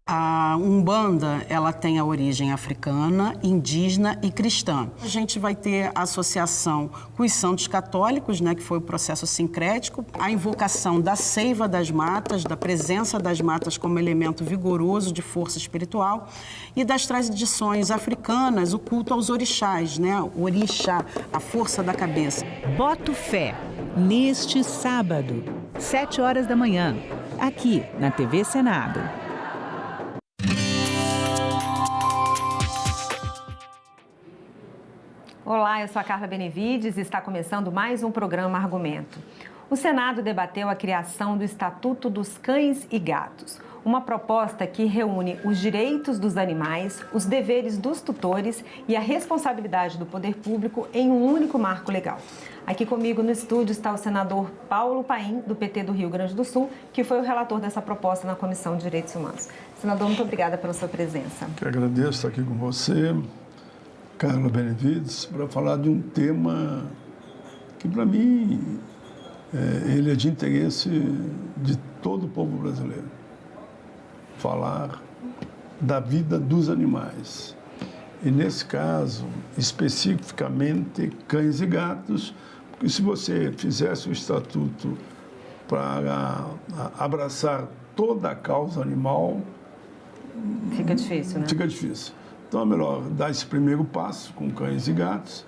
A Umbanda, ela tem a origem africana, indígena e cristã. A gente vai ter a associação com os santos católicos, né, que foi o processo sincrético, a invocação da seiva das matas, da presença das matas como elemento vigoroso de força espiritual, e das tradições africanas, o culto aos orixás, né, o orixá, a força da cabeça. Boto Fé, neste sábado, 7h da manhã, aqui na TV Senado. Olá, eu sou a Carla Benevides e está começando mais um programa Argumento. O Senado debateu a criação do Estatuto dos Cães e Gatos, uma proposta que reúne os direitos dos animais, os deveres dos tutores e a responsabilidade do poder público em um único marco legal. Aqui comigo no estúdio está o senador Paulo Paim, do PT do Rio Grande do Sul, que foi o relator dessa proposta na Comissão de Direitos Humanos. Senador, muito obrigada pela sua presença. Eu agradeço estar aqui com você, Carla Benevides, para falar de um tema que, para mim, ele é de interesse de todo o povo brasileiro. Falar da vida dos animais. E, nesse caso, especificamente, cães e gatos, porque se você fizesse o estatuto para abraçar toda a causa animal... Fica difícil, né? Fica difícil. então é melhor dar esse primeiro passo com cães e gatos.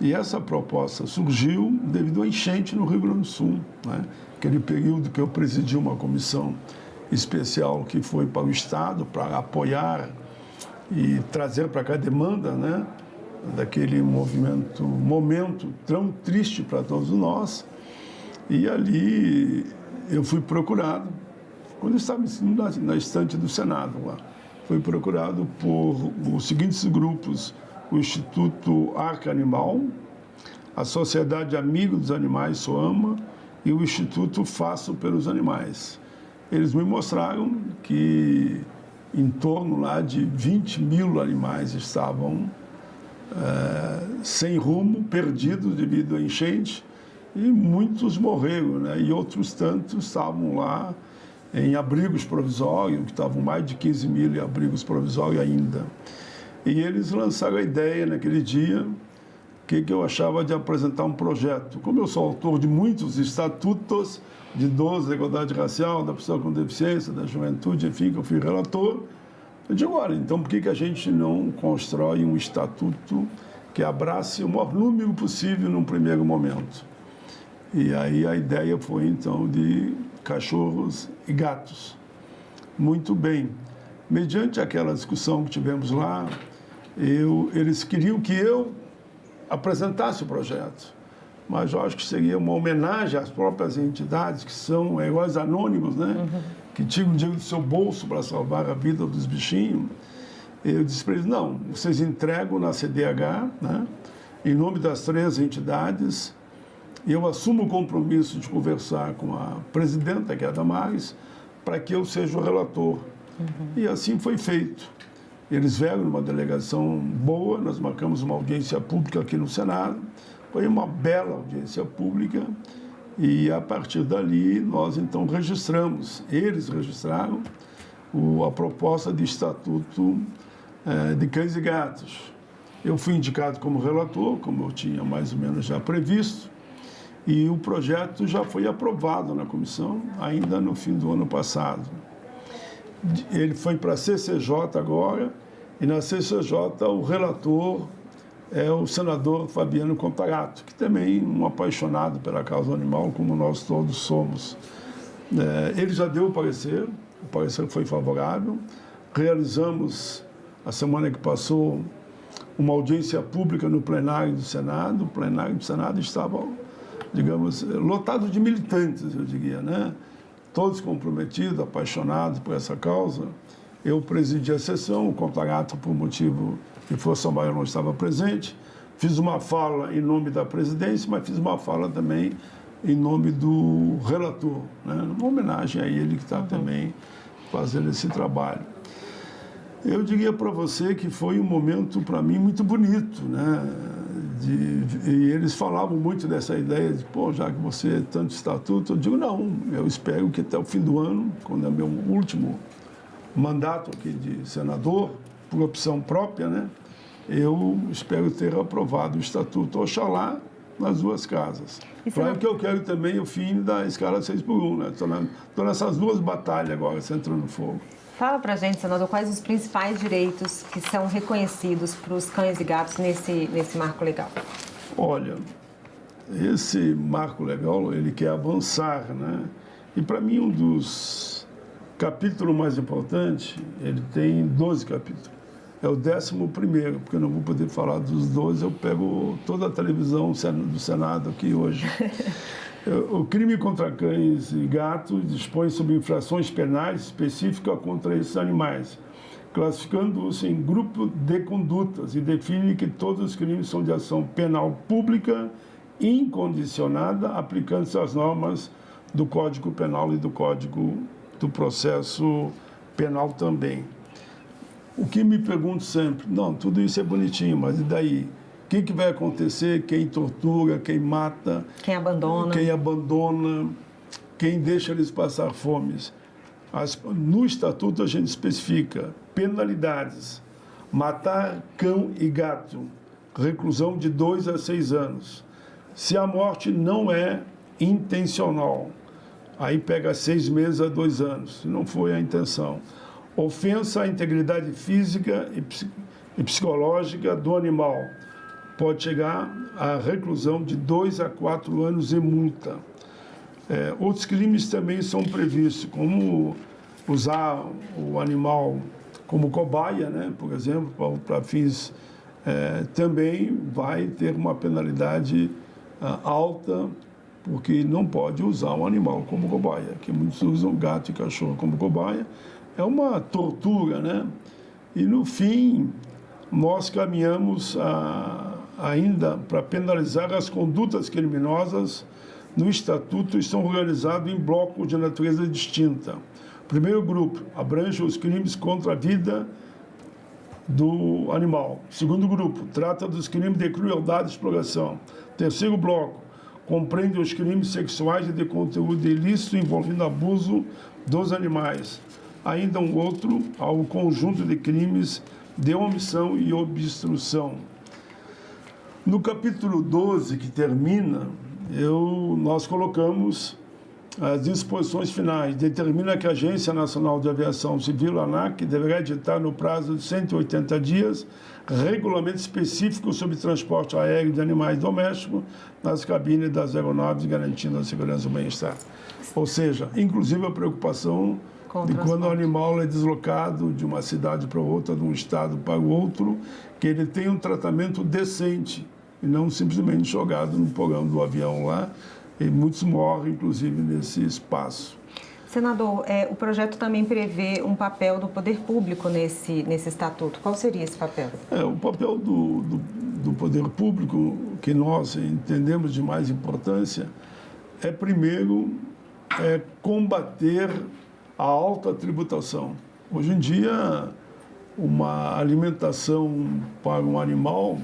E essa proposta surgiu devido à enchente no Rio Grande do Sul, né? Aquele período que eu presidi uma comissão especial que foi para o Estado para apoiar e trazer para cá a demanda, né? Daquele momento tão triste para todos nós. E ali eu fui procurado, quando eu estava na estante do Senado lá, fui procurado por os seguintes grupos: o Instituto Arca Animal, a Sociedade Amigo dos Animais, SOAMA, e o Instituto Faço pelos Animais. Eles me mostraram que em torno lá de 20 mil animais estavam sem rumo, perdidos devido à enchente, e muitos morreram, né? E outros tantos estavam lá em abrigos provisórios, que estavam mais de 15 mil em abrigos provisórios ainda. E eles lançaram a ideia naquele dia que eu achava de apresentar um projeto. Como eu sou autor de muitos estatutos de idosos, da igualdade racial, da pessoa com deficiência, da juventude, enfim, que eu fui relator, eu digo, olha, então por que a gente não constrói um estatuto que abrace o maior número possível num primeiro momento? E aí a ideia foi, então, de cachorros e gatos. Muito bem. Mediante aquela discussão que tivemos lá, eles queriam que eu apresentasse o projeto. Mas eu acho que seria uma homenagem às próprias entidades, que são heróis anônimos, né? Que tiram dinheiro do seu bolso para salvar a vida dos bichinhos. Eu disse para eles, não, vocês entregam na CDH, né? Em nome das 3 entidades. Eu assumo o compromisso de conversar com a presidenta, que é a Damares, para que eu seja o relator. E assim foi feito. Eles vieram numa delegação boa, nós marcamos uma audiência pública aqui no Senado, foi uma bela audiência pública, e a partir dali nós então registramos, eles registraram a proposta de estatuto de cães e gatos. Eu fui indicado como relator, como eu tinha mais ou menos já previsto, e o projeto já foi aprovado na comissão, ainda no fim do ano passado. Ele foi para a CCJ agora, e na CCJ o relator é o senador Fabiano Contarato, que também é um apaixonado pela causa animal, como nós todos somos. Ele já deu o parecer foi favorável. Realizamos, a semana que passou, uma audiência pública no plenário do Senado. O plenário do Senado estava, digamos, lotado de militantes, eu diria, né? Todos comprometidos, apaixonados por essa causa. Eu presidi a sessão, o Contarato, por motivo de força maior, não estava presente. Fiz uma fala em nome da presidência, mas fiz uma fala também em nome do relator, né? Uma homenagem a ele que está também fazendo esse trabalho. Eu diria para você que foi um momento, para mim, muito bonito, né? E eles falavam muito dessa ideia de, pô, já que você é tanto estatuto, eu digo, não, eu espero que até o fim do ano, quando é meu último mandato aqui de senador, por opção própria, né? Eu espero ter aprovado o estatuto, oxalá, nas 2 casas. Claro que eu quero também o fim da escala 6x1, né? Estou nessas 2 batalhas agora, centrando fogo. Fala pra gente, senador, quais os principais direitos que são reconhecidos para os cães e gatos nesse marco legal? Olha, esse marco legal, ele quer avançar, né? E para mim, um dos capítulos mais importantes, ele tem 12 capítulos. É o 11º, porque eu não vou poder falar dos 12, eu pego toda a televisão do Senado aqui hoje. O crime contra cães e gatos dispõe sobre infrações penais específicas contra esses animais, classificando-os em grupo de condutas, e define que todos os crimes são de ação penal pública incondicionada, aplicando-se às normas do Código Penal e do Código do Processo Penal também. O que me pergunto sempre, não, tudo isso é bonitinho, mas e daí? O que vai acontecer? Quem tortura, quem mata? Quem abandona? Quem deixa eles passar fomes? No Estatuto a gente especifica penalidades. Matar cão e gato, reclusão de 2 a 6 anos. Se a morte não é intencional, aí pega 6 meses a 2 anos, se não foi a intenção. Ofensa à integridade física e psicológica do animal. Pode chegar à reclusão de 2 a 4 anos e multa. Outros crimes também são previstos, como usar o animal como cobaia, né, por exemplo, para fins... também vai ter uma penalidade alta, porque não pode usar um animal como cobaia, que muitos usam gato e cachorro como cobaia. É uma tortura, né? E, no fim, nós caminhamos ainda para penalizar as condutas criminosas. No Estatuto estão organizados em blocos de natureza distinta. O primeiro grupo abrange os crimes contra a vida do animal. O segundo grupo trata dos crimes de crueldade e exploração. O terceiro bloco compreende os crimes sexuais e de conteúdo ilícito envolvendo abuso dos animais. Ainda um outro ao conjunto de crimes de omissão e obstrução. No capítulo 12, que termina, nós colocamos as disposições finais. Determina que a Agência Nacional de Aviação Civil, ANAC, deverá editar no prazo de 180 dias regulamento específico sobre transporte aéreo de animais domésticos nas cabines das aeronaves, garantindo a segurança e o bem-estar. Ou seja, inclusive a preocupação de quando o animal é deslocado de uma cidade para outra, de um estado para o outro, que ele tenha um tratamento decente e não simplesmente jogado no porão do avião lá. E muitos morrem, inclusive, nesse espaço. Senador, o projeto também prevê um papel do poder público nesse estatuto. Qual seria esse papel? O papel do poder público, que nós entendemos de mais importância, primeiro, combater a alta tributação. Hoje em dia, uma alimentação para um animal,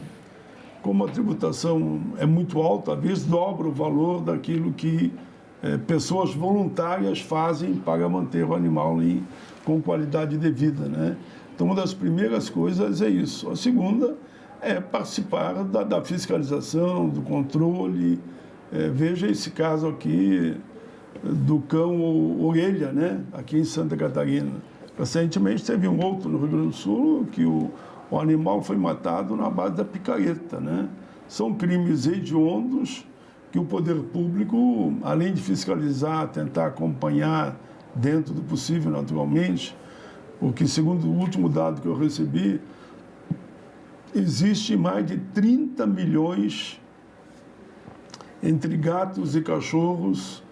como a tributação é muito alta, às vezes dobra o valor daquilo que pessoas voluntárias fazem para manter o animal com qualidade de vida, né? Então, uma das primeiras coisas é isso. A segunda é participar da fiscalização, do controle. Veja esse caso aqui do cão orelha, né? Aqui em Santa Catarina. Recentemente teve um outro no Rio Grande do Sul que o animal foi matado na base da picareta, né? São crimes hediondos que o poder público, além de fiscalizar, tentar acompanhar dentro do possível, naturalmente, porque, segundo o último dado que eu recebi, existe mais de 30 milhões entre gatos e cachorros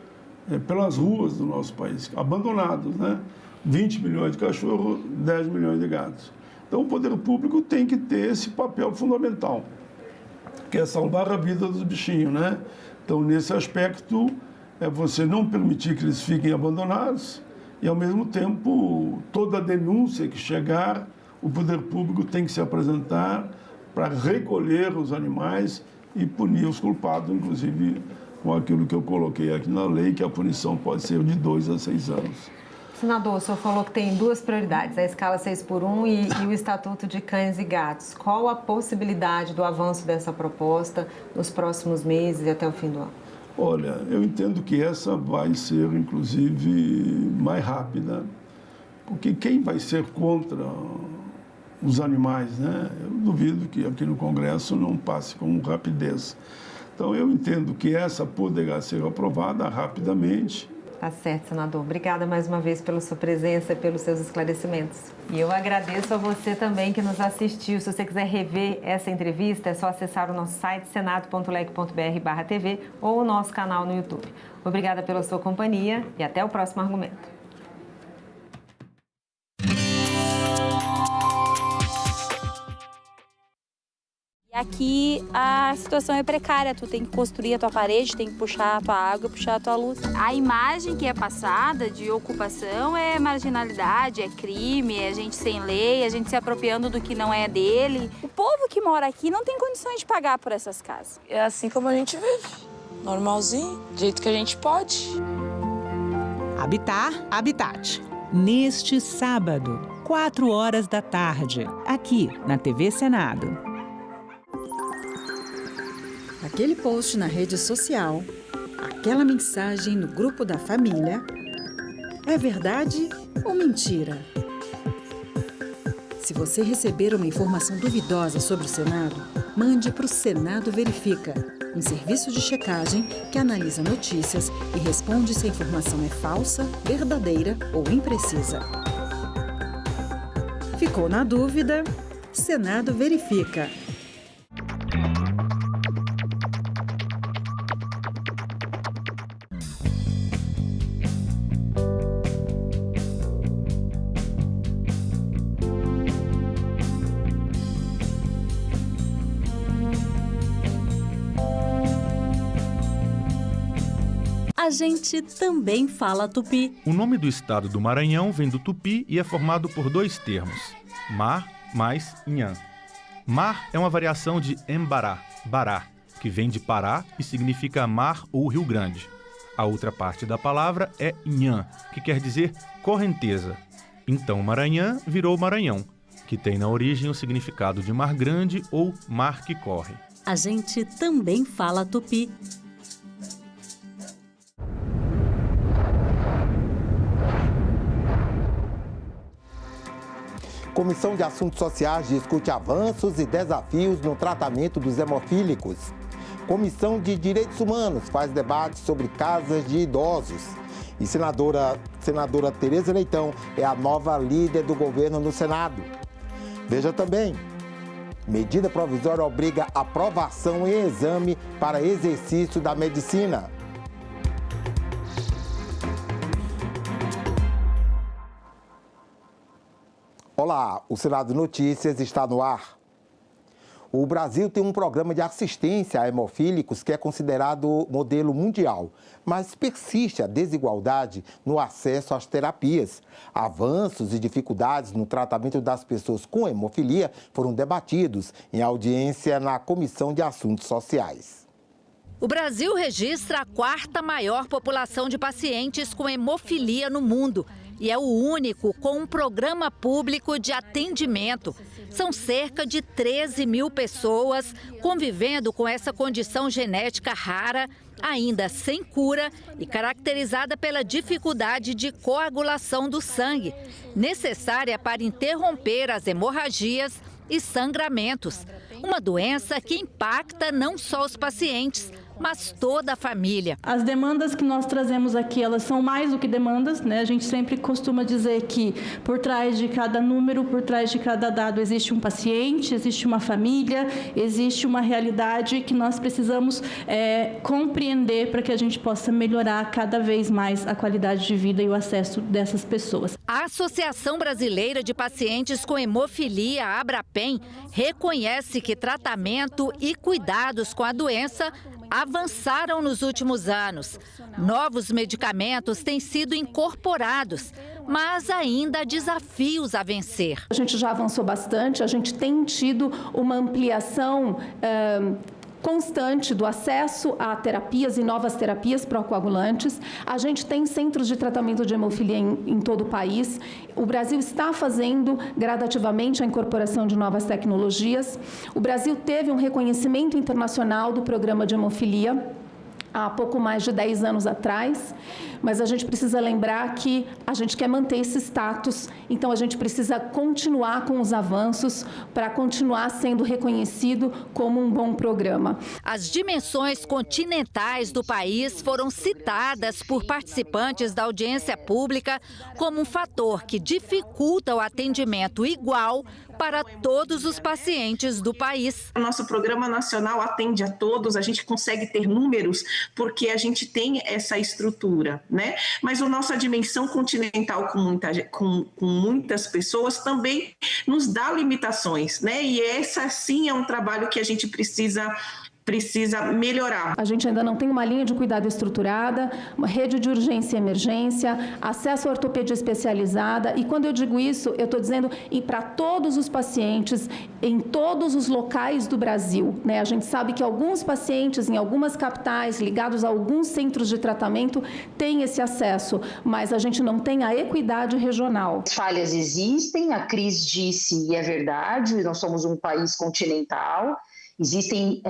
pelas ruas do nosso país, abandonados, né? 20 milhões de cachorros, 10 milhões de gatos. Então, o poder público tem que ter esse papel fundamental, que é salvar a vida dos bichinhos, né? Então, nesse aspecto, você não permitir que eles fiquem abandonados e, ao mesmo tempo, toda denúncia que chegar, o poder público tem que se apresentar para recolher os animais e punir os culpados, inclusive com aquilo que eu coloquei aqui na lei, que a punição pode ser de 2 a 6 anos. Senador, o senhor falou que tem 2 prioridades, a escala 6x1 e o Estatuto de Cães e Gatos. Qual a possibilidade do avanço dessa proposta nos próximos meses e até o fim do ano? Olha, eu entendo que essa vai ser, inclusive, mais rápida, porque quem vai ser contra os animais, né? Eu duvido que aqui no Congresso não passe com rapidez. Então, eu entendo que essa poderá ser aprovada rapidamente. Tá certo, senador. Obrigada mais uma vez pela sua presença e pelos seus esclarecimentos. E eu agradeço a você também que nos assistiu. Se você quiser rever essa entrevista, é só acessar o nosso site senado.leg.br/tv ou o nosso canal no YouTube. Obrigada pela sua companhia e até o próximo argumento. Aqui a situação é precária, tu tem que construir a tua parede, tem que puxar a tua água, puxar a tua luz. A imagem que é passada de ocupação é marginalidade, é crime, é gente sem lei, é gente se apropriando do que não é dele. O povo que mora aqui não tem condições de pagar por essas casas. É assim como a gente vive, normalzinho, do jeito que a gente pode. Habitar, Habitat. Neste sábado, 16h, aqui na TV Senado. Aquele post na rede social, aquela mensagem no grupo da família, é verdade ou mentira? Se você receber uma informação duvidosa sobre o Senado, mande para o Senado Verifica, um serviço de checagem que analisa notícias e responde se a informação é falsa, verdadeira ou imprecisa. Ficou na dúvida? Senado Verifica. A gente também fala tupi. O nome do estado do Maranhão vem do tupi e é formado por dois termos, mar mais inhã. Mar é uma variação de embará, bará, que vem de Pará e significa mar ou Rio Grande. A outra parte da palavra é inhã, que quer dizer correnteza. Então Maranhão virou Maranhão, que tem na origem o significado de mar grande ou mar que corre. A gente também fala tupi. Comissão de Assuntos Sociais discute avanços e desafios no tratamento dos hemofílicos. Comissão de Direitos Humanos faz debate sobre casas de idosos. E senadora Tereza Leitão é a nova líder do governo no Senado. Veja também, medida provisória obriga aprovação em exame para exercício da medicina. Olá, o Senado Notícias está no ar. O Brasil tem um programa de assistência a hemofílicos que é considerado modelo mundial, mas persiste a desigualdade no acesso às terapias. Avanços e dificuldades no tratamento das pessoas com hemofilia foram debatidos em audiência na Comissão de Assuntos Sociais. O Brasil registra a 4ª maior população de pacientes com hemofilia no mundo e é o único com um programa público de atendimento. São cerca de 13 mil pessoas convivendo com essa condição genética rara, ainda sem cura e caracterizada pela dificuldade de coagulação do sangue, necessária para interromper as hemorragias e sangramentos. Uma doença que impacta não só os pacientes, mas toda a família. As demandas que nós trazemos aqui, elas são mais do que demandas, né? A gente sempre costuma dizer que por trás de cada número, por trás de cada dado, existe um paciente, existe uma família, existe uma realidade que nós precisamos compreender para que a gente possa melhorar cada vez mais a qualidade de vida e o acesso dessas pessoas. A Associação Brasileira de Pacientes com Hemofilia, a Abrapem, reconhece que tratamento e cuidados com a doença avançaram nos últimos anos. Novos medicamentos têm sido incorporados, mas ainda há desafios a vencer. A gente já avançou bastante, a gente tem tido uma ampliação constante do acesso a terapias e novas terapias procoagulantes. A gente tem centros de tratamento de hemofilia em todo o país. O Brasil está fazendo gradativamente a incorporação de novas tecnologias. O Brasil teve um reconhecimento internacional do programa de hemofilia há pouco mais de 10 anos atrás, mas a gente precisa lembrar que a gente quer manter esse status, então a gente precisa continuar com os avanços para continuar sendo reconhecido como um bom programa. As dimensões continentais do país foram citadas por participantes da audiência pública como um fator que dificulta o atendimento igual para todos os pacientes do país. O nosso programa nacional atende a todos, a gente consegue ter números porque a gente tem essa estrutura, né? Mas a nossa dimensão continental com muitas pessoas também nos dá limitações, né? E essa sim é um trabalho que a gente precisa melhorar. A gente ainda não tem uma linha de cuidado estruturada, uma rede de urgência e emergência, acesso à ortopedia especializada. E quando eu digo isso, eu estou dizendo para todos os pacientes, em todos os locais do Brasil, né? A gente sabe que alguns pacientes em algumas capitais, ligados a alguns centros de tratamento, têm esse acesso, mas a gente não tem a equidade regional. As falhas existem, a Cris disse, e é verdade, nós somos um país continental. Existem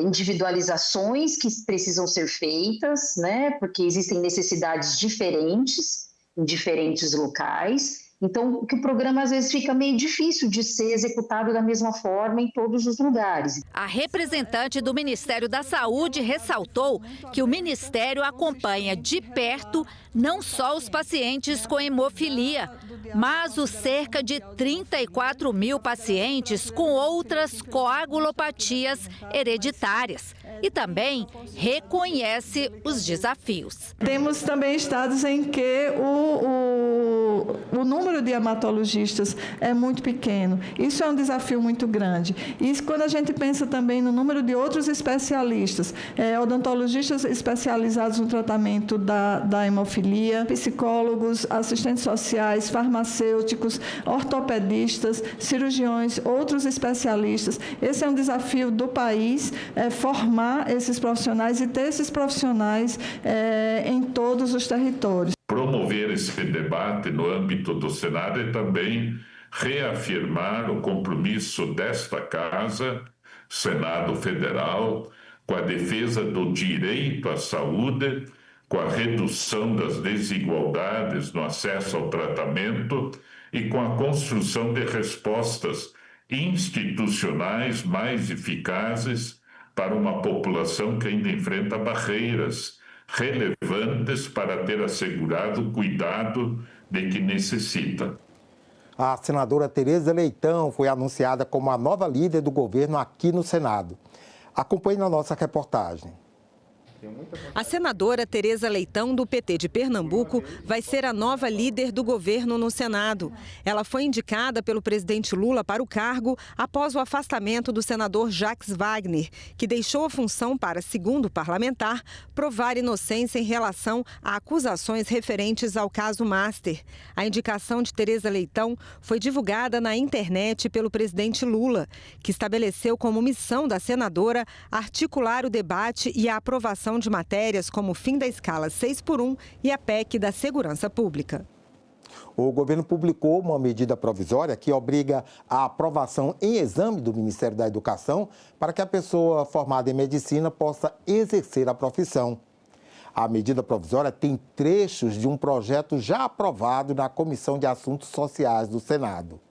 individualizações que precisam ser feitas, né? Porque existem necessidades diferentes em diferentes locais. Então, que o programa às vezes fica meio difícil de ser executado da mesma forma em todos os lugares. A representante do Ministério da Saúde ressaltou que o Ministério acompanha de perto não só os pacientes com hemofilia, mas os cerca de 34 mil pacientes com outras coagulopatias hereditárias e também reconhece os desafios. Temos também estados em que o número de hematologistas é muito pequeno. Isso é um desafio muito grande. E quando a gente pensa também no número de outros especialistas, odontologistas especializados no tratamento da hemofilia, psicólogos, assistentes sociais, farmacêuticos, ortopedistas, cirurgiões, outros especialistas. Esse é um desafio do país, formar esses profissionais e ter esses profissionais em todos os territórios. Promover esse debate no âmbito do Senado e também reafirmar o compromisso desta Casa, Senado Federal, com a defesa do direito à saúde, com a redução das desigualdades no acesso ao tratamento e com a construção de respostas institucionais mais eficazes para uma população que ainda enfrenta barreiras relevantes para ter assegurado o cuidado de que necessita. A senadora Tereza Leitão foi anunciada como a nova líder do governo aqui no Senado. Acompanhe na nossa reportagem. A senadora Tereza Leitão, do PT de Pernambuco, vai ser a nova líder do governo no Senado. Ela foi indicada pelo presidente Lula para o cargo após o afastamento do senador Jacques Wagner, que deixou a função para, segundo o parlamentar, provar inocência em relação a acusações referentes ao caso Master. A indicação de Tereza Leitão foi divulgada na internet pelo presidente Lula, que estabeleceu como missão da senadora articular o debate e a aprovação de matérias como o fim da escala 6x1 e a PEC da segurança pública. O governo publicou uma medida provisória que obriga a aprovação em exame do Ministério da Educação para que a pessoa formada em medicina possa exercer a profissão. A medida provisória tem trechos de um projeto já aprovado na Comissão de Assuntos Sociais do Senado.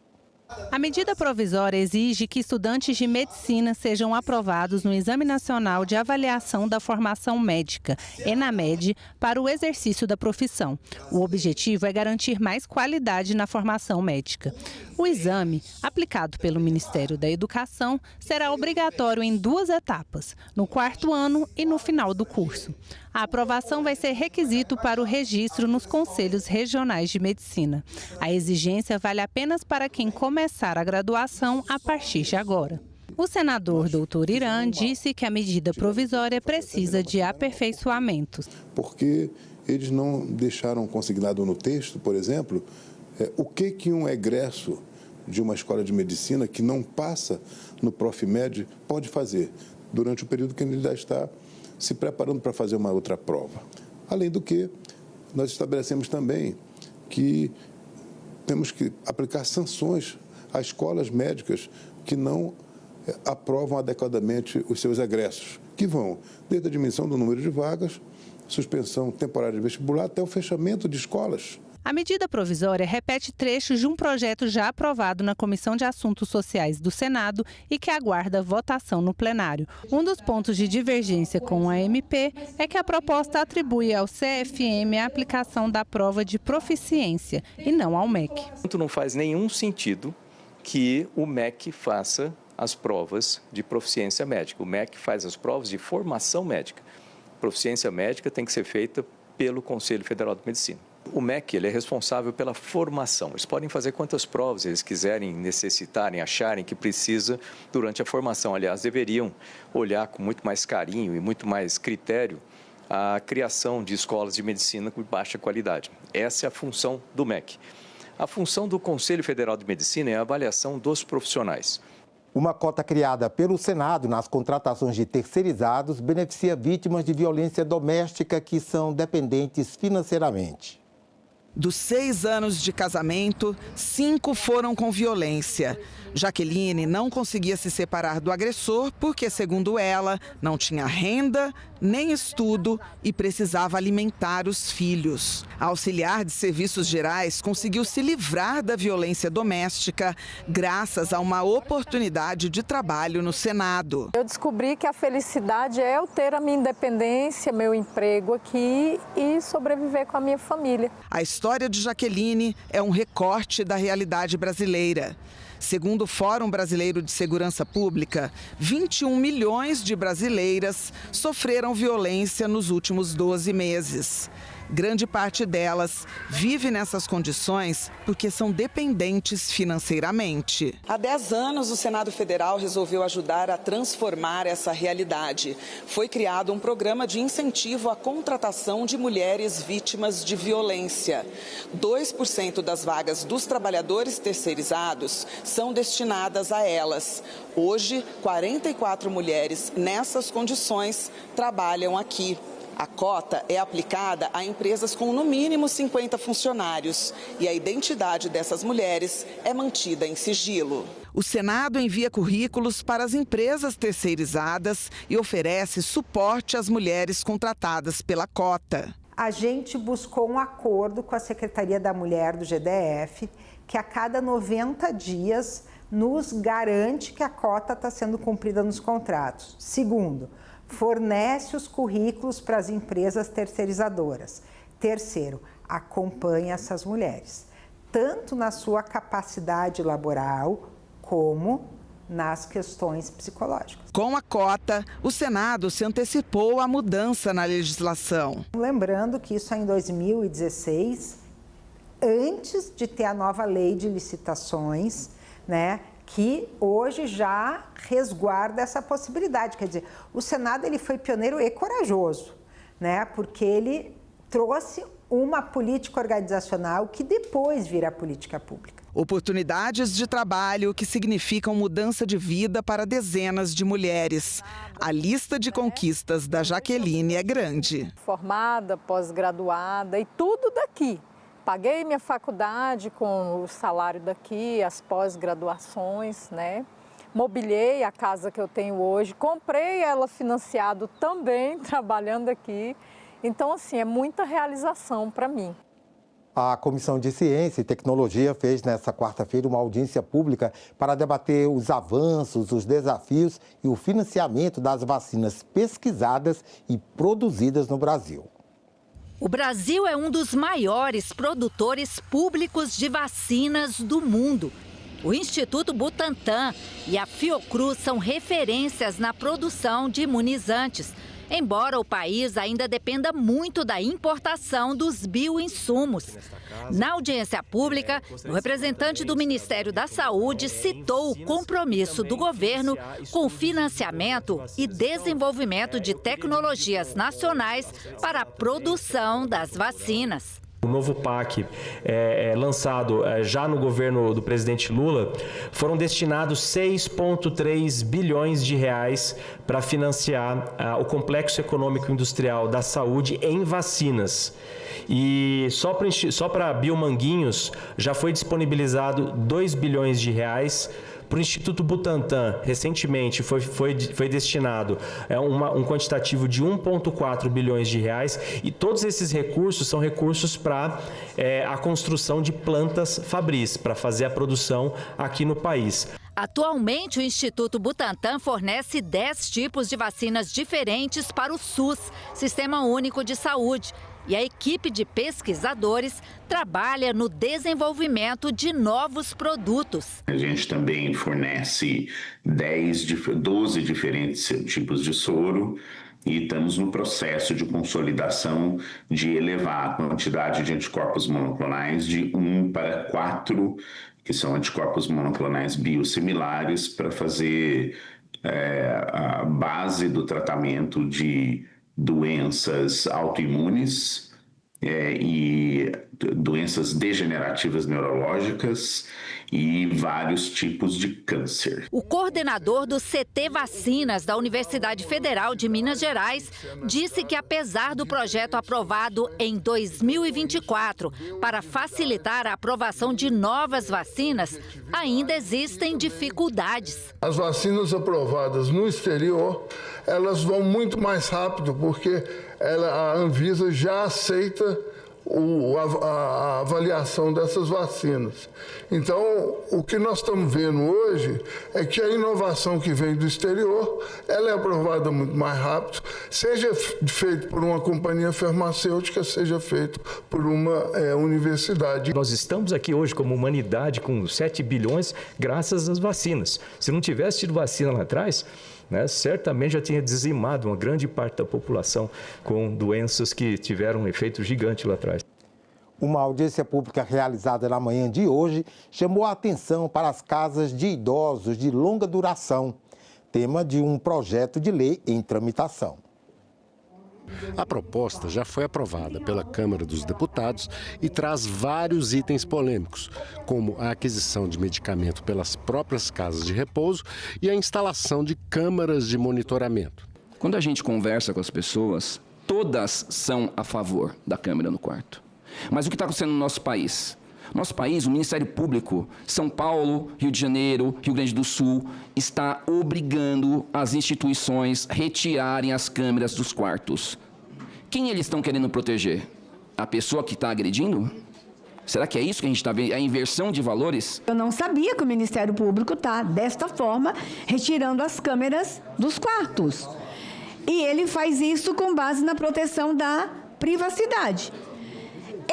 A medida provisória exige que estudantes de medicina sejam aprovados no Exame Nacional de Avaliação da Formação Médica, ENAMED, para o exercício da profissão. O objetivo é garantir mais qualidade na formação médica. O exame, aplicado pelo Ministério da Educação, será obrigatório em 2 etapas, no 4º ano e no final do curso. A aprovação vai ser requisito para o registro nos Conselhos Regionais de Medicina. A exigência vale apenas para quem começar a graduação a partir de agora. O senador Dr. Irã disse que a medida provisória precisa de aperfeiçoamentos. Porque eles não deixaram consignado no texto, por exemplo, o que um egresso de uma escola de medicina que não passa no Profmed pode fazer durante o período que ele já está se preparando para fazer uma outra prova. Além do que, nós estabelecemos também que temos que aplicar sanções a escolas médicas que não aprovam adequadamente os seus egressos, que vão desde a diminuição do número de vagas, suspensão temporária de vestibular, até o fechamento de escolas. A medida provisória repete trechos de um projeto já aprovado na Comissão de Assuntos Sociais do Senado e que aguarda votação no plenário. Um dos pontos de divergência com a MP é que a proposta atribui ao CFM a aplicação da prova de proficiência e não ao MEC. Não faz nenhum sentido que o MEC faça as provas de proficiência médica. O MEC faz as provas de formação médica. Proficiência médica tem que ser feita pelo Conselho Federal de Medicina. O MEC ele é responsável pela formação. Eles podem fazer quantas provas eles quiserem, necessitarem, acharem que precisa durante a formação. Aliás, deveriam olhar com muito mais carinho e muito mais critério a criação de escolas de medicina com baixa qualidade. Essa é a função do MEC. A função do Conselho Federal de Medicina é a avaliação dos profissionais. Uma cota criada pelo Senado nas contratações de terceirizados beneficia vítimas de violência doméstica que são dependentes financeiramente. Dos 6 anos de casamento, 5 foram com violência. Jaqueline não conseguia se separar do agressor porque, segundo ela, não tinha renda nem estudo e precisava alimentar os filhos. A auxiliar de serviços gerais conseguiu se livrar da violência doméstica graças a uma oportunidade de trabalho no Senado. Eu descobri que a felicidade é eu ter a minha independência, meu emprego aqui e sobreviver com a minha família. A história de Jaqueline é um recorte da realidade brasileira. Segundo o Fórum Brasileiro de Segurança Pública, 21 milhões de brasileiras sofreram violência nos últimos 12 meses. Grande parte delas vive nessas condições porque são dependentes financeiramente. Há 10 anos, o Senado Federal resolveu ajudar a transformar essa realidade. Foi criado um programa de incentivo à contratação de mulheres vítimas de violência. 2% das vagas dos trabalhadores terceirizados são destinadas a elas. Hoje, 44 mulheres nessas condições trabalham aqui. A cota é aplicada a empresas com no mínimo 50 funcionários e a identidade dessas mulheres é mantida em sigilo. O Senado envia currículos para as empresas terceirizadas e oferece suporte às mulheres contratadas pela cota. A gente buscou um acordo com a Secretaria da Mulher do GDF, que a cada 90 dias nos garante que a cota está sendo cumprida nos contratos. Segundo, fornece os currículos para as empresas terceirizadoras. Terceiro, acompanha essas mulheres, tanto na sua capacidade laboral, como nas questões psicológicas. Com a cota, o Senado se antecipou à mudança na legislação. Lembrando que isso é em 2016, antes de ter a nova lei de licitações, né? Que hoje já resguarda essa possibilidade. Quer dizer, o Senado ele foi pioneiro e corajoso, né? Porque ele trouxe uma política organizacional que depois vira política pública. Oportunidades de trabalho que significam mudança de vida para dezenas de mulheres. A lista de conquistas da Jaqueline é grande. Formada, pós-graduada e tudo daqui. Paguei minha faculdade com o salário daqui, as pós-graduações, né? Mobiliei a casa que eu tenho hoje, comprei ela financiado também, trabalhando aqui. Então, assim, é muita realização para mim. A Comissão de Ciência e Tecnologia fez nesta quarta-feira uma audiência pública para debater os avanços, os desafios e o financiamento das vacinas pesquisadas e produzidas no Brasil. O Brasil é um dos maiores produtores públicos de vacinas do mundo. O Instituto Butantan e a Fiocruz são referências na produção de imunizantes, embora o país ainda dependa muito da importação dos bioinsumos. Na audiência pública, o representante do Ministério da Saúde citou o compromisso do governo com o financiamento e desenvolvimento de tecnologias nacionais para a produção das vacinas. O novo PAC lançado já no governo do presidente Lula, foram destinados 6,3 bilhões de reais para financiar o complexo econômico industrial da saúde em vacinas. E só para Biomanguinhos já foi disponibilizado 2 bilhões de reais. Para o Instituto Butantan, recentemente, foi destinado um quantitativo de 1,4 bilhões de reais e todos esses recursos são recursos para a construção de plantas fabris, para fazer a produção aqui no país. Atualmente, o Instituto Butantan fornece 10 tipos de vacinas diferentes para o SUS, Sistema Único de Saúde. E a equipe de pesquisadores trabalha no desenvolvimento de novos produtos. A gente também fornece 12 diferentes tipos de soro e estamos no processo de consolidação de elevar a quantidade de anticorpos monoclonais de 1 para 4, que são anticorpos monoclonais biosimilares, para fazer a base do tratamento de doenças autoimunes e doenças degenerativas neurológicas e vários tipos de câncer. O coordenador do CT Vacinas da Universidade Federal de Minas Gerais disse que, apesar do projeto aprovado em 2024 para facilitar a aprovação de novas vacinas, ainda existem dificuldades. As vacinas aprovadas no exterior, elas vão muito mais rápido, porque a Anvisa já aceita a avaliação dessas vacinas. Então, o que nós estamos vendo hoje é que a inovação que vem do exterior, ela é aprovada muito mais rápido, seja feito por uma companhia farmacêutica, seja feito por uma universidade. Nós estamos aqui hoje como humanidade com 7 bilhões graças às vacinas. Se não tivesse tido vacina lá atrás, certamente já tinha dizimado uma grande parte da população com doenças que tiveram um efeito gigante lá atrás. Uma audiência pública realizada na manhã de hoje chamou a atenção para as casas de idosos de longa duração, tema de um projeto de lei em tramitação. A proposta já foi aprovada pela Câmara dos Deputados e traz vários itens polêmicos, como a aquisição de medicamento pelas próprias casas de repouso e a instalação de câmaras de monitoramento. Quando a gente conversa com as pessoas, todas são a favor da câmera no quarto. Mas o que está acontecendo no nosso país? Nosso país, o Ministério Público, São Paulo, Rio de Janeiro, Rio Grande do Sul, está obrigando as instituições a retirarem as câmeras dos quartos. Quem eles estão querendo proteger? A pessoa que está agredindo? Será que é isso que a gente está vendo? A inversão de valores? Eu não sabia que o Ministério Público está, desta forma, retirando as câmeras dos quartos. E ele faz isso com base na proteção da privacidade.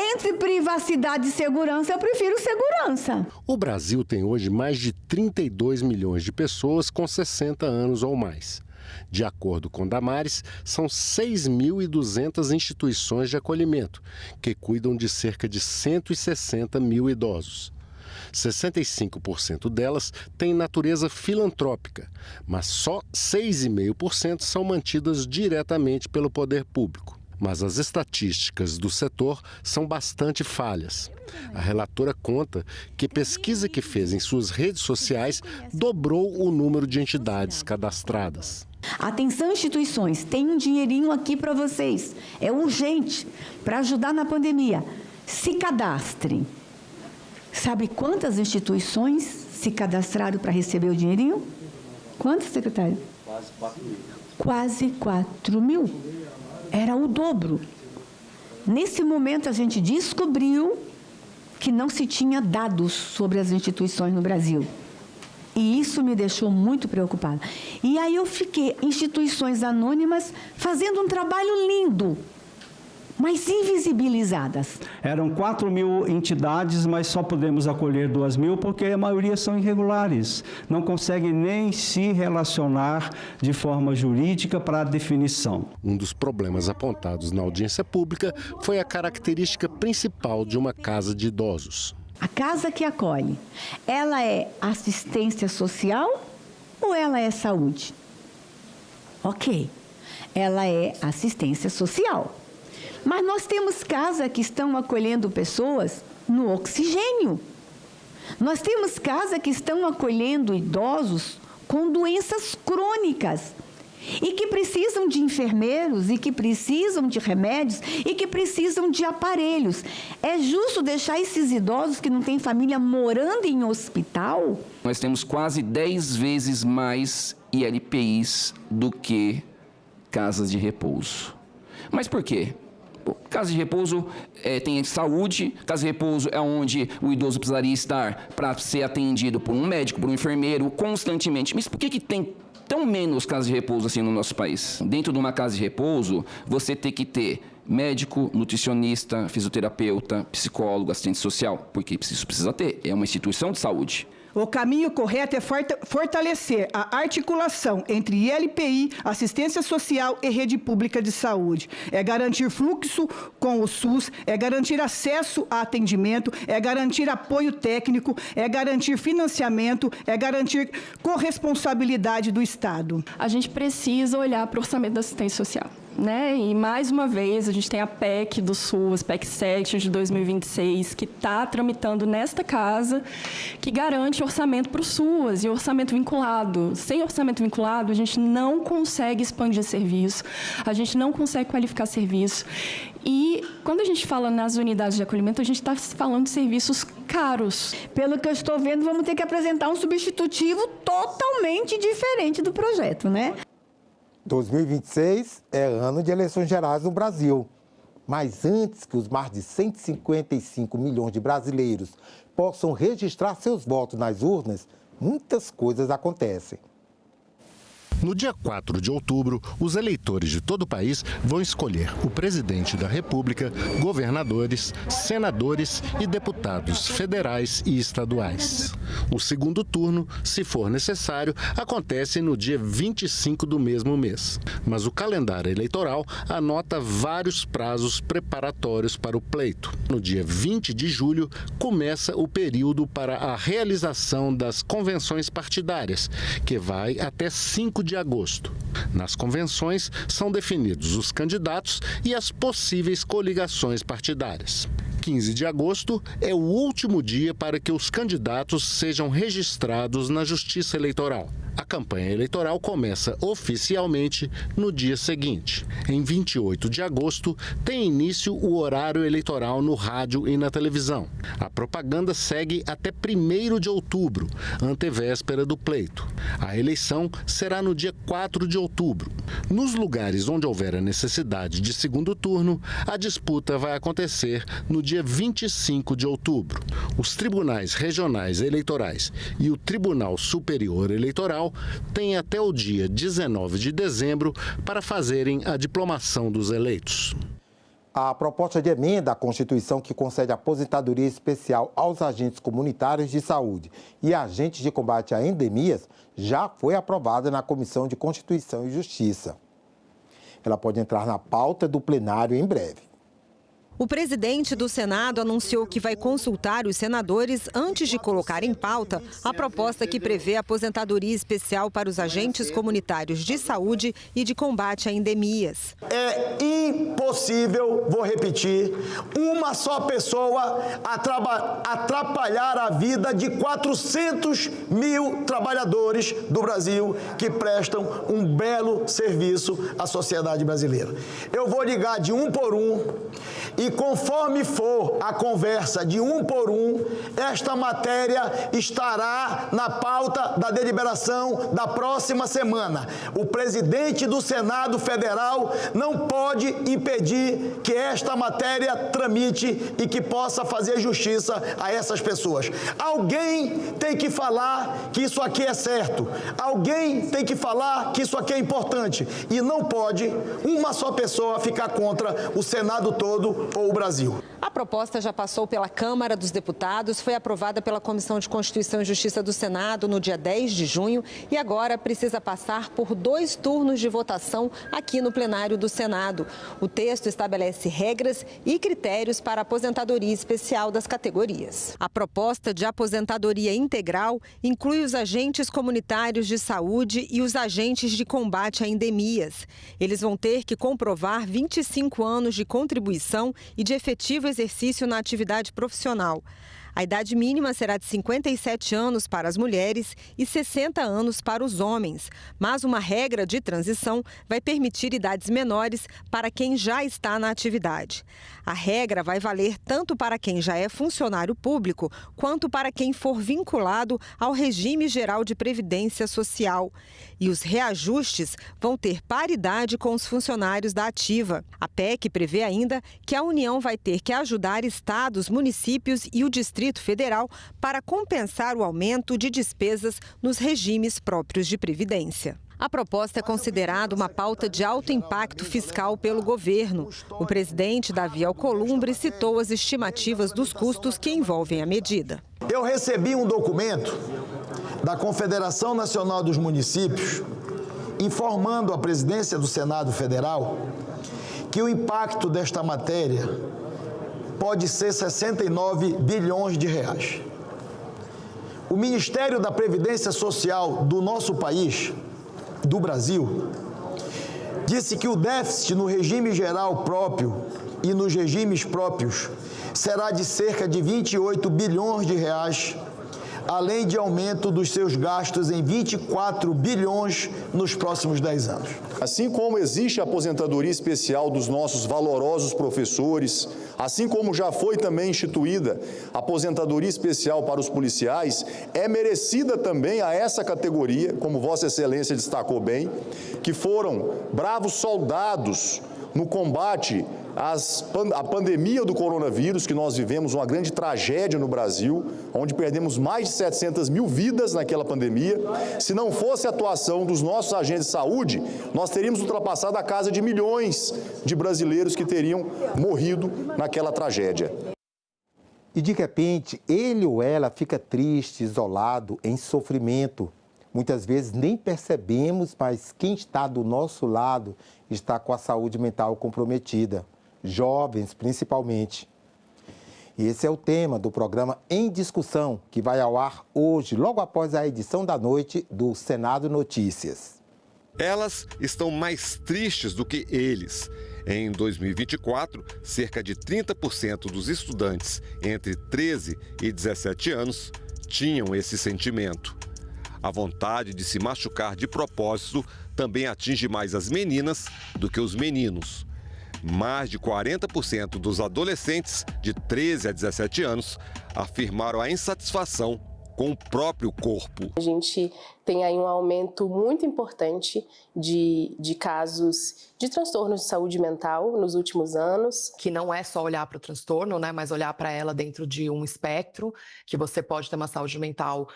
Entre privacidade e segurança, eu prefiro segurança. O Brasil tem hoje mais de 32 milhões de pessoas com 60 anos ou mais. De acordo com Damares, são 6.200 instituições de acolhimento, que cuidam de cerca de 160 mil idosos. 65% delas têm natureza filantrópica, mas só 6,5% são mantidas diretamente pelo poder público. Mas as estatísticas do setor são bastante falhas. A relatora conta que pesquisa que fez em suas redes sociais dobrou o número de entidades cadastradas. Atenção, instituições, tem um dinheirinho aqui para vocês. É urgente para ajudar na pandemia. Se cadastrem. Sabe quantas instituições se cadastraram para receber o dinheirinho? Quantas, secretário? Quase 4 mil. Quase 4 mil. Era o dobro. Nesse momento, a gente descobriu que não se tinha dados sobre as instituições no Brasil. E isso me deixou muito preocupada. E aí eu fiquei, instituições anônimas, fazendo um trabalho lindo, mas invisibilizadas. Eram 4 mil entidades, mas só podemos acolher 2 mil, porque a maioria são irregulares. Não conseguem nem se relacionar de forma jurídica para a definição. Um dos problemas apontados na audiência pública foi a característica principal de uma casa de idosos. A casa que acolhe, ela é assistência social ou ela é saúde? Ok, ela é assistência social. Mas nós temos casas que estão acolhendo pessoas no oxigênio. Nós temos casas que estão acolhendo idosos com doenças crônicas e que precisam de enfermeiros, e que precisam de remédios, e que precisam de aparelhos. É justo deixar esses idosos que não têm família morando em hospital? Nós temos quase 10 vezes mais ILPIs do que casas de repouso. Mas por quê? Casa de repouso tem saúde, casa de repouso é onde o idoso precisaria estar para ser atendido por um médico, por um enfermeiro, constantemente. Mas por que tem tão menos casas de repouso assim no nosso país? Dentro de uma casa de repouso, você tem que ter médico, nutricionista, fisioterapeuta, psicólogo, assistente social, porque isso precisa ter, é uma instituição de saúde. O caminho correto é fortalecer a articulação entre ILPI, assistência social e rede pública de saúde. É garantir fluxo com o SUS, é garantir acesso a atendimento, é garantir apoio técnico, é garantir financiamento, é garantir corresponsabilidade do Estado. A gente precisa olhar para o orçamento da assistência social. né? E mais uma vez a gente tem a PEC do SUS, PEC 7 de 2026, que está tramitando nesta casa, que garante orçamento para o SUS e orçamento vinculado. Sem orçamento vinculado, a gente não consegue expandir serviço, a gente não consegue qualificar serviço. E quando a gente fala nas unidades de acolhimento, a gente está falando de serviços caros. Pelo que eu estou vendo, vamos ter que apresentar um substitutivo totalmente diferente do projeto, né? 2026 é ano de eleições gerais no Brasil. Mas antes que os mais de 155 milhões de brasileiros possam registrar seus votos nas urnas, muitas coisas acontecem. No dia 4 de outubro, os eleitores de todo o país vão escolher o presidente da República, governadores, senadores e deputados federais e estaduais. O segundo turno, se for necessário, acontece no dia 25 do mesmo mês. Mas o calendário eleitoral anota vários prazos preparatórios para o pleito. No dia 20 de julho, começa o período para a realização das convenções partidárias, que vai até 5 de agosto. Nas convenções são definidos os candidatos e as possíveis coligações partidárias. 15 de agosto é o último dia para que os candidatos sejam registrados na Justiça Eleitoral. A campanha eleitoral começa oficialmente no dia seguinte. Em 28 de agosto, tem início o horário eleitoral no rádio e na televisão. A propaganda segue até 1º de outubro, antevéspera do pleito. A eleição será no dia 4 de outubro. Nos lugares onde houver a necessidade de segundo turno, a disputa vai acontecer no dia 25 de outubro. Os tribunais regionais eleitorais e o Tribunal Superior Eleitoral têm até o dia 19 de dezembro para fazerem a diplomação dos eleitos. A proposta de emenda à Constituição que concede aposentadoria especial aos agentes comunitários de saúde e agentes de combate a endemias já foi aprovada na Comissão de Constituição e Justiça. Ela pode entrar na pauta do plenário em breve. O presidente do Senado anunciou que vai consultar os senadores antes de colocar em pauta a proposta que prevê aposentadoria especial para os agentes comunitários de saúde e de combate a endemias. É impossível, vou repetir, uma só pessoa atrapalhar a vida de 400 mil trabalhadores do Brasil que prestam um belo serviço à sociedade brasileira. Eu vou ligar de um por um e conforme for a conversa de um por um, esta matéria estará na pauta da deliberação da próxima semana. O presidente do Senado Federal não pode impedir que esta matéria tramite e que possa fazer justiça a essas pessoas. Alguém tem que falar que isso aqui é certo. Alguém tem que falar que isso aqui é importante. E não pode uma só pessoa ficar contra o Senado todo ou o Brasil. A proposta já passou pela Câmara dos Deputados, foi aprovada pela Comissão de Constituição e Justiça do Senado no dia 10 de junho e agora precisa passar por 2 turnos de votação aqui no plenário do Senado. O texto estabelece regras e critérios para a aposentadoria especial das categorias. A proposta de aposentadoria integral inclui os agentes comunitários de saúde e os agentes de combate a endemias. Eles vão ter que comprovar 25 anos de contribuição e de efetivo exercício na atividade profissional. A idade mínima será de 57 anos para as mulheres e 60 anos para os homens, mas uma regra de transição vai permitir idades menores para quem já está na atividade. A regra vai valer tanto para quem já é funcionário público, quanto para quem for vinculado ao regime geral de previdência social. E os reajustes vão ter paridade com os funcionários da ativa. A PEC prevê ainda que a União vai ter que ajudar estados, municípios e o Distrito Federal para compensar o aumento de despesas nos regimes próprios de previdência. A proposta é considerada uma pauta de alto impacto fiscal pelo governo. O presidente Davi Alcolumbre citou as estimativas dos custos que envolvem a medida. Eu recebi um documento da Confederação Nacional dos Municípios informando a presidência do Senado Federal que o impacto desta matéria pode ser 69 bilhões de reais. O Ministério da Previdência Social do nosso país, do Brasil, disse que o déficit no regime geral próprio e nos regimes próprios será de cerca de 28 bilhões de reais, além de aumento dos seus gastos em 24 bilhões nos próximos 10 anos. Assim como existe a aposentadoria especial dos nossos valorosos professores, assim como já foi também instituída a aposentadoria especial para os policiais, é merecida também a essa categoria, como Vossa Excelência destacou bem, que foram bravos soldados no combate à pandemia do coronavírus, que nós vivemos uma grande tragédia no Brasil, onde perdemos mais de 700 mil vidas naquela pandemia. Se não fosse a atuação dos nossos agentes de saúde, nós teríamos ultrapassado a casa de milhões de brasileiros que teriam morrido naquela tragédia. E de repente, ele ou ela fica triste, isolado, em sofrimento. Muitas vezes nem percebemos, mas quem está do nosso lado está com a saúde mental comprometida, jovens principalmente. E esse é o tema do programa Em Discussão, que vai ao ar hoje, logo após a edição da noite do Senado Notícias. Elas estão mais tristes do que eles. Em 2024, cerca de 30% dos estudantes entre 13 e 17 anos tinham esse sentimento. A vontade de se machucar de propósito também atinge mais as meninas do que os meninos. Mais de 40% dos adolescentes de 13 a 17 anos afirmaram a insatisfação com o próprio corpo. A gente tem aí um aumento muito importante de casos de transtornos de saúde mental nos últimos anos. Que não é só olhar para o transtorno, né, mas olhar para ela dentro de um espectro, que você pode ter uma saúde mental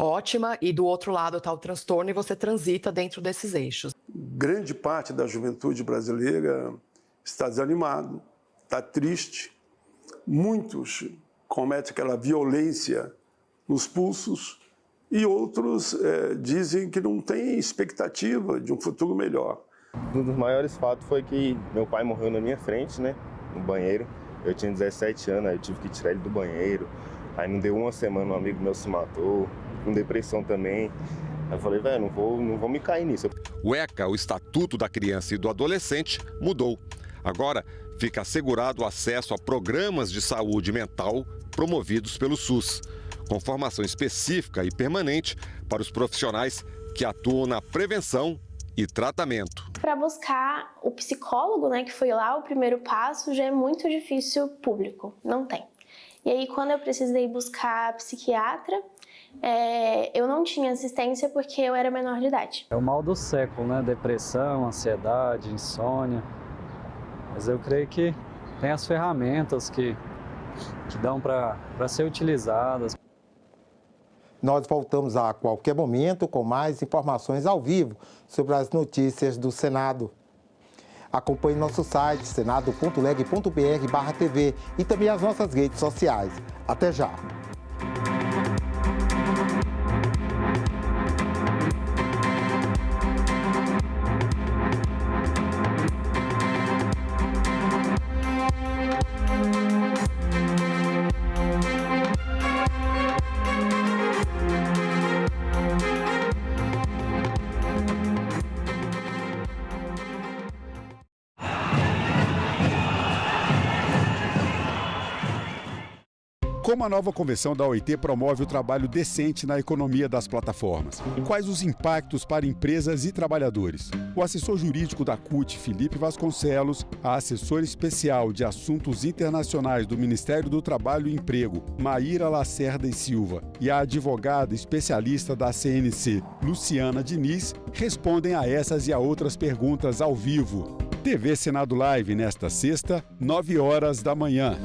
ótima e do outro lado está o transtorno e você transita dentro desses eixos. Grande parte da juventude brasileira está desanimado, está triste. Muitos cometem aquela violência nos pulsos e outros dizem que não têm expectativa de um futuro melhor. Um dos maiores fatos foi que meu pai morreu na minha frente, né, no banheiro. Eu tinha 17 anos, aí eu tive que tirar ele do banheiro. Aí não deu uma semana, um amigo meu se matou, com depressão também. Aí eu falei, velho, não vou me cair nisso. O ECA, o Estatuto da Criança e do Adolescente, mudou. Agora fica assegurado o acesso a programas de saúde mental promovidos pelo SUS, com formação específica e permanente para os profissionais que atuam na prevenção e tratamento. Para buscar o psicólogo, né, que foi lá o primeiro passo, já é muito difícil público, não tem. E aí, quando eu precisei buscar psiquiatra, eu não tinha assistência porque eu era menor de idade. É o mal do século, né? Depressão, ansiedade, insônia. Mas eu creio que tem as ferramentas que dão para ser utilizadas. Nós voltamos a qualquer momento com mais informações ao vivo sobre as notícias do Senado. Acompanhe nosso site senado.leg.br/TV e também as nossas redes sociais. Até já! Como a nova convenção da OIT promove o trabalho decente na economia das plataformas? Quais os impactos para empresas e trabalhadores? O assessor jurídico da CUT, Felipe Vasconcelos, a assessora especial de assuntos internacionais do Ministério do Trabalho e Emprego, Maíra Lacerda e Silva, e a advogada especialista da CNC, Luciana Diniz, respondem a essas e a outras perguntas ao vivo. TV Senado Live nesta sexta, 9 horas da manhã.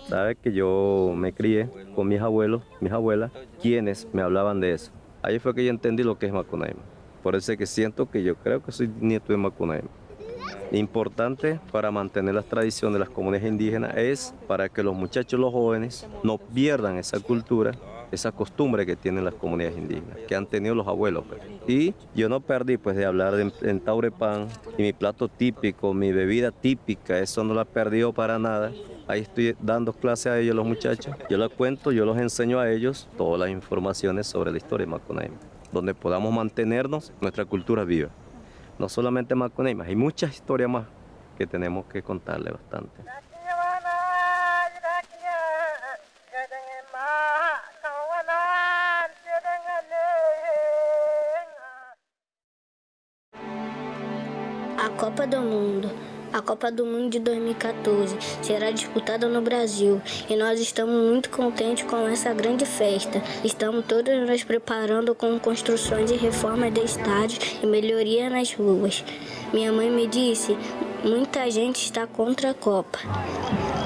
Sabes que yo me crié con mis abuelos, mis abuelas, quienes me hablaban de eso. Ahí fue que yo entendí lo que es Macunaíma. Por eso es que siento que yo creo que soy nieto de Macunaíma. Importante para mantener las tradiciones de las comunidades indígenas es para que los muchachos, los jóvenes, no pierdan esa cultura esa costumbre que tienen las comunidades indígenas, que han tenido los abuelos. Y yo no perdí pues de hablar en Taurepán, y mi plato típico, mi bebida típica, eso no la perdió para nada. Ahí estoy dando clases a ellos, los muchachos. Yo les cuento, yo los enseño a ellos todas las informaciones sobre la historia de Macunaíma, donde podamos mantenernos nuestra cultura viva. No solamente Macunaíma, hay muchas historias más que tenemos que contarle bastante. A Copa do Mundo. A Copa do Mundo de 2014 será disputada no Brasil e nós estamos muito contentes com essa grande festa. Estamos todos nos preparando com construções e reformas de estádios e melhoria nas ruas. Minha mãe me disse, muita gente está contra a Copa.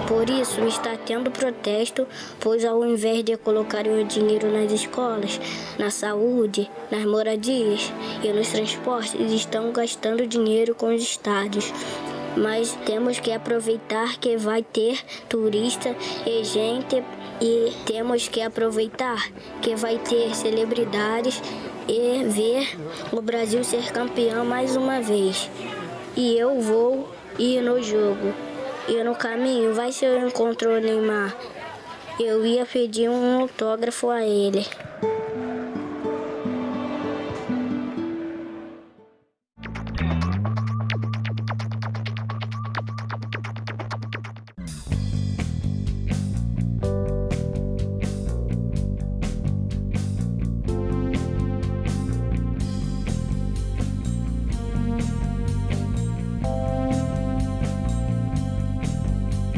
Por isso, está tendo protesto, pois ao invés de colocarem o dinheiro nas escolas, na saúde, nas moradias e nos transportes, estão gastando dinheiro com os estádios. Mas temos que aproveitar que vai ter turista e gente, e temos que aproveitar que vai ter celebridades e ver o Brasil ser campeão mais uma vez. E eu vou ir no jogo. E no caminho, vai se eu encontro o Neymar, eu ia pedir um autógrafo a ele.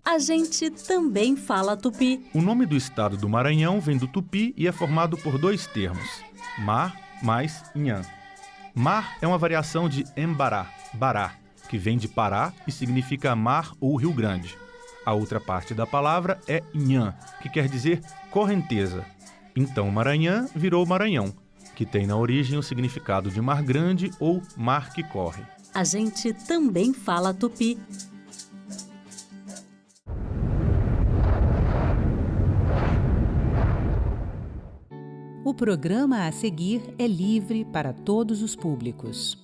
A gente também fala tupi. O nome do estado do Maranhão vem do tupi e é formado por dois termos, mar mais nhan. Mar é uma variação de embará, bará, que vem de Pará e significa mar ou Rio Grande. A outra parte da palavra é nhan, que quer dizer correnteza. Então Maranhão virou Maranhão, que tem na origem o significado de mar grande ou mar que corre. A gente também fala tupi. O programa a seguir é livre para todos os públicos.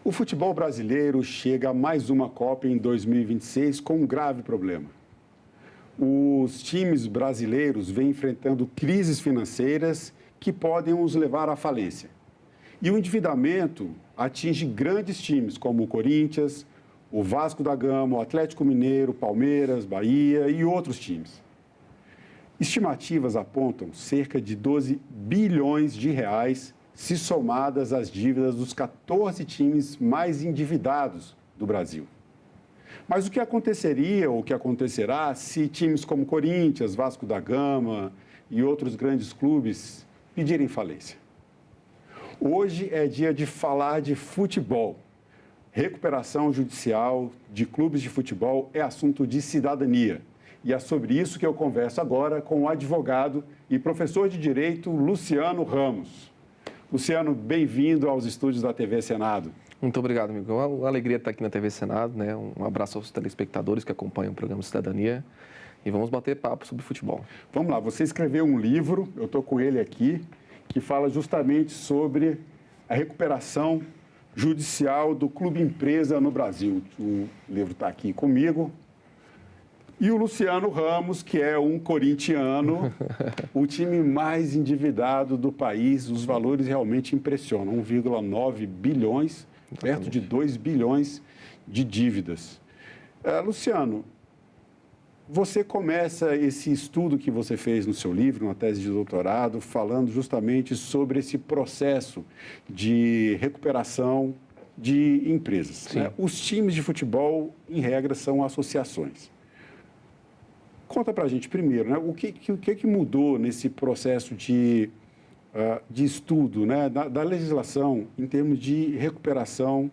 O futebol brasileiro chega a mais uma Copa em 2026 com um grave problema. Os times brasileiros vêm enfrentando crises financeiras que podem os levar à falência. E o endividamento atinge grandes times como o Corinthians, o Vasco da Gama, o Atlético Mineiro, Palmeiras, Bahia e outros times. Estimativas apontam cerca de 12 bilhões de reais se somadas às dívidas dos 14 times mais endividados do Brasil. Mas o que aconteceria ou o que acontecerá se times como Corinthians, Vasco da Gama e outros grandes clubes pedirem falência? Hoje é dia de falar de futebol. Recuperação judicial de clubes de futebol é assunto de cidadania. E é sobre isso que eu converso agora com o advogado e professor de Direito Luciano Ramos. Luciano, bem-vindo aos estúdios da TV Senado. Muito obrigado, amigo. É uma alegria estar aqui na TV Senado, né? Um abraço aos telespectadores que acompanham o programa Cidadania. E vamos bater papo sobre futebol. Vamos lá, você escreveu um livro, eu estou com ele aqui, que fala justamente sobre a recuperação judicial do Clube Empresa no Brasil. O livro está aqui comigo. E o Luciano Ramos, que é um corintiano, o time mais endividado do país. Os valores realmente impressionam. 1,9 bilhões, perto de 2 bilhões de dívidas. Luciano, você começa esse estudo que você fez no seu livro, uma tese de doutorado, falando justamente sobre esse processo de recuperação de empresas. Né? Os times de futebol, em regra, são associações. Conta para a gente primeiro, né? O que mudou nesse processo de estudo, né? da legislação em termos de recuperação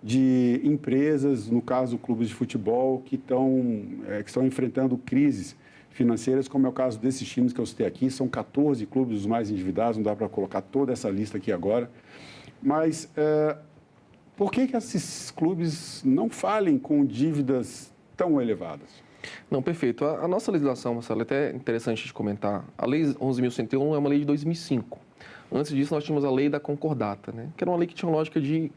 de empresas, no caso, clubes de futebol, que estão enfrentando crises financeiras, como é o caso desses times que eu citei aqui. São 14 clubes os mais endividados, não dá para colocar toda essa lista aqui agora. Mas por que esses clubes não falem com dívidas tão elevadas? Não, perfeito. A nossa legislação, Marcelo, é até interessante de comentar. A Lei 11.101 é uma lei de 2005. Antes disso, nós tínhamos a Lei da Concordata, né? Que era uma lei que tinha uma lógica de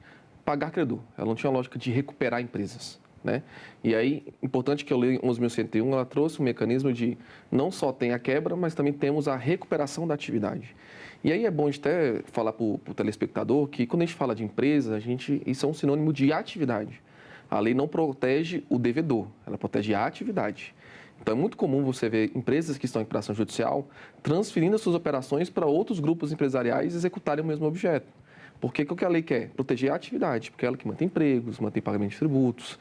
pagar credor. Ela não tinha uma lógica de recuperar empresas, né? E aí, importante que a Lei 11.101, ela trouxe um mecanismo de não só tem a quebra, mas também temos a recuperação da atividade. E aí é bom de até falar para o telespectador que quando a gente fala de empresa, isso é um sinônimo de atividade. A lei não protege o devedor, ela protege a atividade. Então, é muito comum você ver empresas que estão em recuperação judicial transferindo as suas operações para outros grupos empresariais executarem o mesmo objeto. Porque o que a lei quer? Proteger a atividade, porque é ela que mantém empregos, mantém pagamento de tributos,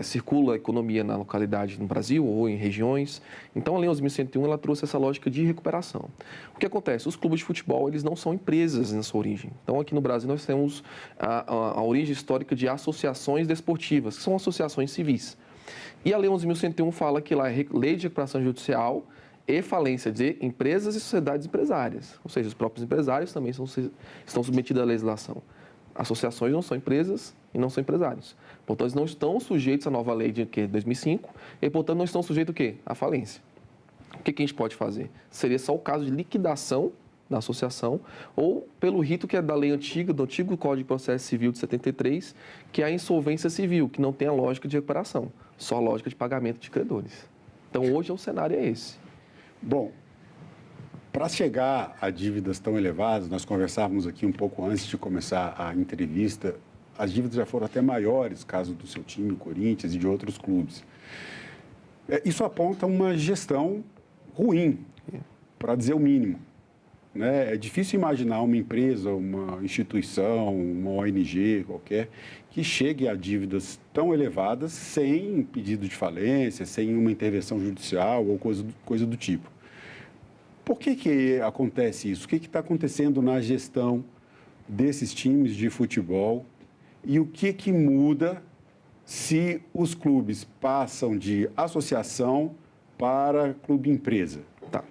circula a economia na localidade no Brasil ou em regiões. Então, a Lei 11.101 ela trouxe essa lógica de recuperação. O que acontece? Os clubes de futebol eles não são empresas na sua origem. Então, aqui no Brasil, nós temos a origem histórica de associações desportivas, que são associações civis. E a Lei 11.101 fala que lá é lei de recuperação judicial e falência de empresas e sociedades empresárias. Ou seja, os próprios empresários também estão submetidos à legislação. Associações não são empresas e não são empresários. Portanto, eles não estão sujeitos à nova lei de 2005 e, portanto, não estão sujeitos o quê? À falência. O que a gente pode fazer? Seria só o caso de liquidação da associação ou pelo rito que é da lei antiga, do antigo Código de Processo Civil de 73, que é a insolvência civil, que não tem a lógica de recuperação, só a lógica de pagamento de credores. Então, hoje o cenário é esse. Bom, para chegar a dívidas tão elevadas, nós conversávamos aqui um pouco antes de começar a entrevista, as dívidas já foram até maiores, caso do seu time, o Corinthians, e de outros clubes. Isso aponta uma gestão ruim, para dizer o mínimo. Né? É difícil imaginar uma empresa, uma instituição, uma ONG qualquer, que chegue a dívidas tão elevadas sem pedido de falência, sem uma intervenção judicial ou coisa do tipo. Por que acontece isso? O que está acontecendo na gestão desses times de futebol e o que muda se os clubes passam de associação para clube-empresa? Tá.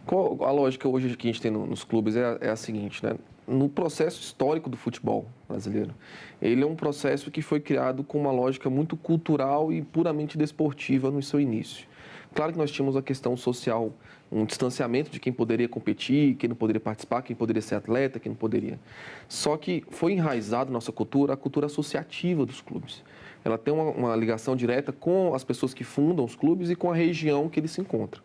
A lógica hoje que a gente tem nos clubes é a seguinte, né? No processo histórico do futebol brasileiro, ele é um processo que foi criado com uma lógica muito cultural e puramente desportiva no seu início. Claro que nós tínhamos a questão social, um distanciamento de quem poderia competir, quem não poderia participar, quem poderia ser atleta, quem não poderia. Só que foi enraizado na nossa cultura a cultura associativa dos clubes. Ela tem uma ligação direta com as pessoas que fundam os clubes e com a região que ele se encontra.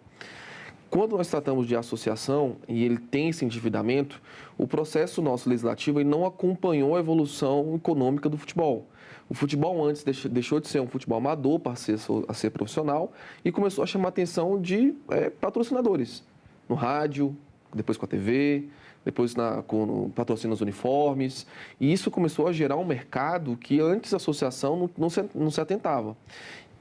Quando nós tratamos de associação e ele tem esse endividamento, o processo nosso legislativo ele não acompanhou a evolução econômica do futebol. O futebol antes deixou de ser um futebol amador para ser profissional e começou a chamar a atenção de patrocinadores. No rádio, depois com a TV, depois com patrocínio nos uniformes. E isso começou a gerar um mercado que antes a associação não se atentava.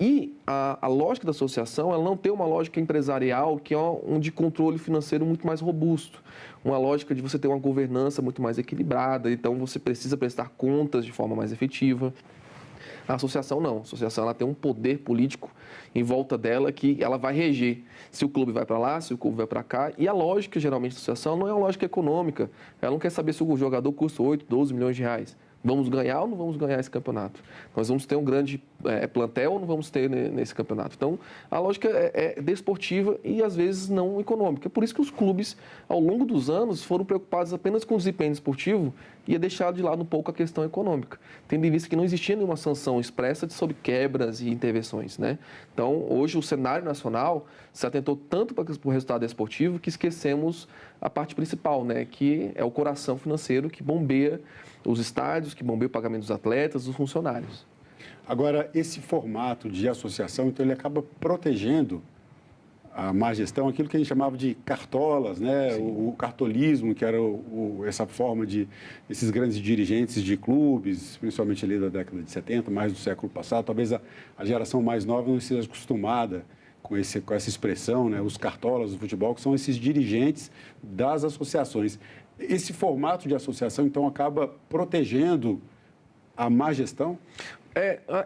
E a lógica da associação, ela não tem uma lógica empresarial que é um de controle financeiro muito mais robusto. Uma lógica de você ter uma governança muito mais equilibrada, então você precisa prestar contas de forma mais efetiva. A associação não. A associação ela tem um poder político em volta dela que ela vai reger se o clube vai para lá, se o clube vai para cá. E a lógica, geralmente, da associação não é uma lógica econômica. Ela não quer saber se o jogador custa 8, 12 milhões de reais. Vamos ganhar ou não vamos ganhar esse campeonato? Nós vamos ter um grande plantel ou não vamos ter nesse campeonato? Então, a lógica é desportiva e, às vezes, não econômica. Por isso que os clubes, ao longo dos anos, foram preocupados apenas com o desempenho esportivo e deixado de lado um pouco a questão econômica, tendo em vista que não existia nenhuma sanção expressa sobre quebras e intervenções, né? Então, hoje, o cenário nacional se atentou tanto para o resultado esportivo que esquecemos a parte principal, né? Que é o coração financeiro que bombeia os estádios, que bombeia o pagamento dos atletas, dos funcionários. Agora, esse formato de associação, então, ele acaba protegendo a má gestão, aquilo que a gente chamava de cartolas, né? O cartolismo, que era essa forma de esses grandes dirigentes de clubes, principalmente ali da década de 70, mais do século passado. Talvez a geração mais nova não esteja acostumada com essa expressão, né? Os cartolas do futebol, que são esses dirigentes das associações. Esse formato de associação, então, acaba protegendo a má gestão?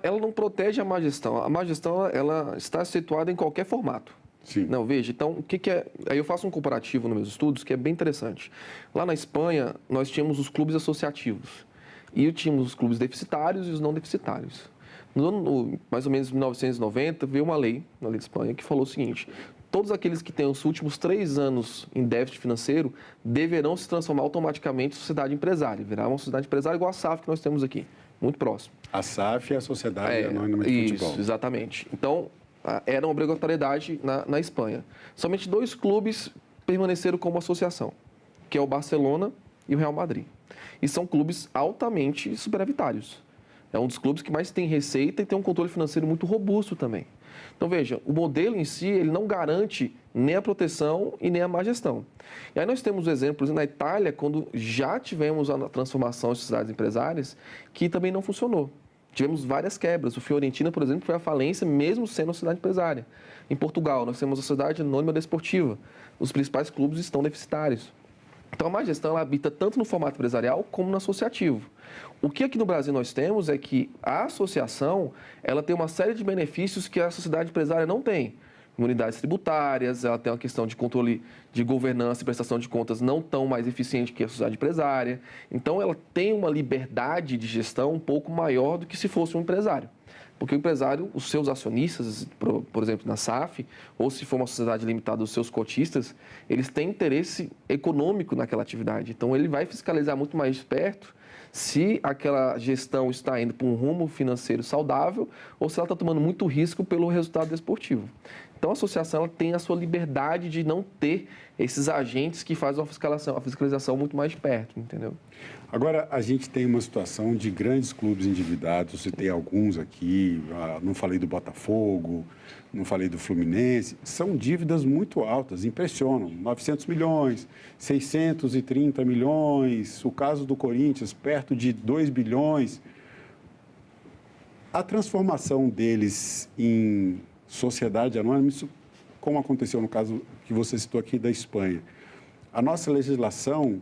Ela não protege a má gestão. A má gestão, ela está situada em qualquer formato. Sim. Não, veja, então, o que é... Aí eu faço um comparativo nos meus estudos que é bem interessante. Lá na Espanha, nós tínhamos os clubes associativos. E tínhamos os clubes deficitários e os não deficitários. Mais ou menos em 1990, veio uma lei, na lei de Espanha, que falou o seguinte: todos aqueles que têm os últimos 3 anos em déficit financeiro deverão se transformar automaticamente em sociedade empresária. Virar uma sociedade empresária igual a SAF que nós temos aqui, muito próximo. A SAF é a Sociedade Anônima de Futebol. Isso, exatamente. Então, era uma obrigatoriedade na Espanha. Somente 2 clubes permaneceram como associação, que é o Barcelona e o Real Madrid. E são clubes altamente superavitários. É um dos clubes que mais tem receita e tem um controle financeiro muito robusto também. Então, veja, o modelo em si, ele não garante nem a proteção e nem a má gestão. E aí nós temos exemplos na Itália, quando já tivemos a transformação de sociedades empresárias, que também não funcionou. Tivemos várias quebras. O Fiorentina, por exemplo, foi à falência mesmo sendo uma sociedade empresária. Em Portugal, nós temos a Sociedade Anônima Desportiva. Os principais clubes estão deficitários. Então, a má gestão ela habita tanto no formato empresarial como no associativo. O que aqui no Brasil nós temos é que a associação ela tem uma série de benefícios que a sociedade empresária não tem. Imunidades tributárias, ela tem uma questão de controle de governança e prestação de contas não tão mais eficiente que a sociedade empresária. Então, ela tem uma liberdade de gestão um pouco maior do que se fosse um empresário. Porque o empresário, os seus acionistas, por exemplo, na SAF, ou se for uma sociedade limitada, os seus cotistas, eles têm interesse econômico naquela atividade. Então, ele vai fiscalizar muito mais de perto se aquela gestão está indo para um rumo financeiro saudável ou se ela está tomando muito risco pelo resultado desportivo. Então, a associação ela tem a sua liberdade de não ter esses agentes que fazem a fiscalização muito mais de perto, entendeu? Agora, a gente tem uma situação de grandes clubes endividados, citei alguns aqui, não falei do Botafogo, não falei do Fluminense, são dívidas muito altas, impressionam, 900 milhões, 630 milhões, o caso do Corinthians, perto de 2 bilhões. A transformação deles em sociedade anônima, isso como aconteceu no caso que você citou aqui da Espanha. A nossa legislação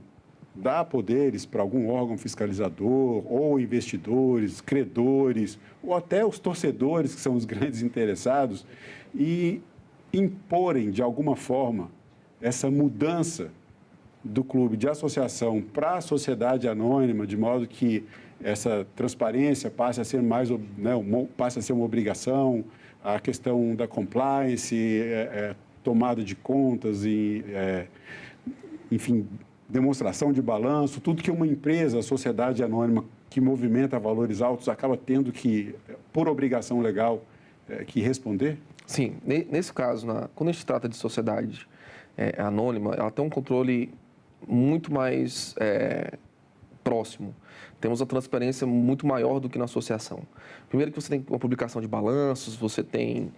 dá poderes para algum órgão fiscalizador, ou investidores, credores, ou até os torcedores, que são os grandes interessados, e imporem, de alguma forma, essa mudança do clube de associação para a sociedade anônima, de modo que essa transparência passe a ser passe a ser uma obrigação, a questão da compliance, tomada de contas e, enfim, demonstração de balanço, tudo que uma empresa, a sociedade anônima que movimenta valores altos acaba tendo que, por obrigação legal, que responder? Sim, nesse caso, quando a gente trata de sociedade anônima, ela tem um controle muito mais próximo. Temos a transparência muito maior do que na associação. Primeiro que você tem uma publicação de balanços, você tem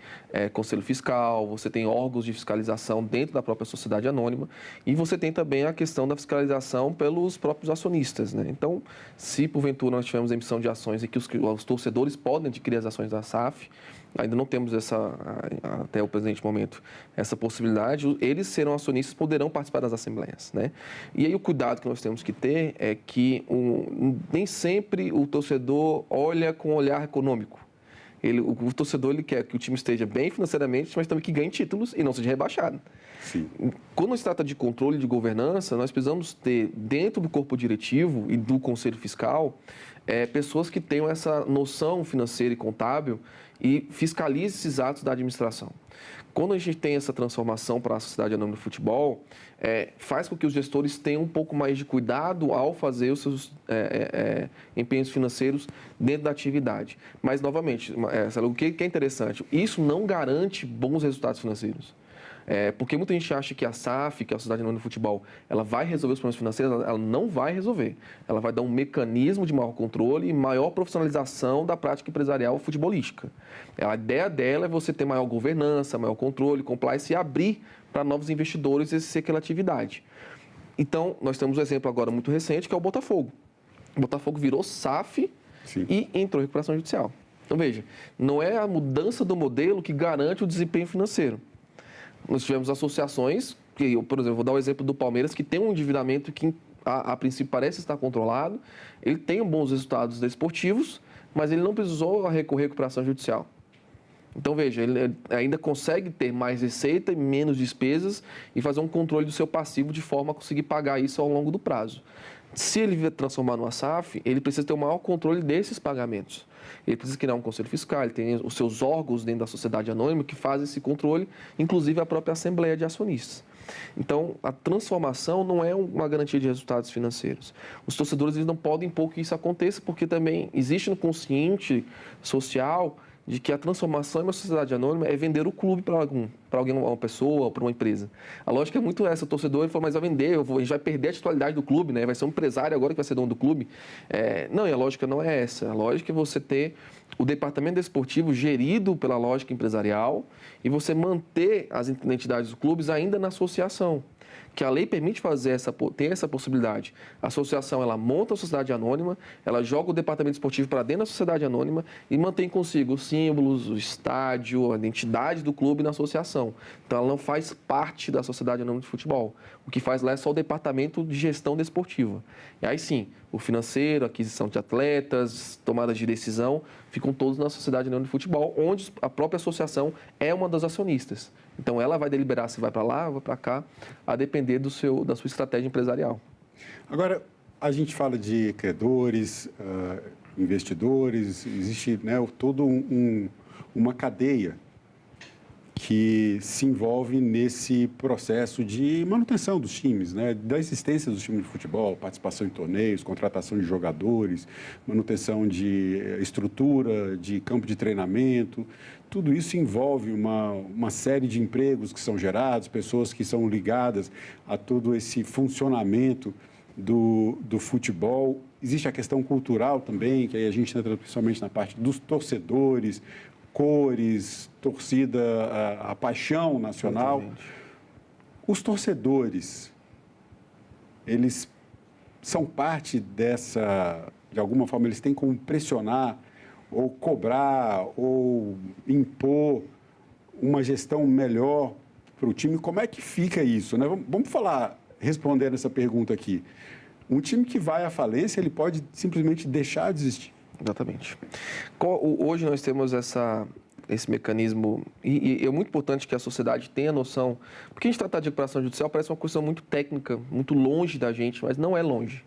conselho fiscal, você tem órgãos de fiscalização dentro da própria sociedade anônima e você tem também a questão da fiscalização pelos próprios acionistas, né? Então, se porventura nós tivermos emissão de ações e que os torcedores podem adquirir as ações da SAF, ainda não temos até o presente momento, essa possibilidade, eles serão acionistas, poderão participar das assembleias, né? E aí o cuidado que nós temos que ter é que nem sempre o torcedor olha com um olhar econômico. O torcedor ele quer que o time esteja bem financeiramente, mas também que ganhe títulos e não seja rebaixado. Sim. Quando se trata de controle de governança, nós precisamos ter, dentro do corpo diretivo e do conselho fiscal, pessoas que tenham essa noção financeira e contábil e fiscalize esses atos da administração. Quando a gente tem essa transformação para a sociedade anônima do futebol, faz com que os gestores tenham um pouco mais de cuidado ao fazer os seus empenhos financeiros dentro da atividade. Mas, novamente, o que é interessante, isso não garante bons resultados financeiros. Porque muita gente acha que a SAF, que é a Sociedade Anônima do Futebol, ela vai resolver os problemas financeiros, ela não vai resolver. Ela vai dar um mecanismo de maior controle e maior profissionalização da prática empresarial futebolística. A ideia dela é você ter maior governança, maior controle, compliance e abrir para novos investidores exercer aquela atividade. Então, nós temos um exemplo agora muito recente, que é o Botafogo. O Botafogo virou SAF e entrou em recuperação judicial. Então, veja, não é a mudança do modelo que garante o desempenho financeiro. Nós tivemos associações, que, por exemplo, vou dar o exemplo do Palmeiras, que tem um endividamento que, a princípio, parece estar controlado, ele tem bons resultados desportivos, mas ele não precisou recorrer à recuperação judicial. Então, veja, ele ainda consegue ter mais receita e menos despesas e fazer um controle do seu passivo de forma a conseguir pagar isso ao longo do prazo. Se ele transformar numa SAF, ele precisa ter o maior controle desses pagamentos. Ele precisa criar um conselho fiscal, ele tem os seus órgãos dentro da sociedade anônima que fazem esse controle, inclusive a própria Assembleia de Acionistas. Então, a transformação não é uma garantia de resultados financeiros. Os torcedores eles não podem impor que isso aconteça, porque também existe no consciente social de que a transformação em uma sociedade anônima é vender o clube para alguém, uma pessoa, para uma empresa. A lógica é muito essa, o torcedor ele fala, mas vai vender, a gente vai perder a titularidade do clube, né? Vai ser um empresário agora que vai ser dono do clube. Não, e a lógica não é essa. A lógica é você ter o departamento desportivo gerido pela lógica empresarial e você manter as entidades dos clubes ainda na associação. Que a lei permite ter essa possibilidade. A associação, ela monta a sociedade anônima, ela joga o departamento esportivo para dentro da sociedade anônima e mantém consigo os símbolos, o estádio, a identidade do clube na associação. Então, ela não faz parte da sociedade anônima de futebol. O que faz lá é só o departamento de gestão desportiva. E aí sim, o financeiro, a aquisição de atletas, tomadas de decisão, ficam todos na sociedade anônima de futebol, onde a própria associação é uma das acionistas. Então, ela vai deliberar se vai para lá ou vai para cá, a depender da sua estratégia empresarial. Agora, a gente fala de credores, investidores, existe, né, toda uma cadeia que se envolve nesse processo de manutenção dos times, né, da existência dos times de futebol, participação em torneios, contratação de jogadores, manutenção de estrutura, de campo de treinamento. Tudo isso envolve uma série de empregos que são gerados, pessoas que são ligadas a todo esse funcionamento do futebol. Existe a questão cultural também, que aí a gente entra principalmente na parte dos torcedores, cores, torcida, a paixão nacional. Exatamente. Os torcedores, eles são parte dessa, de alguma forma, eles têm como pressionar ou cobrar ou impor uma gestão melhor para o time. Como é que fica isso, né? Vamos falar, respondendo essa pergunta aqui. Um time que vai à falência, ele pode simplesmente deixar de existir. Exatamente. Hoje nós temos esse mecanismo, e é muito importante que a sociedade tenha noção, porque a gente tratar de recuperação judicial parece uma questão muito técnica, muito longe da gente, mas não é longe.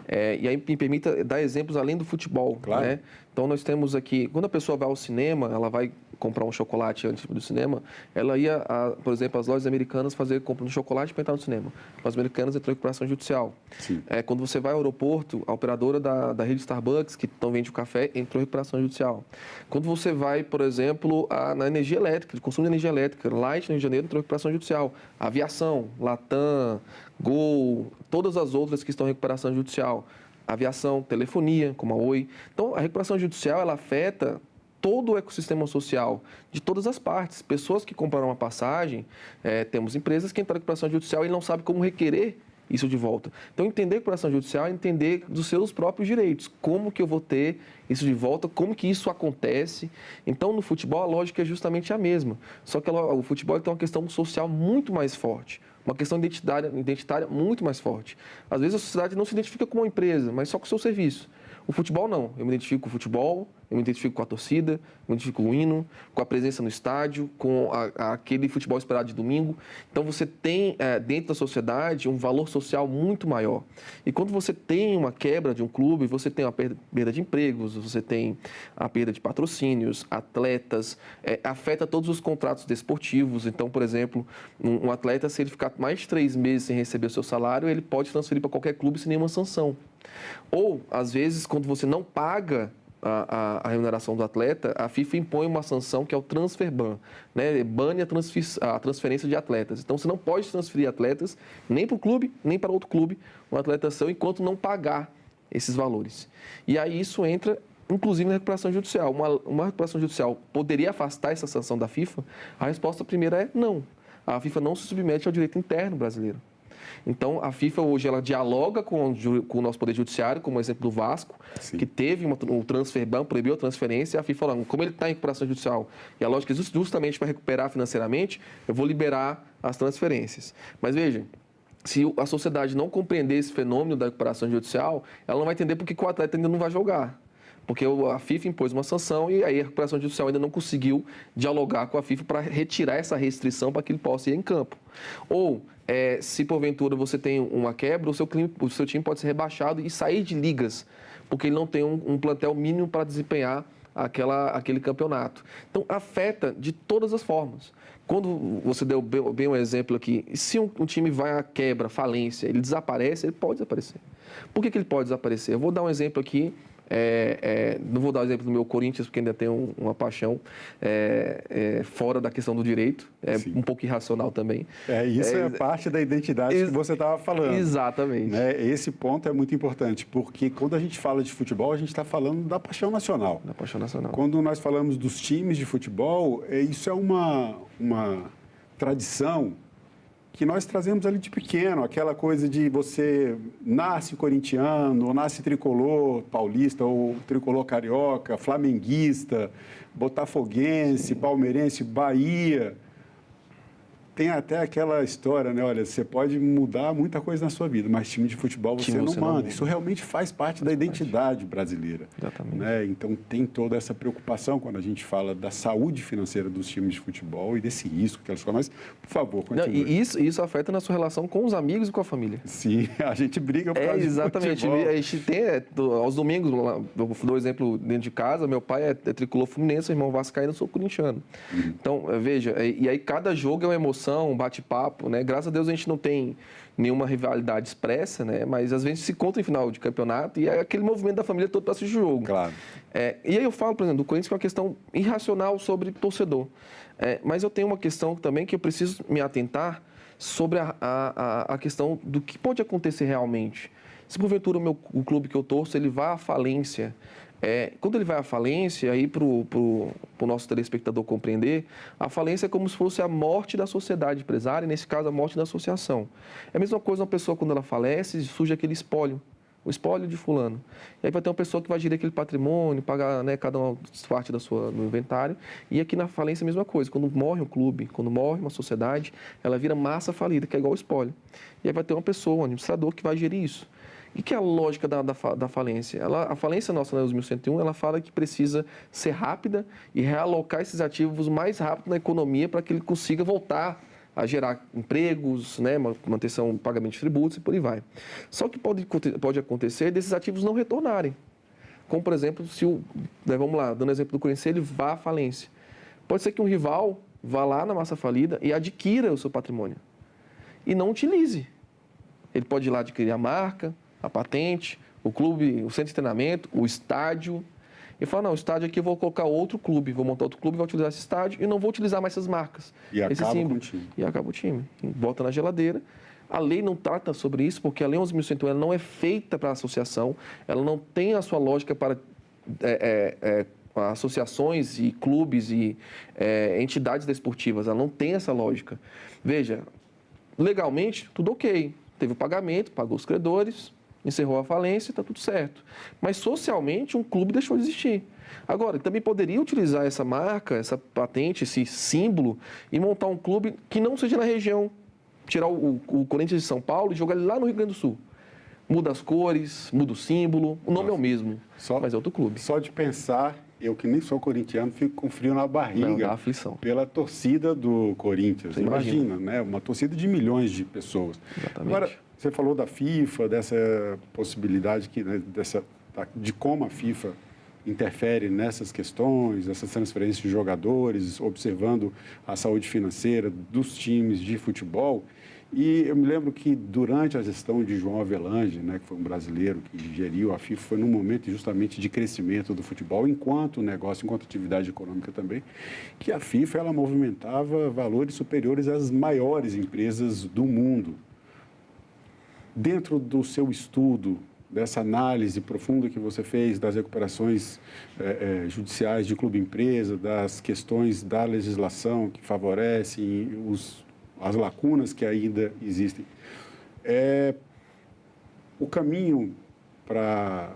E aí me permita dar exemplos além do futebol. Claro. Né? Então nós temos aqui, quando a pessoa vai ao cinema, ela vai comprar um chocolate antes do cinema, ela ia, por exemplo, às lojas americanas fazer compra de chocolate para entrar no cinema. As americanas entram em recuperação judicial. Quando você vai ao aeroporto, a operadora da rede Starbucks, que vende o café, entrou em recuperação judicial. Quando você vai, por exemplo, na energia elétrica, de consumo de energia elétrica, Light no Rio de Janeiro entrou em recuperação judicial. Aviação, Latam, Gol, todas as outras que estão em recuperação judicial. Aviação, telefonia, como a Oi. Então, a recuperação judicial, ela afeta todo o ecossistema social de todas as partes. Pessoas que compraram uma passagem, temos empresas que entram em recuperação judicial e não sabem como requerer isso de volta. Então, entender a recuperação judicial é entender dos seus próprios direitos. Como que eu vou ter isso de volta, como que isso acontece. Então, no futebol, a lógica é justamente a mesma. Só que o futebol tem uma questão social muito mais forte. Uma questão identitária muito mais forte. Às vezes a sociedade não se identifica com uma empresa, mas só com o seu serviço. O futebol não. Eu me identifico com o futebol, eu me identifico com a torcida, eu me identifico com o hino, com a presença no estádio, com aquele futebol esperado de domingo. Então você tem dentro da sociedade um valor social muito maior. E quando você tem uma quebra de um clube, você tem uma perda de empregos, você tem a perda de patrocínios, atletas, afeta todos os contratos desportivos. Então, por exemplo, um atleta, se ele ficar mais de 3 meses sem receber o seu salário, ele pode transferir para qualquer clube sem nenhuma sanção. Ou, às vezes, quando você não paga a remuneração do atleta, a FIFA impõe uma sanção que é o transfer ban, né? Bane a transferência de atletas. Então, você não pode transferir atletas nem para o clube, nem para outro clube, uma atletação, enquanto não pagar esses valores. E aí isso entra, inclusive, na recuperação judicial. Uma recuperação judicial poderia afastar essa sanção da FIFA? A resposta primeira é não. A FIFA não se submete ao direito interno brasileiro. Então, a FIFA hoje ela dialoga com o nosso Poder Judiciário, como o exemplo do Vasco, que teve um transfer ban, proibiu a transferência, e a FIFA falou, como ele está em recuperação judicial, e a lógica é justamente para recuperar financeiramente, eu vou liberar as transferências. Mas veja, se a sociedade não compreender esse fenômeno da recuperação judicial, ela não vai entender por que o atleta ainda não vai jogar. porque a FIFA impôs uma sanção e aí a recuperação judicial ainda não conseguiu dialogar com a FIFA para retirar essa restrição para que ele possa ir em campo. Ou, se porventura você tem uma quebra, o seu time pode ser rebaixado e sair de ligas, porque ele não tem um plantel mínimo para desempenhar aquele campeonato. Então, afeta de todas as formas. Quando você deu bem um exemplo aqui, se um time vai à quebra, falência, ele desaparece, ele pode desaparecer. Por que ele pode desaparecer? Eu vou dar um exemplo aqui, não vou dar o exemplo do meu Corinthians, porque ainda tem uma paixão fora da questão do direito, um pouco irracional também. Isso é parte da identidade que você estava falando. Exatamente. Esse ponto é muito importante, porque quando a gente fala de futebol, a gente está falando da paixão nacional. Da paixão nacional. Quando nós falamos dos times de futebol, isso é uma tradição que nós trazemos ali de pequeno, aquela coisa de você nasce corintiano, ou nasce tricolor paulista, ou tricolor carioca, flamenguista, botafoguense, palmeirense, Bahia. Tem até aquela história, né? Olha, você pode mudar muita coisa na sua vida, mas time de futebol você não manda. Isso realmente faz parte da identidade brasileira. Exatamente. Né? Então, tem toda essa preocupação quando a gente fala da saúde financeira dos times de futebol e desse risco que elas correm. Mas, por favor, continue. E isso afeta na sua relação com os amigos e com a família. Sim, a gente briga por causa exatamente. de futebol. A gente tem, aos domingos, eu vou dar um exemplo dentro de casa, meu pai é tricolor fluminense, meu irmão vascaíno, eu sou corintiano. Então, veja, e aí cada jogo é uma emoção, um bate-papo, né? Graças a Deus a gente não tem nenhuma rivalidade expressa, né? Mas às vezes se encontra em final de campeonato e é aquele movimento da família todo para assistir o jogo. Claro. E aí eu falo, por exemplo, do Corinthians, que é uma questão irracional sobre torcedor. Mas eu tenho uma questão também que eu preciso me atentar sobre a questão do que pode acontecer realmente. Se porventura o clube que eu torço, ele vai à falência, quando ele vai à falência, aí para o nosso telespectador compreender, a falência é como se fosse a morte da sociedade empresária, e nesse caso a morte da associação. É a mesma coisa uma pessoa quando ela falece, surge aquele espólio, o espólio de fulano. E aí vai ter uma pessoa que vai gerir aquele patrimônio, pagar, né, cada uma parte no inventário. E aqui na falência é a mesma coisa. Quando morre um clube, quando morre uma sociedade, ela vira massa falida, que é igual o espólio. E aí vai ter uma pessoa, um administrador, que vai gerir isso. E que é a lógica da falência? A falência nossa na 2101, ela fala que precisa ser rápida e realocar esses ativos mais rápido na economia para que ele consiga voltar a gerar empregos, né, manutenção, pagamento de tributos e por aí vai. Só que pode acontecer desses ativos não retornarem. Como, por exemplo, vamos lá, dando exemplo do Corinthians, ele vá à falência. Pode ser que um rival vá lá na massa falida e adquira o seu patrimônio e não utilize. Ele pode ir lá adquirir a marca, a patente, o clube, o centro de treinamento, o estádio. E fala, não, o estádio aqui eu vou colocar outro clube, vou montar outro clube, vou utilizar esse estádio e não vou utilizar mais essas marcas. E acaba com o time. E acaba o time. Bota na geladeira. A lei não trata sobre isso, porque a Lei 11.101 não é feita para a associação, ela não tem a sua lógica para associações e clubes e entidades desportivas, ela não tem essa lógica. Veja, legalmente, tudo ok. Teve o pagamento, pagou os credores, encerrou a falência, está tudo certo. Mas socialmente um clube deixou de existir. Agora, ele também poderia utilizar essa marca, essa patente, esse símbolo e montar um clube que não seja na região. Tirar o Corinthians de São Paulo e jogar ele lá no Rio Grande do Sul. Muda as cores, muda o símbolo, o nome é o mesmo, mas é outro clube. Só de pensar, eu que nem sou corintiano, fico com frio na barriga. Não, dá aflição. Pela torcida do Corinthians. Você imagina, né? Uma torcida de milhões de pessoas. Exatamente. Agora, você falou da FIFA, dessa possibilidade de como a FIFA interfere nessas questões, essas transferências de jogadores, observando a saúde financeira dos times de futebol. E eu me lembro que durante a gestão de João Avelange, né, que foi um brasileiro que geriu a FIFA, foi num momento justamente de crescimento do futebol, enquanto negócio, enquanto atividade econômica também, que a FIFA ela movimentava valores superiores às maiores empresas do mundo. Dentro do seu estudo, dessa análise profunda que você fez das recuperações judiciais de clube-empresa, das questões da legislação que favorecem as lacunas que ainda existem, o caminho para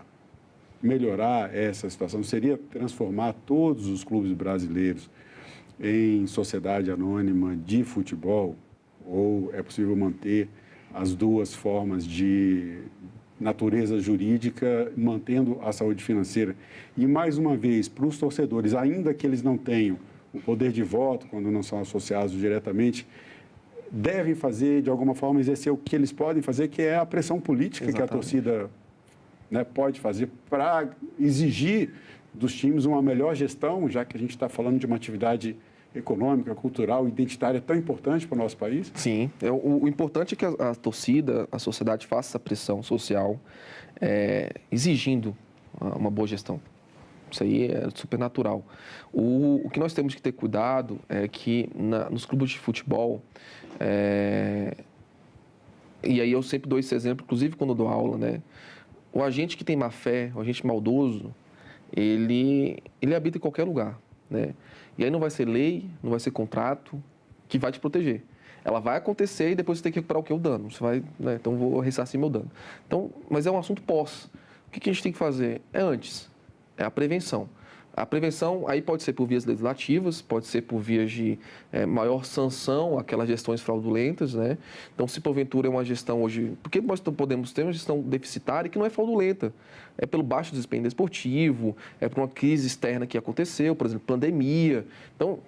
melhorar essa situação seria transformar todos os clubes brasileiros em sociedade anônima de futebol? Ou é possível manter as duas formas de natureza jurídica, mantendo a saúde financeira. E, mais uma vez, para os torcedores, ainda que eles não tenham o poder de voto, quando não são associados diretamente, devem fazer, de alguma forma, exercer o que eles podem fazer, que é a pressão política. Exatamente. Que a torcida, né, pode fazer para exigir dos times uma melhor gestão, já que a gente está falando de uma atividade econômica, cultural, identitária tão importante para o nosso país? Sim. O importante é que a torcida, a sociedade faça essa pressão social, exigindo uma boa gestão. Isso aí é super natural. O que nós temos que ter cuidado é que nos clubes de futebol, e aí eu sempre dou esse exemplo, inclusive quando eu dou aula, né? O agente que tem má fé, o agente maldoso, ele habita em qualquer lugar, né? E aí não vai ser lei, não vai ser contrato que vai te proteger. Ela vai acontecer e depois você tem que recuperar o que? O dano. Você vai, né? Então, vou ressarcir meu dano. Então, mas é um assunto pós. O que a gente tem que fazer? É antes. É a prevenção. A prevenção aí pode ser por vias legislativas, pode ser por vias de maior sanção àquelas gestões fraudulentas, né? Então, se porventura é uma gestão hoje... Porque nós podemos ter uma gestão deficitária que não é fraudulenta. É pelo baixo desempenho desportivo, é por uma crise externa que aconteceu, por exemplo, pandemia. Então,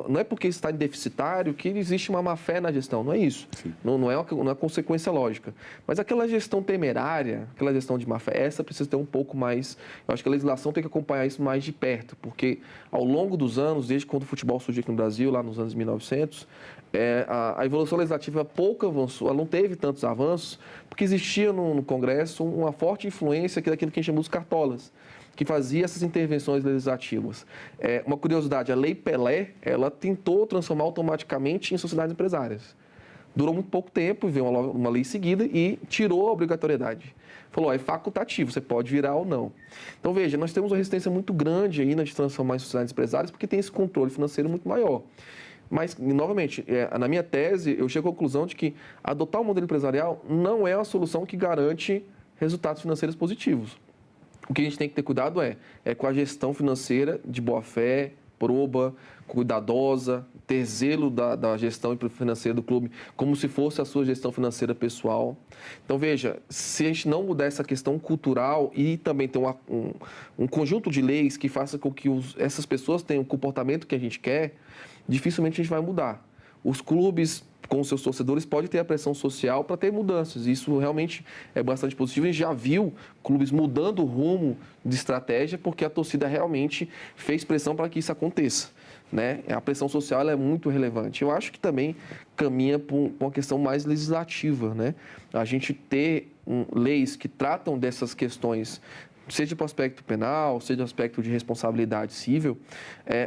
não é porque está em deficitário que existe uma má-fé na gestão, não é isso. Não é uma consequência lógica. Mas aquela gestão temerária, aquela gestão de má-fé, essa precisa ter um pouco mais... Eu acho que a legislação tem que acompanhar isso mais de perto, porque ao longo dos anos, desde quando o futebol surgiu aqui no Brasil, lá nos anos 1900, a evolução legislativa pouco avançou, ela não teve tantos avanços, porque existia no Congresso uma forte influência daquilo que a gente chama dos cartolas, que fazia essas intervenções legislativas. Uma curiosidade, a Lei Pelé, ela tentou transformar automaticamente em sociedades empresárias. Durou muito pouco tempo, veio uma lei seguida e tirou a obrigatoriedade. Falou, é facultativo, você pode virar ou não. Então, veja, nós temos uma resistência muito grande aí de transformar em sociedades empresárias porque tem esse controle financeiro muito maior. Mas, novamente, na minha tese, eu chego à conclusão de que adotar um modelo empresarial não é a solução que garante resultados financeiros positivos. O que a gente tem que ter cuidado é com a gestão financeira de boa-fé, proba, cuidadosa, ter zelo da gestão financeira do clube, como se fosse a sua gestão financeira pessoal. Então, veja, se a gente não mudar essa questão cultural e também ter um conjunto de leis que faça com que essas pessoas tenham o comportamento que a gente quer, dificilmente a gente vai mudar. Os clubes, com seus torcedores, podem ter a pressão social para ter mudanças. Isso realmente é bastante positivo. A gente já viu clubes mudando o rumo de estratégia porque a torcida realmente fez pressão para que isso aconteça, né? A pressão social ela é muito relevante. Eu acho que também caminha para uma questão mais legislativa, né? A gente ter leis que tratam dessas questões, seja para o aspecto penal, seja para o aspecto de responsabilidade civil,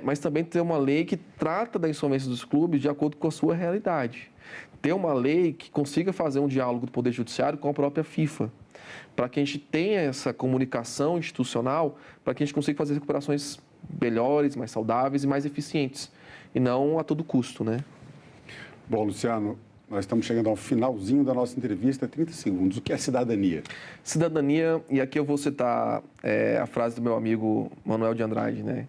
mas também ter uma lei que trata da insolvência dos clubes de acordo com a sua realidade. Ter uma lei que consiga fazer um diálogo do Poder Judiciário com a própria FIFA, para que a gente tenha essa comunicação institucional, para que a gente consiga fazer recuperações melhores, mais saudáveis e mais eficientes, e não a todo custo, né? Bom, Luciano, nós estamos chegando ao finalzinho da nossa entrevista, 30 segundos. O que é cidadania? Cidadania, e aqui eu vou citar a frase do meu amigo Manuel de Andrade, né?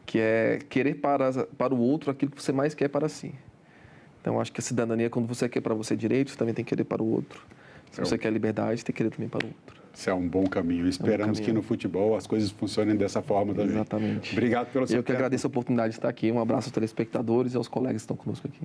Que é querer para o outro aquilo que você mais quer para si. Então, acho que a cidadania, quando você quer para você direitos, também tem que querer para o outro. Se você quer liberdade, tem que querer também para o outro. Isso é um bom caminho. Esperamos que no futebol as coisas funcionem dessa forma também. Exatamente. Obrigado pelo seu tempo. Eu que agradeço a oportunidade de estar aqui. Um abraço aos telespectadores e aos colegas que estão conosco aqui.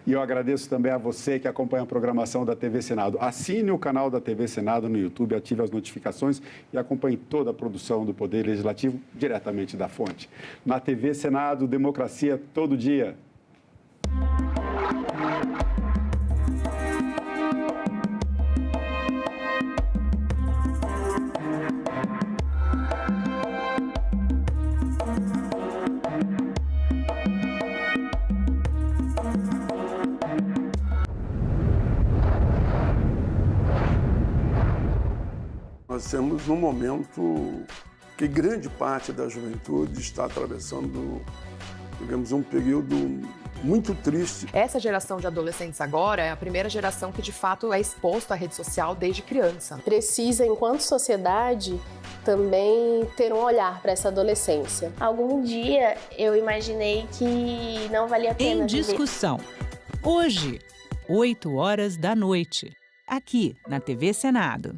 E eu agradeço também a você que acompanha a programação da TV Senado. Assine o canal da TV Senado no YouTube, ative as notificações e acompanhe toda a produção do Poder Legislativo diretamente da fonte. Na TV Senado, democracia todo dia. Nós temos um momento que grande parte da juventude está atravessando, digamos, um período muito triste. Essa geração de adolescentes agora é a primeira geração que, de fato, é exposta à rede social desde criança. Precisa, enquanto sociedade, também ter um olhar para essa adolescência. Algum dia eu imaginei que não valia a pena Em Discussão. Hoje, 8 horas da noite, aqui na TV Senado.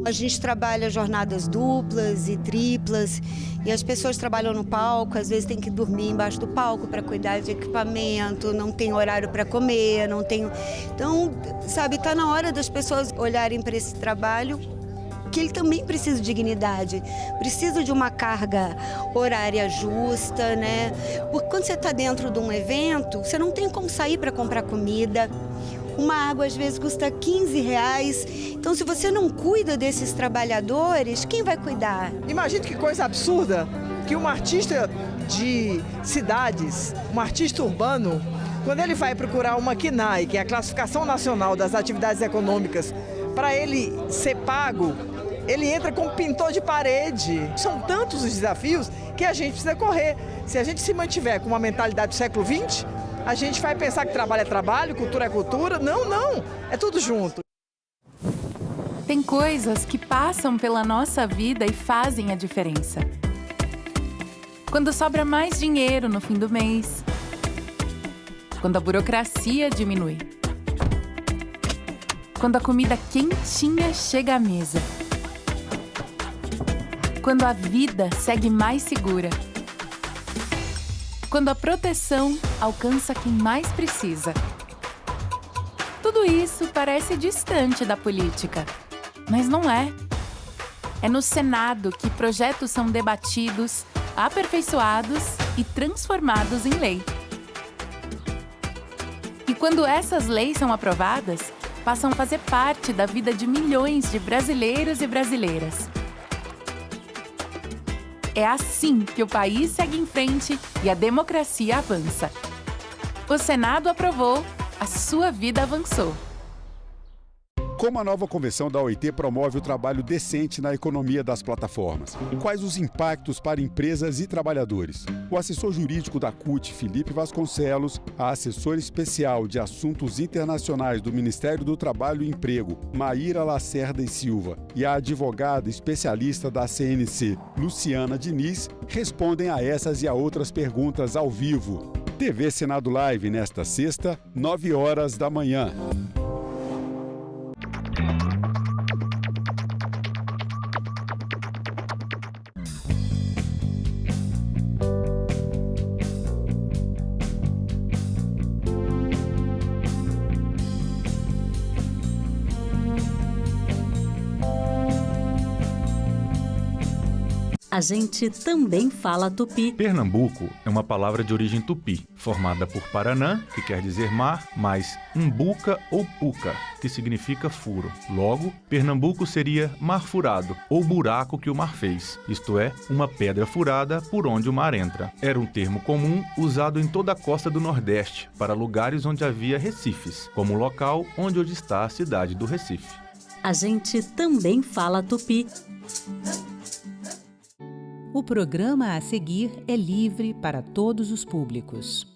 A gente trabalha jornadas duplas e triplas e as pessoas trabalham no palco, às vezes tem que dormir embaixo do palco para cuidar de equipamento, não tem horário para comer, não tem... Então, sabe, está na hora das pessoas olharem para esse trabalho, que ele também precisa de dignidade, precisa de uma carga horária justa, né? Porque quando você está dentro de um evento, você não tem como sair para comprar comida. Uma água, às vezes, custa R$15. Então, se você não cuida desses trabalhadores, quem vai cuidar? Imagina que coisa absurda que um artista de cidades, um artista urbano, quando ele vai procurar uma CNAE, que é a Classificação Nacional das Atividades Econômicas, para ele ser pago, ele entra como pintor de parede. São tantos os desafios que a gente precisa correr. Se a gente se mantiver com uma mentalidade do século XX, a gente vai pensar que trabalho é trabalho, cultura é cultura. Não, não. É tudo junto. Tem coisas que passam pela nossa vida e fazem a diferença. Quando sobra mais dinheiro no fim do mês. Quando a burocracia diminui. Quando a comida quentinha chega à mesa. Quando a vida segue mais segura. Quando a proteção alcança quem mais precisa. Tudo isso parece distante da política, mas não é. É no Senado que projetos são debatidos, aperfeiçoados e transformados em lei. E quando essas leis são aprovadas, passam a fazer parte da vida de milhões de brasileiros e brasileiras. É assim que o país segue em frente e a democracia avança. O Senado aprovou, a sua vida avançou. Como a nova convenção da OIT promove o trabalho decente na economia das plataformas? Quais os impactos para empresas e trabalhadores? O assessor jurídico da CUT, Felipe Vasconcelos, a assessora especial de assuntos internacionais do Ministério do Trabalho e Emprego, Maíra Lacerda e Silva, e a advogada especialista da CNC, Luciana Diniz, respondem a essas e a outras perguntas ao vivo. TV Senado Live nesta sexta, 9h da manhã. A gente também fala tupi. Pernambuco é uma palavra de origem tupi, formada por Paranã, que quer dizer mar, mais umbuca ou puca, que significa furo. Logo, Pernambuco seria mar furado, ou buraco que o mar fez, isto é, uma pedra furada por onde o mar entra. Era um termo comum usado em toda a costa do Nordeste, para lugares onde havia recifes, como o local onde hoje está a cidade do Recife. A gente também fala tupi. O programa a seguir é livre para todos os públicos.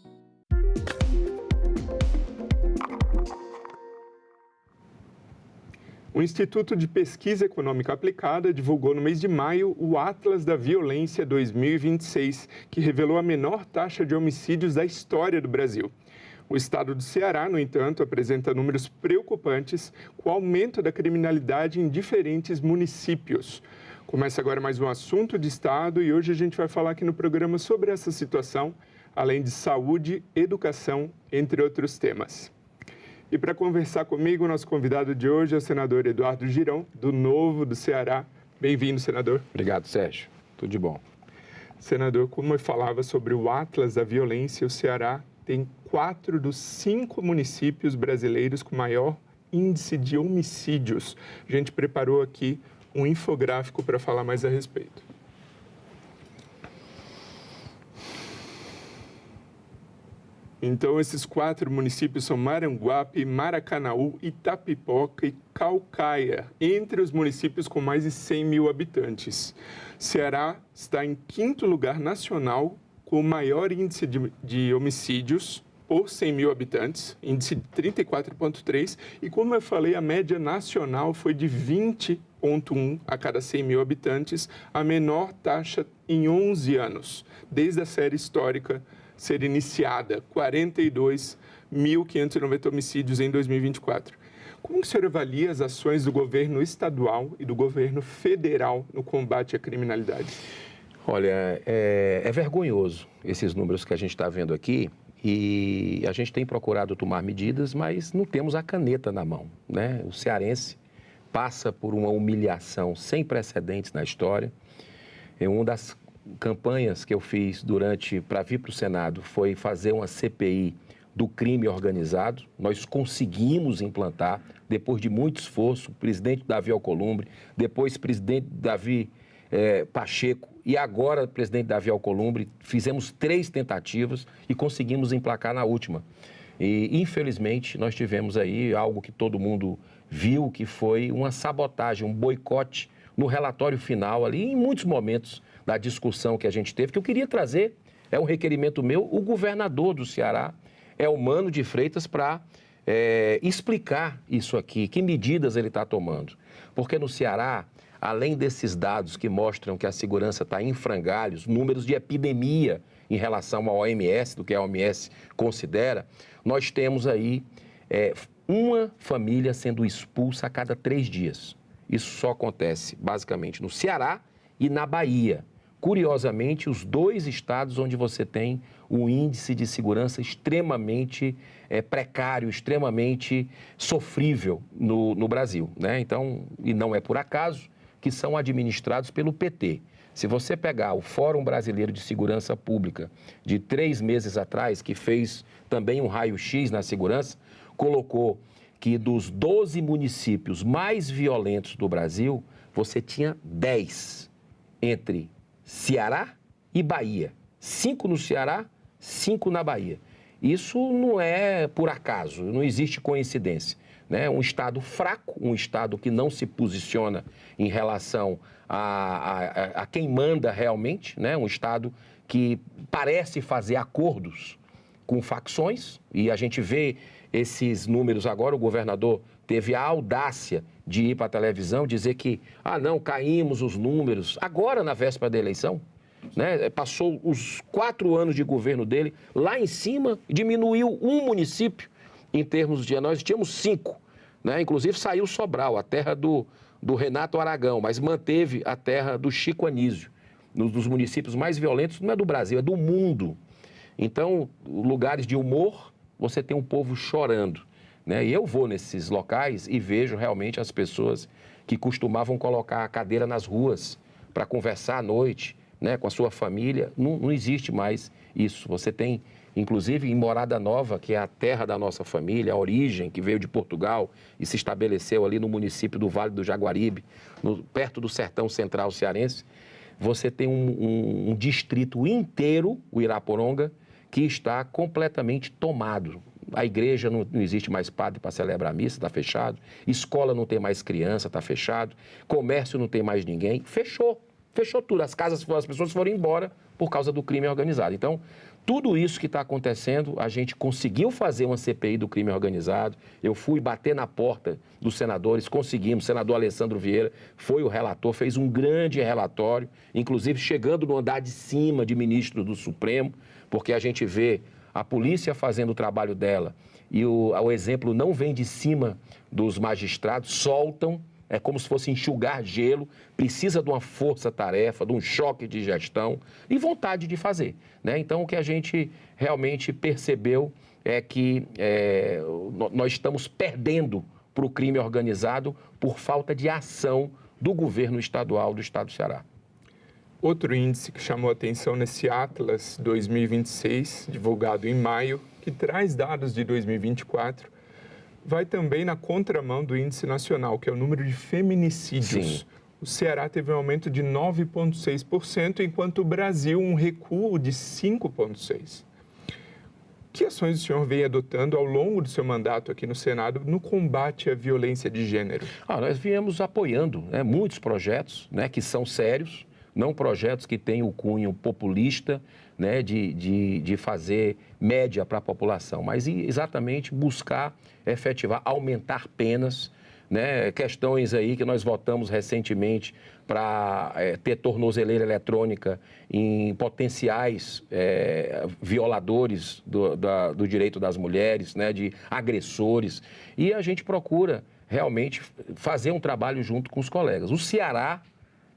O Instituto de Pesquisa Econômica Aplicada divulgou no mês de maio o Atlas da Violência 2026, que revelou a menor taxa de homicídios da história do Brasil. O estado do Ceará, no entanto, apresenta números preocupantes com o aumento da criminalidade em diferentes municípios. Começa agora mais um assunto de Estado e hoje a gente vai falar aqui no programa sobre essa situação, além de saúde, educação, entre outros temas. E para conversar comigo, o nosso convidado de hoje é o senador Eduardo Girão, do Novo do Ceará. Bem-vindo, senador. Obrigado, Sérgio. Tudo de bom. Senador, como eu falava sobre o Atlas da Violência, o Ceará tem 4 dos 5 municípios brasileiros com maior índice de homicídios. A gente preparou aqui um infográfico para falar mais a respeito. Então, esses 4 municípios são Maranguape, Maracanaú, Itapipoca e Caucaia, entre os municípios com mais de 100 mil habitantes. Ceará está em 5º lugar nacional com o maior índice de homicídios por 100 mil habitantes, índice de 34,3, e como eu falei, a média nacional foi de 20,1 a cada 100 mil habitantes, a menor taxa em 11 anos, desde a série histórica ser iniciada, 42.590 homicídios em 2024. Como que o senhor avalia as ações do governo estadual e do governo federal no combate à criminalidade? Olha, é vergonhoso esses números que a gente está vendo aqui e a gente tem procurado tomar medidas, mas não temos a caneta na mão, né? O cearense passa por uma humilhação sem precedentes na história. Uma das campanhas que eu fiz para vir para o Senado foi fazer uma CPI do crime organizado. Nós conseguimos implantar, depois de muito esforço, o presidente Davi Alcolumbre, depois o presidente Davi Pacheco e agora o presidente Davi Alcolumbre, fizemos 3 tentativas e conseguimos emplacar na última. E, infelizmente, nós tivemos aí algo que todo mundo viu, que foi uma sabotagem, um boicote no relatório final ali, em muitos momentos da discussão que a gente teve, que eu queria trazer, é um requerimento meu, o governador do Ceará, Elmano de Freitas, para explicar isso aqui, que medidas ele está tomando. Porque no Ceará, além desses dados que mostram que a segurança está em frangalhos, números de epidemia em relação ao OMS, do que a OMS considera, nós temos aí uma família sendo expulsa a cada 3 dias. Isso só acontece basicamente no Ceará e na Bahia. Curiosamente, os 2 estados onde você tem um índice de segurança extremamente precário, extremamente sofrível no Brasil, né? Então, e não é por acaso que são administrados pelo PT. Se você pegar o Fórum Brasileiro de Segurança Pública de 3 meses atrás, que fez também um raio-x na segurança, colocou que dos 12 municípios mais violentos do Brasil, você tinha 10 entre Ceará e Bahia. 5 no Ceará, 5 na Bahia. Isso não é por acaso, não existe coincidência, né? Um Estado fraco, um Estado que não se posiciona em relação a quem manda realmente, né? Um Estado que parece fazer acordos com facções, e a gente vê esses números agora. O governador teve a audácia de ir para a televisão dizer que, não, caímos os números, agora na véspera da eleição, né? Passou os 4 anos de governo dele, lá em cima diminuiu um município em termos de... Nós tínhamos 5, né? Inclusive saiu Sobral, a terra do Renato Aragão, mas manteve a terra do Chico Anísio, dos municípios mais violentos, não é do Brasil, é do mundo. Então, lugares de humor, você tem um povo chorando, né? E eu vou nesses locais e vejo realmente as pessoas que costumavam colocar a cadeira nas ruas para conversar à noite, né, com a sua família. Não existe mais isso. Você tem, inclusive, em Morada Nova, que é a terra da nossa família, a origem, que veio de Portugal e se estabeleceu ali no município do Vale do Jaguaribe, perto do sertão central cearense. Você tem um distrito inteiro, o Iraporonga, que está completamente tomado. A igreja não existe mais padre para celebrar a missa, está fechado. Escola não tem mais criança, está fechado. Comércio não tem mais ninguém, fechou tudo. As pessoas foram embora por causa do crime organizado. Então, tudo isso que está acontecendo, a gente conseguiu fazer uma CPI do crime organizado. Eu fui bater na porta dos senadores, conseguimos. O senador Alessandro Vieira foi o relator, fez um grande relatório, inclusive chegando no andar de cima de ministro do Supremo, porque a gente vê a polícia fazendo o trabalho dela e o exemplo não vem de cima dos magistrados, soltam. É como se fosse enxugar gelo, precisa de uma força-tarefa, de um choque de gestão e vontade de fazer, né? Então, o que a gente realmente percebeu é que nós estamos perdendo para o crime organizado por falta de ação do governo estadual do estado do Ceará. Outro índice que chamou a atenção nesse Atlas 2026, divulgado em maio, que traz dados de 2024, vai também na contramão do índice nacional, que é o número de feminicídios. Sim. O Ceará teve um aumento de 9,6%, enquanto o Brasil um recuo de 5,6%. Que ações o senhor vem adotando ao longo do seu mandato aqui no Senado no combate à violência de gênero? Nós viemos apoiando, né, muitos projetos, né, que são sérios, não projetos que têm o cunho populista, né, de fazer média para a população, mas exatamente buscar efetivar, aumentar penas, né, questões aí que nós votamos recentemente para ter tornozeleira eletrônica em potenciais violadores do direito das mulheres, né, de agressores, e a gente procura realmente fazer um trabalho junto com os colegas. O Ceará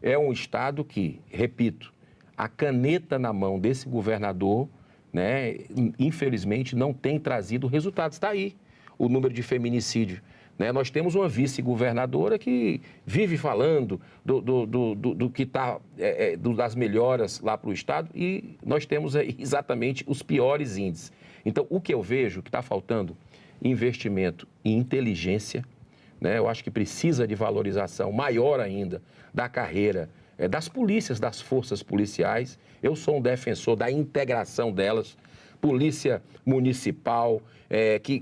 é um estado que, repito, a caneta na mão desse governador, né, infelizmente, não tem trazido resultados. Está aí o número de feminicídio. Né? Nós temos uma vice-governadora que vive falando do que está, das melhoras lá para o estado, e nós temos exatamente os piores índices. Então, o que eu vejo que está faltando, investimento em inteligência, né? Eu acho que precisa de valorização maior ainda da carreira das polícias, das forças policiais. Eu sou um defensor da integração delas, polícia municipal, que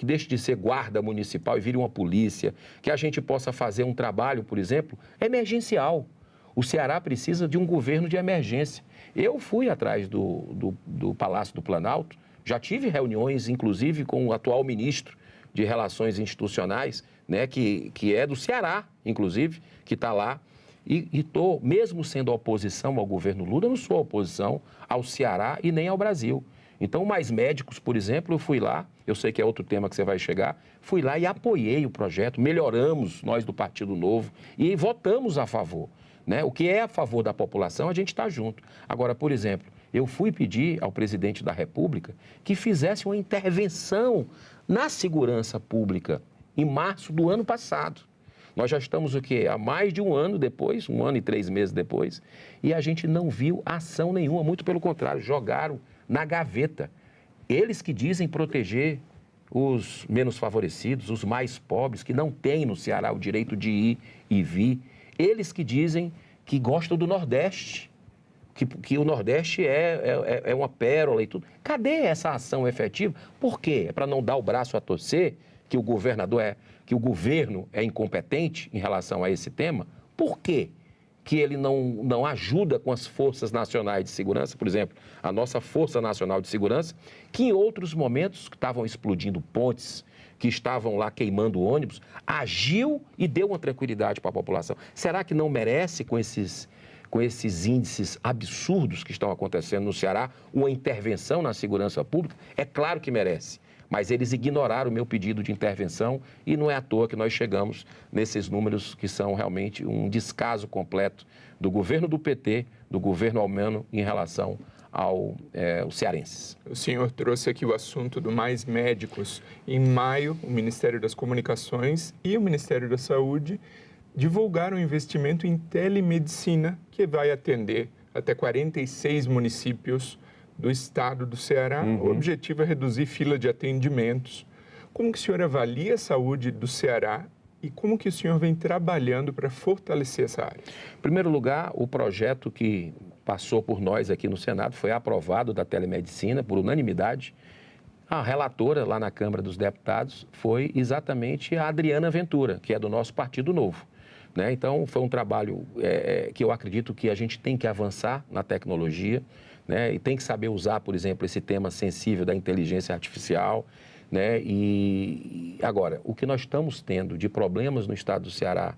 deixe de ser guarda municipal e vire uma polícia, que a gente possa fazer um trabalho, por exemplo, emergencial. O Ceará precisa de um governo de emergência. Eu fui atrás do Palácio do Planalto, já tive reuniões, inclusive, com o atual ministro de Relações Institucionais, né, que é do Ceará, inclusive, que está lá. E estou, mesmo sendo oposição ao governo Lula, eu não sou oposição ao Ceará e nem ao Brasil. Então, Mais Médicos, por exemplo, eu fui lá, eu sei que é outro tema que você vai chegar, fui lá e apoiei o projeto, melhoramos, nós do Partido Novo, e votamos a favor. Né? O que é a favor da população, a gente está junto. Agora, por exemplo, eu fui pedir ao presidente da República que fizesse uma intervenção na segurança pública em março do ano passado. Nós já estamos, há mais de um ano depois, 1 ano e 3 meses depois, e a gente não viu ação nenhuma, muito pelo contrário, jogaram na gaveta. Eles que dizem proteger os menos favorecidos, os mais pobres, que não têm no Ceará o direito de ir e vir. Eles que dizem que gostam do Nordeste, que o Nordeste é uma pérola e tudo. Cadê essa ação efetiva? Por quê? É para não dar o braço a torcer, que o governo é incompetente em relação a esse tema? Por quê que ele não ajuda com as forças nacionais de segurança, por exemplo, a nossa Força Nacional de Segurança, que em outros momentos que estavam explodindo pontes, que estavam lá queimando ônibus, agiu e deu uma tranquilidade para a população? Será que não merece, com esses índices absurdos que estão acontecendo no Ceará, uma intervenção na segurança pública? É claro que merece, mas eles ignoraram o meu pedido de intervenção e não é à toa que nós chegamos nesses números que são realmente um descaso completo do governo do PT, do governo Almeno em relação aos cearenses. O senhor trouxe aqui o assunto do Mais Médicos. Em maio, o Ministério das Comunicações e o Ministério da Saúde divulgaram um investimento em telemedicina que vai atender até 46 municípios do estado do Ceará. O objetivo é reduzir fila de atendimentos. Como que o senhor avalia a saúde do Ceará e como que o senhor vem trabalhando para fortalecer essa área? Em primeiro lugar, o projeto que passou por nós aqui no Senado foi aprovado da telemedicina por unanimidade. A relatora lá na Câmara dos Deputados foi exatamente a Adriana Ventura, que é do nosso Partido Novo. Né? Então, foi um trabalho que eu acredito que a gente tem que avançar na tecnologia, né? E tem que saber usar, por exemplo, esse tema sensível da inteligência artificial. Né? E agora, o que nós estamos tendo de problemas no estado do Ceará,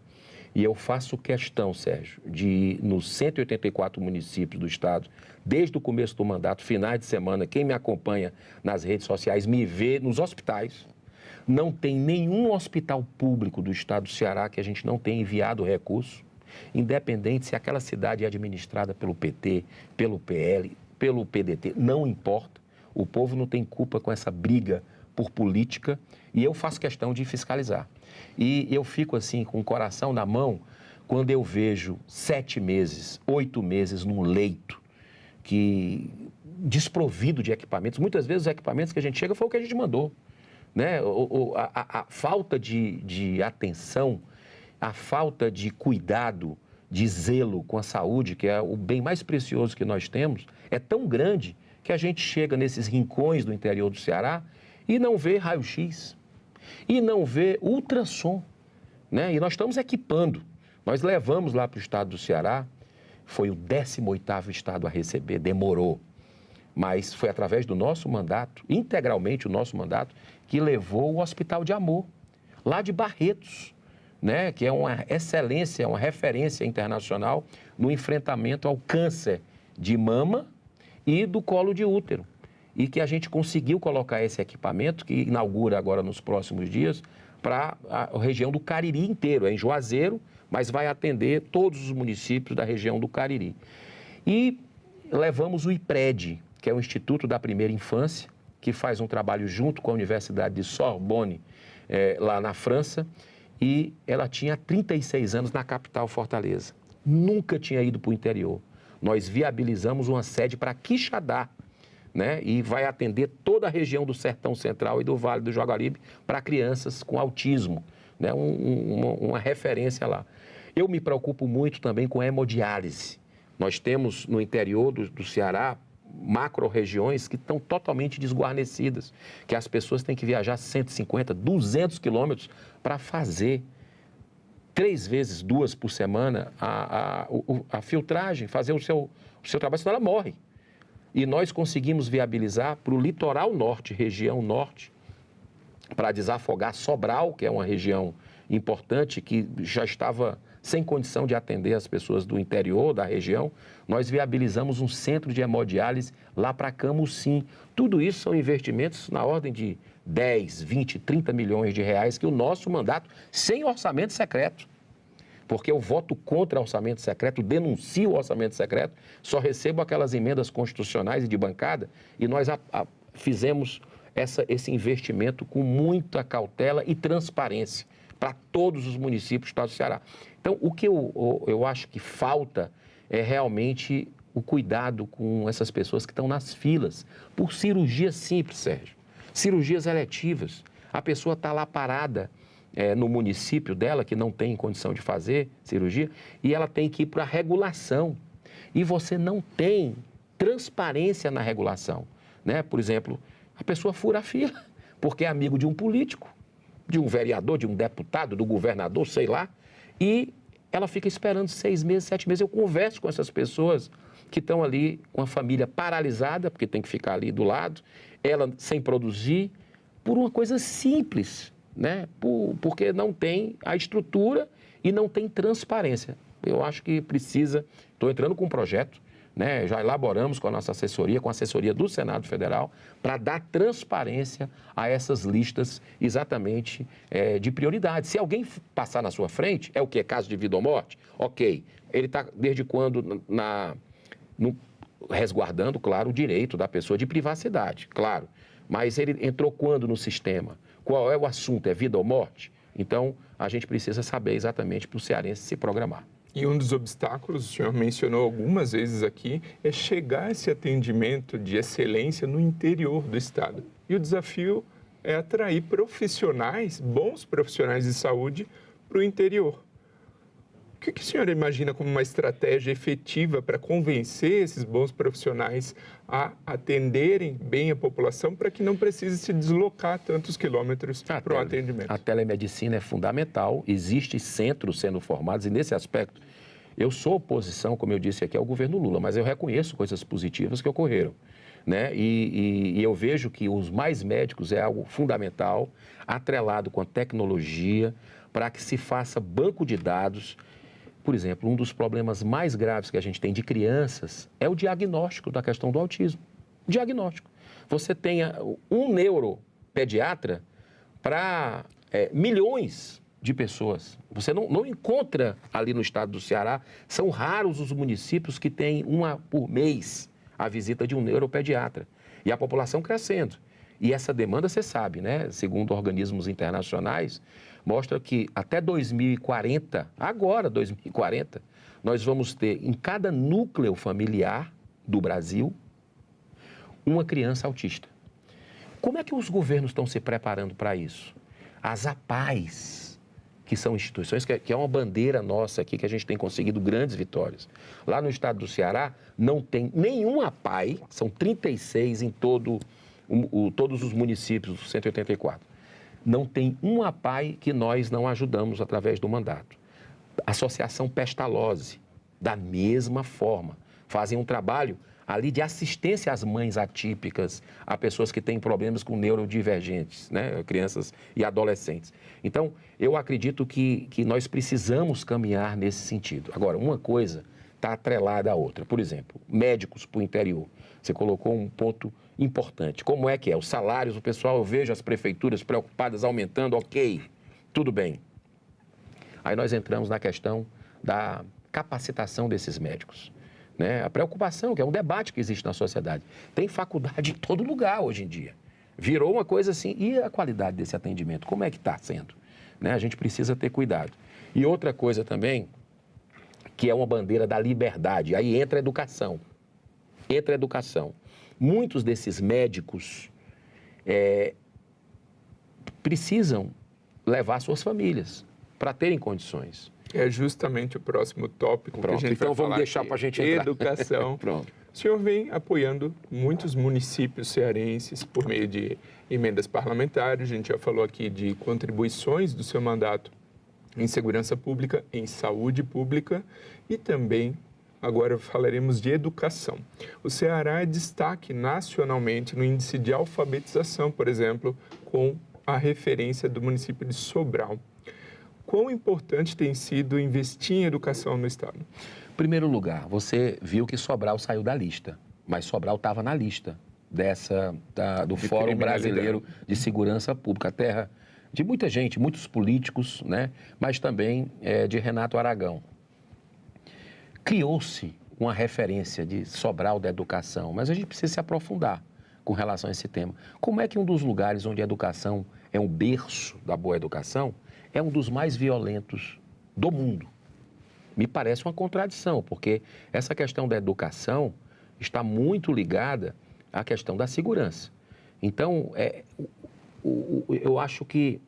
e eu faço questão, Sérgio, de ir nos 184 municípios do estado, desde o começo do mandato, finais de semana, quem me acompanha nas redes sociais me vê nos hospitais. Não tem nenhum hospital público do estado do Ceará que a gente não tenha enviado recurso, independente se aquela cidade é administrada pelo PT, pelo PL, pelo PDT, não importa. O povo não tem culpa com essa briga por política e eu faço questão de fiscalizar. E eu fico assim, com o coração na mão, quando eu vejo 7 meses, 8 meses num leito desprovido de equipamentos. Muitas vezes os equipamentos que a gente chega foi o que a gente mandou. Né? A falta de atenção, a falta de cuidado, de zelo com a saúde, que é o bem mais precioso que nós temos, é tão grande que a gente chega nesses rincões do interior do Ceará e não vê raio-x, e não vê ultrassom. Né? E nós estamos equipando. Nós levamos lá para o estado do Ceará, foi o 18º estado a receber, demorou. Mas foi através do nosso mandato, integralmente o nosso mandato, que levou o Hospital de Amor, lá de Barretos, né? Que é uma excelência, uma referência internacional no enfrentamento ao câncer de mama e do colo de útero. E que a gente conseguiu colocar esse equipamento, que inaugura agora nos próximos dias, para a região do Cariri inteiro. É em Juazeiro, mas vai atender todos os municípios da região do Cariri. E levamos o IPRED, que é o Instituto da Primeira Infância, que faz um trabalho junto com a Universidade de Sorbonne, lá na França, e ela tinha 36 anos na capital, Fortaleza. Nunca tinha ido para o interior. Nós viabilizamos uma sede para Quixadá, né? E vai atender toda a região do Sertão Central e do Vale do Jaguaribe para crianças com autismo, né? Uma referência lá. Eu me preocupo muito também com hemodiálise. Nós temos no interior do Ceará macro-regiões que estão totalmente desguarnecidas, que as pessoas têm que viajar 150, 200 quilômetros para fazer 3 vezes, 2 por semana a filtragem, fazer o seu trabalho, senão ela morre. E nós conseguimos viabilizar para o litoral norte, região norte, para desafogar Sobral, que é uma região importante, que já estava sem condição de atender as pessoas do interior da região, nós viabilizamos um centro de hemodiálise lá para Camusim. Tudo isso são investimentos na ordem de 10, 20, 30 milhões de reais que o nosso mandato, sem orçamento secreto, porque eu voto contra orçamento secreto, denuncio o orçamento secreto, só recebo aquelas emendas constitucionais e de bancada, e nós fizemos esse investimento com muita cautela e transparência para todos os municípios do estado do Ceará. Então, o que eu acho que falta é realmente o cuidado com essas pessoas que estão nas filas por cirurgias simples, Sérgio. Cirurgias eletivas. A pessoa está lá parada no município dela, que não tem condição de fazer cirurgia, e ela tem que ir para a regulação. E você não tem transparência na regulação, né? Por exemplo, a pessoa fura a fila porque é amigo de um político, de um vereador, de um deputado, do governador, sei lá, e ela fica esperando 6 meses, 7 meses. Eu converso com essas pessoas que estão ali com a família paralisada, porque tem que ficar ali do lado, ela sem produzir, por uma coisa simples, né? Porque não tem a estrutura e não tem transparência. Eu acho que precisa, estou entrando com um projeto, né? Já elaboramos com a nossa assessoria, com a assessoria do Senado Federal, para dar transparência a essas listas exatamente de prioridade. Se alguém passar na sua frente, é o que? Caso de vida ou morte? Ok. Ele está desde quando resguardando, claro, o direito da pessoa de privacidade, claro. Mas ele entrou quando no sistema? Qual é o assunto? É vida ou morte? Então, a gente precisa saber exatamente para o cearense se programar. E um dos obstáculos, o senhor mencionou algumas vezes aqui, é chegar a esse atendimento de excelência no interior do estado. E o desafio é atrair profissionais, bons profissionais de saúde, para o interior. O que o senhor imagina como uma estratégia efetiva para convencer esses bons profissionais a atenderem bem a população para que não precise se deslocar tantos quilômetros para o atendimento? A telemedicina é fundamental, existem centros sendo formados e nesse aspecto eu sou oposição, como eu disse aqui, ao governo Lula, mas eu reconheço coisas positivas que ocorreram, né? E eu vejo que os mais médicos é algo fundamental, atrelado com a tecnologia, para que se faça banco de dados. Por exemplo, um dos problemas mais graves que a gente tem de crianças é o diagnóstico da questão do autismo. Diagnóstico. Você tenha um neuropediatra para milhões de pessoas. Você não encontra ali no estado do Ceará, são raros os municípios que têm uma por mês a visita de um neuropediatra. E a população crescendo. E essa demanda, você sabe, né? Segundo organismos internacionais, mostra que até 2040, agora 2040, nós vamos ter em cada núcleo familiar do Brasil uma criança autista. Como é que os governos estão se preparando para isso? As APAES, que são instituições que é uma bandeira nossa aqui, que a gente tem conseguido grandes vitórias. Lá no estado do Ceará não tem nenhum APAE, são 36 em todos os municípios, dos 184. Não tem um APAE que nós não ajudamos através do mandato. Associação Pestalozzi, da mesma forma, fazem um trabalho ali de assistência às mães atípicas, a pessoas que têm problemas com neurodivergentes, né? Crianças e adolescentes. Então, eu acredito que nós precisamos caminhar nesse sentido. Agora, uma coisa está atrelada à outra. Por exemplo, médicos para o interior. Você colocou um ponto importante. Como é que é? Os salários, o pessoal, eu vejo as prefeituras preocupadas aumentando, ok. Tudo bem. Aí nós entramos na questão da capacitação desses médicos. Né? A preocupação, que é um debate que existe na sociedade. Tem faculdade em todo lugar hoje em dia. Virou uma coisa assim. E a qualidade desse atendimento? Como é que está sendo? Né? A gente precisa ter cuidado. E outra coisa também, que é uma bandeira da liberdade. Aí entra a educação. Entra a educação. Muitos desses médicos precisam levar suas famílias para terem condições. É justamente o próximo tópico. Pronto, que a gente então vai vamos falar deixar aqui. para a gente entrar. Educação. Pronto. O senhor vem apoiando muitos municípios cearenses por meio de emendas parlamentares. A gente já falou aqui de contribuições do seu mandato em segurança pública, em saúde pública e também, agora falaremos de educação. O Ceará é destaque nacionalmente no índice de alfabetização, por exemplo, com a referência do município de Sobral. Quão importante tem sido investir em educação no estado? Em primeiro lugar, você viu que Sobral saiu da lista, mas Sobral estava na lista do Fórum Brasileiro de Segurança Pública, terra de muita gente, muitos políticos, né? Mas também de Renato Aragão. Criou-se uma referência de Sobral da educação, mas a gente precisa se aprofundar com relação a esse tema. Como é que um dos lugares onde a educação é um berço da boa educação é um dos mais violentos do mundo? Me parece uma contradição, porque essa questão da educação está muito ligada à questão da segurança. Então, eu acho que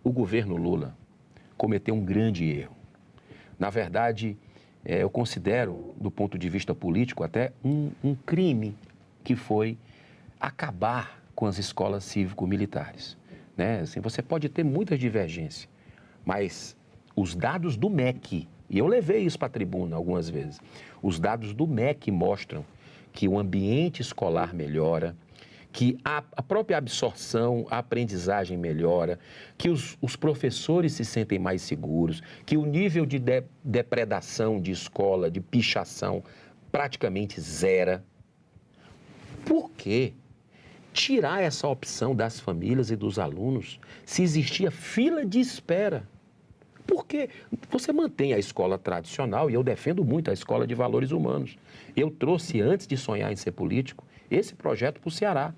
o governo Lula cometeu um grande erro. Na verdade, eu considero, do ponto de vista político, até um crime que foi acabar com as escolas cívico-militares. Né? Assim, você pode ter muitas divergências, mas os dados do MEC, e eu levei isso para a tribuna algumas vezes, os dados do MEC mostram que o ambiente escolar melhora, que a própria absorção, a aprendizagem melhora, que os professores se sentem mais seguros, que o nível de depredação de escola, de pichação, praticamente zera. Por quê? Tirar essa opção das famílias e dos alunos se existia fila de espera? Porque você mantém a escola tradicional, e eu defendo muito a escola de valores humanos. Eu trouxe, antes de sonhar em ser político, esse projeto para o Ceará,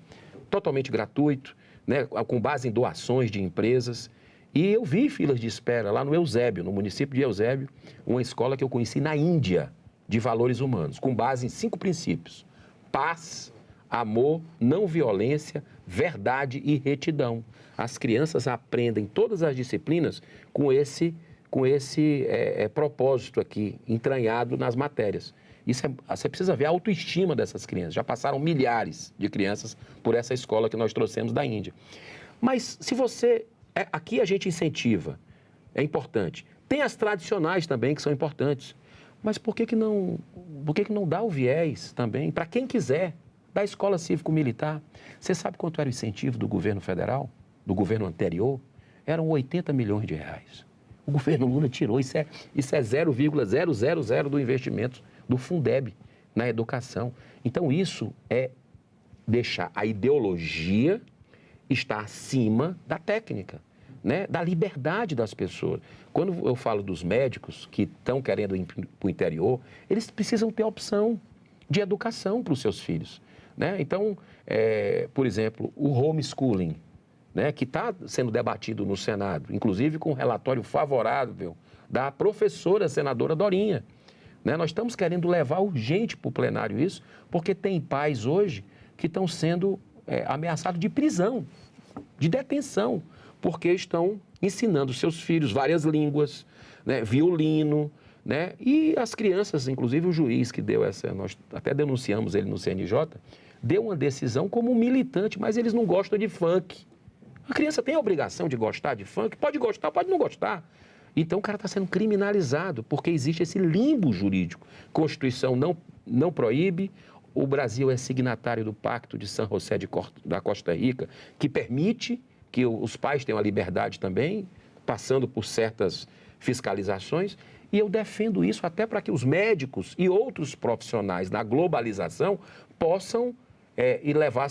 totalmente gratuito, né, com base em doações de empresas. E eu vi filas de espera lá no Eusébio, no município de Eusébio, uma escola que eu conheci na Índia, de valores humanos, com base em 5 princípios: paz, amor, não violência, verdade e retidão. As crianças aprendem todas as disciplinas com esse propósito aqui, entranhado nas matérias. Você precisa ver a autoestima dessas crianças. Já passaram milhares de crianças por essa escola que nós trouxemos da Índia. Mas se você... aqui a gente incentiva, é importante. Tem as tradicionais também que são importantes. Mas por que não dá o viés também, para quem quiser, da escola cívico-militar? Você sabe quanto era o incentivo do governo federal, do governo anterior? Eram 80 milhões de reais. O governo Lula tirou, isso é 0,000 do investimento do Fundeb na educação. Então, isso é deixar a ideologia estar acima da técnica, né? Da liberdade das pessoas. Quando eu falo dos médicos que estão querendo ir para o interior, eles precisam ter opção de educação para os seus filhos, né? Então, por exemplo, o homeschooling, né, que está sendo debatido no Senado, inclusive com um relatório favorável da professora senadora Dorinha. Né? Nós estamos querendo levar urgente para o plenário isso, porque tem pais hoje que estão sendo ameaçados de prisão, de detenção, porque estão ensinando seus filhos várias línguas, né, violino, né? E as crianças, inclusive o juiz que deu nós até denunciamos ele no CNJ, deu uma decisão como militante, mas eles não gostam de funk. A criança tem a obrigação de gostar de funk? Pode gostar, pode não gostar. Então o cara está sendo criminalizado, porque existe esse limbo jurídico. Constituição não proíbe, o Brasil é signatário do Pacto de San José da Costa Rica, que permite que os pais tenham a liberdade também, passando por certas fiscalizações, e eu defendo isso até para que os médicos e outros profissionais na globalização possam ir levar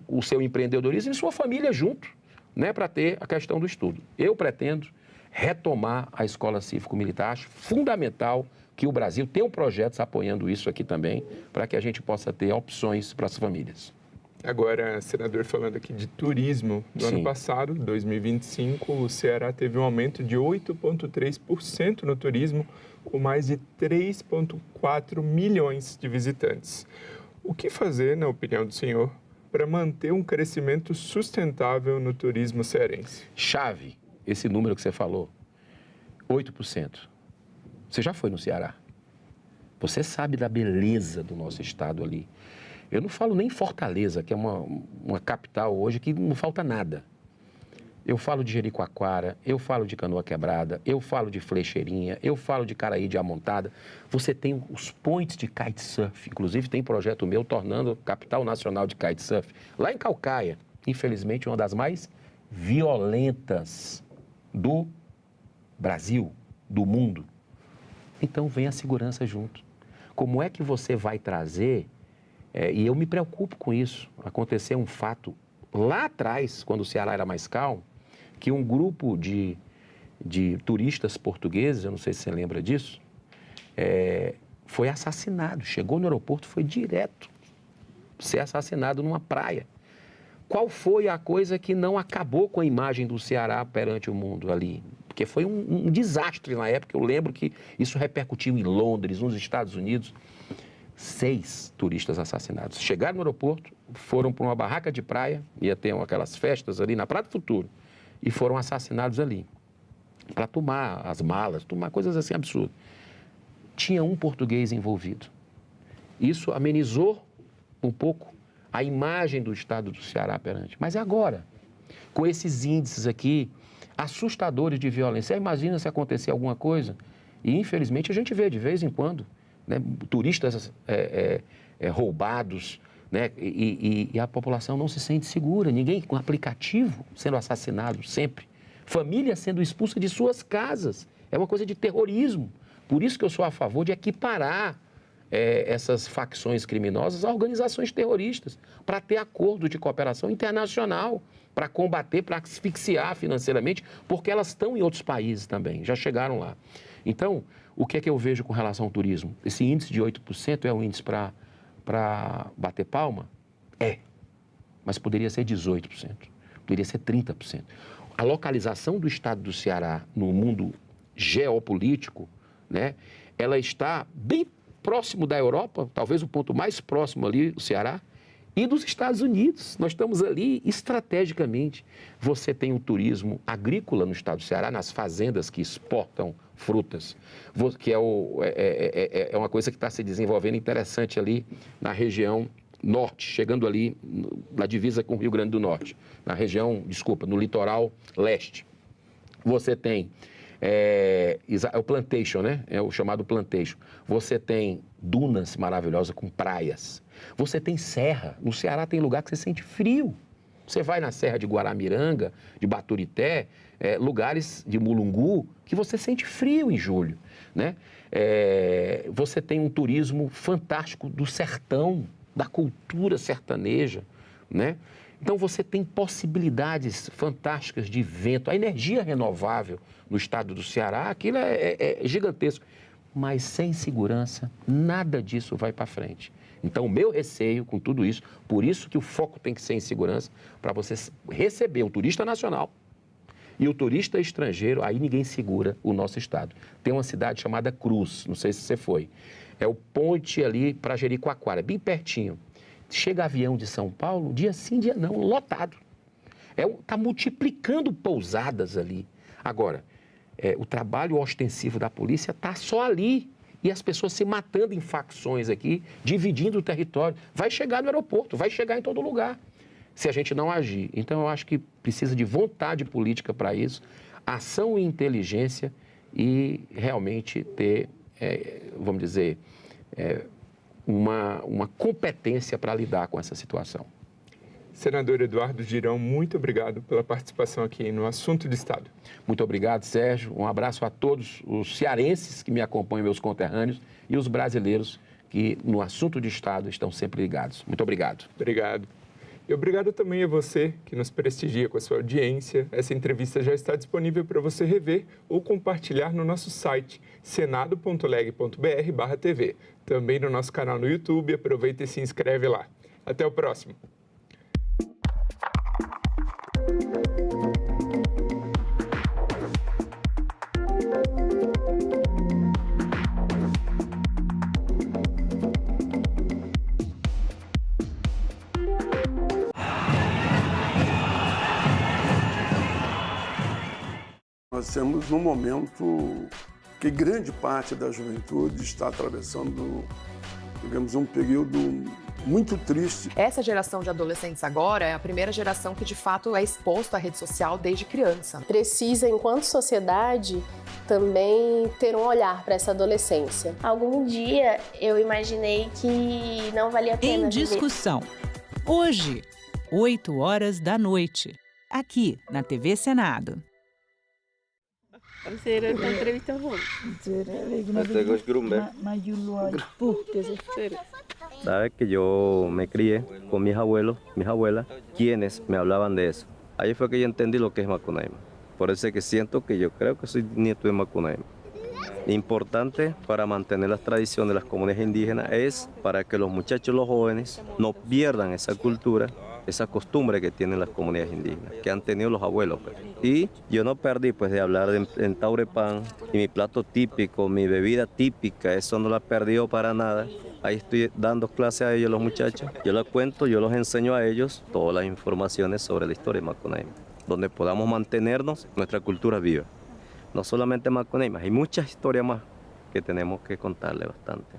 o seu empreendedorismo e sua família junto, né, para ter a questão do estudo. Eu pretendo retomar a escola cívico-militar. Acho fundamental que o Brasil tenha projetos apoiando isso aqui também, para que a gente possa ter opções para as famílias. Agora, senador, falando aqui de turismo, no ano passado, 2025, o Ceará teve um aumento de 8,3% no turismo, com mais de 3,4 milhões de visitantes. O que fazer, na opinião do senhor, para manter um crescimento sustentável no turismo cearense? Chave, esse número que você falou, 8%. Você já foi no Ceará? Você sabe da beleza do nosso estado ali. Eu não falo nem em Fortaleza, que é uma capital hoje que não falta nada. Eu falo de Jericoacoara, eu falo de Canoa Quebrada, eu falo de Flecheirinha, eu falo de Caraí de Amontada. Você tem os points de kitesurf, inclusive tem projeto meu tornando capital nacional de kitesurf. Lá em Caucaia, infelizmente, uma das mais violentas do Brasil, do mundo. Então vem a segurança junto. Como é que você vai trazer... e eu me preocupo com isso. Aconteceu um fato lá atrás, quando o Ceará era mais calmo, que um grupo de turistas portugueses, eu não sei se você lembra disso, foi assassinado. Chegou no aeroporto, foi direto ser assassinado numa praia. Qual foi a coisa que não acabou com a imagem do Ceará perante o mundo ali? Porque foi um desastre na época. Eu lembro que isso repercutiu em Londres, nos Estados Unidos. 6 turistas assassinados. Chegaram no aeroporto, foram para uma barraca de praia, ia ter aquelas festas ali na Praia do Futuro, e foram assassinados ali, para tomar as malas, tomar coisas assim absurdas. Tinha um português envolvido. Isso amenizou um pouco a imagem do estado do Ceará perante. Mas agora, com esses índices aqui, assustadores de violência, imagina se acontecer alguma coisa, e infelizmente a gente vê de vez em quando, né, turistas roubados, né, e a população não se sente segura, ninguém com aplicativo sendo assassinado sempre, família sendo expulsa de suas casas, é uma coisa de terrorismo. Por isso que eu sou a favor de equiparar essas facções criminosas a organizações terroristas, para ter acordo de cooperação internacional, para combater, para asfixiar financeiramente, porque elas estão em outros países também, já chegaram lá. Então, o que é que eu vejo com relação ao turismo? Esse índice de 8% é um índice para bater palma? Mas poderia ser 18%, poderia ser 30%. A localização do estado do Ceará no mundo geopolítico, né, ela está bem próximo da Europa, talvez o ponto mais próximo ali, o Ceará, e dos Estados Unidos. Nós estamos ali estrategicamente. Você tem o turismo agrícola no estado do Ceará, nas fazendas que exportam frutas, que é uma coisa que está se desenvolvendo interessante ali na região norte, chegando ali na divisa com o Rio Grande do Norte, no litoral leste. Você tem o plantation, né? É o chamado plantation. Você tem dunas maravilhosas com praias. Você tem serra. No Ceará tem lugar que você sente frio. Você vai na serra de Guaramiranga, de Baturité, lugares de Mulungu, que você sente frio em julho, né? Você tem um turismo fantástico do sertão, da cultura sertaneja, né? Então você tem possibilidades fantásticas de vento, a energia renovável no estado do Ceará, aquilo é gigantesco. Mas sem segurança, nada disso vai para frente. Então, o meu receio com tudo isso, por isso que o foco tem que ser em segurança, para você receber o turista nacional e o turista estrangeiro, aí ninguém segura o nosso estado. Tem uma cidade chamada Cruz, não sei se você foi, é o ponte ali para Jericoacoara, bem pertinho. Chega avião de São Paulo, dia sim, dia não, lotado. Está multiplicando pousadas ali. Agora, o trabalho ostensivo da polícia está só ali. E as pessoas se matando em facções aqui, dividindo o território. Vai chegar no aeroporto, vai chegar em todo lugar, se a gente não agir. Então, eu acho que precisa de vontade política para isso, ação e inteligência e realmente ter, vamos dizer, uma competência para lidar com essa situação. Senador Eduardo Girão, muito obrigado pela participação aqui no Assunto de Estado. Muito obrigado, Sérgio. Um abraço a todos os cearenses que me acompanham, meus conterrâneos, e os brasileiros que no Assunto de Estado estão sempre ligados. Muito obrigado. Obrigado. E obrigado também a você que nos prestigia com a sua audiência. Essa entrevista já está disponível para você rever ou compartilhar no nosso site senado.leg.br/TV. Também no nosso canal no YouTube. Aproveita e se inscreve lá. Até o próximo. Nós estamos num momento que grande parte da juventude está atravessando, digamos, um período muito triste. Essa geração de adolescentes agora é a primeira geração que de fato é exposta à rede social desde criança. Precisa, enquanto sociedade, também ter um olhar para essa adolescência. Algum dia eu imaginei que não valia a pena Em discussão. Hoje, 8h, aqui na TV Senado. Sabes que yo me crié con mis abuelos, mis abuelas, quienes me hablaban de eso. Ahí fue que yo entendí lo que es Macunaíma. Por eso es que siento que yo creo que soy nieto de Macunaíma. Importante para mantener las tradiciones de las comunidades indígenas es para que los muchachos, los jóvenes, no pierdan esa cultura, esa costumbre que tienen las comunidades indígenas, que han tenido los abuelos. Y yo no perdí pues de hablar en Taurepán, y mi plato típico, mi bebida típica, eso no lo he perdido para nada. Ahí estoy dando clases a ellos, los muchachos. Yo les cuento, yo los enseño a ellos todas las informaciones sobre la historia de Macunaíma, donde podamos mantenernos nuestra cultura viva. No solamente Macunaíma, hay muchas historias más que tenemos que contarle bastante.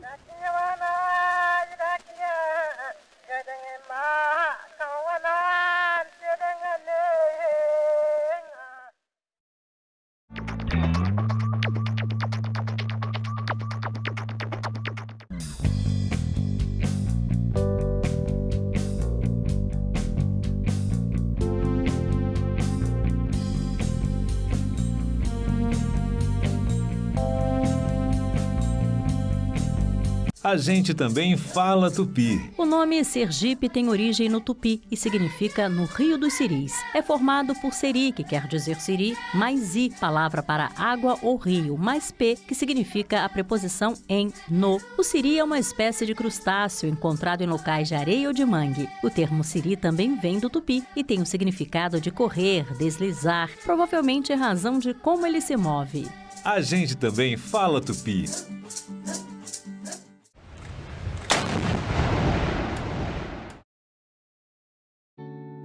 A gente também fala tupi. O nome Sergipe tem origem no tupi e significa no Rio dos Siris. É formado por seri, que quer dizer siri, mais i, palavra para água ou rio, mais p, que significa a preposição em, no. O siri é uma espécie de crustáceo encontrado em locais de areia ou de mangue. O termo siri também vem do tupi e tem o significado de correr, deslizar, provavelmente em razão de como ele se move. A gente também fala tupi.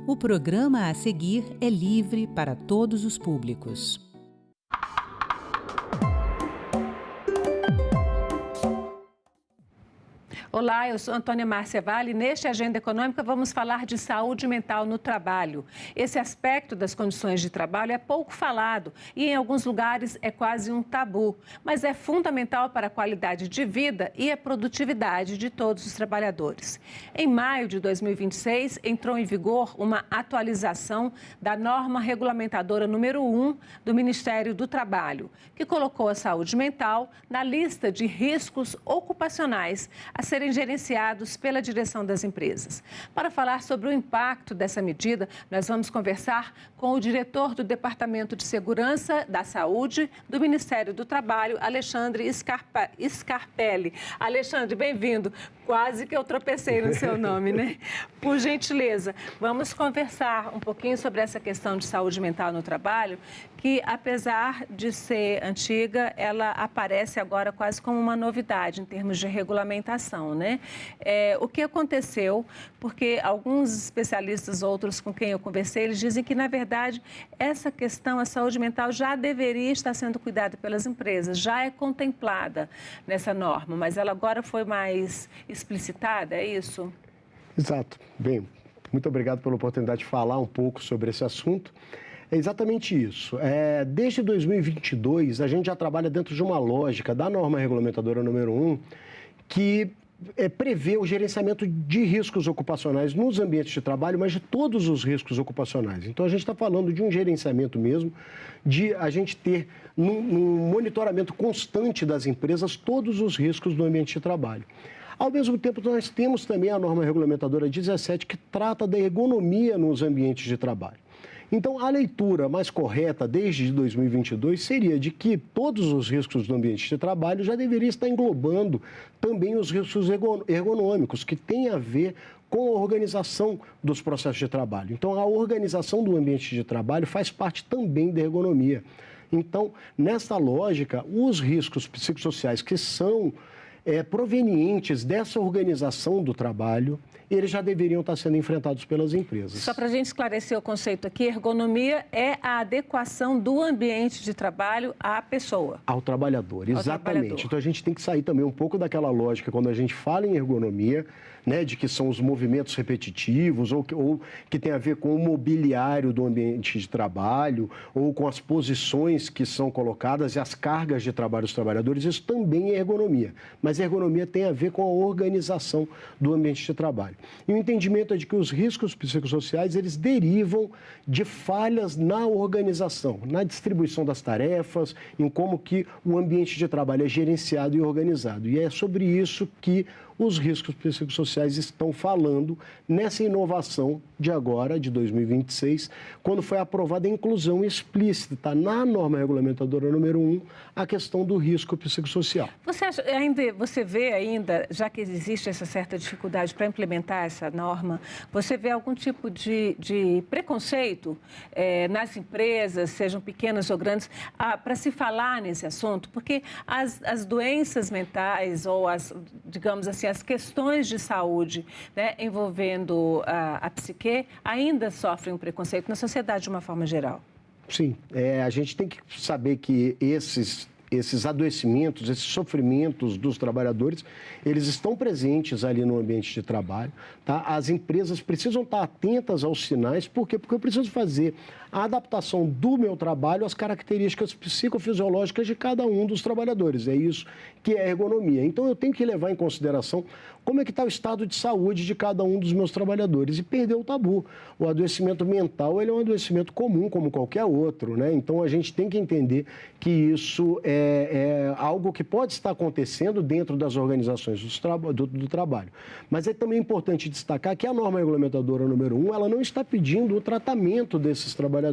O programa a seguir é livre para todos os públicos. Olá, eu sou Antônia Márcia Vale e neste Agenda Econômica vamos falar de saúde mental no trabalho. Esse aspecto das condições de trabalho é pouco falado e em alguns lugares é quase um tabu, mas é fundamental para a qualidade de vida e a produtividade de todos os trabalhadores. Em maio de 2026, entrou em vigor uma atualização da norma regulamentadora número 1 do Ministério do Trabalho, que colocou a saúde mental na lista de riscos ocupacionais a serem gerenciados pela direção das empresas. Para falar sobre o impacto dessa medida, nós vamos conversar com o diretor do Departamento de Segurança da Saúde do Ministério do Trabalho, Alexandre Scarpelli. Alexandre, bem-vindo. Quase que eu tropecei no seu nome, né? Por gentileza, vamos conversar um pouquinho sobre essa questão de saúde mental no trabalho, que apesar de ser antiga, ela aparece agora quase como uma novidade em termos de regulamentação, né? O que aconteceu, porque alguns especialistas, outros com quem eu conversei, eles dizem que, na verdade, essa questão, a saúde mental, já deveria estar sendo cuidada pelas empresas, já é contemplada nessa norma, mas ela agora foi mais explicitada, é isso? Exato. Bem, muito obrigado pela oportunidade de falar um pouco sobre esse assunto. É exatamente isso. Desde 2022, a gente já trabalha dentro de uma lógica da norma regulamentadora número 1, que prevê o gerenciamento de riscos ocupacionais nos ambientes de trabalho, mas de todos os riscos ocupacionais. Então, a gente está falando de um gerenciamento mesmo, de a gente ter, num monitoramento constante das empresas, todos os riscos do ambiente de trabalho. Ao mesmo tempo, nós temos também a norma regulamentadora 17, que trata da ergonomia nos ambientes de trabalho. Então, a leitura mais correta desde 2022 seria de que todos os riscos do ambiente de trabalho já deveriam estar englobando também os riscos ergonômicos, que têm a ver com a organização dos processos de trabalho. Então, a organização do ambiente de trabalho faz parte também da ergonomia. Então, nessa lógica, os riscos psicossociais que são provenientes dessa organização do trabalho, eles já deveriam estar sendo enfrentados pelas empresas. Só para a gente esclarecer o conceito aqui, ergonomia é a adequação do ambiente de trabalho à pessoa. Ao trabalhador, exatamente. Então, a gente tem que sair também um pouco daquela lógica, quando a gente fala em ergonomia, né, de que são os movimentos repetitivos ou que tem a ver com o mobiliário do ambiente de trabalho ou com as posições que são colocadas e as cargas de trabalho dos trabalhadores. Isso também é ergonomia, mas a ergonomia tem a ver com a organização do ambiente de trabalho. E o entendimento é de que os riscos psicossociais, eles derivam de falhas na organização, na distribuição das tarefas, em como que o ambiente de trabalho é gerenciado e organizado. E é sobre isso que os riscos psicossociais estão falando nessa inovação de agora, de 2026, quando foi aprovada a inclusão explícita na norma regulamentadora número 1, a questão do risco psicossocial. Você vê ainda, já que existe essa certa dificuldade para implementar essa norma, você vê algum tipo de preconceito nas empresas, sejam pequenas ou grandes, para se falar nesse assunto? Porque as doenças mentais ou digamos assim, as questões de saúde, né, envolvendo a psique ainda sofrem um preconceito na sociedade de uma forma geral. Sim, a gente tem que saber que esses adoecimentos, esses sofrimentos dos trabalhadores, eles estão presentes ali no ambiente de trabalho. Tá? As empresas precisam estar atentas aos sinais. Por quê? Porque eu preciso fazer a adaptação do meu trabalho às características psicofisiológicas de cada um dos trabalhadores. É isso que é ergonomia. Então, eu tenho que levar em consideração como é que está o estado de saúde de cada um dos meus trabalhadores e perder o tabu. O adoecimento mental, ele é um adoecimento comum, como qualquer outro, né? Então, a gente tem que entender que isso é algo que pode estar acontecendo dentro das organizações do trabalho. Mas é também importante destacar que a norma regulamentadora número 1, ela não está pedindo o tratamento desses trabalhadores.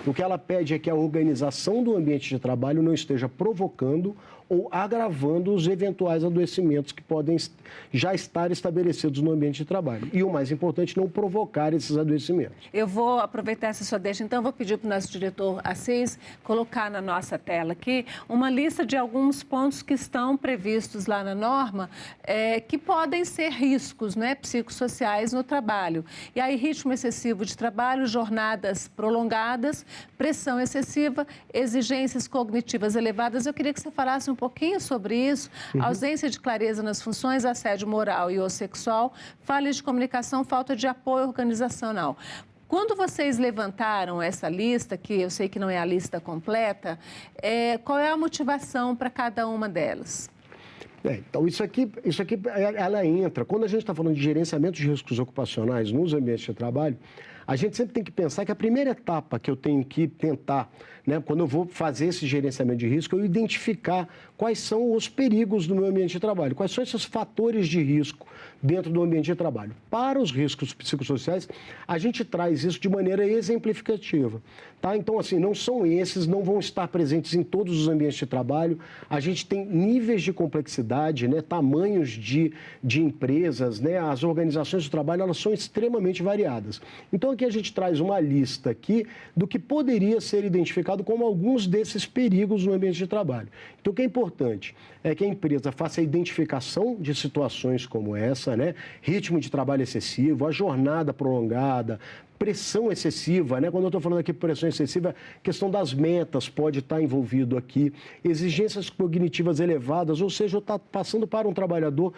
O que ela pede é que a organização do ambiente de trabalho não esteja provocando ou agravando os eventuais adoecimentos que podem já estar estabelecidos no ambiente de trabalho. E o mais importante, não provocar esses adoecimentos. Eu vou aproveitar essa sua deixa, então vou pedir para o nosso diretor Assis colocar na nossa tela aqui uma lista de alguns pontos que estão previstos lá na norma que podem ser riscos, né, psicossociais no trabalho. E aí, ritmo excessivo de trabalho, jornadas prolongadas, pressão excessiva, exigências cognitivas elevadas. Eu queria que você falasse um pouquinho sobre isso, ausência de clareza nas funções, assédio moral e ou sexual, falhas de comunicação, falta de apoio organizacional. Quando vocês levantaram essa lista, que eu sei que não é a lista completa, qual é a motivação para cada uma delas? Então, isso aqui, ela entra. Quando a gente está falando de gerenciamento de riscos ocupacionais nos ambientes de trabalho, a gente sempre tem que pensar que a primeira etapa que eu tenho que tentar, né, quando eu vou fazer esse gerenciamento de risco, eu identificar quais são os perigos do meu ambiente de trabalho, quais são esses fatores de risco dentro do ambiente de trabalho. Para os riscos psicossociais, a gente traz isso de maneira exemplificativa. Tá? Então, assim, não são esses, não vão estar presentes em todos os ambientes de trabalho. A gente tem níveis de complexidade, né, tamanhos de empresas, né, as organizações de trabalho, elas são extremamente variadas. Então, aqui a gente traz uma lista aqui do que poderia ser identificado como alguns desses perigos no ambiente de trabalho. Então, o que é importante é que a empresa faça a identificação de situações como essa, né? Ritmo de trabalho excessivo, a jornada prolongada, pressão excessiva, né? Quando eu estou falando aqui de pressão excessiva, a questão das metas pode estar envolvido aqui, exigências cognitivas elevadas, ou seja, eu estou passando para um trabalhador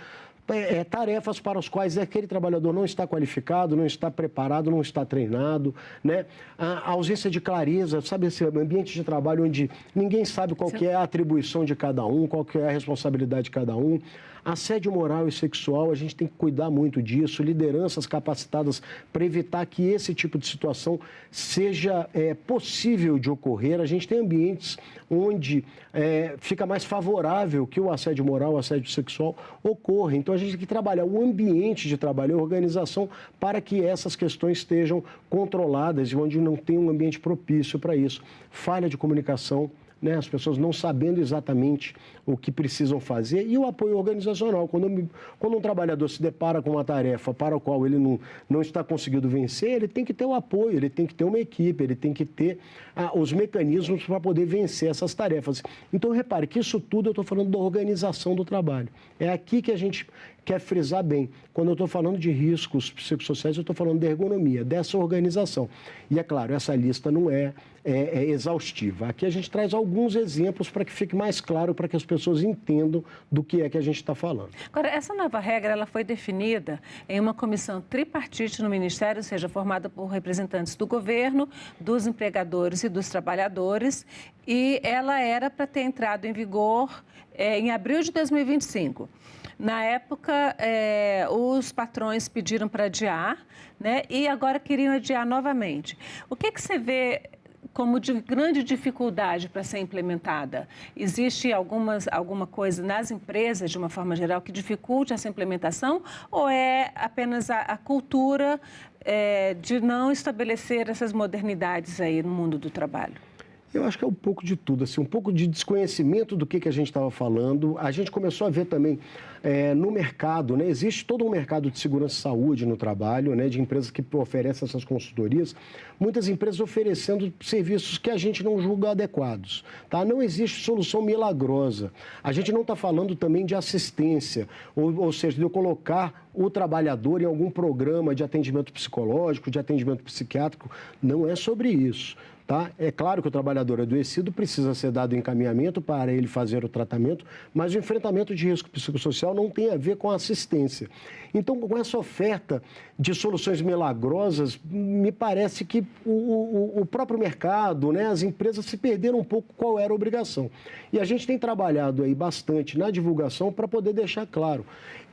tarefas para as quais aquele trabalhador não está qualificado, não está preparado, não está treinado, né? A ausência de clareza, sabe, esse ambiente de trabalho onde ninguém sabe qual que é a atribuição de cada um, qual que é a responsabilidade de cada um, Assédio moral e sexual, a gente tem que cuidar muito disso, lideranças capacitadas para evitar que esse tipo de situação seja possível de ocorrer. A gente tem ambientes onde fica mais favorável que o assédio moral, o assédio sexual ocorra. Então, a gente tem que trabalhar o ambiente de trabalho, a organização, para que essas questões estejam controladas e onde não tem um ambiente propício para isso. Falha de comunicação, né? As pessoas não sabendo exatamente o que precisam fazer, e o apoio organizacional. Quando um trabalhador se depara com uma tarefa para a qual ele não está conseguindo vencer, ele tem que ter o apoio, ele tem que ter uma equipe, ele tem que ter os mecanismos para poder vencer essas tarefas. Então, repare que isso tudo eu estou falando da organização do trabalho. É aqui que a gente quer frisar bem. Quando eu estou falando de riscos psicossociais, eu estou falando da ergonomia, dessa organização. E, é claro, essa lista não é exaustiva. Aqui a gente traz alguns exemplos para que fique mais claro, para que as pessoas entendam do que é que a gente está falando. Agora, essa nova regra ela foi definida em uma comissão tripartite no Ministério, ou seja, formada por representantes do governo, dos empregadores e dos trabalhadores, e ela era para ter entrado em vigor em abril de 2025. Na época, os patrões pediram para adiar, né? E agora queriam adiar novamente. O que você vê como de grande dificuldade para ser implementada? Existe alguma coisa nas empresas, de uma forma geral, que dificulte essa implementação? Ou é apenas a cultura de não estabelecer essas modernidades aí no mundo do trabalho? Eu acho que é um pouco de tudo, assim, um pouco de desconhecimento do que a gente estava falando. A gente começou a ver também no mercado, né? Existe todo um mercado de segurança e saúde no trabalho, né? De empresas que oferecem essas consultorias. Muitas empresas oferecendo serviços que a gente não julga adequados, tá? Não existe solução milagrosa. A gente não está falando também de assistência, ou seja, de eu colocar o trabalhador em algum programa de atendimento psicológico, de atendimento psiquiátrico. Não é sobre isso. Tá? É claro que o trabalhador adoecido precisa ser dado encaminhamento para ele fazer o tratamento, mas o enfrentamento de risco psicossocial não tem a ver com assistência. Então, com essa oferta de soluções milagrosas, me parece que o próprio mercado, né, as empresas se perderam um pouco qual era a obrigação. E a gente tem trabalhado aí bastante na divulgação para poder deixar claro.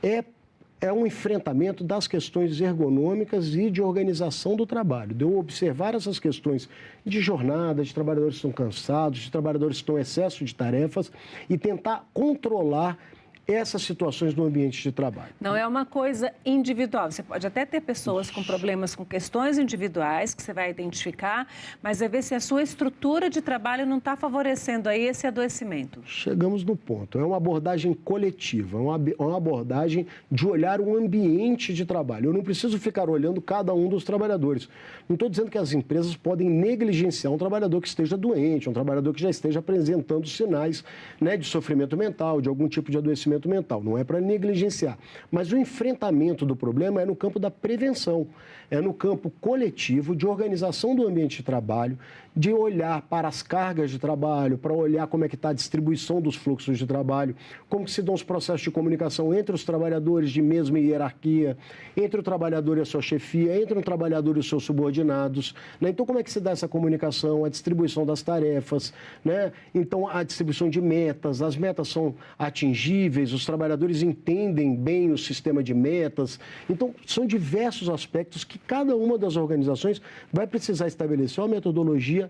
É um enfrentamento das questões ergonômicas e de organização do trabalho. De eu observar essas questões de jornada, de trabalhadores que estão cansados, de trabalhadores que estão em excesso de tarefas e tentar controlar essas situações no ambiente de trabalho. Não é uma coisa individual. Você pode até ter pessoas com problemas com questões individuais que você vai identificar, mas é ver se a sua estrutura de trabalho não está favorecendo aí esse adoecimento. Chegamos no ponto. É uma abordagem coletiva, uma abordagem de olhar o ambiente de trabalho. Eu não preciso ficar olhando cada um dos trabalhadores. Não estou dizendo que as empresas podem negligenciar um trabalhador que esteja doente, um trabalhador que já esteja apresentando sinais, né, de sofrimento mental, de algum tipo de adoecimento mental, não é para negligenciar. Mas o enfrentamento do problema é no campo da prevenção, é no campo coletivo de organização do ambiente de trabalho, de olhar para as cargas de trabalho, para olhar como é que está a distribuição dos fluxos de trabalho, como que se dão os processos de comunicação entre os trabalhadores de mesma hierarquia, entre o trabalhador e a sua chefia, entre o trabalhador e os seus subordinados, né? Então, como é que se dá essa comunicação, a distribuição das tarefas, né? Então, a distribuição de metas, as metas são atingíveis, os trabalhadores entendem bem o sistema de metas. Então, são diversos aspectos que cada uma das organizações vai precisar estabelecer uma metodologia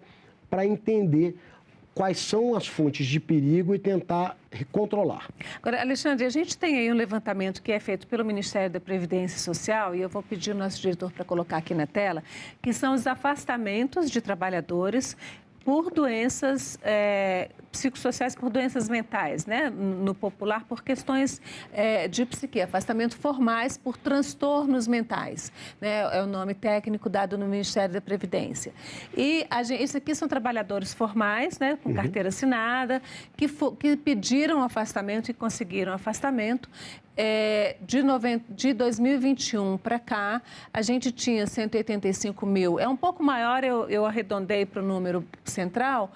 para entender quais são as fontes de perigo e tentar controlar. Agora, Alexandre, a gente tem aí um levantamento que é feito pelo Ministério da Previdência Social, e eu vou pedir ao nosso diretor para colocar aqui na tela, que são os afastamentos de trabalhadores por doenças psicossociais, por doenças mentais, né? No popular, por questões de psique, afastamento formais por transtornos mentais, né? É o nome técnico dado no Ministério da Previdência. E isso aqui são trabalhadores formais, né? Com carteira assinada, que pediram afastamento e conseguiram afastamento. De 2021 para cá, a gente tinha 185 mil. É um pouco maior, eu arredondei para o número central.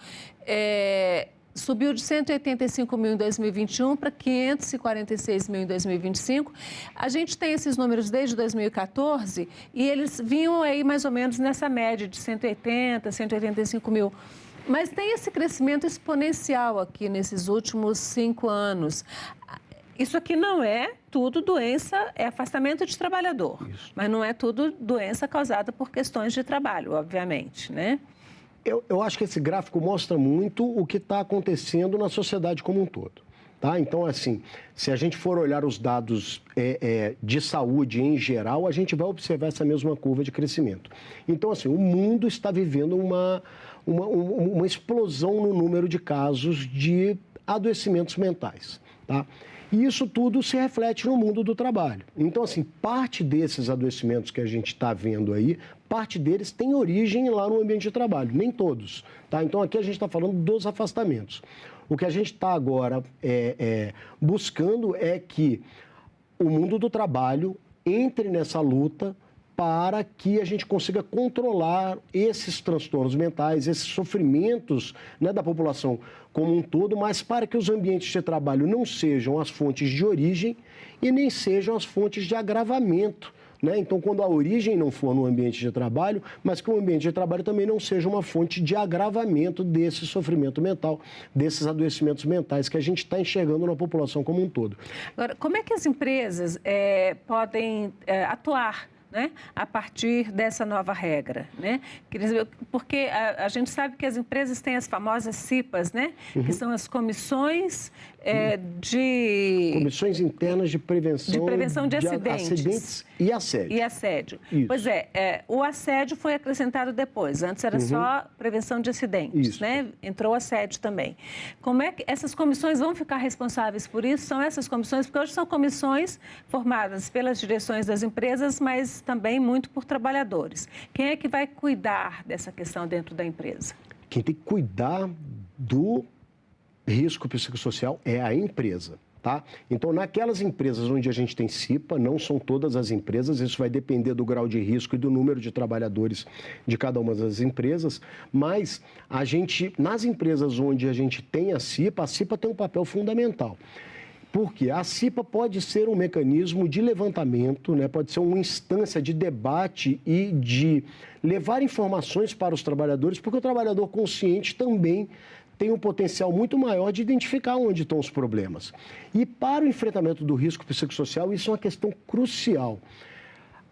Subiu de 185 mil em 2021 para 546 mil em 2025. A gente tem esses números desde 2014 e eles vinham aí mais ou menos nessa média de 180, 185 mil. Mas tem esse crescimento exponencial aqui nesses últimos 5 anos. Isso aqui não é tudo doença, é afastamento de trabalhador. Isso. Mas não é tudo doença causada por questões de trabalho, obviamente, né? Eu acho que esse gráfico mostra muito o que está acontecendo na sociedade como um todo. Tá? Então, assim, se a gente for olhar os dados de saúde em geral, a gente vai observar essa mesma curva de crescimento. Então, assim, o mundo está vivendo uma explosão no número de casos de adoecimentos mentais. Tá? E isso tudo se reflete no mundo do trabalho. Então, assim, parte desses adoecimentos que a gente está vendo aí, parte deles tem origem lá no ambiente de trabalho, nem todos. Tá? Então, aqui a gente está falando dos afastamentos. O que a gente está agora buscando é que o mundo do trabalho entre nessa luta para que a gente consiga controlar esses transtornos mentais, esses sofrimentos, né, da população como um todo, mas para que os ambientes de trabalho não sejam as fontes de origem e nem sejam as fontes de agravamento. Né? Então, quando a origem não for no ambiente de trabalho, mas que o ambiente de trabalho também não seja uma fonte de agravamento desse sofrimento mental, desses adoecimentos mentais que a gente está enxergando na população como um todo. Agora, como é que as empresas podem atuar, né, a partir dessa nova regra, né? Porque a gente sabe que as empresas têm as famosas CIPAs, né? Uhum. Que são as comissões Comissões internas de prevenção de acidentes e assédio. E assédio. Isso. Pois o assédio foi acrescentado depois. Antes era só prevenção de acidentes, isso, né? Entrou assédio também. Como é que essas comissões vão ficar responsáveis por isso? São essas comissões, porque hoje são comissões formadas pelas direções das empresas, mas também muito por trabalhadores. Quem é que vai cuidar dessa questão dentro da empresa? Quem tem que cuidar do risco psicossocial é a empresa. Tá? Então, naquelas empresas onde a gente tem CIPA, não são todas as empresas, isso vai depender do grau de risco e do número de trabalhadores de cada uma das empresas, mas nas empresas onde a gente tem a CIPA tem um papel fundamental. Porque a CIPA pode ser um mecanismo de levantamento, né? Pode ser uma instância de debate e de levar informações para os trabalhadores, porque o trabalhador consciente também tem um potencial muito maior de identificar onde estão os problemas. E para o enfrentamento do risco psicossocial, isso é uma questão crucial.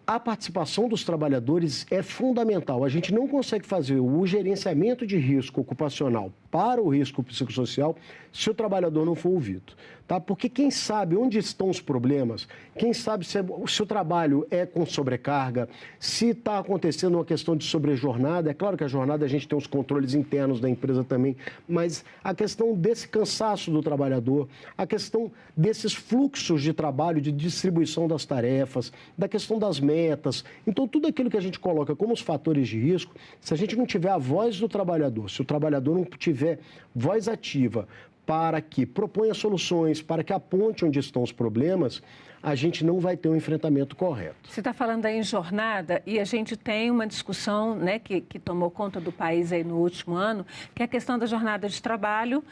A participação dos trabalhadores é fundamental. A gente não consegue fazer o gerenciamento de risco ocupacional para o risco psicossocial se o trabalhador não for ouvido. Tá? Porque quem sabe onde estão os problemas, quem sabe se o trabalho é com sobrecarga, se está acontecendo uma questão de sobrejornada, é claro que a jornada a gente tem os controles internos da empresa também, mas a questão desse cansaço do trabalhador, a questão desses fluxos de trabalho, de distribuição das tarefas, da questão das metas, então tudo aquilo que a gente coloca como os fatores de risco, se a gente não tiver a voz do trabalhador, se o trabalhador não tiver voz ativa para que proponha soluções, para que aponte onde estão os problemas, a gente não vai ter um enfrentamento correto. Você está falando aí em jornada e a gente tem uma discussão, né, que tomou conta do país aí no último ano, que é a questão da jornada de trabalho,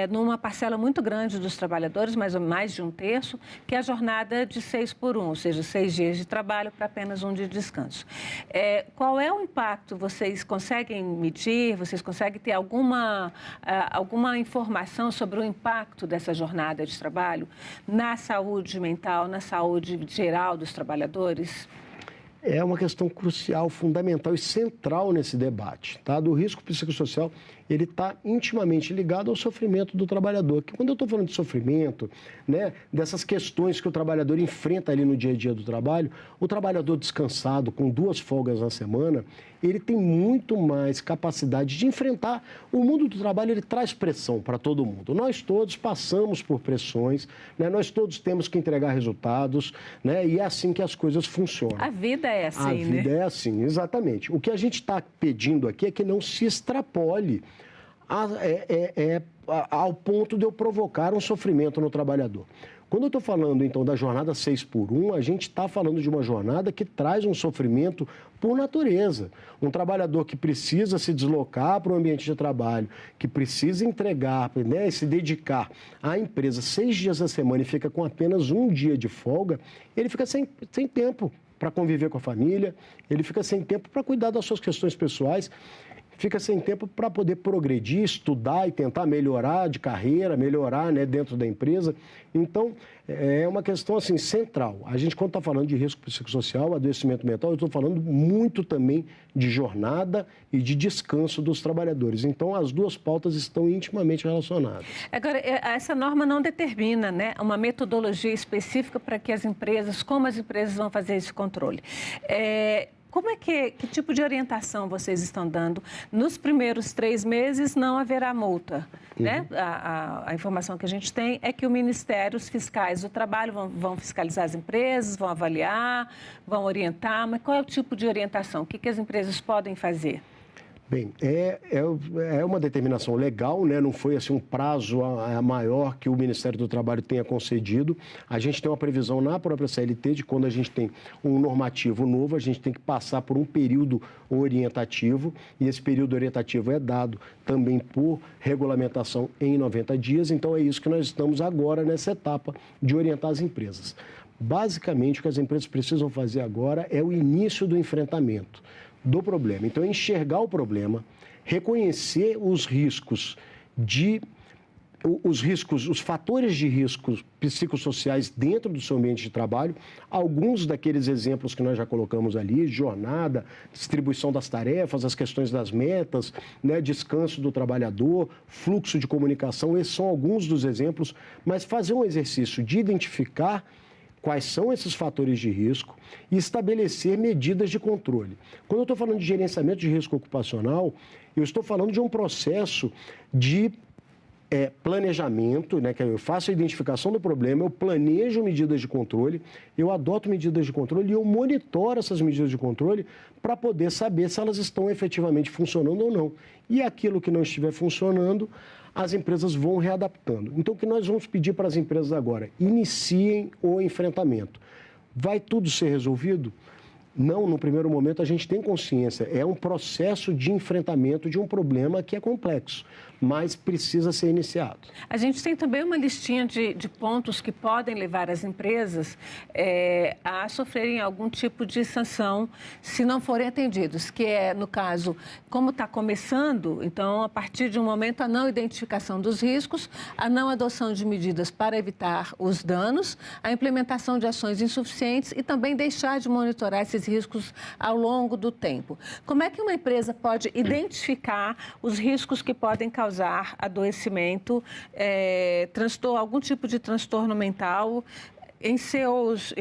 numa parcela muito grande dos trabalhadores, mais de um terço, que é a jornada de 6x1, ou seja, 6 dias de trabalho para apenas um dia de descanso. Qual é o impacto? Vocês conseguem medir? Vocês conseguem ter alguma informação sobre o impacto dessa jornada de trabalho na saúde mental, na saúde geral dos trabalhadores? É uma questão crucial, fundamental e central nesse debate, tá? Do risco psicossocial, ele está intimamente ligado ao sofrimento do trabalhador. Que quando eu estou falando de sofrimento, né, dessas questões que o trabalhador enfrenta ali no dia a dia do trabalho, o trabalhador descansado, com 2 folgas na semana, ele tem muito mais capacidade de enfrentar. O mundo do trabalho, ele traz pressão para todo mundo. Nós todos passamos por pressões, né? Nós todos temos que entregar resultados, né? E é assim que as coisas funcionam. A vida é assim, né? A vida é assim, exatamente. O que a gente está pedindo aqui é que não se extrapole ao ponto de eu provocar um sofrimento no trabalhador. Quando eu estou falando, então, da jornada 6x1, a gente está falando de uma jornada que traz um sofrimento por natureza. Um trabalhador que precisa se deslocar para o ambiente de trabalho, que precisa entregar, né, e se dedicar à empresa 6 dias da semana e fica com apenas um dia de folga, ele fica sem tempo para conviver com a família, ele fica sem tempo para cuidar das suas questões pessoais. fica sem tempo para poder progredir, estudar e tentar melhorar de carreira, melhorar, né, dentro da empresa. Então, é uma questão assim, central. A gente, quando está falando de risco psicossocial, adoecimento mental, eu estou falando muito também de jornada e de descanso dos trabalhadores. Então, as duas pautas estão intimamente relacionadas. Agora, essa norma não determina, né, uma metodologia específica para que as empresas, como as empresas vão fazer esse controle. Que tipo de orientação vocês estão dando? Nos primeiros 3 meses não haverá multa, né? A informação que a gente tem é que o Ministério, os fiscais do trabalho vão fiscalizar as empresas, vão avaliar, vão orientar, mas qual é o tipo de orientação? O que as empresas podem fazer? Bem, é uma determinação legal, né? Não foi assim um prazo maior que o Ministério do Trabalho tenha concedido. A gente tem uma previsão na própria CLT de quando a gente tem um normativo novo, a gente tem que passar por um período orientativo, e esse período orientativo é dado também por regulamentação em 90 dias. Então, é isso que nós estamos agora nessa etapa de orientar as empresas. Basicamente, o que as empresas precisam fazer agora é o início do enfrentamento do problema. Então, enxergar o problema, reconhecer os riscos, os fatores de riscos psicossociais dentro do seu ambiente de trabalho, alguns daqueles exemplos que nós já colocamos ali, jornada, distribuição das tarefas, as questões das metas, né, descanso do trabalhador, fluxo de comunicação, esses são alguns dos exemplos, mas fazer um exercício de identificar quais são esses fatores de risco e estabelecer medidas de controle. Quando eu estou falando de gerenciamento de risco ocupacional, eu estou falando de um processo de planejamento, né, que eu faço a identificação do problema, eu planejo medidas de controle, eu adoto medidas de controle e eu monitoro essas medidas de controle para poder saber se elas estão efetivamente funcionando ou não. E aquilo que não estiver funcionando, as empresas vão readaptando. Então, o que nós vamos pedir para as empresas agora? Iniciem o enfrentamento. Vai tudo ser resolvido? Não, no primeiro momento a gente tem consciência, é um processo de enfrentamento de um problema que é complexo, mas precisa ser iniciado. A gente tem também uma listinha de pontos que podem levar as empresas a sofrerem algum tipo de sanção se não forem atendidos, que é, no caso, como está começando, então, a partir de um momento, a não identificação dos riscos, a não adoção de medidas para evitar os danos, a implementação de ações insuficientes e também deixar de monitorar esses riscos ao longo do tempo. Como é que uma empresa pode identificar os riscos que podem causar adoecimento, algum tipo de transtorno mental em seus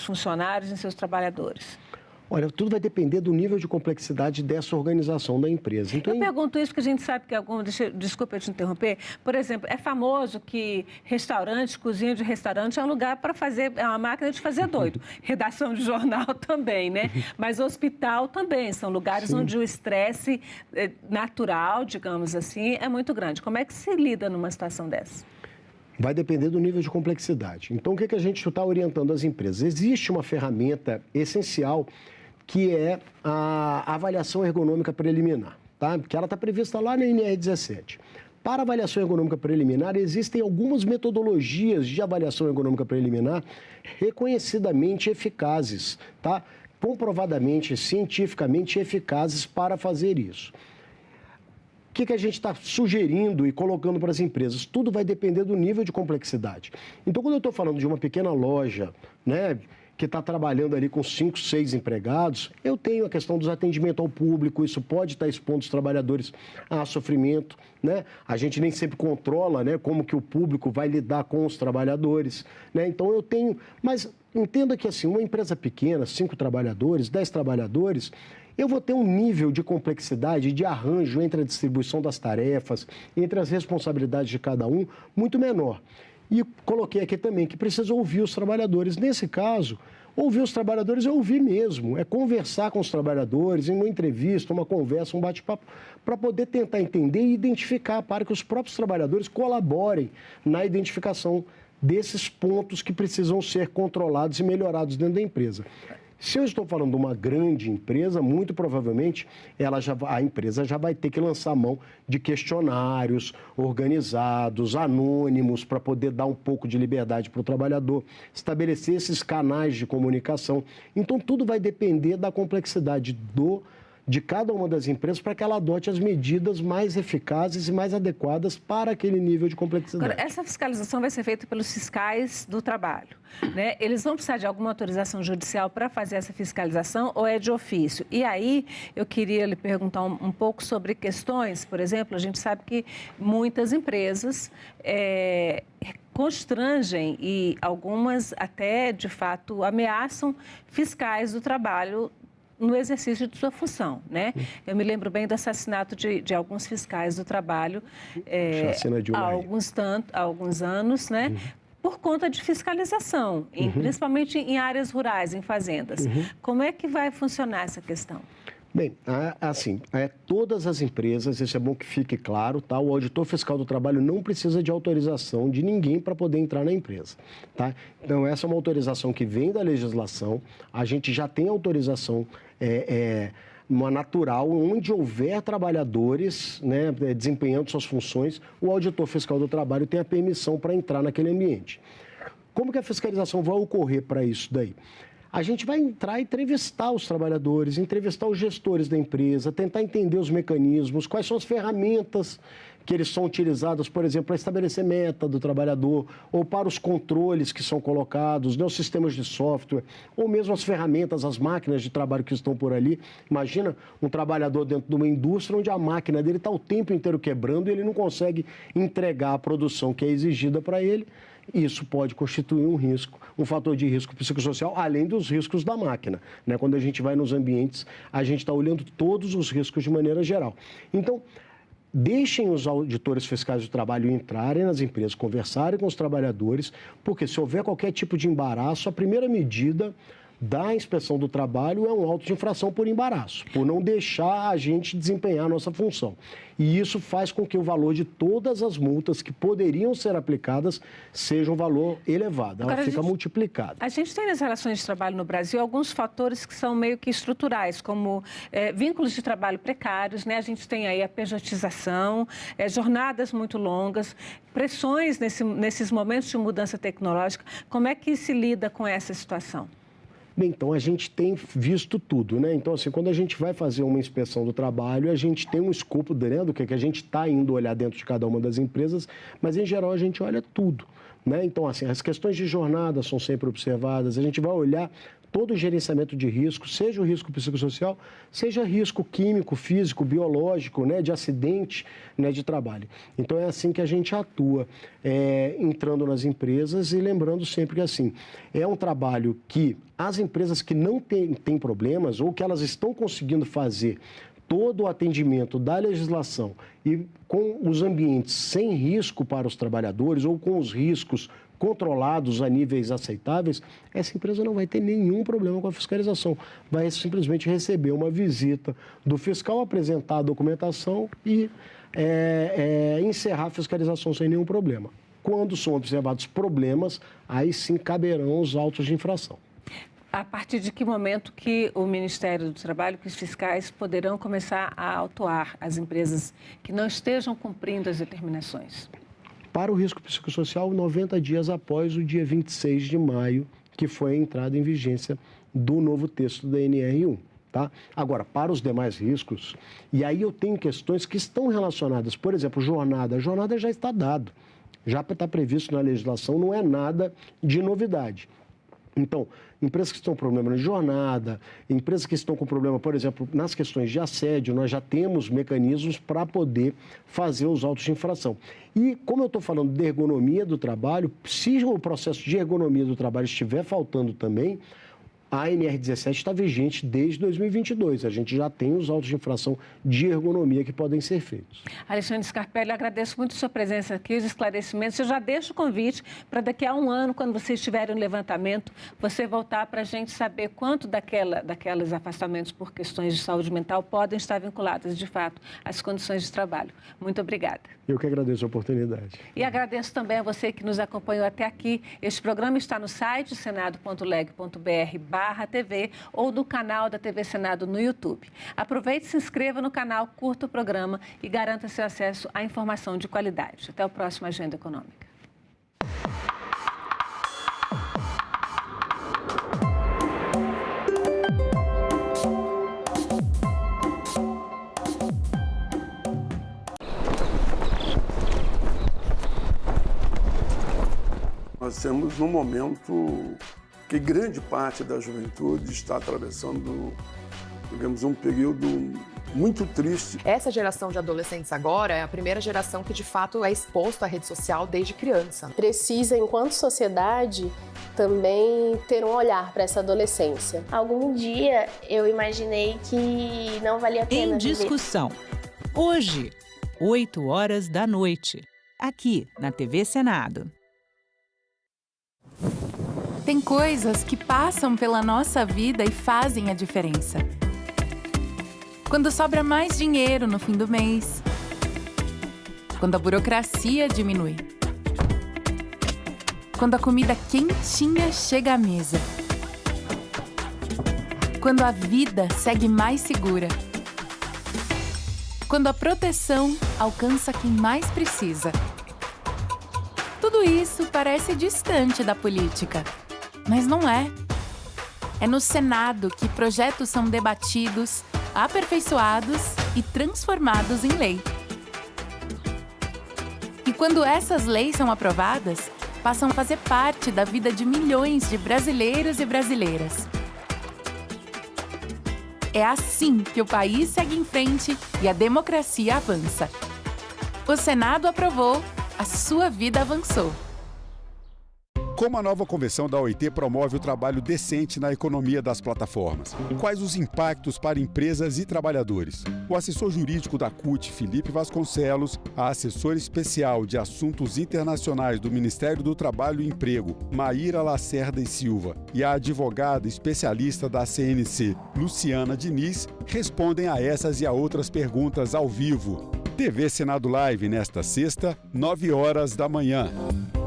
funcionários, em seus trabalhadores? Olha, tudo vai depender do nível de complexidade dessa organização da empresa. Então, eu pergunto isso porque a gente sabe que desculpa eu te interromper, por exemplo, é famoso que cozinha de restaurante é um lugar para fazer, é uma máquina de fazer doido. Redação de jornal também, né? Mas hospital também, são lugares onde o estresse natural, digamos assim, é muito grande. Como é que se lida numa situação dessa? Vai depender do nível de complexidade. Então, o que a gente está orientando as empresas? Existe uma ferramenta essencial que é a avaliação ergonômica preliminar, tá? Que ela está prevista lá na NR17. Para avaliação ergonômica preliminar, existem algumas metodologias de avaliação ergonômica preliminar reconhecidamente eficazes, tá? Comprovadamente, cientificamente eficazes para fazer isso. O que a gente está sugerindo e colocando para as empresas? Tudo vai depender do nível de complexidade. Então, quando eu estou falando de uma pequena loja, né, que está trabalhando ali com 5, 6 empregados, eu tenho a questão dos atendimentos ao público, isso pode estar expondo os trabalhadores a sofrimento, né? A gente nem sempre controla, né, como que o público vai lidar com os trabalhadores, né? Então, eu tenho... Mas entenda que, assim, uma empresa pequena, 5 trabalhadores, 10 trabalhadores... eu vou ter um nível de complexidade, de arranjo entre a distribuição das tarefas, entre as responsabilidades de cada um, muito menor. E coloquei aqui também que precisa ouvir os trabalhadores. Nesse caso, ouvir os trabalhadores é ouvir mesmo, é conversar com os trabalhadores, em uma entrevista, uma conversa, um bate-papo, para poder tentar entender e identificar, para que os próprios trabalhadores colaborem na identificação desses pontos que precisam ser controlados e melhorados dentro da empresa. Se eu estou falando de uma grande empresa, muito provavelmente a empresa já vai ter que lançar mão de questionários organizados, anônimos, para poder dar um pouco de liberdade para o trabalhador, estabelecer esses canais de comunicação. Então, tudo vai depender da complexidade de cada uma das empresas para que ela adote as medidas mais eficazes e mais adequadas para aquele nível de complexidade. Agora, essa fiscalização vai ser feita pelos fiscais do trabalho, né? Eles vão precisar de alguma autorização judicial para fazer essa fiscalização ou é de ofício? E aí, eu queria lhe perguntar um pouco sobre questões, por exemplo, a gente sabe que muitas empresas constrangem e algumas até, de fato, ameaçam fiscais do trabalho no exercício de sua função, né? Eu me lembro bem do assassinato de alguns fiscais do trabalho há alguns anos, né? Por conta de fiscalização, principalmente em áreas rurais, em fazendas. Como é que vai funcionar essa questão? Bem, assim, todas as empresas, isso é bom que fique claro, tá? O auditor fiscal do trabalho não precisa de autorização de ninguém para poder entrar na empresa, tá? Então, essa é uma autorização que vem da legislação, a gente já tem autorização uma natural, onde houver trabalhadores, né, desempenhando suas funções, o auditor fiscal do trabalho tem a permissão para entrar naquele ambiente. Como que a fiscalização vai ocorrer para isso daí? A gente vai entrar e entrevistar os trabalhadores, entrevistar os gestores da empresa, tentar entender os mecanismos, quais são as ferramentas que eles são utilizadas, por exemplo, para estabelecer meta do trabalhador, ou para os controles que são colocados, né, os sistemas de software, ou mesmo as ferramentas, as máquinas de trabalho que estão por ali. Imagina um trabalhador dentro de uma indústria onde a máquina dele está o tempo inteiro quebrando e ele não consegue entregar a produção que é exigida para ele. Isso pode constituir um risco, um fator de risco psicossocial, além dos riscos da máquina, né? Quando a gente vai nos ambientes, a gente está olhando todos os riscos de maneira geral. Então, deixem os auditores fiscais do trabalho entrarem nas empresas, conversarem com os trabalhadores, porque se houver qualquer tipo de embaraço, a primeira medida da inspeção do trabalho é um auto de infração por embaraço, por não deixar a gente desempenhar a nossa função. E isso faz com que o valor de todas as multas que poderiam ser aplicadas seja um valor elevado, ela fica multiplicada. A gente tem nas relações de trabalho no Brasil alguns fatores que são meio que estruturais, como vínculos de trabalho precários, né? A gente tem aí a pejotização, jornadas muito longas, pressões nesses momentos de mudança tecnológica. Como é que se lida com essa situação? Bem, então a gente tem visto tudo, né? Então, assim, quando a gente vai fazer uma inspeção do trabalho, a gente tem um escopo, né, do que a gente está indo olhar dentro de cada uma das empresas, mas em geral a gente olha tudo, né? Então, assim, as questões de jornada são sempre observadas, a gente vai olhar todo o gerenciamento de risco, seja o risco psicossocial, seja risco químico, físico, biológico, né, de acidente, né, de trabalho. Então, é assim que a gente atua, entrando nas empresas e lembrando sempre que, assim, é um trabalho que as empresas que não têm problemas ou que elas estão conseguindo fazer todo o atendimento da legislação e com os ambientes sem risco para os trabalhadores ou com os riscos controlados a níveis aceitáveis, essa empresa não vai ter nenhum problema com a fiscalização. Vai simplesmente receber uma visita do fiscal, apresentar a documentação e encerrar a fiscalização sem nenhum problema. Quando são observados problemas, aí sim caberão os autos de infração. A partir de que momento que o Ministério do Trabalho, que os fiscais poderão começar a autuar as empresas que não estejam cumprindo as determinações? Para o risco psicossocial, 90 dias após o dia 26 de maio, que foi a entrada em vigência do novo texto da NR1. Tá? Agora, para os demais riscos, e aí eu tenho questões que estão relacionadas, por exemplo, jornada. A jornada já está dado, já está previsto na legislação, não é nada de novidade. Então, empresas que estão com problema de jornada, empresas que estão com problema, por exemplo, nas questões de assédio, nós já temos mecanismos para poder fazer os autos de infração. E como eu estou falando de ergonomia do trabalho, se o processo de ergonomia do trabalho estiver faltando também, a NR17 está vigente desde 2022. A gente já tem os autos de infração de ergonomia que podem ser feitos. Alexandre Scarpelli, agradeço muito a sua presença aqui, os esclarecimentos. Eu já deixo o convite para daqui a um ano, quando vocês tiverem um levantamento, você voltar para a gente saber quanto daqueles afastamentos por questões de saúde mental podem estar vinculadas, de fato, às condições de trabalho. Muito obrigada. Eu que agradeço a oportunidade. E agradeço também a você que nos acompanhou até aqui. Este programa está no site senado.leg.br/TV ou no canal da TV Senado no YouTube. Aproveite, se inscreva no canal, curta o programa e garanta seu acesso à informação de qualidade. Até o próximo Agenda Econômica. Nós temos num momento que grande parte da juventude está atravessando, digamos, um período muito triste. Essa geração de adolescentes agora é a primeira geração que de fato é exposta à rede social desde criança. Precisa, enquanto sociedade, também ter um olhar para essa adolescência. Algum dia eu imaginei que não valia a pena Em Discussão. Hoje, 20h, aqui na TV Senado. Tem coisas que passam pela nossa vida e fazem a diferença. Quando sobra mais dinheiro no fim do mês. Quando a burocracia diminui. Quando a comida quentinha chega à mesa. Quando a vida segue mais segura. Quando a proteção alcança quem mais precisa. Tudo isso parece distante da política, mas não é. É no Senado que projetos são debatidos, aperfeiçoados e transformados em lei. E quando essas leis são aprovadas, passam a fazer parte da vida de milhões de brasileiros e brasileiras. É assim que o país segue em frente e a democracia avança. O Senado aprovou, a sua vida avançou. Como a nova convenção da OIT promove o trabalho decente na economia das plataformas? Quais os impactos para empresas e trabalhadores? O assessor jurídico da CUT, Felipe Vasconcelos, a assessora especial de assuntos internacionais do Ministério do Trabalho e Emprego, Maíra Lacerda e Silva, e a advogada especialista da CNC, Luciana Diniz, respondem a essas e a outras perguntas ao vivo. TV Senado Live nesta sexta, 9h.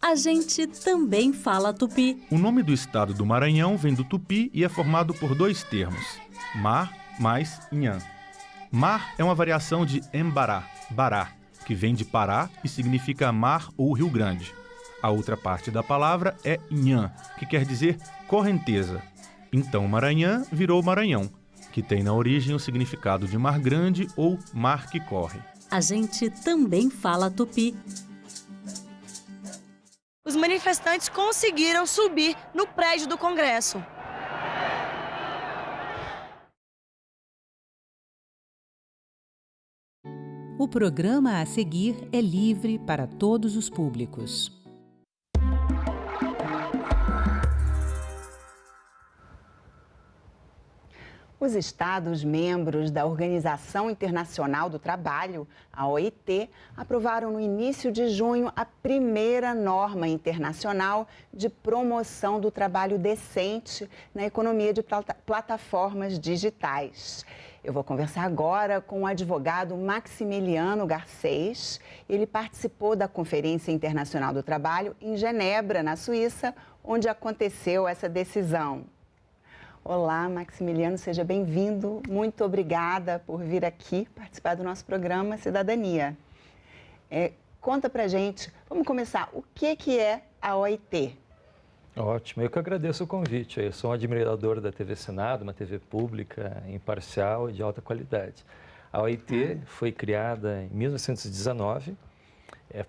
A gente também fala tupi. O nome do estado do Maranhão vem do tupi e é formado por dois termos, mar mais inhã. Mar é uma variação de embará, bará, que vem de Pará e significa mar ou Rio Grande. A outra parte da palavra é inhã, que quer dizer correnteza. Então Maranhão virou Maranhão, que tem na origem o significado de mar grande ou mar que corre. A gente também fala tupi. Os manifestantes conseguiram subir no prédio do Congresso. O programa a seguir é livre para todos os públicos. Os Estados membros da Organização Internacional do Trabalho, a OIT, aprovaram no início de junho a primeira norma internacional de promoção do trabalho decente na economia de plataformas digitais. Eu vou conversar agora com o advogado Maximiliano Garcês. Ele participou da Conferência Internacional do Trabalho em Genebra, na Suíça, onde aconteceu essa decisão. Olá, Maximiliano, seja bem-vindo. Muito obrigada por vir aqui participar do nosso programa Cidadania. Conta pra gente, vamos começar, o que é a OIT? Ótimo, eu que agradeço o convite. Eu sou um admirador da TV Senado, uma TV pública, imparcial e de alta qualidade. A OIT foi criada em 1919,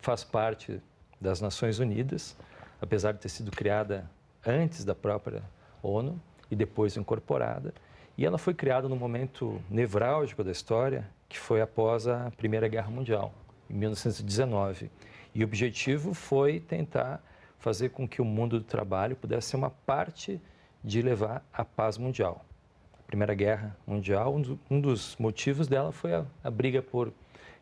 faz parte das Nações Unidas, apesar de ter sido criada antes da própria ONU, e depois incorporada, e ela foi criada num momento nevrálgico da história, que foi após a Primeira Guerra Mundial, em 1919. E o objetivo foi tentar fazer com que o mundo do trabalho pudesse ser uma parte de levar a paz mundial. A Primeira Guerra Mundial, um dos motivos dela foi a briga por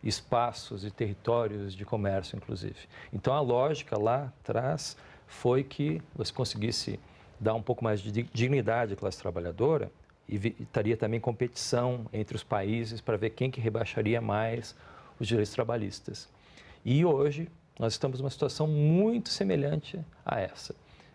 espaços e territórios de comércio, inclusive. Então, a lógica lá atrás foi que você conseguisse dar um pouco mais de dignidade à classe trabalhadora e estaria também competição entre os países para ver quem que rebaixaria mais os direitos trabalhistas. E hoje nós estamos numa situação muito semelhante a essa.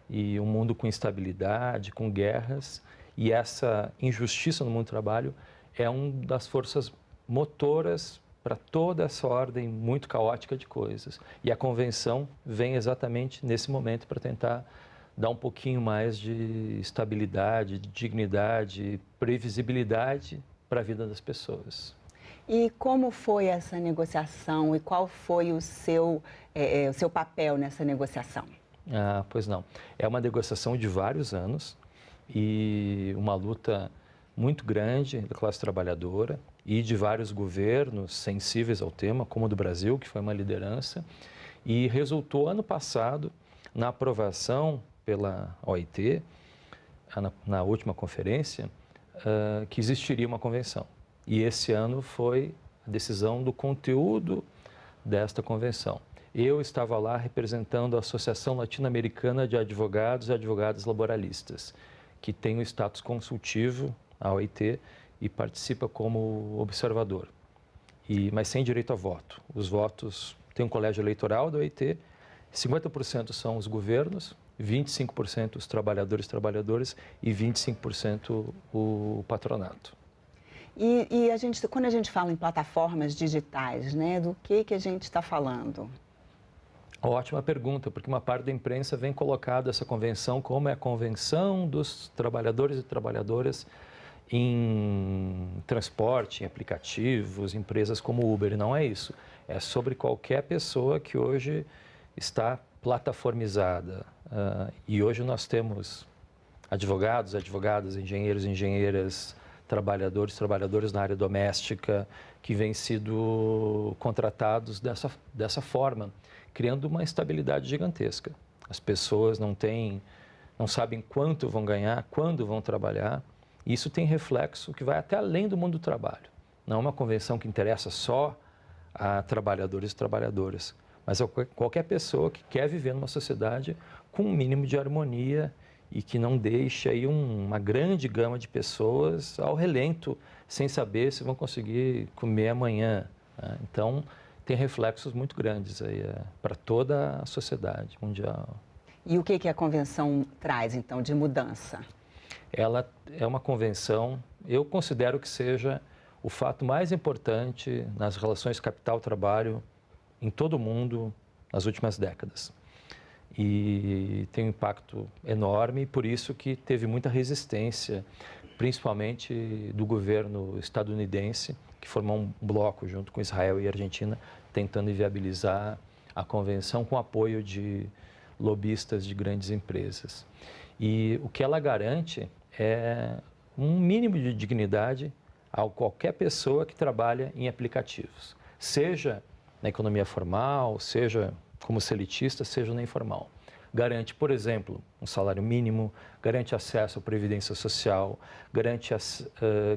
E um mundo com instabilidade, com guerras, e essa injustiça no mundo do trabalho é uma das forças motoras para toda essa ordem muito caótica de coisas. E a convenção vem exatamente nesse momento para tentar dar um pouquinho mais de estabilidade, de dignidade, previsibilidade para a vida das pessoas. E como foi essa negociação e qual foi o seu papel nessa negociação? Pois não. É uma negociação de vários anos e uma luta muito grande da classe trabalhadora e de vários governos sensíveis ao tema, como o do Brasil, que foi uma liderança, e resultou ano passado na aprovação pela OIT, na última conferência, que existiria uma convenção. E esse ano foi a decisão do conteúdo desta convenção. Eu estava lá representando a Associação Latino-Americana de Advogados e Advogadas Laboralistas, que tem o status consultivo, a OIT, e participa como observador, mas sem direito a voto. Os votos, tem um colégio eleitoral da OIT, 50% são os governos, 25% os trabalhadores e 25% o patronato. E quando a gente fala em plataformas digitais, né, do que a gente está falando? Ótima pergunta, porque uma parte da imprensa vem colocado essa convenção como a convenção dos trabalhadores e trabalhadoras em transporte, em aplicativos, empresas como Uber. Não é isso. É sobre qualquer pessoa que hoje está plataformizada. E hoje nós temos advogados, advogadas, engenheiros, engenheiras, trabalhadores na área doméstica que vêm sido contratados dessa forma, criando uma instabilidade gigantesca. As pessoas não sabem quanto vão ganhar, quando vão trabalhar. E isso tem reflexo que vai até além do mundo do trabalho. Não é uma convenção que interessa só a trabalhadores e trabalhadoras, mas a qualquer pessoa que quer viver numa sociedade com um mínimo de harmonia e que não deixe aí uma grande gama de pessoas ao relento, sem saber se vão conseguir comer amanhã, né? Então, tem reflexos muito grandes aí para toda a sociedade mundial. E o que a convenção traz, então, de mudança? Ela é uma convenção, eu considero que seja o fato mais importante nas relações capital-trabalho em todo o mundo nas últimas décadas. E tem um impacto enorme e por isso que teve muita resistência, principalmente do governo estadunidense, que formou um bloco junto com Israel e Argentina, tentando inviabilizar a convenção com apoio de lobistas de grandes empresas. E o que ela garante é um mínimo de dignidade a qualquer pessoa que trabalha em aplicativos, seja na economia formal, seja como seletista, seja na informal. Garante, por exemplo, um salário mínimo, garante acesso à previdência social, garante as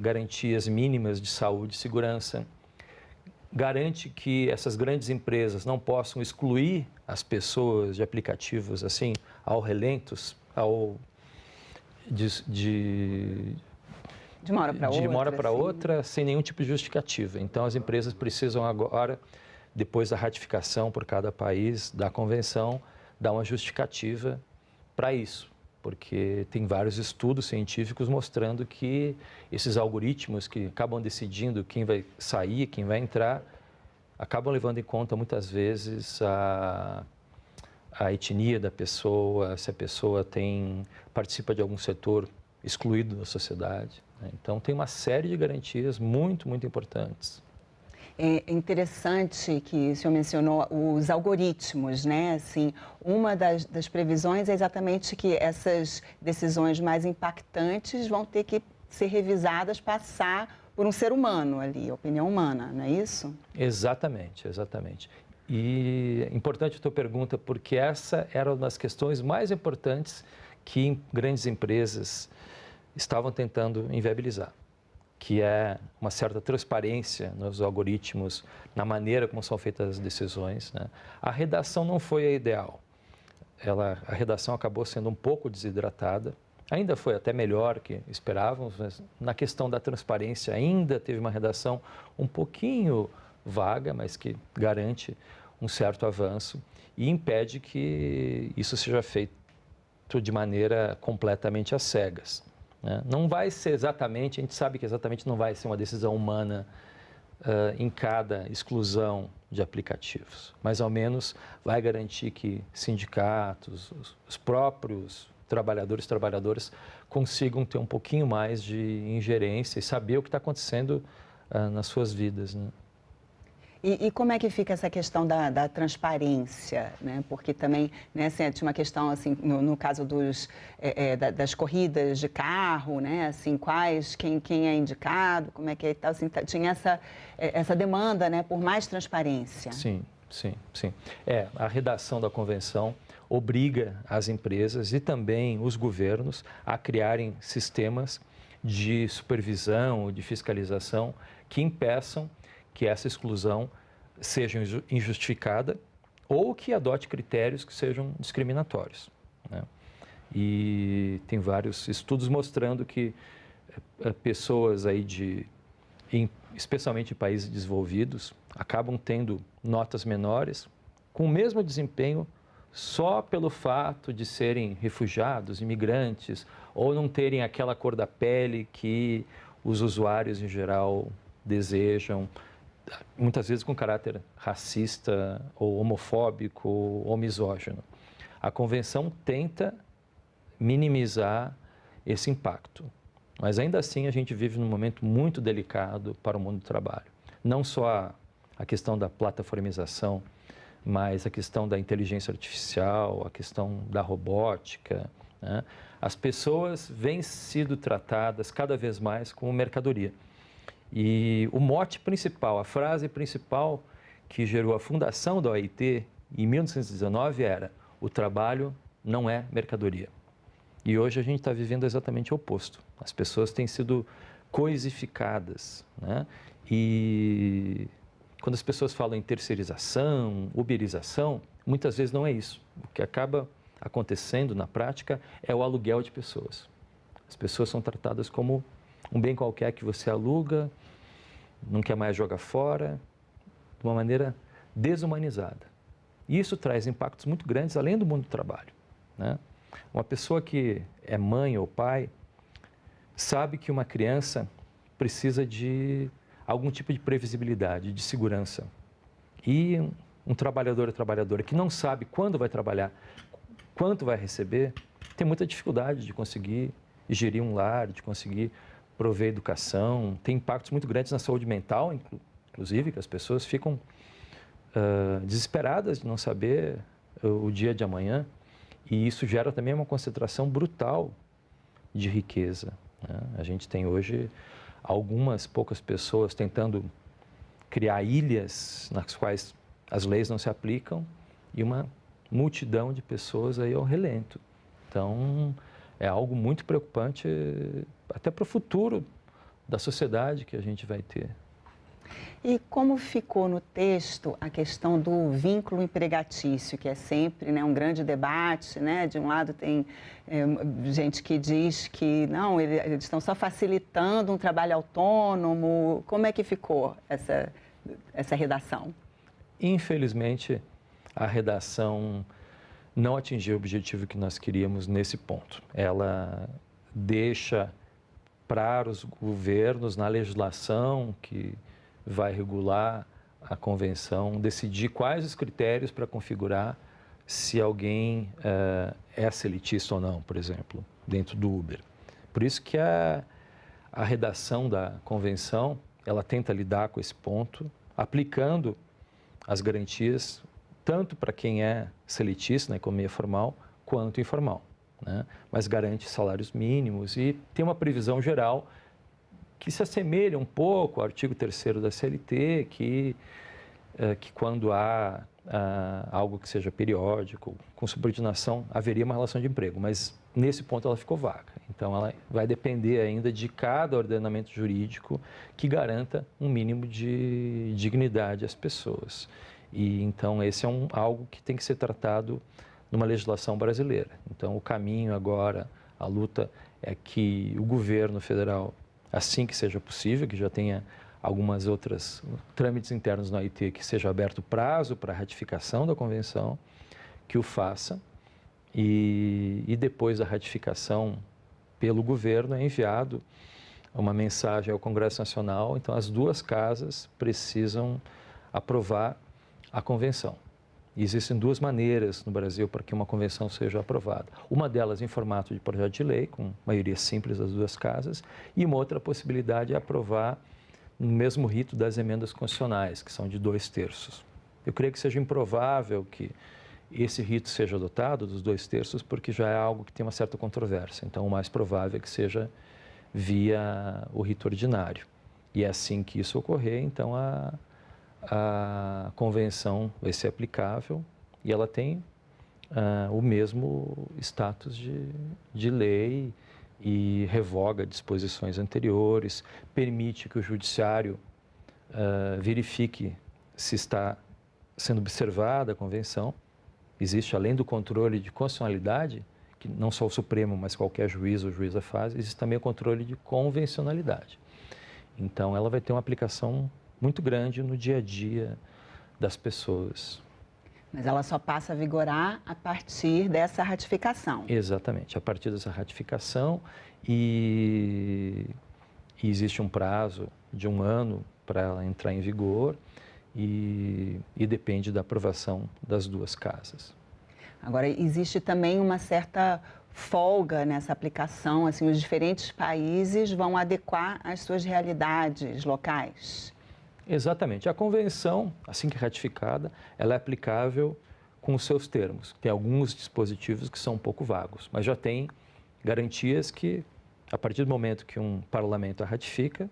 garantias mínimas de saúde e segurança, garante que essas grandes empresas não possam excluir as pessoas de aplicativos assim ao relentos, de uma hora para outra, sem nenhum tipo de justificativa. Então, as empresas precisam agora, depois da ratificação por cada país da convenção, dar uma justificativa para isso, porque tem vários estudos científicos mostrando que esses algoritmos que acabam decidindo quem vai sair, quem vai entrar, acabam levando em conta muitas vezes a etnia da pessoa, se a pessoa participa de algum setor excluído da sociedade, né? Então, tem uma série de garantias muito, muito importantes. É interessante que o senhor mencionou os algoritmos, né? Assim, uma das previsões é exatamente que essas decisões mais impactantes vão ter que ser revisadas, passar por um ser humano ali, opinião humana, não é isso? Exatamente, exatamente. E é importante a tua pergunta, porque essa era uma das questões mais importantes que grandes empresas estavam tentando inviabilizar, que é uma certa transparência nos algoritmos, na maneira como são feitas as decisões, né? A redação não foi a ideal. A redação acabou sendo um pouco desidratada, ainda foi até melhor que esperávamos, mas na questão da transparência ainda teve uma redação um pouquinho vaga, mas que garante um certo avanço e impede que isso seja feito de maneira completamente às cegas, né? Não vai ser exatamente, a gente sabe que exatamente não vai ser uma decisão humana em cada exclusão de aplicativos, mas ao menos vai garantir que sindicatos, os próprios trabalhadoras consigam ter um pouquinho mais de ingerência e saber o que está acontecendo nas suas vidas, né? E como é que fica essa questão da transparência, né? Porque também, né, assim, tinha uma questão, assim, no caso das corridas de carro, né? Assim, quem é indicado, como é que é e tal, assim, tinha essa demanda, né, por mais transparência. Sim. A redação da convenção obriga as empresas e também os governos a criarem sistemas de supervisão, de fiscalização que impeçam que essa exclusão seja injustificada ou que adote critérios que sejam discriminatórios, né? E tem vários estudos mostrando que pessoas aí especialmente em países desenvolvidos, acabam tendo notas menores com o mesmo desempenho só pelo fato de serem refugiados, imigrantes, ou não terem aquela cor da pele que os usuários em geral desejam, muitas vezes com caráter racista, ou homofóbico, ou misógino. A convenção tenta minimizar esse impacto, mas ainda assim a gente vive num momento muito delicado para o mundo do trabalho. Não só a questão da plataformização, mas a questão da inteligência artificial, a questão da robótica, né? As pessoas vêm sido tratadas cada vez mais como mercadoria. E o mote principal, a frase principal que gerou a fundação da OIT em 1919 era: o trabalho não é mercadoria. E hoje a gente está vivendo exatamente o oposto. As pessoas têm sido coisificadas, né? E quando as pessoas falam em terceirização, uberização, muitas vezes não é isso. O que acaba acontecendo na prática é o aluguel de pessoas. As pessoas são tratadas como um bem qualquer que você aluga, não quer mais jogar fora, de uma maneira desumanizada. E isso traz impactos muito grandes além do mundo do trabalho, né? Uma pessoa que é mãe ou pai sabe que uma criança precisa de algum tipo de previsibilidade, de segurança. E um trabalhador ou trabalhadora que não sabe quando vai trabalhar, quanto vai receber, tem muita dificuldade de conseguir gerir um lar, de conseguir prover educação. Tem impactos muito grandes na saúde mental, inclusive, que as pessoas ficam desesperadas de não saber o dia de amanhã. E isso gera também uma concentração brutal de riqueza, né? A gente tem hoje algumas poucas pessoas tentando criar ilhas nas quais as leis não se aplicam e uma multidão de pessoas aí ao relento. Então, é algo muito preocupante até para o futuro da sociedade que a gente vai ter. E como ficou no texto a questão do vínculo empregatício, que é sempre, né, um grande debate, né? De um lado tem gente que diz que não, eles estão só facilitando um trabalho autônomo. Como é que ficou essa redação? Infelizmente, a redação não atingiu o objetivo que nós queríamos nesse ponto. Ela deixa para os governos, na legislação que vai regular a convenção, decidir quais os critérios para configurar se alguém é seletista ou não, por exemplo, dentro do Uber. Por isso que a redação da convenção, ela tenta lidar com esse ponto, aplicando as garantias tanto para quem é seletista na economia formal quanto informal, né? Mas garante salários mínimos e tem uma previsão geral que se assemelha um pouco ao artigo 3º da CLT, que quando há algo que seja periódico, com subordinação, haveria uma relação de emprego, mas nesse ponto ela ficou vaga. Então, ela vai depender ainda de cada ordenamento jurídico que garanta um mínimo de dignidade às pessoas. E, então, esse é algo que tem que ser tratado numa legislação brasileira. Então, o caminho agora, a luta é que o governo federal, assim que seja possível, que já tenha algumas outras trâmites internos na OIT, que seja aberto prazo para a ratificação da convenção, que o faça, e depois da ratificação pelo governo é enviado uma mensagem ao Congresso Nacional, então as duas casas precisam aprovar a convenção. E existem duas maneiras no Brasil para que uma convenção seja aprovada. Uma delas em formato de projeto de lei, com maioria simples das duas casas, e uma outra possibilidade é aprovar no mesmo rito das emendas constitucionais, que são de 2/3. Eu creio que seja improvável que esse rito seja adotado, dos 2/3, porque já é algo que tem uma certa controvérsia. Então, o mais provável é que seja via o rito ordinário. E é assim que isso ocorrer, então a convenção vai ser aplicável e ela tem o mesmo status de lei e revoga disposições anteriores, permite que o judiciário verifique se está sendo observada a convenção. Existe, além do controle de constitucionalidade, que não só o Supremo, mas qualquer juiz ou juíza faz, existe também o controle de convencionalidade. Então, ela vai ter uma aplicação muito grande no dia a dia das pessoas. Mas ela só passa a vigorar a partir dessa ratificação. Exatamente, a partir dessa ratificação e existe um prazo de 1 ano para ela entrar em vigor e depende da aprovação das duas casas. Agora, existe também uma certa folga nessa aplicação, assim, os diferentes países vão adequar as suas realidades locais. Exatamente. A convenção, assim que ratificada, ela é aplicável com os seus termos. Tem alguns dispositivos que são um pouco vagos, mas já tem garantias que, a partir do momento que um parlamento a ratifica,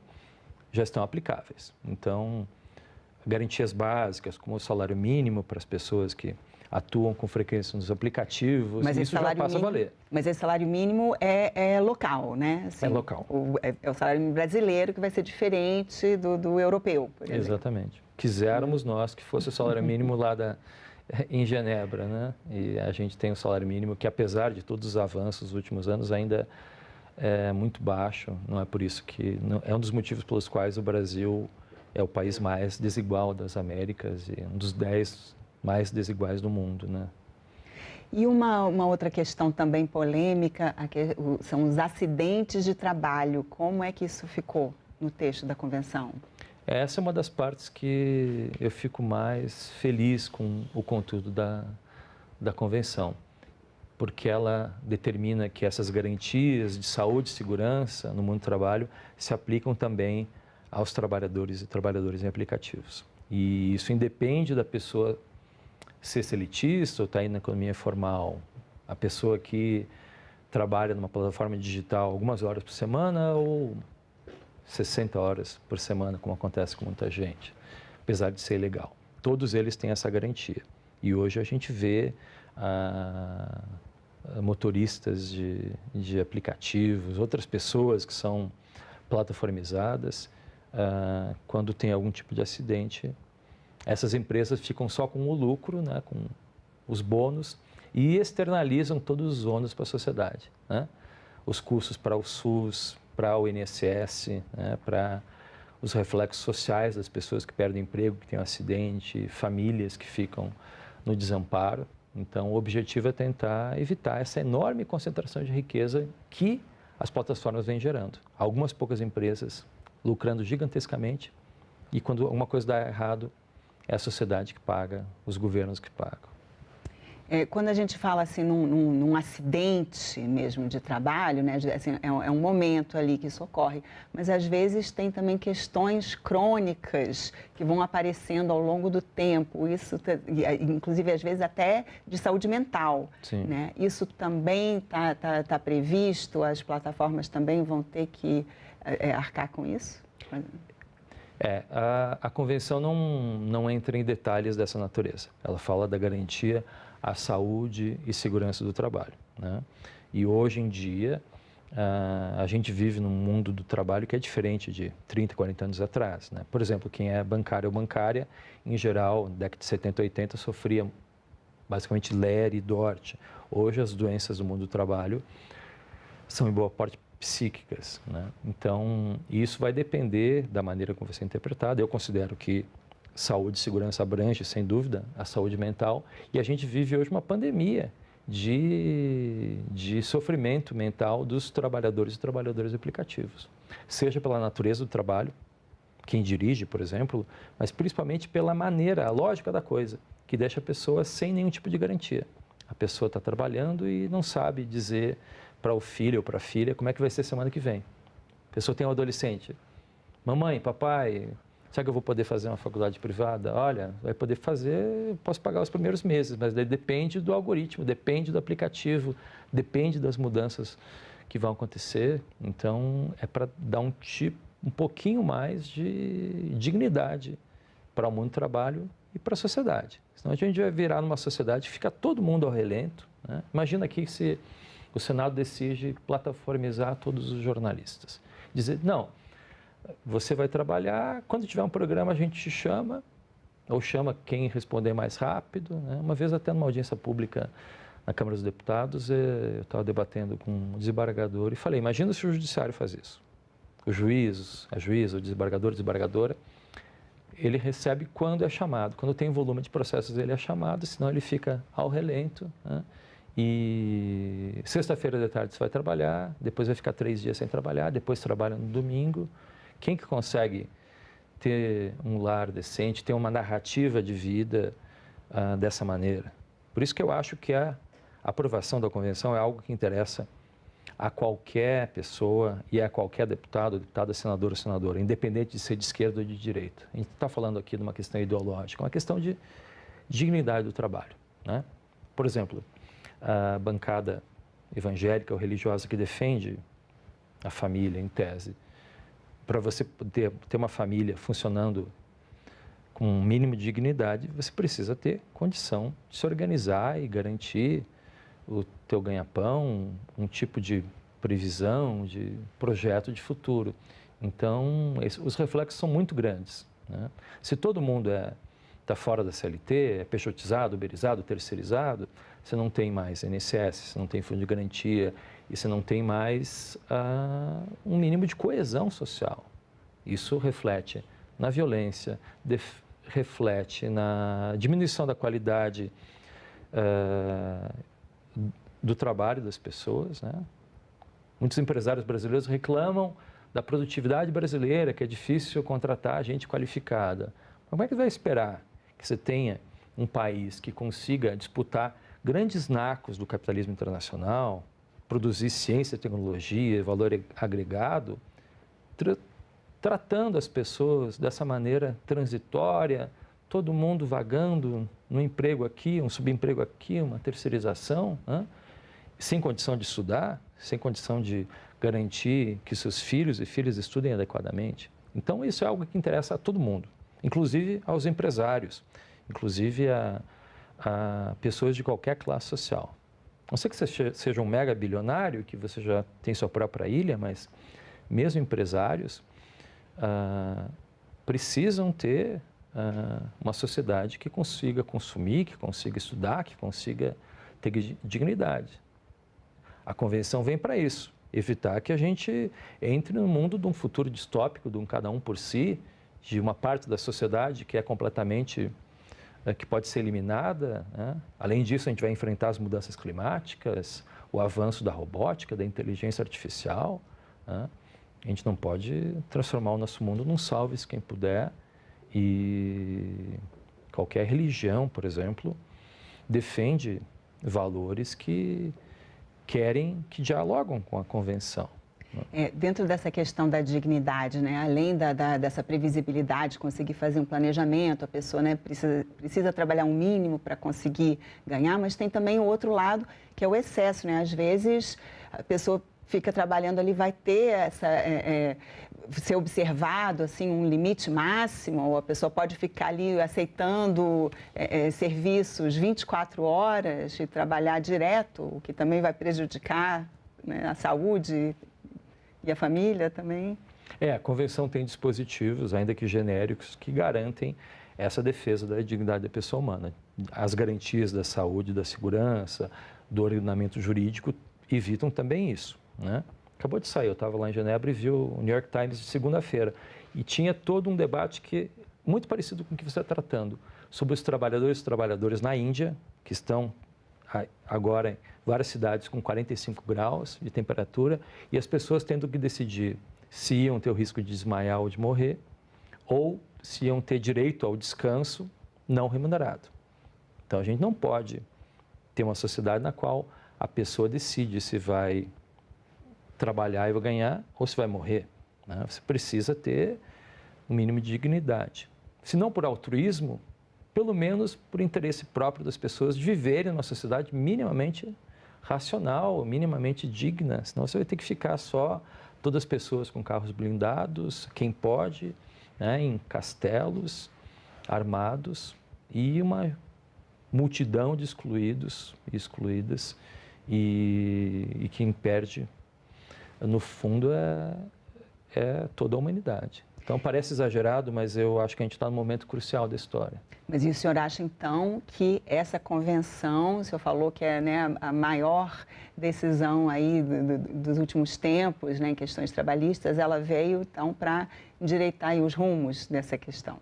já estão aplicáveis. Então, garantias básicas, como o salário mínimo para as pessoas que atuam com frequência nos aplicativos, mas isso já passa a valer. Mas esse salário mínimo é local, né? Assim, é local. É o salário mínimo brasileiro que vai ser diferente do europeu, por exemplo. Exatamente. Quiséramos nós que fosse o salário mínimo lá em Genebra, né? E a gente tem o salário mínimo que, apesar de todos os avanços dos últimos anos, ainda é muito baixo. Não é por isso que... é um dos motivos pelos quais o Brasil é o país mais desigual das Américas e um dos 10 mais desiguais do mundo, né? E uma outra questão também polêmica são os acidentes de trabalho. Como é que isso ficou no texto da convenção? Essa é uma das partes que eu fico mais feliz com o conteúdo da convenção, porque ela determina que essas garantias de saúde e segurança no mundo do trabalho se aplicam também aos trabalhadores e trabalhadoras em aplicativos. E isso independe da pessoa ser seletista ou estar aí na economia formal, a pessoa que trabalha numa plataforma digital algumas horas por semana ou 60 horas por semana, como acontece com muita gente, apesar de ser ilegal. Todos eles têm essa garantia. E hoje a gente vê motoristas de aplicativos, outras pessoas que são plataformizadas, quando tem algum tipo de acidente, essas empresas ficam só com o lucro, né, com os bônus, e externalizam todos os ônus para a sociedade, né? Os custos para o SUS, para o INSS, né, para os reflexos sociais das pessoas que perdem emprego, que têm um acidente, famílias que ficam no desamparo. Então, o objetivo é tentar evitar essa enorme concentração de riqueza que as plataformas vêm gerando. Algumas poucas empresas lucrando gigantescamente e quando alguma coisa dá errado, é a sociedade que paga, os governos que pagam. Quando a gente fala assim num acidente mesmo de trabalho, né, assim, é um momento ali que isso ocorre, mas às vezes tem também questões crônicas que vão aparecendo ao longo do tempo, isso, inclusive às vezes até de saúde mental. Sim. Né? Isso também está previsto, as plataformas também vão ter que arcar com isso? A convenção não entra em detalhes dessa natureza. Ela fala da garantia à saúde e segurança do trabalho, né? E hoje em dia, a gente vive num mundo do trabalho que é diferente de 30, 40 anos atrás, né? Por exemplo, quem é bancário ou bancária, em geral, na década de 70, 80, sofria basicamente LER e DORT. Hoje, as doenças do mundo do trabalho são, em boa parte, psíquicas, né? Então, isso vai depender da maneira como vai ser interpretado. Eu considero que saúde e segurança abrange, sem dúvida, a saúde mental. E a gente vive hoje uma pandemia de de sofrimento mental dos trabalhadores e trabalhadoras aplicativos. Seja pela natureza do trabalho, quem dirige, por exemplo, mas principalmente pela maneira, a lógica da coisa, que deixa a pessoa sem nenhum tipo de garantia. A pessoa está trabalhando e não sabe dizer para o filho ou para a filha como é que vai ser semana que vem. A pessoa tem um adolescente. Mamãe, papai, será que eu vou poder fazer uma faculdade privada? Olha, vai poder fazer, posso pagar os primeiros meses, mas daí depende do algoritmo, depende do aplicativo, depende das mudanças que vão acontecer. Então, é para dar um pouquinho mais de dignidade para o mundo do trabalho e para a sociedade. Senão a gente vai virar numa sociedade que fica todo mundo ao relento, né? Imagina aqui se o Senado decide plataformizar todos os jornalistas. Dizer, não, você vai trabalhar, quando tiver um programa a gente te chama, ou chama quem responder mais rápido, né? Uma vez até numa audiência pública na Câmara dos Deputados, eu estava debatendo com um desembargador e falei, imagina se o judiciário faz isso. O juiz, a juíza, o desembargador, a desembargadora, ele recebe quando é chamado. Quando tem volume de processos, ele é chamado, senão ele fica ao relento, né? E sexta-feira de tarde você vai trabalhar, depois vai ficar 3 dias sem trabalhar, depois trabalha no domingo. Quem que consegue ter um lar decente, ter uma narrativa de vida dessa maneira? Por isso que eu acho que a aprovação da convenção é algo que interessa a qualquer pessoa e a qualquer deputado, deputada, senador ou senadora, independente de ser de esquerda ou de direita. A gente está falando aqui de uma questão ideológica, uma questão de dignidade do trabalho, né? Por exemplo, a bancada evangélica ou religiosa que defende a família, em tese, para você poder ter uma família funcionando com um mínimo de dignidade, você precisa ter condição de se organizar e garantir o teu ganha-pão, um tipo de previsão, de projeto de futuro. Então, os reflexos são muito grandes, né? Se todo mundo está fora da CLT, é peixotizado, uberizado, terceirizado, você não tem mais INSS, você não tem fundo de garantia e você não tem mais um mínimo de coesão social. Isso reflete na violência, reflete na diminuição da qualidade do trabalho das pessoas, né? Muitos empresários brasileiros reclamam da produtividade brasileira, que é difícil contratar gente qualificada. Mas como é que vai esperar que você tenha um país que consiga disputar grandes nacos do capitalismo internacional, produzir ciência, tecnologia, valor agregado, tratando as pessoas dessa maneira transitória, todo mundo vagando num emprego aqui, um subemprego aqui, uma terceirização, né? Sem condição de estudar, sem condição de garantir que seus filhos e filhas estudem adequadamente. Então, isso é algo que interessa a todo mundo, inclusive aos empresários, inclusive a pessoas de qualquer classe social. Não sei que você seja um mega bilionário, que você já tem sua própria ilha, mas mesmo empresários precisam ter uma sociedade que consiga consumir, que consiga estudar, que consiga ter dignidade. A convenção vem para isso, evitar que a gente entre no mundo de um futuro distópico, de um cada um por si, de uma parte da sociedade que é completamente, que pode ser eliminada, né? Além disso, a gente vai enfrentar as mudanças climáticas, o avanço da robótica, da inteligência artificial, né? A gente não pode transformar o nosso mundo num salve-se quem puder, e qualquer religião, por exemplo, defende valores que dialogam com a convenção. Dentro dessa questão da dignidade, né, além dessa previsibilidade, conseguir fazer um planejamento, a pessoa, né, precisa trabalhar um mínimo para conseguir ganhar, mas tem também o outro lado, que é o excesso, né? Às vezes a pessoa fica trabalhando ali, vai ter ser observado, assim, um limite máximo, ou a pessoa pode ficar ali aceitando serviços 24 horas e trabalhar direto, o que também vai prejudicar, né, a saúde e a família também. A convenção tem dispositivos, ainda que genéricos, que garantem essa defesa da dignidade da pessoa humana. As garantias da saúde, da segurança, do ordenamento jurídico evitam também isso, né? Acabou de sair, eu estava lá em Genebra e vi o New York Times de segunda-feira e tinha todo um debate muito parecido com o que você está tratando, sobre os trabalhadores e trabalhadoras na Índia, que estão agora em várias cidades com 45 graus de temperatura e as pessoas tendo que decidir se iam ter o risco de desmaiar ou de morrer ou se iam ter direito ao descanso não remunerado. Então, a gente não pode ter uma sociedade na qual a pessoa decide se vai trabalhar e vai ganhar ou se vai morrer, né? Você precisa ter um mínimo de dignidade. Se não por altruísmo, pelo menos por interesse próprio das pessoas de viverem numa sociedade minimamente racional, minimamente digna. Senão você vai ter que ficar só todas as pessoas com carros blindados, quem pode, né, em castelos armados e uma multidão de excluídos e excluídas e quem perde, no fundo, é toda a humanidade. Então, parece exagerado, mas eu acho que a gente está num momento crucial da história. Mas e o senhor acha, então, que essa convenção, o senhor falou que é, né, a maior decisão aí dos últimos tempos, né, em questões trabalhistas, ela veio, então, para endireitar aí os rumos dessa questão?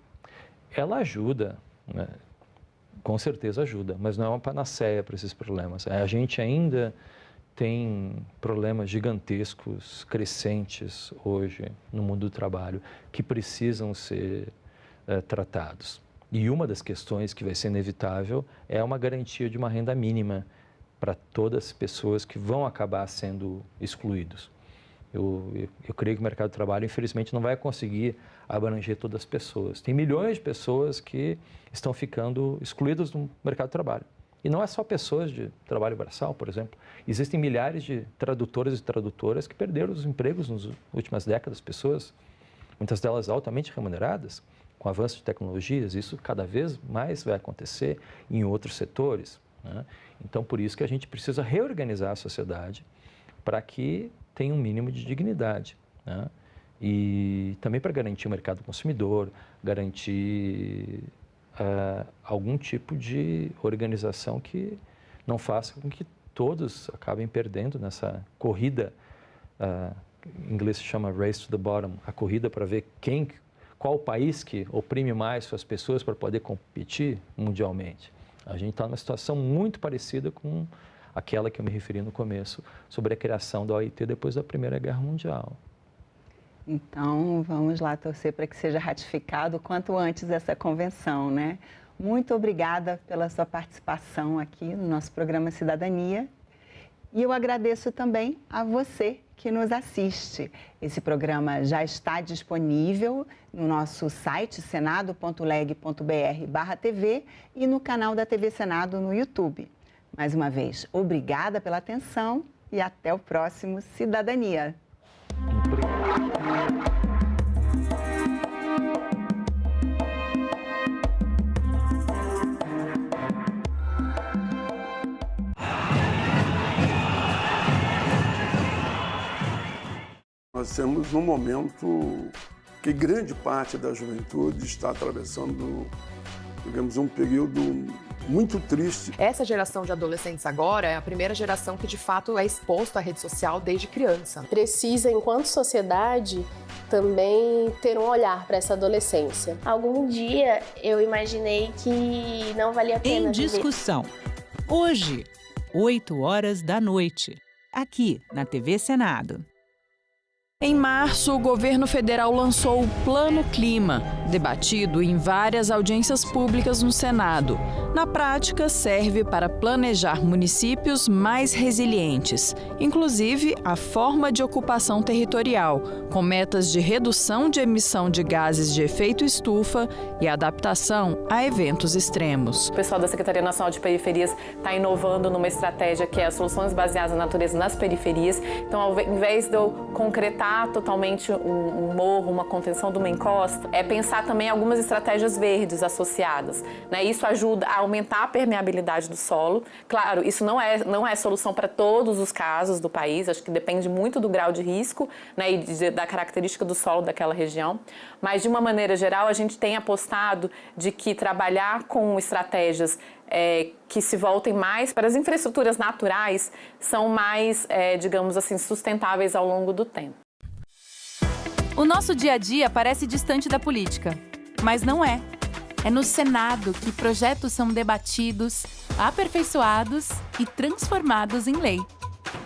Ela ajuda, né? Com certeza ajuda, mas não é uma panaceia para esses problemas. A gente ainda tem problemas gigantescos, crescentes hoje no mundo do trabalho, que precisam ser tratados. E uma das questões que vai ser inevitável é uma garantia de uma renda mínima para todas as pessoas que vão acabar sendo excluídos. Eu creio que o mercado de trabalho, infelizmente, não vai conseguir abranger todas as pessoas. Tem milhões de pessoas que estão ficando excluídas do mercado de trabalho. E não é só pessoas de trabalho braçal, por exemplo. Existem milhares de tradutores e tradutoras que perderam os empregos nas últimas décadas, pessoas, muitas delas altamente remuneradas, com o avanço de tecnologias. Isso cada vez mais vai acontecer em outros setores, né? Então, por isso que a gente precisa reorganizar a sociedade para que tenha um mínimo de dignidade, né? E também para garantir o mercado consumidor, garantir algum tipo de organização que não faça com que todos acabem perdendo nessa corrida, em inglês se chama race to the bottom, a corrida para ver qual país que oprime mais suas pessoas para poder competir mundialmente. A gente está numa situação muito parecida com aquela que eu me referi no começo, sobre a criação da OIT depois da Primeira Guerra Mundial. Então, vamos lá torcer para que seja ratificado o quanto antes essa convenção, né? Muito obrigada pela sua participação aqui no nosso programa Cidadania. E eu agradeço também a você que nos assiste. Esse programa já está disponível no nosso site senado.leg.br/TV e no canal da TV Senado no YouTube. Mais uma vez, obrigada pela atenção e até o próximo Cidadania. Nós temos um momento que grande parte da juventude está atravessando, digamos, um período muito triste. Essa geração de adolescentes agora é a primeira geração que de fato é exposta à rede social desde criança. Precisa, enquanto sociedade, também ter um olhar para essa adolescência. Algum dia eu imaginei que não valia a pena Em discussão. Hoje, 20h, aqui na TV Senado. Em março, o governo federal lançou o Plano Clima, debatido em várias audiências públicas no Senado. Na prática, serve para planejar municípios mais resilientes, inclusive a forma de ocupação territorial, com metas de redução de emissão de gases de efeito estufa e adaptação a eventos extremos. O pessoal da Secretaria Nacional de Periferias está inovando numa estratégia que é as soluções baseadas na natureza nas periferias. Então, ao invés de eu concretar totalmente um morro, uma contenção de uma encosta, é pensar também algumas estratégias verdes associadas, né? Isso ajuda a aumentar a permeabilidade do solo. Claro, isso não é solução para todos os casos do país, acho que depende muito do grau de risco, né, e da característica do solo daquela região, mas de uma maneira geral a gente tem apostado de que trabalhar com estratégias que se voltem mais para as infraestruturas naturais são mais, digamos assim, sustentáveis ao longo do tempo. O nosso dia a dia parece distante da política, mas não é. É no Senado que projetos são debatidos, aperfeiçoados e transformados em lei.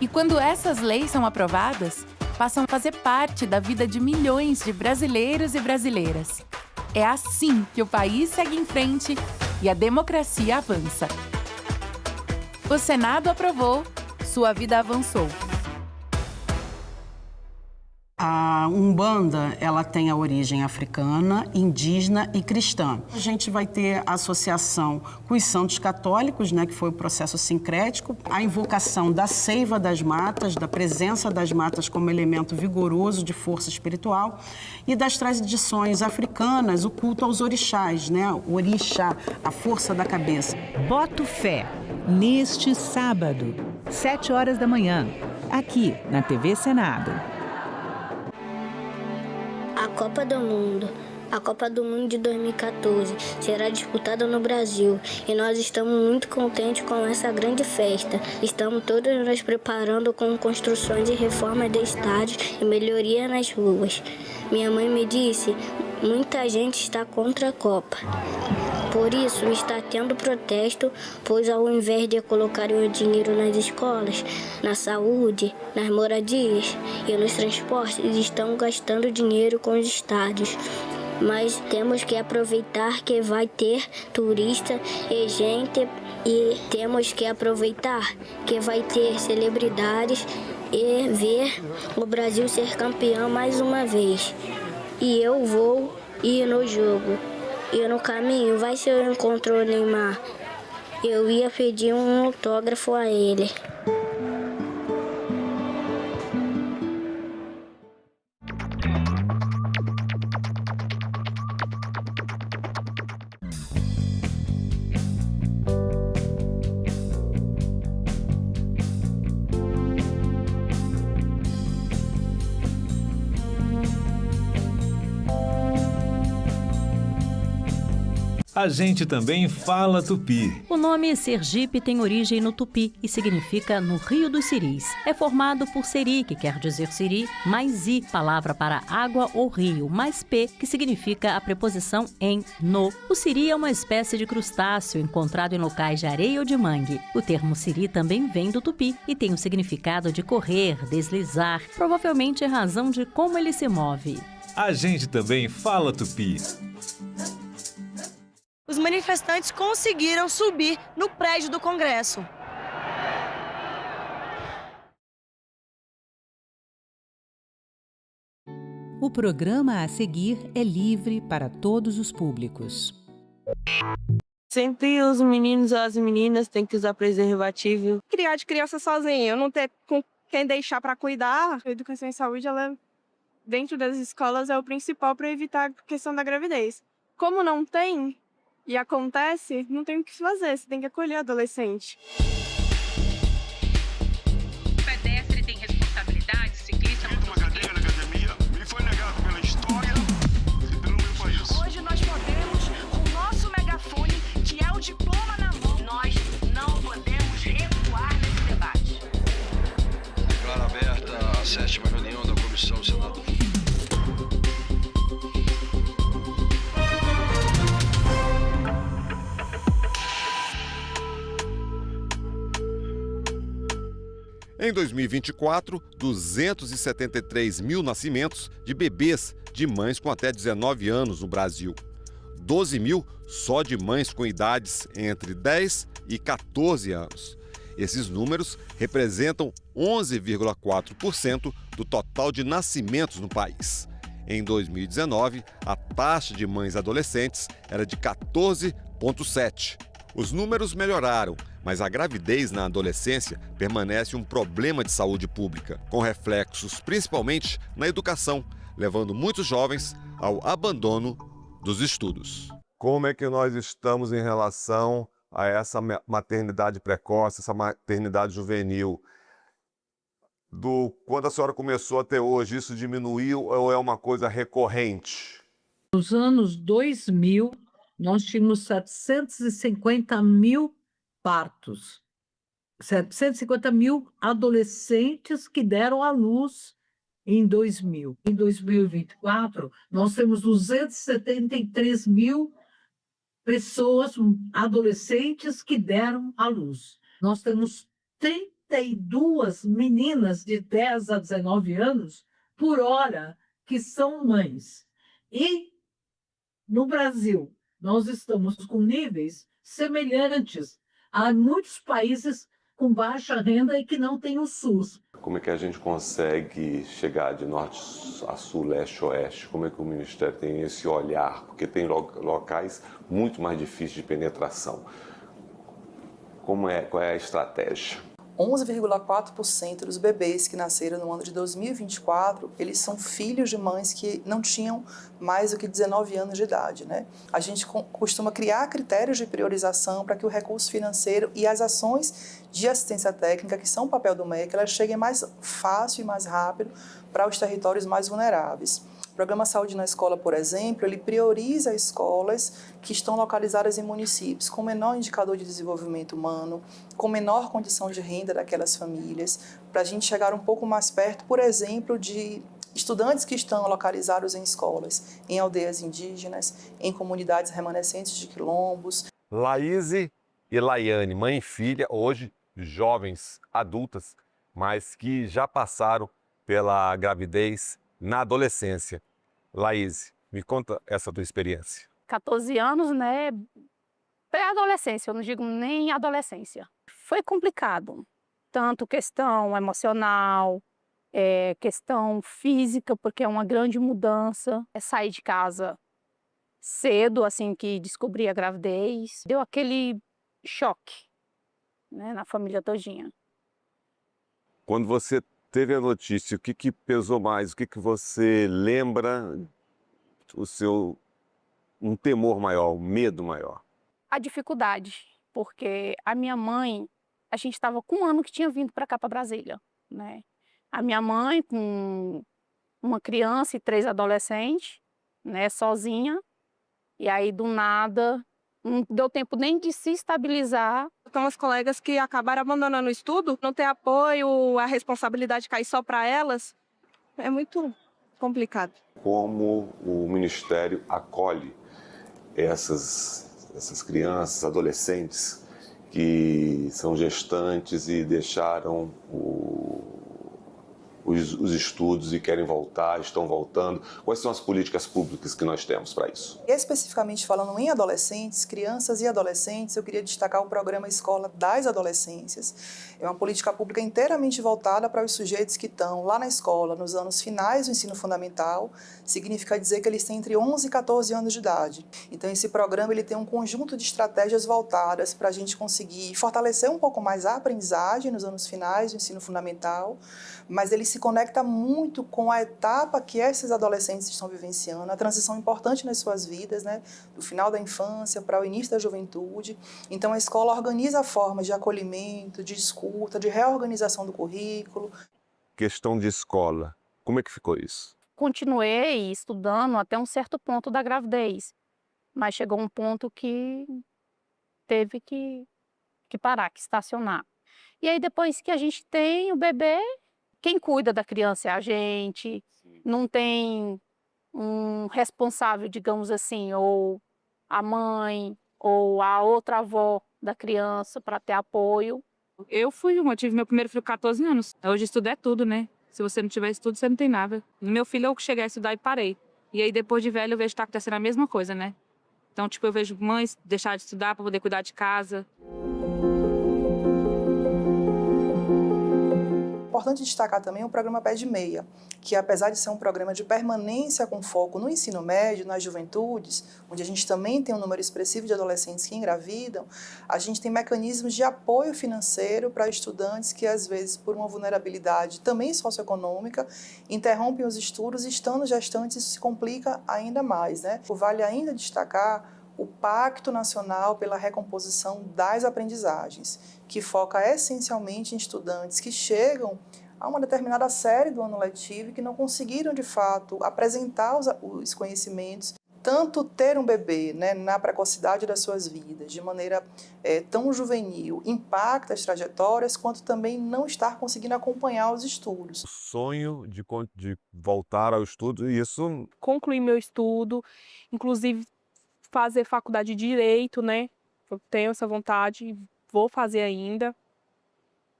E quando essas leis são aprovadas, passam a fazer parte da vida de milhões de brasileiros e brasileiras. É assim que o país segue em frente e a democracia avança. O Senado aprovou, sua vida avançou. A Umbanda, ela tem a origem africana, indígena e cristã. A gente vai ter a associação com os santos católicos, né, que foi o processo sincrético, a invocação da seiva das matas, da presença das matas como elemento vigoroso de força espiritual, e das tradições africanas, o culto aos orixás, né, o orixá, a força da cabeça. Boto Fé, neste sábado, 7 horas da manhã, aqui na TV Senado. A Copa do Mundo. A Copa do Mundo de 2014 será disputada no Brasil e nós estamos muito contentes com essa grande festa. Estamos todos nos preparando com construções e reformas de estádios e melhoria nas ruas. Minha mãe me disse, muita gente está contra a Copa. Por isso, está tendo protesto, pois ao invés de colocarem o dinheiro nas escolas, na saúde, nas moradias e nos transportes, estão gastando dinheiro com os estádios. Mas temos que aproveitar que vai ter turista e gente, e temos que aproveitar que vai ter celebridades e ver o Brasil ser campeão mais uma vez. E eu vou ir no jogo. E no caminho, vai se eu encontro o Neymar, eu ia pedir um autógrafo a ele. A gente também fala tupi. O nome Sergipe tem origem no tupi e significa no Rio dos Siris. É formado por seri, que quer dizer siri, mais i, palavra para água ou rio, mais p, que significa a preposição em, no. O siri é uma espécie de crustáceo encontrado em locais de areia ou de mangue. O termo siri também vem do tupi e tem o significado de correr, deslizar, provavelmente em razão de como ele se move. A gente também fala tupi. Os manifestantes conseguiram subir no prédio do Congresso. O programa a seguir é livre para todos os públicos. Sempre os meninos ou as meninas têm que usar preservativo. Criar de criança sozinha, não ter com quem deixar para cuidar. A educação em saúde, dentro das escolas, é o principal para evitar a questão da gravidez. Como não tem e acontece, não tem o que fazer, você tem que acolher o adolescente. O pedestre tem responsabilidade, ciclista... Uma cadeira na academia, me foi negado pela história e pelo meu país. Hoje nós podemos, com o nosso megafone, que é o diploma na mão, nós não podemos recuar nesse debate. Declaro aberta a 7ª reunião da Comissão Senado. Em 2024, 273 mil nascimentos de bebês de mães com até 19 anos no Brasil. 12 mil só de mães com idades entre 10 e 14 anos. Esses números representam 11,4% do total de nascimentos no país. Em 2019, a taxa de mães adolescentes era de 14,7%. Os números melhoraram, mas a gravidez na adolescência permanece um problema de saúde pública, com reflexos principalmente na educação, levando muitos jovens ao abandono dos estudos. Como é que nós estamos em relação a essa maternidade precoce, essa maternidade juvenil? Quando a senhora começou até hoje, isso diminuiu ou é uma coisa recorrente? Nos anos 2000, nós tínhamos 750 mil partos, 750 mil adolescentes que deram à luz em 2000. Em 2024, nós temos 273 mil pessoas, adolescentes que deram à luz. Nós temos 32 meninas de 10 a 19 anos por hora que são mães. E no Brasil, nós estamos com níveis semelhantes a muitos países com baixa renda e que não têm o SUS. Como é que a gente consegue chegar de norte a sul, leste a oeste? Como é que o Ministério tem esse olhar? Porque tem locais muito mais difíceis de penetração. Qual é a estratégia? 11,4% dos bebês que nasceram no ano de 2024, eles são filhos de mães que não tinham mais do que 19 anos de idade, né? A gente costuma criar critérios de priorização para que o recurso financeiro e as ações de assistência técnica, que são o papel do MEC, elas cheguem mais fácil e mais rápido para os territórios mais vulneráveis. O Programa Saúde na Escola, por exemplo, ele prioriza escolas que estão localizadas em municípios com menor indicador de desenvolvimento humano, com menor condição de renda daquelas famílias, para a gente chegar um pouco mais perto, por exemplo, de estudantes que estão localizados em escolas, em aldeias indígenas, em comunidades remanescentes de quilombos. Laíse e Laiane, mãe e filha, hoje jovens, adultas, mas que já passaram pela gravidez na adolescência. Laíse, me conta essa tua experiência. 14 anos, né? Pré-adolescência, eu não digo nem adolescência. Foi complicado, tanto questão emocional, questão física, porque é uma grande mudança. Sair de casa cedo, assim que descobri a gravidez, deu aquele choque, né, na família todinha. Quando você teve a notícia, o que pesou mais? O que você lembra? Um temor maior, um medo maior? A dificuldade, porque a minha mãe, a gente estava com 1 ano que tinha vindo para cá, para Brasília, né? A minha mãe com uma criança e 3 adolescentes, né, sozinha, e aí do nada, não deu tempo nem de se estabilizar. Tem umas colegas que acabaram abandonando o estudo, não tem apoio, a responsabilidade cai só para elas, é muito complicado. Como o Ministério acolhe essas crianças, adolescentes que são gestantes e deixaram os estudos e querem voltar, estão voltando? Quais são as políticas públicas que nós temos para isso? Especificamente falando em adolescentes, crianças e adolescentes, eu queria destacar o programa Escola das Adolescências. É uma política pública inteiramente voltada para os sujeitos que estão lá na escola, nos anos finais do ensino fundamental, significa dizer que eles têm entre 11 e 14 anos de idade. Então esse programa ele tem um conjunto de estratégias voltadas para a gente conseguir fortalecer um pouco mais a aprendizagem nos anos finais do ensino fundamental, mas ele se conecta muito com a etapa que esses adolescentes estão vivenciando, a transição importante nas suas vidas, né, do final da infância para o início da juventude. Então a escola organiza formas de acolhimento, de escuta, de reorganização do currículo. Questão de escola, como é que ficou isso? Continuei estudando até um certo ponto da gravidez, mas chegou um ponto que teve que parar, que estacionar. E aí depois que a gente tem o bebê, quem cuida da criança é a gente, não tem um responsável, digamos assim, ou a mãe, ou a outra avó da criança para ter apoio. Eu tive meu primeiro filho com 14 anos. Hoje estudo é tudo, né? Se você não tiver estudo, você não tem nada. Meu filho, eu cheguei a estudar e parei. E aí, depois de velho, eu vejo que tá acontecendo a mesma coisa, né? Então, eu vejo mães deixar de estudar para poder cuidar de casa. Importante destacar também o programa Pé de Meia, que apesar de ser um programa de permanência com foco no ensino médio, nas juventudes, onde a gente também tem um número expressivo de adolescentes que engravidam, a gente tem mecanismos de apoio financeiro para estudantes que, às vezes, por uma vulnerabilidade também socioeconômica, interrompem os estudos e, estando gestantes, isso se complica ainda mais, né? Vale ainda destacar o Pacto Nacional pela Recomposição das Aprendizagens, que foca essencialmente em estudantes que chegam a uma determinada série do ano letivo e que não conseguiram, de fato, apresentar os conhecimentos, tanto ter um bebê, né, na precocidade das suas vidas, de maneira tão juvenil, impacta as trajetórias, quanto também não estar conseguindo acompanhar os estudos. O sonho de voltar ao estudo, e isso... Concluí meu estudo, inclusive fazer faculdade de Direito, né? Eu tenho essa vontade, vou fazer ainda.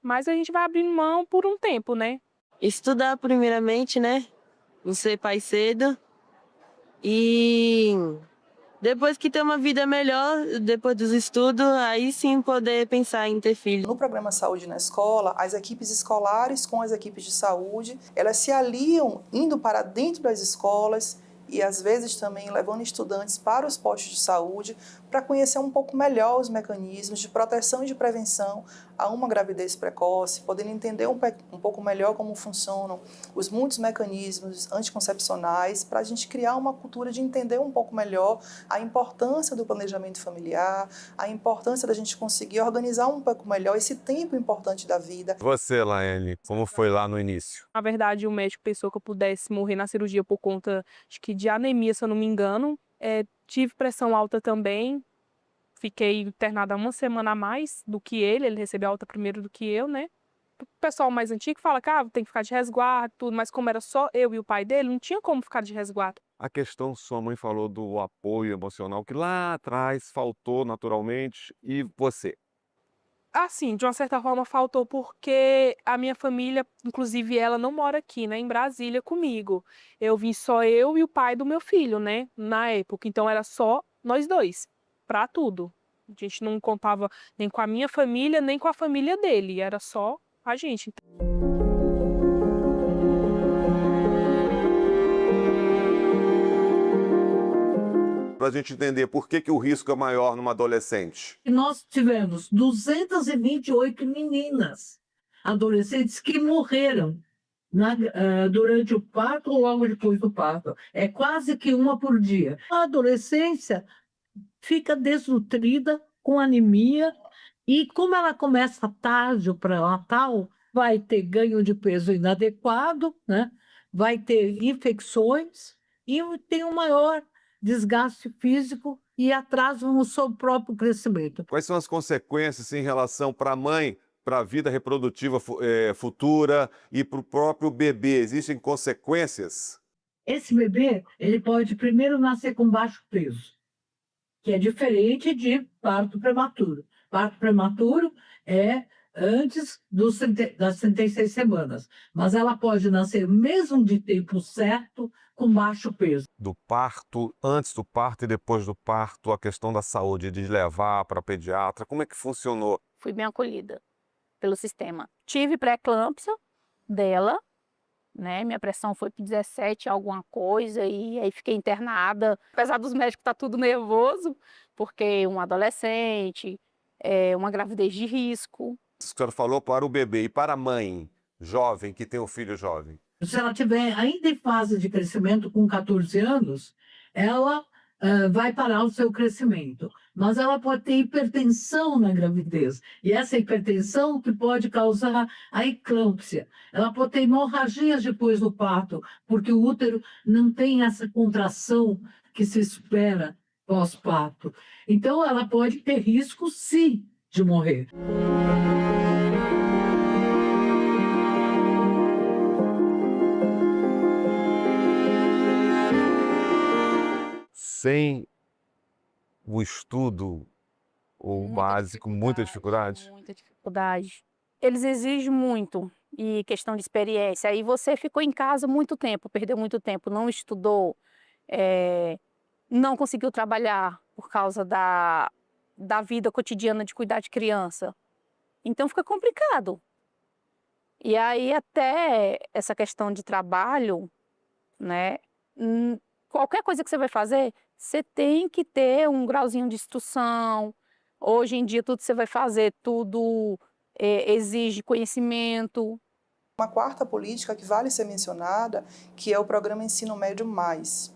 Mas a gente vai abrindo mão por um tempo, né? Estudar primeiramente, né? Não ser pai cedo. E depois que ter uma vida melhor, depois dos estudos, aí sim poder pensar em ter filho. No programa Saúde na Escola, as equipes escolares com as equipes de saúde, elas se aliam indo para dentro das escolas e às vezes também levando estudantes para os postos de saúde para conhecer um pouco melhor os mecanismos de proteção e de prevenção a uma gravidez precoce, podendo entender um pouco melhor como funcionam os muitos mecanismos anticoncepcionais, para a gente criar uma cultura de entender um pouco melhor a importância do planejamento familiar, a importância da gente conseguir organizar um pouco melhor esse tempo importante da vida. Você, Laene, como foi lá no início? Na verdade, o médico pensou que eu pudesse morrer na cirurgia por conta de anemia, se eu não me engano. Tive pressão alta também, fiquei internada 1 semana a mais do que ele recebeu alta primeiro do que eu, né? O pessoal mais antigo fala que tem que ficar de resguardo, tudo, mas como era só eu e o pai dele, não tinha como ficar de resguardo. A questão, sua mãe falou do apoio emocional que lá atrás faltou naturalmente, e você? Assim, de uma certa forma faltou porque a minha família, inclusive ela não mora aqui, né, em Brasília comigo. Eu vim só eu e o pai do meu filho, né, na época. Então era só nós dois, pra tudo. A gente não contava nem com a minha família, nem com a família dele. Era só a gente. Para a gente entender por que o risco é maior numa adolescente. E nós tivemos 228 meninas, adolescentes, que morreram durante o parto ou logo depois do parto. É quase que uma por dia. A adolescência fica desnutrida, com anemia, e como ela começa tarde, o pré-natal, vai ter ganho de peso inadequado, né? Vai ter infecções e tem um maior desgaste físico e atraso no seu próprio crescimento. Quais são as consequências em relação para a mãe, para a vida reprodutiva futura e para o próprio bebê? Existem consequências? Esse bebê, ele pode primeiro nascer com baixo peso, que é diferente de parto prematuro. Parto prematuro é antes das 36 semanas, mas ela pode nascer mesmo de tempo certo com baixo peso. Do parto, antes do parto e depois do parto, a questão da saúde, de levar para a pediatra, como é que funcionou? Fui bem acolhida pelo sistema. Tive pré-eclâmpsia dela, né? Minha pressão foi para 17 alguma coisa e aí fiquei internada. Apesar dos médicos estar tudo nervoso, porque um adolescente, uma gravidez de risco. A senhora falou para o bebê e para a mãe jovem que tem um filho jovem. Se ela estiver ainda em fase de crescimento com 14 anos, ela vai parar o seu crescimento. Mas ela pode ter hipertensão na gravidez. E essa hipertensão que pode causar a eclâmpsia. Ela pode ter hemorragias depois do parto, porque o útero não tem essa contração que se espera pós-parto. Então, ela pode ter risco, sim, de morrer. Sem o estudo, o básico, muita dificuldade? Muita dificuldade. Eles exigem muito, e questão de experiência. Aí você ficou em casa muito tempo, perdeu muito tempo, não estudou, não conseguiu trabalhar por causa da vida cotidiana de cuidar de criança. Então fica complicado. E aí até essa questão de trabalho, né? Qualquer coisa que você vai fazer, você tem que ter um grauzinho de instrução. Hoje em dia, tudo que você vai fazer, tudo exige conhecimento. Uma quarta política que vale ser mencionada, que é o programa Ensino Médio Mais.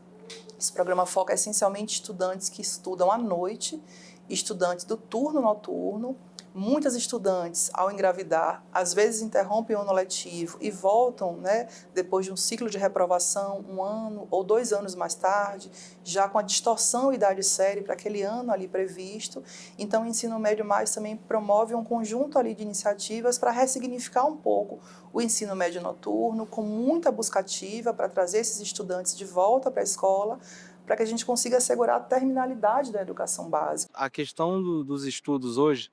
Esse programa foca essencialmente estudantes que estudam à noite, estudantes do turno noturno. Muitas estudantes, ao engravidar, às vezes interrompem o ano letivo e voltam, né, depois de um ciclo de reprovação, 1 ano ou 2 anos mais tarde, já com a distorção idade série para aquele ano ali previsto. Então, o Ensino Médio Mais também promove um conjunto ali de iniciativas para ressignificar um pouco o ensino médio noturno, com muita busca ativa para trazer esses estudantes de volta para a escola, para que a gente consiga assegurar a terminalidade da educação básica. A questão dos estudos hoje,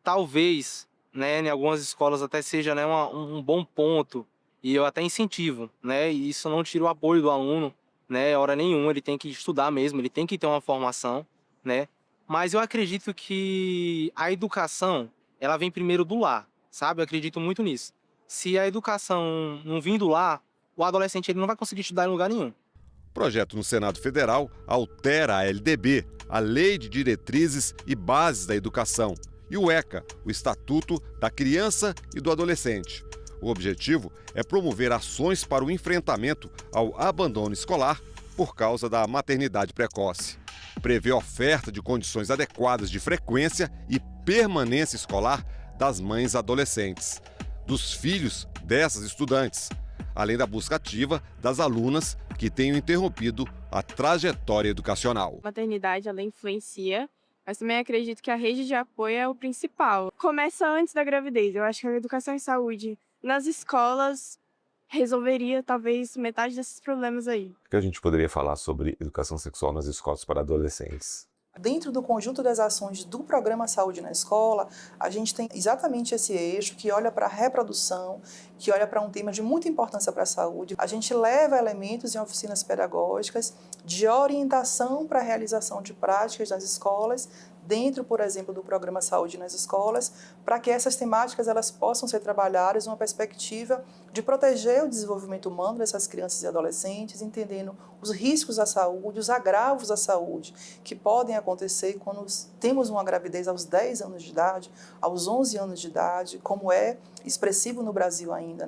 talvez, né, em algumas escolas até seja, né, um bom ponto, e eu até incentivo, né, e isso não tira o apoio do aluno, né, hora nenhuma, ele tem que estudar mesmo, ele tem que ter uma formação, né, mas eu acredito que a educação, ela vem primeiro do lar, sabe, eu acredito muito nisso. Se a educação não vir do lar, o adolescente ele não vai conseguir estudar em lugar nenhum. O projeto no Senado Federal altera a LDB, a Lei de Diretrizes e Bases da Educação, e o ECA, o Estatuto da Criança e do Adolescente. O objetivo é promover ações para o enfrentamento ao abandono escolar por causa da maternidade precoce. Prevê oferta de condições adequadas de frequência e permanência escolar das mães adolescentes, dos filhos dessas estudantes, além da busca ativa das alunas que tenham interrompido a trajetória educacional. A maternidade, ela influencia, mas também acredito que a rede de apoio é o principal. Começa antes da gravidez. Eu acho que a educação em saúde nas escolas resolveria talvez metade desses problemas aí. O que a gente poderia falar sobre educação sexual nas escolas para adolescentes? Dentro do conjunto das ações do Programa Saúde na Escola, a gente tem exatamente esse eixo que olha para a reprodução, que olha para um tema de muita importância para a saúde. A gente leva elementos em oficinas pedagógicas de orientação para a realização de práticas nas escolas, dentro, por exemplo, do Programa Saúde nas Escolas, para que essas temáticas elas possam ser trabalhadas numa perspectiva de proteger o desenvolvimento humano dessas crianças e adolescentes, entendendo os riscos à saúde, os agravos à saúde que podem acontecer quando temos uma gravidez aos 10 anos de idade, aos 11 anos de idade, como é expressivo no Brasil ainda.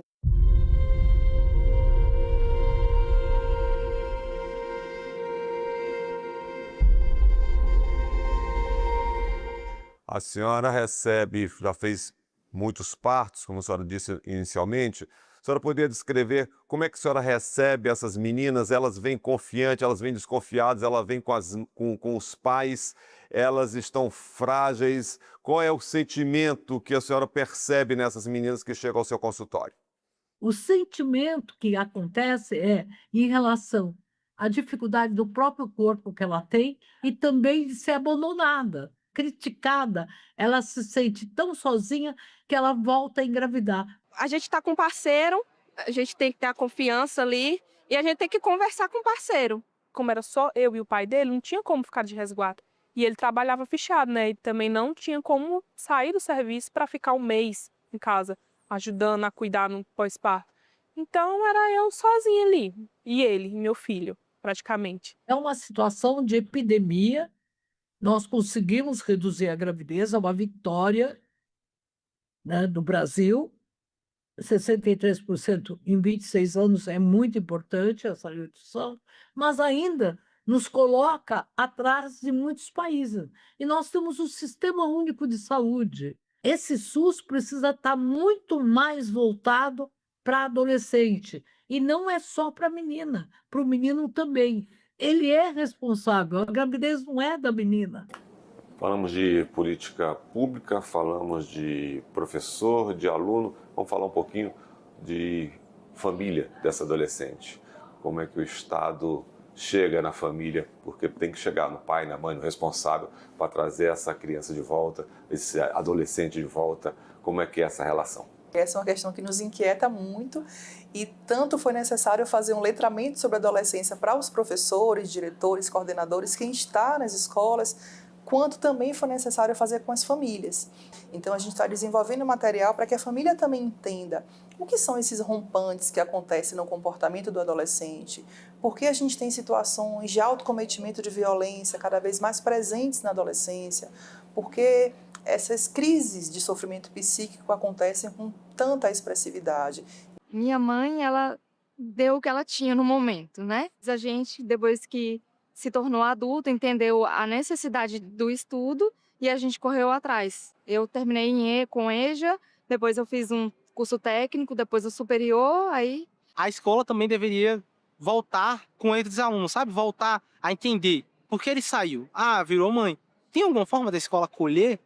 A senhora recebe, já fez muitos partos, como a senhora disse inicialmente. A senhora poderia descrever como é que a senhora recebe essas meninas? Elas vêm confiantes, elas vêm desconfiadas, elas vêm com os pais, elas estão frágeis. Qual é o sentimento que a senhora percebe nessas meninas que chegam ao seu consultório? O sentimento que acontece é em relação à dificuldade do próprio corpo que ela tem e também de ser abandonada, criticada. Ela se sente tão sozinha que ela volta a engravidar. A gente está com um parceiro, a gente tem que ter a confiança ali e a gente tem que conversar com o parceiro. Como era só eu e o pai dele, não tinha como ficar de resguardo. E ele trabalhava fechado, né? E também não tinha como sair do serviço para ficar um mês em casa, ajudando a cuidar no pós-parto. Então era eu sozinha ali, e ele, meu filho, praticamente. É uma situação de epidemia. Nós conseguimos reduzir a gravidez, é uma vitória, né, no Brasil. 63% em 26 anos é muito importante essa redução, mas ainda nos coloca atrás de muitos países. E nós temos o Sistema Único de Saúde. Esse SUS precisa estar muito mais voltado para adolescente. E não é só para a menina, para o menino também. Ele é responsável, a gravidez não é da menina. Falamos de política pública, falamos de professor, de aluno. Vamos falar um pouquinho de família dessa adolescente. Como é que o Estado chega na família, porque tem que chegar no pai, na mãe, no responsável, para trazer essa criança de volta, esse adolescente de volta. Como é que é essa relação? Essa é uma questão que nos inquieta muito e tanto foi necessário fazer um letramento sobre a adolescência para os professores, diretores, coordenadores, quem está nas escolas, quanto também foi necessário fazer com as famílias. Então a gente está desenvolvendo material para que a família também entenda o que são esses rompantes que acontecem no comportamento do adolescente, por que a gente tem situações de autocometimento de violência cada vez mais presentes na adolescência, porque essas crises de sofrimento psíquico acontecem com tanta expressividade. Minha mãe, ela deu o que ela tinha no momento, né? A gente, depois que se tornou adulto, entendeu a necessidade do estudo e a gente correu atrás. Eu terminei com EJA, depois eu fiz um curso técnico, depois o superior, aí... A escola também deveria voltar com esses alunos, sabe? Voltar a entender por que ele saiu. Ah, virou mãe. Tem alguma forma da escola acolher?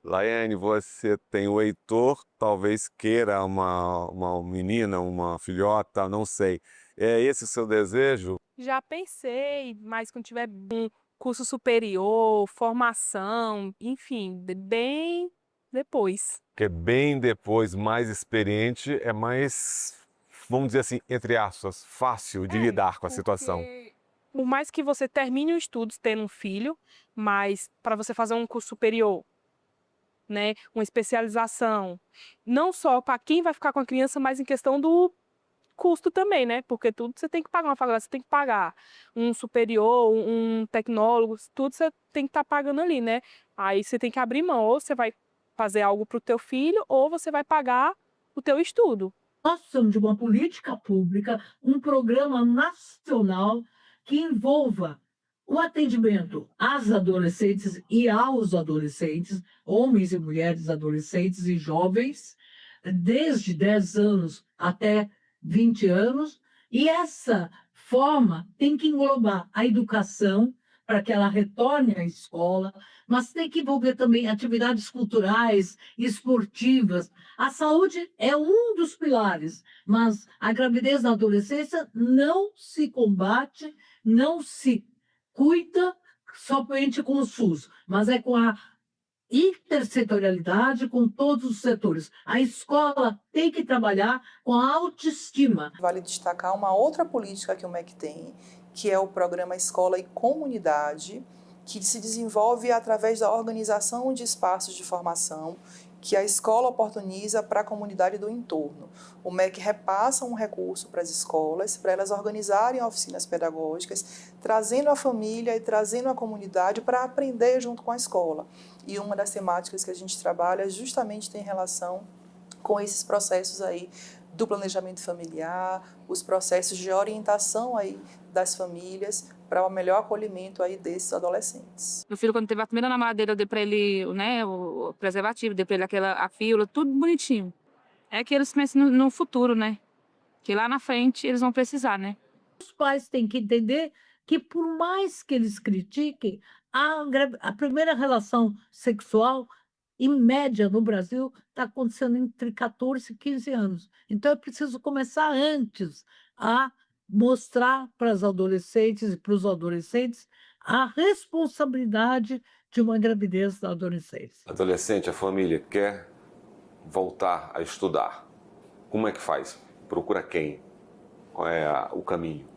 Laiane, você tem o Heitor, talvez queira uma menina, uma filhota, não sei. É esse o seu desejo? Já pensei, mas quando tiver um curso superior, formação, enfim, bem depois. Porque bem depois, mais experiente, é mais, vamos dizer assim, entre aspas, fácil de lidar com a situação. Por mais que você termine os estudos tendo um filho, mas para você fazer um curso superior, né, uma especialização, não só para quem vai ficar com a criança, mas em questão do custo também, né? Porque tudo você tem que pagar, uma faculdade você tem que pagar, um superior, um tecnólogo, tudo você tem que estar pagando ali, né? Aí você tem que abrir mão, ou você vai fazer algo para o teu filho, ou você vai pagar o teu estudo. Nós precisamos de uma política pública, um programa nacional que envolva o atendimento às adolescentes e aos adolescentes, homens e mulheres adolescentes e jovens, desde 10 anos até 20 anos, e essa forma tem que englobar a educação, para que ela retorne à escola, mas tem que envolver também atividades culturais, esportivas. A saúde é um dos pilares, mas a gravidez na adolescência não se combate, não se cuida somente com o SUS, mas é com a intersetorialidade, com todos os setores. A escola tem que trabalhar com a autoestima. Vale destacar uma outra política que o MEC tem, que é o programa Escola e Comunidade, que se desenvolve através da organização de espaços de formação que a escola oportuniza para a comunidade do entorno. O MEC repassa um recurso para as escolas, para elas organizarem oficinas pedagógicas, trazendo a família e trazendo a comunidade para aprender junto com a escola. E uma das temáticas que a gente trabalha justamente tem relação com esses processos aí do planejamento familiar, os processos de orientação aí das famílias para o melhor acolhimento aí desses adolescentes. Meu filho, quando teve a primeira namadeira, eu dei para ele, né, o preservativo, dei para ele a fíbula, tudo bonitinho. É que eles pensam no futuro, né? Que lá na frente eles vão precisar, né? Os pais têm que entender que, por mais que eles critiquem, a primeira relação sexual, em média, no Brasil, está acontecendo entre 14 e 15 anos. Então, é preciso começar antes a mostrar para as adolescentes e para os adolescentes a responsabilidade de uma gravidez da adolescência. Adolescente, a família quer voltar a estudar. Como é que faz? Procura quem? Qual é o caminho?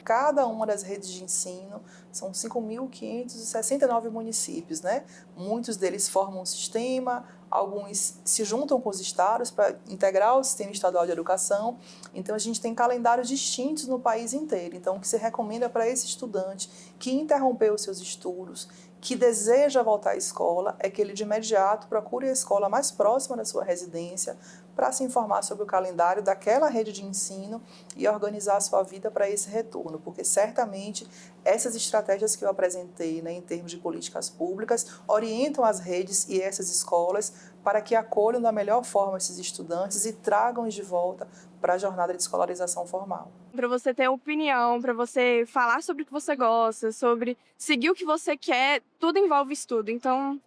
Cada uma das redes de ensino são 5.569 municípios, né? Muitos deles formam um sistema, alguns se juntam com os estados para integrar o sistema estadual de educação. Então, a gente tem calendários distintos no país inteiro. Então, o que se recomenda para esse estudante que interrompeu os seus estudos, que deseja voltar à escola, é que ele de imediato procure a escola mais próxima da sua residência para se informar sobre o calendário daquela rede de ensino e organizar a sua vida para esse retorno, porque certamente essas estratégias que eu apresentei, né, em termos de políticas públicas, orientam as redes e essas escolas para que acolham da melhor forma esses estudantes e tragam-os de volta para a jornada de escolarização formal. Para você ter opinião, para você falar sobre o que você gosta, sobre seguir o que você quer, tudo envolve estudo. Então,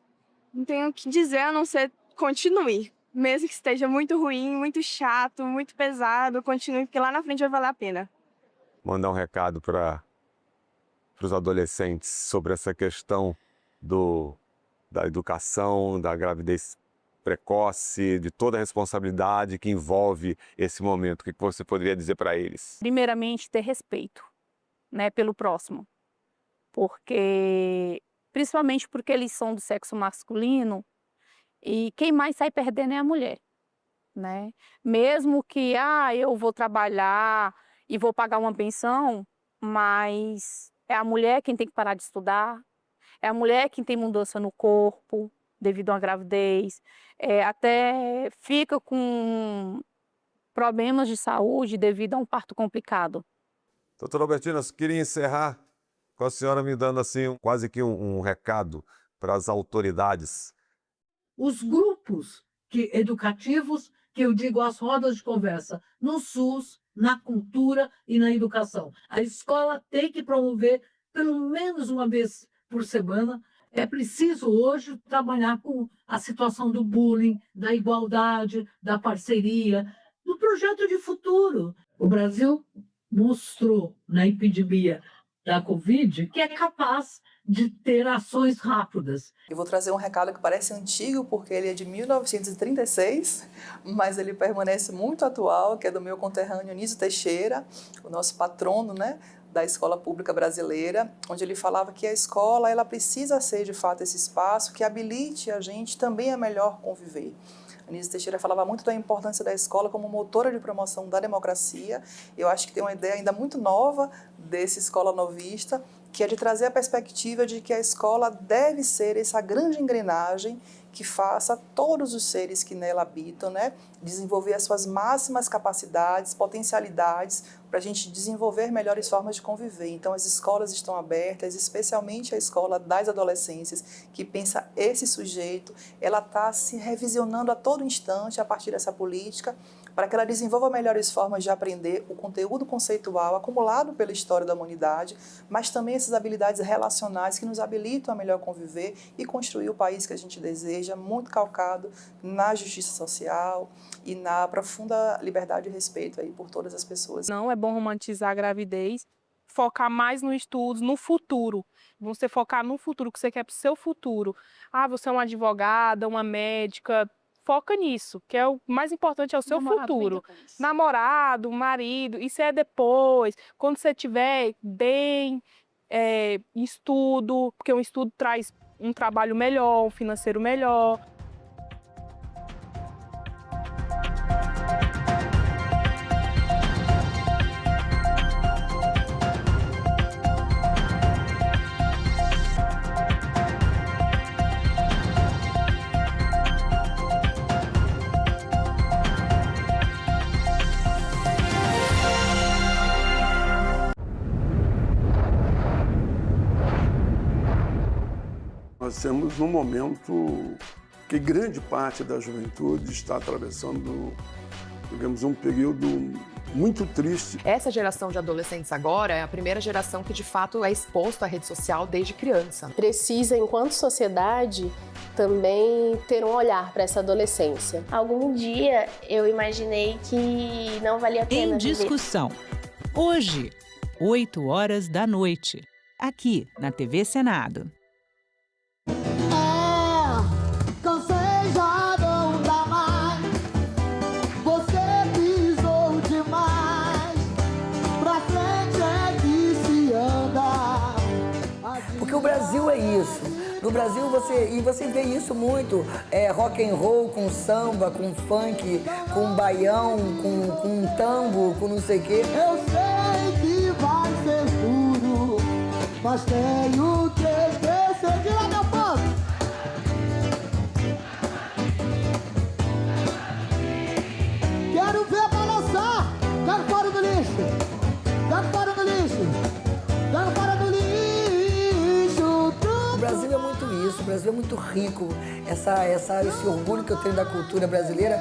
não tenho o que dizer a não ser continue. Mesmo que esteja muito ruim, muito chato, muito pesado, continue, porque lá na frente vai valer a pena. Mandar um recado para os adolescentes sobre essa questão da educação, da gravidez precoce, de toda a responsabilidade que envolve esse momento. O que você poderia dizer para eles? Primeiramente, ter respeito, né, pelo próximo. Principalmente porque eles são do sexo masculino, e quem mais sai perdendo é a mulher, né? Mesmo que eu vou trabalhar e vou pagar uma pensão, mas é a mulher quem tem que parar de estudar, é a mulher quem tem mudança no corpo devido a uma gravidez, até fica com problemas de saúde devido a um parto complicado. Doutora Albertina, eu queria encerrar com a senhora me dando assim quase que um recado para as autoridades. Os grupos educativos, que eu digo as rodas de conversa, no SUS, na cultura e na educação. A escola tem que promover, pelo menos uma vez por semana, É preciso hoje trabalhar com a situação do bullying, da igualdade, da parceria, do projeto de futuro. O Brasil mostrou na epidemia da Covid que é capaz de ter ações rápidas. Eu vou trazer um recado que parece antigo, porque ele é de 1936, mas ele permanece muito atual, que é do meu conterrâneo Nísio Teixeira, o nosso patrono, né, da escola pública brasileira, onde ele falava que a escola ela precisa ser, de fato, esse espaço que habilite a gente também a melhor conviver. Nísio Teixeira falava muito da importância da escola como motora de promoção da democracia. Eu acho que tem uma ideia ainda muito nova desse escola novista, que é de trazer a perspectiva de que a escola deve ser essa grande engrenagem que faça todos os seres que nela habitam, né, desenvolver as suas máximas capacidades, potencialidades, para a gente desenvolver melhores formas de conviver. Então, as escolas estão abertas, especialmente a escola das adolescências, que pensa esse sujeito, ela está se revisionando a todo instante a partir dessa política, para que ela desenvolva melhores formas de aprender o conteúdo conceitual acumulado pela história da humanidade, mas também essas habilidades relacionais que nos habilitam a melhor conviver e construir o país que a gente deseja, muito calcado na justiça social e na profunda liberdade e respeito aí por todas as pessoas. Não é bom romantizar a gravidez, focar mais no estudo, no futuro. Você focar no futuro, que você quer para o seu futuro. Ah, você é uma advogada, uma médica. Foca nisso, que é o mais importante, é o seu futuro. Namorado, marido, isso é depois. Quando você estiver bem, estudo, porque um estudo traz um trabalho melhor, um financeiro melhor. Nós temos um momento que grande parte da juventude está atravessando, digamos, um período muito triste. Essa geração de adolescentes agora é a primeira geração que, de fato, é exposta à rede social desde criança. Precisa, enquanto sociedade, também ter um olhar para essa adolescência. Algum dia eu imaginei que não valia a pena Em discussão. Hoje, 20h, aqui na TV Senado. Cansei, já não dá mais. Você pisou demais. Pra frente é que se anda. Porque o Brasil é isso. No Brasil você vê isso muito, rock and roll com samba, com funk, com baião, com tango, com não sei o quê. Eu sei que vai ser duro, mas tenho que crescer. Tira meu povo! Quero ver balançar! Quero fora do lixo! Quero fora do lixo! Quero fora do lixo! O Brasil é muito isso, o Brasil é muito rico. Esse orgulho que eu tenho da cultura brasileira.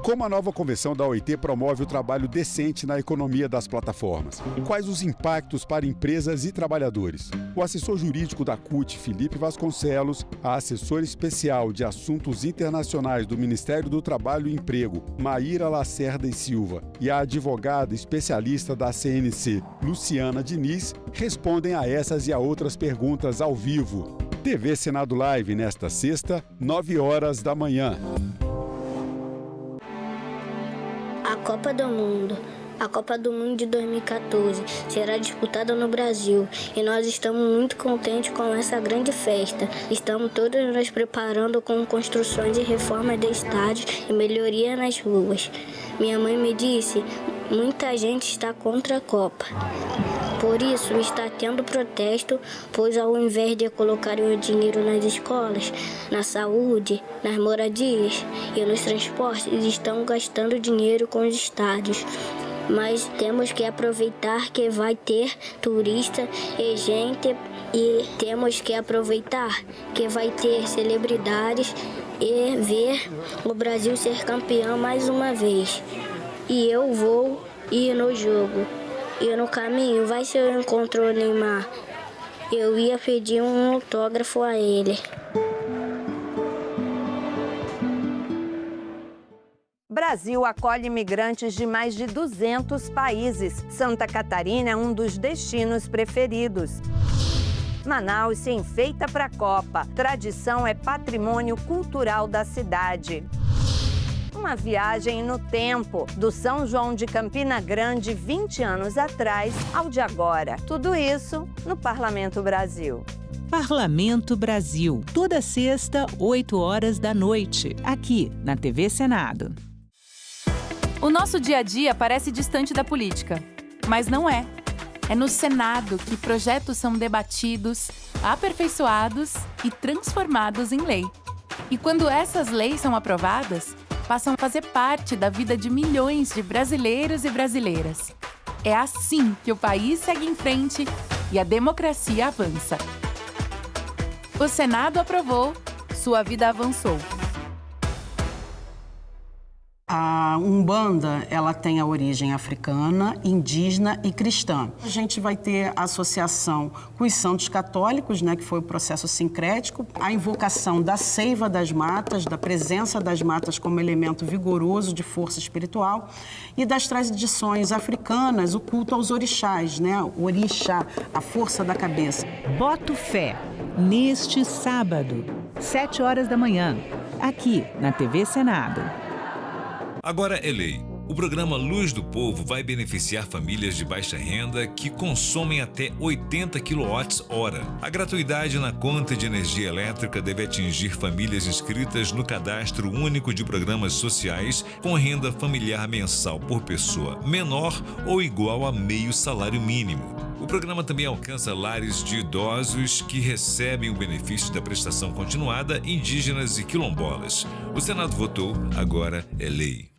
Como a nova convenção da OIT promove o trabalho decente na economia das plataformas? Quais os impactos para empresas e trabalhadores? O assessor jurídico da CUT, Felipe Vasconcelos, a assessora especial de assuntos internacionais do Ministério do Trabalho e Emprego, Maíra Lacerda e Silva, e a advogada especialista da CNC, Luciana Diniz, respondem a essas e a outras perguntas ao vivo. TV Senado Live nesta sexta, 9h. A Copa do Mundo. A Copa do Mundo de 2014 será disputada no Brasil e nós estamos muito contentes com essa grande festa. Estamos todos nos preparando com construções e reformas de estádios e melhoria nas ruas. Minha mãe me disse, muita gente está contra a Copa. Por isso, está tendo protesto, pois ao invés de colocarem o dinheiro nas escolas, na saúde, nas moradias e nos transportes, estão gastando dinheiro com os estádios. Mas temos que aproveitar que vai ter turista e gente, e temos que aproveitar que vai ter celebridades e ver o Brasil ser campeão mais uma vez. E eu vou ir no jogo. E no caminho, vai se eu encontro o Neymar, eu ia pedir um autógrafo a ele. Brasil acolhe imigrantes de mais de 200 países. Santa Catarina é um dos destinos preferidos. Manaus se enfeita para a Copa. Tradição é patrimônio cultural da cidade. Uma viagem no tempo, do São João de Campina Grande 20 anos atrás ao de agora. Tudo isso no Parlamento Brasil. Parlamento Brasil, toda sexta, 8 horas da noite, aqui na TV Senado. O nosso dia a dia parece distante da política, mas não é. É no Senado que projetos são debatidos, aperfeiçoados e transformados em lei. E quando essas leis são aprovadas, passam a fazer parte da vida de milhões de brasileiros e brasileiras. É assim que o país segue em frente e a democracia avança. O Senado aprovou, sua vida avançou. A Umbanda, ela tem a origem africana, indígena e cristã. A gente vai ter a associação com os santos católicos, né, que foi o processo sincrético, a invocação da seiva das matas, da presença das matas como elemento vigoroso de força espiritual, e das tradições africanas, o culto aos orixás, né, o orixá, a força da cabeça. Boto Fé, neste sábado, 7 horas da manhã, aqui na TV Senado. Agora é lei. O programa Luz do Povo vai beneficiar famílias de baixa renda que consomem até 80 kWh. A gratuidade na conta de energia elétrica deve atingir famílias inscritas no Cadastro Único de Programas Sociais com renda familiar mensal por pessoa menor ou igual a meio salário mínimo. O programa também alcança lares de idosos que recebem o benefício da prestação continuada, indígenas e quilombolas. O Senado votou, agora é lei.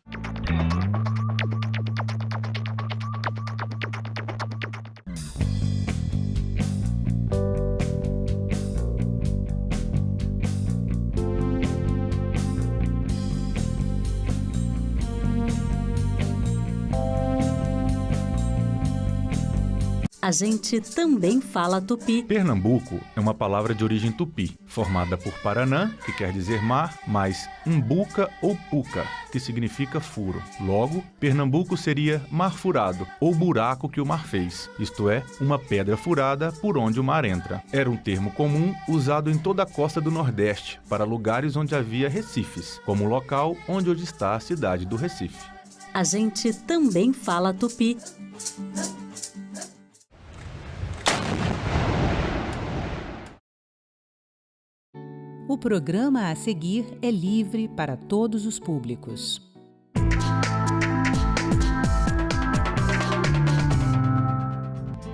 A gente também fala tupi. Pernambuco é uma palavra de origem tupi, formada por Paranã, que quer dizer mar, mais umbuca ou puca, que significa furo. Logo, Pernambuco seria mar furado, ou buraco que o mar fez, isto é, uma pedra furada por onde o mar entra. Era um termo comum usado em toda a costa do Nordeste, para lugares onde havia recifes, como o local onde hoje está a cidade do Recife. A gente também fala tupi. O programa a seguir é livre para todos os públicos.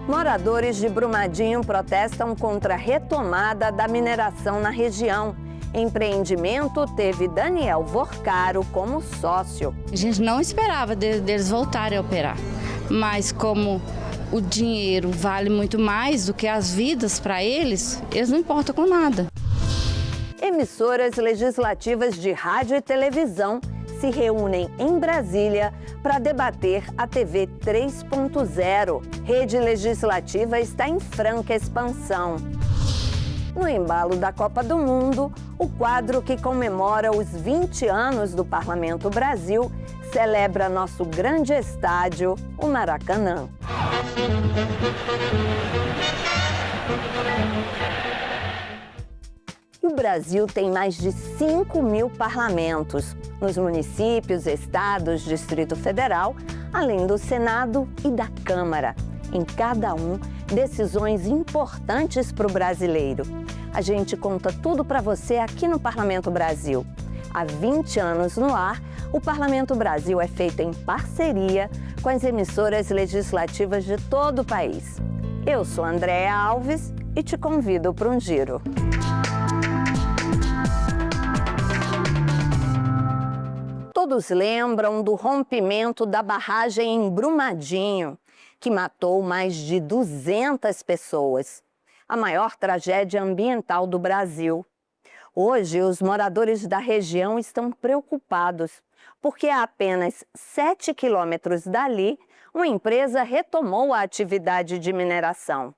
Moradores de Brumadinho protestam contra a retomada da mineração na região. Empreendimento teve Daniel Vorcaro como sócio. A gente não esperava deles voltarem a operar, mas como o dinheiro vale muito mais do que as vidas para eles, eles não importam com nada. Emissoras legislativas de rádio e televisão se reúnem em Brasília para debater a TV 3.0. Rede legislativa está em franca expansão. No embalo da Copa do Mundo, o quadro que comemora os 20 anos do Parlamento Brasil celebra nosso grande estádio, o Maracanã. O Brasil tem mais de 5.000 parlamentos, nos municípios, estados, Distrito Federal, além do Senado e da Câmara. Em cada um, decisões importantes para o brasileiro. A gente conta tudo para você aqui no Parlamento Brasil. Há 20 anos no ar, o Parlamento Brasil é feito em parceria com as emissoras legislativas de todo o país. Eu sou Andréa Alves e te convido para um giro. Todos lembram do rompimento da barragem em Brumadinho, que matou mais de 200 pessoas. A maior tragédia ambiental do Brasil. Hoje, os moradores da região estão preocupados, porque a apenas 7 quilômetros dali, uma empresa retomou a atividade de mineração.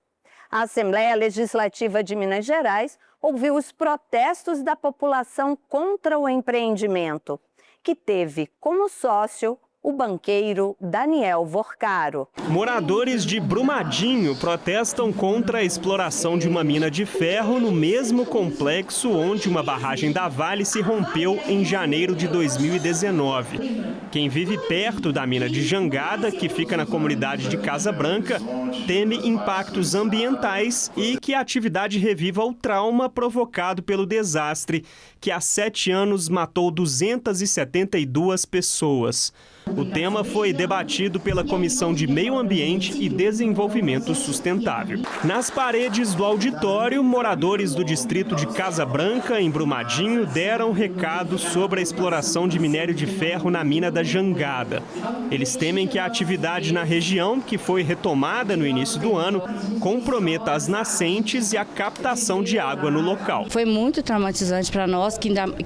A Assembleia Legislativa de Minas Gerais ouviu os protestos da população contra o empreendimento, que teve como sócio o banqueiro Daniel Vorcaro. Moradores de Brumadinho protestam contra a exploração de uma mina de ferro no mesmo complexo onde uma barragem da Vale se rompeu em janeiro de 2019. Quem vive perto da mina de Jangada, que fica na comunidade de Casa Branca, teme impactos ambientais e que a atividade reviva o trauma provocado pelo desastre, que há 7 anos matou 272 pessoas. O tema foi debatido pela Comissão de Meio Ambiente e Desenvolvimento Sustentável. Nas paredes do auditório, moradores do distrito de Casa Branca, em Brumadinho, deram recados sobre a exploração de minério de ferro na mina da Jangada. Eles temem que a atividade na região, que foi retomada no início do ano, comprometa as nascentes e a captação de água no local. Foi muito traumatizante para nós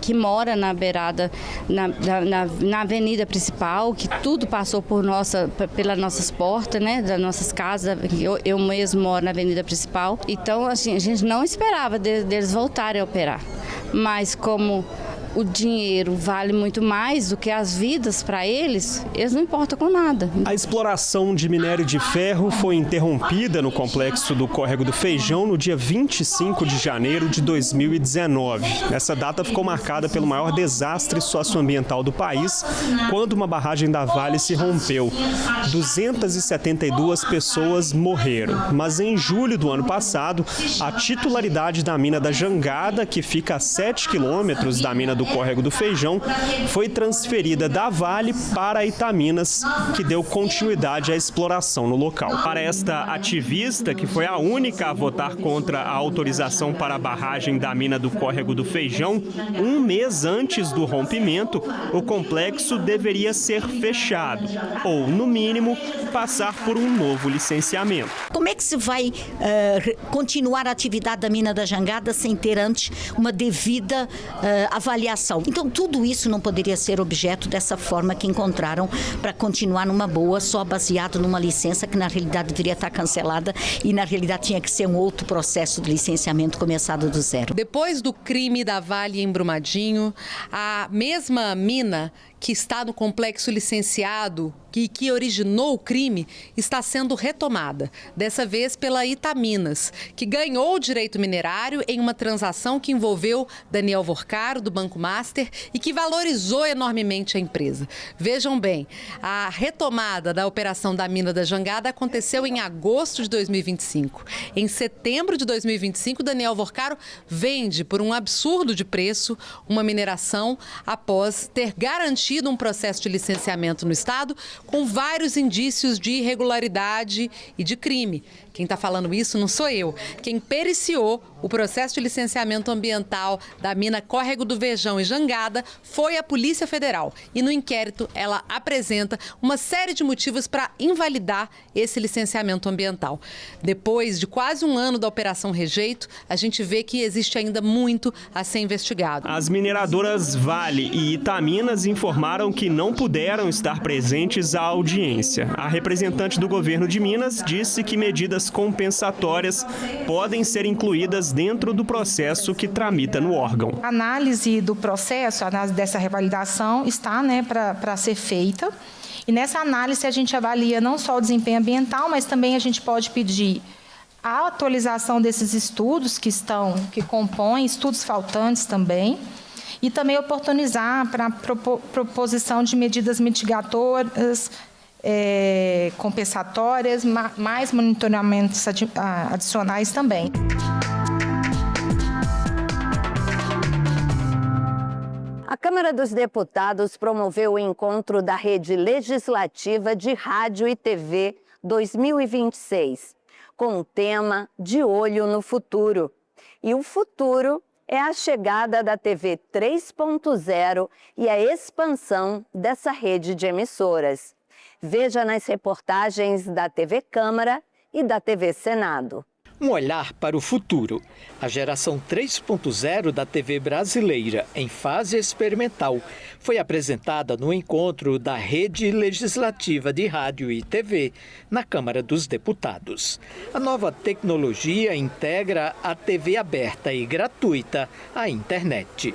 que mora na beirada, na avenida principal, que tudo passou pelas nossas portas, né, das nossas casas. Eu mesmo moro na avenida principal. Então, assim, a gente não esperava deles voltarem a operar. Mas como o dinheiro vale muito mais do que as vidas para eles não importam com nada. A exploração de minério de ferro foi interrompida no complexo do Córrego do Feijão no dia 25 de janeiro de 2019. Essa data ficou marcada pelo maior desastre socioambiental do país, quando uma barragem da Vale se rompeu. 272 pessoas morreram. Mas em julho do ano passado, a titularidade da mina da Jangada, que fica a 7 quilômetros da mina do Córrego do Feijão, foi transferida da Vale para a Itaminas, que deu continuidade à exploração no local. Para esta ativista, que foi a única a votar contra a autorização para a barragem da mina do Córrego do Feijão, um mês antes do rompimento, o complexo deveria ser fechado, ou, no mínimo, passar por um novo licenciamento. Como é que se vai continuar a atividade da mina da Jangada sem ter antes uma devida avaliação? Então, tudo isso não poderia ser objeto dessa forma que encontraram para continuar numa boa, só baseado numa licença que na realidade deveria estar cancelada e na realidade tinha que ser um outro processo de licenciamento começado do zero. Depois do crime da Vale em Brumadinho, a mesma mina que está no complexo licenciado e que originou o crime está sendo retomada, dessa vez pela Itaminas, que ganhou o direito minerário em uma transação que envolveu Daniel Vorcaro, do Banco Master, e que valorizou enormemente a empresa. Vejam bem, a retomada da operação da mina da Jangada aconteceu em agosto de 2025. Em setembro de 2025, Daniel Vorcaro vende por um absurdo de preço uma mineração após ter garantido um processo de licenciamento no Estado com vários indícios de irregularidade e de crime. Quem está falando isso não sou eu. Quem periciou o processo de licenciamento ambiental da mina Córrego do Feijão e Jangada foi a Polícia Federal. E no inquérito ela apresenta uma série de motivos para invalidar esse licenciamento ambiental. Depois de quase um ano da Operação Rejeito, a gente vê que existe ainda muito a ser investigado. As mineradoras Vale e Itaminas informaram que não puderam estar presentes à audiência. A representante do governo de Minas disse que medidas compensatórias podem ser incluídas dentro do processo que tramita no órgão. A análise do processo, a análise dessa revalidação está para ser feita. E nessa análise a gente avalia não só o desempenho ambiental, mas também a gente pode pedir a atualização desses estudos que compõem, estudos faltantes também, e também oportunizar para a proposição de medidas mitigadoras, compensatórias, mais monitoramentos adicionais também. A Câmara dos Deputados promoveu o encontro da Rede Legislativa de Rádio e TV 2026, com o tema De Olho no Futuro. E o futuro é a chegada da TV 3.0 e a expansão dessa rede de emissoras. Veja nas reportagens da TV Câmara e da TV Senado. Um olhar para o futuro. A geração 3.0 da TV brasileira, em fase experimental, foi apresentada no encontro da Rede Legislativa de Rádio e TV, na Câmara dos Deputados. A nova tecnologia integra a TV aberta e gratuita à internet.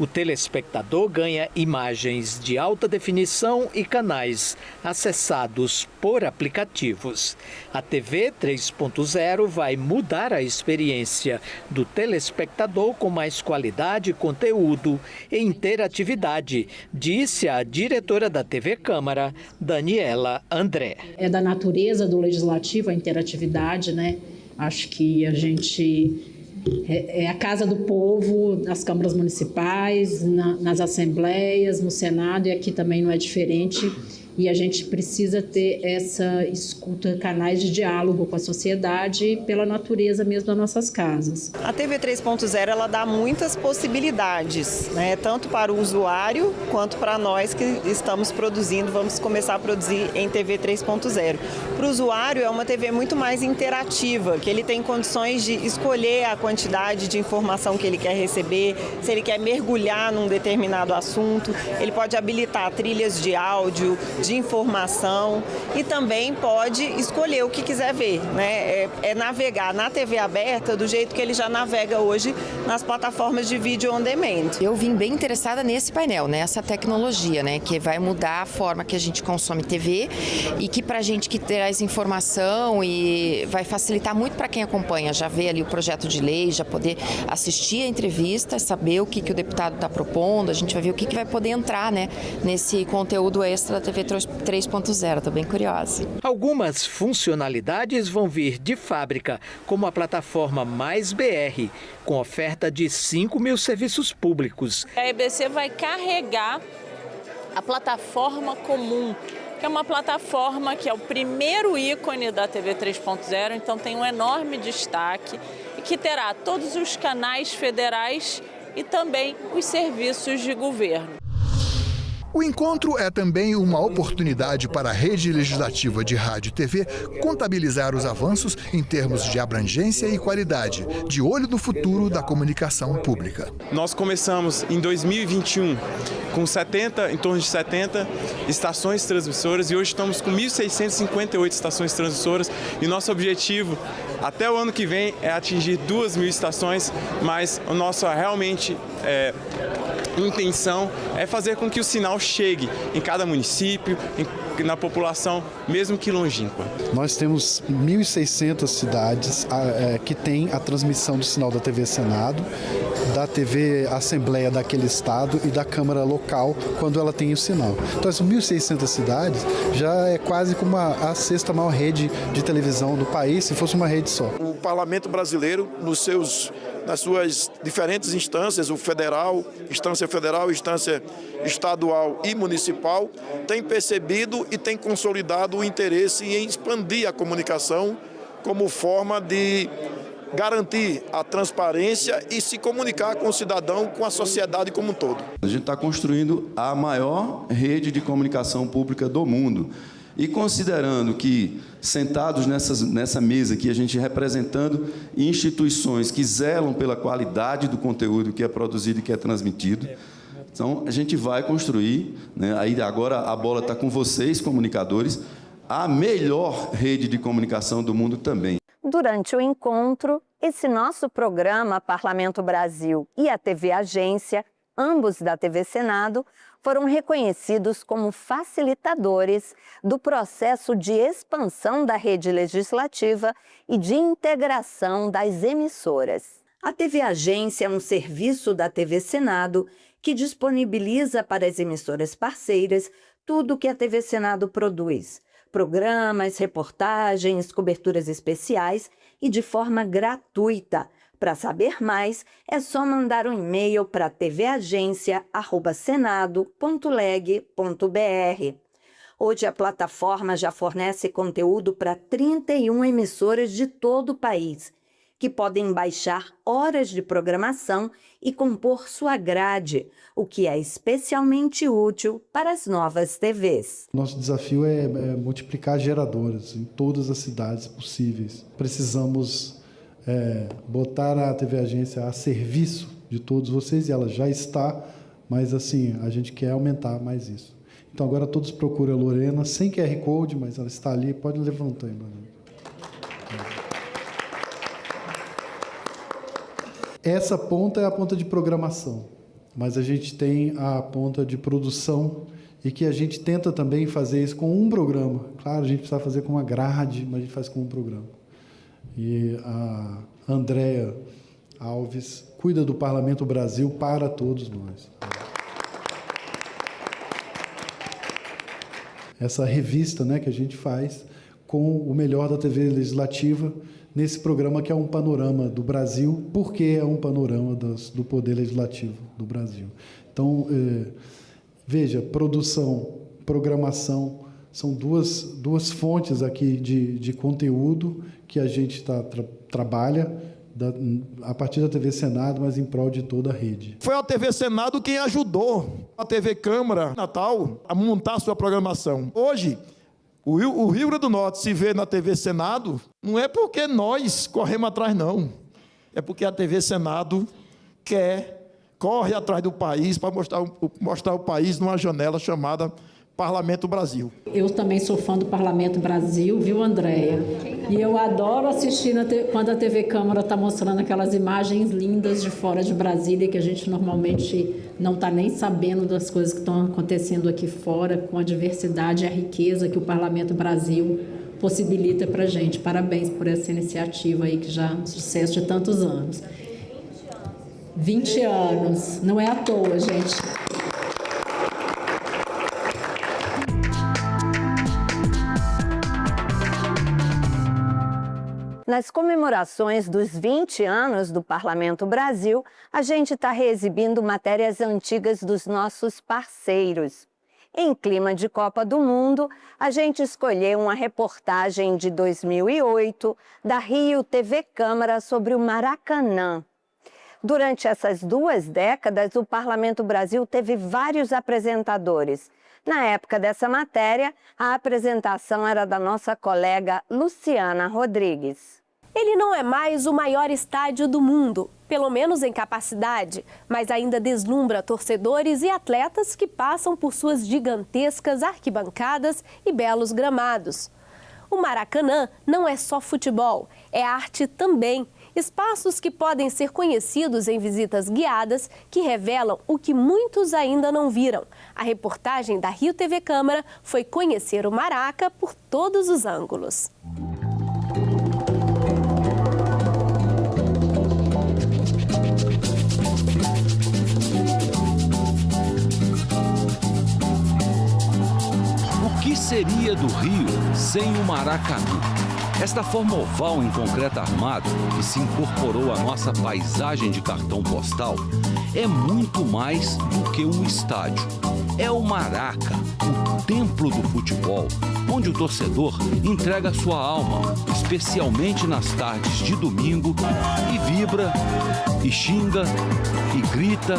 O telespectador ganha imagens de alta definição e canais acessados por aplicativos. A TV 3.0 vai mudar a experiência do telespectador com mais qualidade, conteúdo e interatividade, disse a diretora da TV Câmara, Daniela André. É da natureza do legislativo a interatividade, né? Acho que a gente... É a casa do povo, nas câmaras municipais, nas assembleias, no Senado, e aqui também não é diferente. E a gente precisa ter essa escuta, canais de diálogo com a sociedade pela natureza mesmo das nossas casas. A TV 3.0 ela dá muitas possibilidades, né? Tanto para o usuário quanto para nós que estamos produzindo, vamos começar a produzir em TV 3.0. Para o usuário é uma TV muito mais interativa, que ele tem condições de escolher a quantidade de informação que ele quer receber, se ele quer mergulhar num determinado assunto, ele pode habilitar trilhas de áudio, de informação e também pode escolher o que quiser ver, né? É navegar na TV aberta do jeito que ele já navega hoje nas plataformas de vídeo on demand. Eu vim bem interessada nesse painel, nessa tecnologia, né? Que vai mudar a forma que a gente consome TV e que pra gente que traz informação e vai facilitar muito para quem acompanha, já vê ali o projeto de lei, já poder assistir a entrevista, saber o que o deputado está propondo, a gente vai ver o que vai poder entrar, né? Nesse conteúdo extra da TV 3.0, estou bem curiosa. Algumas funcionalidades vão vir de fábrica, como a plataforma Mais BR, com oferta de 5.000 serviços públicos. A EBC vai carregar a plataforma comum, que é uma plataforma que é o primeiro ícone da TV 3.0, então tem um enorme destaque e que terá todos os canais federais e também os serviços de governo. O encontro é também uma oportunidade para a Rede Legislativa de Rádio e TV contabilizar os avanços em termos de abrangência e qualidade, de olho no futuro da comunicação pública. Nós começamos em 2021 com em torno de 70 estações transmissoras e hoje estamos com 1.658 estações transmissoras e nosso objetivo até o ano que vem é atingir 2.000 estações, mas o nosso realmente intenção é fazer com que o sinal chegue em cada município, na população, mesmo que longínqua. Nós temos 1.600 cidades que têm a transmissão do sinal da TV Senado, da TV Assembleia daquele estado e da Câmara local, quando ela tem o sinal. Então, essas 1.600 cidades já é quase como a sexta maior rede de televisão do país, se fosse uma rede só. O Parlamento brasileiro, nas suas diferentes instâncias, instância federal, instância estadual e municipal, tem percebido e tem consolidado o interesse em expandir a comunicação como forma de garantir a transparência e se comunicar com o cidadão, com a sociedade como um todo. A gente está construindo a maior rede de comunicação pública do mundo. E considerando que, sentados nessa mesa aqui, a gente representando instituições que zelam pela qualidade do conteúdo que é produzido e que é transmitido, então a gente vai construir, né, aí agora a bola está com vocês, comunicadores, a melhor rede de comunicação do mundo também. Durante o encontro, esse nosso programa Parlamento Brasil e a TV Agência, ambos da TV Senado, foram reconhecidos como facilitadores do processo de expansão da rede legislativa e de integração das emissoras. A TV Agência é um serviço da TV Senado que disponibiliza para as emissoras parceiras tudo o que a TV Senado produz: programas, reportagens, coberturas especiais e de forma gratuita. Para saber mais, é só mandar um e-mail para tvagência@senado.leg.br. Hoje a plataforma já fornece conteúdo para 31 emissoras de todo o país, que podem baixar horas de programação e compor sua grade, o que é especialmente útil para as novas TVs. Nosso desafio é multiplicar geradoras em todas as cidades possíveis. Precisamos botar a TV Agência a serviço de todos vocês, e ela já está, mas assim, a gente quer aumentar mais isso. Então agora todos procuram a Lorena, sem QR Code, mas ela está ali, pode levantar aí, Lorena. Essa ponta é a ponta de programação, mas a gente tem a ponta de produção e que a gente tenta também fazer isso com um programa. Claro, a gente precisa fazer com uma grade, mas a gente faz com um programa. E a Andréa Alves cuida do Parlamento Brasil para todos nós. Essa revista, né, que a gente faz com o melhor da TV Legislativa, nesse programa que é um panorama do Brasil, porque é um panorama do Poder Legislativo do Brasil. Então, veja, produção, programação, são duas fontes aqui de conteúdo que a gente trabalha a partir da TV Senado, mas em prol de toda a rede. Foi a TV Senado quem ajudou a TV Câmara Natal a montar sua programação. Hoje, o Rio Grande do Norte se vê na TV Senado, não é porque nós corremos atrás, não. É porque a TV Senado corre atrás do país para mostrar o país numa janela chamada Parlamento Brasil. Eu também sou fã do Parlamento Brasil, viu, Andréia? E eu adoro assistir quando a TV Câmara está mostrando aquelas imagens lindas de fora de Brasília, que a gente normalmente não está nem sabendo das coisas que estão acontecendo aqui fora, com a diversidade e a riqueza que o Parlamento Brasil possibilita para a gente. Parabéns por essa iniciativa aí, que já é um sucesso de tantos anos. 20 anos, não é à toa, gente. Nas comemorações dos 20 anos do Parlamento Brasil, a gente está reexibindo matérias antigas dos nossos parceiros. Em clima de Copa do Mundo, a gente escolheu uma reportagem de 2008 da Rio TV Câmara sobre o Maracanã. Durante essas 2 décadas, o Parlamento Brasil teve vários apresentadores. Na época dessa matéria, a apresentação era da nossa colega Luciana Rodrigues. Ele não é mais o maior estádio do mundo, pelo menos em capacidade, mas ainda deslumbra torcedores e atletas que passam por suas gigantescas arquibancadas e belos gramados. O Maracanã não é só futebol, é arte também. Espaços que podem ser conhecidos em visitas guiadas que revelam o que muitos ainda não viram. A reportagem da Rio TV Câmara foi conhecer o Maraca por todos os ângulos. O que seria do Rio sem o Maracanã? Esta forma oval em concreto armado, que se incorporou à nossa paisagem de cartão postal, é muito mais do que um estádio. É o Maraca, o templo do futebol, onde o torcedor entrega sua alma, especialmente nas tardes de domingo, e vibra, e xinga, e grita,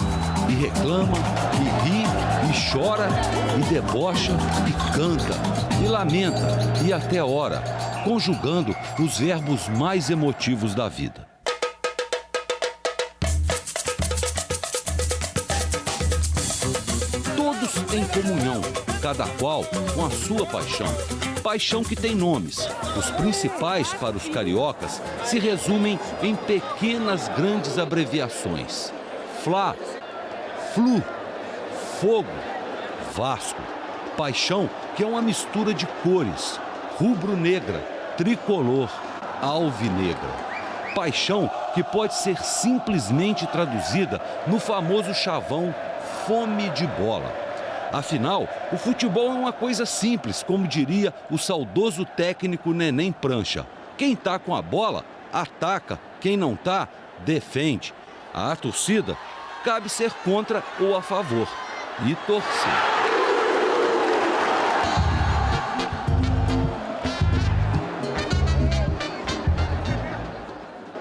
e reclama, e ri, e chora, e debocha, e canta, e lamenta, e até ora, conjugando os verbos mais emotivos da vida. Todos em comunhão, cada qual com a sua paixão. Paixão que tem nomes. Os principais para os cariocas se resumem em pequenas grandes abreviações. Fla, Flu, Fogo, Vasco. Paixão que é uma mistura de cores. Rubro-negra, tricolor, alvinegra. Paixão que pode ser simplesmente traduzida no famoso chavão fome de bola. Afinal, o futebol é uma coisa simples, como diria o saudoso técnico Neném Prancha. Quem tá com a bola, ataca. Quem não tá, defende. A torcida, cabe ser contra ou a favor. E torcer.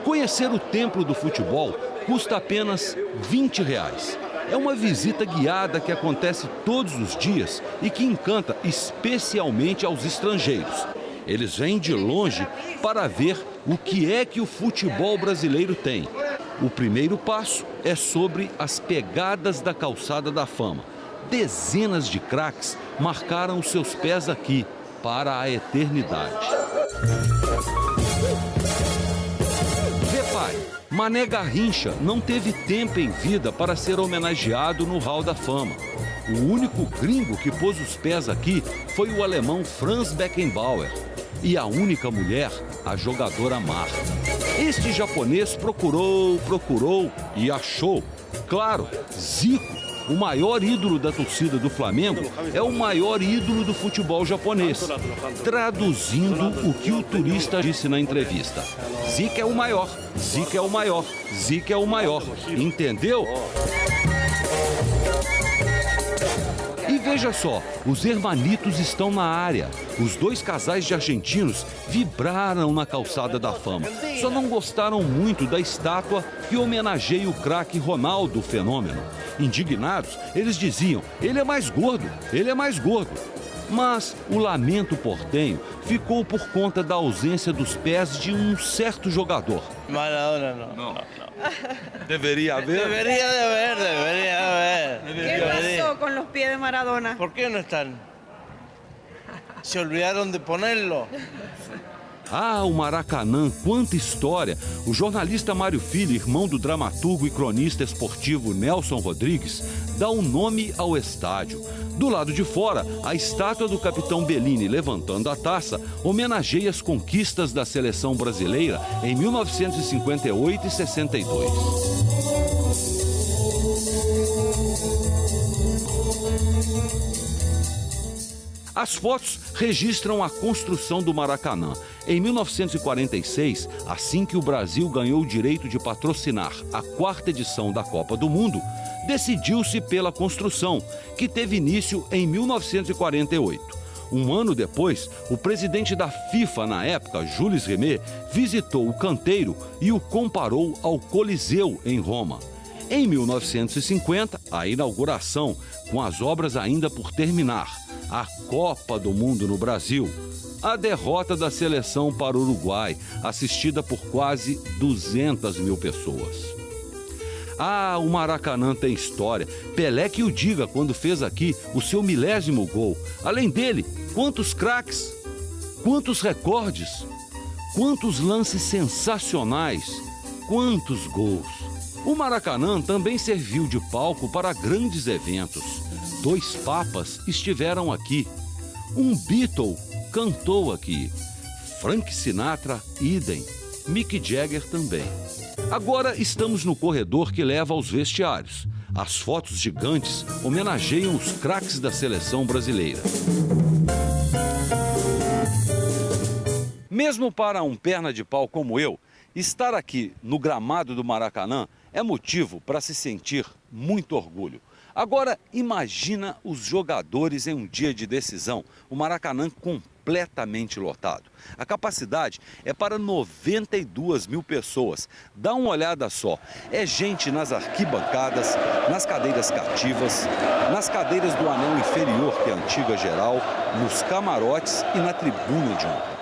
Conhecer o templo do futebol custa apenas R$20. É uma visita guiada que acontece todos os dias e que encanta especialmente aos estrangeiros. Eles vêm de longe para ver o que é que o futebol brasileiro tem. O primeiro passo é sobre as pegadas da calçada da fama. Dezenas de craques marcaram os seus pés aqui para a eternidade. Vê, pai, Mané Garrincha não teve tempo em vida para ser homenageado no Hall da Fama. O único gringo que pôs os pés aqui foi o alemão Franz Beckenbauer. E a única mulher, a jogadora Marta. Este japonês procurou e achou. Claro, Zico, o maior ídolo da torcida do Flamengo, é o maior ídolo do futebol japonês. Traduzindo o que o turista disse na entrevista. Zico é o maior, Zico é o maior, Zico é o maior. Entendeu? E veja só, os hermanitos estão na área. Os dois casais de argentinos vibraram na calçada da fama. Só não gostaram muito da estátua que homenageia o craque Ronaldo Fenômeno. Indignados, eles diziam, ele é mais gordo, ele é mais gordo. Mas o lamento portenho ficou por conta da ausência dos pés de um certo jogador. Maradona não. Deveria haver? Deveria haver. ¿Qué pasó con los pies de Maradona? ¿Por qué no están? Se olvidaron de ponerlo. Ah, o Maracanã, quanta história! O jornalista Mário Filho, irmão do dramaturgo e cronista esportivo Nelson Rodrigues, dá um nome ao estádio. Do lado de fora, a estátua do capitão Bellini levantando a taça homenageia as conquistas da seleção brasileira em 1958 e 62. As fotos registram a construção do Maracanã. Em 1946, assim que o Brasil ganhou o direito de patrocinar a 4ª edição da Copa do Mundo, decidiu-se pela construção, que teve início em 1948. Um ano depois, o presidente da FIFA na época, Jules Rimet, visitou o canteiro e o comparou ao Coliseu em Roma. Em 1950, a inauguração, com as obras ainda por terminar, a Copa do Mundo no Brasil, a derrota da seleção para o Uruguai, assistida por quase 200 mil pessoas. Ah, o Maracanã tem história. Pelé que o diga quando fez aqui o seu 1000º gol. Além dele, quantos craques, quantos recordes, quantos lances sensacionais, quantos gols. O Maracanã também serviu de palco para grandes eventos. 2 papas estiveram aqui. Um Beatle cantou aqui. Frank Sinatra, idem. Mick Jagger também. Agora estamos no corredor que leva aos vestiários. As fotos gigantes homenageiam os craques da seleção brasileira. Mesmo para um perna de pau como eu, estar aqui no gramado do Maracanã é motivo para se sentir muito orgulho. Agora, imagina os jogadores em um dia de decisão, o Maracanã completamente lotado. A capacidade é para 92 mil pessoas. Dá uma olhada só, é gente nas arquibancadas, nas cadeiras cativas, nas cadeiras do anel inferior, que é a antiga geral, nos camarotes e na tribuna de honra.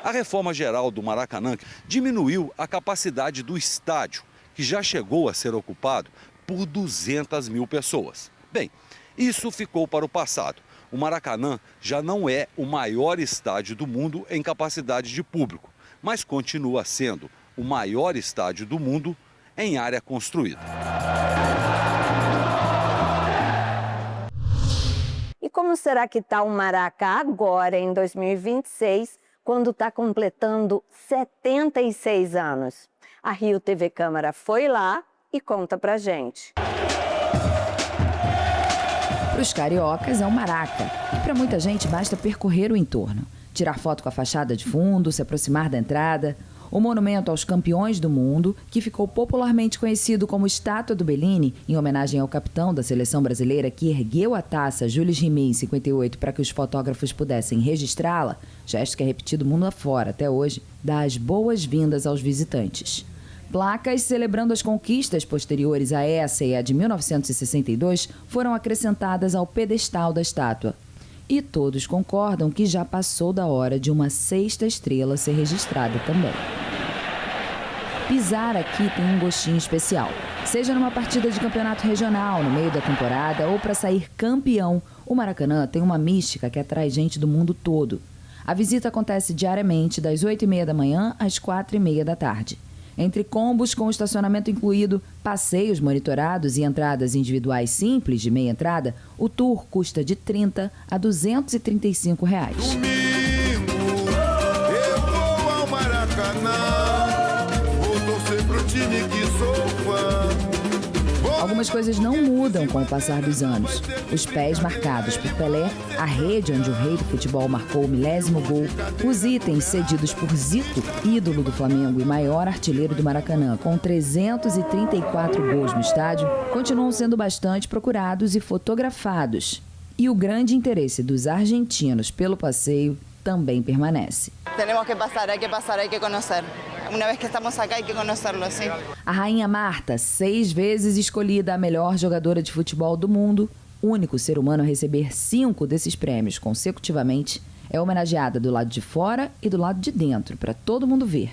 A reforma geral do Maracanã diminuiu a capacidade do estádio, que já chegou a ser ocupado por 200 mil pessoas. Bem, isso ficou para o passado. O Maracanã já não é o maior estádio do mundo em capacidade de público, mas continua sendo o maior estádio do mundo em área construída. E como será que está o Maraca agora, em 2026, quando está completando 76 anos? A Rio TV Câmara foi lá e conta pra gente. Para os cariocas é um Maraca e para muita gente basta percorrer o entorno, tirar foto com a fachada de fundo, se aproximar da entrada. O monumento aos campeões do mundo, que ficou popularmente conhecido como Estátua do Bellini, em homenagem ao capitão da seleção brasileira que ergueu a taça Jules Rimet em 58 para que os fotógrafos pudessem registrá-la, gesto que é repetido mundo afora até hoje, dá as boas-vindas aos visitantes. Placas celebrando as conquistas posteriores a essa e a de 1962 foram acrescentadas ao pedestal da estátua. E todos concordam que já passou da hora de uma sexta estrela ser registrada também. Pisar aqui tem um gostinho especial. Seja numa partida de campeonato regional, no meio da temporada, ou para sair campeão, o Maracanã tem uma mística que atrai gente do mundo todo. A visita acontece diariamente, das 8h30 da manhã às 4h30 da tarde. Entre combos com estacionamento incluído, passeios monitorados e entradas individuais simples de meia entrada, o tour custa de R$30 a R$235. Domingo, eu vou ao Maracanã, vou torcer pro time que sou fã. Algumas coisas não mudam com o passar dos anos. Os pés marcados por Pelé, a rede onde o rei do futebol marcou o 10º gol, os itens cedidos por Zico, ídolo do Flamengo e maior artilheiro do Maracanã, com 334 gols no estádio, continuam sendo bastante procurados e fotografados. E o grande interesse dos argentinos pelo passeio também permanece. Temos que passar, hay que conhecer. Uma vez que estamos aqui, hay que conhecerlo, sim. A rainha Marta, 6 vezes escolhida a melhor jogadora de futebol do mundo, único ser humano a receber 5 desses prêmios consecutivamente, é homenageada do lado de fora e do lado de dentro, para todo mundo ver.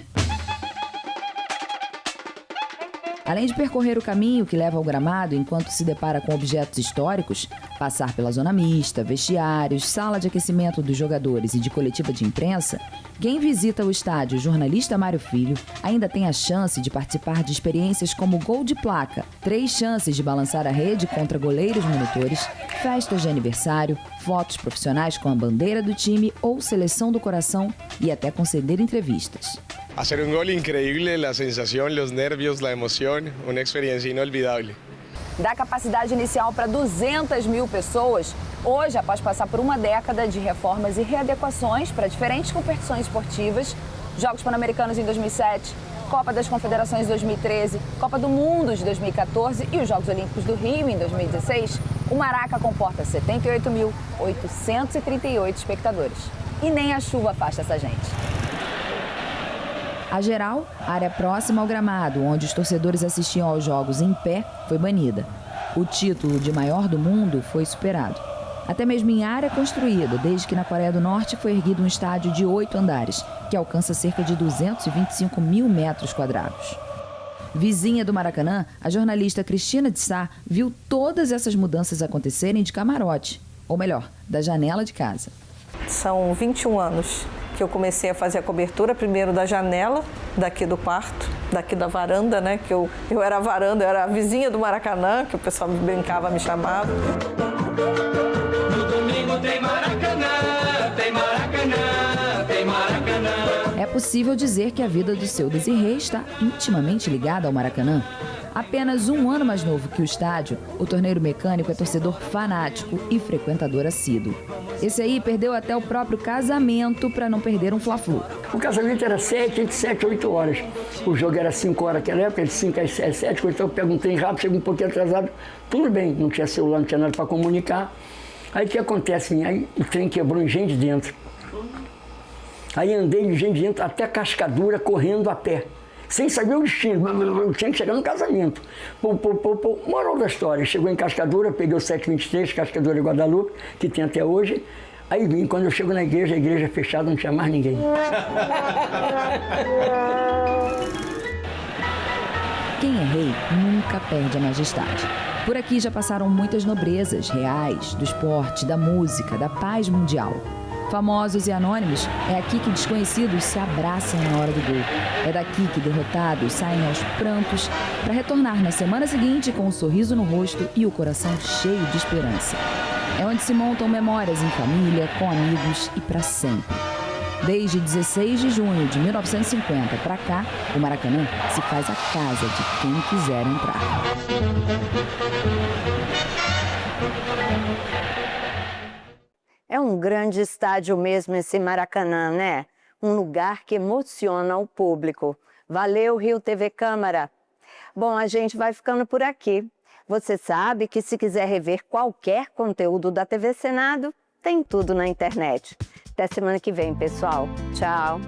Além de percorrer o caminho que leva ao gramado enquanto se depara com objetos históricos, passar pela zona mista, vestiários, sala de aquecimento dos jogadores e de coletiva de imprensa, quem visita o estádio Jornalista Mário Filho ainda tem a chance de participar de experiências como gol de placa, 3 chances de balançar a rede contra goleiros monitores, festas de aniversário, fotos profissionais com a bandeira do time ou seleção do coração e até conceder entrevistas. Hacer un gol increíble, la sensación, los nervios, la emoción, una experiencia inolvidable. Da capacidade inicial para 200 mil pessoas, hoje, após passar por uma década de reformas e readequações para diferentes competições esportivas, Jogos Pan-Americanos em 2007, Copa das Confederações em 2013, Copa do Mundo de 2014 e os Jogos Olímpicos do Rio em 2016, o Maraca comporta 78.838 espectadores. E nem a chuva afasta essa gente. A geral, a área próxima ao gramado, onde os torcedores assistiam aos jogos em pé, foi banida. O título de maior do mundo foi superado. Até mesmo em área construída, desde que na Coreia do Norte foi erguido um estádio de 8 andares, que alcança cerca de 225 mil metros quadrados. Vizinha do Maracanã, a jornalista Cristina de Sá viu todas essas mudanças acontecerem de camarote, ou melhor, da janela de casa. São 21 anos que eu comecei a fazer a cobertura, primeiro da janela, daqui do quarto, daqui da varanda, né? Que eu era a varanda, eu era a vizinha do Maracanã, que o pessoal brincava, me chamava. No domingo tem Maracanã, tem Maracanã, tem Maracanã. É possível dizer que a vida do seu Desirê está intimamente ligada ao Maracanã. Apenas 1 ano mais novo que o estádio, o torneiro mecânico é torcedor fanático e frequentador assíduo. Esse aí perdeu até o próprio casamento para não perder um Fla-Flu. O casamento era 7, 8 horas. O jogo era 5 horas naquela época, de 5 às 7, então eu pego um trem rápido, chego um pouquinho atrasado. Tudo bem, não tinha celular, não tinha nada para comunicar. Aí o que acontece? Aí o trem quebrou em gente dentro. Aí andei de gente dentro até a Cascadura, correndo a pé. Sem saber o destino, eu tinha que chegar no casamento. Moral da história, chegou em Cascadura, peguei o 723, Cascadura de Guadalupe, que tem até hoje. Aí vim, quando eu chego na igreja, a igreja fechada, não tinha mais ninguém. Quem é rei nunca perde a majestade. Por aqui já passaram muitas nobrezas reais, do esporte, da música, da paz mundial. Famosos e anônimos, é aqui que desconhecidos se abraçam na hora do gol. É daqui que derrotados saem aos prantos para retornar na semana seguinte com um sorriso no rosto e o coração cheio de esperança. É onde se montam memórias em família, com amigos e para sempre. Desde 16 de junho de 1950 para cá, o Maracanã se faz a casa de quem quiser entrar. É um grande estádio mesmo esse Maracanã, né? Um lugar que emociona o público. Valeu, Rio TV Câmara. Bom, a gente vai ficando por aqui. Você sabe que se quiser rever qualquer conteúdo da TV Senado, tem tudo na internet. Até semana que vem, pessoal. Tchau.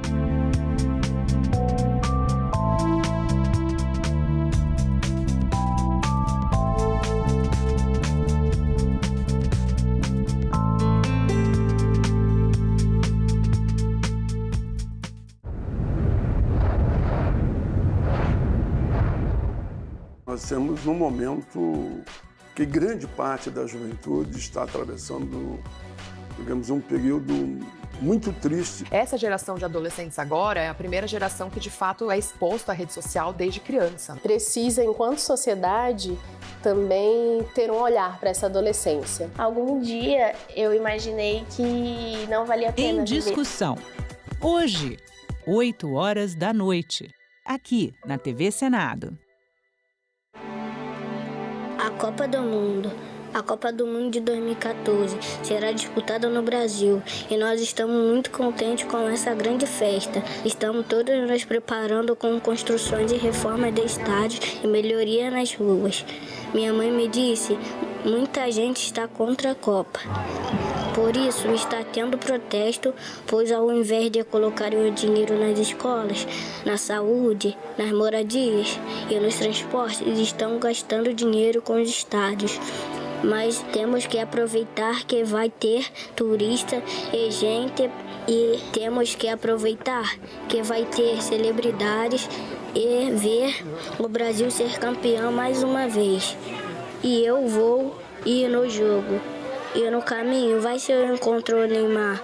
Nós temos um momento que grande parte da juventude está atravessando, digamos, um período muito triste. Essa geração de adolescentes agora é a primeira geração que de fato é exposta à rede social desde criança. Precisa, enquanto sociedade, também ter um olhar para essa adolescência. Algum dia eu imaginei que não valia a pena Em Discussão. Hoje, 20h, aqui na TV Senado. A Copa do Mundo. A Copa do Mundo de 2014 será disputada no Brasil e nós estamos muito contentes com essa grande festa. Estamos todos nos preparando com construções e reformas de estádios e melhoria nas ruas. Minha mãe me disse, muita gente está contra a Copa. Por isso está tendo protesto, pois ao invés de colocarem o dinheiro nas escolas, na saúde, nas moradias e nos transportes, estão gastando dinheiro com os estádios. Mas temos que aproveitar que vai ter turista e gente e temos que aproveitar que vai ter celebridades e ver o Brasil ser campeão mais uma vez. E eu vou ir no jogo. E no caminho, vai se eu encontro o Neymar,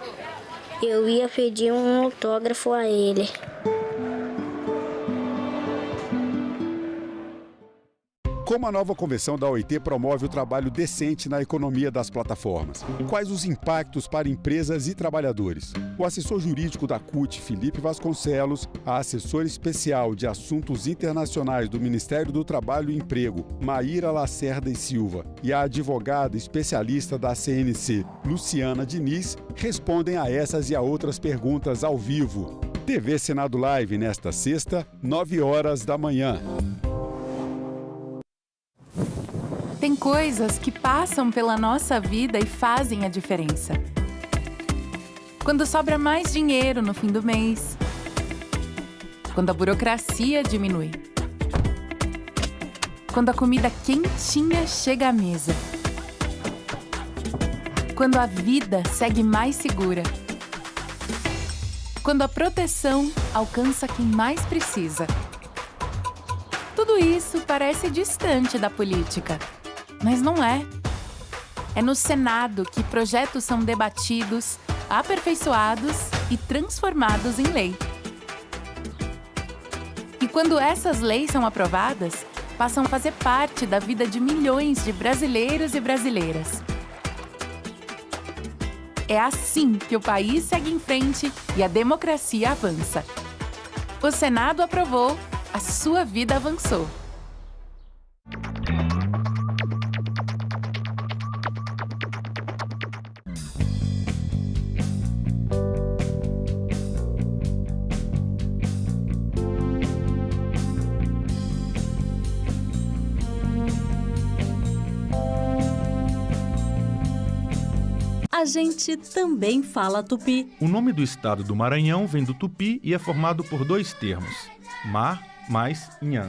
eu ia pedir um autógrafo a ele. Como a nova convenção da OIT promove o trabalho decente na economia das plataformas? Quais os impactos para empresas e trabalhadores? O assessor jurídico da CUT, Felipe Vasconcelos, a assessora especial de assuntos internacionais do Ministério do Trabalho e Emprego, Maíra Lacerda e Silva, e a advogada especialista da CNC, Luciana Diniz, respondem a essas e a outras perguntas ao vivo. TV Senado Live nesta sexta, 9h. Tem coisas que passam pela nossa vida e fazem a diferença. Quando sobra mais dinheiro no fim do mês. Quando a burocracia diminui. Quando a comida quentinha chega à mesa. Quando a vida segue mais segura. Quando a proteção alcança quem mais precisa. Tudo isso parece distante da política. Mas não é. É no Senado que projetos são debatidos, aperfeiçoados e transformados em lei. E quando essas leis são aprovadas, passam a fazer parte da vida de milhões de brasileiros e brasileiras. É assim que o país segue em frente e a democracia avança. O Senado aprovou, a sua vida avançou. A gente também fala tupi. O nome do estado do Maranhão vem do tupi e é formado por dois termos, mar mais inhã.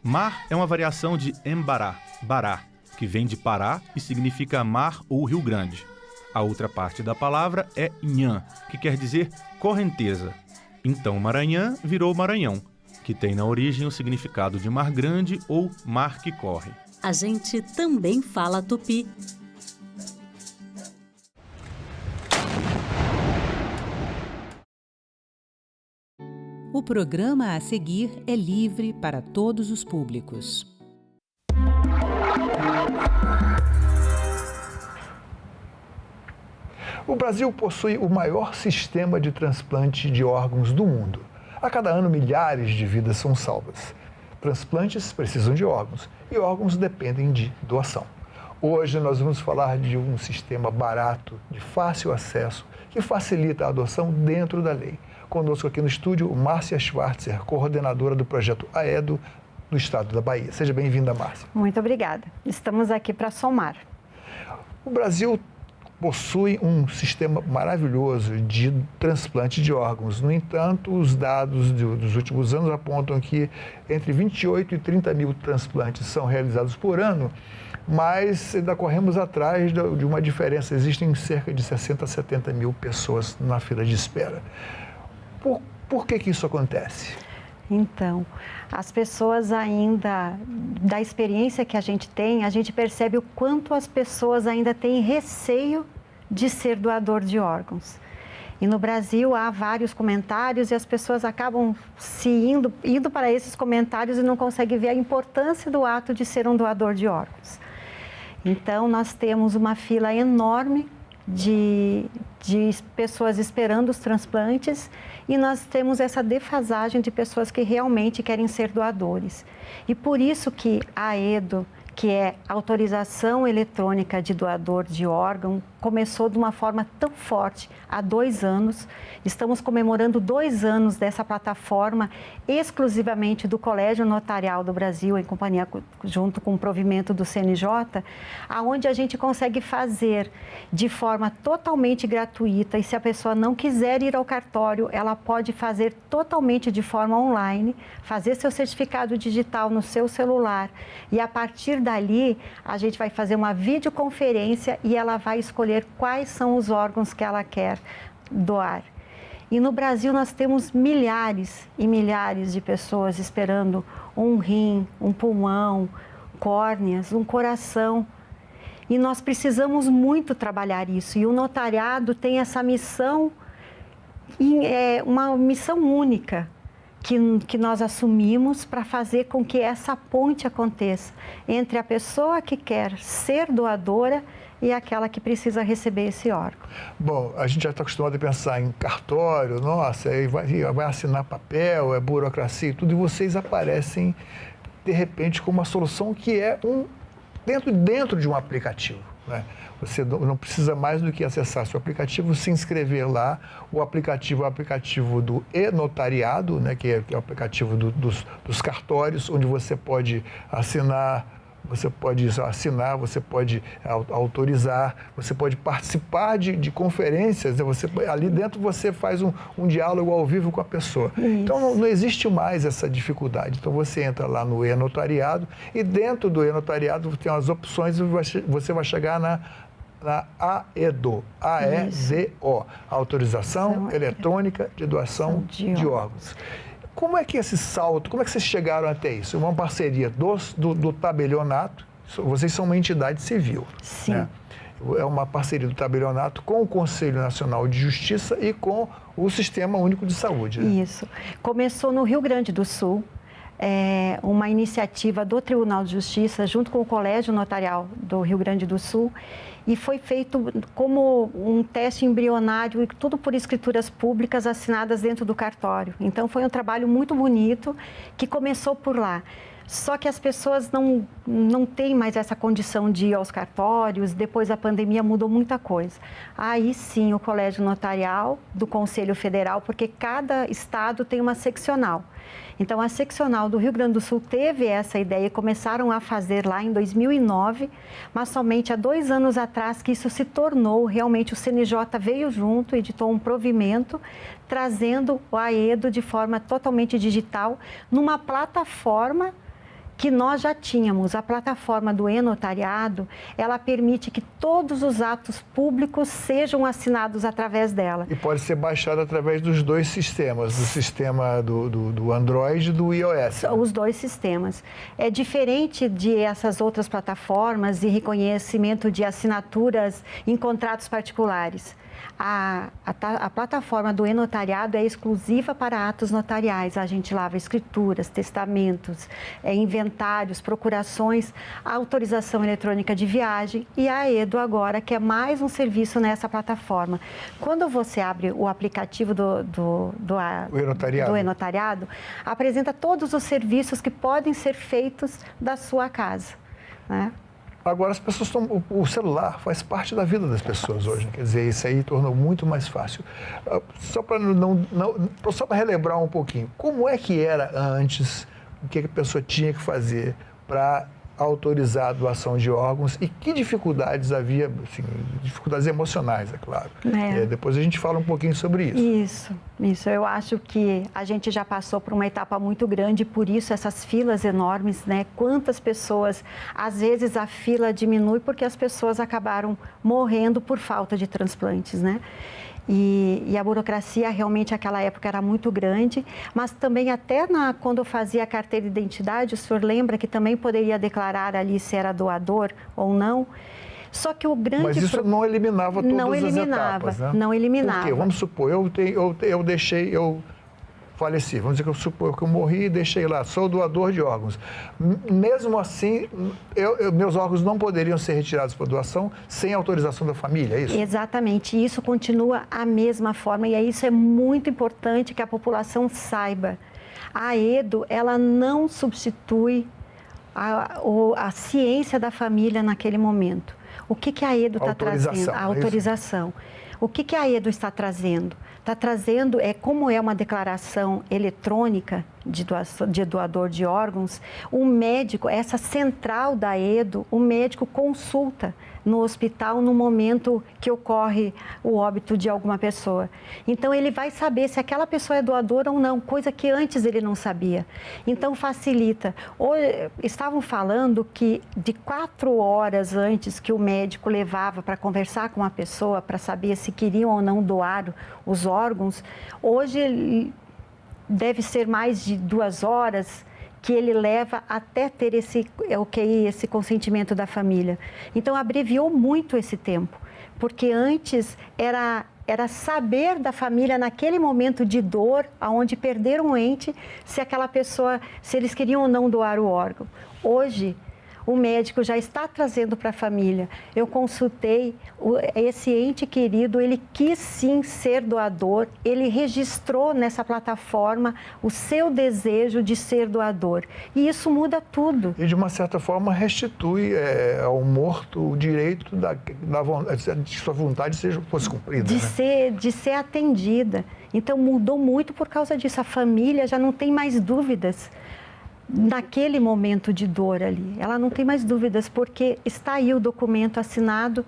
Mar é uma variação de embará, bará, que vem de Pará e significa mar ou Rio Grande. A outra parte da palavra é inhã, que quer dizer correnteza. Então Maranhão virou Maranhão, que tem na origem o significado de mar grande ou mar que corre. A gente também fala tupi. O programa a seguir é livre para todos os públicos. O Brasil possui o maior sistema de transplante de órgãos do mundo. A cada ano, milhares de vidas são salvas. Transplantes precisam de órgãos e órgãos dependem de doação. Hoje nós vamos falar de um sistema barato, de fácil acesso, que facilita a adoção dentro da lei. Conosco aqui no estúdio, Márcia Schwartzer, coordenadora do projeto AEDO no estado da Bahia. Seja bem-vinda, Márcia. Muito obrigada. Estamos aqui para somar. O Brasil possui um sistema maravilhoso de transplante de órgãos. No entanto, os dados dos últimos anos apontam que entre 28 e 30 mil transplantes são realizados por ano, mas ainda corremos atrás de uma diferença. Existem cerca de 60 a 70 mil pessoas na fila de espera. Por que isso acontece? Então, as pessoas ainda, da experiência que a gente tem, a gente percebe o quanto as pessoas ainda têm receio de ser doador de órgãos. E no Brasil há vários comentários e as pessoas acabam indo para esses comentários e não conseguem ver a importância do ato de ser um doador de órgãos. Então, nós temos uma fila enorme de pessoas esperando os transplantes e nós temos essa defasagem de pessoas que realmente querem ser doadores. E por isso que a AEDO, que é Autorização Eletrônica de Doador de Órgão, começou de uma forma tão forte há 2 anos. Estamos comemorando 2 anos dessa plataforma exclusivamente do Colégio Notarial do Brasil, em companhia junto com o provimento do CNJ, aonde a gente consegue fazer de forma totalmente gratuita e se a pessoa não quiser ir ao cartório, ela pode fazer totalmente de forma online, fazer seu certificado digital no seu celular e a partir dali a gente vai fazer uma videoconferência e ela vai escolher quais são os órgãos que ela quer doar. E no Brasil nós temos milhares e milhares de pessoas esperando um rim, um pulmão, córneas, um coração. E nós precisamos muito trabalhar isso. E o notariado tem essa missão, uma missão única, que nós assumimos para fazer com que essa ponte aconteça entre a pessoa que quer ser doadora e aquela que precisa receber esse órgão. Bom, a gente já está acostumado a pensar em cartório, nossa, aí vai assinar papel, é burocracia e tudo, e vocês aparecem, de repente, com uma solução que é dentro de um aplicativo, né? Você não precisa mais do que acessar seu aplicativo, se inscrever lá. O aplicativo é o aplicativo do e-notariado, né, que é o aplicativo dos cartórios, onde você pode assinar, você pode autorizar, você pode participar de conferências, né? Ali dentro você faz um diálogo ao vivo com a pessoa. Isso. Então não existe mais essa dificuldade. Então você entra lá no e-notariado e dentro do e-notariado tem as opções e você vai chegar na AEDO, A-E-D-O, Autorização Eletrônica de Doação de Órgãos. Como é que esse salto, como é que vocês chegaram até isso? Uma parceria do tabelionato, vocês são uma entidade civil. Sim. Né? É uma parceria do tabelionato com o Conselho Nacional de Justiça e com o Sistema Único de Saúde. Né? Isso. Começou no Rio Grande do Sul, uma iniciativa do Tribunal de Justiça junto com o Colégio Notarial do Rio Grande do Sul e foi feito como um teste embrionário e tudo por escrituras públicas assinadas dentro do cartório. Então foi um trabalho muito bonito que começou por lá. Só que as pessoas não têm mais essa condição de ir aos cartórios, depois da pandemia mudou muita coisa. Aí sim o Colégio Notarial do Conselho Federal, porque cada estado tem uma seccional. Então a seccional do Rio Grande do Sul teve essa ideia e começaram a fazer lá em 2009, mas somente há 2 anos atrás que isso se tornou, realmente o CNJ veio junto, editou um provimento, trazendo o AEDO de forma totalmente digital, numa plataforma que nós já tínhamos. A plataforma do e-notariado, ela permite que todos os atos públicos sejam assinados através dela. E pode ser baixado através dos 2 sistemas, do sistema do Android e do iOS. Os 2 sistemas. É diferente de essas outras plataformas de reconhecimento de assinaturas em contratos particulares. A plataforma do e-notariado é exclusiva para atos notariais. A gente lava escrituras, testamentos, inventários, procurações, autorização eletrônica de viagem e a AEDO agora, que é mais um serviço nessa plataforma. Quando você abre o aplicativo do e-notariado, apresenta todos os serviços que podem ser feitos da sua casa, né? Agora as pessoas o celular faz parte da vida das pessoas hoje, quer dizer, isso aí tornou muito mais fácil. Só para relembrar um pouquinho, como é que era antes, o que a pessoa tinha que fazer para autorizar a doação de órgãos e que dificuldades havia, assim, dificuldades emocionais, é claro. Depois a gente fala um pouquinho sobre isso. Isso. Eu acho que a gente já passou por uma etapa muito grande, por isso essas filas enormes, né? Quantas pessoas, às vezes a fila diminui porque as pessoas acabaram morrendo por falta de transplantes, né? E a burocracia realmente naquela época era muito grande, mas também até quando eu fazia a carteira de identidade, o senhor lembra que também poderia declarar ali se era doador ou não? Só que o grande... Mas isso não eliminava todas as etapas, né? Não eliminava. Por quê? Vamos supor, eu faleci, vamos dizer que eu suponho que eu morri e deixei lá, sou doador de órgãos. Mesmo assim, meus órgãos não poderiam ser retirados para doação sem autorização da família, é isso? Exatamente, e isso continua a mesma forma, e isso é muito importante que a população saiba. A AEDO, ela não substitui a ciência da família naquele momento. O que a AEDO está trazendo? A autorização. O que a AEDO está trazendo? Está trazendo, como é uma declaração eletrônica de doador de órgãos, o médico, essa central da AEDO, o médico consulta no hospital no momento que ocorre o óbito de alguma pessoa. Então, ele vai saber se aquela pessoa é doadora ou não, coisa que antes ele não sabia. Então, facilita. Estavam falando que de 4 horas antes que o médico levava para conversar com a pessoa, para saber se queriam ou não doar os órgãos, hoje deve ser mais de 2 horas que ele leva até ter esse consentimento da família. Então, abreviou muito esse tempo, porque antes era saber da família naquele momento de dor, aonde perderam um ente, se aquela pessoa, se eles queriam ou não doar o órgão. Hoje, o médico já está trazendo para a família. Eu consultei esse ente querido, ele quis sim ser doador, ele registrou nessa plataforma o seu desejo de ser doador. E isso muda tudo. E de uma certa forma restitui ao morto o direito de sua vontade fosse cumprida. De ser atendida. Então mudou muito por causa disso. A família já não tem mais dúvidas. Naquele momento de dor ali, ela não tem mais dúvidas, porque está aí o documento assinado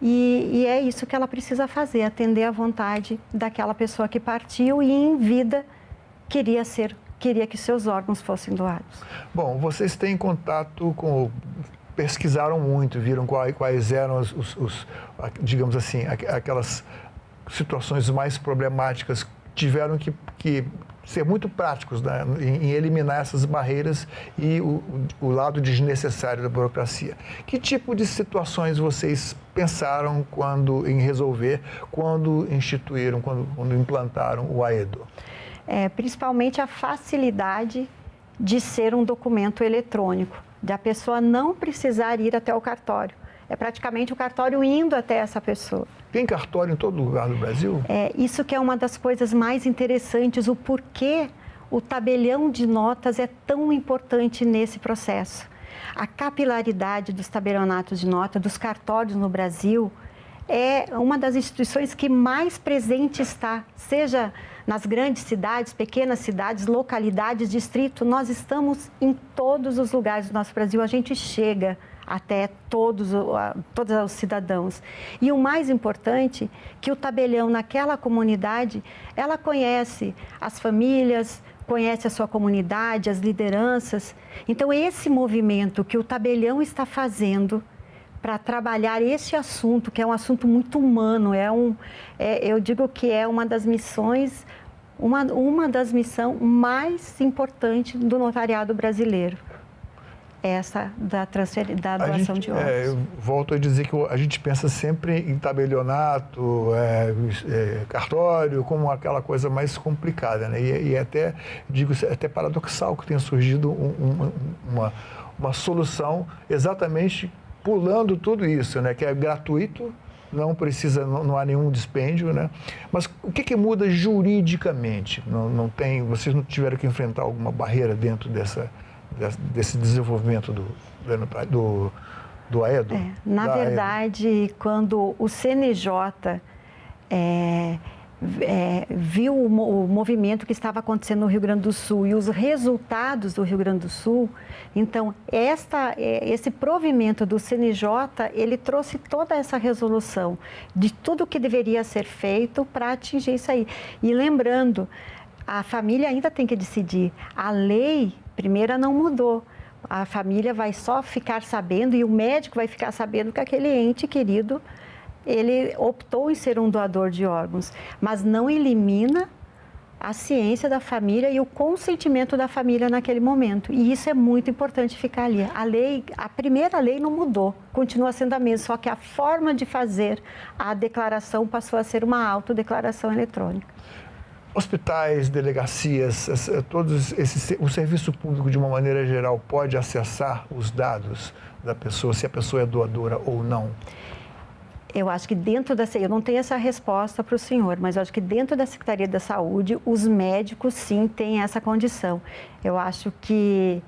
e é isso que ela precisa fazer, atender à vontade daquela pessoa que partiu e em vida queria que seus órgãos fossem doados. Bom, vocês têm contato pesquisaram muito, viram quais eram digamos assim, aquelas situações mais problemáticas, tiveram que ser muito práticos, né, em eliminar essas barreiras e o lado desnecessário da burocracia. Que tipo de situações vocês pensaram em resolver quando instituíram, quando implantaram o AEDO? Principalmente a facilidade de ser um documento eletrônico, de a pessoa não precisar ir até o cartório. É praticamente o cartório indo até essa pessoa. Tem cartório em todo lugar do Brasil? Isso que é uma das coisas mais interessantes, o porquê o tabelião de notas é tão importante nesse processo. A capilaridade dos tabelionatos de nota, dos cartórios no Brasil, é uma das instituições que mais presente está, seja nas grandes cidades, pequenas cidades, localidades, distrito, nós estamos em todos os lugares do nosso Brasil, a gente chega até todos os cidadãos. E o mais importante, que o tabelião naquela comunidade, ela conhece as famílias, conhece a sua comunidade, as lideranças. Então, esse movimento que o tabelião está fazendo para trabalhar esse assunto, que é um assunto muito humano, eu digo que é uma das missões, uma das missões mais importantes do notariado brasileiro. Essa da doação de órgãos. Eu volto a dizer que a gente pensa sempre em tabelionato, cartório, como aquela coisa mais complicada, né? E até, digo, até paradoxal que tenha surgido uma solução exatamente pulando tudo isso, né? Que é gratuito, não há nenhum dispêndio, né? Mas o que muda juridicamente? Vocês não tiveram que enfrentar alguma barreira dentro desse desenvolvimento do AEDO? Na verdade, quando o CNJ viu o movimento que estava acontecendo no Rio Grande do Sul e os resultados do Rio Grande do Sul, então, esse provimento do CNJ, ele trouxe toda essa resolução de tudo que deveria ser feito para atingir isso aí. E lembrando, a família ainda tem que decidir. A lei primeira não mudou. A família vai só ficar sabendo e o médico vai ficar sabendo que aquele ente querido ele optou em ser um doador de órgãos, mas não elimina a ciência da família e o consentimento da família naquele momento. E isso é muito importante ficar ali. A primeira lei não mudou, continua sendo a mesma, só que a forma de fazer a declaração passou a ser uma autodeclaração eletrônica. Hospitais, delegacias, o serviço público, de uma maneira geral, pode acessar os dados da pessoa, se a pessoa é doadora ou não? Eu acho que eu não tenho essa resposta para o senhor, mas eu acho que dentro da Secretaria da Saúde, os médicos sim têm essa condição. Eu acho que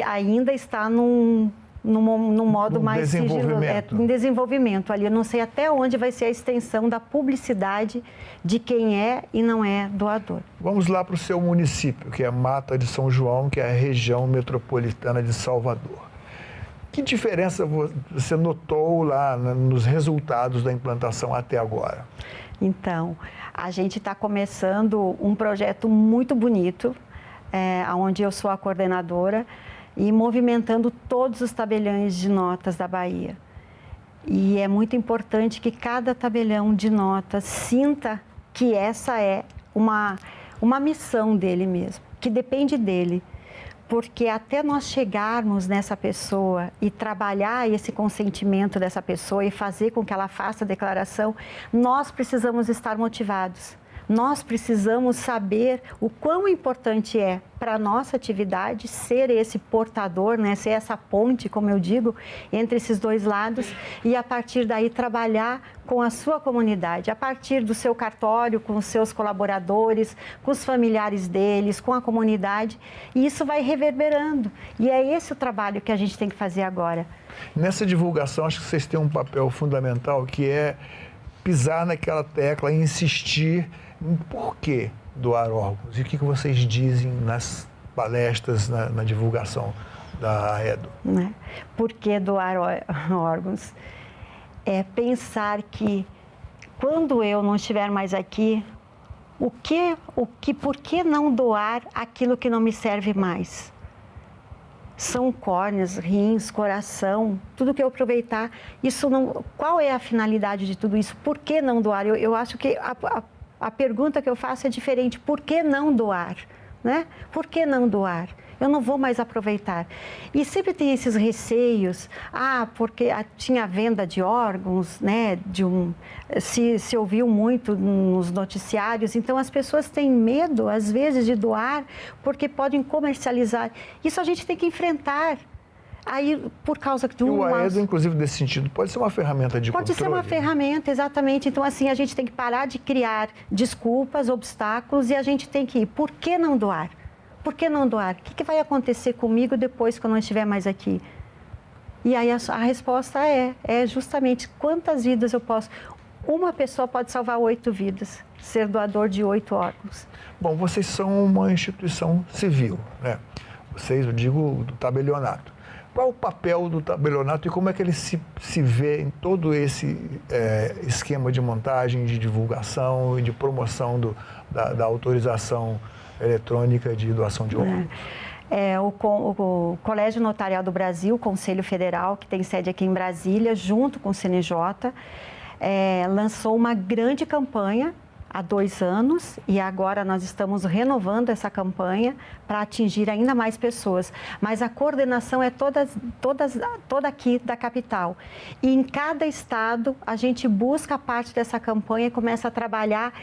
ainda está num modo mais sigiloso, em desenvolvimento ali. Eu não sei até onde vai ser a extensão da publicidade de quem é e não é doador. Vamos lá para o seu município, que é Mata de São João, que é a região metropolitana de Salvador. Que diferença você notou lá nos resultados da implantação até agora? Então, a gente está começando um projeto muito bonito, onde eu sou a coordenadora, e movimentando todos os tabeliões de notas da Bahia. E é muito importante que cada tabelião de notas sinta que essa é uma missão dele mesmo, que depende dele. Porque até nós chegarmos nessa pessoa e trabalhar esse consentimento dessa pessoa e fazer com que ela faça a declaração, nós precisamos estar motivados. Nós precisamos saber o quão importante é para a nossa atividade ser esse portador, né? Ser essa ponte, como eu digo, entre esses dois lados e a partir daí trabalhar com a sua comunidade, a partir do seu cartório, com os seus colaboradores, com os familiares deles, com a comunidade, e isso vai reverberando. E é esse o trabalho que a gente tem que fazer agora. Nessa divulgação, acho que vocês têm um papel fundamental, que é pisar naquela tecla e insistir em por que doar órgãos. E o que vocês dizem nas palestras, na divulgação da Aedo? Por que doar órgãos? É pensar que quando eu não estiver mais aqui, por que não doar aquilo que não me serve mais? São córneas, rins, coração, tudo que eu aproveitar. Qual é a finalidade de tudo isso? Por que não doar? Eu acho que a pergunta que eu faço é diferente. Por que não doar? Né? Por que não doar? Eu não vou mais aproveitar. E sempre tem esses receios, porque tinha venda de órgãos, né? Se ouviu muito nos noticiários, então as pessoas têm medo, às vezes, de doar, porque podem comercializar. Isso a gente tem que enfrentar. Aí, por causa de o Aedo, inclusive, nesse sentido, pode ser uma ferramenta de controle? Pode ser uma ferramenta, exatamente. Então, assim, a gente tem que parar de criar desculpas, obstáculos, e a gente tem que ir. Por que não doar? Por que não doar? O que vai acontecer comigo depois que eu não estiver mais aqui? E aí a resposta é justamente quantas vidas eu posso... Uma pessoa pode salvar 8 vidas, ser doador de 8 órgãos. Bom, vocês são uma instituição civil, né? Vocês, eu digo, do tabelionato. Qual o papel do tabelionato e como é que ele se vê em todo esse esquema de montagem, de divulgação e de promoção da autorização eletrônica de doação de órgãos? O Colégio Notarial do Brasil, o Conselho Federal, que tem sede aqui em Brasília, junto com o CNJ, lançou uma grande campanha há 2 anos e agora nós estamos renovando essa campanha para atingir ainda mais pessoas. Mas a coordenação é toda aqui da capital. E em cada estado a gente busca a parte dessa campanha e começa a trabalhar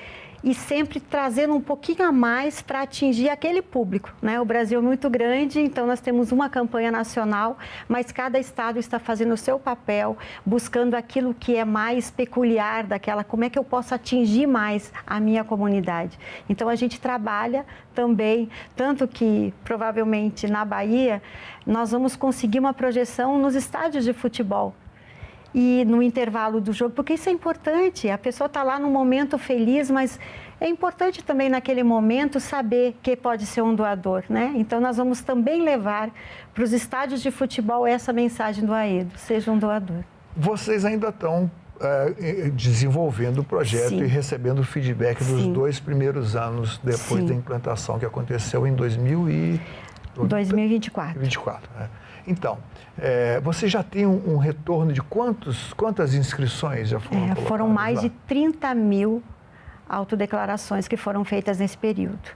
e sempre trazendo um pouquinho a mais para atingir aquele público, né? O Brasil é muito grande, então nós temos uma campanha nacional, mas cada estado está fazendo o seu papel, buscando aquilo que é mais peculiar como é que eu posso atingir mais a minha comunidade. Então a gente trabalha também, tanto que provavelmente na Bahia nós vamos conseguir uma projeção nos estádios de futebol. E no intervalo do jogo, porque isso é importante, a pessoa está lá num momento feliz, mas é importante também naquele momento saber que pode ser um doador, né? Então nós vamos também levar para os estádios de futebol essa mensagem do Aedo, seja um doador. Vocês ainda estão desenvolvendo o projeto e recebendo feedback dos 2 primeiros anos depois da implantação, que aconteceu em 2000 e... 2024. 24, né? Então, você já tem um retorno de quantas inscrições já foram colocadas? Foram mais lá? de 30 mil autodeclarações que foram feitas nesse período.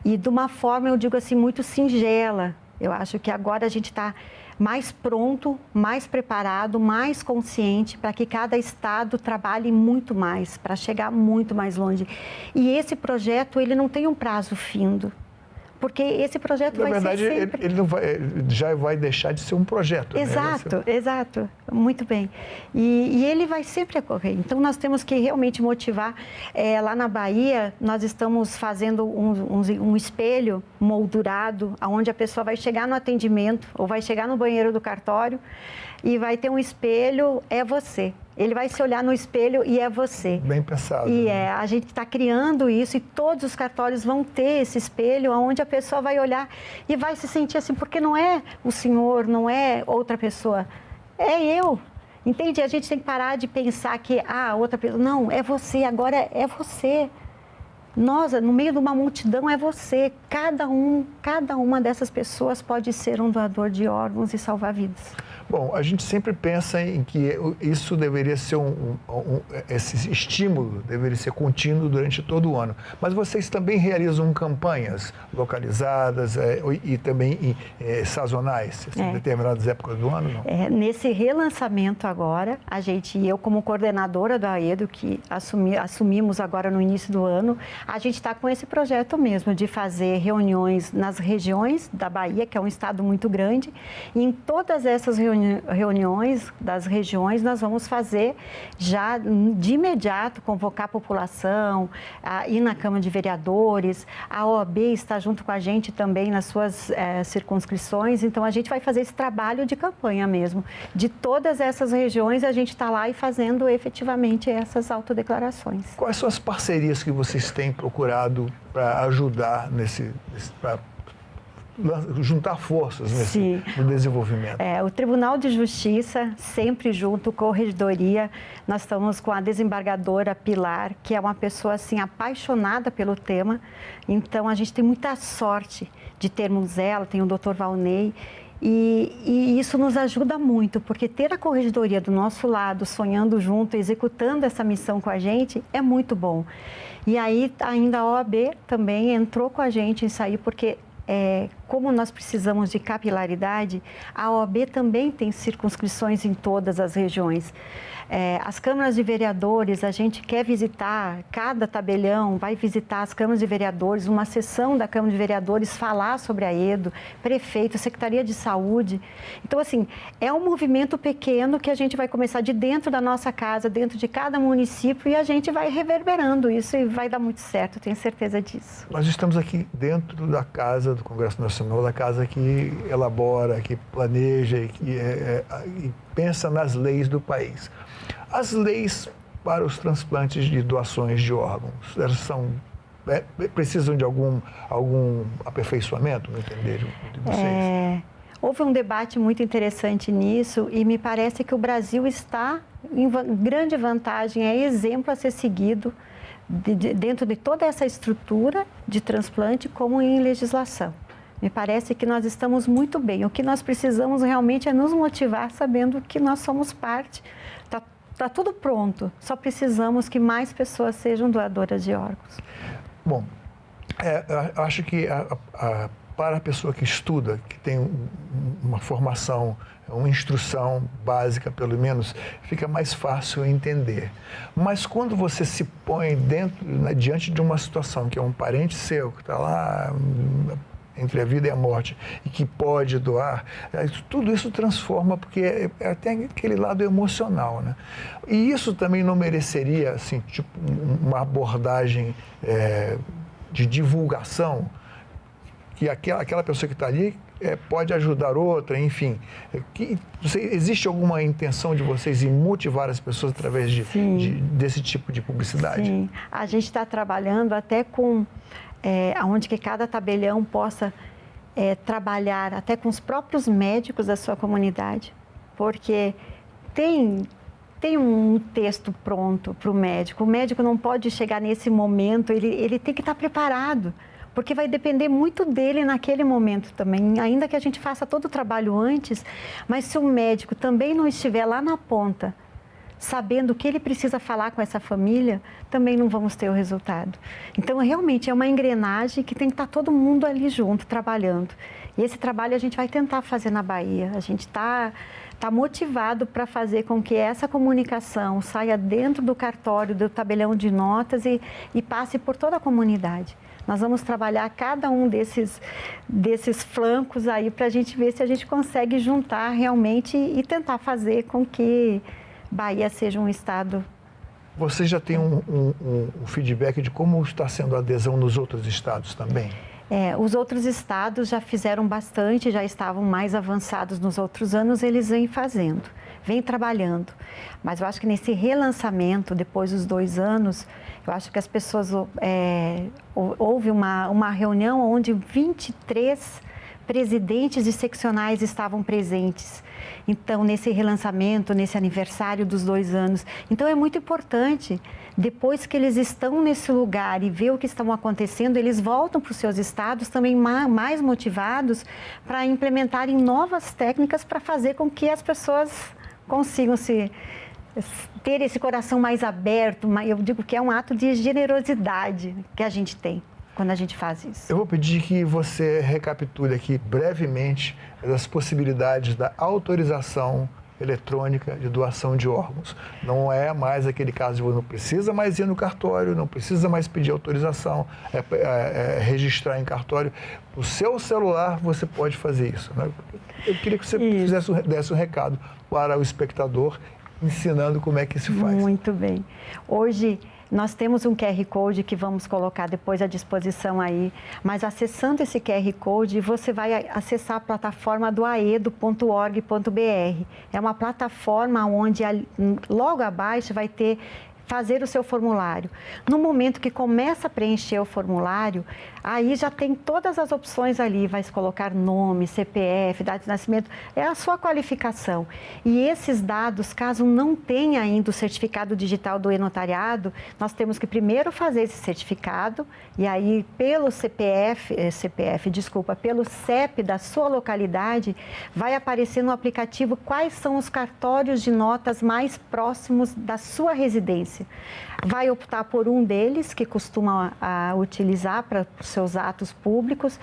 E de uma forma, eu digo assim, muito singela. Eu acho que agora a gente está mais pronto, mais preparado, mais consciente para que cada estado trabalhe muito mais, para chegar muito mais longe. E esse projeto, ele não tem um prazo findo. Porque esse projeto vai ser sempre... Na verdade, ele não vai, já vai deixar de ser um projeto. Exato, né? exato. Muito bem. E ele vai sempre ocorrer. Então, nós temos que realmente motivar. Lá na Bahia, nós estamos fazendo um espelho moldurado, onde a pessoa vai chegar no atendimento ou vai chegar no banheiro do cartório e vai ter um espelho, é você. Ele vai se olhar no espelho e é você. Bem pensado. E a gente está criando isso e todos os cartórios vão ter esse espelho onde a pessoa vai olhar e vai se sentir assim, porque não é o senhor, não é outra pessoa, é eu. Entende? A gente tem que parar de pensar que, outra pessoa... Não, é você, agora é você. Nós, no meio de uma multidão, é você. Cada uma dessas pessoas pode ser um doador de órgãos e salvar vidas. Bom, a gente sempre pensa em que isso deveria ser esse estímulo deveria ser contínuo durante todo o ano. Mas vocês também realizam campanhas localizadas e também sazonais, em determinadas épocas do ano, não? Nesse relançamento agora, eu como coordenadora da AEDO, que assumimos agora no início do ano, a gente está com esse projeto mesmo de fazer reuniões nas regiões da Bahia, que é um estado muito grande, e em todas essas reuniões das regiões, nós vamos fazer já de imediato, convocar a população, ir na Câmara de Vereadores, a OAB está junto com a gente também nas suas circunscrições, então a gente vai fazer esse trabalho de campanha mesmo. De todas essas regiões, a gente está lá e fazendo efetivamente essas autodeclarações. Quais são as parcerias que vocês têm procurado para ajudar para juntar forças no desenvolvimento? O Tribunal de Justiça, sempre junto com a Corregedoria, nós estamos com a desembargadora Pilar, que é uma pessoa assim apaixonada pelo tema, então a gente tem muita sorte de termos ela, tem o Dr. Valnei, e isso nos ajuda muito, porque ter a Corregedoria do nosso lado, sonhando junto, executando essa missão com a gente, é muito bom. E aí ainda a OAB também entrou com a gente nisso aí, porque como nós precisamos de capilaridade, a OAB também tem circunscrições em todas as regiões. As câmaras de vereadores, a gente quer visitar, cada tabelião vai visitar as câmaras de vereadores, uma sessão da Câmara de Vereadores falar sobre a AEDO, prefeito, Secretaria de Saúde. Então, assim, é um movimento pequeno que a gente vai começar de dentro da nossa casa, dentro de cada município, e a gente vai reverberando isso e vai dar muito certo, tenho certeza disso. Nós estamos aqui dentro da casa do Congresso Nacional, da casa que elabora, que planeja e pensa nas leis do país. As leis para os transplantes de doações de órgãos, elas precisam de algum aperfeiçoamento, no entender de vocês? Houve um debate muito interessante nisso e me parece que o Brasil está em grande vantagem, é exemplo a ser seguido dentro de toda essa estrutura de transplante como em legislação. Me parece que nós estamos muito bem. O que nós precisamos realmente é nos motivar sabendo que nós somos parte. Está tudo pronto, só precisamos que mais pessoas sejam doadoras de órgãos. Bom, acho que para a pessoa que estuda, que tem uma formação, uma instrução básica, pelo menos, fica mais fácil entender. Mas quando você se põe diante de uma situação que é um parente seu, que está lá entre a vida e a morte, e que pode doar, tudo isso transforma, porque tem aquele lado emocional, né? E isso também não mereceria, assim, tipo, uma abordagem de divulgação, que aquela pessoa que está ali pode ajudar outra, enfim. Existe alguma intenção de vocês em motivar as pessoas através desse tipo de publicidade? Sim, a gente está trabalhando até com onde que cada tabelião possa trabalhar até com os próprios médicos da sua comunidade, porque tem um texto pronto para o médico não pode chegar nesse momento, ele tem que estar preparado, porque vai depender muito dele naquele momento também, ainda que a gente faça todo o trabalho antes, mas se o médico também não estiver lá na ponta, sabendo o que ele precisa falar com essa família, também não vamos ter o resultado. Então, realmente, é uma engrenagem que tem que estar todo mundo ali junto, trabalhando. E esse trabalho a gente vai tentar fazer na Bahia. A gente está motivado para fazer com que essa comunicação saia dentro do cartório, do tabelião de notas e passe por toda a comunidade. Nós vamos trabalhar cada um desses flancos aí para a gente ver se a gente consegue juntar realmente e tentar fazer com que Bahia seja um estado. Você já tem um feedback de como está sendo a adesão nos outros estados também? Os outros estados já fizeram bastante, já estavam mais avançados nos outros anos, eles vêm fazendo, vêm trabalhando. Mas eu acho que nesse relançamento, depois dos 2 anos, eu acho que as pessoas... houve uma reunião onde 23 presidentes de seccionais estavam presentes. Então, nesse relançamento, nesse aniversário dos 2 anos. Então, é muito importante, depois que eles estão nesse lugar e vê o que estão acontecendo, eles voltam para os seus estados também mais motivados para implementarem novas técnicas para fazer com que as pessoas consigam ter esse coração mais aberto. Eu digo que é um ato de generosidade que a gente tem quando a gente faz isso. Eu vou pedir que você recapitule aqui brevemente as possibilidades da autorização eletrônica de doação de órgãos. Não é mais aquele caso de você não precisa mais ir no cartório, não precisa mais pedir autorização, registrar em cartório. O seu celular você pode fazer isso, né? Eu queria que você desse um recado para o espectador, ensinando como é que se faz. Muito bem. Hoje nós temos um QR Code que vamos colocar depois à disposição aí, mas acessando esse QR Code, você vai acessar a plataforma do aedo.org.br. É uma plataforma onde logo abaixo vai ter fazer o seu formulário. No momento que começa a preencher o formulário, aí já tem todas as opções ali, vai se colocar nome, CPF, data de nascimento, é a sua qualificação. E esses dados, caso não tenha ainda o certificado digital do e-notariado, nós temos que primeiro fazer esse certificado e aí pelo pelo CEP da sua localidade, vai aparecer no aplicativo quais são os cartórios de notas mais próximos da sua residência. Vai optar por um deles, que costuma utilizar para os seus atos públicos.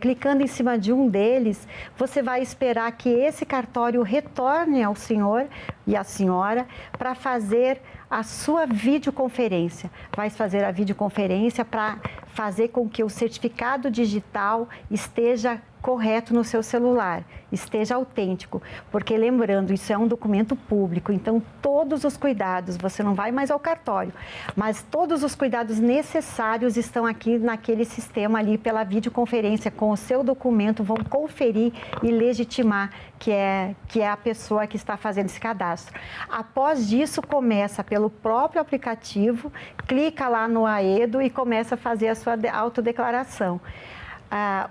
Clicando em cima de um deles, você vai esperar que esse cartório retorne ao senhor e à senhora para fazer a sua videoconferência. Vai fazer a videoconferência para fazer com que o certificado digital esteja correto no seu celular, esteja autêntico, porque lembrando, isso é um documento público, então todos os cuidados, você não vai mais ao cartório, mas todos os cuidados necessários estão aqui naquele sistema ali pela videoconferência com o seu documento, vão conferir e legitimar que é a pessoa que está fazendo esse cadastro. Após disso, começa pelo próprio aplicativo, clica lá no Aedo e começa a fazer a sua autodeclaração.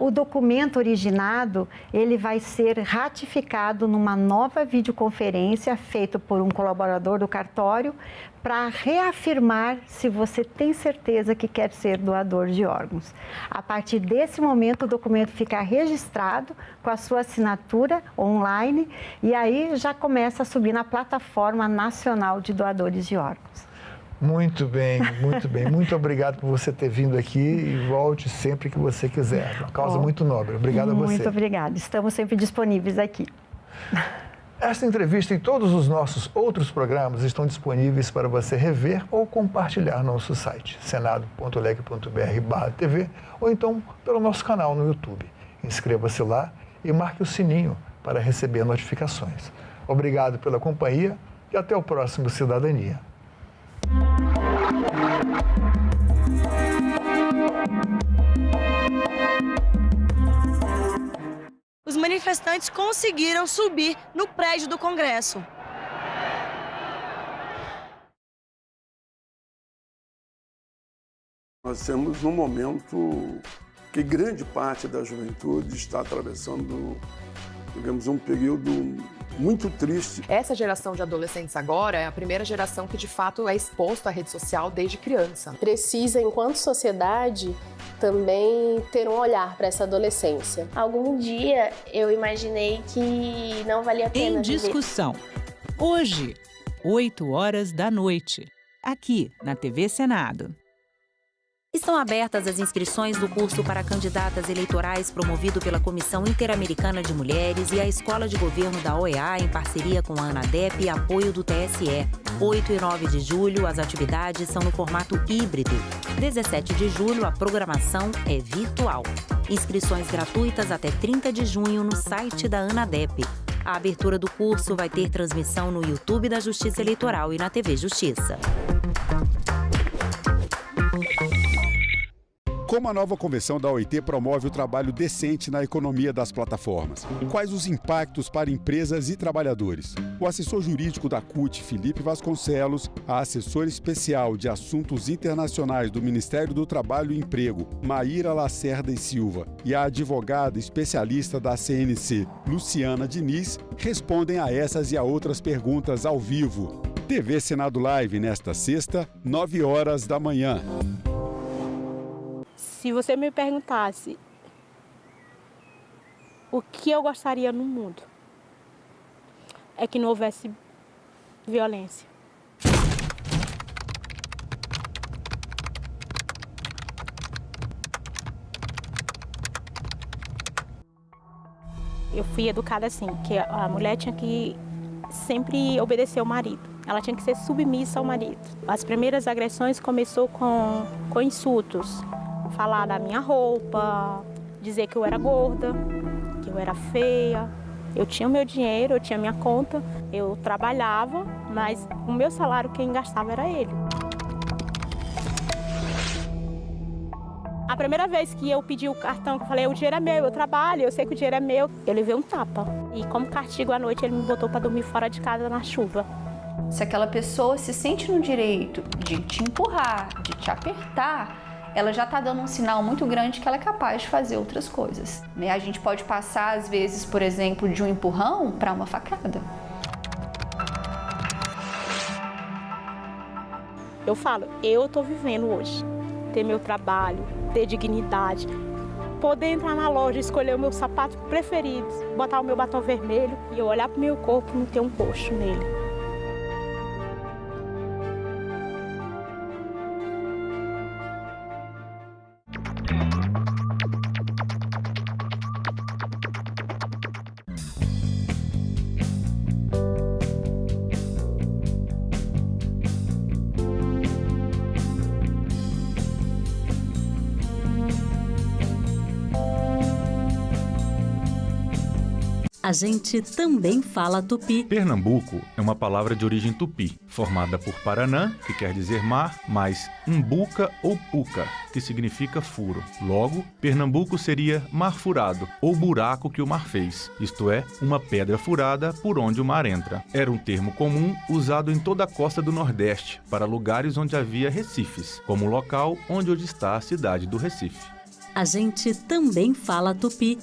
O documento originado, ele vai ser ratificado numa nova videoconferência feita por um colaborador do cartório para reafirmar se você tem certeza que quer ser doador de órgãos. A partir desse momento, o documento fica registrado com a sua assinatura online e aí já começa a subir na plataforma nacional de doadores de órgãos. Muito bem, muito bem. Muito obrigado por você ter vindo aqui e volte sempre que você quiser. Uma causa muito nobre. Obrigado a você. Muito obrigada. Estamos sempre disponíveis aqui. Esta entrevista e todos os nossos outros programas estão disponíveis para você rever ou compartilhar no nosso site, senado.leg.br/TV, ou então pelo nosso canal no YouTube. Inscreva-se lá e marque o sininho para receber notificações. Obrigado pela companhia e até o próximo Cidadania. Os manifestantes conseguiram subir no prédio do Congresso. Nós temos um momento que grande parte da juventude está atravessando, digamos, um período muito triste. Essa geração de adolescentes agora é a primeira geração que de fato é exposta à rede social desde criança. Precisa, enquanto sociedade, também ter um olhar para essa adolescência. Algum dia eu imaginei que não valia a pena Em discussão. Hoje, 20h, aqui na TV Senado. Estão abertas as inscrições do curso para candidatas eleitorais promovido pela Comissão Interamericana de Mulheres e a Escola de Governo da OEA, em parceria com a ANADEP e apoio do TSE. 8 e 9 de julho, as atividades são no formato híbrido. 17 de julho, a programação é virtual. Inscrições gratuitas até 30 de junho no site da ANADEP. A abertura do curso vai ter transmissão no YouTube da Justiça Eleitoral e na TV Justiça. Como a nova convenção da OIT promove o trabalho decente na economia das plataformas? Quais os impactos para empresas e trabalhadores? O assessor jurídico da CUT, Felipe Vasconcelos, a assessora especial de assuntos internacionais do Ministério do Trabalho e Emprego, Maíra Lacerda e Silva, e a advogada especialista da CNC, Luciana Diniz, respondem a essas e a outras perguntas ao vivo. TV Senado Live nesta sexta, 9h. Se você me perguntasse o que eu gostaria no mundo, é que não houvesse violência. Eu fui educada assim, que a mulher tinha que sempre obedecer ao marido. Ela tinha que ser submissa ao marido. As primeiras agressões começou com insultos. Falar da minha roupa, dizer que eu era gorda, que eu era feia. Eu tinha o meu dinheiro, eu tinha a minha conta, eu trabalhava, mas o meu salário quem gastava era ele. A primeira vez que eu pedi o cartão, que eu falei, o dinheiro é meu, eu trabalho, eu sei que o dinheiro é meu, eu levei um tapa. E como castigo à noite, ele me botou para dormir fora de casa na chuva. Se aquela pessoa se sente no direito de te empurrar, de te apertar, ela já está dando um sinal muito grande que ela é capaz de fazer outras coisas. A gente pode passar, às vezes, por exemplo, de um empurrão para uma facada. Eu falo, eu estou vivendo hoje. Ter meu trabalho, ter dignidade, poder entrar na loja, escolher o meu sapato preferido, botar o meu batom vermelho e eu olhar para o meu corpo e não ter um roxo nele. A gente também fala tupi. Pernambuco é uma palavra de origem tupi, formada por Paranã, que quer dizer mar, mais umbuca ou puca, que significa furo. Logo, Pernambuco seria mar furado, ou buraco que o mar fez, isto é, uma pedra furada por onde o mar entra. Era um termo comum usado em toda a costa do Nordeste, para lugares onde havia recifes, como o local onde hoje está a cidade do Recife. A gente também fala tupi.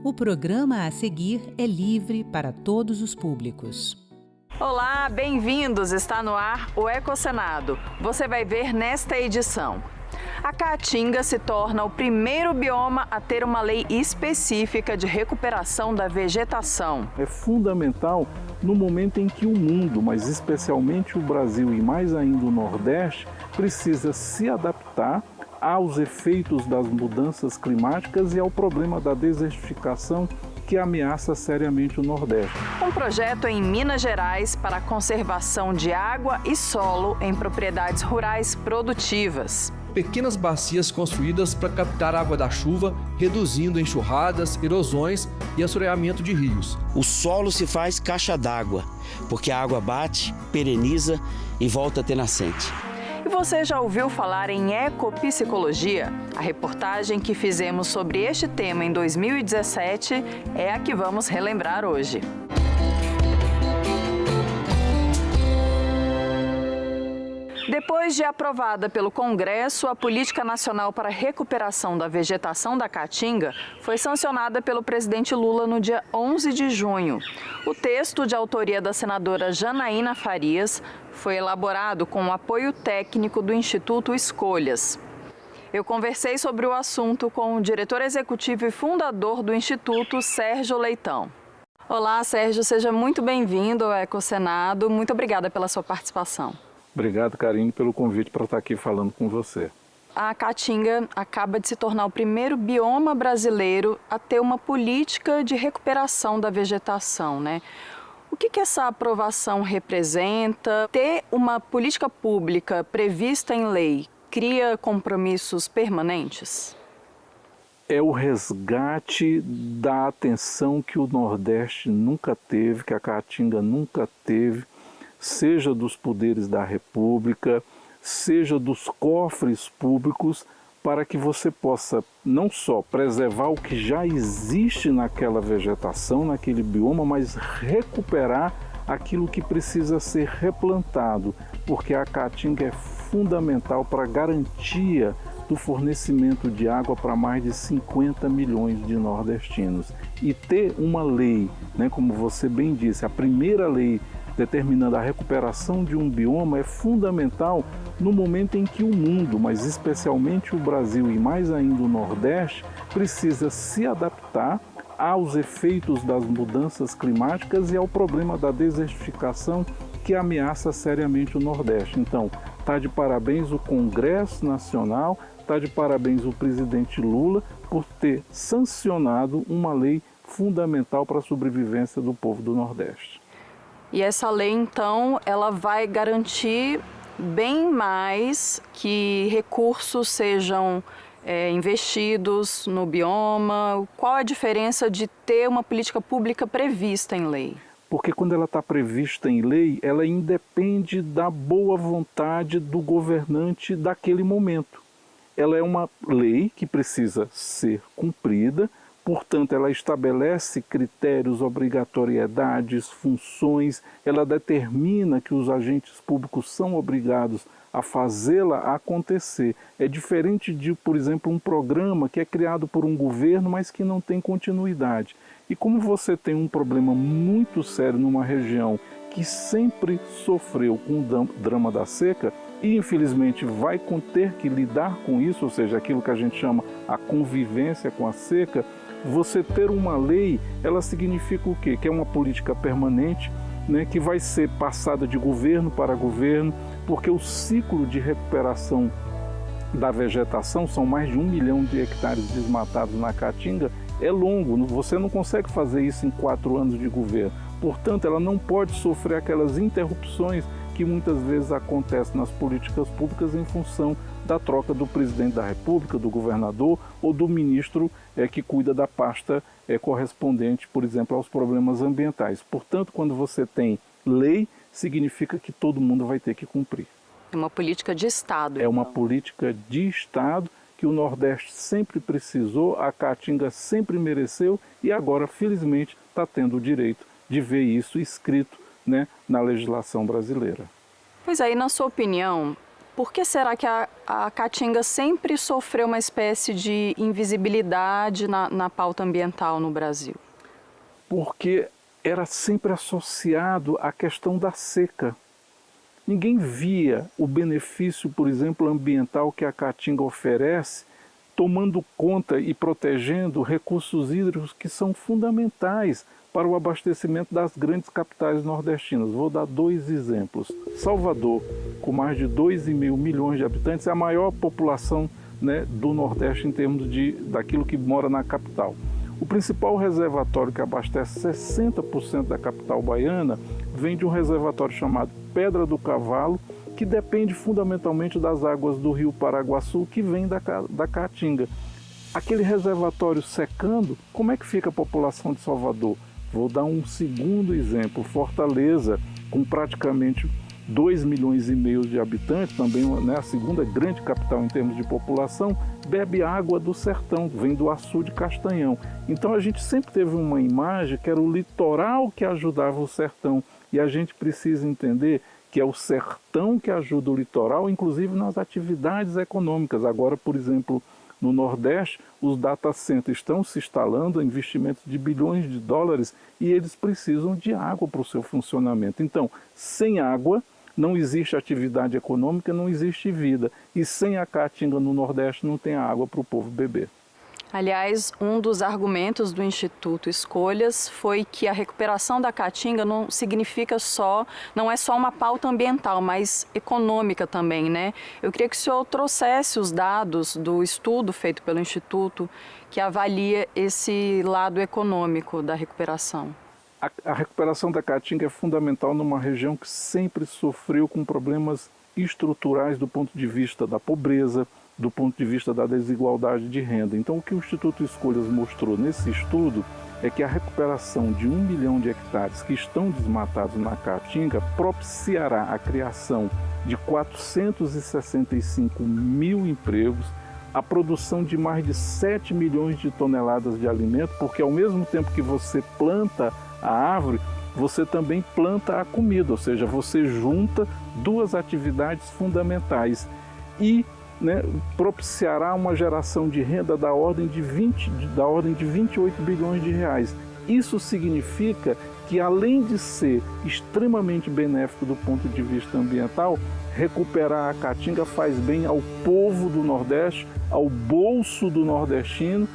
O programa a seguir é livre para todos os públicos. Olá, bem-vindos! Está no ar o Ecosenado. Você vai ver nesta edição. A Caatinga se torna o primeiro bioma a ter uma lei específica de recuperação da vegetação. É fundamental no momento em que o mundo, mas especialmente o Brasil e mais ainda o Nordeste, precisa se adaptar aos efeitos das mudanças climáticas e ao problema da desertificação que ameaça seriamente o Nordeste. Um projeto em Minas Gerais para a conservação de água e solo em propriedades rurais produtivas. Pequenas bacias construídas para captar água da chuva, reduzindo enxurradas, erosões e assoreamento de rios. O solo se faz caixa d'água, porque a água bate, pereniza e volta a ter nascente. E você já ouviu falar em ecopsicologia? A reportagem que fizemos sobre este tema em 2017 é a que vamos relembrar hoje. Depois de aprovada pelo Congresso, a Política Nacional para a Recuperação da Vegetação da Caatinga foi sancionada pelo presidente Lula no dia 11 de junho. O texto, de autoria da senadora Janaína Farias, foi elaborado com o apoio técnico do Instituto Escolhas. Eu conversei sobre o assunto com o diretor executivo e fundador do Instituto, Sérgio Leitão. Olá, Sérgio, seja muito bem-vindo ao Ecosenado. Muito obrigada pela sua participação. Obrigado, Karine, pelo convite para estar aqui falando com você. A Caatinga acaba de se tornar o primeiro bioma brasileiro a ter uma política de recuperação da vegetação, né? O que essa aprovação representa? Ter uma política pública prevista em lei cria compromissos permanentes? É o resgate da atenção que o Nordeste nunca teve, que a Caatinga nunca teve, seja dos poderes da República, seja dos cofres públicos, para que você possa não só preservar o que já existe naquela vegetação, naquele bioma, mas recuperar aquilo que precisa ser replantado, porque a Caatinga é fundamental para a garantia do fornecimento de água para mais de 50 milhões de nordestinos. E ter uma lei, né, como você bem disse, a primeira lei determinando a recuperação de um bioma é fundamental no momento em que o mundo, mas especialmente o Brasil e mais ainda o Nordeste, precisa se adaptar aos efeitos das mudanças climáticas e ao problema da desertificação que ameaça seriamente o Nordeste. Então, está de parabéns o Congresso Nacional, está de parabéns o presidente Lula por ter sancionado uma lei fundamental para a sobrevivência do povo do Nordeste. E essa lei, então, ela vai garantir bem mais que recursos sejam investidos no bioma. Qual a diferença de ter uma política pública prevista em lei? Porque quando ela está prevista em lei, ela independe da boa vontade do governante daquele momento. Ela é uma lei que precisa ser cumprida, portanto, ela estabelece critérios, obrigatoriedades, funções, ela determina que os agentes públicos são obrigados a fazê-la acontecer. É diferente de, por exemplo, um programa que é criado por um governo, mas que não tem continuidade. E como você tem um problema muito sério numa região que sempre sofreu com o drama da seca e infelizmente vai ter que lidar com isso, ou seja, aquilo que a gente chama a convivência com a seca, você ter uma lei, ela significa o quê? Que é uma política permanente, né, que vai ser passada de governo para governo, porque o ciclo de recuperação da vegetação, são mais de 1 milhão de hectares desmatados na Caatinga, é longo, você não consegue fazer isso em 4 anos de governo. Portanto, ela não pode sofrer aquelas interrupções que muitas vezes acontecem nas políticas públicas em função da troca do presidente da República, do governador ou do ministro que cuida da pasta correspondente, por exemplo, aos problemas ambientais. Portanto, quando você tem lei, significa que todo mundo vai ter que cumprir. É uma política de Estado. É uma política de Estado que o Nordeste sempre precisou, a Caatinga sempre mereceu e agora, felizmente, está tendo o direito de ver isso escrito, né, na legislação brasileira. Pois aí, na sua opinião, por que será que a Caatinga sempre sofreu uma espécie de invisibilidade na pauta ambiental no Brasil? Porque era sempre associado à questão da seca. Ninguém via o benefício, por exemplo, ambiental que a Caatinga oferece, tomando conta e protegendo recursos hídricos que são fundamentais para o abastecimento das grandes capitais nordestinas. Vou dar 2 exemplos. Salvador, com mais de 2,5 milhões de habitantes, é a maior população, né, do Nordeste em termos daquilo que mora na capital. O principal reservatório que abastece 60% da capital baiana vem de um reservatório chamado Pedra do Cavalo, que depende fundamentalmente das águas do rio Paraguaçu, que vem da Caatinga. Aquele reservatório secando, como é que fica a população de Salvador? Vou dar um segundo exemplo. Fortaleza, com praticamente 2,5 milhões de habitantes, também, né, a segunda grande capital em termos de população, bebe água do sertão, vem do Açu de Castanhão. Então a gente sempre teve uma imagem que era o litoral que ajudava o sertão. E a gente precisa entender que é o sertão que ajuda o litoral, inclusive nas atividades econômicas. Agora, por exemplo, no Nordeste, os data centers estão se instalando, investimentos de bilhões de dólares, e eles precisam de água para o seu funcionamento. Então, sem água, não existe atividade econômica, não existe vida. E sem a caatinga no Nordeste, não tem água para o povo beber. Aliás, um dos argumentos do Instituto Escolhas foi que a recuperação da caatinga não é só uma pauta ambiental, mas econômica também, né? Eu queria que o senhor trouxesse os dados do estudo feito pelo Instituto que avalia esse lado econômico da recuperação. A recuperação da caatinga é fundamental numa região que sempre sofreu com problemas estruturais do ponto de vista da pobreza, do ponto de vista da desigualdade de renda. Então, o que o Instituto Escolhas mostrou nesse estudo é que a recuperação de 1 milhão de hectares que estão desmatados na Caatinga propiciará a criação de 465 mil empregos, a produção de mais de 7 milhões de toneladas de alimento, porque ao mesmo tempo que você planta a árvore, você também planta a comida, ou seja, você junta duas atividades fundamentais e propiciará uma geração de renda da ordem de 28 bilhões de reais. Isso significa que, além de ser extremamente benéfico do ponto de vista ambiental, recuperar a caatinga faz bem ao povo do Nordeste, ao bolso do nordestino,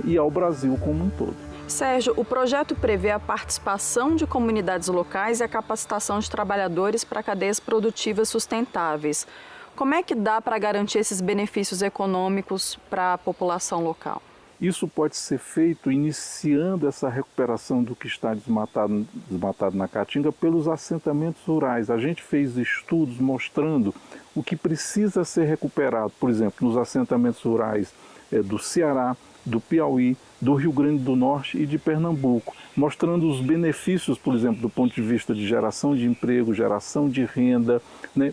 e ao Brasil como um todo. Sérgio, o projeto prevê a participação de comunidades locais e a capacitação de trabalhadores para cadeias produtivas sustentáveis. Como é que dá para garantir esses benefícios econômicos para a população local? Isso pode ser feito iniciando essa recuperação do que está desmatado na Caatinga pelos assentamentos rurais. A gente fez estudos mostrando o que precisa ser recuperado, por exemplo, nos assentamentos rurais do Ceará, do Piauí, do Rio Grande do Norte e de Pernambuco, mostrando os benefícios, por exemplo, do ponto de vista de geração de emprego, geração de renda,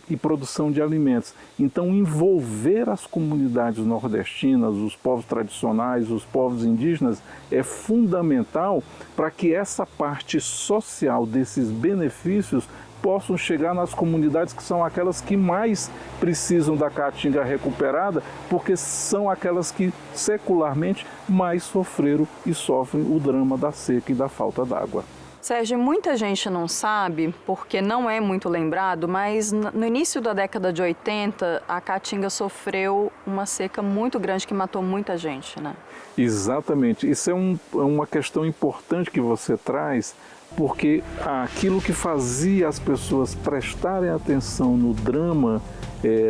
e produção de alimentos. Então, envolver as comunidades nordestinas, os povos tradicionais, os povos indígenas, é fundamental para que essa parte social desses benefícios possam chegar nas comunidades que são aquelas que mais precisam da caatinga recuperada, porque são aquelas que secularmente mais sofreram e sofrem o drama da seca e da falta d'água. Sérgio, muita gente não sabe, porque não é muito lembrado, mas no início da década de 80, a Caatinga sofreu uma seca muito grande que matou muita gente, né? Exatamente. Isso é uma questão importante que você traz, porque aquilo que fazia as pessoas prestarem atenção no drama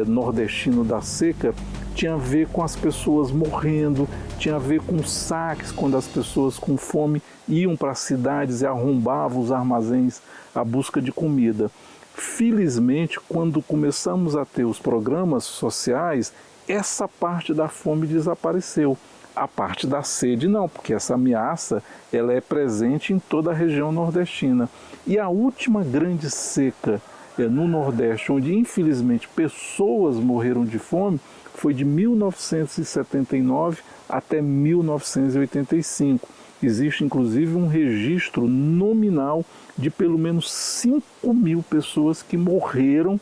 nordestino da seca tinha a ver com as pessoas morrendo, tinha a ver com saques, quando as pessoas com fome iam para as cidades e arrombavam os armazéns à busca de comida. Felizmente, quando começamos a ter os programas sociais, essa parte da fome desapareceu. A parte da sede não, porque essa ameaça ela é presente em toda a região nordestina. E a última grande seca no Nordeste, onde infelizmente pessoas morreram de fome, foi de 1979 até 1985. Existe inclusive um registro nominal de pelo menos 5 mil pessoas que morreram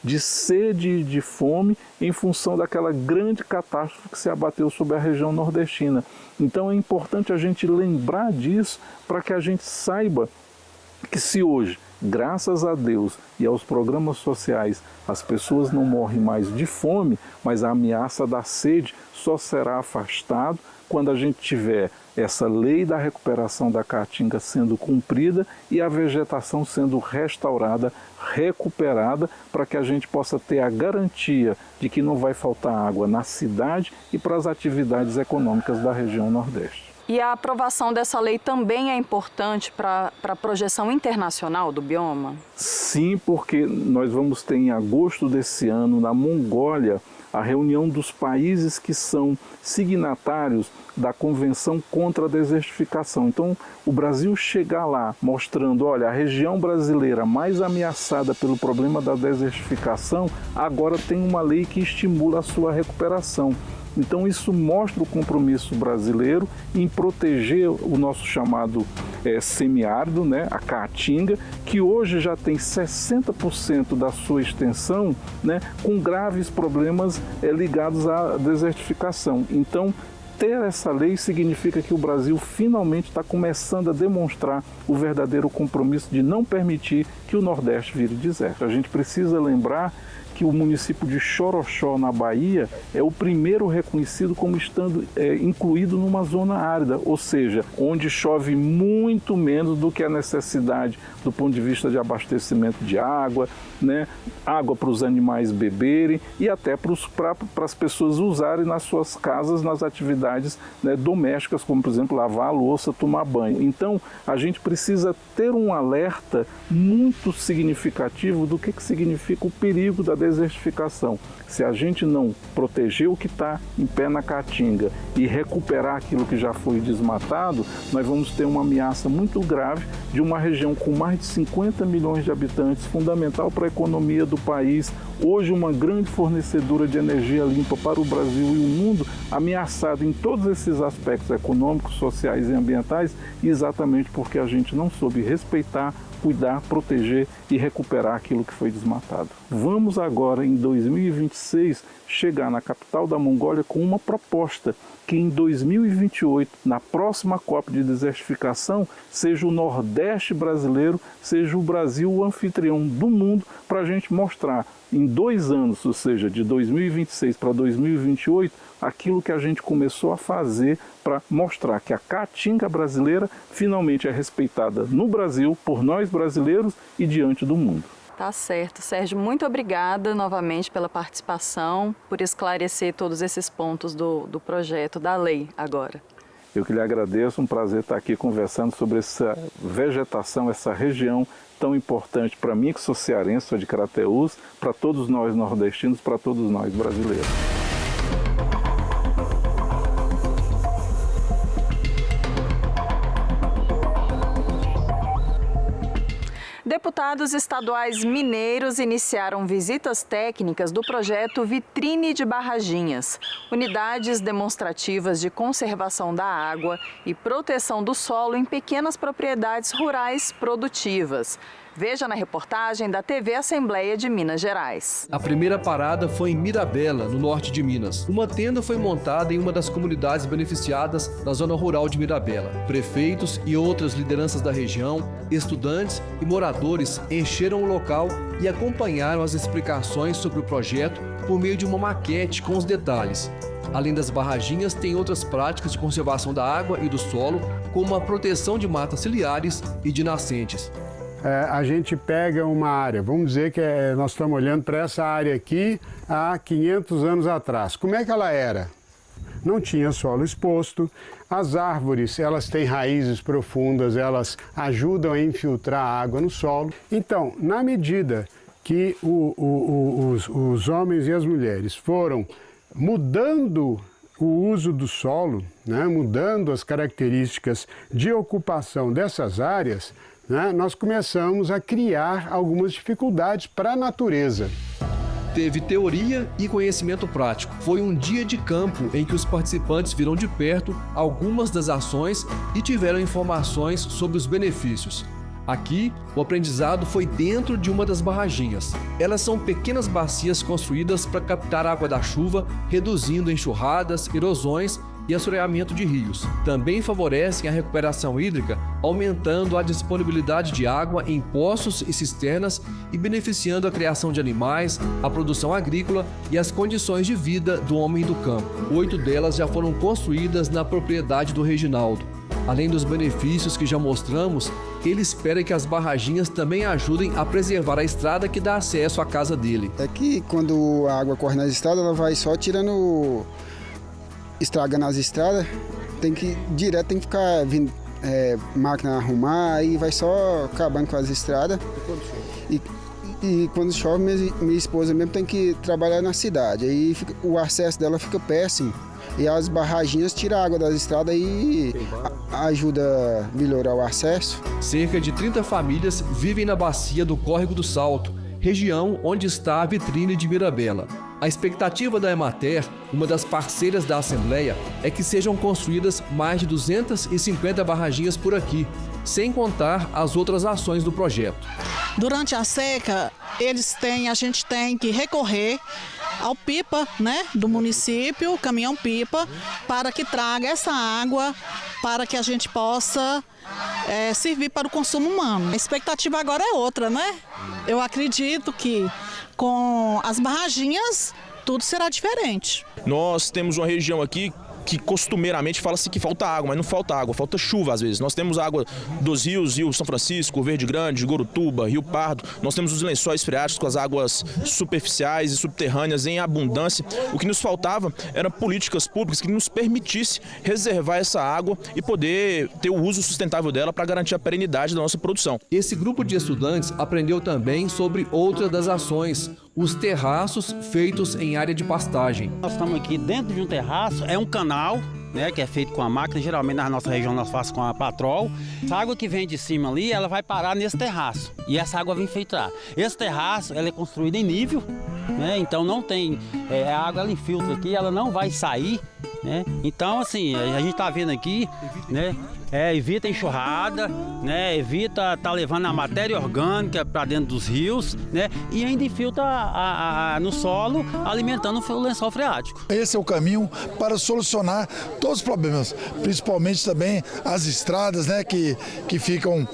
de sede e de fome em função daquela grande catástrofe que se abateu sobre a região nordestina. Então é importante a gente lembrar disso para que a gente saiba que se hoje, graças a Deus e aos programas sociais, as pessoas não morrem mais de fome, mas a ameaça da sede só será afastada quando a gente tiver essa lei da recuperação da Caatinga sendo cumprida e a vegetação sendo restaurada, recuperada, para que a gente possa ter a garantia de que não vai faltar água na cidade e para as atividades econômicas da região Nordeste. E a aprovação dessa lei também é importante para a projeção internacional do bioma? Sim, porque nós vamos ter em agosto desse ano, na Mongólia, a reunião dos países que são signatários da Convenção contra a Desertificação. Então, o Brasil chegar lá mostrando, olha, a região brasileira mais ameaçada pelo problema da desertificação, agora tem uma lei que estimula a sua recuperação. Então isso mostra o compromisso brasileiro em proteger o nosso chamado semiárido, né, a Caatinga, que hoje já tem 60% da sua extensão, né, com graves problemas ligados à desertificação. Então, ter essa lei significa que o Brasil finalmente está começando a demonstrar o verdadeiro compromisso de não permitir que o Nordeste vire deserto. A gente precisa lembrar que o município de Xoroxó, na Bahia, é o primeiro reconhecido como estando incluído numa zona árida, ou seja, onde chove muito menos do que a necessidade do ponto de vista de abastecimento de água, né? Água para os animais beberem e até para as pessoas usarem nas suas casas, nas atividades, né, domésticas, como, por exemplo, lavar a louça, tomar banho. Então, a gente precisa ter um alerta muito significativo do que significa o perigo da desertificação. Se a gente não proteger o que está em pé na Caatinga e recuperar aquilo que já foi desmatado, nós vamos ter uma ameaça muito grave de uma região com mais de 50 milhões de habitantes, fundamental para a economia do país, hoje uma grande fornecedora de energia limpa para o Brasil e o mundo, ameaçada em todos esses aspectos econômicos, sociais e ambientais, exatamente porque a gente não soube respeitar, cuidar, proteger e recuperar aquilo que foi desmatado. Vamos agora, em 2026, chegar na capital da Mongólia com uma proposta que em 2028, na próxima COP de desertificação, seja o Nordeste brasileiro, seja o Brasil o anfitrião do mundo, para a gente mostrar em 2 anos, ou seja, de 2026 para 2028, aquilo que a gente começou a fazer para mostrar que a Caatinga brasileira finalmente é respeitada no Brasil, por nós brasileiros e diante do mundo. Tá certo. Sérgio, muito obrigada novamente pela participação, por esclarecer todos esses pontos do projeto, da lei agora. Eu que lhe agradeço, um prazer estar aqui conversando sobre essa vegetação, essa região tão importante para mim, que sou cearense, sou de Crateús, para todos nós nordestinos, para todos nós brasileiros. Deputados estaduais mineiros iniciaram visitas técnicas do projeto Vitrine de Barraginhas, unidades demonstrativas de conservação da água e proteção do solo em pequenas propriedades rurais produtivas. Veja na reportagem da TV Assembleia de Minas Gerais. A primeira parada foi em Mirabela, no norte de Minas. Uma tenda foi montada em uma das comunidades beneficiadas da zona rural de Mirabela. Prefeitos e outras lideranças da região, estudantes e moradores encheram o local e acompanharam as explicações sobre o projeto por meio de uma maquete com os detalhes. Além das barraginhas, tem outras práticas de conservação da água e do solo, como a proteção de matas ciliares e de nascentes. A gente pega uma área, vamos dizer que nós estamos olhando para essa área aqui há 500 anos atrás. Como é que ela era? Não tinha solo exposto, as árvores elas têm raízes profundas, elas ajudam a infiltrar a água no solo. Então, na medida que os homens e as mulheres foram mudando o uso do solo, né, mudando as características de ocupação dessas áreas, nós começamos a criar algumas dificuldades para a natureza. Teve teoria e conhecimento prático. Foi um dia de campo em que os participantes viram de perto algumas das ações e tiveram informações sobre os benefícios. Aqui, o aprendizado foi dentro de uma das barraginhas. Elas são pequenas bacias construídas para captar a água da chuva, reduzindo enxurradas, erosões e assoreamento de rios. Também favorecem a recuperação hídrica, aumentando a disponibilidade de água em poços e cisternas e beneficiando a criação de animais, a produção agrícola e as condições de vida do homem do campo. 8 delas já foram construídas na propriedade do Reginaldo. Além dos benefícios que já mostramos, ele espera que as barraginhas também ajudem a preservar a estrada que dá acesso à casa dele. É que quando a água corre nas estradas, ela vai só tirando, estragando as estradas, tem que ficar vindo máquina arrumar, aí vai só acabando com as estradas. E quando chove, minha esposa mesmo tem que trabalhar na cidade, aí o acesso dela fica péssimo. E as barraginhas tiram a água das estradas e ajuda a melhorar o acesso. Cerca de 30 famílias vivem na bacia do Córrego do Salto, região onde está a Vitrine de Mirabela. A expectativa da Emater, uma das parceiras da Assembleia, é que sejam construídas mais de 250 barraginhas por aqui, sem contar as outras ações do projeto. Durante a seca, a gente tem que recorrer ao pipa, né, do município, caminhão-pipa, para que traga essa água para que a gente possa servir para o consumo humano. A expectativa agora é outra, né? Eu acredito que com as barraginhas tudo será diferente. Nós temos uma região aqui que costumeiramente fala-se que falta água, mas não falta água, falta chuva às vezes. Nós temos água dos rios, Rio São Francisco, Verde Grande, Gorutuba, Rio Pardo. Nós temos os lençóis freáticos com as águas superficiais e subterrâneas em abundância. O que nos faltava eram políticas públicas que nos permitissem reservar essa água e poder ter o uso sustentável dela para garantir a perenidade da nossa produção. Esse grupo de estudantes aprendeu também sobre outra das ações, os terraços feitos em área de pastagem. Nós estamos aqui dentro de um terraço, é um canal, né, que é feito com a máquina, geralmente na nossa região nós fazemos com a Patrol. Essa água que vem de cima ali, ela vai parar nesse terraço e essa água vem filtrar. Esse terraço, ela é construído em nível, né, então não tem, a água ela infiltra aqui, ela não vai sair, né, então assim, a gente está vendo aqui, né, evita enxurrada, né, evita estar levando a matéria orgânica para dentro dos rios, né, e ainda infiltra no solo, alimentando o lençol freático. Esse é o caminho para solucionar todos os problemas, principalmente também as estradas, né, que ficam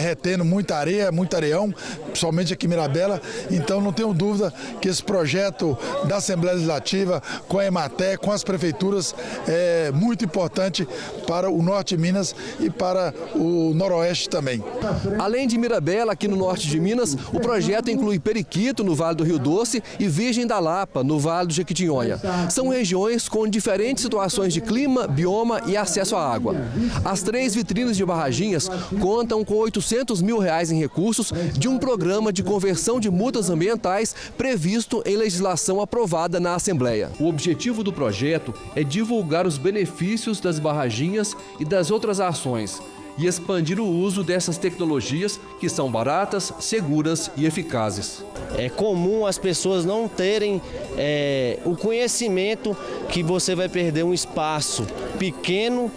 retendo muita areia, muito areião, principalmente aqui em Mirabela. Então não tenho dúvida que esse projeto da Assembleia Legislativa, com a Emater, com as prefeituras, é muito importante para o norte de Minas e para o noroeste também. Além de Mirabela, aqui no norte de Minas, o projeto inclui Periquito, no Vale do Rio Doce, e Virgem da Lapa, no Vale do Jequitinhonha. São regiões com diferentes situações de clima, bioma e acesso à água. As 3 vitrines de barraginhas contam com R$800 mil em recursos de um programa de conversão de multas ambientais previsto em legislação aprovada na Assembleia. O objetivo do projeto é divulgar os benefícios das barraginhas e das outras ações e expandir o uso dessas tecnologias que são baratas, seguras e eficazes. É comum as pessoas não terem o conhecimento que você vai perder um espaço pequeno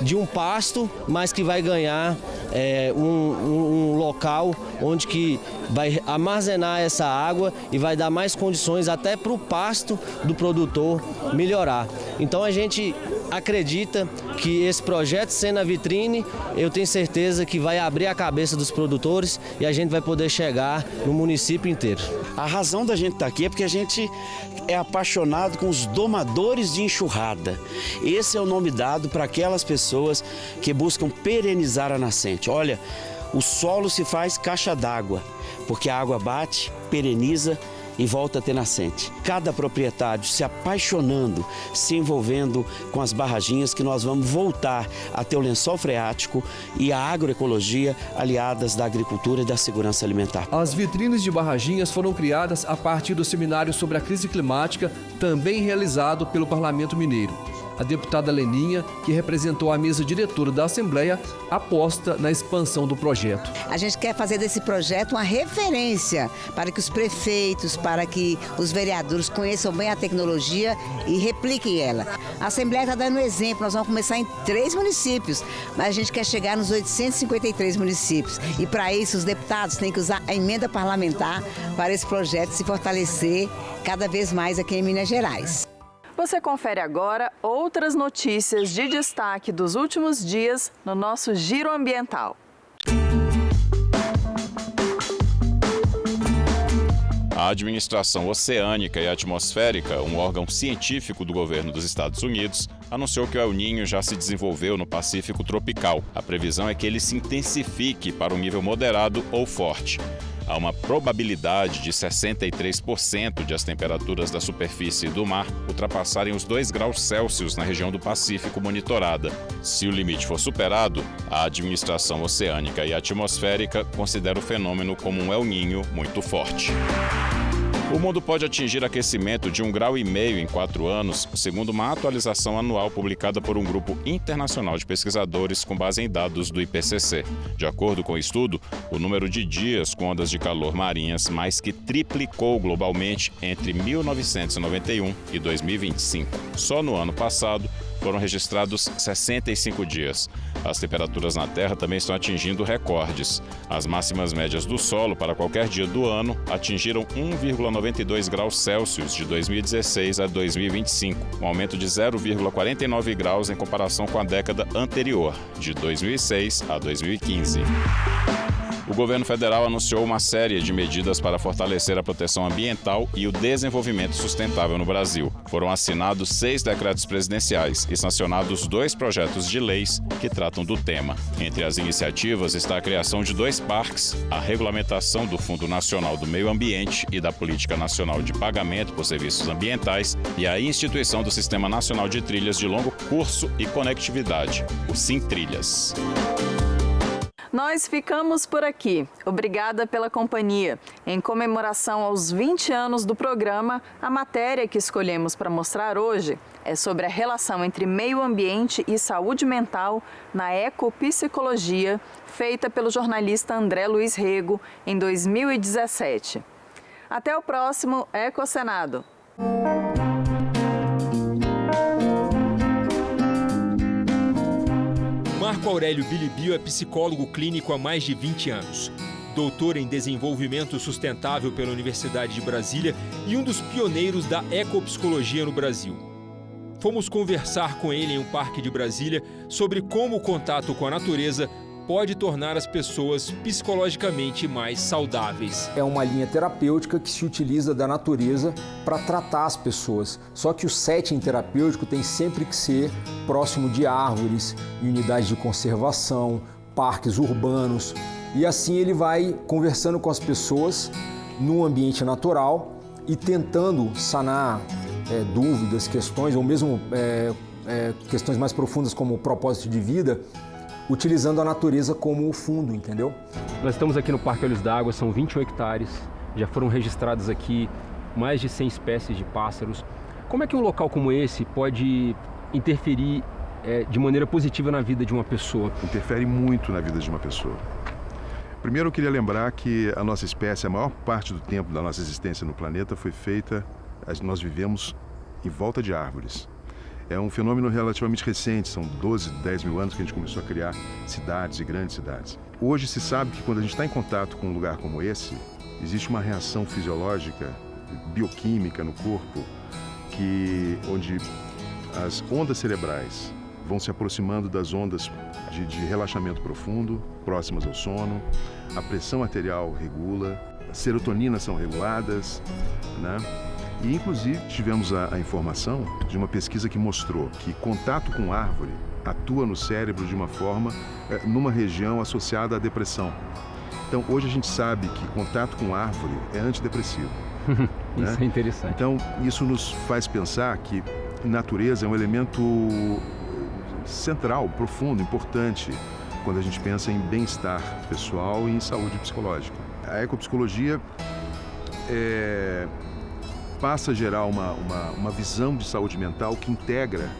de um pasto, mas que vai ganhar um local onde que vai armazenar essa água e vai dar mais condições até para o pasto do produtor melhorar. Então a gente acredita que esse projeto sendo a vitrine, eu tenho certeza que vai abrir a cabeça dos produtores e a gente vai poder chegar no município inteiro. A razão da gente estar aqui é porque a gente é apaixonado com os domadores de enxurrada. Esse é o nome dado para aquelas pessoas que buscam perenizar a nascente. Olha, o solo se faz caixa d'água, porque a água bate, pereniza e volta a ter nascente. Cada proprietário se apaixonando, se envolvendo com as barraginhas, que nós vamos voltar a ter o lençol freático e a agroecologia aliadas da agricultura e da segurança alimentar. As vitrines de barraginhas foram criadas a partir do seminário sobre a crise climática, também realizado pelo Parlamento Mineiro. A deputada Leninha, que representou a mesa diretora da Assembleia, aposta na expansão do projeto. A gente quer fazer desse projeto uma referência para que os prefeitos, para que os vereadores conheçam bem a tecnologia e repliquem ela. A Assembleia está dando um exemplo, nós vamos começar em 3 municípios, mas a gente quer chegar nos 853 municípios. E para isso os deputados têm que usar a emenda parlamentar para esse projeto se fortalecer cada vez mais aqui em Minas Gerais. Você confere agora outras notícias de destaque dos últimos dias no nosso Giro Ambiental. A Administração Oceânica e Atmosférica, um órgão científico do governo dos Estados Unidos, anunciou que o El Niño já se desenvolveu no Pacífico tropical. A previsão é que ele se intensifique para um nível moderado ou forte. Há uma probabilidade de 63% de as temperaturas da superfície do mar ultrapassarem os 2 graus Celsius na região do Pacífico monitorada. Se o limite for superado, a Administração Oceânica e Atmosférica considera o fenômeno como um El Niño muito forte. O mundo pode atingir aquecimento de 1,5 graus em 4 anos, segundo uma atualização anual publicada por um grupo internacional de pesquisadores com base em dados do IPCC. De acordo com o estudo, o número de dias com ondas de calor marinhas mais que triplicou globalmente entre 1991 e 2025. Só no ano passado, foram registrados 65 dias. As temperaturas na Terra também estão atingindo recordes. As máximas médias do solo para qualquer dia do ano atingiram 1,92 graus Celsius de 2016 a 2025, um aumento de 0,49 graus em comparação com a década anterior, de 2006 a 2015. O governo federal anunciou uma série de medidas para fortalecer a proteção ambiental e o desenvolvimento sustentável no Brasil. Foram assinados 6 decretos presidenciais e sancionados 2 projetos de leis que tratam do tema. Entre as iniciativas está a criação de 2 parques, a regulamentação do Fundo Nacional do Meio Ambiente e da Política Nacional de Pagamento por Serviços Ambientais e a instituição do Sistema Nacional de Trilhas de Longo Curso e Conectividade, o SINTrilhas. Nós ficamos por aqui. Obrigada pela companhia. Em comemoração aos 20 anos do programa, a matéria que escolhemos para mostrar hoje é sobre a relação entre meio ambiente e saúde mental na ecopsicologia, feita pelo jornalista André Luiz Rego em 2017. Até o próximo Ecocenado. Marco Aurélio Bilibio é psicólogo clínico há mais de 20 anos. Doutor em desenvolvimento sustentável pela Universidade de Brasília e um dos pioneiros da ecopsicologia no Brasil. Fomos conversar com ele em um parque de Brasília sobre como o contato com a natureza pode tornar as pessoas psicologicamente mais saudáveis. É uma linha terapêutica que se utiliza da natureza para tratar as pessoas. Só que o setting terapêutico tem sempre que ser próximo de árvores, unidades de conservação, parques urbanos. E assim ele vai conversando com as pessoas num ambiente natural e tentando sanar dúvidas, questões, ou mesmo questões mais profundas como o propósito de vida, utilizando a natureza como o fundo, entendeu? Nós estamos aqui no Parque Olhos d'Água, são 21 hectares, já foram registrados aqui mais de 100 espécies de pássaros. Como é que um local como esse pode interferir de maneira positiva na vida de uma pessoa? Interfere muito na vida de uma pessoa. Primeiro eu queria lembrar que a nossa espécie, a maior parte do tempo da nossa existência no planeta foi feita, nós vivemos em volta de árvores. É um fenômeno relativamente recente, são 12, 10 mil anos que a gente começou a criar cidades e grandes cidades. Hoje se sabe que quando a gente está em contato com um lugar como esse, existe uma reação fisiológica, bioquímica no corpo, onde as ondas cerebrais vão se aproximando das ondas de relaxamento profundo, próximas ao sono, a pressão arterial regula, as serotoninas são reguladas, né? E, inclusive, tivemos a informação de uma pesquisa que mostrou que contato com árvore atua no cérebro de uma forma, numa região associada à depressão. Então, hoje a gente sabe que contato com árvore é antidepressivo. Isso, né? É interessante. Então, isso nos faz pensar que natureza é um elemento central, profundo, importante, quando a gente pensa em bem-estar pessoal e em saúde psicológica. A ecopsicologia passa a gerar uma visão de saúde mental que integra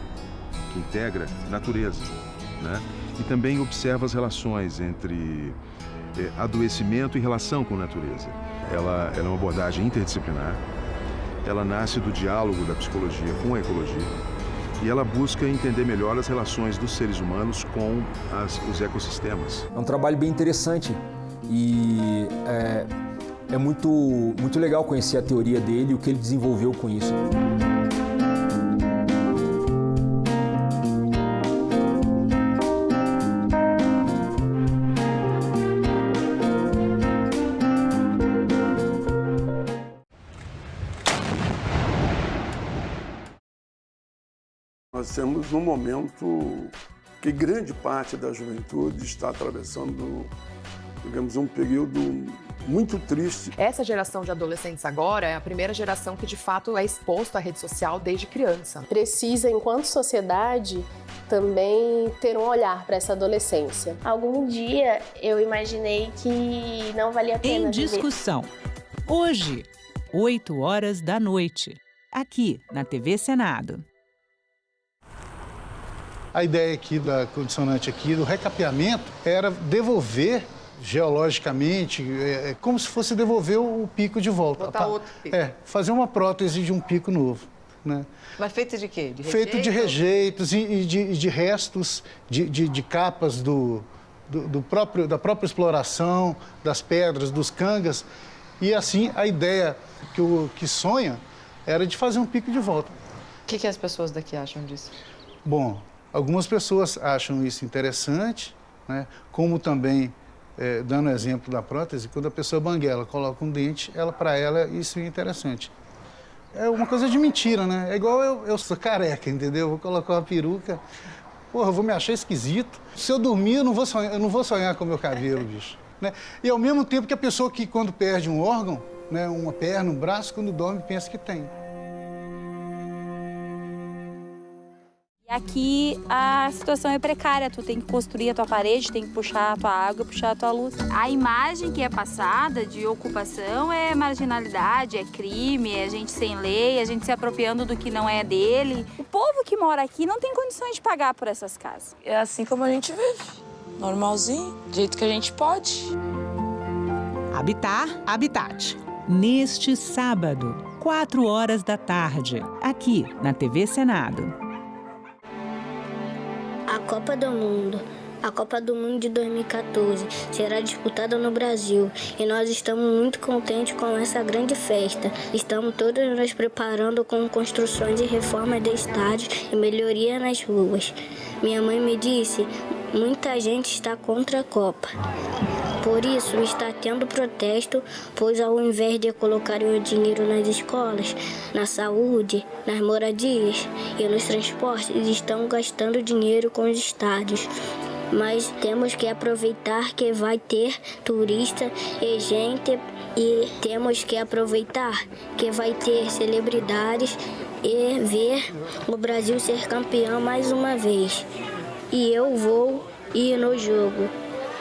natureza, né? E também observa as relações entre adoecimento e relação com natureza. Ela é uma abordagem interdisciplinar, ela nasce do diálogo da psicologia com a ecologia e ela busca entender melhor as relações dos seres humanos com os ecossistemas. É um trabalho bem interessante e é muito legal conhecer a teoria dele e o que ele desenvolveu com isso. Nós temos um momento que grande parte da juventude está atravessando, digamos, um período muito triste. Essa geração de adolescentes agora é a primeira geração que de fato é exposta à rede social desde criança. Precisa, enquanto sociedade, também ter um olhar para essa adolescência. Algum dia eu imaginei que não valia a pena Em discussão. Hoje, 20h, aqui na TV Senado. A ideia aqui da condicionante aqui, do recapeamento, era devolver geologicamente, como se fosse devolver o pico de volta. Botar outro pico. Fazer uma prótese de um pico novo. Né? Mas feito de quê? Feito de rejeitos e de restos de capas da própria exploração, das pedras, dos cangas. E assim, a ideia que sonha era de fazer um pico de volta. O que as pessoas daqui acham disso? Bom, algumas pessoas acham isso interessante, né? Como também, dando exemplo da prótese, quando a pessoa banguela, coloca um dente, para ela isso é interessante. É uma coisa de mentira, né? É igual eu sou careca, entendeu? Vou colocar uma peruca, porra, eu vou me achar esquisito. Se eu dormir, eu não vou sonhar com o meu cabelo, bicho. Né? E ao mesmo tempo que a pessoa que quando perde um órgão, né, uma perna, um braço, quando dorme, pensa que tem. Aqui a situação é precária, tu tem que construir a tua parede, tem que puxar a tua água, puxar a tua luz. A imagem que é passada de ocupação é marginalidade, é crime, é gente sem lei, a gente se apropriando do que não é dele. O povo que mora aqui não tem condições de pagar por essas casas. É assim como a gente vive, normalzinho, do jeito que a gente pode. Habitar, Habitat. Neste sábado, 4h, aqui na TV Senado. A Copa do Mundo. A Copa do Mundo de 2014 será disputada no Brasil e nós estamos muito contentes com essa grande festa. Estamos todos nos preparando com construções e reformas de estádios e melhoria nas ruas. Minha mãe me disse, muita gente está contra a Copa. Por isso, está tendo protesto, pois ao invés de colocarem o dinheiro nas escolas, na saúde, nas moradias e nos transportes, estão gastando dinheiro com os estádios. Mas temos que aproveitar que vai ter turista e gente, e temos que aproveitar que vai ter celebridades e ver o Brasil ser campeão mais uma vez. E eu vou ir no jogo.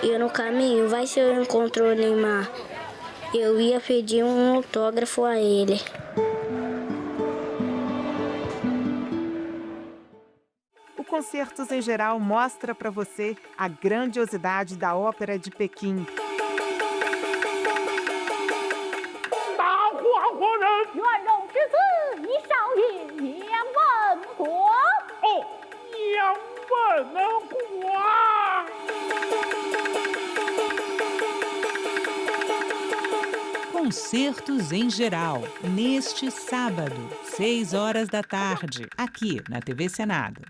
E no caminho, vai se eu encontro o Neymar, eu ia pedir um autógrafo a ele. O Concertos em Geral mostra para você a grandiosidade da Ópera de Pequim. Concertos em Geral, neste sábado, 6h, aqui na TV Senado.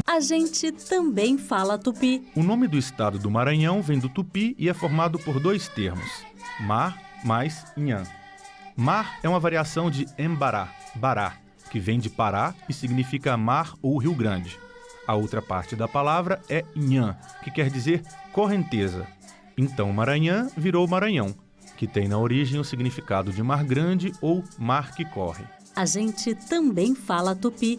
A gente também fala tupi. O nome do estado do Maranhão vem do tupi e é formado por dois termos, mar mais inhã. Mar é uma variação de embará, bará, que vem de Pará e significa mar ou Rio Grande. A outra parte da palavra é inhã, que quer dizer correnteza. Então Maranhão virou Maranhão, que tem na origem o significado de mar grande ou mar que corre. A gente também fala tupi.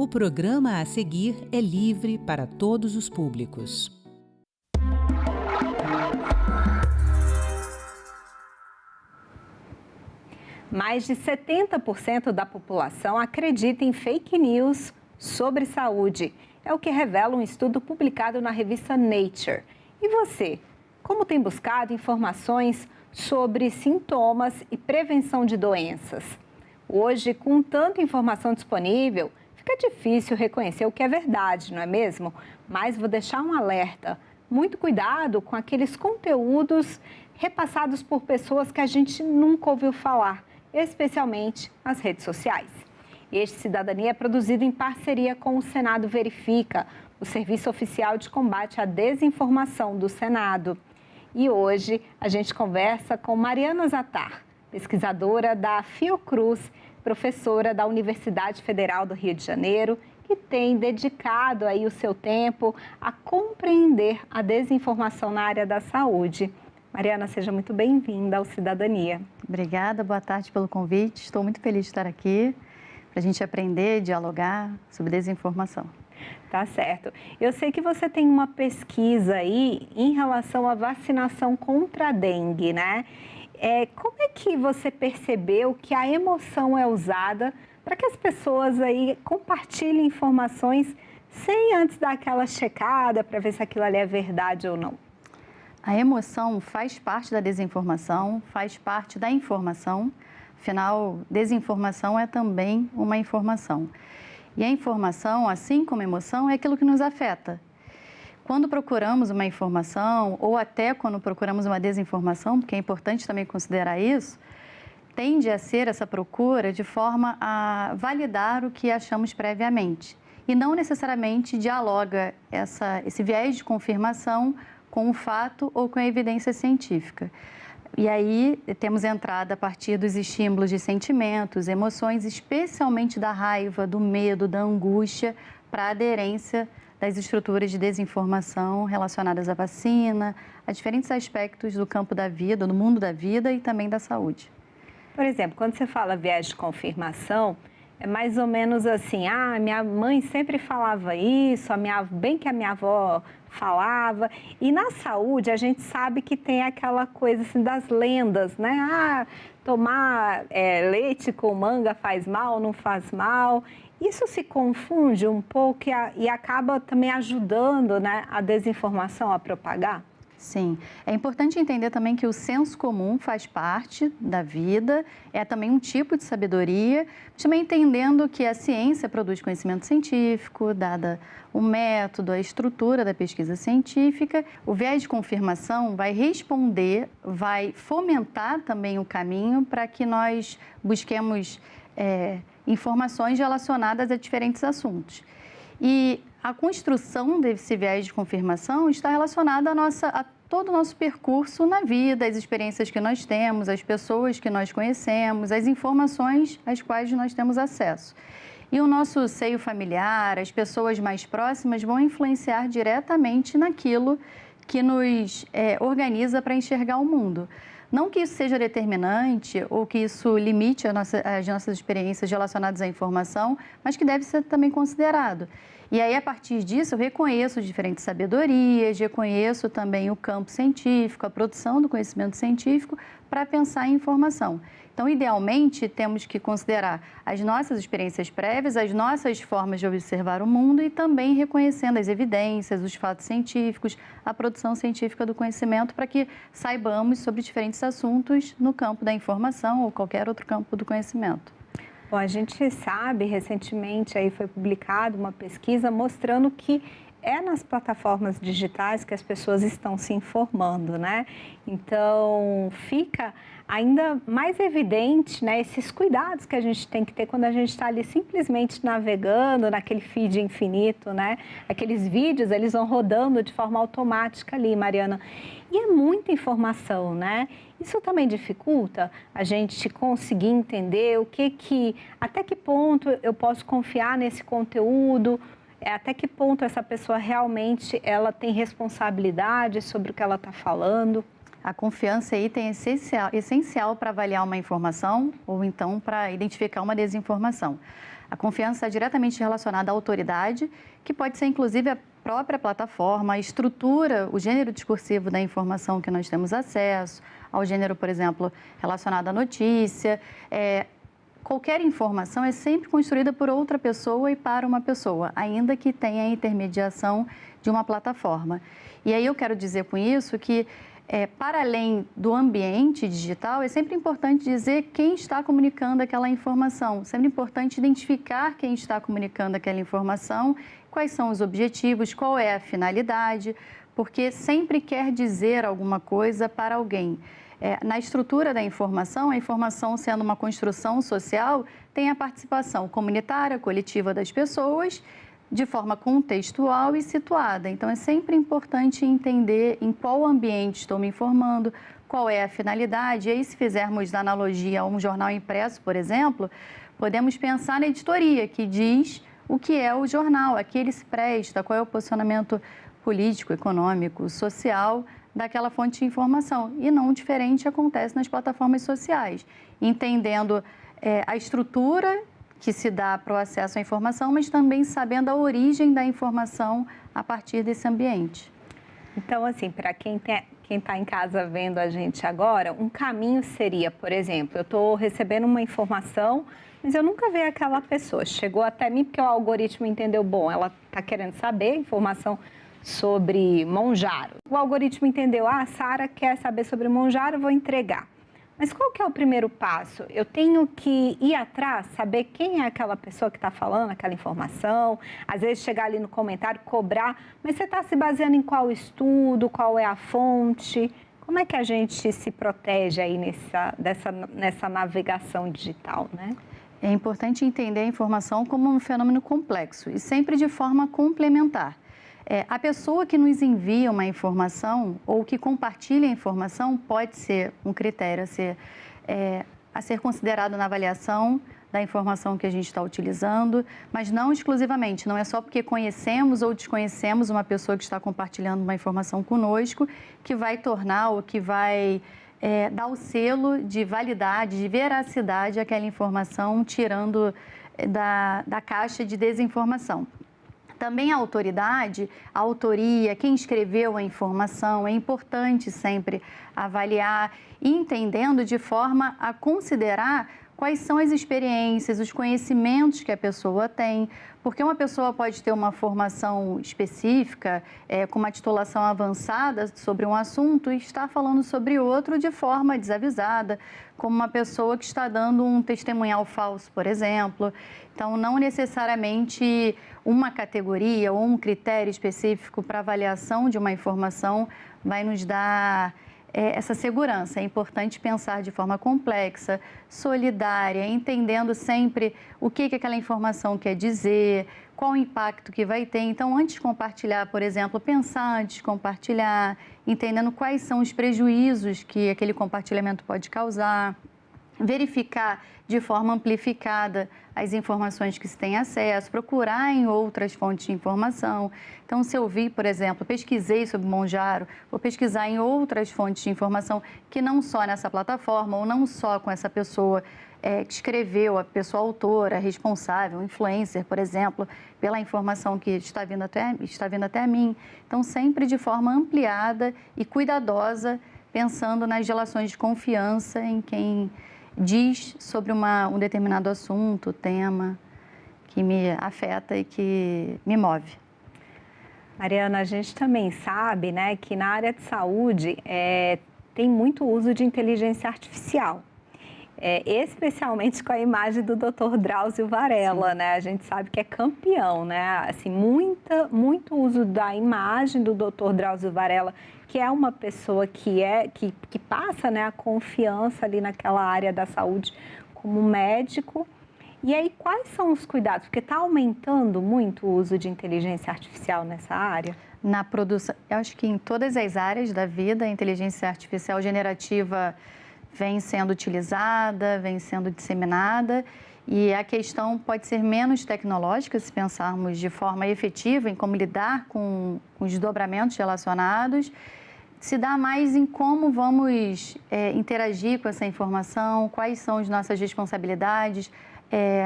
O programa a seguir é livre para todos os públicos. Mais de 70% da população acredita em fake news sobre saúde. É o que revela um estudo publicado na revista Nature. E você, como tem buscado informações sobre sintomas e prevenção de doenças? Hoje, com tanta informação disponível, fica difícil reconhecer o que é verdade, não é mesmo? Mas vou deixar um alerta. Muito cuidado com aqueles conteúdos repassados por pessoas que a gente nunca ouviu falar, especialmente nas redes sociais. Este Cidadania é produzido em parceria com o Senado Verifica, o serviço oficial de combate à desinformação do Senado. E hoje a gente conversa com Mariana Zattar, pesquisadora da Fiocruz, professora da Universidade Federal do Rio de Janeiro, que tem dedicado aí o seu tempo a compreender a desinformação na área da saúde. Mariana, seja muito bem-vinda ao Cidadania. Obrigada, boa tarde pelo convite. Estou muito feliz de estar aqui para a gente aprender, dialogar sobre desinformação. Tá certo. Eu sei que você tem uma pesquisa aí em relação à vacinação contra a dengue, né? Como é que você percebeu que a emoção é usada para que as pessoas aí compartilhem informações sem antes dar aquela checada para ver se aquilo ali é verdade ou não? A emoção faz parte da desinformação, faz parte da informação. Afinal, desinformação é também uma informação. E a informação, assim como a emoção, é aquilo que nos afeta. Quando procuramos uma informação, ou até quando procuramos uma desinformação, porque é importante também considerar isso, tende a ser essa procura de forma a validar o que achamos previamente. E não necessariamente dialoga esse viés de confirmação com o fato ou com a evidência científica. E aí temos entrada a partir dos estímulos de sentimentos, emoções, especialmente da raiva, do medo, da angústia, para a aderência das estruturas de desinformação relacionadas à vacina, a diferentes aspectos do campo da vida, do mundo da vida e também da saúde. Por exemplo, quando você fala viés de confirmação, é mais ou menos assim, minha mãe sempre falava isso, bem que a minha avó falava. E na saúde, a gente sabe que tem aquela coisa assim das lendas, né? Tomar leite com manga faz mal, não faz mal. Isso se confunde um pouco e acaba também ajudando, né, a desinformação a propagar? Sim, é importante entender também que o senso comum faz parte da vida, é também um tipo de sabedoria, mas também entendendo que a ciência produz conhecimento científico, dada o método, a estrutura da pesquisa científica. O viés de confirmação vai responder, vai fomentar também o caminho para que nós busquemos informações relacionadas a diferentes assuntos. E a construção desse viés de confirmação está relacionada a todo o nosso percurso na vida, as experiências que nós temos, as pessoas que nós conhecemos, as informações às quais nós temos acesso. E o nosso seio familiar, as pessoas mais próximas vão influenciar diretamente naquilo que nos organiza para enxergar o mundo. Não que isso seja determinante ou que isso limite as nossas experiências relacionadas à informação, mas que deve ser também considerado. E aí, a partir disso, eu reconheço diferentes sabedorias, reconheço também o campo científico, a produção do conhecimento científico para pensar em informação. Então, idealmente, temos que considerar as nossas experiências prévias, as nossas formas de observar o mundo e também reconhecendo as evidências, os fatos científicos, a produção científica do conhecimento para que saibamos sobre diferentes assuntos no campo da informação ou qualquer outro campo do conhecimento. Bom, a gente sabe, recentemente aí foi publicada uma pesquisa mostrando que é nas plataformas digitais que as pessoas estão se informando, né? Então, fica ainda mais evidente, né, esses cuidados que a gente tem que ter quando a gente está ali simplesmente navegando naquele feed infinito, né? Aqueles vídeos, eles vão rodando de forma automática ali, Mariana. E é muita informação, né? Isso também dificulta a gente conseguir entender até que ponto eu posso confiar nesse conteúdo, até que ponto essa pessoa realmente ela tem responsabilidade sobre o que ela está falando. A confiança aí tem essencial para avaliar uma informação ou então para identificar uma desinformação. A confiança está diretamente relacionada à autoridade, que pode ser inclusive a própria plataforma, a estrutura, o gênero discursivo da informação que nós temos acesso, ao gênero, por exemplo, relacionado à notícia. Qualquer informação é sempre construída por outra pessoa e para uma pessoa, ainda que tenha a intermediação de uma plataforma. E aí eu quero dizer com isso que, para além do ambiente digital, é sempre importante dizer quem está comunicando aquela informação. Sempre importante identificar quem está comunicando aquela informação, quais são os objetivos, qual é a finalidade, porque sempre quer dizer alguma coisa para alguém. Na estrutura da informação, a informação sendo uma construção social, tem a participação comunitária, coletiva das pessoas, de forma contextual e situada. Então, é sempre importante entender em qual ambiente estou me informando, qual é a finalidade. E aí, se fizermos analogia a um jornal impresso, por exemplo, Podemos pensar na editoria, que diz o que é o jornal, a que ele se presta, qual é o posicionamento político, econômico, social daquela fonte de informação. E não diferente acontece nas plataformas sociais, entendendo a estrutura que se dá para o acesso à informação, mas também sabendo a origem da informação a partir desse ambiente. Então, assim, para quem está em casa vendo a gente agora, um caminho seria, por exemplo, eu estou recebendo uma informação, mas eu nunca vi aquela pessoa. Chegou até mim porque o algoritmo entendeu, bom, ela está querendo saber informação sobre Monjaro. O algoritmo entendeu, a Sara quer saber sobre Monjaro, vou entregar. Mas qual que é o primeiro passo? Eu tenho que ir atrás, saber quem é aquela pessoa que está falando aquela informação, às vezes chegar ali no comentário, cobrar, mas você está se baseando em qual estudo, qual é a fonte? Como é que a gente se protege aí nessa navegação digital, né? É importante entender a informação como um fenômeno complexo e sempre de forma complementar. A pessoa que nos envia uma informação ou que compartilha a informação pode ser um critério a ser considerado na avaliação da informação que a gente está utilizando, mas não exclusivamente, não é só porque conhecemos ou desconhecemos uma pessoa que está compartilhando uma informação conosco que vai tornar ou que vai dar o selo de validade, de veracidade àquela informação, tirando da caixa de desinformação. Também a autoridade, a autoria, quem escreveu a informação, é importante sempre avaliar e entendendo de forma a considerar quais são as experiências, os conhecimentos que a pessoa tem, porque uma pessoa pode ter uma formação específica, com uma titulação avançada sobre um assunto e estar falando sobre outro de forma desavisada, como uma pessoa que está dando um testemunhal falso, por exemplo. Então, não necessariamente uma categoria ou um critério específico para avaliação de uma informação vai nos dar essa segurança. É importante pensar de forma complexa, solidária, entendendo sempre o que aquela informação quer dizer, qual o impacto que vai ter. Então, antes de compartilhar, por exemplo, pensar antes de compartilhar, entendendo quais são os prejuízos que aquele compartilhamento pode causar, verificar de forma amplificada as informações que se tem acesso, procurar em outras fontes de informação. Então, se eu vi, por exemplo, pesquisei sobre Monjaro, vou pesquisar em outras fontes de informação que não só nessa plataforma ou não só com essa pessoa que escreveu, a pessoa autora, responsável, influencer, por exemplo, pela informação que está vindo até mim. Então, sempre de forma ampliada e cuidadosa, pensando nas relações de confiança em quem diz sobre um determinado assunto, tema que me afeta e que me move. Mariana, a gente também sabe, né, que na área de saúde tem muito uso de inteligência artificial, especialmente com a imagem do Dr. Drauzio Varella, né? A gente sabe que é campeão, né? Assim, muito uso da imagem do Dr. Drauzio Varella, que é uma pessoa que passa, né, a confiança ali naquela área da saúde como médico. E aí, quais são os cuidados? Porque está aumentando muito o uso de inteligência artificial nessa área? Na produção, eu acho que em todas as áreas da vida, a inteligência artificial generativa vem sendo utilizada, vem sendo disseminada. E a questão pode ser menos tecnológica, se pensarmos de forma efetiva em como lidar com os desdobramentos relacionados, se dá mais em como vamos interagir com essa informação, quais são as nossas responsabilidades,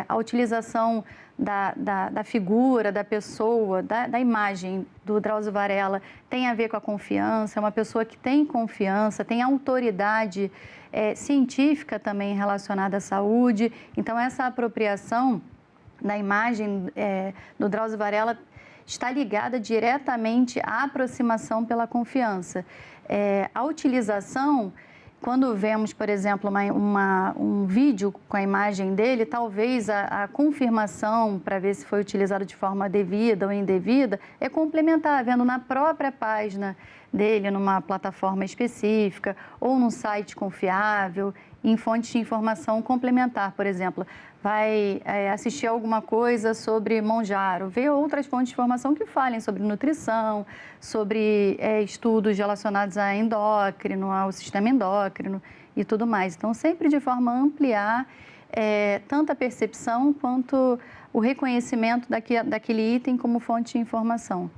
a utilização da figura, da pessoa, da imagem do Drauzio Varella tem a ver com a confiança, é uma pessoa que tem confiança, tem autoridade científica também relacionada à saúde. Então, essa apropriação da imagem do Drauzio Varella está ligada diretamente à aproximação pela confiança. A utilização, quando vemos, por exemplo, um vídeo com a imagem dele, talvez a confirmação para ver se foi utilizado de forma devida ou indevida é complementar, vendo na própria página dele, numa plataforma específica ou num site confiável, em fontes de informação complementar, por exemplo. Vai assistir alguma coisa sobre Monjaro, ver outras fontes de informação que falem sobre nutrição, sobre estudos relacionados a endócrino, ao sistema endócrino e tudo mais. Então, sempre de forma a ampliar tanto a percepção quanto o reconhecimento daquele item como fonte de informação.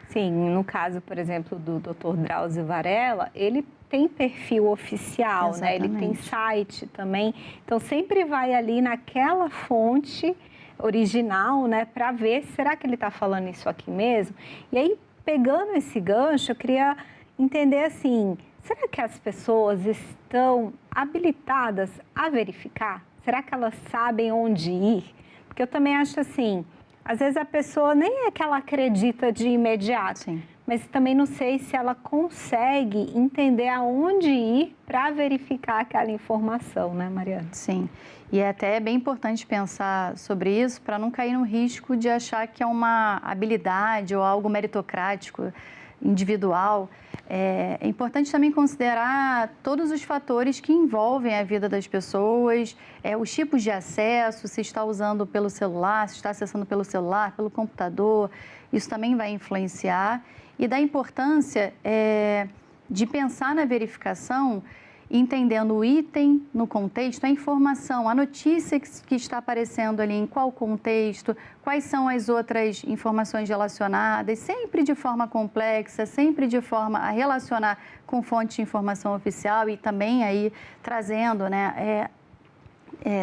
Sim, no caso, por exemplo, do Dr. Drauzio Varela, ele tem perfil oficial, né? Ele tem site também, então sempre vai ali naquela fonte original, né, para ver, será que ele está falando isso aqui mesmo? E aí, pegando esse gancho, eu queria entender assim, será que as pessoas estão habilitadas a verificar? Será que elas sabem onde ir? Porque eu também acho assim, às vezes a pessoa nem é que ela acredita de imediato, Sim. Mas também não sei se ela consegue entender aonde ir para verificar aquela informação, né, Mariana? Sim, e é até bem importante pensar sobre isso para não cair no risco de achar que é uma habilidade ou algo meritocrático, individual. É importante também considerar todos os fatores que envolvem a vida das pessoas, os tipos de acesso, se está usando pelo celular, se está acessando pelo celular, pelo computador, isso também vai influenciar. E da importância de pensar na verificação, entendendo o item no contexto, a informação, a notícia que está aparecendo ali, em qual contexto, quais são as outras informações relacionadas, sempre de forma complexa, sempre de forma a relacionar com fonte de informação oficial e também aí trazendo, né,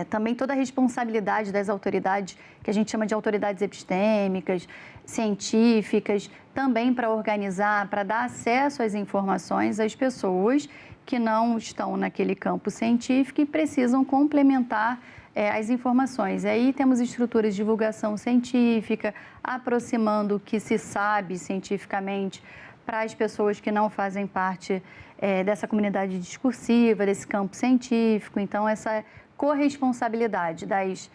também toda a responsabilidade das autoridades, que a gente chama de autoridades epistêmicas, científicas, também para organizar, para dar acesso às informações às pessoas que não estão naquele campo científico e precisam complementar as informações. E aí temos estruturas de divulgação científica, aproximando o que se sabe cientificamente para as pessoas que não fazem parte dessa comunidade discursiva, desse campo científico. Então, essa corresponsabilidade das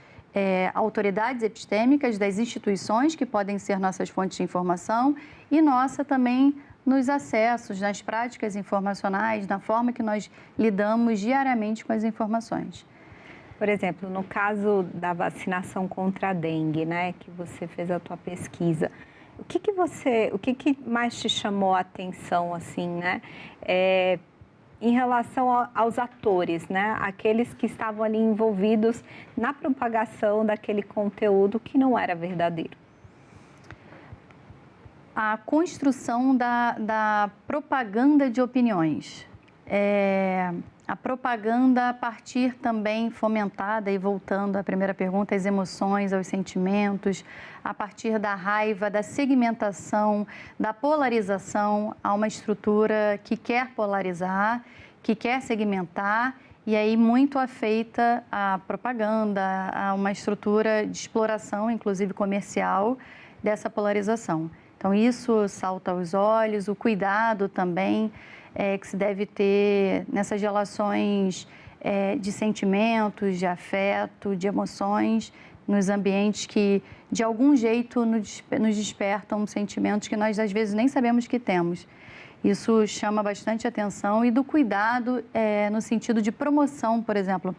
autoridades epistêmicas, das instituições que podem ser nossas fontes de informação e nossa também nos acessos, nas práticas informacionais, na forma que nós lidamos diariamente com as informações. Por exemplo, no caso da vacinação contra a dengue, né, que você fez a tua pesquisa, o que mais te chamou a atenção, assim, né, em relação aos atores, né, aqueles que estavam ali envolvidos na propagação daquele conteúdo que não era verdadeiro? A construção da propaganda de opiniões. A propaganda a partir também fomentada, e voltando à primeira pergunta, às emoções, aos sentimentos, a partir da raiva, da segmentação, da polarização, a uma estrutura que quer polarizar, que quer segmentar, e aí muito afeita a propaganda, a uma estrutura de exploração, inclusive comercial, dessa polarização. Então, isso salta aos olhos, o cuidado também que se deve ter nessas relações de sentimentos, de afeto, de emoções, nos ambientes que, de algum jeito, nos despertam sentimentos que nós, às vezes, nem sabemos que temos. Isso chama bastante atenção e do cuidado no sentido de promoção, por exemplo,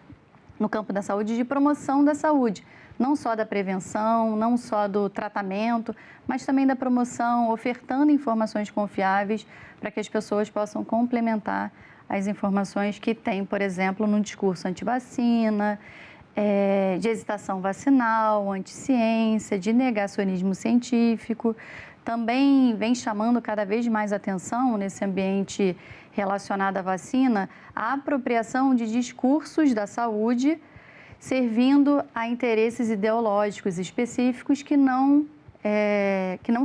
no campo da saúde, de promoção da saúde. Não só da prevenção, não só do tratamento, mas também da promoção, ofertando informações confiáveis para que as pessoas possam complementar as informações que tem, por exemplo, no discurso antivacina, de hesitação vacinal, anticiência, de negacionismo científico. Também vem chamando cada vez mais atenção nesse ambiente relacionado à vacina, a apropriação de discursos da saúde servindo a interesses ideológicos específicos que não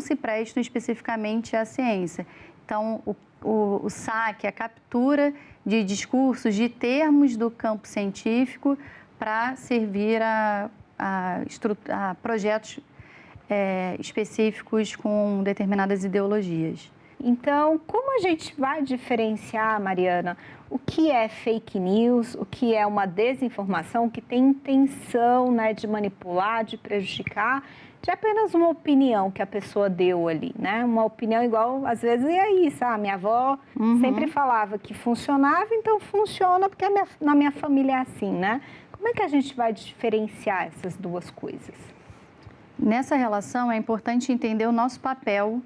se prestam especificamente à ciência. Então, o saque, a captura de discursos, de termos do campo científico para servir a projetos específicos com determinadas ideologias. Então, como a gente vai diferenciar, Mariana, o que é fake news, o que é uma desinformação, que tem intenção, né, de manipular, de prejudicar, de apenas uma opinião que a pessoa deu ali, né? Uma opinião igual, às vezes, é isso. Minha avó sempre falava que funcionava, então funciona porque na minha família é assim, né? Como é que a gente vai diferenciar essas duas coisas? Nessa relação, é importante entender o nosso papel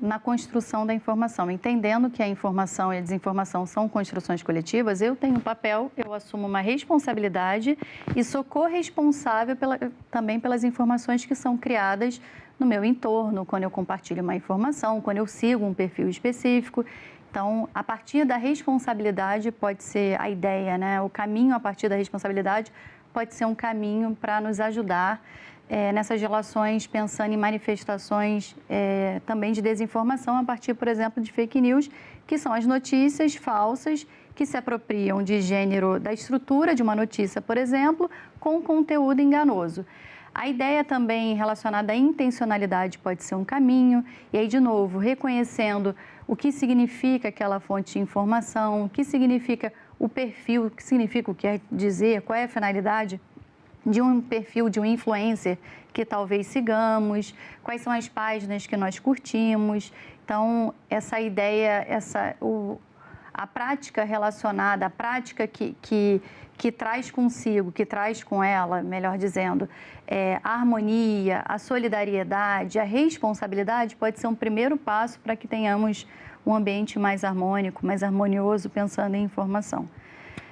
na construção da informação. Entendendo que a informação e a desinformação são construções coletivas, eu tenho um papel, eu assumo uma responsabilidade e sou corresponsável também pelas informações que são criadas no meu entorno, quando eu compartilho uma informação, quando eu sigo um perfil específico. Então, a partir da responsabilidade pode ser a ideia, né? O caminho a partir da responsabilidade pode ser um caminho para nos ajudar nessas relações, pensando em manifestações também de desinformação a partir, por exemplo, de fake news, que são as notícias falsas que se apropriam de gênero, da estrutura de uma notícia, por exemplo, com conteúdo enganoso. A ideia também relacionada à intencionalidade pode ser um caminho, e aí, de novo, reconhecendo o que significa aquela fonte de informação, o que significa o perfil, o que significa o que quer dizer, qual é a finalidade de um perfil de um influencer que talvez sigamos, quais são as páginas que nós curtimos. Então, essa ideia, a prática relacionada, a prática que traz consigo, que traz com ela, melhor dizendo, a harmonia, a solidariedade, a responsabilidade pode ser um primeiro passo para que tenhamos um ambiente mais harmônico, mais harmonioso, pensando em informação.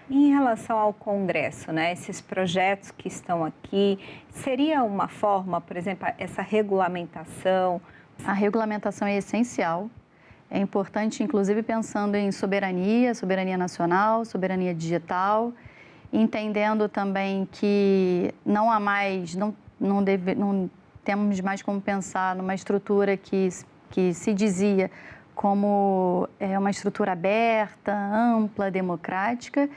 Em relação ao Congresso, né, esses projetos que estão aqui, seria uma forma, por exemplo, essa regulamentação? A regulamentação é essencial. É importante, inclusive, pensando em soberania nacional, soberania digital, entendendo também que não há mais, não temos mais como pensar numa estrutura que se dizia como uma estrutura aberta, ampla, democrática.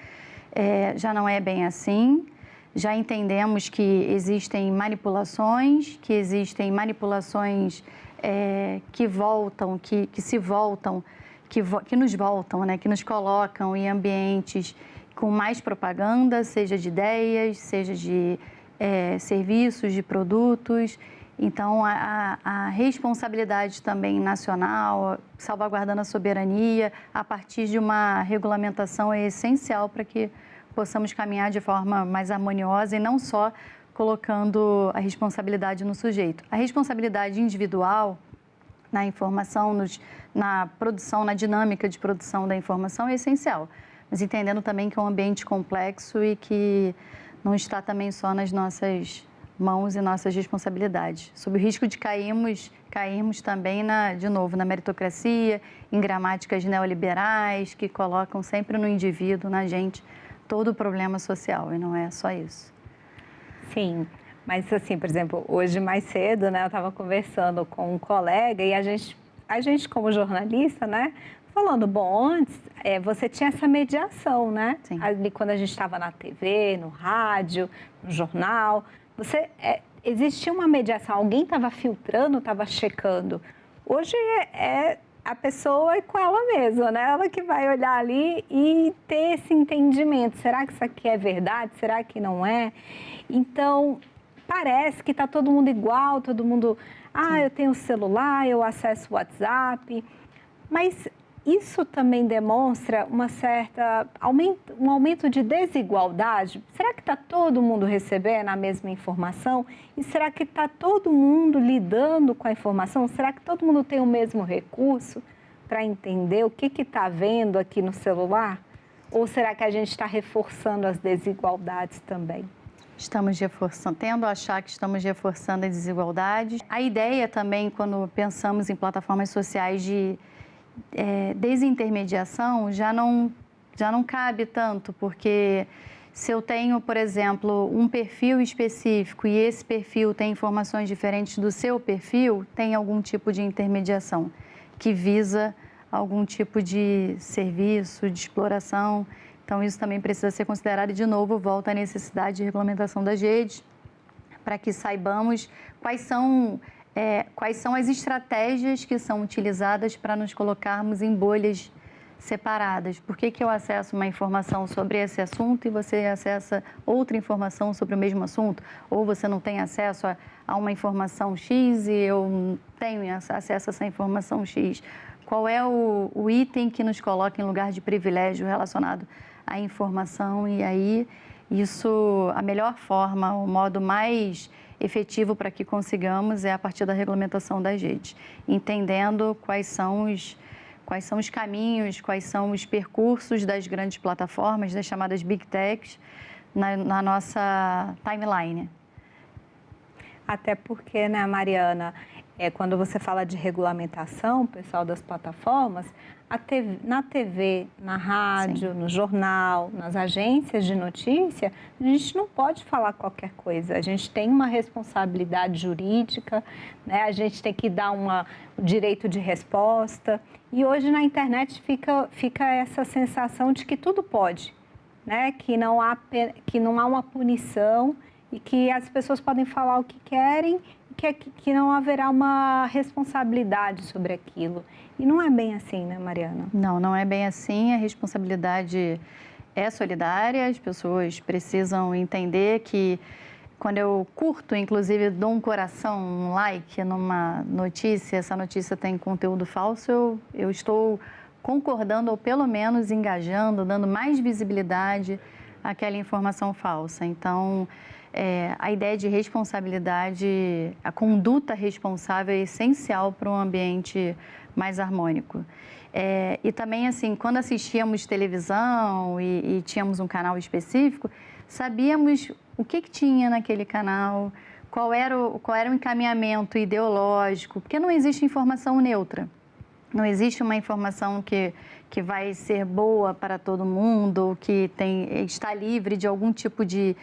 Já não é bem assim. Já entendemos que existem manipulações, que voltam, que nos voltam, né? Que nos colocam em ambientes com mais propaganda, seja de ideias, seja de serviços, de produtos. Então, a responsabilidade também nacional, salvaguardando a soberania, a partir de uma regulamentação é essencial para que possamos caminhar de forma mais harmoniosa e não só colocando a responsabilidade no sujeito. A responsabilidade individual na informação, na produção, na dinâmica de produção da informação é essencial, mas entendendo também que é um ambiente complexo e que não está também só nas nossas mãos e nossas responsabilidades, sob o risco de cairmos também, de novo, na meritocracia, em gramáticas neoliberais que colocam sempre no indivíduo, na gente, todo o problema social, e não é só isso. Sim, mas assim, por exemplo, hoje mais cedo, né, eu estava conversando com um colega e a gente como jornalista, né, falando, bom, antes você tinha essa mediação, né? Sim. Ali quando a gente estava na TV, no rádio, no jornal, existia uma mediação, alguém estava filtrando, estava checando. Hoje a pessoa com ela mesma, né? Ela que vai olhar ali e ter esse entendimento. Será que isso aqui é verdade? Será que não é? Então, parece que está todo mundo igual, todo mundo... eu tenho celular, eu acesso o WhatsApp. Mas isso também demonstra um aumento de desigualdade? Será que está todo mundo recebendo a mesma informação? E será que está todo mundo lidando com a informação? Será que todo mundo tem o mesmo recurso para entender o que está vendo aqui no celular? Ou será que a gente está reforçando as desigualdades também? Estamos tendo a achar que estamos reforçando as desigualdades. A ideia também, quando pensamos em plataformas sociais de desintermediação, já não cabe tanto, porque se eu tenho, por exemplo, um perfil específico e esse perfil tem informações diferentes do seu perfil, tem algum tipo de intermediação que visa algum tipo de serviço, de exploração. Então, isso também precisa ser considerado e, de novo, volta à necessidade de regulamentação das redes, para que saibamos quais são as estratégias que são utilizadas para nos colocarmos em bolhas separadas. Por que eu acesso uma informação sobre esse assunto e você acessa outra informação sobre o mesmo assunto? Ou você não tem acesso a uma informação X e eu tenho acesso a essa informação X? Qual é o item que nos coloca em lugar de privilégio relacionado à informação? E aí, a melhor forma, o modo mais efetivo para que consigamos é a partir da regulamentação das redes, entendendo quais são os caminhos, quais são os percursos das grandes plataformas, das chamadas Big Techs, na nossa timeline. Até porque, né, Mariana, quando você fala de regulamentação, pessoal das plataformas, na TV, na rádio, no jornal, nas agências de notícia, a gente não pode falar qualquer coisa. A gente tem uma responsabilidade jurídica, né? A gente tem que dar um direito de resposta. E hoje na internet fica essa sensação de que tudo pode, né? Que não há uma punição e que as pessoas podem falar o que querem, que não haverá uma responsabilidade sobre aquilo. E não é bem assim, né, Mariana? Não é bem assim. A responsabilidade é solidária, as pessoas precisam entender que quando eu curto, inclusive dou um coração, um like numa notícia, essa notícia tem conteúdo falso, eu estou concordando ou pelo menos engajando, dando mais visibilidade àquela informação falsa. Então, a ideia de responsabilidade, a conduta responsável é essencial para um ambiente mais harmônico. E também, assim, quando assistíamos televisão e tínhamos um canal específico, sabíamos o que tinha naquele canal, qual era o encaminhamento ideológico, porque não existe informação neutra. Não existe uma informação que vai ser boa para todo mundo, ou que está livre de algum tipo de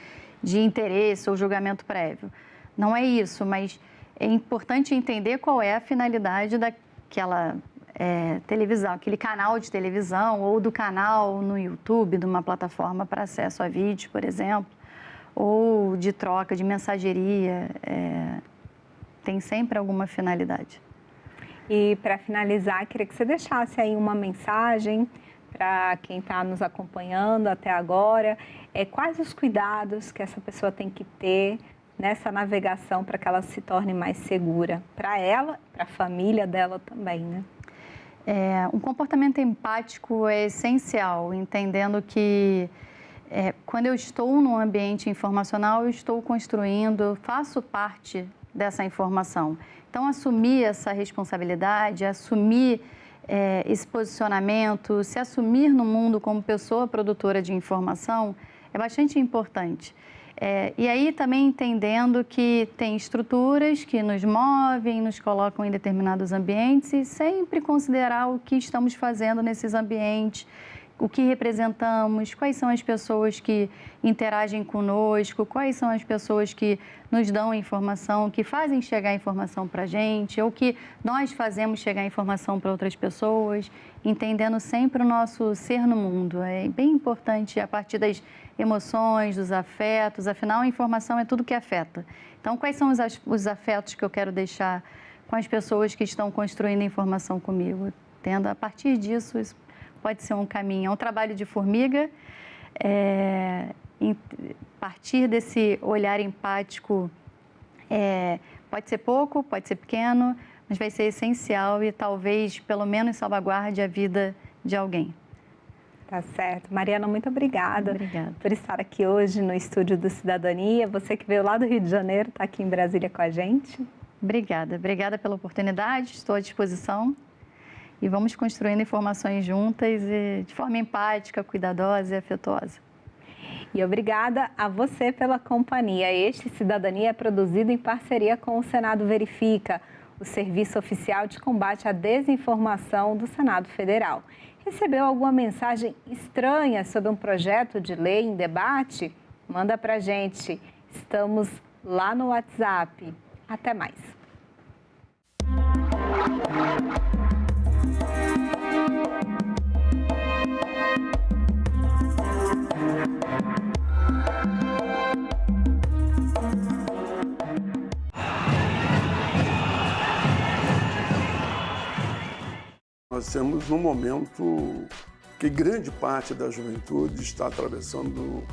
interesse ou julgamento prévio. Não é isso, mas é importante entender qual é a finalidade daquela televisão, aquele canal de televisão ou do canal no YouTube, de uma plataforma para acesso a vídeo, por exemplo, ou de troca, de mensageria. Tem sempre alguma finalidade. E para finalizar, queria que você deixasse aí uma mensagem para quem está nos acompanhando até agora. Quais os cuidados que essa pessoa tem que ter nessa navegação para que ela se torne mais segura? Para ela, para a família dela também, né? Um comportamento empático é essencial, entendendo que quando eu estou num ambiente informacional, eu estou construindo, eu faço parte dessa informação. Então, assumir essa responsabilidade, assumir esse posicionamento, se assumir no mundo como pessoa produtora de informação é bastante importante. E aí também entendendo que tem estruturas que nos movem, nos colocam em determinados ambientes e sempre considerar o que estamos fazendo nesses ambientes, o que representamos, quais são as pessoas que interagem conosco, quais são as pessoas que nos dão informação, que fazem chegar a informação para a gente, ou que nós fazemos chegar a informação para outras pessoas, entendendo sempre o nosso ser no mundo. É bem importante a partir das emoções, dos afetos, afinal a informação é tudo que afeta. Então, quais são os afetos que eu quero deixar com as pessoas que estão construindo a informação comigo? Tendo a partir disso, isso pode ser um caminho, é um trabalho de formiga, partir desse olhar empático, pode ser pouco, pode ser pequeno, mas vai ser essencial e talvez, pelo menos, salvaguarde a vida de alguém. Tá certo. Mariana, muito obrigada por estar aqui hoje no Estúdio do Cidadania. Você que veio lá do Rio de Janeiro, está aqui em Brasília com a gente. Obrigada pela oportunidade, estou à disposição. E vamos construindo informações juntas e de forma empática, cuidadosa e afetuosa. E obrigada a você pela companhia. Este Cidadania é produzido em parceria com o Senado Verifica, o serviço oficial de combate à desinformação do Senado Federal. Recebeu alguma mensagem estranha sobre um projeto de lei em debate? Manda pra gente. Estamos lá no WhatsApp. Até mais. Nós temos um momento que grande parte da juventude está atravessando,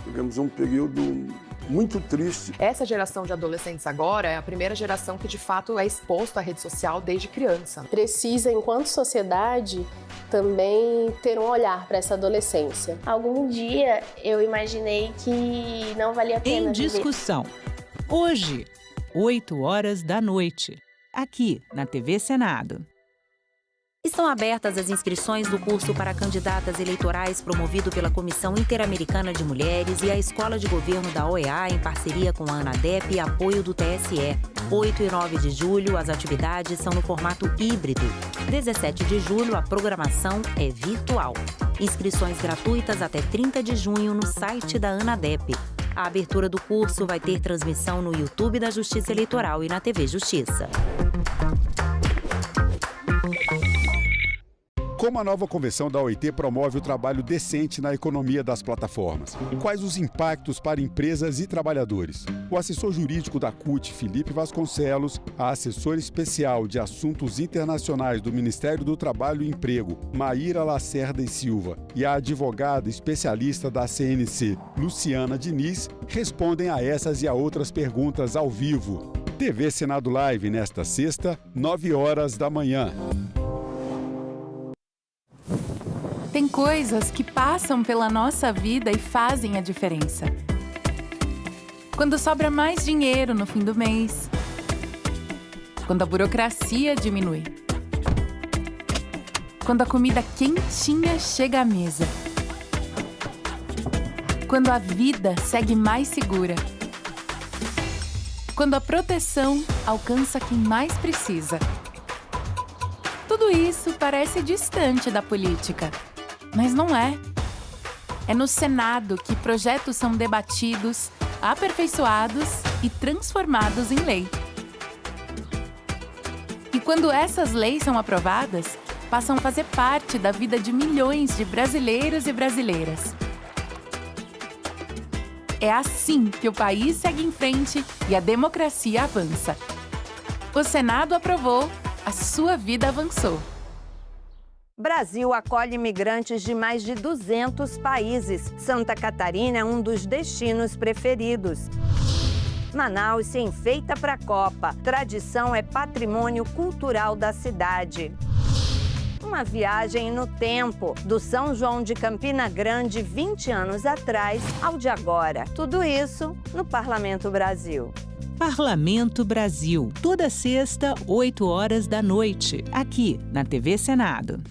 digamos, um período muito triste. Essa geração de adolescentes agora é a primeira geração que de fato é exposta à rede social desde criança. Precisa, enquanto sociedade, também ter um olhar para essa adolescência. Algum dia eu imaginei que não valia a pena Em discussão, Hoje, 20h, aqui na TV Senado. Estão abertas as inscrições do curso para candidatas eleitorais promovido pela Comissão Interamericana de Mulheres e a Escola de Governo da OEA em parceria com a ANADEP e apoio do TSE. 8 e 9 de julho, as atividades são no formato híbrido. 17 de julho, a programação é virtual. Inscrições gratuitas até 30 de junho no site da ANADEP. A abertura do curso vai ter transmissão no YouTube da Justiça Eleitoral e na TV Justiça. Como a nova convenção da OIT promove o trabalho decente na economia das plataformas? Quais os impactos para empresas e trabalhadores? O assessor jurídico da CUT, Felipe Vasconcelos, a assessora especial de assuntos internacionais do Ministério do Trabalho e Emprego, Maíra Lacerda e Silva, e a advogada especialista da CNC, Luciana Diniz, respondem a essas e a outras perguntas ao vivo. TV Senado Live nesta sexta, 9h. Tem coisas que passam pela nossa vida e fazem a diferença. Quando sobra mais dinheiro no fim do mês. Quando a burocracia diminui. Quando a comida quentinha chega à mesa. Quando a vida segue mais segura. Quando a proteção alcança quem mais precisa. Tudo isso parece distante da política. Mas não é. É no Senado que projetos são debatidos, aperfeiçoados e transformados em lei. E quando essas leis são aprovadas, passam a fazer parte da vida de milhões de brasileiros e brasileiras. É assim que o país segue em frente e a democracia avança. O Senado aprovou, a sua vida avançou. Brasil acolhe imigrantes de mais de 200 países. Santa Catarina é um dos destinos preferidos. Manaus se enfeita para a Copa. Tradição é patrimônio cultural da cidade. Uma viagem no tempo, do São João de Campina Grande 20 anos atrás ao de agora. Tudo isso no Parlamento Brasil. Parlamento Brasil, toda sexta, 20h, aqui na TV Senado.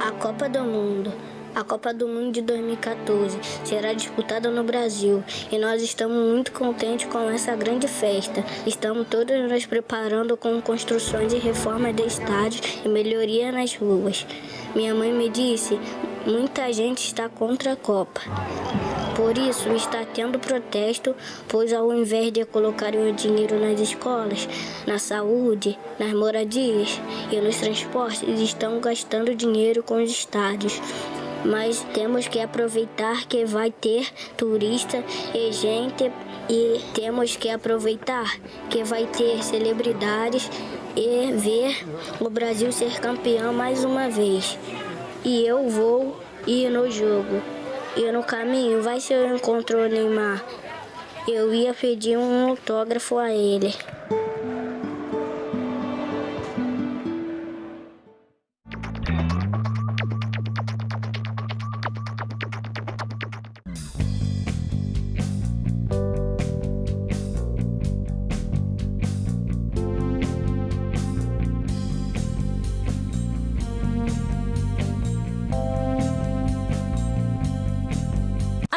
A Copa do Mundo. A Copa do Mundo de 2014 será disputada no Brasil e nós estamos muito contentes com essa grande festa. Estamos todos nos preparando com construções e reformas de estádios e melhoria nas ruas. Minha mãe me disse, muita gente está contra a Copa. Por isso, está tendo protesto, pois ao invés de colocarem o dinheiro nas escolas, na saúde, nas moradias e nos transportes, estão gastando dinheiro com os estádios. Mas temos que aproveitar que vai ter turista e gente, e temos que aproveitar que vai ter celebridades e ver o Brasil ser campeão mais uma vez. E eu vou ir no jogo. E no caminho, vai se eu encontro o Neymar, eu ia pedir um autógrafo a ele.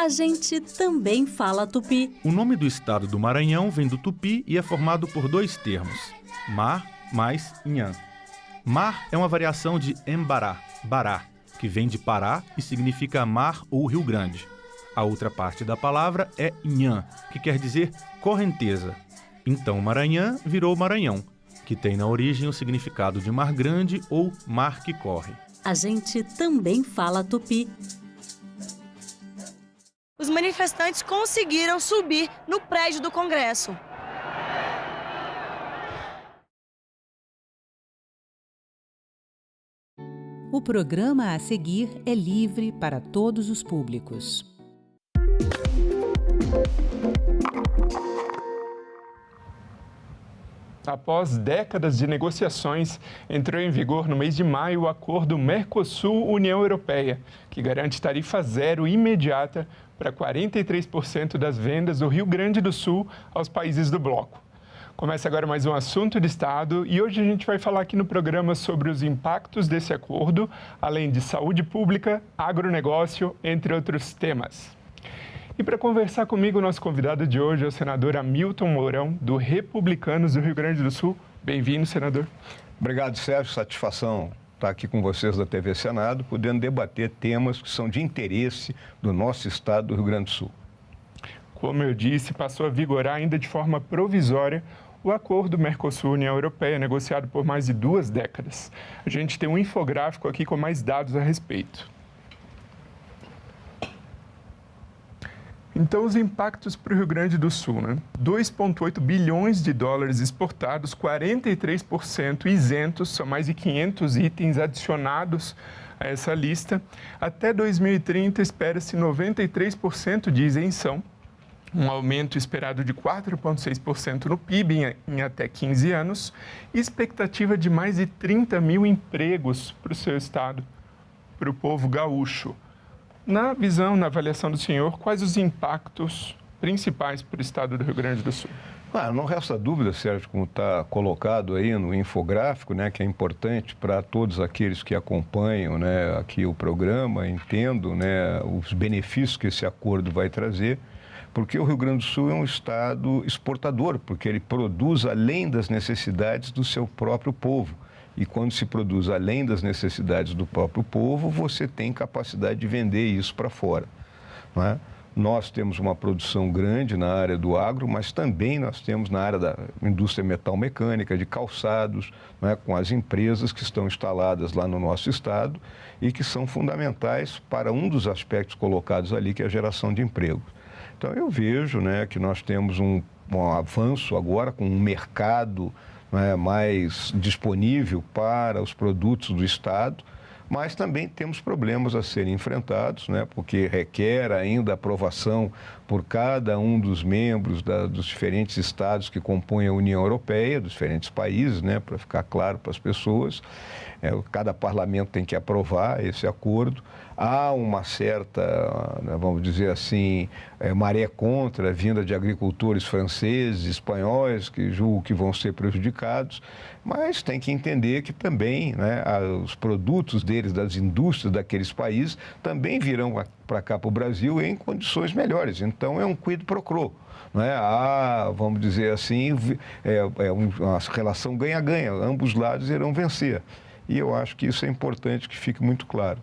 A gente também fala tupi. O nome do estado do Maranhão vem do tupi e é formado por dois termos, mar mais inhã. Mar é uma variação de embará, bará, que vem de Pará e significa mar ou Rio Grande. A outra parte da palavra é inhã, que quer dizer correnteza. Então Maranhã virou Maranhão, que tem na origem o significado de mar grande ou mar que corre. A gente também fala tupi. Os manifestantes conseguiram subir no prédio do Congresso. O programa a seguir é livre para todos os públicos. Após décadas de negociações, entrou em vigor no mês de maio o acordo Mercosul-União Europeia, que garante tarifa zero imediata para 43% das vendas do Rio Grande do Sul aos países do bloco. Começa agora mais um Assunto de Estado e hoje a gente vai falar aqui no programa sobre os impactos desse acordo, além de saúde pública, agronegócio, entre outros temas. E para conversar comigo, o nosso convidado de hoje é o senador Hamilton Mourão, do Republicanos do Rio Grande do Sul. Bem-vindo, senador. Obrigado, Sérgio. Satisfação estar aqui com vocês da TV Senado, podendo debater temas que são de interesse do nosso estado do Rio Grande do Sul. Como eu disse, passou a vigorar ainda de forma provisória o acordo Mercosul-União Europeia, negociado por mais de 2 décadas. A gente tem um infográfico aqui com mais dados a respeito. Então, os impactos para o Rio Grande do Sul, né? 2,8 bilhões de dólares exportados, 43% isentos, são mais de 500 itens adicionados a essa lista. Até 2030, espera-se 93% de isenção, um aumento esperado de 4,6% no PIB em até 15 anos e expectativa de mais de 30 mil empregos para o seu estado, para o povo gaúcho. Na visão, na avaliação do senhor, quais os impactos principais para o estado do Rio Grande do Sul? Não resta dúvida, Sérgio, como está colocado aí no infográfico, né, que é importante para todos aqueles que acompanham, né, aqui o programa, entendam, né, os benefícios que esse acordo vai trazer, porque o Rio Grande do Sul é um estado exportador, porque ele produz além das necessidades do seu próprio povo. E quando se produz além das necessidades do próprio povo, você tem capacidade de vender isso para fora, não é? Nós temos uma produção grande na área do agro, mas também nós temos na área da indústria metal-mecânica, de calçados, não é? Com as empresas que estão instaladas lá no nosso estado e que são fundamentais para um dos aspectos colocados ali, que é a geração de emprego. Então, eu vejo, né, que nós temos um avanço agora com um mercado, né, mais disponível para os produtos do estado, mas também temos problemas a serem enfrentados, né, porque requer ainda aprovação por cada um dos membros dos diferentes estados que compõem a União Europeia, dos diferentes países, né, para ficar claro para as pessoas. Cada parlamento tem que aprovar esse acordo. Há uma certa, vamos dizer assim, maré contra a vinda de agricultores franceses, espanhóis, que julgo que vão ser prejudicados, mas tem que entender que também, né, os produtos deles, das indústrias daqueles países, também virão para cá, para o Brasil, em condições melhores. Então, é um quid pro quo. Né? Vamos dizer assim, uma relação ganha-ganha, ambos lados irão vencer. E eu acho que isso é importante que fique muito claro.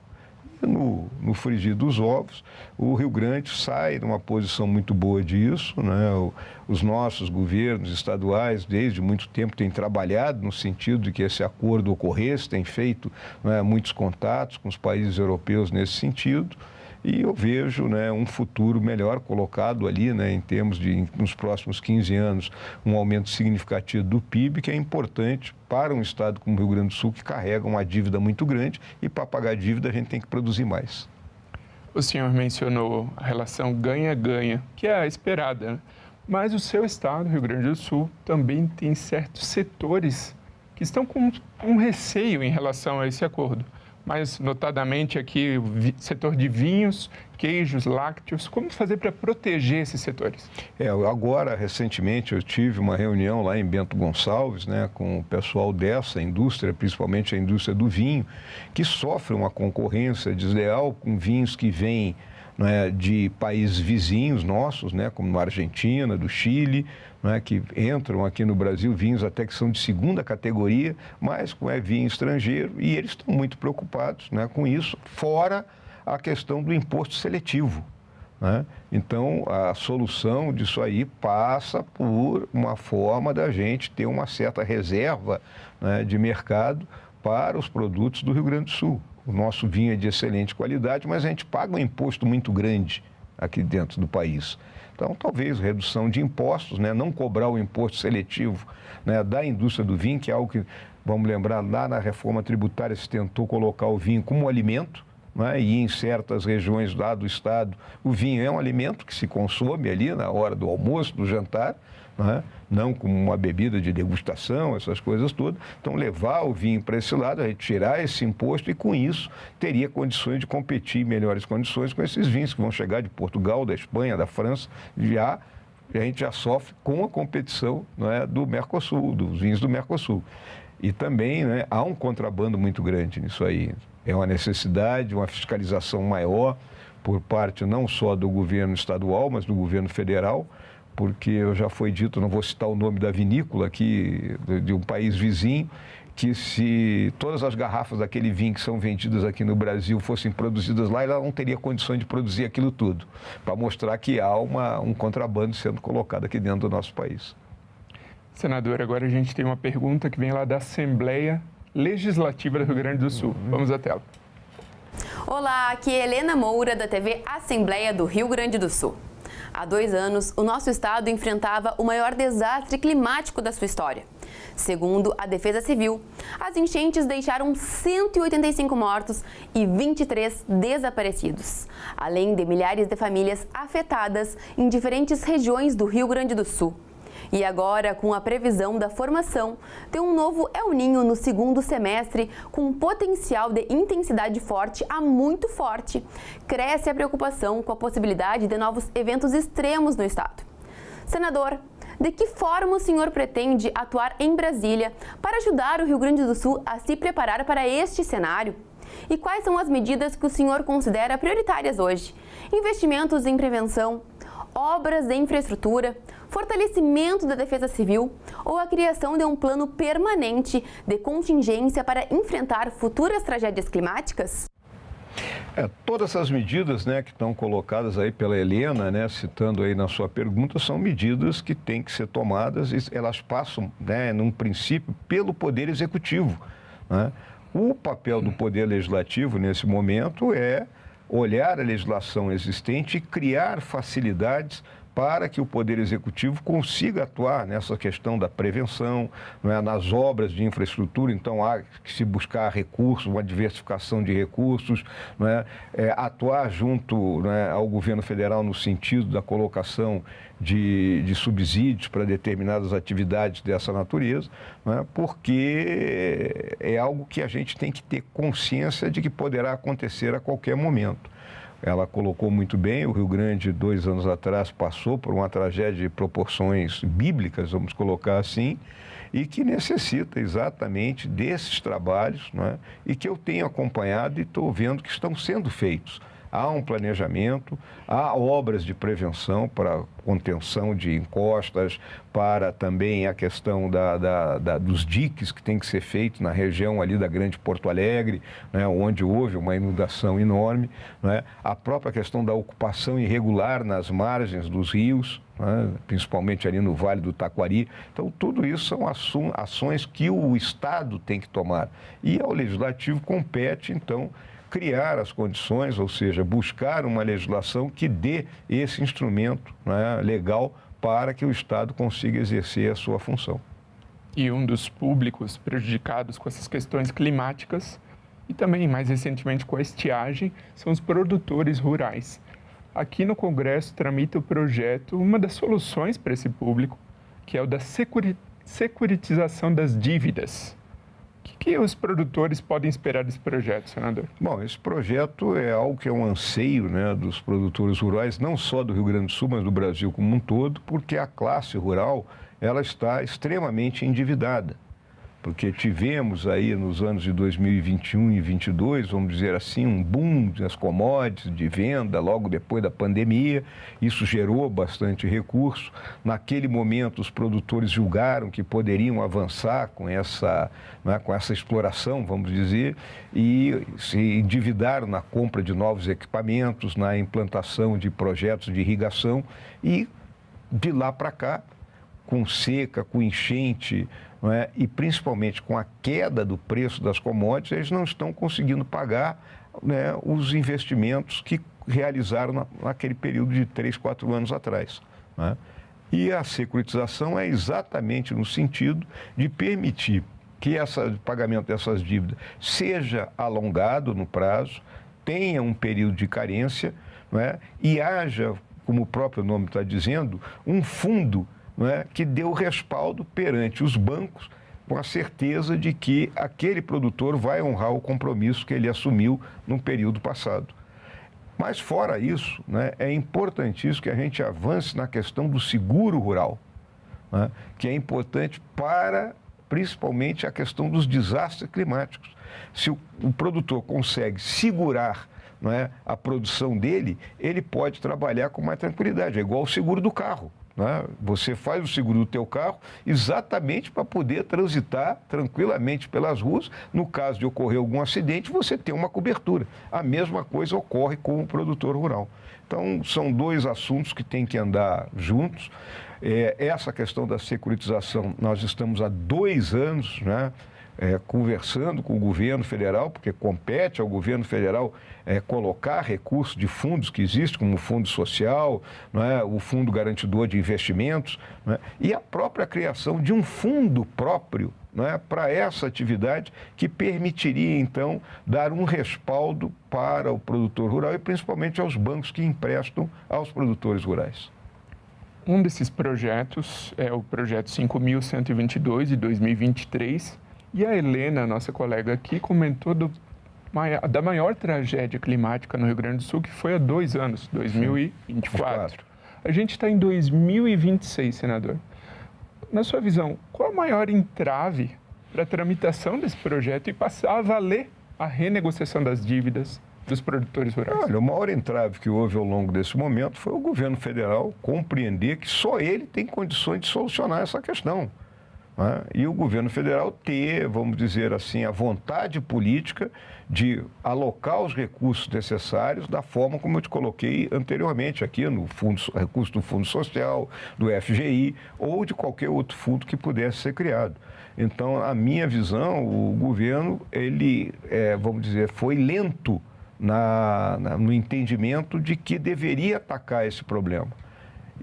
No frigir dos ovos, o Rio Grande sai numa posição muito boa disso, né? Os nossos governos estaduais, desde muito tempo, têm trabalhado no sentido de que esse acordo ocorresse, têm feito, né, muitos contatos com os países europeus nesse sentido. E eu vejo, né, um futuro melhor colocado ali, né, em termos de, nos próximos 15 anos, um aumento significativo do PIB, que é importante para um estado como o Rio Grande do Sul, que carrega uma dívida muito grande, e para pagar a dívida a gente tem que produzir mais. O senhor mencionou a relação ganha-ganha, que é a esperada, né? Mas o seu estado, Rio Grande do Sul, também tem certos setores que estão com um receio em relação a esse acordo. Mas, notadamente, aqui, o setor de vinhos, queijos, lácteos. Como fazer para proteger esses setores? Agora, recentemente, eu tive uma reunião lá em Bento Gonçalves, né, com o pessoal dessa indústria, principalmente a indústria do vinho, que sofre uma concorrência desleal com vinhos que vêm, né, de países vizinhos nossos, né, como a Argentina, do Chile, né, que entram aqui no Brasil, vinhos até que são de segunda categoria, mas é vinho estrangeiro, e eles estão muito preocupados, né, com isso, fora a questão do imposto seletivo, né? Então, a solução disso aí passa por uma forma da gente ter uma certa reserva, né, de mercado para os produtos do Rio Grande do Sul. O nosso vinho é de excelente qualidade, mas a gente paga um imposto muito grande aqui dentro do país. Então, talvez redução de impostos, né? Não cobrar o imposto seletivo, né, da indústria do vinho, que é algo que, vamos lembrar, lá na reforma tributária se tentou colocar o vinho como alimento, né? E em certas regiões lá do estado, o vinho é um alimento que se consome ali na hora do almoço, do jantar, não como uma bebida de degustação, essas coisas todas. Então, levar o vinho para esse lado, retirar esse imposto e, com isso, teria condições de competir em melhores condições com esses vinhos que vão chegar de Portugal, da Espanha, da França, a gente já sofre com a competição do Mercosul, dos vinhos do Mercosul. E também há um contrabando muito grande nisso aí. É uma necessidade, uma fiscalização maior por parte não só do governo estadual, mas do governo federal, porque já foi dito, não vou citar o nome da vinícola aqui, de um país vizinho, que se todas as garrafas daquele vinho que são vendidas aqui no Brasil fossem produzidas lá, ela não teria condições de produzir aquilo tudo, para mostrar que há um contrabando sendo colocado aqui dentro do nosso país. Senador, agora a gente tem uma pergunta que vem lá da Assembleia Legislativa do Rio Grande do Sul. Vamos à tela. Olá, aqui é Helena Moura, da TV Assembleia do Rio Grande do Sul. Há 2 anos, o nosso estado enfrentava o maior desastre climático da sua história. Segundo a Defesa Civil, as enchentes deixaram 185 mortos e 23 desaparecidos, além de milhares de famílias afetadas em diferentes regiões do Rio Grande do Sul. E agora, com a previsão da formação de um novo El Niño no segundo semestre, com um potencial de intensidade forte a muito forte, cresce a preocupação com a possibilidade de novos eventos extremos no estado. Senador, de que forma o senhor pretende atuar em Brasília para ajudar o Rio Grande do Sul a se preparar para este cenário? E quais são as medidas que o senhor considera prioritárias hoje? Investimentos em prevenção, obras de infraestrutura, fortalecimento da Defesa Civil ou a criação de um plano permanente de contingência para enfrentar futuras tragédias climáticas? Todas essas medidas que estão colocadas aí pela Helena, citando aí na sua pergunta, são medidas que têm que ser tomadas e elas passam, num princípio, pelo Poder Executivo. O papel do Poder Legislativo, nesse momento, é olhar a legislação existente e criar facilidades para que o Poder Executivo consiga atuar nessa questão da prevenção, nas obras de infraestrutura. Então, há que se buscar recursos, uma diversificação de recursos, atuar junto ao governo federal no sentido da colocação de subsídios para determinadas atividades dessa natureza, porque é algo que a gente tem que ter consciência de que poderá acontecer a qualquer momento. Ela colocou muito bem, o Rio Grande, 2 anos atrás, passou por uma tragédia de proporções bíblicas, vamos colocar assim, e que necessita exatamente desses trabalhos, e que eu tenho acompanhado e estou vendo que estão sendo feitos. Há um planejamento, há obras de prevenção para contenção de encostas, para também a questão dos diques que tem que ser feito na região ali da Grande Porto Alegre, onde houve uma inundação enorme, a própria questão da ocupação irregular nas margens dos rios, principalmente ali no Vale do Taquari. Então, tudo isso são ações que o Estado tem que tomar. E ao Legislativo compete, então, criar as condições, ou seja, buscar uma legislação que dê esse instrumento legal para que o Estado consiga exercer a sua função. E um dos públicos prejudicados com essas questões climáticas e também, mais recentemente, com a estiagem, são os produtores rurais. Aqui no Congresso tramita o projeto, uma das soluções para esse público, que é o da securitização das dívidas. O que os produtores podem esperar desse projeto, senador? Bom, esse projeto é algo que é um anseio dos produtores rurais, não só do Rio Grande do Sul, mas do Brasil como um todo, porque a classe rural ela está extremamente endividada. Porque tivemos aí nos anos de 2021 e 2022, vamos dizer assim, um boom das commodities, de venda, logo depois da pandemia. Isso gerou bastante recurso. Naquele momento, os produtores julgaram que poderiam avançar com essa exploração, vamos dizer, e se endividaram na compra de novos equipamentos, na implantação de projetos de irrigação e, de lá para cá, com seca, com enchente, e principalmente com a queda do preço das commodities, eles não estão conseguindo pagar os investimentos que realizaram naquele período de 3, 4 anos atrás. E a securitização é exatamente no sentido de permitir que o pagamento dessas dívidas seja alongado no prazo, tenha um período de carência, e haja, como o próprio nome está dizendo, um fundo não é, que deu respaldo perante os bancos com a certeza de que aquele produtor vai honrar o compromisso que ele assumiu no período passado. Mas, fora isso, né, é importantíssimo que a gente avance na questão do seguro rural, né, que é importante para, principalmente, a questão dos desastres climáticos. Se o produtor consegue segurar, não é, a produção dele, ele pode trabalhar com mais tranquilidade. É igual o seguro do carro. Né? Você faz o seguro do teu carro exatamente para poder transitar tranquilamente pelas ruas. No caso de ocorrer algum acidente, você tem uma cobertura. A mesma coisa ocorre com o produtor rural. Então, são dois assuntos que têm que andar juntos. Essa questão da securitização, nós estamos há 2 anos, né, conversando com o governo federal, porque compete ao governo federal colocar recursos de fundos que existem, como o Fundo Social, não é, o Fundo Garantidor de Investimentos, não é, e a própria criação de um fundo próprio, não é, para essa atividade que permitiria, então, dar um respaldo para o produtor rural e principalmente aos bancos que emprestam aos produtores rurais. Um desses projetos é o projeto 5.122 de 2023, e a Helena, nossa colega aqui, comentou da maior tragédia climática no Rio Grande do Sul, que foi há 2 anos, 2024. A gente está em 2026, senador. Na sua visão, qual a maior entrave para a tramitação desse projeto e passar a valer a renegociação das dívidas dos produtores rurais? Olha, o maior entrave que houve ao longo desse momento foi o governo federal compreender que só ele tem condições de solucionar essa questão. Né? E o governo federal ter, vamos dizer assim, a vontade política de alocar os recursos necessários da forma como eu te coloquei anteriormente aqui, no recurso do Fundo Social, do FGI ou de qualquer outro fundo que pudesse ser criado. Então, a minha visão, o governo, ele, vamos dizer, foi lento no entendimento de que deveria atacar esse problema.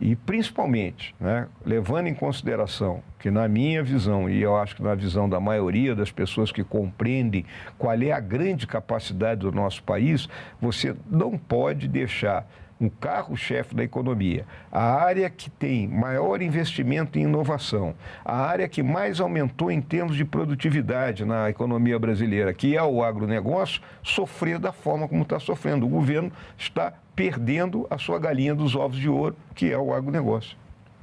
E, principalmente, né, levando em consideração que, na minha visão, e eu acho que na visão da maioria das pessoas que compreendem qual é a grande capacidade do nosso país, você não pode deixar um carro-chefe da economia, a área que tem maior investimento em inovação, a área que mais aumentou em termos de produtividade na economia brasileira, que é o agronegócio, sofrer da forma como está sofrendo. O governo está perdendo a sua galinha dos ovos de ouro, que é o agronegócio.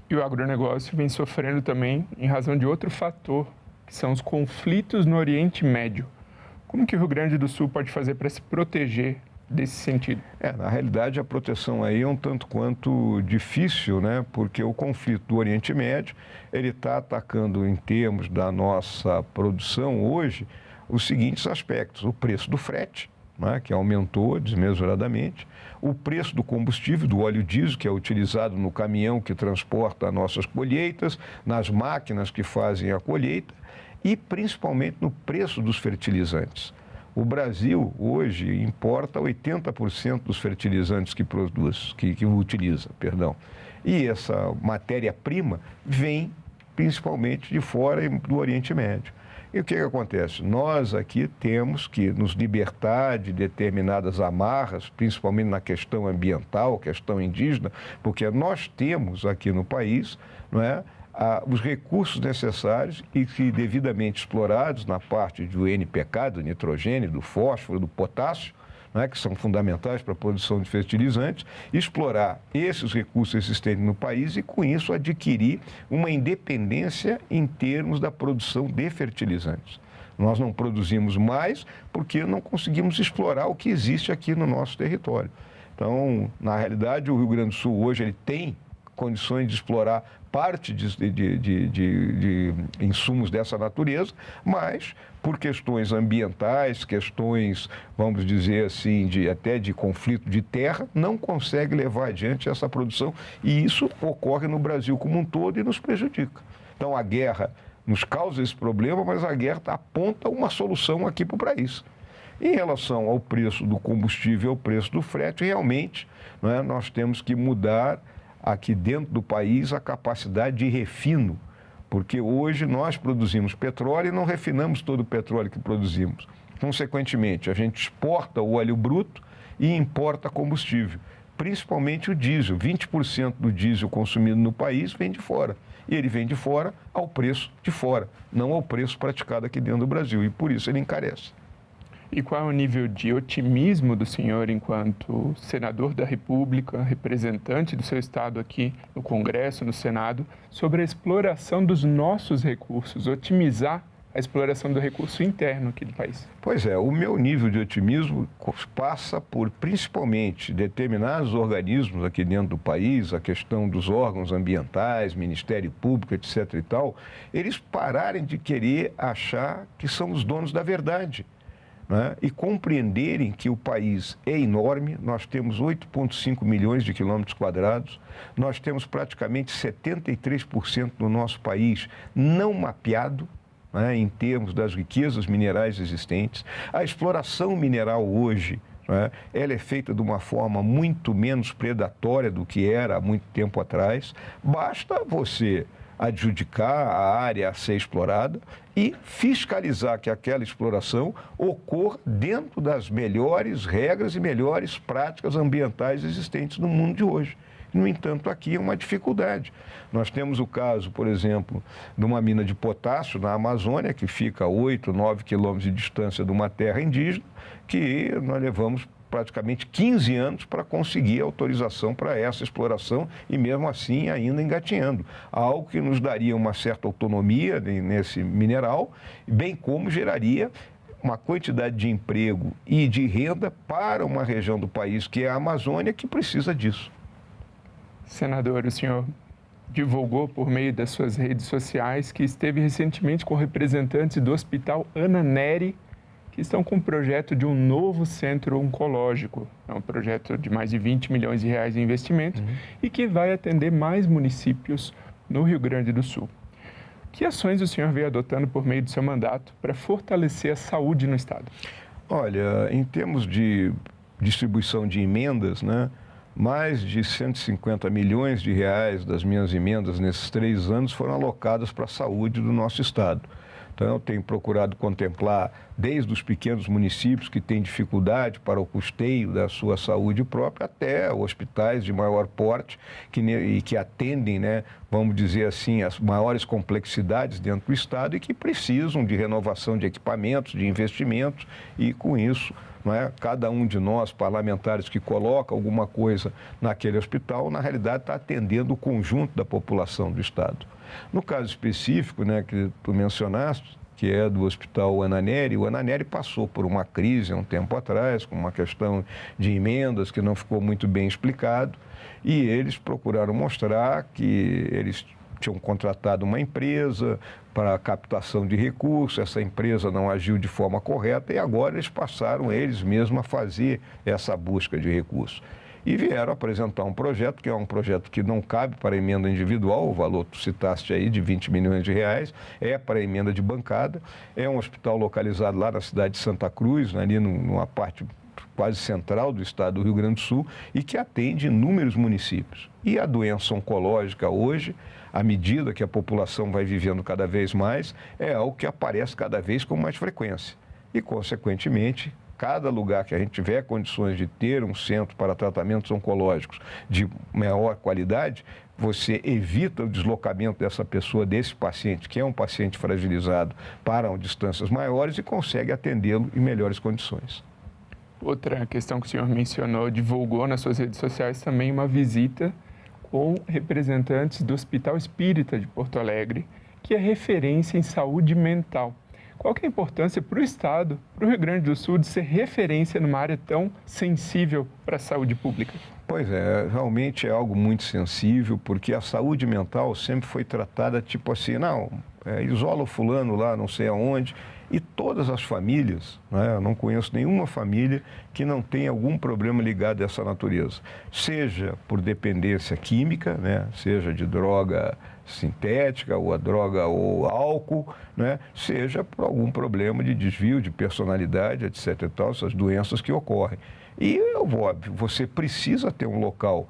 E o agronegócio vem sofrendo também em razão de outro fator, que são os conflitos no Oriente Médio. Como que o Rio Grande do Sul pode fazer para se proteger desse sentido? Na realidade, a proteção aí é um tanto quanto difícil, né? Porque o conflito do Oriente Médio, ele está atacando em termos da nossa produção hoje os seguintes aspectos: o preço do frete, né, que aumentou desmesuradamente, o preço do combustível, do óleo diesel, que é utilizado no caminhão que transporta as nossas colheitas, nas máquinas que fazem a colheita e principalmente no preço dos fertilizantes. O Brasil, hoje, importa 80% dos fertilizantes que produz, que utiliza, perdão. E essa matéria-prima vem principalmente de fora do Oriente Médio. E o que acontece? Nós aqui temos que nos libertar de determinadas amarras, principalmente na questão ambiental, questão indígena, porque nós temos aqui no país, não é, os recursos necessários e que devidamente explorados na parte do NPK, do nitrogênio, do fósforo, do potássio, né, que são fundamentais para a produção de fertilizantes, explorar esses recursos existentes no país e, com isso, adquirir uma independência em termos da produção de fertilizantes. Nós não produzimos mais porque não conseguimos explorar o que existe aqui no nosso território. Então, na realidade, o Rio Grande do Sul hoje ele tem condições de explorar parte de insumos dessa natureza, mas por questões ambientais, questões, vamos dizer assim, até de conflito de terra, não consegue levar adiante essa produção e isso ocorre no Brasil como um todo e nos prejudica. Então a guerra nos causa esse problema, mas a guerra aponta uma solução aqui para o país. Em relação ao preço do combustível, ao preço do frete, realmente, né, nós temos que mudar aqui dentro do país a capacidade de refino, porque hoje nós produzimos petróleo e não refinamos todo o petróleo que produzimos. Consequentemente, a gente exporta o óleo bruto e importa combustível. principalmente o diesel. 20% do diesel consumido no país vem de fora. E ele vem de fora ao preço de fora, não ao preço praticado aqui dentro do Brasil. E por isso ele encarece. E qual é o nível de otimismo do senhor enquanto senador da República, representante do seu estado aqui no Congresso, no Senado, sobre a exploração dos nossos recursos, otimizar a exploração do recurso interno aqui do país? Pois é, o meu nível de otimismo passa por, principalmente, determinados organismos aqui dentro do país, a questão dos órgãos ambientais, Ministério Público, etc. e tal, eles pararem de querer achar que são os donos da verdade. Né? E compreenderem que o país é enorme, nós temos 8,5 milhões de quilômetros quadrados, nós temos praticamente 73% do nosso país não mapeado, né, em termos das riquezas minerais existentes. A exploração mineral hoje, né, ela é feita de uma forma muito menos predatória do que era há muito tempo atrás. Basta você adjudicar a área a ser explorada e fiscalizar que aquela exploração ocorra dentro das melhores regras e melhores práticas ambientais existentes no mundo de hoje. No entanto, aqui é uma dificuldade. Nós temos o caso, por exemplo, de uma mina de potássio na Amazônia, que fica a 8, 9 quilômetros de distância de uma terra indígena, que nós levamos praticamente 15 anos para conseguir autorização para essa exploração e mesmo assim ainda engatinhando. Algo que nos daria uma certa autonomia nesse mineral, bem como geraria uma quantidade de emprego e de renda para uma região do país que é a Amazônia, que precisa disso. Senador, o senhor divulgou por meio das suas redes sociais que esteve recentemente com representantes do Hospital Ana Nery, que estão com um projeto de um novo centro oncológico. É um projeto de mais de 20 milhões de reais em investimento e que vai atender mais municípios no Rio Grande do Sul. Que ações o senhor vem adotando por meio do seu mandato para fortalecer a saúde no estado? Olha, em termos de distribuição de emendas, né? Mais de 150 milhões de reais das minhas emendas nesses 3 anos foram alocadas para a saúde do nosso estado. Então, eu tenho procurado contemplar desde os pequenos municípios que têm dificuldade para o custeio da sua saúde própria até hospitais de maior porte que atendem, né, vamos dizer assim, as maiores complexidades dentro do estado e que precisam de renovação de equipamentos, de investimentos e, com isso, não é? Cada um de nós, parlamentares, que coloca alguma coisa naquele hospital, na realidade está atendendo o conjunto da população do estado. No caso específico, né, que tu mencionaste, que é do Hospital Ana Nery, o Ana Nery passou por uma crise há um tempo atrás, com uma questão de emendas que não ficou muito bem explicado, e eles procuraram mostrar que eles tinham contratado uma empresa para a captação de recursos, essa empresa não agiu de forma correta e agora eles passaram eles mesmos a fazer essa busca de recursos. E vieram apresentar um projeto, que é um projeto que não cabe para emenda individual, o valor que tu citaste aí de 20 milhões de reais, é para emenda de bancada, é um hospital localizado lá na cidade de Santa Cruz, ali numa parte quase central do estado do Rio Grande do Sul e que atende inúmeros municípios. E a doença oncológica hoje, à medida que a população vai vivendo cada vez mais, é algo que aparece cada vez com mais frequência. E, consequentemente, cada lugar que a gente tiver condições de ter um centro para tratamentos oncológicos de maior qualidade, você evita o deslocamento dessa pessoa, desse paciente, que é um paciente fragilizado, para distâncias maiores e consegue atendê-lo em melhores condições. Outra questão que o senhor mencionou, divulgou nas suas redes sociais também uma visita com representantes do Hospital Espírita de Porto Alegre, que é referência em saúde mental. Qual que é a importância para o Estado, para o Rio Grande do Sul, de ser referência numa área tão sensível para a saúde pública? Pois é, realmente é algo muito sensível, porque a saúde mental sempre foi tratada tipo assim, não, isola o fulano lá, não sei aonde, e todas as famílias, né, eu não conheço nenhuma família que não tenha algum problema ligado a essa natureza, seja por dependência química, né, seja de droga sintética, ou a droga ou álcool, né, seja por algum problema de desvio de personalidade, etc. e tal, essas doenças que ocorrem. E, óbvio, você precisa ter um local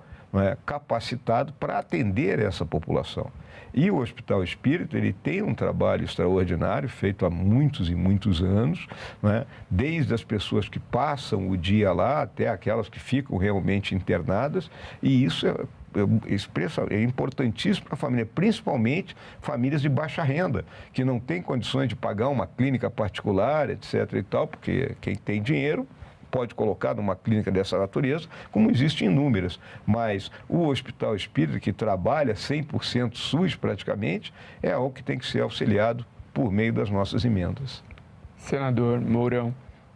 capacitado para atender essa população. E o Hospital Espírita, ele tem um trabalho extraordinário, feito há muitos e muitos anos, desde as pessoas que passam o dia lá até aquelas que ficam realmente internadas, e isso é importantíssimo para a família, principalmente famílias de baixa renda, que não têm condições de pagar uma clínica particular, etc. e tal, porque quem tem dinheiro pode colocar numa clínica dessa natureza, como existem inúmeras. Mas o Hospital Espírita, que trabalha 100% SUS praticamente, é algo que tem que ser auxiliado por meio das nossas emendas. Senador Mourão,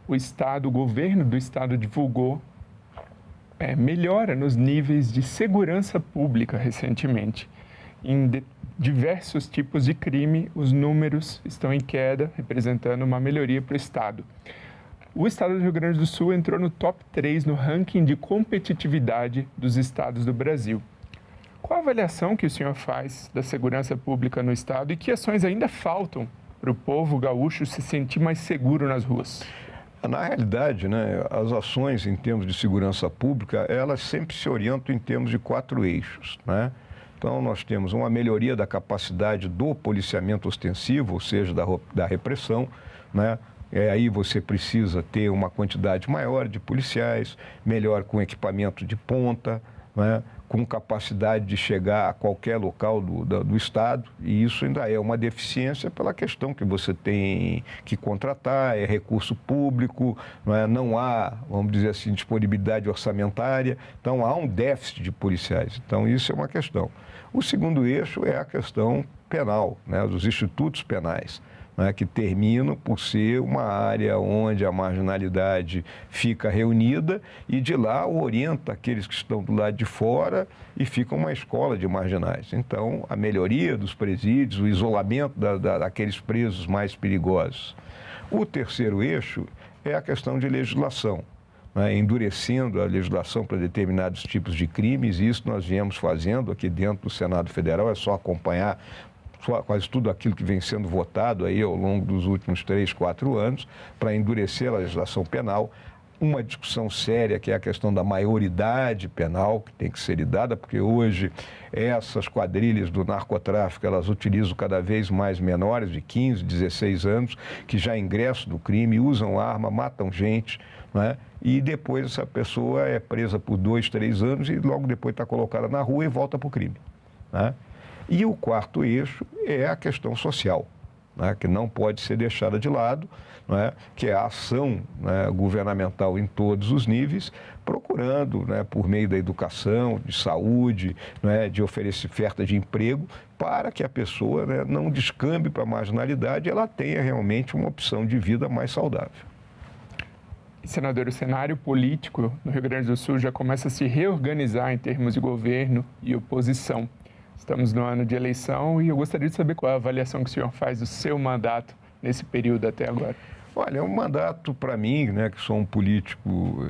o governo do Estado divulgou melhora nos níveis de segurança pública recentemente. Em diversos tipos de crime, os números estão em queda, representando uma melhoria para o Estado. O Estado do Rio Grande do Sul entrou no top 3 no ranking de competitividade dos estados do Brasil. Qual a avaliação que o senhor faz da segurança pública no Estado e que ações ainda faltam para o povo gaúcho se sentir mais seguro nas ruas? Na realidade, as ações em termos de segurança pública, elas sempre se orientam em termos de 4 eixos, Então, nós temos uma melhoria da capacidade do policiamento ostensivo, ou seja, da repressão, Aí você precisa ter uma quantidade maior de policiais, melhor com equipamento de ponta, com capacidade de chegar a qualquer local do Estado, e isso ainda é uma deficiência pela questão que você tem que contratar, é recurso público, não há, vamos dizer assim, disponibilidade orçamentária, então há um déficit de policiais, então isso é uma questão. O segundo eixo é a questão penal, dos institutos penais, que terminam por ser uma área onde a marginalidade fica reunida e de lá orienta aqueles que estão do lado de fora e fica uma escola de marginais. Então, a melhoria dos presídios, o isolamento daqueles presos mais perigosos. O terceiro eixo é a questão de legislação, endurecendo a legislação para determinados tipos de crimes, e isso nós viemos fazendo aqui dentro do Senado Federal, é só acompanhar quase tudo aquilo que vem sendo votado aí ao longo dos últimos 3, 4 anos para endurecer a legislação penal. Uma discussão séria que é a questão da maioridade penal, que tem que ser lidada, porque hoje essas quadrilhas do narcotráfico, elas utilizam cada vez mais menores de 15, 16 anos, que já ingressam no crime, usam arma, matam gente, e depois essa pessoa é presa por 2, 3 anos e logo depois está colocada na rua e volta para o crime. E o quarto eixo é a questão social, que não pode ser deixada de lado, que é a ação governamental em todos os níveis, procurando, por meio da educação, de saúde, de oferta de emprego, para que a pessoa não descambe para a marginalidade e ela tenha realmente uma opção de vida mais saudável. Senador, o cenário político no Rio Grande do Sul já começa a se reorganizar em termos de governo e oposição. Estamos no ano de eleição e eu gostaria de saber qual a avaliação que o senhor faz do seu mandato nesse período até agora. Olha, é um mandato para mim, que sou um político,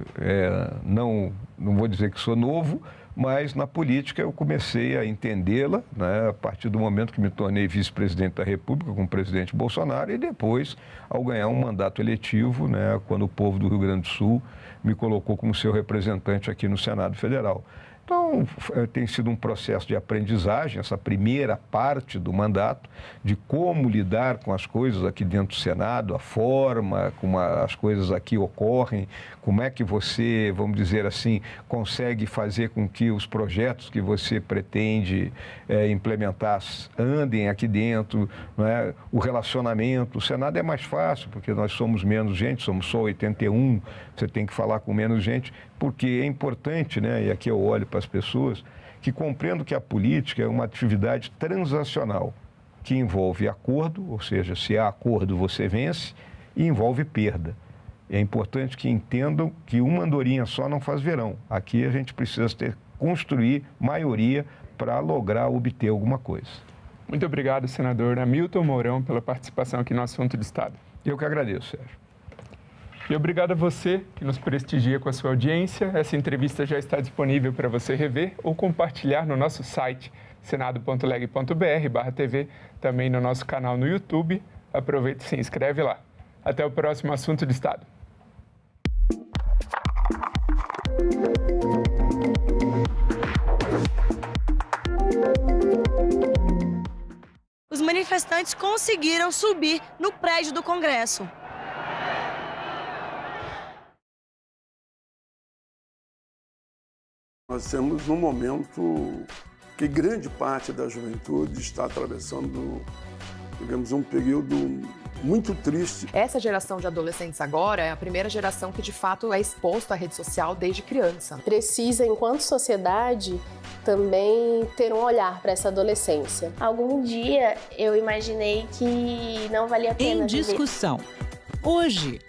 não vou dizer que sou novo, mas na política eu comecei a entendê-la, a partir do momento que me tornei vice-presidente da República com o presidente Bolsonaro e depois ao ganhar um mandato eletivo, quando o povo do Rio Grande do Sul me colocou como seu representante aqui no Senado Federal. Então, tem sido um processo de aprendizagem, essa primeira parte do mandato, de como lidar com as coisas aqui dentro do Senado, a forma como as coisas aqui ocorrem, como é que você, vamos dizer assim, consegue fazer com que os projetos que você pretende implementar andem aqui dentro, o relacionamento. O Senado é mais fácil, porque nós somos menos gente, somos só 81, você tem que falar com menos gente, porque é importante, e aqui eu olho para as pessoas, que compreendam que a política é uma atividade transacional, que envolve acordo, ou seja, se há acordo você vence, e envolve perda. É importante que entendam que uma andorinha só não faz verão. Aqui a gente precisa construir maioria para lograr obter alguma coisa. Muito obrigado, senador Hamilton Mourão, pela participação aqui no Assunto do Estado. Eu que agradeço, Sérgio. E obrigado a você que nos prestigia com a sua audiência. Essa entrevista já está disponível para você rever ou compartilhar no nosso site senado.leg.br/tv, também no nosso canal no YouTube. Aproveite e se inscreve lá. Até o próximo Assunto do Estado. manifestantes conseguiram subir no prédio do Congresso. Nós temos um momento que grande parte da juventude está atravessando, digamos, um período muito triste. Essa geração de adolescentes agora é a primeira geração que de fato é exposta à rede social desde criança. Precisa, enquanto sociedade, também ter um olhar para essa adolescência. Algum dia eu imaginei que não valia a pena Em discussão. Hoje,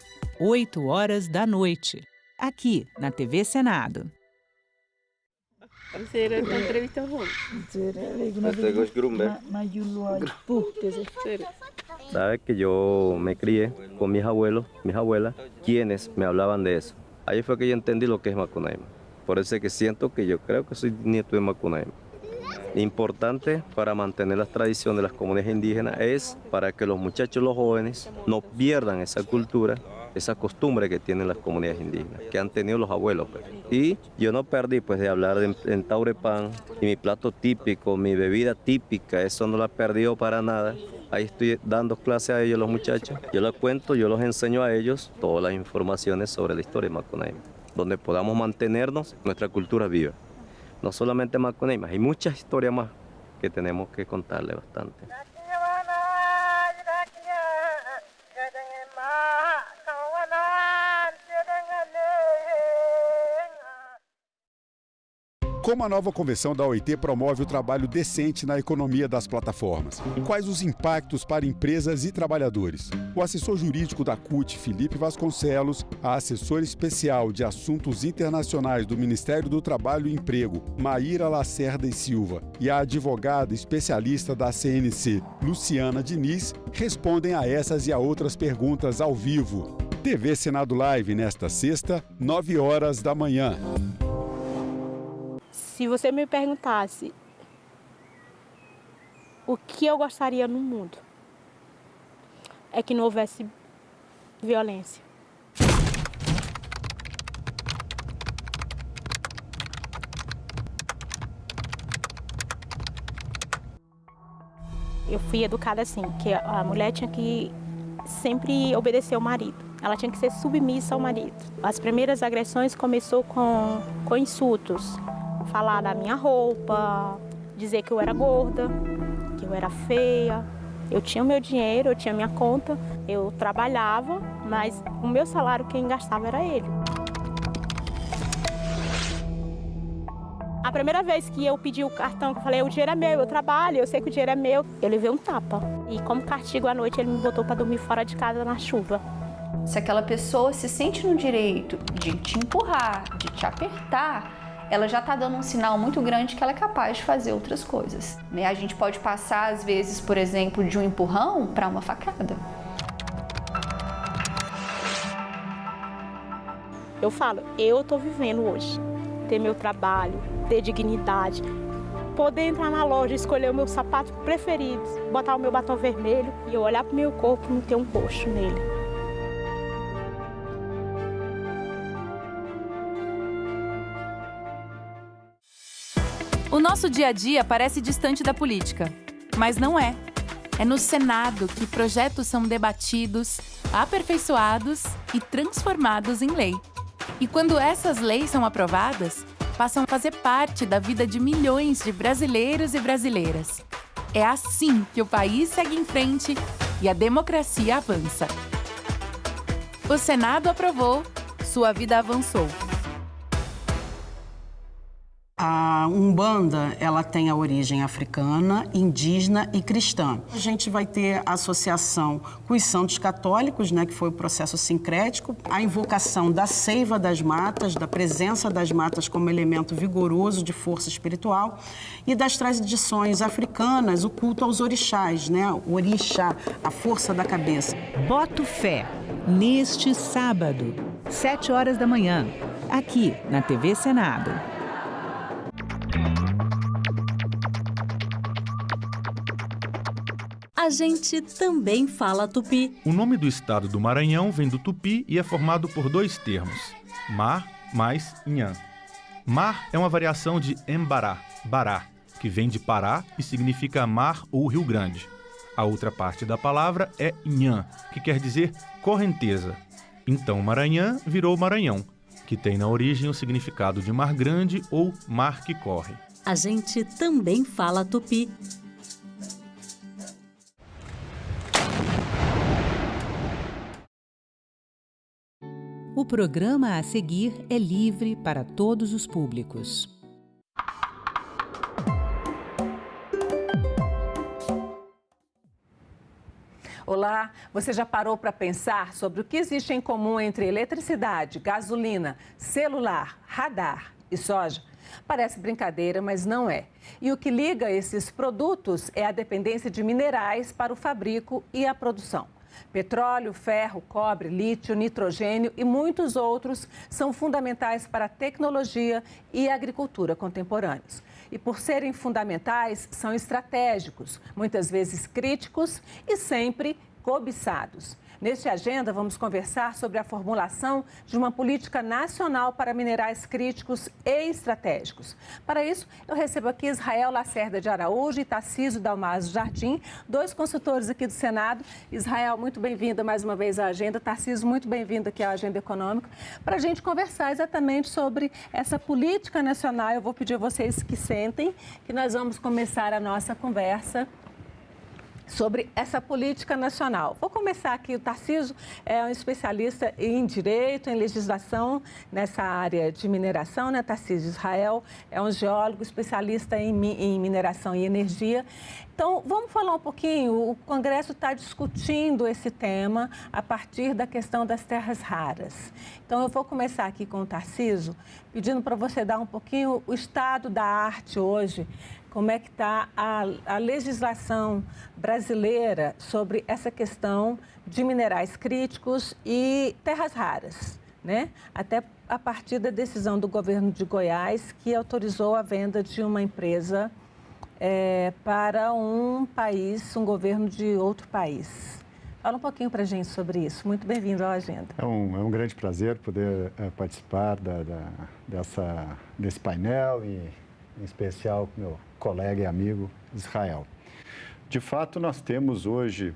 8h, aqui na TV Senado. Sabes que yo me crié con mis abuelos, mis abuelas, quienes me hablaban de eso. Ahí fue que yo entendí lo que es Macunaíma. Por eso es que siento que yo creo que soy nieto de Macunaíma. Importante para mantener las tradiciones de las comunidades indígenas es para que los muchachos, los jóvenes, no pierdan esa cultura, esa costumbre que tienen las comunidades indígenas, que han tenido los abuelos. Pues. Y yo no perdí pues de hablar en Taurepán, y mi plato típico, mi bebida típica, eso no la he perdido para nada. Ahí estoy dando clases a ellos, los muchachos. Yo les cuento, yo los enseño a ellos todas las informaciones sobre la historia de Macunaíma, donde podamos mantenernos nuestra cultura viva. No solamente Macunaíma, hay muchas historias más que tenemos que contarle bastante. Como a nova convenção da OIT promove o trabalho decente na economia das plataformas? Quais os impactos para empresas e trabalhadores? O assessor jurídico da CUT, Felipe Vasconcelos, a assessora especial de assuntos internacionais do Ministério do Trabalho e Emprego, Maíra Lacerda e Silva, e a advogada especialista da CNC, Luciana Diniz, respondem a essas e a outras perguntas ao vivo. TV Senado Live nesta sexta, 9h. Se você me perguntasse o que eu gostaria no mundo, é que não houvesse violência. Eu fui educada assim, que a mulher tinha que sempre obedecer ao marido. Ela tinha que ser submissa ao marido. As primeiras agressões começou com insultos. Falar da minha roupa, dizer que eu era gorda, que eu era feia. Eu tinha o meu dinheiro, eu tinha a minha conta, eu trabalhava, mas o meu salário quem gastava era ele. A primeira vez que eu pedi o cartão, que eu falei, o dinheiro é meu, eu trabalho, eu sei que o dinheiro é meu, eu levei um tapa. E como castigo à noite, ele me botou para dormir fora de casa na chuva. Se aquela pessoa se sente no direito de te empurrar, de te apertar, ela já está dando um sinal muito grande que ela é capaz de fazer outras coisas. A gente pode passar, às vezes, por exemplo, de um empurrão para uma facada. Eu falo, eu estou vivendo hoje. Ter meu trabalho, ter dignidade, poder entrar na loja, escolher o meu sapato preferido, botar o meu batom vermelho e eu olhar para o meu corpo e não ter um roxo nele. O nosso dia a dia parece distante da política, mas não é. É no Senado que projetos são debatidos, aperfeiçoados e transformados em lei. E quando essas leis são aprovadas, passam a fazer parte da vida de milhões de brasileiros e brasileiras. É assim que o país segue em frente e a democracia avança. O Senado aprovou, sua vida avançou. A Umbanda, ela tem a origem africana, indígena e cristã. A gente vai ter a associação com os santos católicos, né, que foi o processo sincrético, a invocação da seiva das matas, da presença das matas como elemento vigoroso de força espiritual e das tradições africanas, o culto aos orixás, né, o orixá, a força da cabeça. Boto Fé, neste sábado, 7h, aqui na TV Senado. A gente também fala tupi. O nome do estado do Maranhão vem do tupi e é formado por dois termos, mar mais inhã. Mar é uma variação de embará, bará, que vem de Pará e significa mar ou Rio Grande. A outra parte da palavra é Inhã, que quer dizer correnteza. Então Maranhão virou Maranhão, que tem na origem o significado de mar grande ou mar que corre. A gente também fala tupi. O programa a seguir é livre para todos os públicos. Olá, você já parou para pensar sobre o que existe em comum entre eletricidade, gasolina, celular, radar e soja? Parece brincadeira, mas não é. E o que liga esses produtos é a dependência de minerais para o fabrico e a produção. Petróleo, ferro, cobre, lítio, nitrogênio e muitos outros são fundamentais para a tecnologia e a agricultura contemporâneos. E por serem fundamentais, são estratégicos, muitas vezes críticos e sempre cobiçados. Neste Agenda, vamos conversar sobre a formulação de uma política nacional para minerais críticos e estratégicos. Para isso, eu recebo aqui Israel Lacerda de Araújo e Tarcísio Dalmaso Jardim, dois consultores aqui do Senado. Israel, muito bem-vinda mais uma vez à Agenda. Tarcísio, muito bem-vindo aqui à Agenda Econômica, para a gente conversar exatamente sobre essa política nacional. Eu vou pedir a vocês que sentem, que nós vamos começar a nossa conversa sobre essa política nacional. Vou começar aqui, o Tarcísio é um especialista em direito, em legislação nessa área de mineração, né, Tarcísio? Israel é um geólogo especialista em mineração e energia. Então, vamos falar um pouquinho, o Congresso está discutindo esse tema a partir da questão das terras raras. Então, eu vou começar aqui com o Tarcísio, pedindo para você dar um pouquinho o estado da arte hoje, como é que está a legislação brasileira sobre essa questão de minerais críticos e terras raras, né? Até a partir da decisão do governo de Goiás, que autorizou a venda de uma empresa para um país, um governo de outro país. Fala um pouquinho para a gente sobre isso. Muito bem-vindo à Agenda. É um grande prazer poder participar desse painel e, em especial, com meu colega e amigo Israel. De fato, nós temos hoje,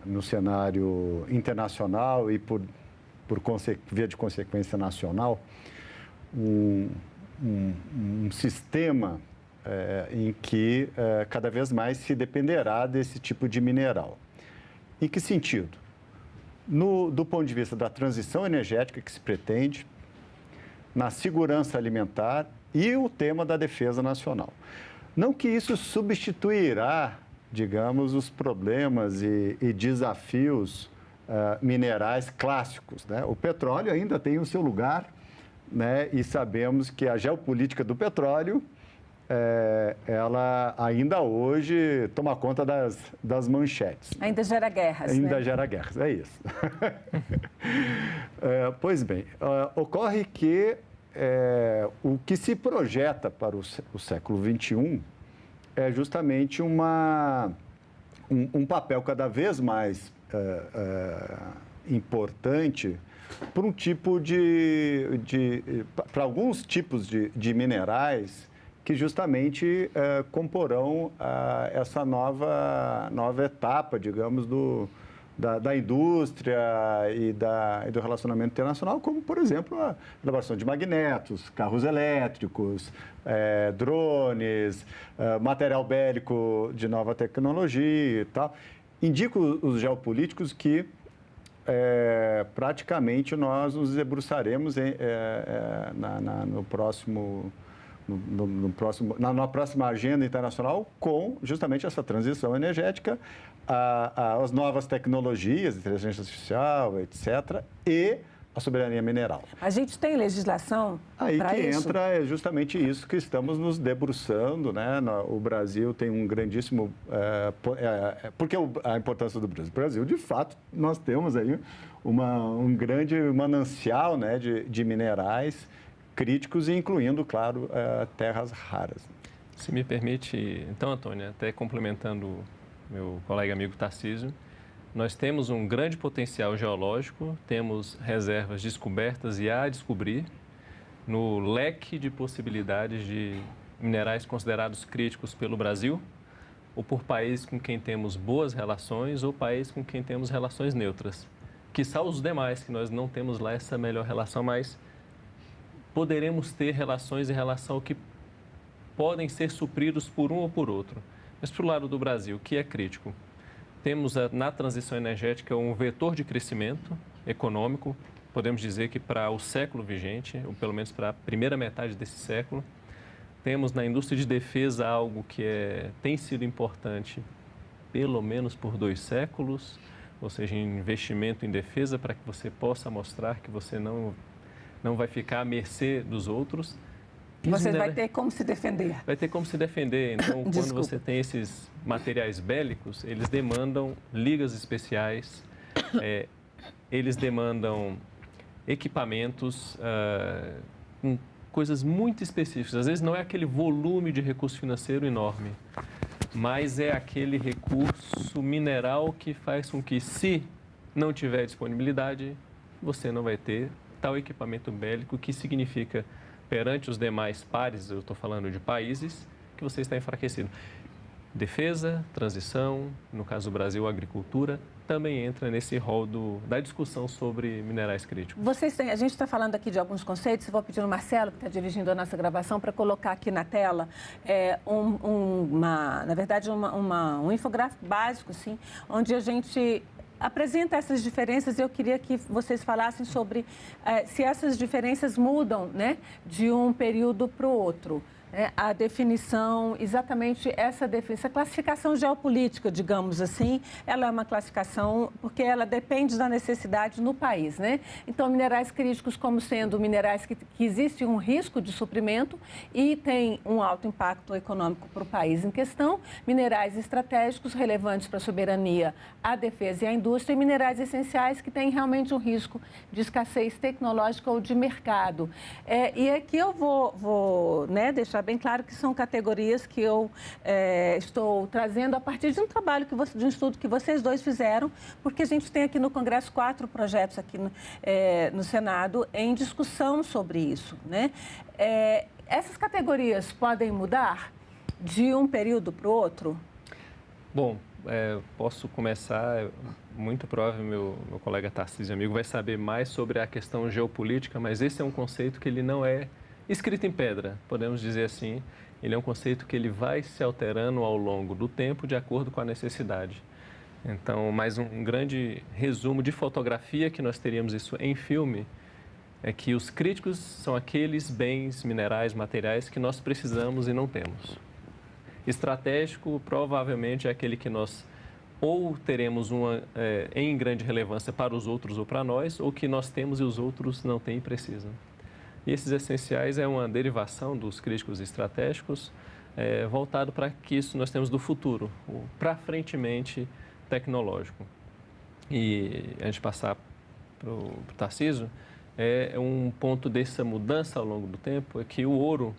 no cenário internacional e por via de consequência nacional, um sistema em que cada vez mais se dependerá desse tipo de mineral. Em que sentido? Do ponto de vista da transição energética que se pretende, na segurança alimentar e o tema da defesa nacional. Não que isso substituirá, digamos, os problemas e desafios minerais clássicos, né? O petróleo ainda tem o seu lugar, né? E sabemos que a geopolítica do petróleo, ela ainda hoje toma conta das manchetes. Ainda gera guerras, ainda né? gera guerras, é isso. Pois bem, ocorre que o que se projeta para o século XXI é justamente um papel cada vez mais importante para para alguns tipos de minerais que justamente comporão essa nova etapa, digamos, da indústria e do relacionamento internacional, como, por exemplo, a elaboração de magnetos, carros elétricos, drones, material bélico de nova tecnologia e tal. Indica os geopolíticos que praticamente nós nos debruçaremos na próxima agenda internacional com justamente essa transição energética, as novas tecnologias, inteligência artificial, etc., e a soberania mineral. A gente tem legislação aí para que isso? Entra justamente isso que estamos nos debruçando, né? O Brasil tem um grandíssimo... porque a importância do Brasil? O Brasil, de fato, nós temos aí um grande manancial, né, de minerais críticos, incluindo, claro, terras raras. Se me permite, então, Antônia, até complementando meu colega amigo Tarcísio, nós temos um grande potencial geológico, temos reservas descobertas e a descobrir no leque de possibilidades de minerais considerados críticos pelo Brasil, ou por países com quem temos boas relações ou países com quem temos relações neutras. Quiçá os demais, que nós não temos lá essa melhor relação, mas poderemos ter relações em relação ao que podem ser supridos por um ou por outro. Mas para o lado do Brasil, que é crítico, temos na transição energética um vetor de crescimento econômico, podemos dizer que para o século vigente, ou pelo menos para a primeira metade desse século. Temos na indústria de defesa algo que tem sido importante pelo menos por 2 séculos, ou seja, investimento em defesa para que você possa mostrar que você não vai ficar à mercê dos outros. Você vai ter como se defender. Vai ter como se defender. Então, quando você tem esses materiais bélicos, eles demandam ligas especiais, eles demandam equipamentos com coisas muito específicas. Às vezes não é aquele volume de recurso financeiro enorme, mas é aquele recurso mineral que faz com que, se não tiver disponibilidade, você não vai ter tal equipamento bélico, que significa, perante os demais pares, eu estou falando de países, que você está enfraquecido. Defesa, transição, no caso do Brasil, agricultura, também entra nesse rol da discussão sobre minerais críticos. A gente está falando aqui de alguns conceitos, eu vou pedir ao Marcelo, que está dirigindo a nossa gravação, para colocar aqui na tela na verdade, um infográfico básico, assim, onde a gente apresenta essas diferenças. Eu queria que vocês falassem sobre se essas diferenças mudam, né, de um período para o outro. A definição, exatamente essa classificação geopolítica, digamos assim, ela é uma classificação porque ela depende da necessidade no país, né? Então, minerais críticos como sendo minerais que existe um risco de suprimento e tem um alto impacto econômico para o país em questão, minerais estratégicos relevantes para a soberania, a defesa e a indústria, e minerais essenciais que têm realmente um risco de escassez tecnológica ou de mercado. E aqui eu vou deixar bem claro que são categorias que eu estou trazendo a partir de um trabalho, de um estudo que vocês dois fizeram, porque a gente tem aqui no Congresso 4 projetos aqui no Senado em discussão sobre isso, né? Essas categorias podem mudar de um período para o outro? Bom, posso começar. Muito provável meu colega Tarcísio amigo vai saber mais sobre a questão geopolítica, mas esse é um conceito que ele não é escrito em pedra, podemos dizer assim. Ele é um conceito que ele vai se alterando ao longo do tempo de acordo com a necessidade. Então, mais um grande resumo de fotografia, que nós teríamos isso em filme, é que os críticos são aqueles bens, minerais, materiais que nós precisamos e não temos. Estratégico, provavelmente, é aquele que nós ou teremos em grande relevância para os outros ou para nós, ou que nós temos e os outros não têm e precisam. E esses essenciais é uma derivação dos críticos estratégicos, voltado para que isso nós temos do futuro, o para frentemente tecnológico. E a gente passar para o Tarcísio, um ponto dessa mudança ao longo do tempo é que o ouro,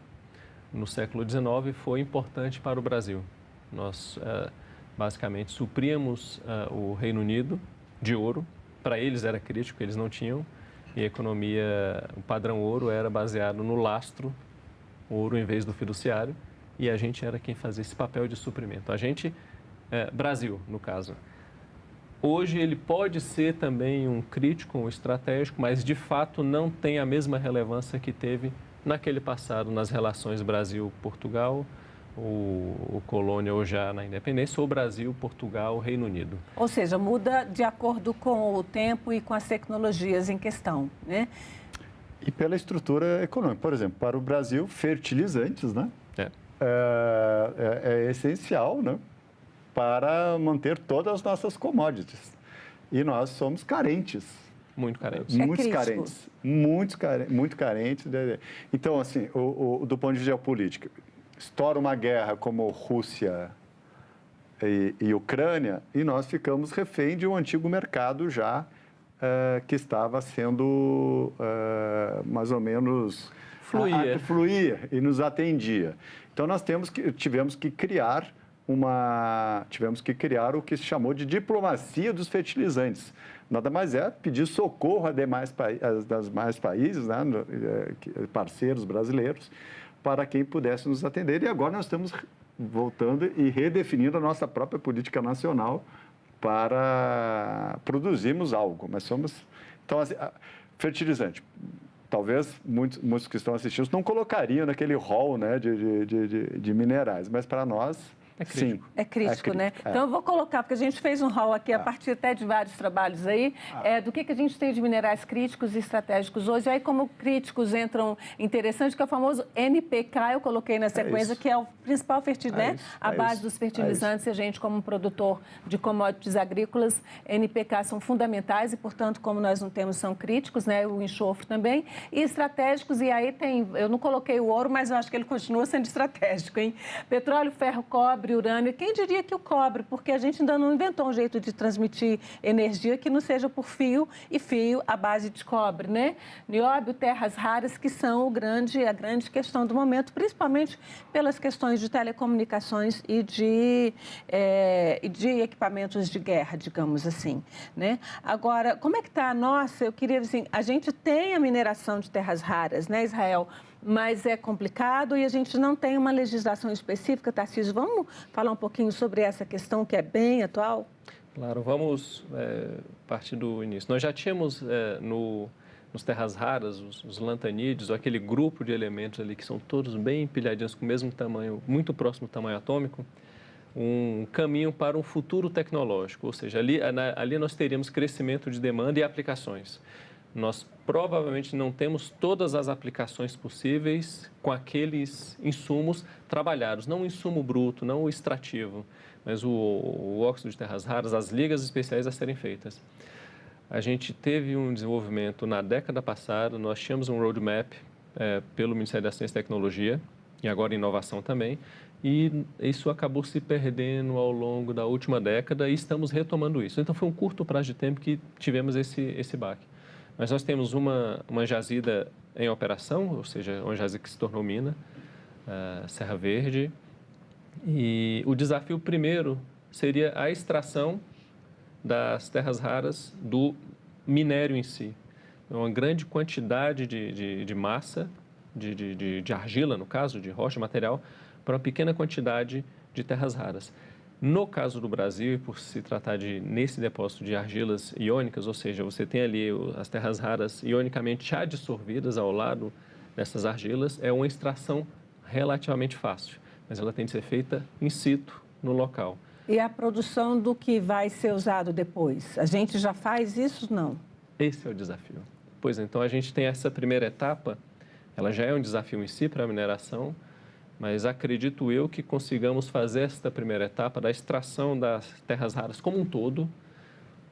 no século XIX, foi importante para o Brasil. Nós, basicamente, supríamos o Reino Unido de ouro. Para eles era crítico, eles não tinham. E a economia, o padrão ouro era baseado no lastro, ouro em vez do fiduciário, e a gente era quem fazia esse papel de suprimento. A gente, Brasil, no caso. Hoje ele pode ser também um crítico, um estratégico, mas de fato não tem a mesma relevância que teve naquele passado nas relações Brasil-Portugal, o colônia ou já na independência, ou Brasil, Portugal, Reino Unido. Ou seja, muda de acordo com o tempo e com as tecnologias em questão, né? E pela estrutura econômica. Por exemplo, para o Brasil, fertilizantes, né? É essencial, né? Para manter todas as nossas commodities. E nós somos carentes. Muito carentes. Muito carentes. Então, assim, do ponto de vista geopolítico, estoura uma guerra como Rússia e Ucrânia e nós ficamos refém de um antigo mercado já que estava sendo mais ou menos... Fluía e nos atendia. Então, nós tivemos que criar o que se chamou de diplomacia dos fertilizantes. Nada mais é pedir socorro a demais países, né, parceiros brasileiros, para quem pudesse nos atender. E agora nós estamos voltando e redefinindo a nossa própria política nacional para produzirmos algo. Mas somos... Então, assim, fertilizante. Talvez muitos que estão assistindo não colocariam naquele rol, né, de minerais, mas para nós... Sim. É crítico, né? Então, eu vou colocar, porque a gente fez um rol aqui, a partir até de vários trabalhos aí, do que a gente tem de minerais críticos e estratégicos hoje. Aí, como críticos entram interessantes, que é o famoso NPK, eu coloquei na sequência, que é o principal fertilizante, a base dos fertilizantes. E a gente, como produtor de commodities agrícolas, NPK são fundamentais e, portanto, como nós não temos, são críticos, né? O enxofre também. E estratégicos, e aí tem, eu não coloquei o ouro, mas eu acho que ele continua sendo estratégico, hein? Petróleo, ferro, cobre, urânio. Quem diria que o cobre? Porque a gente ainda não inventou um jeito de transmitir energia que não seja por fio e fio à base de cobre, né? Nióbio, terras raras, que são a grande questão do momento, principalmente pelas questões de telecomunicações e de equipamentos de guerra, digamos assim, né? Agora, como é que está a nossa? Eu queria dizer, a gente tem a mineração de terras raras, né, Israel? Mas é complicado e a gente não tem uma legislação específica, Tarcísio. Vamos falar um pouquinho sobre essa questão que é bem atual? Claro, vamos partir do início. Nós já tínhamos nos terras raras, os lantanídeos, ou aquele grupo de elementos ali que são todos bem empilhadinhos com o mesmo tamanho, muito próximo do tamanho atômico, um caminho para um futuro tecnológico. Ou seja, ali nós teríamos crescimento de demanda e aplicações. Nós provavelmente não temos todas as aplicações possíveis com aqueles insumos trabalhados, não o insumo bruto, não o extrativo, mas o óxido de terras raras, as ligas especiais a serem feitas. A gente teve um desenvolvimento na década passada, nós tínhamos um roadmap pelo Ministério da Ciência e Tecnologia, e agora inovação também, e isso acabou se perdendo ao longo da última década e estamos retomando isso. Então foi um curto prazo de tempo que tivemos esse baque. Mas nós temos uma jazida em operação, ou seja, uma jazida que se tornou mina, Serra Verde. E o desafio primeiro seria a extração das terras raras do minério em si. Uma grande quantidade de massa, de argila, no caso, de rocha, material, para uma pequena quantidade de terras raras. No caso do Brasil, por se tratar nesse depósito de argilas iônicas, ou seja, você tem ali as terras raras ionicamente adsorvidas ao lado dessas argilas, é uma extração relativamente fácil, mas ela tem de ser feita in situ, no local. E a produção do que vai ser usado depois? A gente já faz isso, não? Esse é o desafio. Pois então, a gente tem essa primeira etapa, ela já é um desafio em si para a mineração, mas acredito eu que consigamos fazer esta primeira etapa da extração das terras raras como um todo,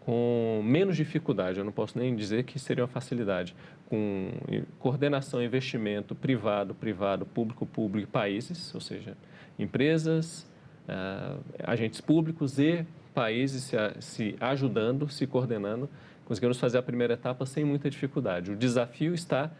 com menos dificuldade, eu não posso nem dizer que seria uma facilidade, com coordenação e investimento privado, público, e países, ou seja, empresas, agentes públicos e países se ajudando, se coordenando, conseguimos fazer a primeira etapa sem muita dificuldade. O desafio está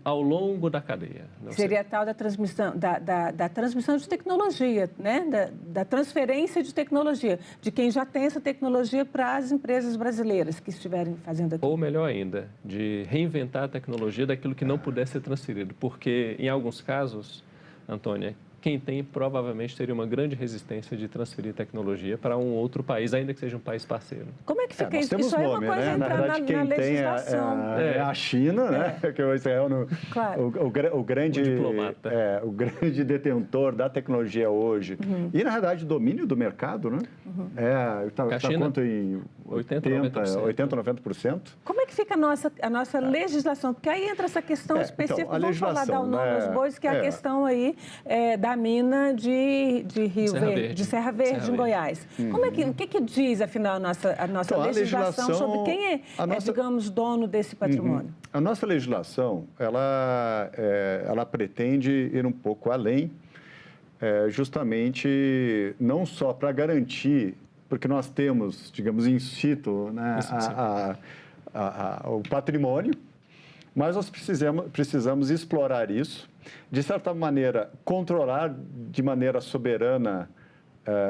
ao longo da cadeia. Seria a tal da transmissão, da transmissão de tecnologia, né? Da transferência de tecnologia, de quem já tem essa tecnologia para as empresas brasileiras que estiverem fazendo aqui. Ou melhor ainda, de reinventar a tecnologia daquilo que não puder ser transferido, porque em alguns casos, Antônia, quem tem provavelmente teria uma grande resistência de transferir tecnologia para um outro país, ainda que seja um país parceiro. Como é que fica isso? Isso é uma coisa né? entrar na legislação. É a China, né? Que o Israel, claro. o grande detentor da tecnologia hoje. Uhum. E, na verdade, domínio do mercado, né? Uhum. Está quanto em 80-90%? Como é que fica a nossa legislação? Porque aí entra essa questão específica, então, vamos falar, dar o nome aos bois, que é a questão aí da mina de Rio Verde, de Serra Verde, em Goiás. Como é o que diz, afinal, a nossa legislação sobre quem digamos, dono desse patrimônio? A nossa legislação, ela pretende ir um pouco além, justamente não só para garantir, porque nós temos, digamos, in situ, né, o patrimônio, mas nós precisamos explorar isso, de certa maneira, controlar de maneira soberana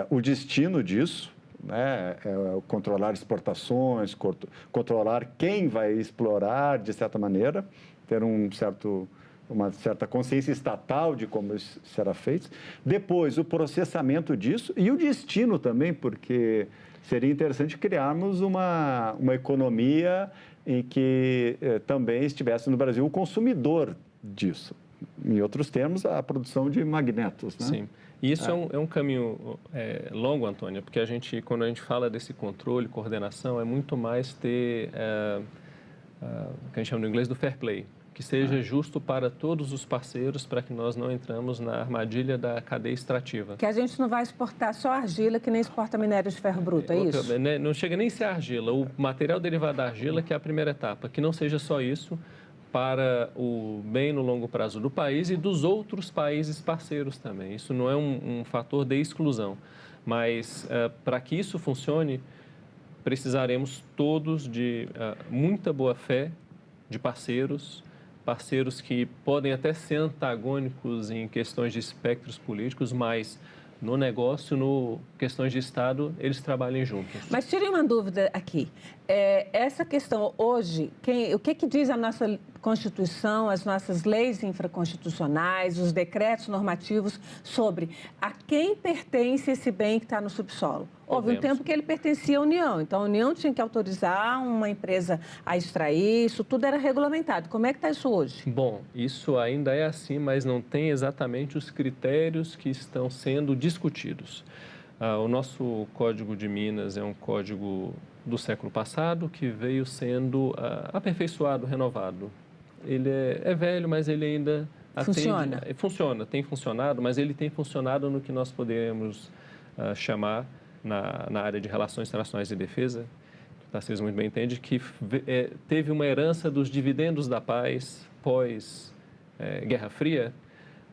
o destino disso, né? Controlar exportações, controlar quem vai explorar, de certa maneira, ter um certo uma certa consciência estatal de como isso será feito. Depois, o processamento disso e o destino também, porque seria interessante criarmos uma economia em que também estivesse no Brasil o consumidor disso. Em outros termos, a produção de magnetos, né? Sim. E isso é um caminho longo, Antônia, porque quando a gente fala desse controle, coordenação, é muito mais ter, que a gente chama no inglês do fair play, que seja justo para todos os parceiros, para que nós não entramos na armadilha da cadeia extrativa. Que a gente não vai exportar só argila, que nem exporta minério de ferro bruto, é isso? Não chega nem a ser argila, o material derivado da argila, que é a primeira etapa, que não seja só isso, para o bem no longo prazo do país e dos outros países parceiros também. Isso não é um fator de exclusão, mas para que isso funcione, precisaremos todos de muita boa fé de parceiros que podem até ser antagônicos em questões de espectros políticos, mas no negócio, questões de Estado, eles trabalhem juntos. Mas tirem uma dúvida aqui. Essa questão hoje, o que diz a nossa Constituição, as nossas leis infraconstitucionais, os decretos normativos sobre a quem pertence esse bem que está no subsolo? Houve um tempo que ele pertencia à União, então a União tinha que autorizar uma empresa a extrair, isso tudo era regulamentado. Como é que está isso hoje? Bom, isso ainda é assim, mas não tem exatamente os critérios que estão sendo discutidos. O nosso Código de Minas é um código do século passado que veio sendo aperfeiçoado, renovado. Ele é velho, mas ele ainda funciona, tem funcionado, mas ele tem funcionado no que nós podemos chamar na área de relações internacionais e defesa, que o Tarcísio muito bem entende, que teve uma herança dos dividendos da paz pós Guerra Fria.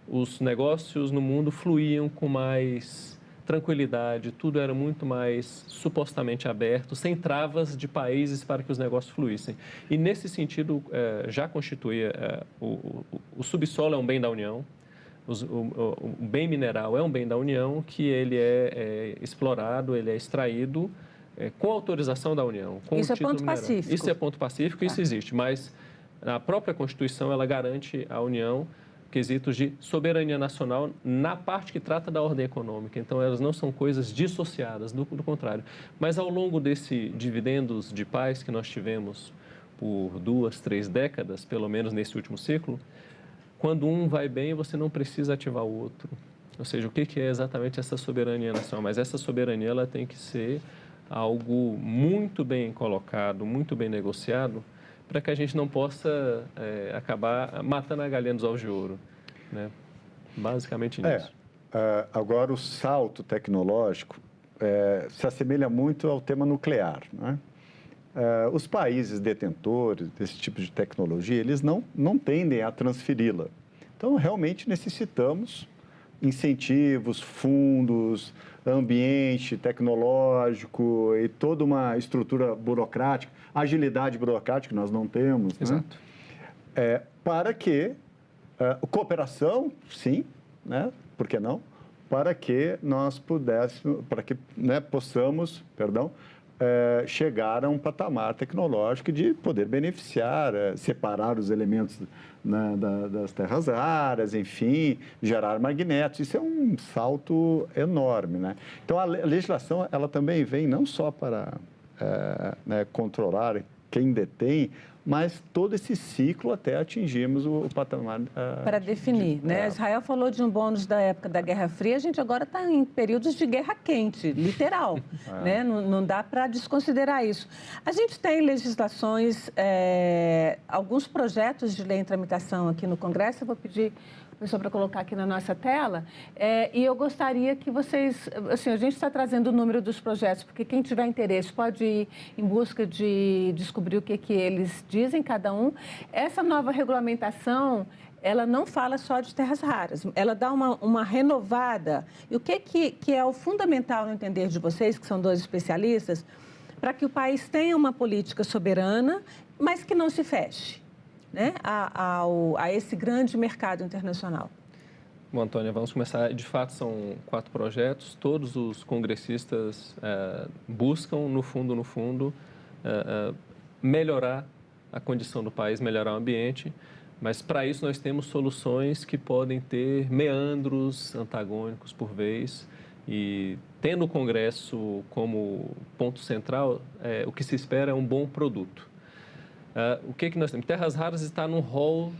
Os negócios no mundo fluíam com mais tranquilidade, tudo era muito mais supostamente aberto, sem travas de países para que os negócios fluíssem. E nesse sentido, já constituía, o subsolo é um bem da União, o bem mineral é um bem da União, que ele é explorado, ele é extraído com autorização da União. Com isso é ponto pacífico. Isso é ponto pacífico, isso existe, mas a própria Constituição, ela garante à União quesitos de soberania nacional na parte que trata da ordem econômica. Então, elas não são coisas dissociadas, do contrário. Mas, ao longo desse dividendos de paz que nós tivemos por 2, 3 décadas, pelo menos nesse último ciclo, quando um vai bem, você não precisa ativar o outro. Ou seja, o que é exatamente essa soberania nacional? Mas essa soberania ela tem que ser algo muito bem colocado, muito bem negociado, para que a gente não possa acabar matando a galinha dos ovos de ouro, né? Basicamente nisso. Agora, o salto tecnológico se assemelha muito ao tema nuclear, né? Os países detentores desse tipo de tecnologia, eles não tendem a transferi-la. Então, realmente necessitamos incentivos, fundos, ambiente tecnológico e toda uma estrutura burocrática, agilidade burocrática que nós não temos. Exato. Né? Para que cooperação, sim, né? Por que não? Para que nós possamos, chegar a um patamar tecnológico de poder beneficiar, separar os elementos das terras raras, enfim, gerar magnetos. Isso é um salto enorme, né? Então, a legislação, ela também vem não só para controlar quem detém, mas todo esse ciclo até atingirmos o patamar... para definir, né? Israel falou de um bônus da época da Guerra Fria, a gente agora está em períodos de guerra quente, literal, né? Não dá para desconsiderar isso. A gente tem legislações, alguns projetos de lei em tramitação aqui no Congresso, eu vou pedir pessoal para colocar aqui na nossa tela, e eu gostaria que vocês, assim, a gente está trazendo o número dos projetos, porque quem tiver interesse pode ir em busca de descobrir o que eles dizem, cada um. Essa nova regulamentação, ela não fala só de terras raras, ela dá uma renovada. E o que é o fundamental no entender de vocês, que são dois especialistas, para que o país tenha uma política soberana, mas que não se feche, né, a esse grande mercado internacional? Bom, Antônia, vamos começar. De fato, são 4 projetos. Todos os congressistas buscam, no fundo, melhorar a condição do país, melhorar o ambiente. Mas para isso nós temos soluções que podem ter meandros antagônicos por vez e tendo o Congresso como ponto central, o que se espera é um bom produto. O que nós temos? Terras raras está no rol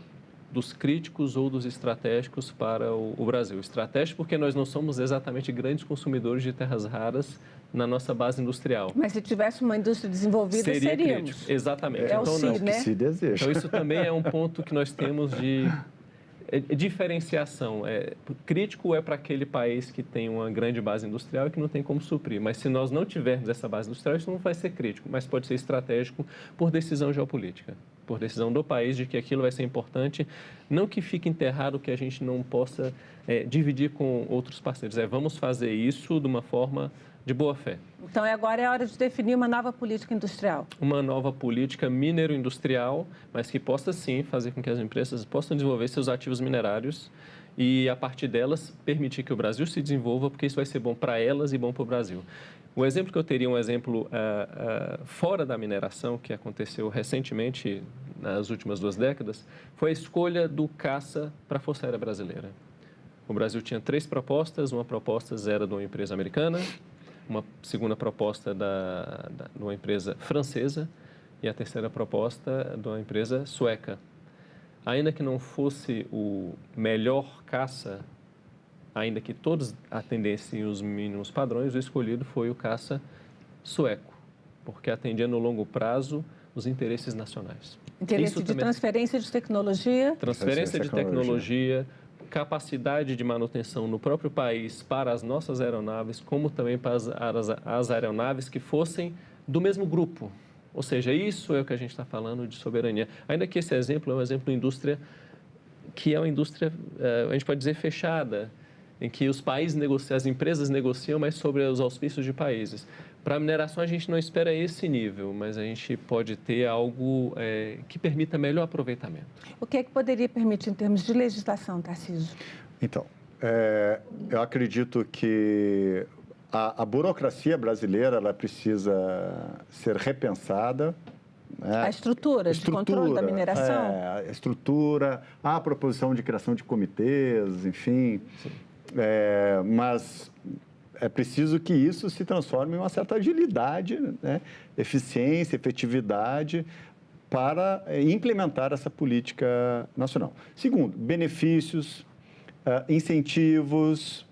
dos críticos ou dos estratégicos para o Brasil. Estratégico porque nós não somos exatamente grandes consumidores de terras raras na nossa base industrial. Mas se tivesse uma indústria desenvolvida, seríamos. Crítico. Exatamente. É então, o CID, né? Que se deseja. Então, isso também é um ponto que nós temos de diferenciação. Crítico é para aquele país que tem uma grande base industrial e que não tem como suprir. Mas se nós não tivermos essa base industrial, isso não vai ser crítico, mas pode ser estratégico por decisão geopolítica, por decisão do país de que aquilo vai ser importante, não que fique enterrado, que a gente não possa dividir com outros parceiros. Vamos fazer isso de uma forma de boa fé. Então, agora é hora de definir uma nova política industrial. Uma nova política minero-industrial, mas que possa, sim, fazer com que as empresas possam desenvolver seus ativos minerários e, a partir delas, permitir que o Brasil se desenvolva, porque isso vai ser bom para elas e bom para o Brasil. O exemplo que eu teria, um exemplo fora da mineração, que aconteceu recentemente, nas últimas 2 décadas, foi a escolha do caça para a Força Aérea Brasileira. O Brasil tinha 3 propostas, uma proposta era de uma empresa americana, uma segunda proposta de uma empresa francesa e a terceira proposta de uma empresa sueca. Ainda que não fosse o melhor caça, ainda que todos atendessem os mínimos padrões, o escolhido foi o caça sueco, porque atendia no longo prazo os interesses nacionais. Interesse de transferência de tecnologia. Transferência de tecnologia, capacidade de manutenção no próprio país para as nossas aeronaves, como também para as aeronaves que fossem do mesmo grupo. Ou seja, isso é o que a gente está falando de soberania. Ainda que esse exemplo é um exemplo de indústria que é uma indústria, a gente pode dizer, fechada, em que os países negociam, as empresas negociam, mas sobre os auspícios de países. Para a mineração, a gente não espera esse nível, mas a gente pode ter algo que permita melhor aproveitamento. O que é que poderia permitir em termos de legislação, Tarcísio? Então, eu acredito que a burocracia brasileira ela precisa ser repensada. A estrutura de controle da mineração? A estrutura, a proposição de criação de comitês, enfim. Mas é preciso que isso se transforme em uma certa agilidade, né? Eficiência, efetividade para implementar essa política nacional. Segundo, benefícios, incentivos,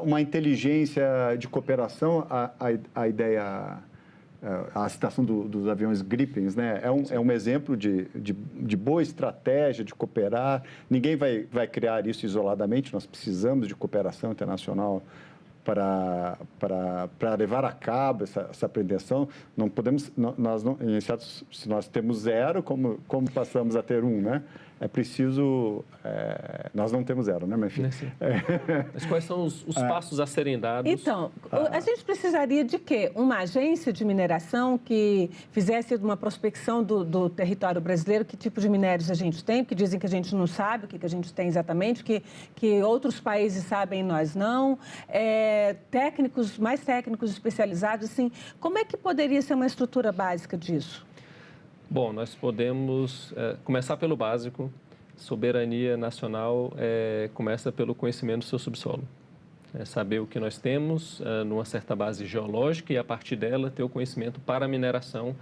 uma inteligência de cooperação, a ideia, a citação dos aviões Gripens, né? É um exemplo de boa estratégia de cooperar. Ninguém vai criar isso isoladamente, nós precisamos de cooperação internacional para levar a cabo essa pretensão. Não podemos, se nós temos 0, como passamos a ter 1, né? É preciso, nós não temos 0, né, meu filho? Mas quais são os passos a serem dados? Então, a gente precisaria de quê? Uma agência de mineração que fizesse uma prospecção do território brasileiro, que tipo de minérios a gente tem, porque dizem que a gente não sabe o que a gente tem exatamente, que outros países sabem e nós não. Mais técnicos especializados, assim, como é que poderia ser uma estrutura básica disso? Bom, nós podemos começar pelo básico. Soberania nacional começa pelo conhecimento do seu subsolo. Saber o que nós temos numa certa base geológica e, a partir dela, ter o conhecimento para a mineração,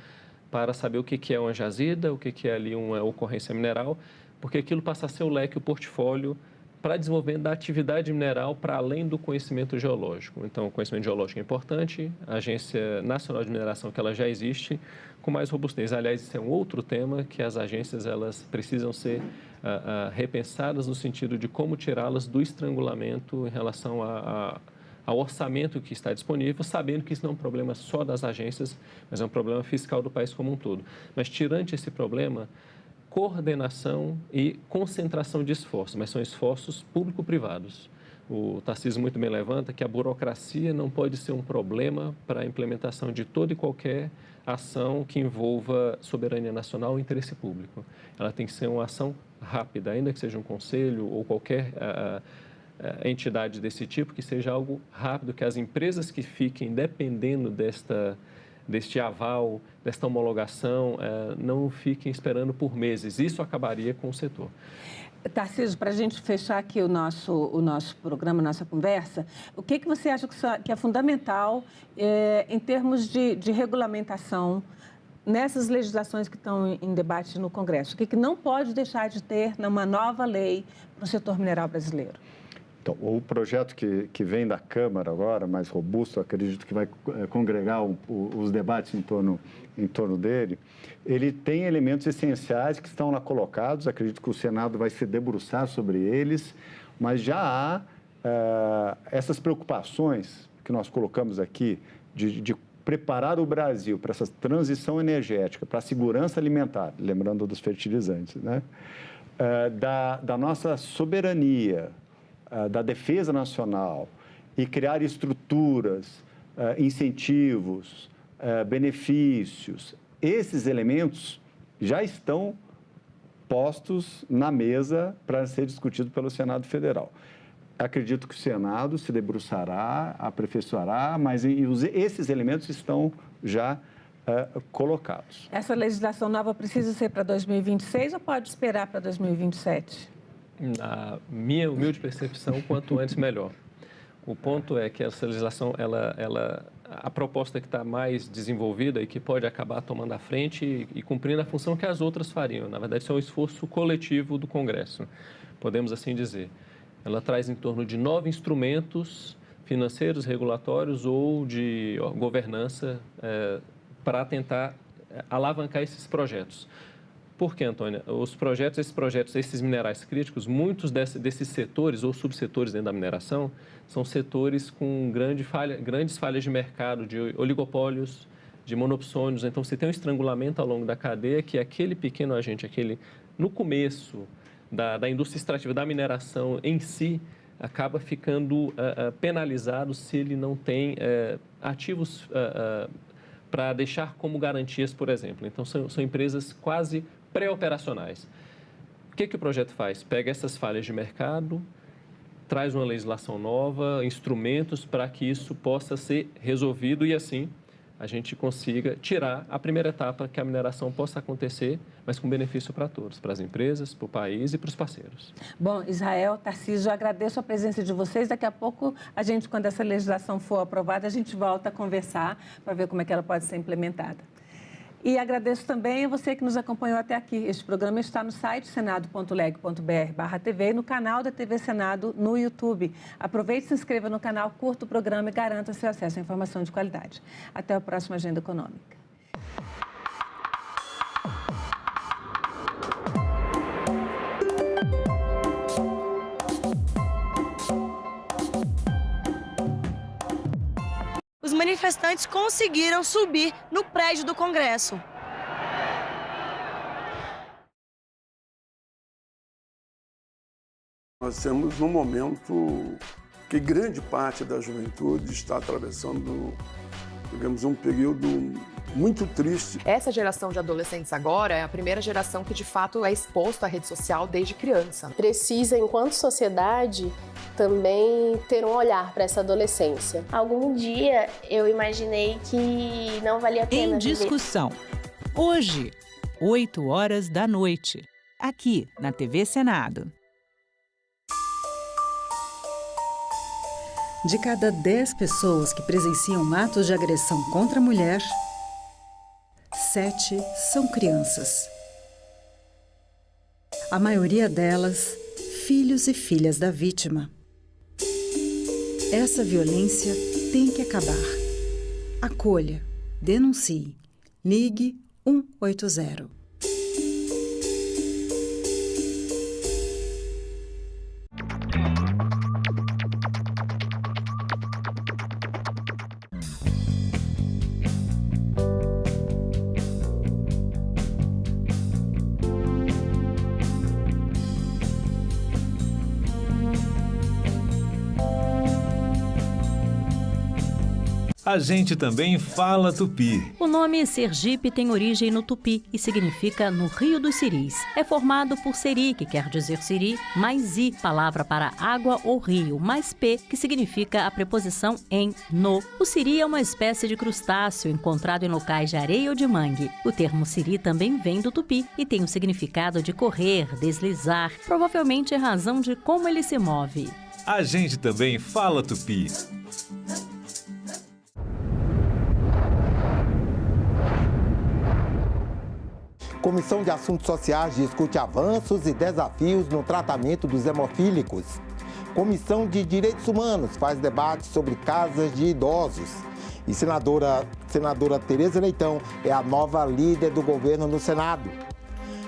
para saber o que é uma jazida, o que é ali uma ocorrência mineral, porque aquilo passa a ser o leque, o portfólio para desenvolvimento da atividade mineral para além do conhecimento geológico. Então, o conhecimento geológico é importante, a Agência Nacional de Mineração, que ela já existe, com mais robustez. Aliás, isso é um outro tema que as agências elas precisam ser repensadas no sentido de como tirá-las do estrangulamento em relação ao orçamento que está disponível, sabendo que isso não é um problema só das agências, mas é um problema fiscal do país como um todo. Mas, tirante esse problema, coordenação e concentração de esforços, mas são esforços público-privados. O Tarcísio muito bem levanta que a burocracia não pode ser um problema para a implementação de toda e qualquer ação que envolva soberania nacional ou interesse público. Ela tem que ser uma ação rápida, ainda que seja um conselho ou qualquer entidade desse tipo, que seja algo rápido, que as empresas que fiquem dependendo deste aval, desta homologação, não fiquem esperando por meses. Isso acabaria com o setor. Tarcísio, para a gente fechar aqui o nosso programa, nossa conversa, o que você acha que é fundamental em termos de regulamentação nessas legislações que estão em debate no Congresso? O que não pode deixar de ter numa nova lei para o setor mineral brasileiro? Então, o projeto que vem da Câmara agora, mais robusto, acredito que vai congregar os debates em torno dele, ele tem elementos essenciais que estão lá colocados, acredito que o Senado vai se debruçar sobre eles, mas já há essas preocupações que nós colocamos aqui de preparar o Brasil para essa transição energética, para a segurança alimentar, lembrando dos fertilizantes, né? Da nossa soberania, da defesa nacional e criar estruturas, incentivos, benefícios. Esses elementos já estão postos na mesa para ser discutido pelo Senado Federal. Acredito que o Senado se debruçará, aperfeiçoará, mas esses elementos estão já colocados. Essa legislação nova precisa ser para 2026 ou pode esperar para 2027? Na minha humilde percepção, quanto antes melhor. O ponto é que essa legislação, a proposta que está mais desenvolvida e que pode acabar tomando a frente e cumprindo a função que as outras fariam. Na verdade, isso é um esforço coletivo do Congresso, podemos assim dizer. Ela traz em torno de 9 instrumentos financeiros, regulatórios ou de governança para tentar alavancar esses projetos. Por quê, Antônia? Esses minerais críticos, muitos desses setores ou subsetores dentro da mineração são setores com grandes falhas de mercado, de oligopólios, de monopsônios. Então, você tem um estrangulamento ao longo da cadeia que aquele pequeno agente, no começo da indústria extrativa, da mineração em si, acaba ficando penalizado se ele não tem ativos para deixar como garantias, por exemplo. Então, são empresas quase pré-operacionais. O que o projeto faz? Pega essas falhas de mercado, traz uma legislação nova, instrumentos para que isso possa ser resolvido e, assim, a gente consiga tirar a primeira etapa, que a mineração possa acontecer, mas com benefício para todos, para as empresas, para o país e para os parceiros. Bom, Israel, Tarcísio, eu agradeço a presença de vocês. Daqui a pouco, quando essa legislação for aprovada, a gente volta a conversar para ver como é que ela pode ser implementada. E agradeço também a você que nos acompanhou até aqui. Este programa está no site senado.leg.br/TV e no canal da TV Senado no YouTube. Aproveite, se inscreva no canal, curta o programa e garanta seu acesso à informação de qualidade. Até a próxima Agenda Econômica. Os manifestantes conseguiram subir no prédio do Congresso. Nós temos um momento que grande parte da juventude está atravessando, digamos, um período muito triste. Essa geração de adolescentes agora é a primeira geração que de fato é exposta à rede social desde criança. Precisa, enquanto sociedade, também ter um olhar para essa adolescência. Algum dia eu imaginei que não valia a pena Em discussão. Hoje, 20h, aqui na TV Senado. De cada 10 pessoas que presenciam atos de agressão contra a mulher, 7 são crianças. A maioria delas, filhos e filhas da vítima. Essa violência tem que acabar. Acolha, denuncie, ligue 180. A gente também fala tupi. O nome Sergipe tem origem no tupi e significa no Rio dos Siris. É formado por seri, que quer dizer siri, mais i, palavra para água ou rio, mais p, que significa a preposição em, no. O siri é uma espécie de crustáceo encontrado em locais de areia ou de mangue. O termo siri também vem do tupi e tem o significado de correr, deslizar, provavelmente em razão de como ele se move. A gente também fala tupi. Comissão de Assuntos Sociais discute avanços e desafios no tratamento dos hemofílicos. Comissão de Direitos Humanos faz debate sobre casas de idosos. E senadora Tereza Leitão é a nova líder do governo no Senado.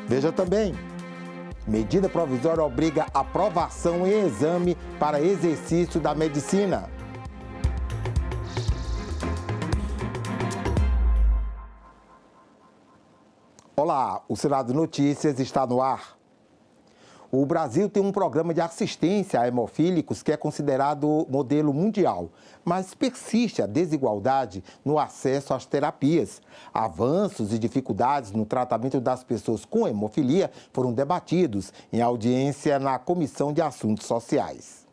Veja também, medida provisória obriga aprovação em exame para exercício da medicina. Olá, o Senado Notícias está no ar. O Brasil tem um programa de assistência a hemofílicos que é considerado modelo mundial, mas persiste a desigualdade no acesso às terapias. Avanços e dificuldades no tratamento das pessoas com hemofilia foram debatidos em audiência na Comissão de Assuntos Sociais.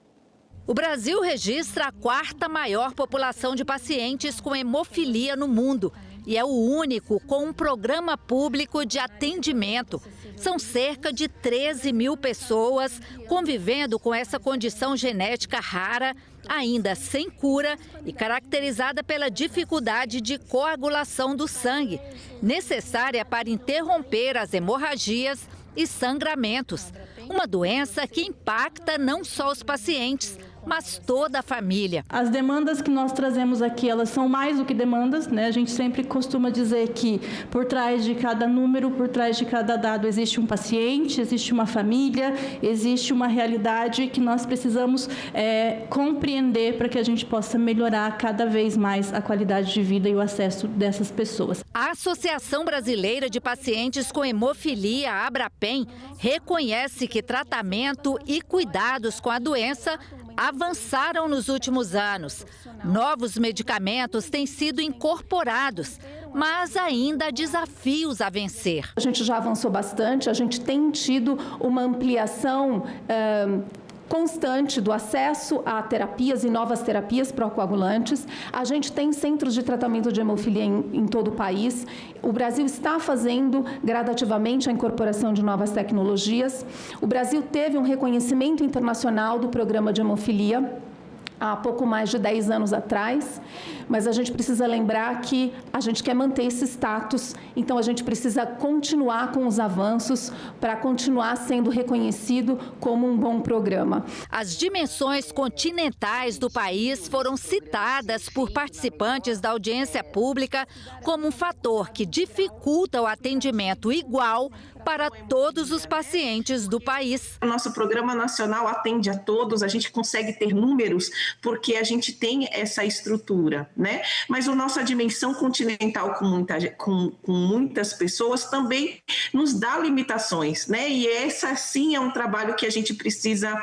O Brasil registra a 4ª maior população de pacientes com hemofilia no mundo e é o único com um programa público de atendimento. São cerca de 13 mil pessoas convivendo com essa condição genética rara, ainda sem cura e caracterizada pela dificuldade de coagulação do sangue, necessária para interromper as hemorragias e sangramentos. Uma doença que impacta não só os pacientes, mas toda a família. As demandas que nós trazemos aqui, elas são mais do que demandas, né? A gente sempre costuma dizer que por trás de cada número, por trás de cada dado, existe um paciente, existe uma família, existe uma realidade que nós precisamos compreender para que a gente possa melhorar cada vez mais a qualidade de vida e o acesso dessas pessoas. A Associação Brasileira de Pacientes com Hemofilia, a Abrapem, reconhece que tratamento e cuidados com a doença avançaram nos últimos anos. Novos medicamentos têm sido incorporados, mas ainda há desafios a vencer. A gente já avançou bastante, a gente tem tido uma ampliação constante do acesso a terapias e novas terapias procoagulantes. A gente tem centros de tratamento de hemofilia em todo o país. O Brasil está fazendo gradativamente a incorporação de novas tecnologias. O Brasil teve um reconhecimento internacional do programa de hemofilia há pouco mais de 10 anos atrás, mas a gente precisa lembrar que a gente quer manter esse status, então a gente precisa continuar com os avanços para continuar sendo reconhecido como um bom programa. As dimensões continentais do país foram citadas por participantes da audiência pública como um fator que dificulta o atendimento igual para todos os pacientes do país. O nosso programa nacional atende a todos, a gente consegue ter números porque a gente tem essa estrutura, né? Mas a nossa dimensão continental com muitas pessoas também nos dá limitações, né? E essa sim é um trabalho que a gente precisa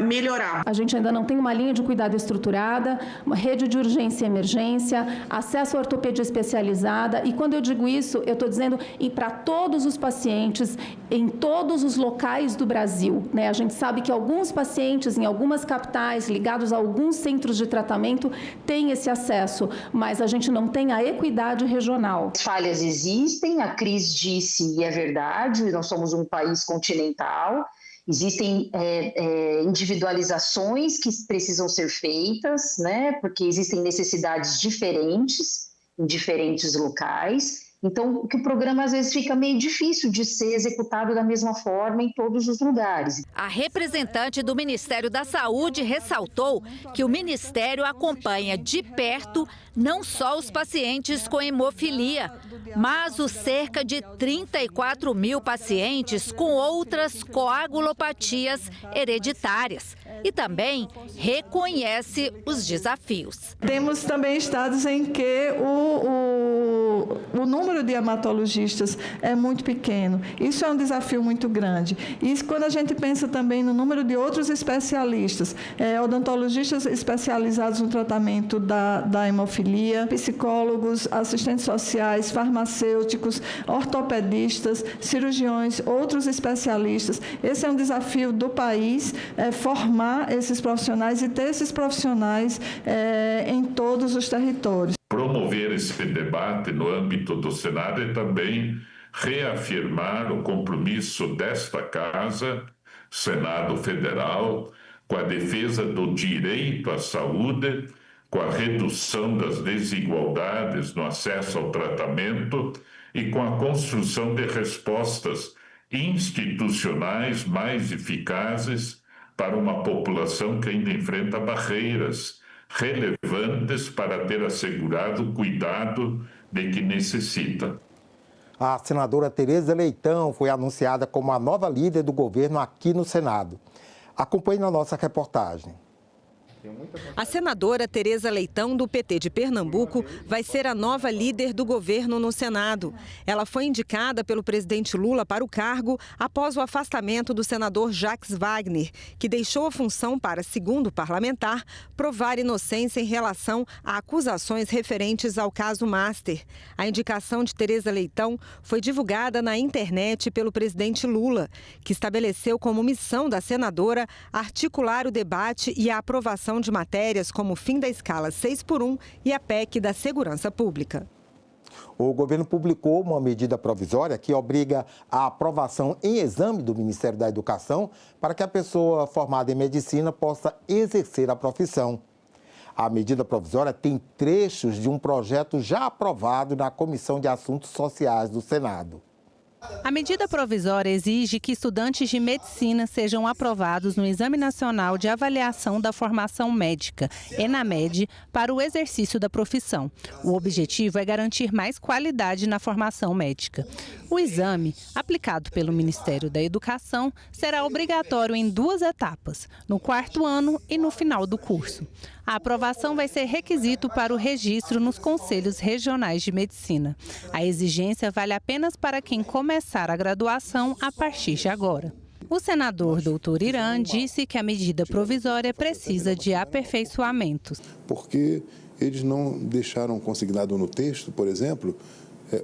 melhorar. A gente ainda não tem uma linha de cuidado estruturada, uma rede de urgência e emergência, acesso à ortopedia especializada. E quando eu digo isso, eu estou dizendo para todos os pacientes, em todos os locais do Brasil, né? A gente sabe que alguns pacientes em algumas capitais, ligados a alguns centros de tratamento, têm esse acesso, mas a gente não tem a equidade regional. As falhas existem, a Cris disse e é verdade, nós somos um país continental. Existem individualizações que precisam ser feitas, né? Porque existem necessidades diferentes em diferentes locais. Então, que o programa às vezes fica meio difícil de ser executado da mesma forma em todos os lugares. A representante do Ministério da Saúde ressaltou que o Ministério acompanha de perto não só os pacientes com hemofilia, mas os cerca de 34 mil pacientes com outras coagulopatias hereditárias. E também reconhece os desafios. Temos também estados em que o número de hematologistas é muito pequeno. Isso é um desafio muito grande. E quando a gente pensa também no número de outros especialistas, odontologistas especializados no tratamento da hemofilia, psicólogos, assistentes sociais, farmacêuticos, ortopedistas, cirurgiões, outros especialistas. Esse é um desafio do país, formar esses profissionais e ter esses profissionais em todos os territórios. Promover esse debate no âmbito do Senado e também reafirmar o compromisso desta Casa, Senado Federal, com a defesa do direito à saúde, com a redução das desigualdades no acesso ao tratamento e com a construção de respostas institucionais mais eficazes para uma população que ainda enfrenta barreiras relevantes para ter assegurado o cuidado de que necessita. A senadora Tereza Leitão foi anunciada como a nova líder do governo aqui no Senado. Acompanhe na nossa reportagem. A senadora Tereza Leitão, do PT de Pernambuco, vai ser a nova líder do governo no Senado. Ela foi indicada pelo presidente Lula para o cargo após o afastamento do senador Jacques Wagner, que deixou a função para, segundo o parlamentar, provar inocência em relação a acusações referentes ao caso Master. A indicação de Tereza Leitão foi divulgada na internet pelo presidente Lula, que estabeleceu como missão da senadora articular o debate e a aprovação de matérias como o fim da escala 6x1 e a PEC da segurança pública. O governo publicou uma medida provisória que obriga a aprovação em exame do Ministério da Educação para que a pessoa formada em medicina possa exercer a profissão. A medida provisória tem trechos de um projeto já aprovado na Comissão de Assuntos Sociais do Senado. A medida provisória exige que estudantes de medicina sejam aprovados no Exame Nacional de Avaliação da Formação Médica, ENAMED, para o exercício da profissão. O objetivo é garantir mais qualidade na formação médica. O exame, aplicado pelo Ministério da Educação, será obrigatório em 2 etapas, no 4º ano e no final do curso. A aprovação vai ser requisito para o registro nos Conselhos Regionais de Medicina. A exigência vale apenas para quem começar a graduação a partir de agora. O senador Dr. Irã disse que a medida provisória precisa de aperfeiçoamentos. Porque eles não deixaram consignado no texto, por exemplo,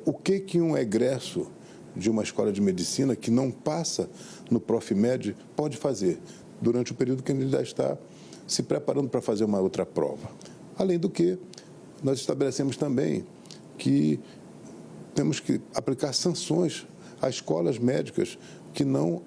o que um egresso de uma escola de medicina que não passa no Profmed pode fazer durante o período que ele já está se preparando para fazer uma outra prova. Além do que, nós estabelecemos também que temos que aplicar sanções às escolas médicas que não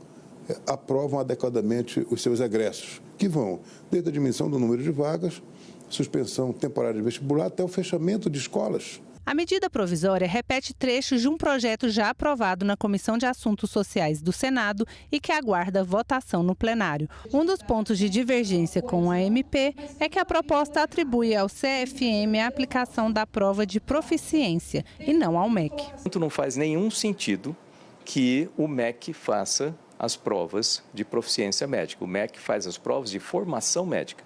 aprovam adequadamente os seus egressos, que vão desde a diminuição do número de vagas, suspensão temporária de vestibular, até o fechamento de escolas. A medida provisória repete trechos de um projeto já aprovado na Comissão de Assuntos Sociais do Senado e que aguarda votação no plenário. Um dos pontos de divergência com a MP é que a proposta atribui ao CFM a aplicação da prova de proficiência e não ao MEC. Não faz nenhum sentido que o MEC faça as provas de proficiência médica. O MEC faz as provas de formação médica.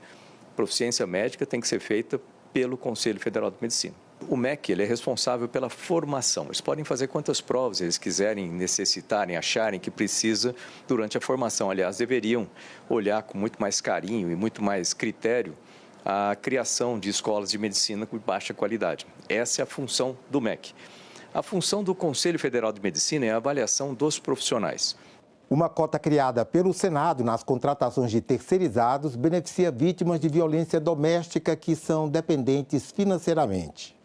Proficiência médica tem que ser feita pelo Conselho Federal de Medicina. O MEC ele é responsável pela formação. Eles podem fazer quantas provas eles quiserem, necessitarem, acharem que precisa durante a formação. Aliás, deveriam olhar com muito mais carinho e muito mais critério a criação de escolas de medicina com baixa qualidade. Essa é a função do MEC. A função do Conselho Federal de Medicina é a avaliação dos profissionais. Uma cota criada pelo Senado nas contratações de terceirizados beneficia vítimas de violência doméstica que são dependentes financeiramente.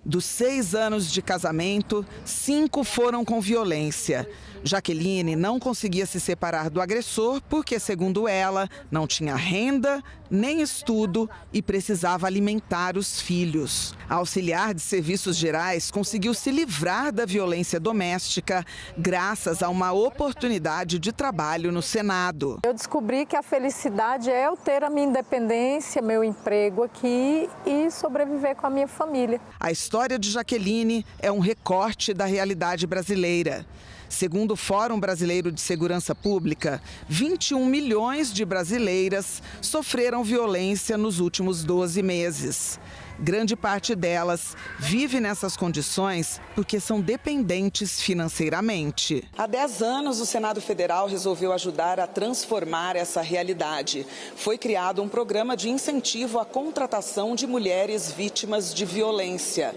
Dos 6 anos de casamento, 5 foram com violência. Jaqueline não conseguia se separar do agressor porque, segundo ela, não tinha renda nem estudo e precisava alimentar os filhos. A auxiliar de serviços gerais conseguiu se livrar da violência doméstica graças a uma oportunidade de trabalho no Senado. Eu descobri que a felicidade é eu ter a minha independência, meu emprego aqui e sobreviver com a minha família. A história de Jaqueline é um recorte da realidade brasileira. Segundo o Fórum Brasileiro de Segurança Pública, 21 milhões de brasileiras sofreram violência nos últimos 12 meses. Grande parte delas vive nessas condições porque são dependentes financeiramente. Há 10 anos, o Senado Federal resolveu ajudar a transformar essa realidade. Foi criado um programa de incentivo à contratação de mulheres vítimas de violência.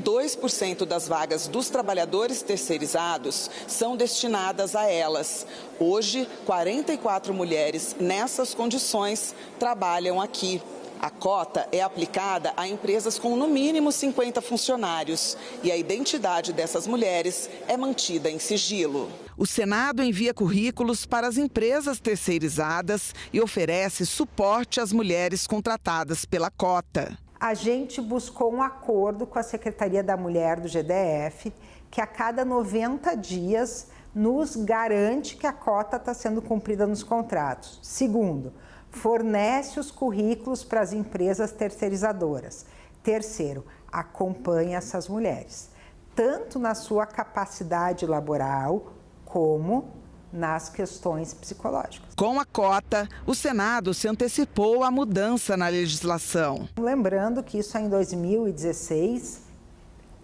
2% das vagas dos trabalhadores terceirizados são destinadas a elas. Hoje, 44 mulheres nessas condições trabalham aqui. A cota é aplicada a empresas com no mínimo 50 funcionários e a identidade dessas mulheres é mantida em sigilo. O Senado envia currículos para as empresas terceirizadas e oferece suporte às mulheres contratadas pela cota. A gente buscou um acordo com a Secretaria da Mulher do GDF, que a cada 90 dias nos garante que a cota está sendo cumprida nos contratos. Segundo, fornece os currículos para as empresas terceirizadoras. Terceiro, acompanha essas mulheres, tanto na sua capacidade laboral como nas questões psicológicas. Com a cota, o Senado se antecipou à mudança na legislação. Lembrando que isso é em 2016,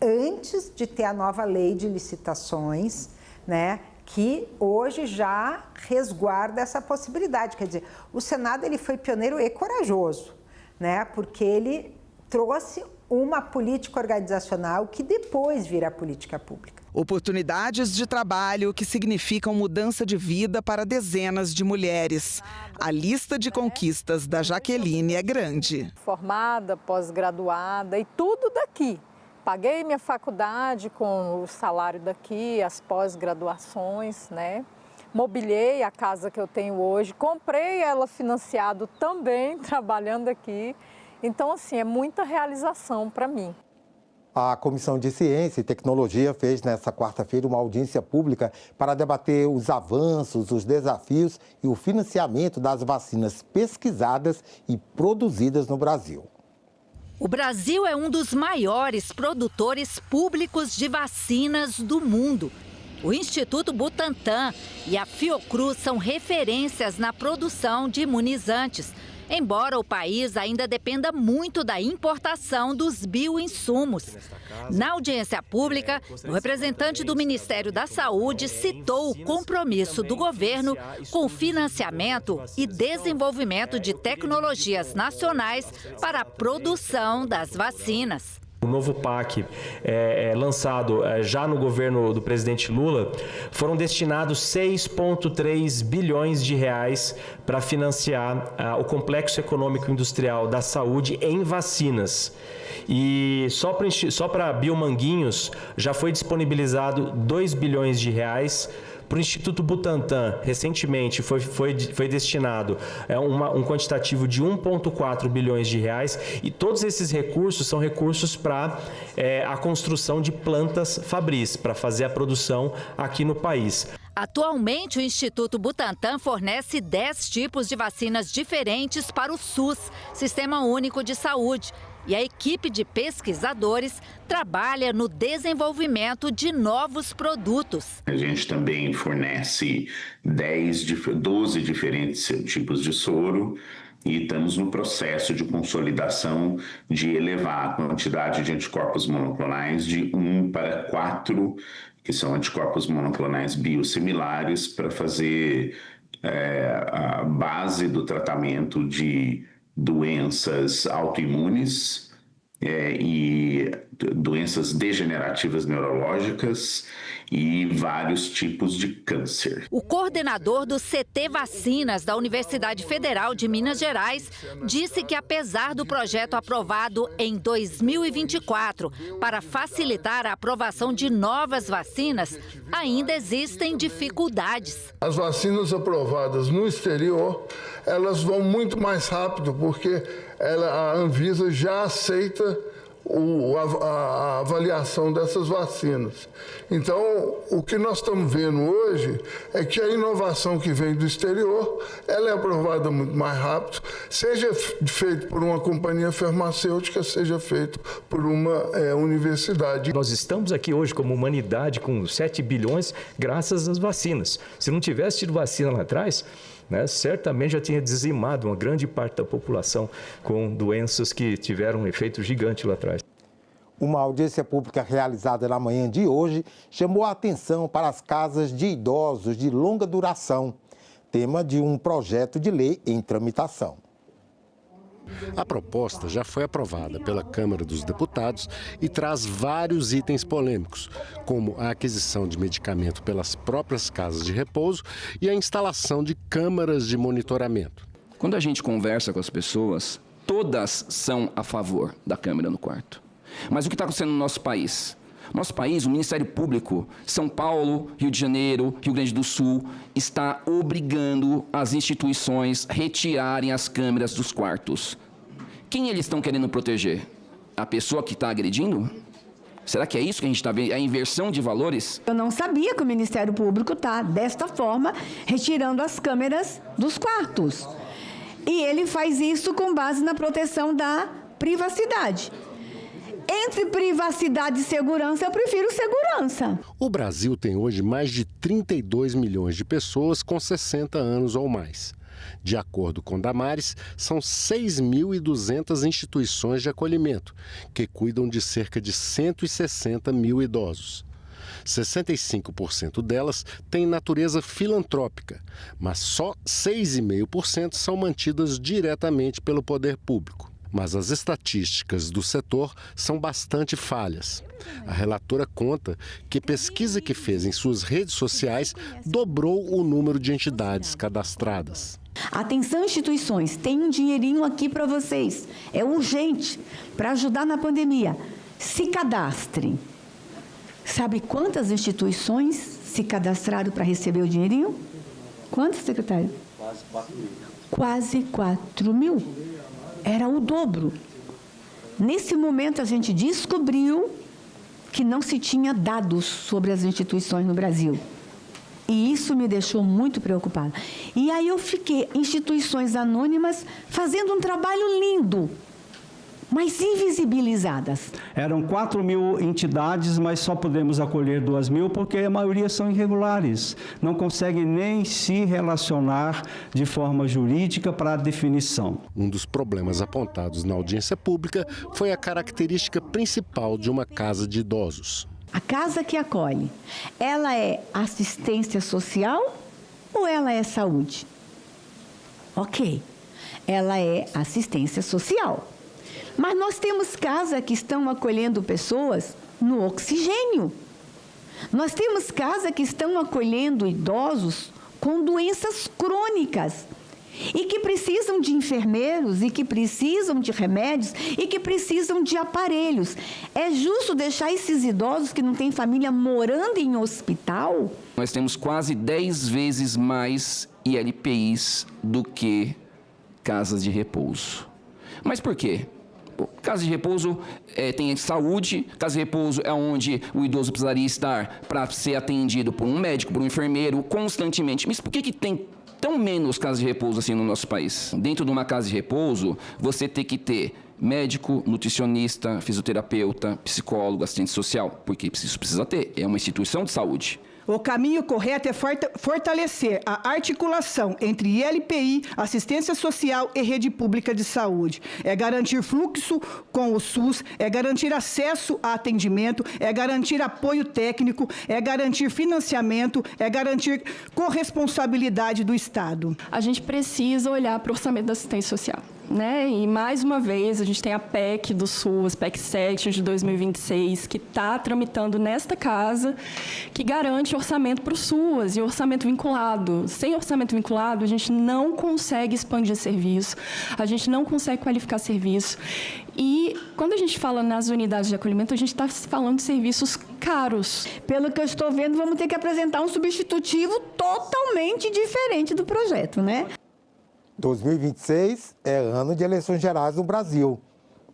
antes de ter a nova lei de licitações, né, que hoje já resguarda essa possibilidade. Quer dizer, o Senado ele foi pioneiro e corajoso, né, porque ele trouxe uma política organizacional que depois vira política pública. Oportunidades de trabalho que significam mudança de vida para dezenas de mulheres. A lista de conquistas da Jaqueline é grande. Formada, pós-graduada e tudo daqui. Paguei minha faculdade com o salário daqui, as pós-graduações, né? Mobiliei a casa que eu tenho hoje, comprei ela financiado também, trabalhando aqui. Então, assim, é muita realização para mim. A Comissão de Ciência e Tecnologia fez nesta quarta-feira uma audiência pública para debater os avanços, os desafios e o financiamento das vacinas pesquisadas e produzidas no Brasil. O Brasil é um dos maiores produtores públicos de vacinas do mundo. O Instituto Butantan e a Fiocruz são referências na produção de imunizantes, embora o país ainda dependa muito da importação dos bioinsumos. Na audiência pública, o representante do Ministério da Saúde citou o compromisso do governo com o financiamento e desenvolvimento de tecnologias nacionais para a produção das vacinas. O novo PAC lançado já no governo do presidente Lula, foram destinados 6,3 bilhões de reais para financiar o complexo econômico industrial da saúde em vacinas. E só para Biomanguinhos já foi disponibilizado 2 bilhões de reais. Para o Instituto Butantan, recentemente, foi destinado um quantitativo de 1,4 bilhões de reais e todos esses recursos são recursos para a construção de plantas fabris, para fazer a produção aqui no país. Atualmente, o Instituto Butantan fornece 10 tipos de vacinas diferentes para o SUS, Sistema Único de Saúde. E a equipe de pesquisadores trabalha no desenvolvimento de novos produtos. A gente também fornece 12 diferentes tipos de soro e estamos no processo de consolidação de elevar a quantidade de anticorpos monoclonais de 1 para 4, que são anticorpos monoclonais biosimilares, para fazer a base do tratamento de doenças autoimunes e doenças degenerativas neurológicas e vários tipos de câncer. O coordenador do CT Vacinas da Universidade Federal de Minas Gerais disse que, apesar do projeto aprovado em 2024 para facilitar a aprovação de novas vacinas, ainda existem dificuldades. As vacinas aprovadas no exterior, elas vão muito mais rápido porque a Anvisa já aceita a avaliação dessas vacinas. Então, o que nós estamos vendo hoje é que a inovação que vem do exterior, ela é aprovada muito mais rápido, seja feito por uma companhia farmacêutica, seja feito por uma universidade. Nós estamos aqui hoje como humanidade com 7 bilhões graças às vacinas. Se não tivesse tido vacina lá atrás, né, certamente já tinha dizimado uma grande parte da população com doenças que tiveram um efeito gigante lá atrás. Uma audiência pública realizada na manhã de hoje chamou a atenção para as casas de idosos de longa duração, tema de um projeto de lei em tramitação. A proposta já foi aprovada pela Câmara dos Deputados e traz vários itens polêmicos, como a aquisição de medicamento pelas próprias casas de repouso e a instalação de câmaras de monitoramento. Quando a gente conversa com as pessoas, todas são a favor da câmera no quarto. Mas o que está acontecendo no nosso país? Nosso país, o Ministério Público, São Paulo, Rio de Janeiro, Rio Grande do Sul, está obrigando as instituições a retirarem as câmeras dos quartos. Quem eles estão querendo proteger? A pessoa que está agredindo? Será que é isso que a gente está vendo? A inversão de valores? Eu não sabia que o Ministério Público está, desta forma, retirando as câmeras dos quartos. E ele faz isso com base na proteção da privacidade. Entre privacidade e segurança, eu prefiro segurança. O Brasil tem hoje mais de 32 milhões de pessoas com 60 anos ou mais. De acordo com Damares, são 6.200 instituições de acolhimento, que cuidam de cerca de 160 mil idosos. 65% delas têm natureza filantrópica, mas só 6,5% são mantidas diretamente pelo poder público. Mas as estatísticas do setor são bastante falhas. A relatora conta que pesquisa que fez em suas redes sociais dobrou o número de entidades cadastradas. Atenção, instituições, tem um dinheirinho aqui para vocês. É urgente para ajudar na pandemia. Se cadastrem. Sabe quantas instituições se cadastraram para receber o dinheirinho? Quantas, secretário? Quase 4 mil. Quase 4 mil. Era o dobro. Nesse momento, a gente descobriu que não se tinha dados sobre as instituições no Brasil. E isso me deixou muito preocupada. E aí eu fiquei, instituições anônimas, fazendo um trabalho lindo, mas invisibilizadas. Eram 4 mil entidades, mas só podemos acolher 2 mil, porque a maioria são irregulares. Não conseguem nem se relacionar de forma jurídica para a definição. Um dos problemas apontados na audiência pública foi a característica principal de uma casa de idosos. A casa que acolhe, ela é assistência social ou ela é saúde? Ok, ela é assistência social. Mas nós temos casas que estão acolhendo pessoas no oxigênio. Nós temos casas que estão acolhendo idosos com doenças crônicas e que precisam de enfermeiros, e que precisam de remédios, e que precisam de aparelhos. É justo deixar esses idosos que não têm família morando em hospital? Nós temos quase 10 vezes mais ILPIs do que casas de repouso. Mas por quê? Casa de repouso tem saúde, casa de repouso é onde o idoso precisaria estar para ser atendido por um médico, por um enfermeiro, constantemente. Mas por que tem tão menos casas de repouso assim no nosso país? Dentro de uma casa de repouso, você tem que ter médico, nutricionista, fisioterapeuta, psicólogo, assistente social, porque isso precisa ter, é uma instituição de saúde. O caminho correto é fortalecer a articulação entre ILPI, assistência social e rede pública de saúde. É garantir fluxo com o SUS, é garantir acesso a atendimento, é garantir apoio técnico, é garantir financiamento, é garantir corresponsabilidade do Estado. A gente precisa olhar para o orçamento da assistência social. Né? E, mais uma vez, a gente tem a PEC do SUS, PEC 7 de 2026, que está tramitando nesta casa, que garante orçamento para o SUS e orçamento vinculado. Sem orçamento vinculado, a gente não consegue expandir serviço, a gente não consegue qualificar serviço. E, quando a gente fala nas unidades de acolhimento, a gente está falando de serviços caros. Pelo que eu estou vendo, vamos ter que apresentar um substitutivo totalmente diferente do projeto, né? 2026 é ano de eleições gerais no Brasil.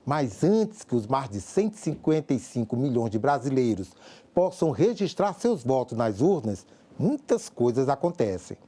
Mas antes que os mais de 155 milhões de brasileiros possam registrar seus votos nas urnas, muitas coisas acontecem.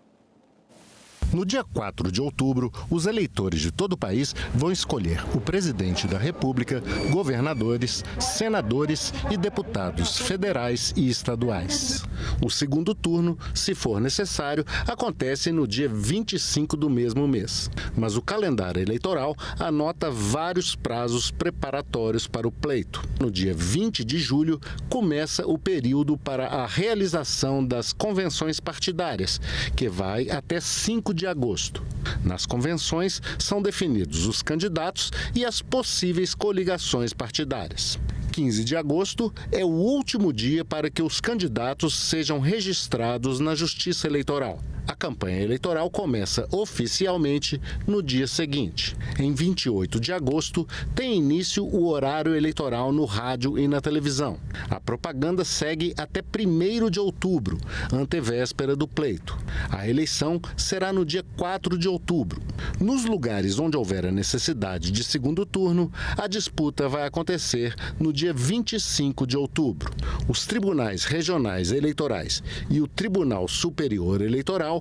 No dia 4 de outubro, os eleitores de todo o país vão escolher o presidente da República, governadores, senadores e deputados federais e estaduais. O segundo turno, se for necessário, acontece no dia 25 do mesmo mês. Mas o calendário eleitoral anota vários prazos preparatórios para o pleito. No dia 20 de julho, começa o período para a realização das convenções partidárias, que vai até 5 de agosto. Nas convenções, são definidos os candidatos e as possíveis coligações partidárias. 15 de agosto é o último dia para que os candidatos sejam registrados na Justiça Eleitoral. A campanha eleitoral começa oficialmente no dia seguinte. Em 28 de agosto, tem início o horário eleitoral no rádio e na televisão. A propaganda segue até 1º de outubro, antevéspera do pleito. A eleição será no dia 4 de outubro. Nos lugares onde houver a necessidade de segundo turno, a disputa vai acontecer no dia 25 de outubro. Os tribunais regionais eleitorais e o Tribunal Superior Eleitoral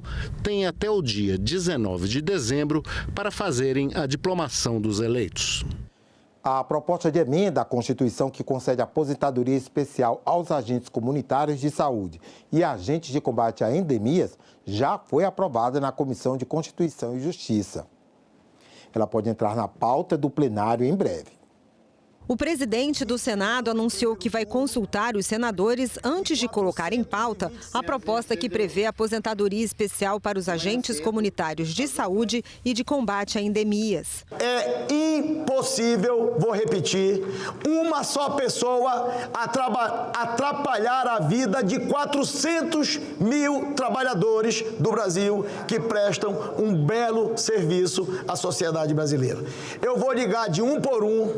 têm até o dia 19 de dezembro para fazerem a diplomação dos eleitos. A proposta de emenda à Constituição que concede aposentadoria especial aos agentes comunitários de saúde e agentes de combate a endemias já foi aprovada na Comissão de Constituição e Justiça. Ela pode entrar na pauta do plenário em breve. O presidente do Senado anunciou que vai consultar os senadores antes de colocar em pauta a proposta que prevê aposentadoria especial para os agentes comunitários de saúde e de combate a endemias. É impossível, vou repetir, uma só pessoa atrapalhar a vida de 400 mil trabalhadores do Brasil que prestam um belo serviço à sociedade brasileira. Eu vou ligar de um por um.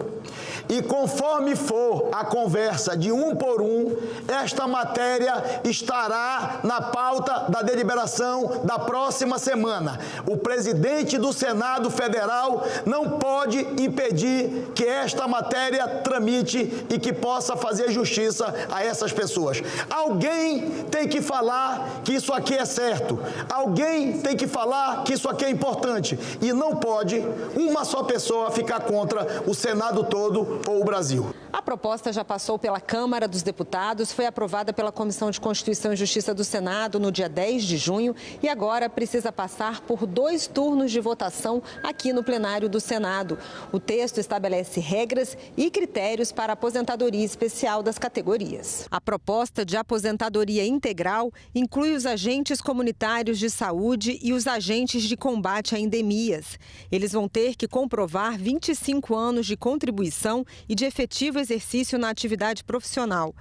E conforme for a conversa de um por um, esta matéria estará na pauta da deliberação da próxima semana. O presidente do Senado Federal não pode impedir que esta matéria tramite e que possa fazer justiça a essas pessoas. Alguém tem que falar que isso aqui é certo. Alguém tem que falar que isso aqui é importante. E não pode uma só pessoa ficar contra o Senado todo ou o Brasil. A proposta já passou pela Câmara dos Deputados, foi aprovada pela Comissão de Constituição e Justiça do Senado no dia 10 de junho e agora precisa passar por 2 turnos de votação aqui no plenário do Senado. O texto estabelece regras e critérios para a aposentadoria especial das categorias. A proposta de aposentadoria integral inclui os agentes comunitários de saúde e os agentes de combate a endemias. Eles vão ter que comprovar 25 anos de contribuição e de efetivo exercício na atividade profissional.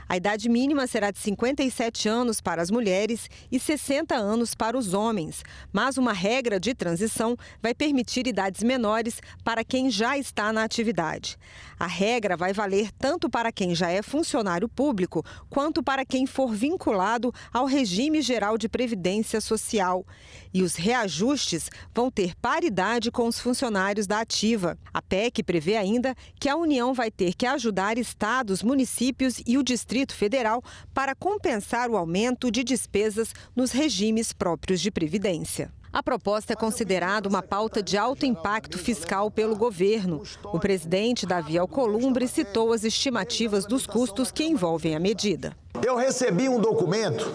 A idade mínima será de 57 anos para as mulheres e 60 anos para os homens, mas uma regra de transição vai permitir idades menores para quem já está na atividade. A regra vai valer tanto para quem já é funcionário público, quanto para quem for vinculado ao regime geral de previdência social. E os reajustes vão ter paridade com os funcionários da ativa. A PEC prevê ainda que a União vai ter que ajudar estados, municípios e o Distrito Federal para compensar o aumento de despesas nos regimes próprios de previdência. A proposta é considerada uma pauta de alto impacto fiscal pelo governo. O presidente Davi Alcolumbre citou as estimativas dos custos que envolvem a medida. Eu recebi um documento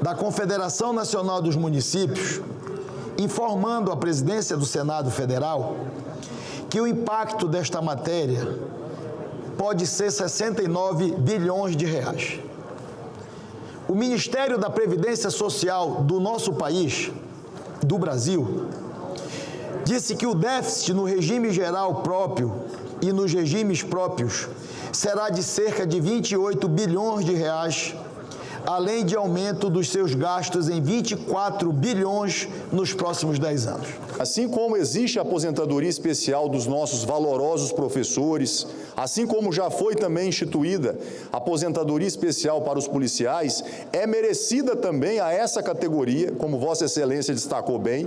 da Confederação Nacional dos Municípios informando a presidência do Senado Federal que o impacto desta matéria pode ser 69 bilhões de reais. O Ministério da Previdência Social do nosso país, do Brasil, disse que o déficit no regime geral próprio e nos regimes próprios será de cerca de 28 bilhões de reais, além de aumento dos seus gastos em 24 bilhões nos próximos 10 anos. Assim como existe a aposentadoria especial dos nossos valorosos professores, assim como já foi também instituída a aposentadoria especial para os policiais, é merecida também a essa categoria, como Vossa Excelência destacou bem,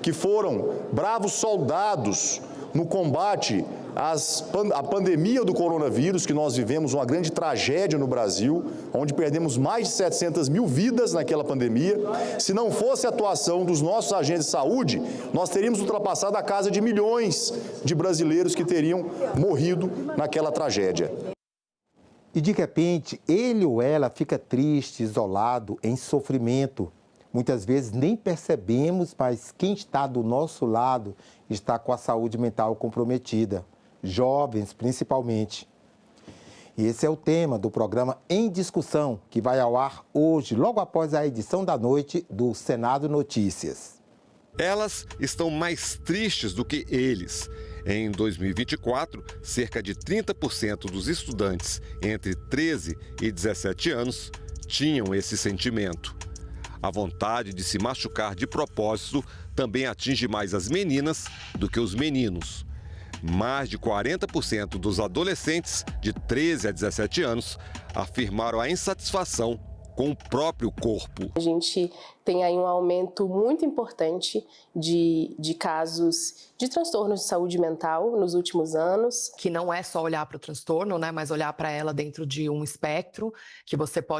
que foram bravos soldados no combate à pandemia do coronavírus, que nós vivemos uma grande tragédia no Brasil, onde perdemos mais de 700 mil vidas naquela pandemia. Se não fosse a atuação dos nossos agentes de saúde, nós teríamos ultrapassado a casa de milhões de brasileiros que teriam morrido naquela tragédia. E de repente, ele ou ela fica triste, isolado, em sofrimento. Muitas vezes nem percebemos, mas quem está do nosso lado está com a saúde mental comprometida, jovens principalmente. E esse é o tema do programa Em Discussão, que vai ao ar hoje, logo após a edição da noite do Senado Notícias. Elas estão mais tristes do que eles. Em 2024, cerca de 30% dos estudantes entre 13 e 17 anos tinham esse sentimento. A vontade de se machucar de propósito também atinge mais as meninas do que os meninos. Mais de 40% dos adolescentes de 13 a 17 anos afirmaram a insatisfação com o próprio corpo. A gente tem aí um aumento muito importante de casos de transtornos de saúde mental nos últimos anos. Que não é só olhar para o transtorno, né, mas olhar para ela dentro de um espectro, que você pode